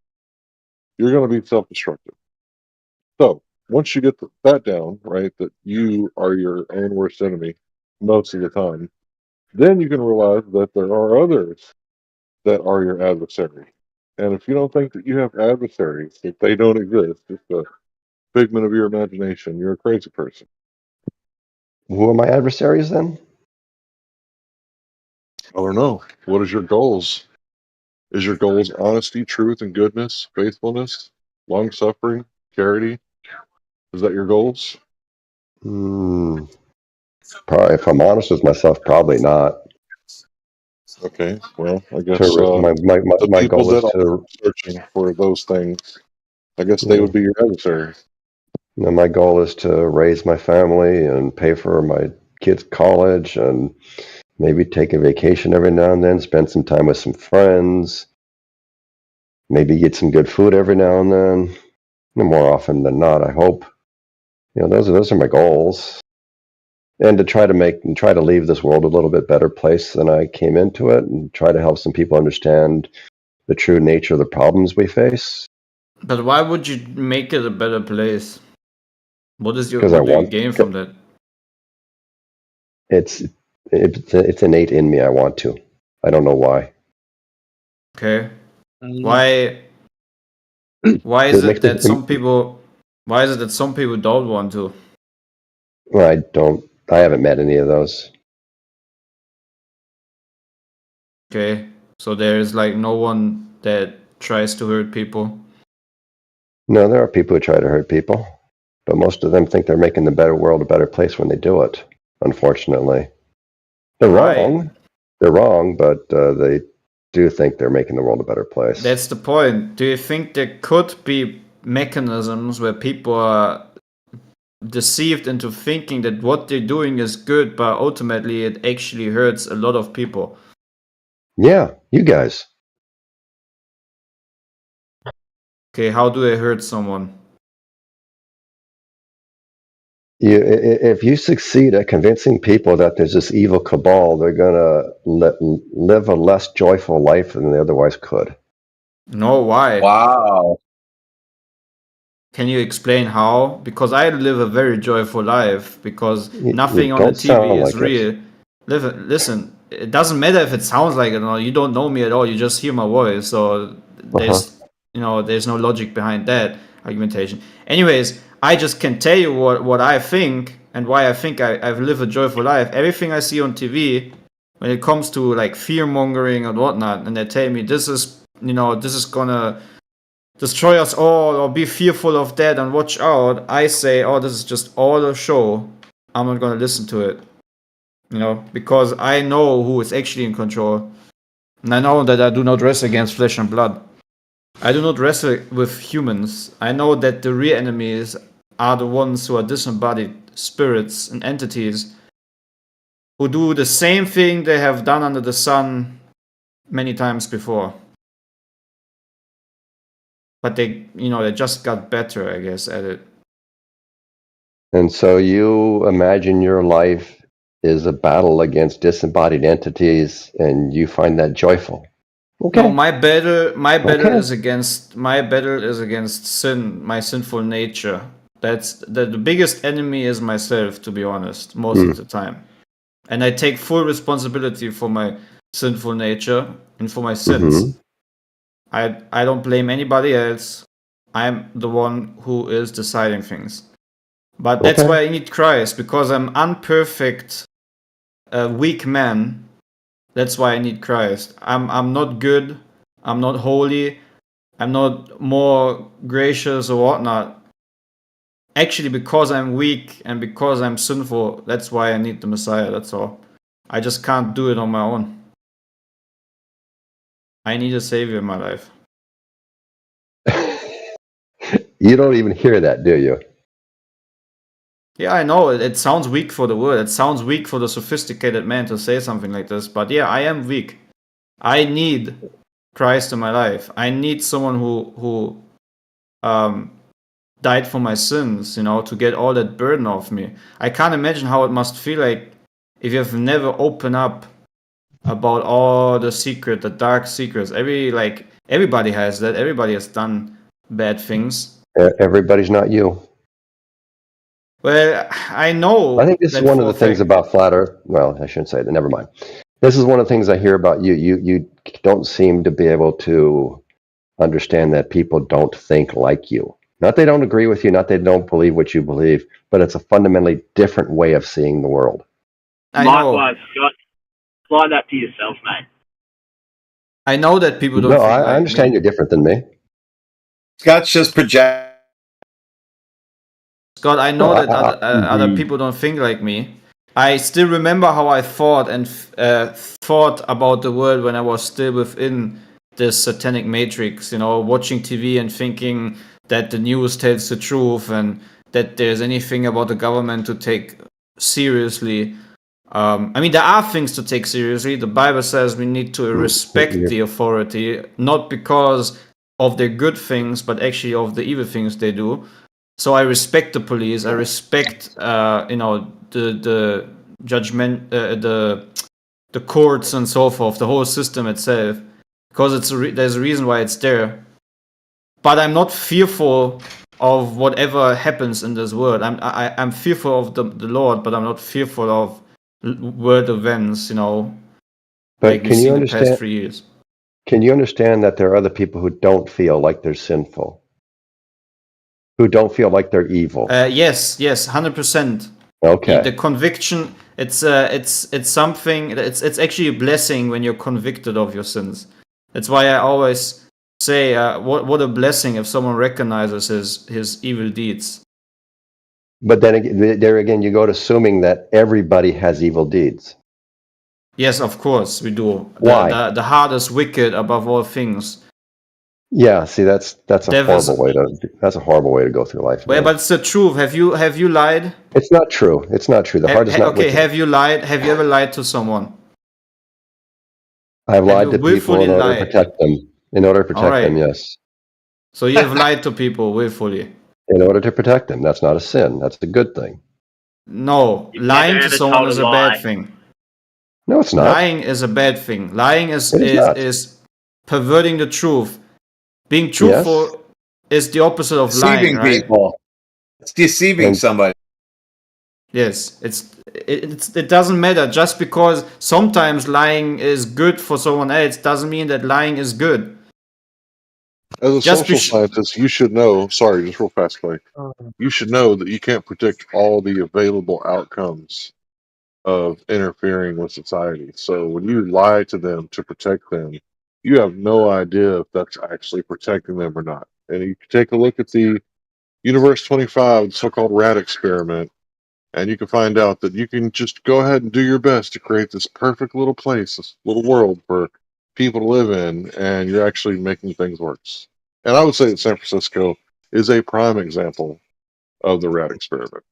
you're going to be self-destructive. So once you get that down, right, that you are your own worst enemy most of the time, then you can realize that there are others that are your adversary. And if you don't think that you have adversaries, that they don't exist, it's a figment of your imagination, you're a crazy person. Who are my adversaries then? I don't know. What is your goals? Is your goals honesty, truth, and goodness, faithfulness, long suffering, charity? Is that your goals? Probably, if I'm honest with myself, probably not. Okay, well, I guess the My people goal is that are to. searching for those things, I guess they Yeah. would be your adversary. My goal is to raise my family and pay for my kids' college and maybe take a vacation every now and then, spend some time with some friends, maybe get some good food every now and then. More often than not, I hope. Those are my goals. And to try to leave this world a little bit better place than I came into it, and try to help some people understand the true nature of the problems we face. But why would you make it a better place? What do you gain from that? It's innate in me. I want to. I don't know why. Okay. Why is it that some people don't want to? Well, I haven't met any of those. Okay. So there is like no one that tries to hurt people. No, there are people who try to hurt people, but most of them think they're making the better world a better place when they do it. Unfortunately, they're wrong. They're wrong, but they do think they're making the world a better place. That's the point. Do you think there could be mechanisms where people are deceived into thinking that what they're doing is good, but ultimately it actually hurts a lot of people? Yeah, you guys. Okay, how do they hurt someone? If you succeed at convincing people that there's this evil cabal, they're gonna live a less joyful life than they otherwise could. No, why? Wow. Can you explain how? Because I live a very joyful life because nothing on the don't sound TV is like it. real. Listen, it doesn't matter if it sounds like it or not. You don't know me at all. You just hear my voice. So there's there's no logic behind that argumentation. Anyways, I just can tell you what I think and why I think I've lived a joyful life. Everything I see on TV when it comes to like fear mongering and whatnot, and they tell me this is gonna destroy us all or be fearful of that and watch out, I say, oh, this is just all a show. I'm not gonna listen to it. Because I know who is actually in control. And I know that I do not wrestle against flesh and blood. I do not wrestle with humans. I know that the real enemies are the ones who are disembodied spirits and entities who do the same thing they have done under the sun many times before. But they just got better, I guess, at it. And so you imagine your life is a battle against disembodied entities, and you find that joyful. Okay. No, my battle is against sin, my sinful nature. That's the biggest enemy is myself, to be honest, most of the time. And I take full responsibility for my sinful nature and for my sins. I don't blame anybody else. I'm the one who is deciding things. But that's why I need Christ, because I'm unperfect, weak man. That's why I need Christ. I'm not good. I'm not holy. I'm not more gracious or whatnot. actually because I'm weak and because I'm sinful, that's why I need the Messiah. That's all. I just can't do it on my own. I need a savior in my life. You don't even hear that, do you? Yeah, I know it sounds weak for the word. It sounds weak for the sophisticated man to say something like this. But yeah, I am weak. I need Christ in my life. I need someone who died for my sins, to get all that burden off me. I can't imagine how it must feel like if you have never opened up about all the dark secrets. Everybody has that. Everybody has done bad things. Everybody's not you. Well, I know. I think this is one of the things about flat Earth. Well, I shouldn't say that. Never mind. This is one of the things I hear about you. You don't seem to be able to understand that people don't think like you. Not they don't agree with you, not they don't believe what you believe, but it's a fundamentally different way of seeing the world. Likewise, Scott. Apply that to yourself, mate. I know that people don't No, think I understand you're different than me. Scott's just project. Scott, I know that other people don't think like me. I still remember how I thought and thought about the world when I was still within this satanic matrix, watching TV and thinking that the news tells the truth and that there's anything about the government to take seriously. There are things to take seriously. The Bible says we need to respect the authority, not because of their good things, but actually of the evil things they do. So I respect the police. I respect, the judgment, the courts and so forth, the whole system itself, because there's a reason why it's there. But I'm not fearful of whatever happens in this world. I'm fearful of the Lord, but I'm not fearful of world events. But like can we've you seen understand? the past 3 years. Can you understand that there are other people who don't feel like they're sinful, who don't feel like they're evil? Yes, 100%. Okay. The conviction, it's something. It's actually a blessing when you're convicted of your sins. That's why I always say, what a blessing if someone recognizes his evil deeds. But then there again, you go to assuming that everybody has evil deeds. Yes, of course we do. Why? The heart is wicked above all things. Yeah, see, that's a horrible way to go through life. Well, but it's the truth. Have you lied? It's not true. It's not true. The heart is not okay. wicked. Have you lied? Have you ever lied to someone? I've lied to people in order to protect them. In order to protect them, yes. So you have lied to people willfully. In order to protect them, that's not a sin. That's a good thing. No, lying to someone is a bad thing. No, it's not. Lying is a bad thing. Lying is perverting the truth. Being truthful is the opposite of lying, right? People. It's deceiving somebody. Yes, it doesn't matter. Just because sometimes lying is good for someone else doesn't mean that lying is good. As a social scientist, you should know. Sorry, just real fast, Clay. You should know that you can't predict all the available outcomes of interfering with society. So when you lie to them to protect them, you have no idea if that's actually protecting them or not. And you can take a look at the Universe 25, the so-called rat experiment, and you can find out that you can just go ahead and do your best to create this perfect little place, this little world for people to live in, and you're actually making things worse. And I would say that San Francisco is a prime example of the rat experiment.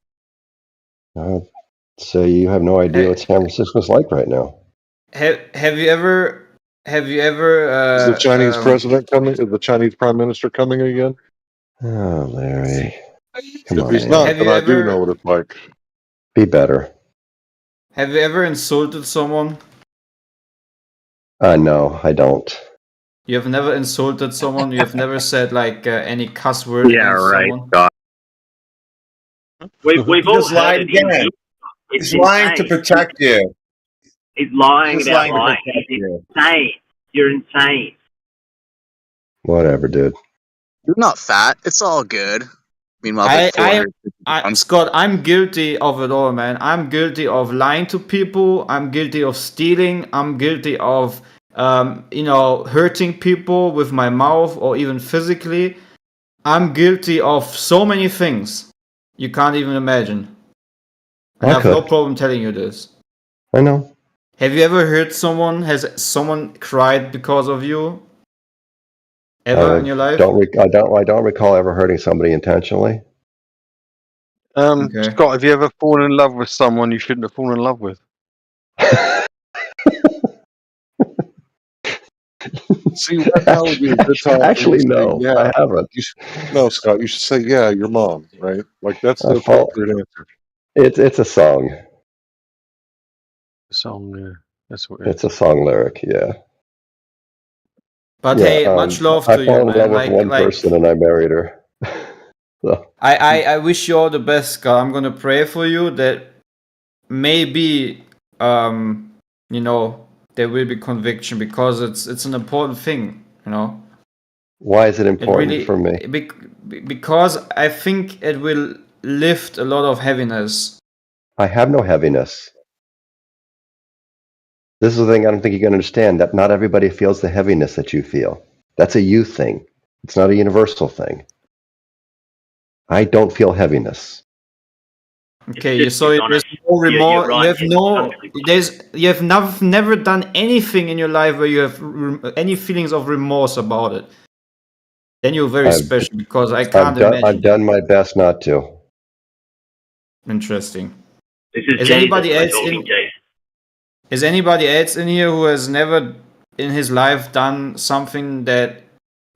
So you have no idea what San Francisco's like right now. Have you ever? Is the Chinese president coming? Is the Chinese prime minister coming again? Oh, Larry. Come on. If he's not, then I do know what it's like. Be better. Have you ever insulted someone? No, I don't. You have never insulted someone? You have never said any cuss word against someone? God. We've all just lied heard it. again. It's He's lying to insane. protect you. He's lying He's about lying to lying. protect It's you. insane. You're insane. Whatever, dude. You're not fat. It's all good. Meanwhile, Scott, I'm guilty of it all, man. I'm guilty of lying to people. I'm guilty of stealing. I'm guilty of, hurting people with my mouth or even physically. I'm guilty of so many things. you can't even imagine. And I I have no could. problem telling you this. I know. Have you ever heard has someone cried because of you? Ever in your life? I don't recall ever hurting somebody intentionally. Okay. Scott, have you ever fallen in love with someone you shouldn't have fallen in love with? See, right now would be a good time for you Actually, to say, no, yeah. I haven't. No, Scott, you should say, yeah, your mom, right? Like, that's the appropriate answer. It's a song. Song, yeah. That's what It's a song lyric, yeah. But Yeah, hey, much love I to you, fell in love man. with one person and I married her. So, I wish you all the best, Scott. I'm gonna pray for you that maybe you know, there will be conviction because it's an important thing, you know. why is it It important really for me? because I think it will lift a lot of heaviness. I have no heaviness. This is the thing I don't think you can understand, that not everybody feels the heaviness that you feel. That's a you thing. It's not a universal thing. I don't feel heaviness. Okay, there's no remorse. You have never done anything in your life where you have any feelings of remorse about it. Then you're very special because I can't imagine. I've done my best not to. Interesting. This is Is Jason. anybody We're else talking, in? Jason. Is anybody else in here who has never in his life done something that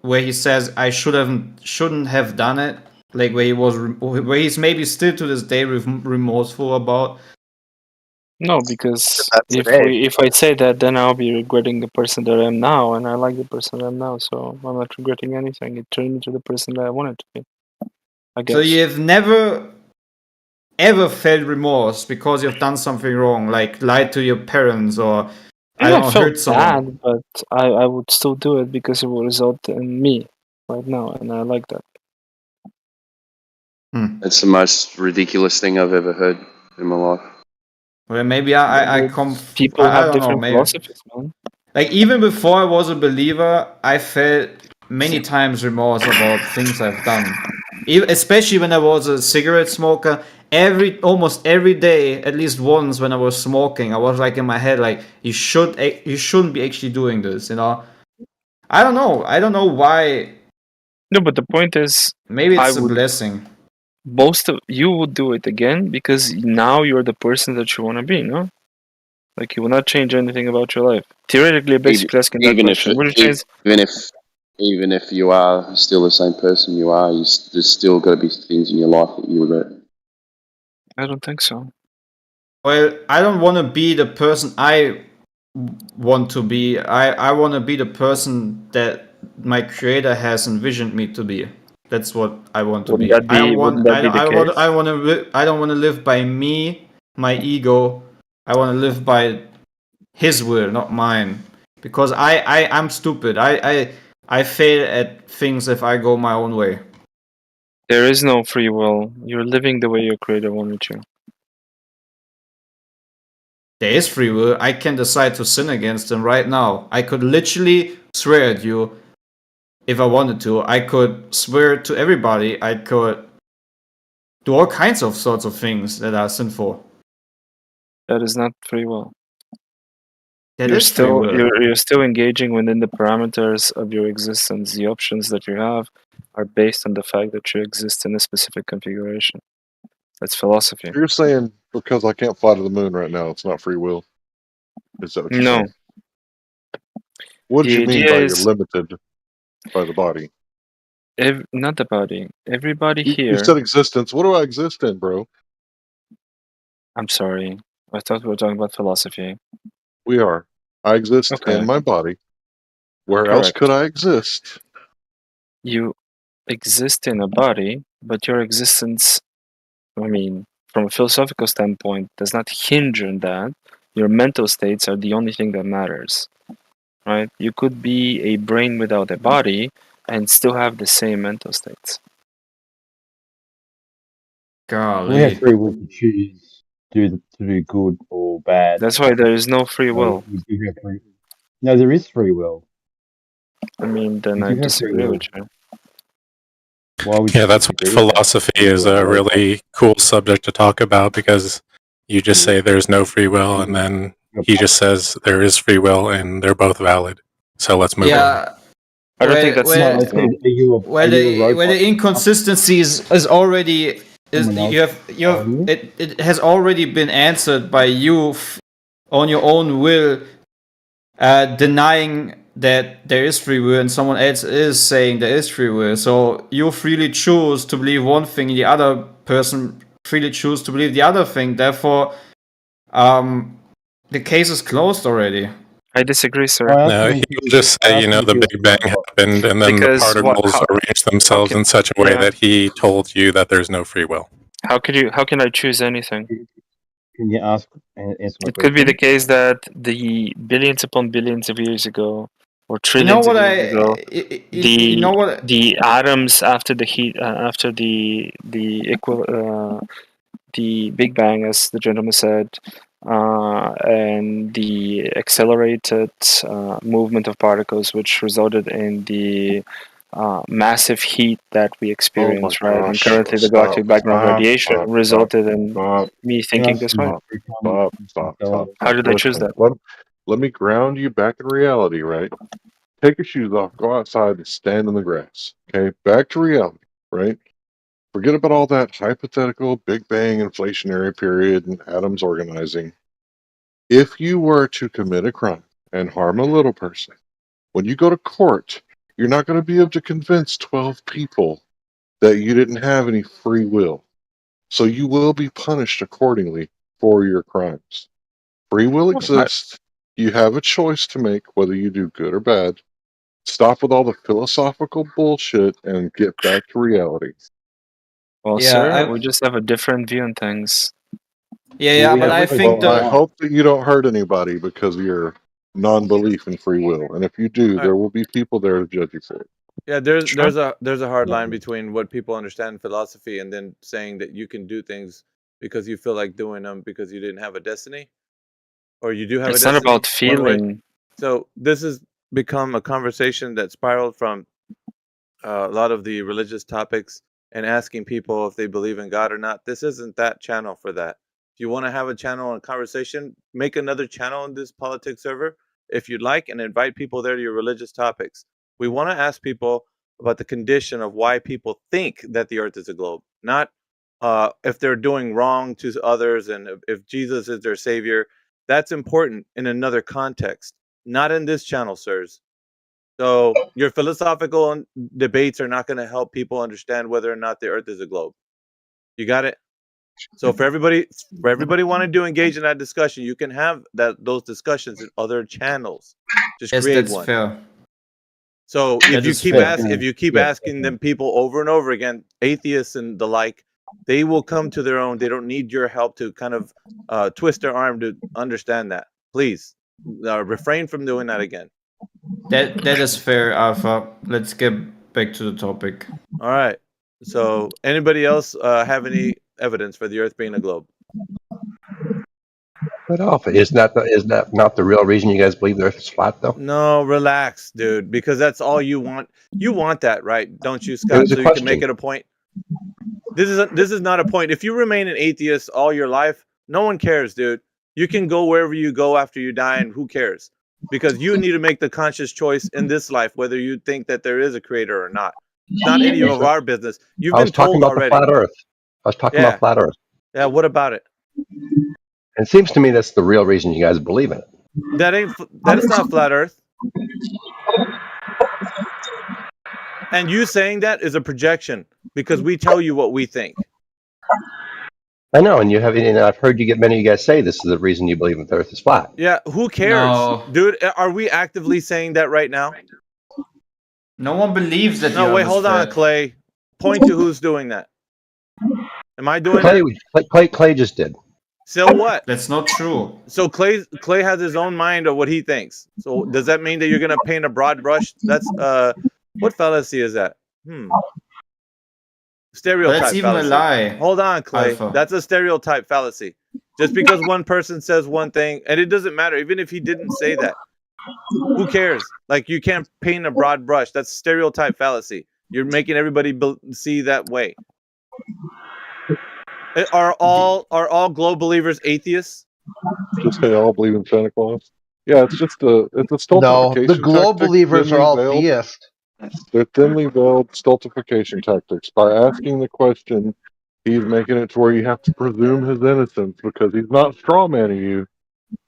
where he says I shouldn't have done it, like where he's maybe still to this day remorseful about? No, because That's today. if I say that, then I'll be regretting the person that I am now, and I like the person I am now, so I'm not regretting anything. It turned me to the person that I wanted to be, I guess. So you have never ever felt remorse because you've done something wrong, like lied to your parents or I don't know, felt hurt someone. bad, but I would still do it because it will result in me right now, and I like that. That's the most ridiculous thing I've ever heard in my life. Well, maybe I People have don't know, different maybe. philosophies, man. Like even before I was a believer, I felt many times remorse about things I've done. Especially when I was a cigarette smoker, almost every day, at least once when I was smoking, I was like in my head like you shouldn't be actually doing this, you know. I don't know why. No, but the point is, Maybe I it's a would. blessing. Most of you would do it again because now you're the person that you want to be, no? Like you will not change anything about your life. Theoretically, basically asking that question. Would you change? Even if you are still the same person you are, there's still got to be things in your life that you regret. I don't think so. Well, I don't want to be the person I want to be. I want to be the person that my creator has envisioned me to be. That's what I want to be. I don't want. Wouldn't that be the case? I want to. I don't want to live by me, my ego. I want to live by His will, not mine. Because I'm stupid. I fail at things if I go my own way. There is no free will. You're living the way your creator wanted you. There is free will. I can decide to sin against him right now. I could literally swear at you if I wanted to. I could swear to everybody. I could do all kinds of sorts of things that are sinful. That is not free will. That is free will. You're still engaging within the parameters of your existence. The options that you have are based on the fact that you exist in a specific configuration. That's philosophy. You're saying because I can't fly to the moon right now, it's not free will? Is that what you're saying? What did you mean by you're limited by the body? Not the body. Everybody You here. said existence. What do I exist in, bro? I'm sorry. I thought we were talking about philosophy. We are. I exist Okay. in my body. Where else Correct. could I exist? You exist in a body, but your existence, I mean, from a philosophical standpoint, does not hinge on that. Your mental states are the only thing that matters, right? You could be a brain without a body and still have the same mental states. We have free will to choose to do good or bad. That's why there is no free will. We do have free. No, there is free will. I mean, then We I do have free disagree will. with you. Why would Yeah, you that's why disagree with that? philosophy is a really cool subject to talk about, because you just say there's no free will, and then he just says there is free will, and they're both valid. So let's move on. Yeah. I don't think that's Where, Okay, are you a where the robot? inconsistency is already is Someone you else have you have are you? it has already been answered by you on your own will, denying that there is free will, and someone else is saying there is free will. So you freely choose to believe one thing, and the other person freely choose to believe the other thing. Therefore, the case is closed already. I disagree, sir. No, he will just say, the Big Bang happened, and then the Because particles arrange themselves in such a way that he told you that there's no free will. How can I choose anything? Can you answer my It could be question? the case that the billions upon billions of years ago, or You know trillions what of years ago, you know what? the atoms after the heat after the Big Bang, as the gentleman said, and the accelerated movement of particles, which resulted in the massive heat that we experience, right? And currently, the galactic background radiation resulted in me thinking this way. Stop. How did I choose Listen, that? let me ground you back in reality, right? Take your shoes off, go outside, and stand in the grass. Okay, back to reality, right? Forget about all that hypothetical Big Bang inflationary period and atoms organizing. If you were to commit a crime and harm a little person, when you go to court, you're not going to be able to convince 12 people that you didn't have any free will. So you will be punished accordingly for your crimes. Free will exists. You have a choice to make whether you do good or bad. Stop with all the philosophical bullshit and get back to reality. Well, Yeah, sir, we just have a different view on things. Yeah, but I think I hope that you don't hurt anybody because of your non-belief in free will. And if you do, there will be people there to judge you for it. Yeah, there's a hard line between what people understand in philosophy and then saying that you can do things because you feel like doing them because you didn't have a destiny, or you do have It's a not destiny. about feeling. So this has become a conversation that spiraled from a lot of the religious topics and asking people if they believe in God or not. This isn't that channel for that. If you want to have a channel and conversation, make another channel in this politics server if you'd like, and invite people there to your religious topics. We want to ask people about the condition of why people think that the earth is a globe, not if they're doing wrong to others and if Jesus is their savior. That's important in another context, not in this channel, sirs. So your philosophical debates are not going to help people understand whether or not the earth is a globe. You got it? So for everybody wanting to engage in that discussion, you can have those discussions in other channels. Just yes, create that's one. fair. So That is fair. if you keep asking them people over and over again, atheists and the like, they will come to their own. They don't need your help to kind of twist their arm to understand that. Please refrain from doing that again. That is fair, Alpha. Let's get back to the topic. All right. So anybody else have any evidence for the Earth being a globe? But Alpha, isn't that not the real reason you guys believe the Earth is flat, though? No, relax, dude, because that's all you want. You want that, right? Don't you, It Scott? was a So you can make question. it a point. This is not a point. If you remain an atheist all your life, no one cares, dude. You can go wherever you go after you die, and who cares? Because you need to make the conscious choice in this life whether you think that there is a creator or not. It's not any of our business. You've I was been talking told about the already. flat Earth. I was talking Yeah. about flat Earth. Yeah. What about it? And it seems to me that's the real reason you guys believe in it. That is not flat Earth. And you saying that is a projection because we tell you what we think. I know, and I've heard you get many of you guys say this is the reason you believe the Earth is flat. Yeah, who cares? Dude, are we actively saying that right now? No one believes that. No, wait, hold on, Clay. Point to who's doing that. Am I doing that? Clay just did. So what? That's not true. So Clay has his own mind of what he thinks. So does that mean that you're gonna paint a broad brush? That's what fallacy is that? Stereotype That's even fallacy. a lie. Hold on, Clay. Alpha. That's a stereotype fallacy. Just because one person says one thing, and it doesn't matter, even if he didn't say that. Who cares? Like, you can't paint a broad brush. That's stereotype fallacy. You're making everybody see that way. Are all globe believers atheists? Just say all believe in Santa Claus. Yeah, it's a No, the stultification globe tactic, believers are thinly all veiled. theists. They're thinly veiled stultification tactics. By asking the question, he's making it to where you have to presume his innocence because he's not strawmanning you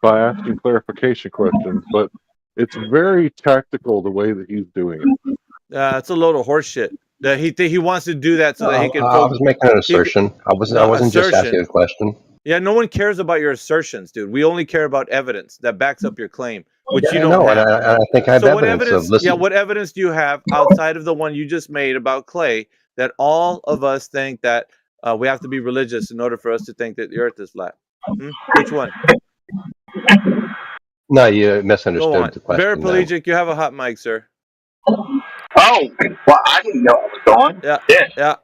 by asking clarification questions. But it's very tactical the way that he's doing it. It's a load of horse shit. That he wants to do that so that he can I focus. was making an assertion. I wasn't just asking a question. Yeah, no one cares about your assertions, dude. We only care about evidence that backs up your claim, which Yeah, you I don't know, and have. I think I have So what evidence of evidence? Yeah, listen. what evidence do you have outside of the one you just made about Clay that all of us think that we have to be religious in order for us to think that the Earth is flat? Which one? No, you Go misunderstood on. the question. Then. Paraplegic, you have a hot mic, sir. Oh, well, I didn't know it was on. Yeah, Yeah. yeah.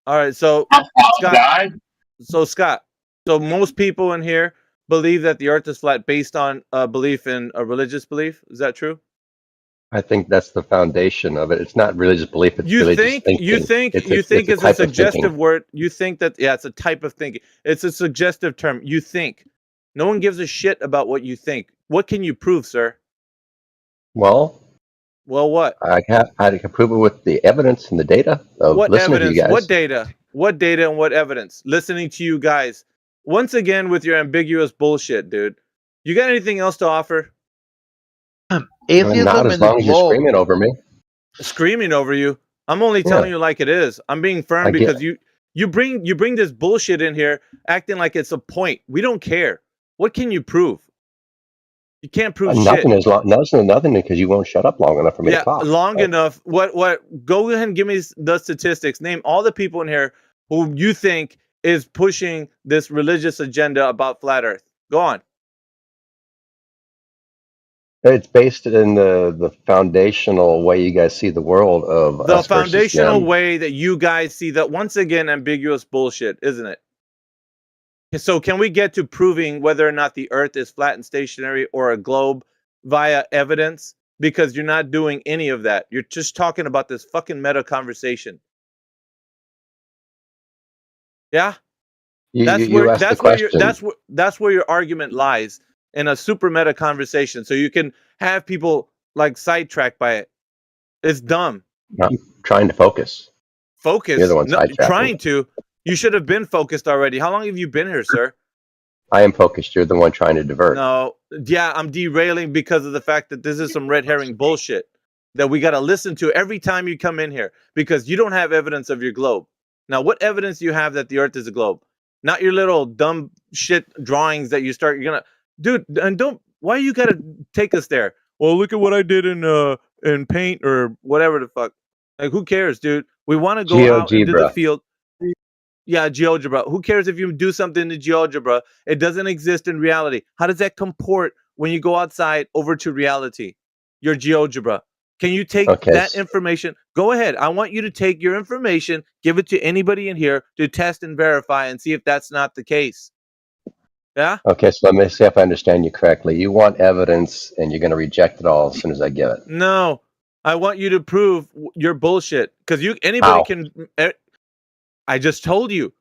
All right, so I Scott. apologize. Scott. So most people in here believe that the Earth is flat based on a belief in a religious belief. Is that true? I think that's the foundation of it. It's not religious belief; it's religious thinking. You think It's it's a type of suggestive thinking. word. You think that it's a type of thinking. It's a suggestive term. You think. No one gives a shit about what you think. What can you prove, sir? Well, what? I can prove it with the evidence and the data of What listening to you evidence? guys. What data? What data and what evidence? Listening to you guys. Once again with your ambiguous bullshit, dude. You got anything else to offer? Atheism Not as and the long as you're globe. screaming over me. Screaming over you. I'm only telling you like it is. I'm being firm I get- because you bring this bullshit in here acting like it's a point. We don't care. What can you prove? You can't prove shit. Nothing is nothing because you won't shut up long enough for me to talk. Long enough. What? Go ahead and give me the statistics. Name all the people in here who you think is pushing this religious agenda about flat Earth. Go on. It's based in the foundational way you guys see the world of The us versus foundational them. way that you guys see that, once again, ambiguous bullshit, isn't it? So can we get to proving whether or not the Earth is flat and stationary or a globe via evidence? Because you're not doing any of that. You're just talking about this fucking meta conversation. Yeah? That's where your argument lies, in a super meta conversation. So you can have people like sidetracked by it. It's dumb. I'm trying to focus. Focus? You're the one No, sidetracking. trying to. You should have been focused already. How long have you been here, sir? I am focused. You're the one trying to divert. No. Yeah, I'm derailing because of the fact that this is some red herring bullshit that we got to listen to every time you come in here because you don't have evidence of your globe. Now, what evidence do you have that the Earth is a globe? Not your little dumb shit drawings that you're gonna, dude. And why you gotta take us there? Well, look at what I did in paint or whatever the fuck. Like, who cares, dude? We want to go out into the field. Yeah, GeoGebra. Who cares if you do something in GeoGebra? It doesn't exist in reality. How does that comport when you go outside over to reality? Your GeoGebra. Can you take that information? Go ahead. I want you to take your information, give it to anybody in here to test and verify and see if that's not the case. Yeah? Okay, so let me see if I understand you correctly. You want evidence and you're going to reject it all as soon as I give it. No. I want you to prove your bullshit. Because anybody can. I just told you.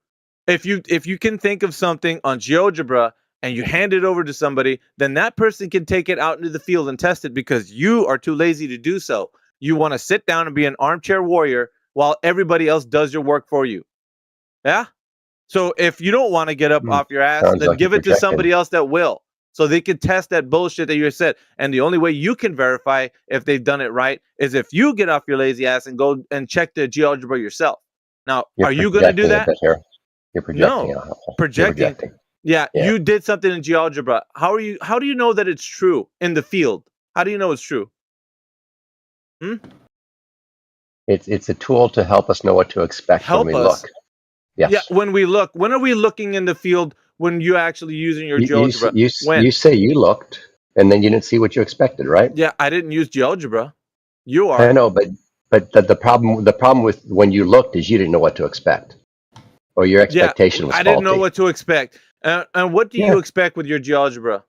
If you can think of something on GeoGebra and you hand it over to somebody, then that person can take it out into the field and test it because you are too lazy to do so. You want to sit down and be an armchair warrior while everybody else does your work for you. Yeah? So if you don't want to get up off your ass, then give it to somebody else that will. So they can test that bullshit that you said. And the only way you can verify if they've done it right is if you get off your lazy ass and go and check the GeoGebra yourself. Now, are you going to do that? You're projecting. No, projecting. Yeah, you did something in GeoGebra. How do you know that it's true in the field? How do you know it's true? It's a tool to help us know what to expect when we look. Yes. Yeah, when we look. When are we looking in the field when you're actually using your GeoGebra? You say you looked and then you didn't see what you expected, right? Yeah, I didn't use GeoGebra. You are. I know, but the problem with when you looked is you didn't know what to expect. Or your expectation was faulty. I didn't know what to expect. And what do you expect with your GeoGebra?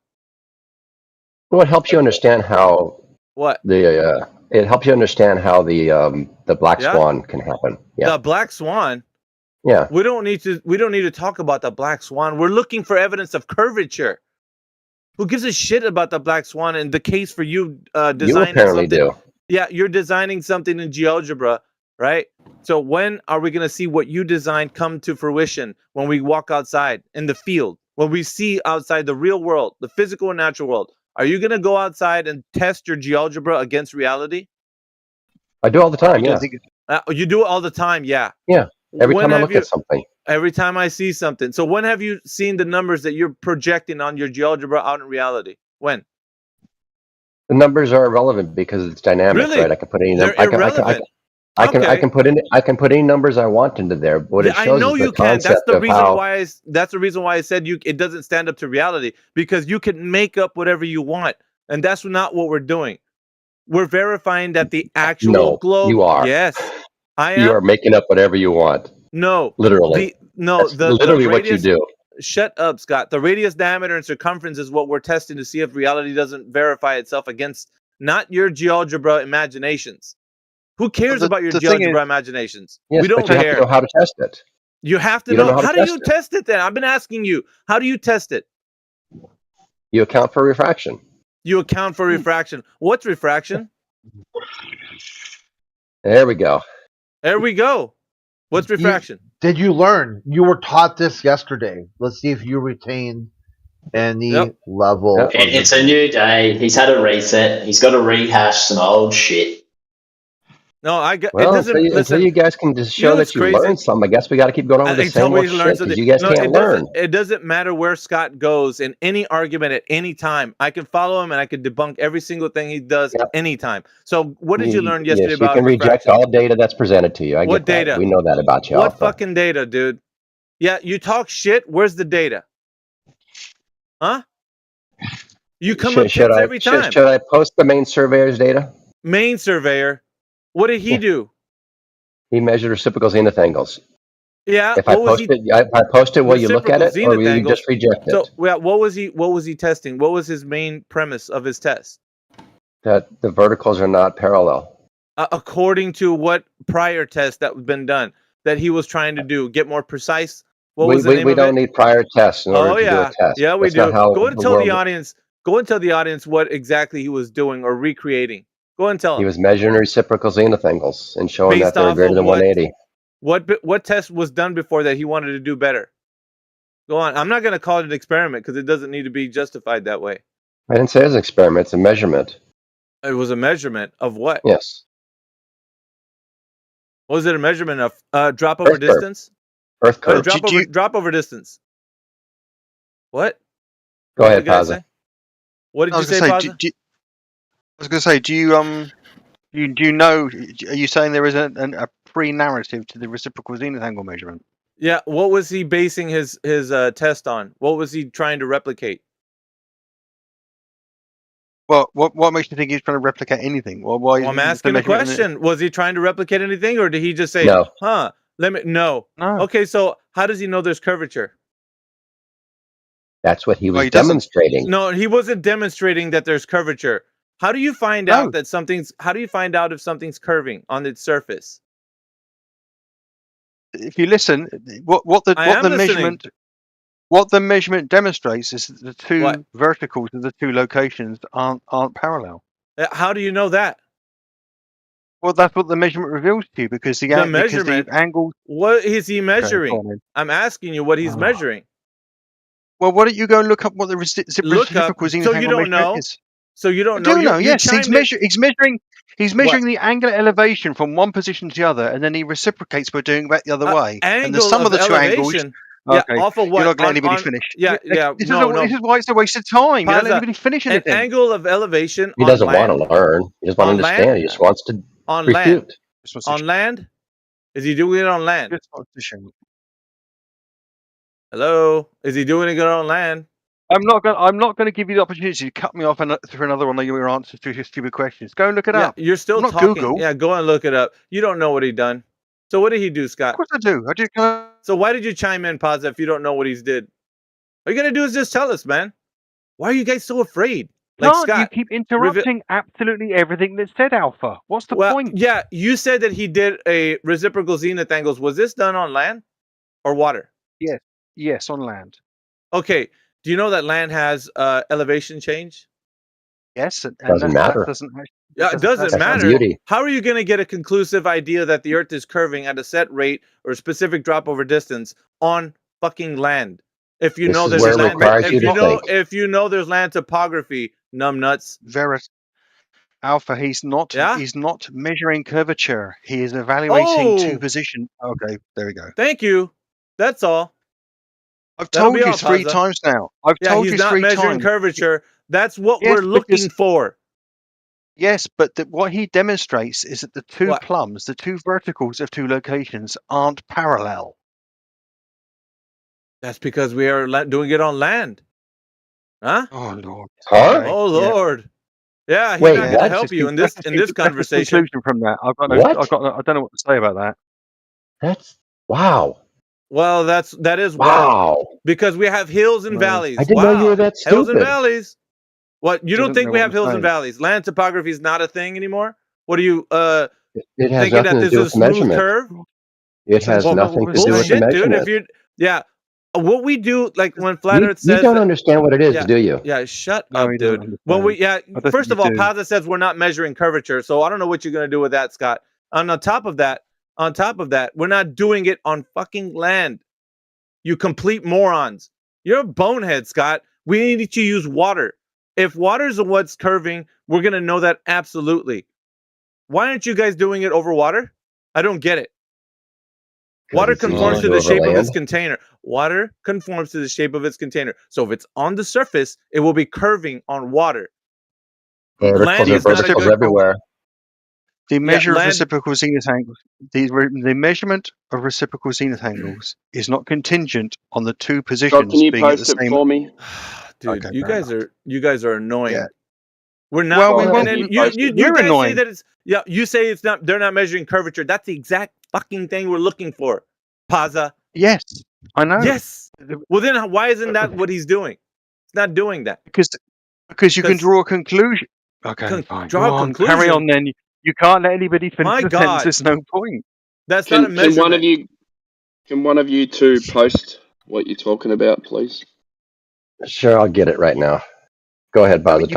Well, it helps you understand how what the It helps you understand how the black Yeah? swan can happen. Yeah. The black swan. Yeah. We don't need to talk about the black swan. We're looking for evidence of curvature. Who gives a shit about the black swan and the case for you You designing apparently something? do. Yeah, you're designing something in GeoGebra, right? So when are we going to see what you designed come to fruition when we walk outside in the field? When we see outside the real world, the physical and natural world, are you going to go outside and test your GeoGebra against reality? I do all the time. You don't Yeah. think You do it all the time, yeah. Yeah. Every When time I have look at something. Every time I see something. So when have you seen the numbers that you're projecting on your GeoGebra out in reality? When? The numbers are irrelevant because it's dynamic, Really? right? I can put any They're irrelevant. I Okay. can put any numbers I want into there. What Yeah, it I shows know is the you can. That's concept the of reason how why I said it doesn't stand up to reality, because you can make up whatever you want, and that's not what we're doing. We're verifying that the actual no, globe. you are. Yes, I You am. are making up whatever you want. No, Literally. That's the literally what you radius. do. Shut up, Scott. The radius, diameter, and circumference is what we're testing to see if reality doesn't verify itself against not your GeoGebra imaginations. Who cares about your the thing is, GeoGebra imaginations? Yes, We don't but you have to care. know how to test it. You have to You don't know. know how to How do test you it. test it then? I've been asking you. How do you test it? You account for refraction. You account for refraction. What's refraction? There we go. There we go. What's refraction? Did you learn? You were taught this yesterday. Let's see if you retain any level. Of It's a new day. He's had a reset. He's got to rehash some old shit. No, I get. Well, It doesn't. until you guys can just show that you crazy? learned something, I guess we got to keep going on with the same old shit because you guys can't learn. It doesn't matter where Scott goes in any argument at any time. I can follow him and I can debunk every single thing he does at any time. So, what did you learn yesterday about you can reject refraction? all data that's presented to you. I What get that. data? We know that about you. What Alpha. fucking data, dude? Yeah, you talk shit. Where's the data? Huh? You come up tits every time. Should I post the main surveyor's data? Main surveyor. What did he do? He measured reciprocal zenith angles. Yeah. If I post it, will you look at it, or will you just reject it? So, what was he testing? What was his main premise of his test? That the verticals are not parallel. According to what prior test that had been done that he was trying to do, get more precise. What was the name we of don't it? need prior tests in order to do a test. Yeah, we That's do. not how Go and the tell the world- audience. Go and tell the audience what exactly he was doing or recreating. Go and tell He them. was measuring reciprocal zenith angles and showing Based that they're off greater of than what? 180. What test was done before that he wanted to do better? Go on. I'm not going to call it an experiment because it doesn't need to be justified that way. I didn't say it was an experiment. It's a measurement. It was a measurement of what? Yes. Was it a measurement of drop over distance? Earth curve. Drop over distance. What? Go What ahead, did the guy say? Paza. What did you say, Paza? I was going to say, do you know? Are you saying there is a pre-narrative to the reciprocal zenith angle measurement? Yeah. What was he basing his test on? What was he trying to replicate? Well, what makes you think he's trying to replicate anything? Well, why? Well, I'm asking a question. Was he trying to replicate anything, or did he just say, No. "Huh? No." Okay. So how does he know there's curvature? That's what he was demonstrating. No, he wasn't demonstrating that there's curvature. How do you find out that something's? How do you find out if something's curving on its surface? If you listen, what the measurement demonstrates is that the two verticals of the two locations aren't parallel. How do you know that? Well, that's what the measurement reveals to you because the measurement angles. What is he measuring? go on then. I'm asking you what he's measuring. Well, why don't you go and look up what the reciprocal zenith So you angle don't measurement know? is? So you don't I know? do know. Yes, chimed in. he's measuring the angular elevation from one position to the other, and then he reciprocates by doing that the other way. And the sum of the two angles. Yeah, Okay. off of what? You're not letting anybody finish. Yeah. This is why it's a waste of time. You're not letting anybody finish anything. An angle of elevation. He doesn't want to learn. He doesn't want to understand. He just wants to refute. On land? Is he doing it on land? Hello? Is he doing it on land? I'm not going to give you the opportunity to cut me off for another one of your answers to your stupid questions. Go and look it up. You're still not talking. Google. Yeah, go and look it up. You don't know what he done. So what did he do, Scott? Of course I do. So why did you chime in, Paz, if you don't know what he's did? All you gotta do is just tell us, man. Why are you guys so afraid? Like can't. You Scott, keep interrupting absolutely everything that's said, Alpha. What's the point? Yeah, you said that he did a reciprocal zenith angles. Was this done on land or water? Yes. Yes, on land. Okay. Do you know that land has elevation change? Yes, and Doesn't matter. that doesn't. Yeah, it doesn't That's the matter. beauty. How are you going to get a conclusive idea that the Earth is curving at a set rate or a specific drop over distance on fucking land? If you This know is there's where it land, requires you to think. if you know there's land topography, numbnuts. Alpha, he's not. Yeah? He's not measuring curvature. He is evaluating two Oh! position. Okay, there we go. Thank you. That's all. I've That'll told be you all, 3 Pazza. times now. I've Yeah, told he's you not 3 measuring times. curvature. That's what Yes, we're looking for. Yes, but what he demonstrates is that the two What? plumbs, the two verticals of two locations, aren't parallel. That's because we are doing it on land. Huh? Oh Lord. Huh? Oh Lord. Yeah, he's Wait, not going to what? help you in That's this the conversation. conclusion from that. I don't know what to say about that. That's wow. Well, that is Wow. because we have hills and valleys. I didn't know you were that Hills and stupid. valleys. What, you don't Doesn't think know we what have I'm hills and saying. valleys? Land topography is not a thing anymore? What are you It has thinking that nothing to this do is a with smooth measurement. curve? It has Well, nothing to do with the Bullshit, dude. measurement. If you what we do, like when Flat Earth You says don't that, understand what it is, yeah, do you? yeah, shut No, up, he doesn't dude. When understand. I don't first think of all, you do. Paza says we're not measuring curvature, so I don't know what you're gonna do with that, Scott. And on top of that, we're not doing it on fucking land. You complete morons. You're a bonehead, Scott. We need to use water. If water's what's curving, we're gonna know that absolutely. Why aren't you guys doing it over water? I don't get it. Water It's conforms easier to to the do over shape of its land. container. Water conforms to the shape of its container. So if it's on the surface, it will be curving on water. Verticals Land are is not a verticals good. everywhere. The measure of land. reciprocal zenith angles. The measurement of reciprocal zenith angles is not contingent on the two Scott, positions can you being at the post it same. for me? Dude, Okay, you fair guys are annoying. Yeah. We're not. Well, we Scott, won't. can And you then post it? you You're guys say annoying. that it's you say it's not. They're not measuring curvature. That's the exact fucking thing we're looking for, Paza. Yes, I know. Yes. Well, then why isn't that what he's doing? He's not doing that. Because you can draw a conclusion. Okay, fine. draw Go a on. Carry on conclusion? then. You can't let anybody finish My the sentence. God. There's no point. That's not a Can measurement. one of you two post what you're talking about, please? Sure, I'll get it right now. Go ahead, No, Buzz, but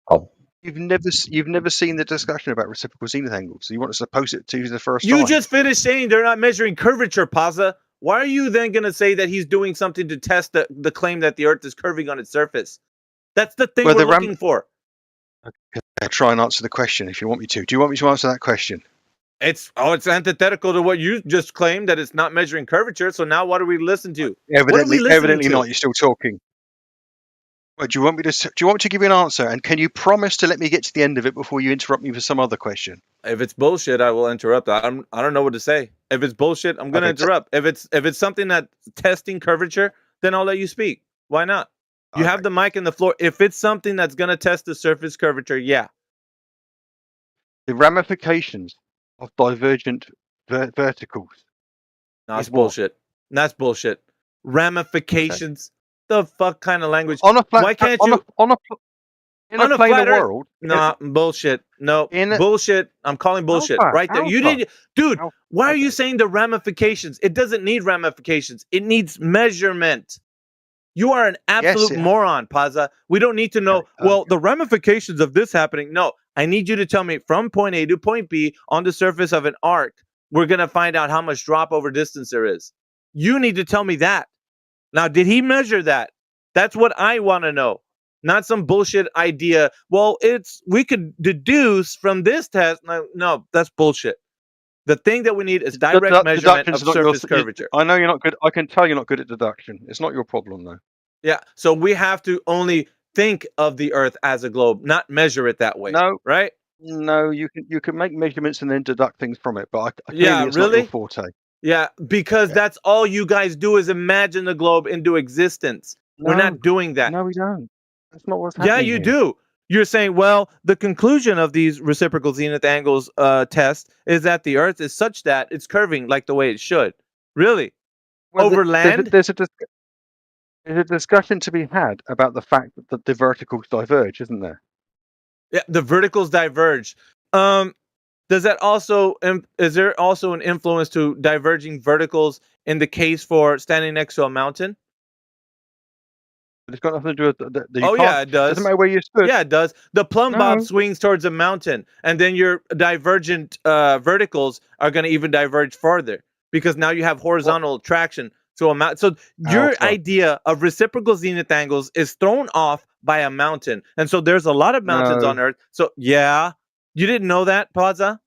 talk. you've never seen the discussion about reciprocal zenith angles. So you want us to post it to the first You time? just finished saying they're not measuring curvature, Paza. Why are you then going to say that he's doing something to test the claim that the Earth is curving on its surface? That's the thing Well, we're looking for. I'll try and answer the question if you want me to. Do you want me to answer that question? It's antithetical to what you just claimed, that it's not measuring curvature. So now what do we listen to? What are we listening Evidently to? not. You're still talking. Well, do you want me to give you an answer? And can you promise to let me get to the end of it before you interrupt me for some other question? If it's bullshit, I will interrupt. I don't know what to say. If it's bullshit, I'm gonna interrupt. If it's something that's testing curvature, then I'll let you speak. Why not? You have the mic and the floor. If it's something that's gonna test the surface curvature, yeah. The ramifications of divergent verticals. That's bullshit. That's bullshit. Ramifications. The fuck kind of language? On a flat, Why can't on you in a planar flat Earth? world? Nah, bullshit. No, bullshit. I'm calling bullshit right there. You did, dude. Why are you saying the ramifications? It doesn't need ramifications. It needs measurement. You are an absolute moron, Paza. We don't need to know, well, the ramifications of this happening. No, I need you to tell me from point A to point B on the surface of an arc, we're going to find out how much drop over distance there is. You need to tell me that. Now, did he measure that? That's what I want to know. Not some bullshit idea. Well, we could deduce from this test. No, that's bullshit. The thing that we need is direct measurement of surface curvature. I know you're not good. I can tell you're not good at deduction. It's not your problem, though. Yeah, so we have to only think of the Earth as a globe, not measure it that way. No, right? No, you can make measurements and then deduct things from it, but clearly it's not your forte. Yeah, because that's all you guys do is imagine the globe into existence. We're not doing that. No, we don't. That's not what's happening. Yeah, you here. do. You're saying, well, the conclusion of these reciprocal zenith angles test is that the Earth is such that it's curving like the way it should. Really? Well, Over land? There's a discussion to be had about the fact that the verticals diverge, isn't there? Yeah, the verticals diverge. Does that also is there also an influence to diverging verticals in the case for standing next to a mountain? But it's got nothing to do with you Oh can't. yeah, it does. Doesn't matter where you stood. Yeah, it does. The plumb bob No. swings towards a mountain, and then your divergent verticals are going to even diverge further because now you have horizontal traction to a mountain. So your Alpha. idea of reciprocal zenith angles is thrown off by a mountain, and so there's a lot of mountains on No. Earth. So yeah, you didn't know that, Plaza?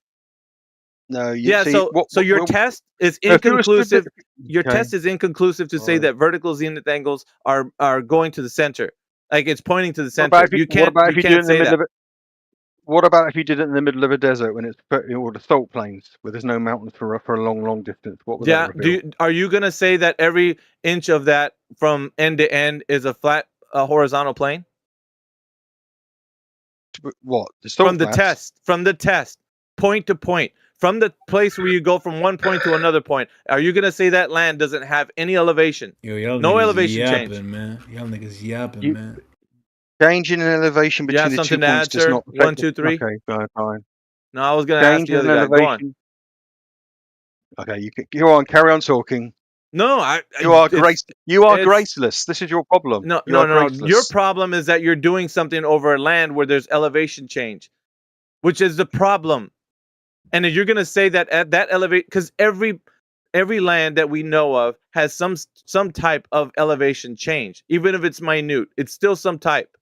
No. You Yeah. see, So your test is if you were stood inconclusive. Your okay. test is inconclusive to say that vertical zenith angles are going to the center. Like it's pointing to the What center. about if you, You what can't about if you do it in the say middle that. of it? What about if you did it in the middle of a desert when it's or the salt plains where there's no mountains for a long distance? What would Yeah. that reveal? Are you gonna say that every inch of that from end to end is a flat horizontal plane? What the salt From the flats? test. From the test. Point to point. From the place where you go from one point to another point. Are you gonna say that land doesn't have any elevation? Yo, y'all No niggas elevation yapping, change. man. Y'all niggas yapping, You, man. changing in elevation Yeah, between the 2 something to points add, does sir? not 1, affect 2, 3. Okay, fine. No, I was gonna ask Change the in other guy. Go on. elevation. Okay, you can go on. Carry on talking. No, You are it's graceless. This is your problem. no, You are no. Your graceless. problem is that you're doing something over land where there's elevation change, which is the problem. And if you're gonna say that at that elevate, because every land that we know of has some type of elevation change, even if it's minute, it's still some type.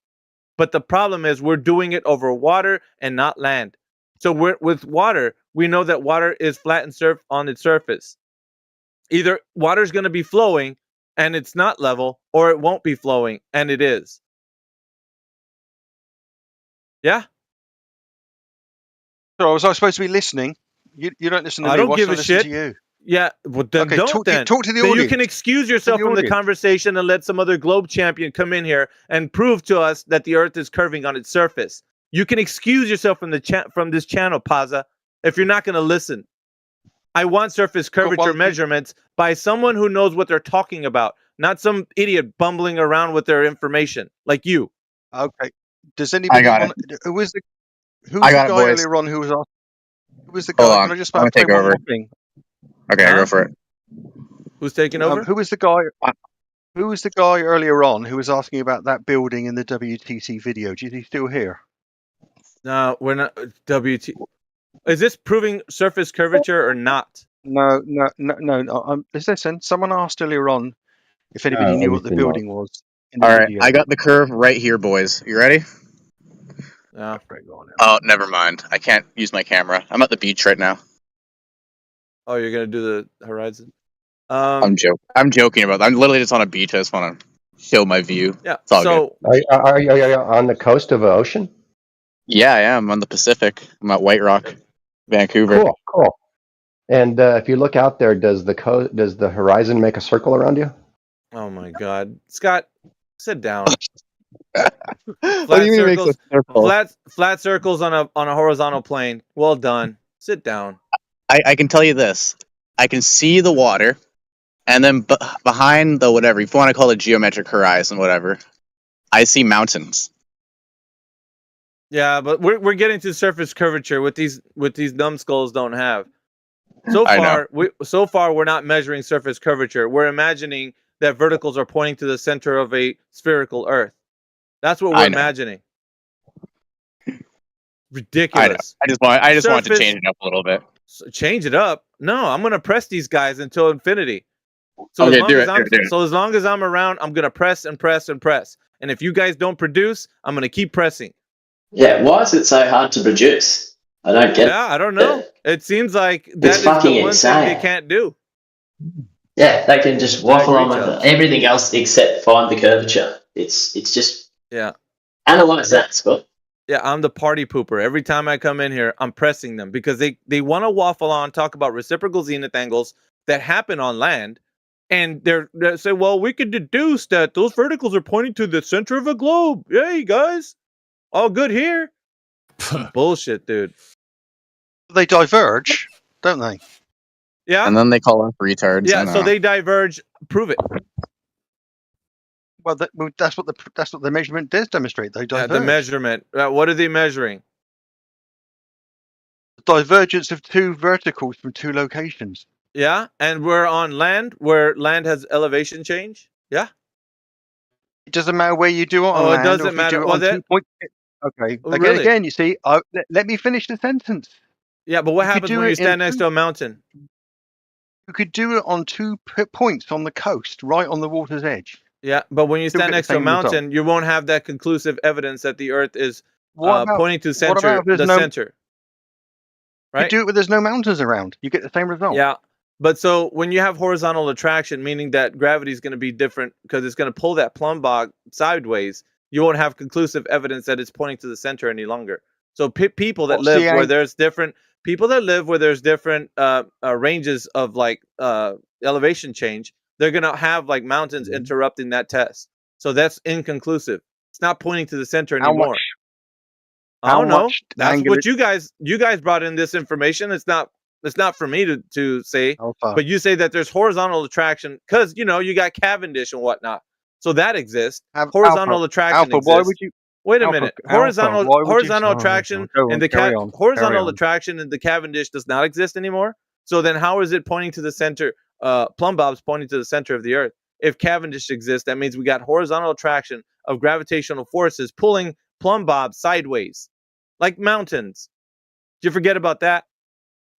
But the problem is we're doing it over water and not land. So with water, we know that water is flat and on its surface. Either water's going to be flowing and it's not level, or it won't be flowing and it is. Yeah. So was I supposed to be listening? You don't listen to I me. don't Why give should I a listen shit. to you? Yeah, well then Okay, don't talk then. to the Then audience. you can excuse yourself from the audience. conversation and let some other globe champion come in here and prove to us that the Earth is curving on its surface. You can excuse yourself from from this channel, Paza, if you're not going to listen. I want surface curvature measurements by someone who knows what they're talking about, not some idiot bumbling around with their information like you. Okay. Does anybody got want? Who was the I got it, guy boys. earlier on who was asked? Who was the Hold guy? on. Can I just I'm gonna play take one over. more thing? Okay, Huh? go for it. Who's taking over? Who was the guy? Who was the guy earlier on who was asking about that building in the WTC video? Is he still here? No, we're not. WT. Is this proving surface curvature or not? No. Listen, someone asked earlier on if anybody knew what the obviously not. building was in the All right, video. I got the curve right here, boys. You ready? Yeah. Oh, never mind. I can't use my camera. I'm at the beach right now. Oh, you're gonna do the horizon. I'm joking about that. I'm literally just on a beach. I just want to show my view. Yeah. It's all good. Are you on the coast of an ocean? Yeah, I am on the Pacific. I'm at White Rock, Vancouver. Cool. And if you look out there, does the horizon make a circle around you? Oh my God, Scott, sit down. What do you mean it makes a circle? Flat circles on a horizontal plane. Well done. Sit down. I can tell you this. I can see the water, and then behind the whatever, if you want to call it geometric horizon, whatever, I see mountains. Yeah, but we're getting to surface curvature with these numbskulls don't have. So I know. far we're not measuring surface curvature. We're imagining that verticals are pointing to the center of a spherical Earth. That's what we're imagining. Ridiculous. I just want to change it up a little bit. Change it up? No, I'm gonna press these guys until infinity. So Okay, as long as I'm around, I'm gonna press and press and press. And if you guys don't produce, I'm gonna keep pressing. Yeah, why is it so hard to produce? I don't get. Yeah, I don't know. It seems like that It's is the fucking one thing they insane. can't do. Yeah, they can just waffle on with Chubbs. everything else except find the curvature. It's just analyze that, Scott. Yeah, I'm the party pooper. Every time I come in here, I'm pressing them because they want to waffle on, talk about reciprocal zenith angles that happen on land, and they say, well, we could deduce that those verticals are pointing to the center of a globe. Yay, guys, all good here. Bullshit, dude. They diverge, don't they? Yeah. And then they call us retards. Yeah, so they diverge. Prove it. Well, that's what the measurement does demonstrate. They diverge. Yeah, the measurement. What are they measuring? The divergence of two verticals from two locations. Yeah, and we're on land where land has elevation change. Yeah. It doesn't matter where you do it on Oh, it land, or doesn't if you matter. do it Well, on that 2 points. Okay. Oh, really? Again, you see, let me finish the sentence. Yeah, but what You could happens do when you it in stand next two- to a mountain? You could do it on 2 points on the coast, right on the water's edge. Yeah, but when you Still stand get the next to a same result. mountain, you won't have that conclusive evidence that the Earth is What about pointing to what center, about if there's the no? center, You right? do it where there's no mountains around. You get the same result. Yeah, but so when you have horizontal attraction, meaning that gravity is going to be different because it's going to pull that plumb bob sideways, you won't have conclusive evidence that it's pointing to the center any longer. So people that What's the live where angle? there's different ranges of like elevation change, they're going to have like mountains interrupting that test. So that's inconclusive. It's not pointing to the center How anymore. much? I How don't know. much That's angle? what you guys brought in this information. It's not for me to say. Alpha. But you say that there's horizontal attraction because you got Cavendish and whatnot. So that exists. Horizontal attraction Alpha. exists. Why would you? Wait a Alpha, minute. Alpha, why would you? Horizontal attraction Go and on, the carry on. horizontal attraction and the Cavendish does not exist anymore. So then how is it pointing to the center? Plumb bob's pointing to the center of the Earth. If Cavendish exists, that means we got horizontal attraction of gravitational forces pulling plumb bob sideways, like mountains. Did you forget about that?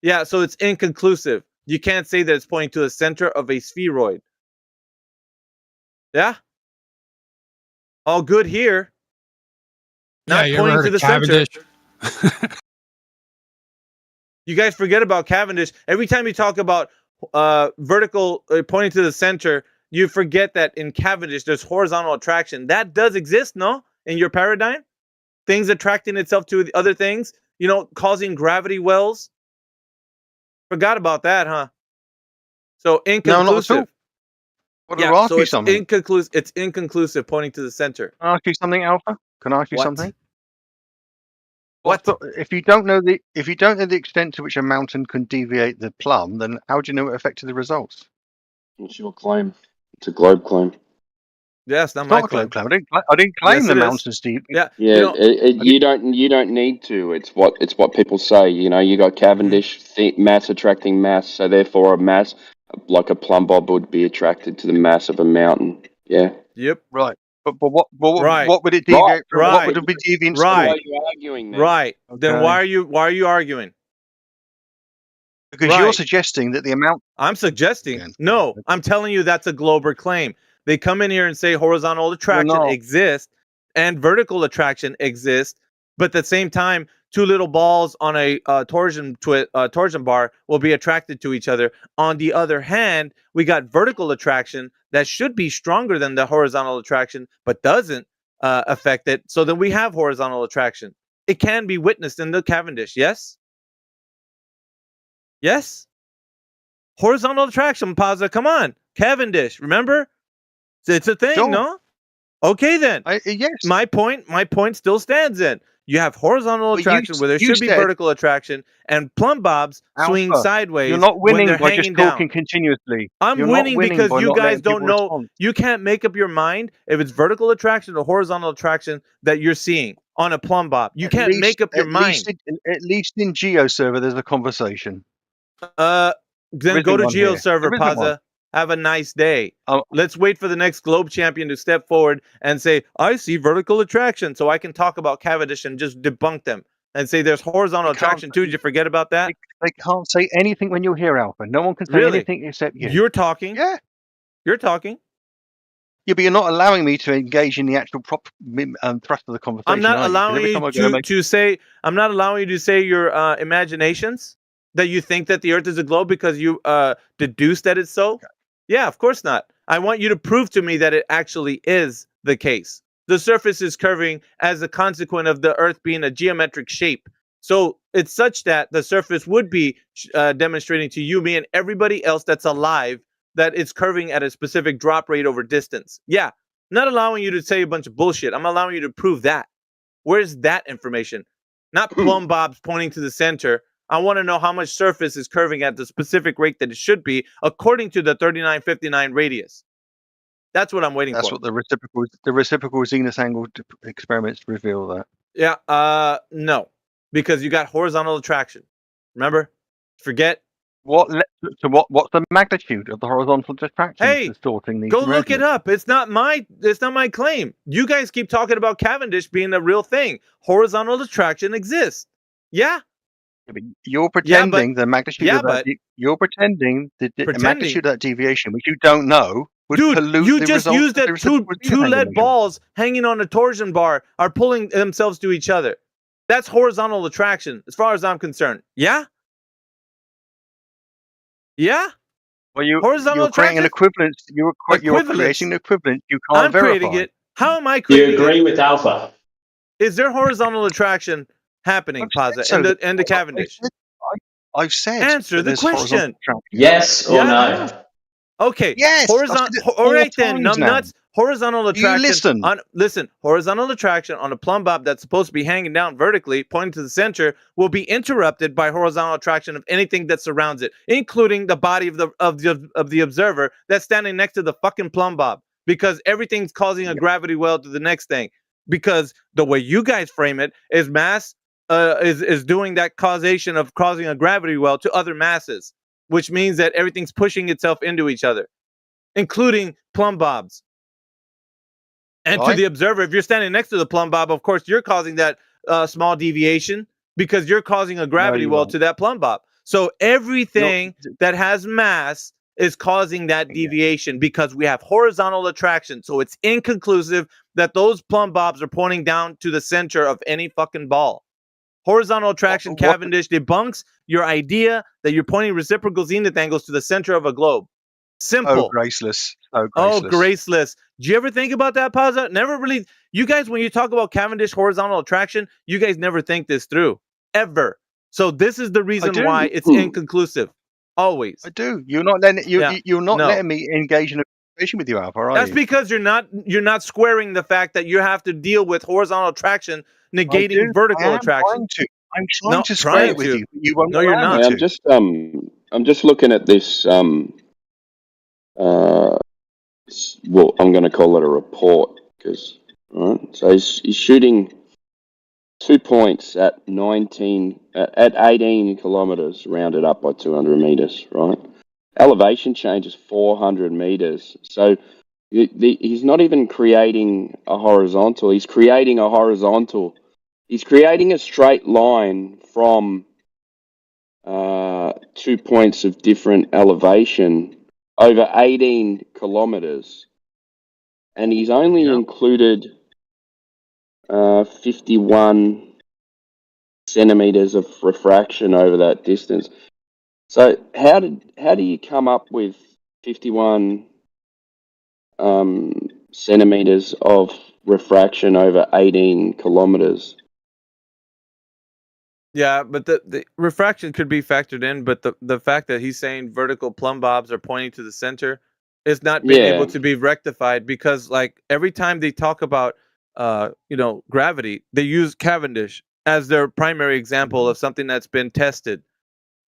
Yeah, so it's inconclusive. You can't say that it's pointing to the center of a spheroid. Yeah? All good here. Not you pointing ever to heard the of Cavendish? center. You guys forget about Cavendish. Every time you talk about vertical pointing to the center, you forget that in Cavendish there's horizontal attraction. That does exist, no? In your paradigm? Things attracting itself to the other things, causing gravity wells. Forgot about that, huh? So inconclusive. No, not at all. What Yeah, I'll ask so you it's something. inconclusive. It's inconclusive, pointing to the center. Can I ask you something, Alpha? Can I ask you What? something? What? If you don't know the extent to which a mountain can deviate the plumb, then how do you know it affected the results? It's your claim. It's a globe claim. Yes, not It's my not a claim. globe claim. I didn't claim Yes, the it is. mountains deep. Yeah, Yeah, you don't need to. It's what people say. You got Cavendish mass attracting mass, so therefore a mass like a plumb bob would be attracted to the mass of a mountain. Yeah. Yep. Right. But what Right. what would it deviate from? Right. What would it be deviant Right. Why are you arguing then? Right. Then Okay. why are you arguing? Because Right. you're suggesting that the amount. I'm suggesting. No, I'm telling you that's a Glober claim. They come in here and say horizontal attraction not. exists and vertical attraction exists, but at the same time, two little balls on a torsion bar will be attracted to each other. On the other hand, we got vertical attraction that should be stronger than the horizontal attraction, but doesn't affect it. So then we have horizontal attraction. It can be witnessed in the Cavendish. Yes. Yes. Horizontal attraction, Pazza. Come on. Cavendish. Remember? It's a thing, Sure. no? Okay, then. Yes. My point still stands in. You have horizontal But attraction where there you should be said- vertical attraction, and plumb bobs swing Alpha, sideways You're not when winning they're by hanging just talking down. continuously. I'm You're winning not winning because by you not guys letting don't people know. respond. You can't make up your mind if it's vertical attraction or horizontal attraction that you're seeing on a plumb bob. You can't make up your mind. At least in GeoServer, there's a conversation. Then There go isn't to one here. GeoServer, There isn't one. Pazza. Have a nice day. Let's wait for the next globe champion to step forward and say, I see vertical attraction, so I can talk about Cavendish and just debunk them and say there's horizontal attraction too. Did you forget about that? They can't say anything when you're here, Alpha. No one can say Really? anything except you. You're talking. Yeah. You're talking. Yeah, but you're not allowing me to engage in the actual thrust of the conversation. I'm not are you? 'Cause allowing every you time I go to say. I'm not allowing you to say your imaginations that you think that the Earth is a globe because you deduce that it's so. Yeah, of course not. I want you to prove to me that it actually is the case. The surface is curving as a consequence of the Earth being a geometric shape. So it's such that the surface would be demonstrating to you, me, and everybody else that's alive that it's curving at a specific drop rate over distance. Yeah, not allowing you to say a bunch of bullshit. I'm allowing you to prove that. Where's that information? Not plumb bobs pointing to the center. I want to know how much surface is curving at the specific rate that it should be according to the 3959 radius. That's what I'm waiting That's for. what the reciprocal Zenith angle experiments reveal that. Yeah. No, because you got horizontal attraction. Remember? Forget. What's the magnitude of the horizontal attraction Hey, distorting these go look it measurements? up. It's not my claim. You guys keep talking about Cavendish being a real thing. Horizontal attraction exists. Yeah. You're pretending the magnitude of that. You're pretending the magnitude of that deviation, which you don't know, would pollute you the just results used of the that two reciprocal Zenith angle lead measurement. balls hanging on a torsion bar are pulling themselves to each other. That's horizontal attraction, as far as I'm concerned. Yeah. Yeah. Well, horizontal you're creating an attraction? equivalence. You're creating an equivalence you can't I'm verify. creating it. How am I You creating agree it? with Alpha? Is there horizontal attraction happening, Paza, So in the Cavendish? I've said Answer that the there's horizontal question. attraction. Yes or no? Okay. Yes. All right then, numbnuts. Horizontal attraction. listen? Horizontal attraction on a plumb bob that's supposed to be hanging down vertically, pointing to the center, will be interrupted by horizontal attraction of anything that surrounds it, including the body of the observer that's standing next to the fucking plumb bob, because everything's causing a gravity well to the next thing. Because the way you guys frame it is mass is doing that causation of causing a gravity well to other masses, which means that everything's pushing itself into each other, including plumb bobs. And to the observer, if you're standing next to the plumb bob, of course, you're causing that small deviation because you're causing a gravity well to that plumb bob. So everything that has mass is causing that deviation because we have horizontal attraction. So it's inconclusive that those plumb bobs are pointing down to the center of any fucking ball. Horizontal attraction Cavendish debunks your idea that you're pointing reciprocal zenith angles to the center of a globe. Simple. Oh, graceless. Oh, graceless. Do you ever think about that, Paza? Never really. You guys, when you talk about Cavendish horizontal attraction, you guys never think this through. Ever. So this is the reason why it's inconclusive. Always. I do. You're not letting letting me engage in a conversation with you, Alpha, are That's you? because you're not squaring the fact that you have to deal with horizontal attraction negating vertical attraction. I'm trying to square it with you. You won't No, you're allow not. me I'm just I'm just looking at this well, I'm going to call it a report because so he's shooting 2 points at 18 kilometers, rounded up by 200 meters, right? Elevation change is 400 meters, so he's not even creating a horizontal. He's creating a horizontal. He's creating a straight line from 2 points of different elevation over 18 kilometers, and he's only included 51 centimeters of refraction over that distance. So how do you come up with 51 centimeters of refraction over 18 kilometers? Yeah, but the refraction could be factored in, but the fact that he's saying vertical plumb bobs are pointing to the center is not being able to be rectified because, like, every time they talk about gravity, they use Cavendish as their primary example of something that's been tested.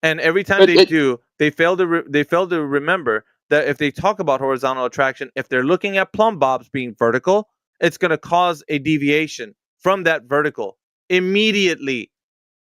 And every time they do, they fail to remember that if they talk about horizontal attraction, if they're looking at plumb bobs being vertical, it's going to cause a deviation from that vertical immediately.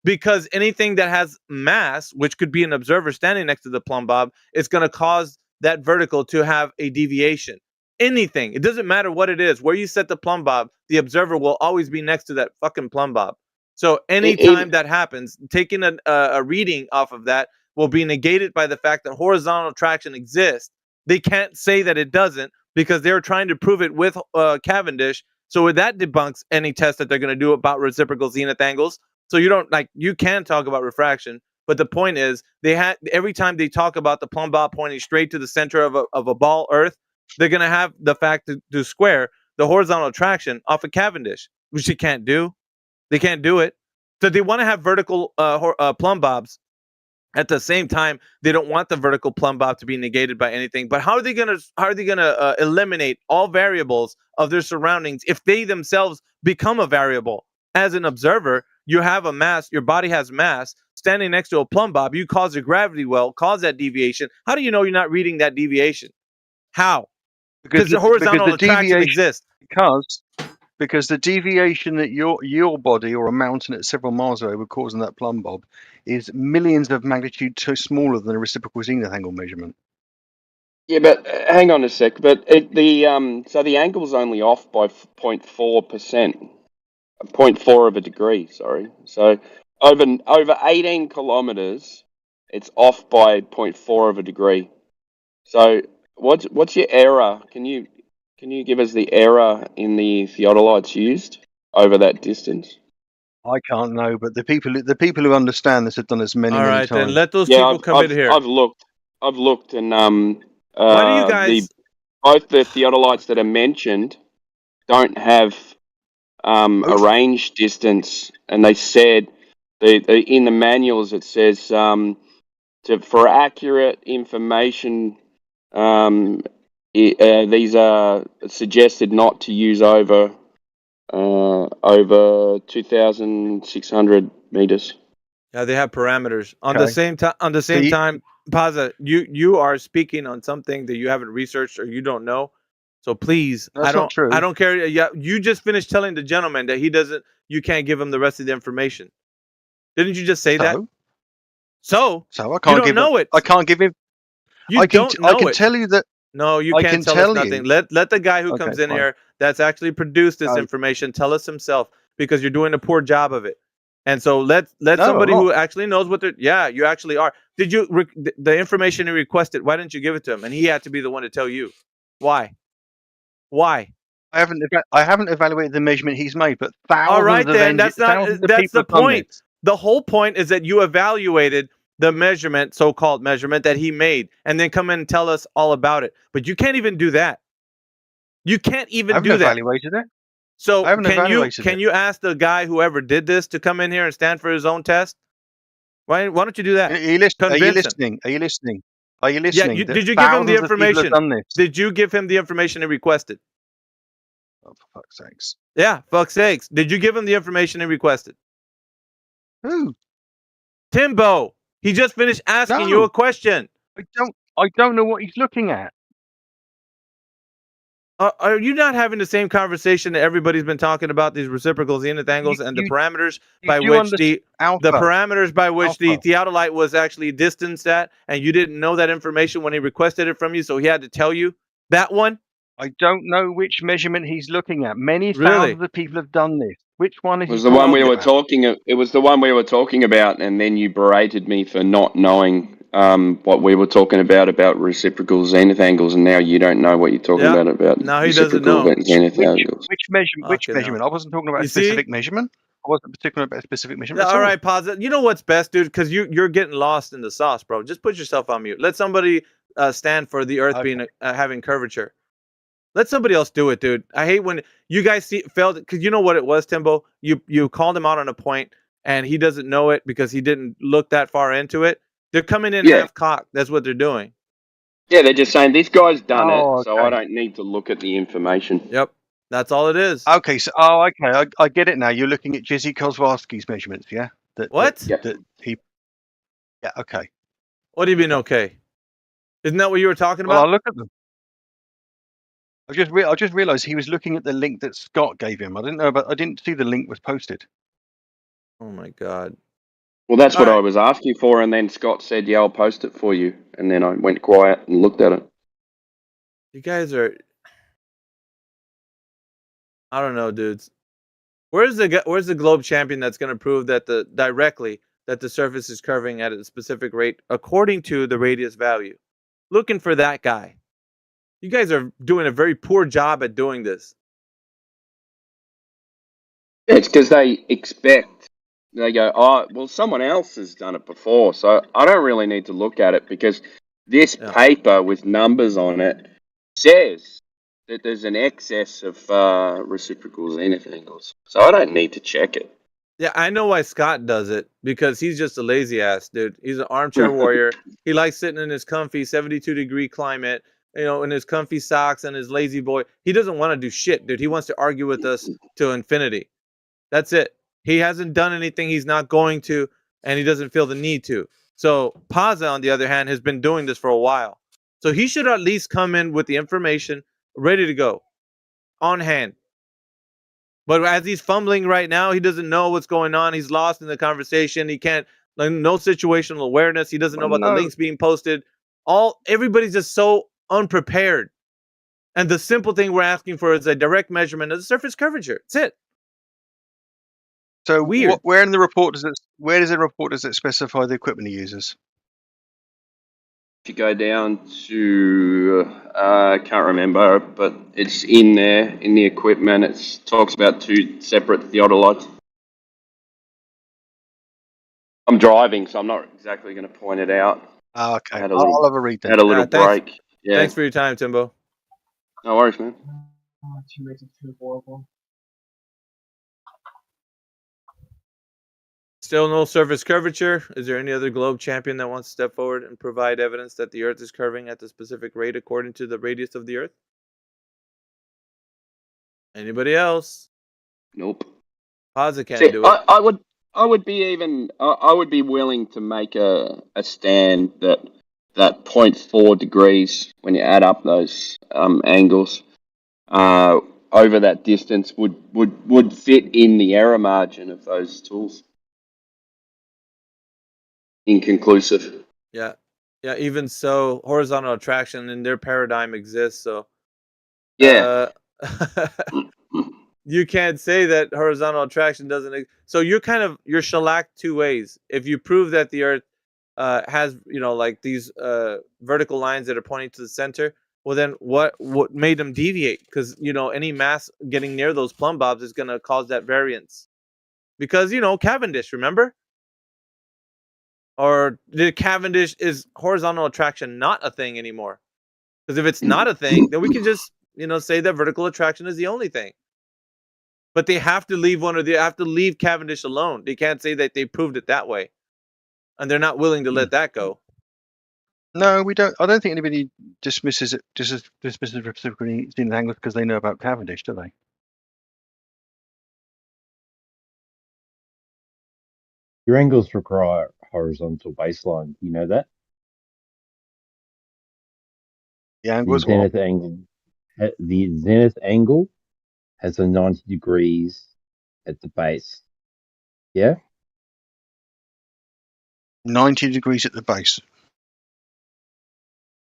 Because anything that has mass, which could be an observer standing next to the plumb bob, is going to cause that vertical to have a deviation. Anything. It doesn't matter what it is. Where you set the plumb bob, the observer will always be next to that fucking plumb bob. So anytime that happens, taking a reading off of that will be negated by the fact that horizontal attraction exists. They can't say that it doesn't because they're trying to prove it with Cavendish. So that debunks any test that they're going to do about reciprocal zenith angles. So you can talk about refraction, but the point is every time they talk about the plumb bob pointing straight to the center of a ball Earth, they're going to have the fact to square the horizontal attraction off of Cavendish, which they can't do. They can't do it. So they want to have vertical plumb bobs. At the same time, they don't want the vertical plumb bob to be negated by anything. But how are they gonna eliminate all variables of their surroundings if they themselves become a variable? As an observer, you have a mass. Your body has mass. Standing next to a plumb bob, you cause a gravity well, cause that deviation. How do you know you're not reading that deviation? How? Because the horizontal attraction exists. Because the deviation that your body or a mountain at several miles away would cause in that plumb bob is millions of magnitude smaller than a reciprocal zenith angle measurement. Yeah, but hang on a sec. But so the angle's only off by 0.4%, 0.4 of a degree. Sorry. So over 18 kilometers, it's off by 0.4 of a degree. So what's your error? Can you give us the error in the theodolites used over that distance? I can't know, but the people who understand this have done this many times. Then let those people come in here. I've looked, and why do you guys? Both the theodolites that are mentioned don't have a range distance, and they said in the manuals it says for accurate information, these are suggested not to use over 2,600 meters. Yeah, they have parameters. On the same time, Paza, you are speaking on something that you haven't researched or you don't know. So please, I don't care. Yeah, you just finished telling the gentleman that you can't give him the rest of the information. Didn't you just say that? So I can't know it. I can't give him. I can tell you that. No, you can't tell us nothing. Let the guy who comes in here that's actually produced this information tell us himself, because you're doing a poor job of it. And so let somebody who actually knows what they're. Yeah, you actually are. Did you the information he requested? Why didn't you give it to him? And he had to be the one to tell you. Why? I haven't evaluated the measurement he's made, but thousands. All right, then that's the point. This. The whole point is that you evaluated the measurement, so-called measurement that he made, and then come in and tell us all about it. But you can't even do that. You can't even do that. I haven't evaluated it. So can you ask the guy whoever did this to come in here and stand for his own test? Why don't you do that? Are you listening? Yeah, did you give him the information? Did you give him the information he requested? Oh, for fuck's sakes. Yeah, fuck's sakes. Did you give him the information he requested? Who? Timbo. He just finished asking you a question. I don't know what he's looking at. Are you not having the same conversation that everybody's been talking about, these reciprocal zenith angles and the parameters by which the theodolite was actually distanced at, and you didn't know that information when he requested it from you, so he had to tell you that one? I don't know which measurement he's looking at. Many thousands of people have done this. Which one is it was the one we were talking? It was the one we were talking about, and then you berated me for not knowing what we were talking about reciprocal zenith angles, and now you don't know what you're talking about. Now he doesn't know zenith angles. Which measurement? I wasn't talking about a specific measurement. I wasn't particular about a specific measurement. All right, pause it. You know what's best, dude? Because you're getting lost in the sauce, bro. Just put yourself on mute. Let somebody stand for the Earth being having curvature. Let somebody else do it, dude. I hate when you guys failed, because you know what it was, Timbo? You called him out on a point, and he doesn't know it because he didn't look that far into it. They're coming in half-cocked. That's what they're doing. Yeah, they're just saying, this guy's done it, so I don't need to look at the information. Yep, that's all it is. Okay, so, okay, I get it now. You're looking at Jesse Kozlowski's measurements, yeah? Yeah, okay. What do you mean, okay? Isn't that what you were talking about? Well, I'll look at them. I just realized he was looking at the link that Scott gave him. I didn't see the link was posted. Oh my god. Well, that's what I was asking for, and then Scott said, "Yeah, I'll post it for you." And then I went quiet and looked at it. You guys are, I don't know, dudes. Where's the globe champion that's going to prove that directly that the surface is curving at a specific rate according to the radius value? Looking for that guy. You guys are doing a very poor job at doing this. It's because they go, oh, well, someone else has done it before, so I don't really need to look at it, because this paper with numbers on it says that there's an excess of reciprocal zenith angles, so I don't need to check it. Yeah, I know why Scott does it, because he's just a lazy ass, dude. He's an armchair warrior. He likes sitting in his comfy 72-degree climate, in his comfy socks and his lazy boy. He doesn't want to do shit, dude. He wants to argue with us to infinity. That's it. He hasn't done anything he's not going to, and he doesn't feel the need to. So Paza, on the other hand, has been doing this for a while. So he should at least come in with the information ready to go, on hand. But as he's fumbling right now, he doesn't know what's going on. He's lost in the conversation. He can't, like, no situational awareness. He doesn't know about the links being posted. Everybody's just so unprepared. And the simple thing we're asking for is a direct measurement of the surface curvature. That's it. So Weird. Where in the report does it specify the equipment he uses? If you go down to, I can't remember, but it's in there, in the equipment. It talks about 2 separate theodolites. I'm driving, so I'm not exactly going to point it out. Oh, okay. I'll have a read then. Had a little Thanks. break. Yeah. Thanks for your time, Timbo. No worries, man. Still no surface curvature. Is there any other globe champion that wants to step forward and provide evidence that the Earth is curving at the specific rate according to the radius of the Earth? Anybody else? Nope. Pazza can't do it. I would be willing to make a stand that 0.4 degrees, when you add up those angles over that distance, would fit in the error margin of those tools. Inconclusive. Yeah. Even so, horizontal attraction in their paradigm exists. So yeah, you can't say that horizontal attraction doesn't. So you're shellacked 2 ways. If you prove that the Earth has, like these vertical lines that are pointing to the center, well, then what made them deviate? Because any mass getting near those plumb bobs is going to cause that variance. Because Cavendish, remember? Or the Cavendish, is horizontal attraction not a thing anymore? Because if it's not a thing, then we can just say that vertical attraction is the only thing. But they have to leave they have to leave Cavendish alone. They can't say that they proved it that way, and they're not willing to let that go. No, we don't. I don't think anybody dismisses reciprocally seen angles because they know about Cavendish, do they? Your angles require horizontal baseline. You know that? The angle The zenith angle has a 90 degrees at the base. Yeah? 90 degrees at the base.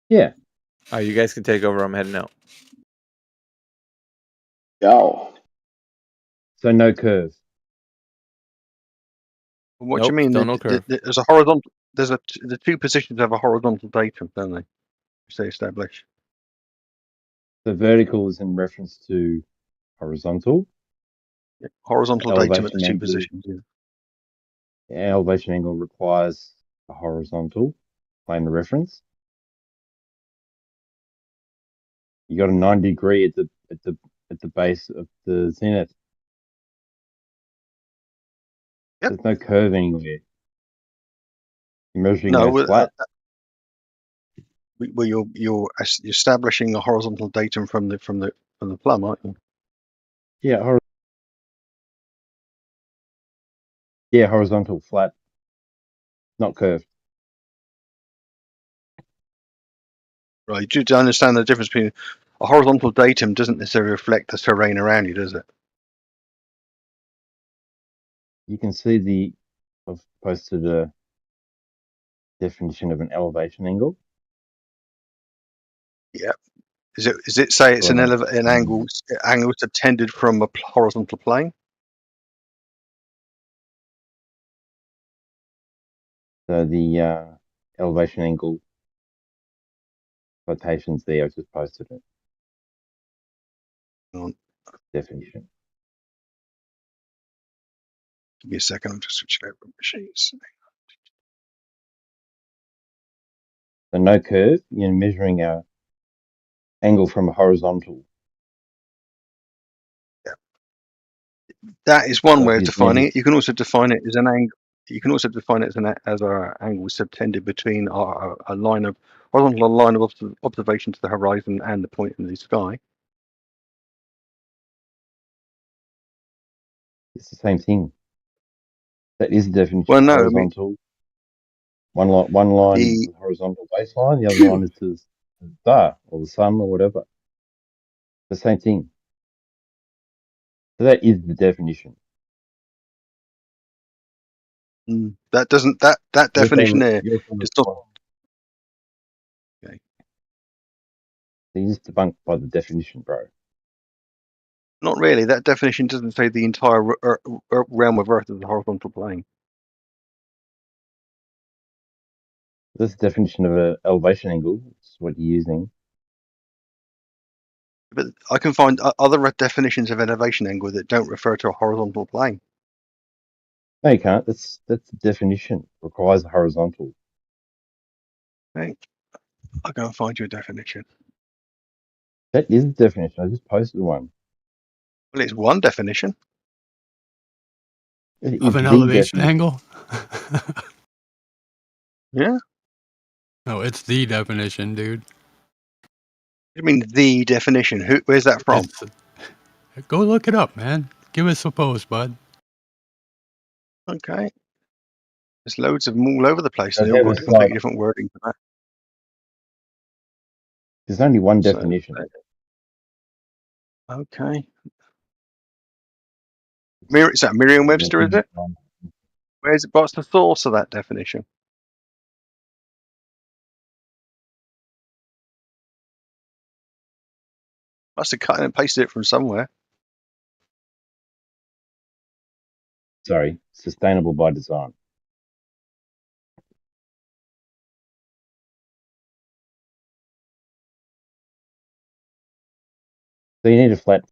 Yeah. All right, you guys can take over. I'm heading out. Go. So no curve. What do you mean? No curve. There's a horizontal. The 2 positions have a horizontal datum, don't they? Which they establish. The vertical is in reference to horizontal. Yeah, horizontal datum at the 2 positions. Yeah. The elevation angle requires a horizontal plane of reference. You got a 90 degree at the base of the zenith. Yep. There's no curve anywhere. You're measuring those flat. Well, you're establishing a horizontal datum from the plumb, aren't you? Yeah. Horizontal flat, not curved. Right. You do understand the difference between a horizontal datum doesn't necessarily reflect the terrain around you, does it? You can see I've posted a definition of an elevation angle. Yeah. Is it say it's an angle subtended from a horizontal plane? So the elevation angle quotations there, I just posted it. Definition. Give me a second, I'm just switching over machines. So no curve, you're measuring a angle from a horizontal. Yeah. That is one way of defining it. You can also define it as an angle. You can also define it as an angle subtended between a line of horizontal line of observation to the horizon and the point in the sky. It's the same thing. That is the definition Well, no, of horizontal. One line is the horizontal baseline, the other line is the star or the sun or whatever. The same thing. So that is the definition. That doesn't that You're definition saying, there you're saying is it's not wrong. okay. So you're just debunked by the definition, bro. Not really. That definition doesn't say the entire realm of Earth is a horizontal plane. This definition of an elevation angle is what you're using. But I can find other definitions of elevation angle that don't refer to a horizontal plane. No, you can't. That's the definition. Requires a horizontal. Okay. I'll go and find you a definition. That is the definition. I just posted one. Well, it's one definition. It Of is an the elevation definition. angle? Yeah. No, it's the definition, dude. I mean, the definition. Where's that from? Go look it up, man. Give us a post, bud. Okay. There's loads of them all over the place, So and they've all there got was completely different wording for that. There's only one So, definition. okay. Is that Merriam-Webster, is it? What's the source of that definition? Must have cut and pasted it from somewhere. Sorry, sustainable by design. So you need a flat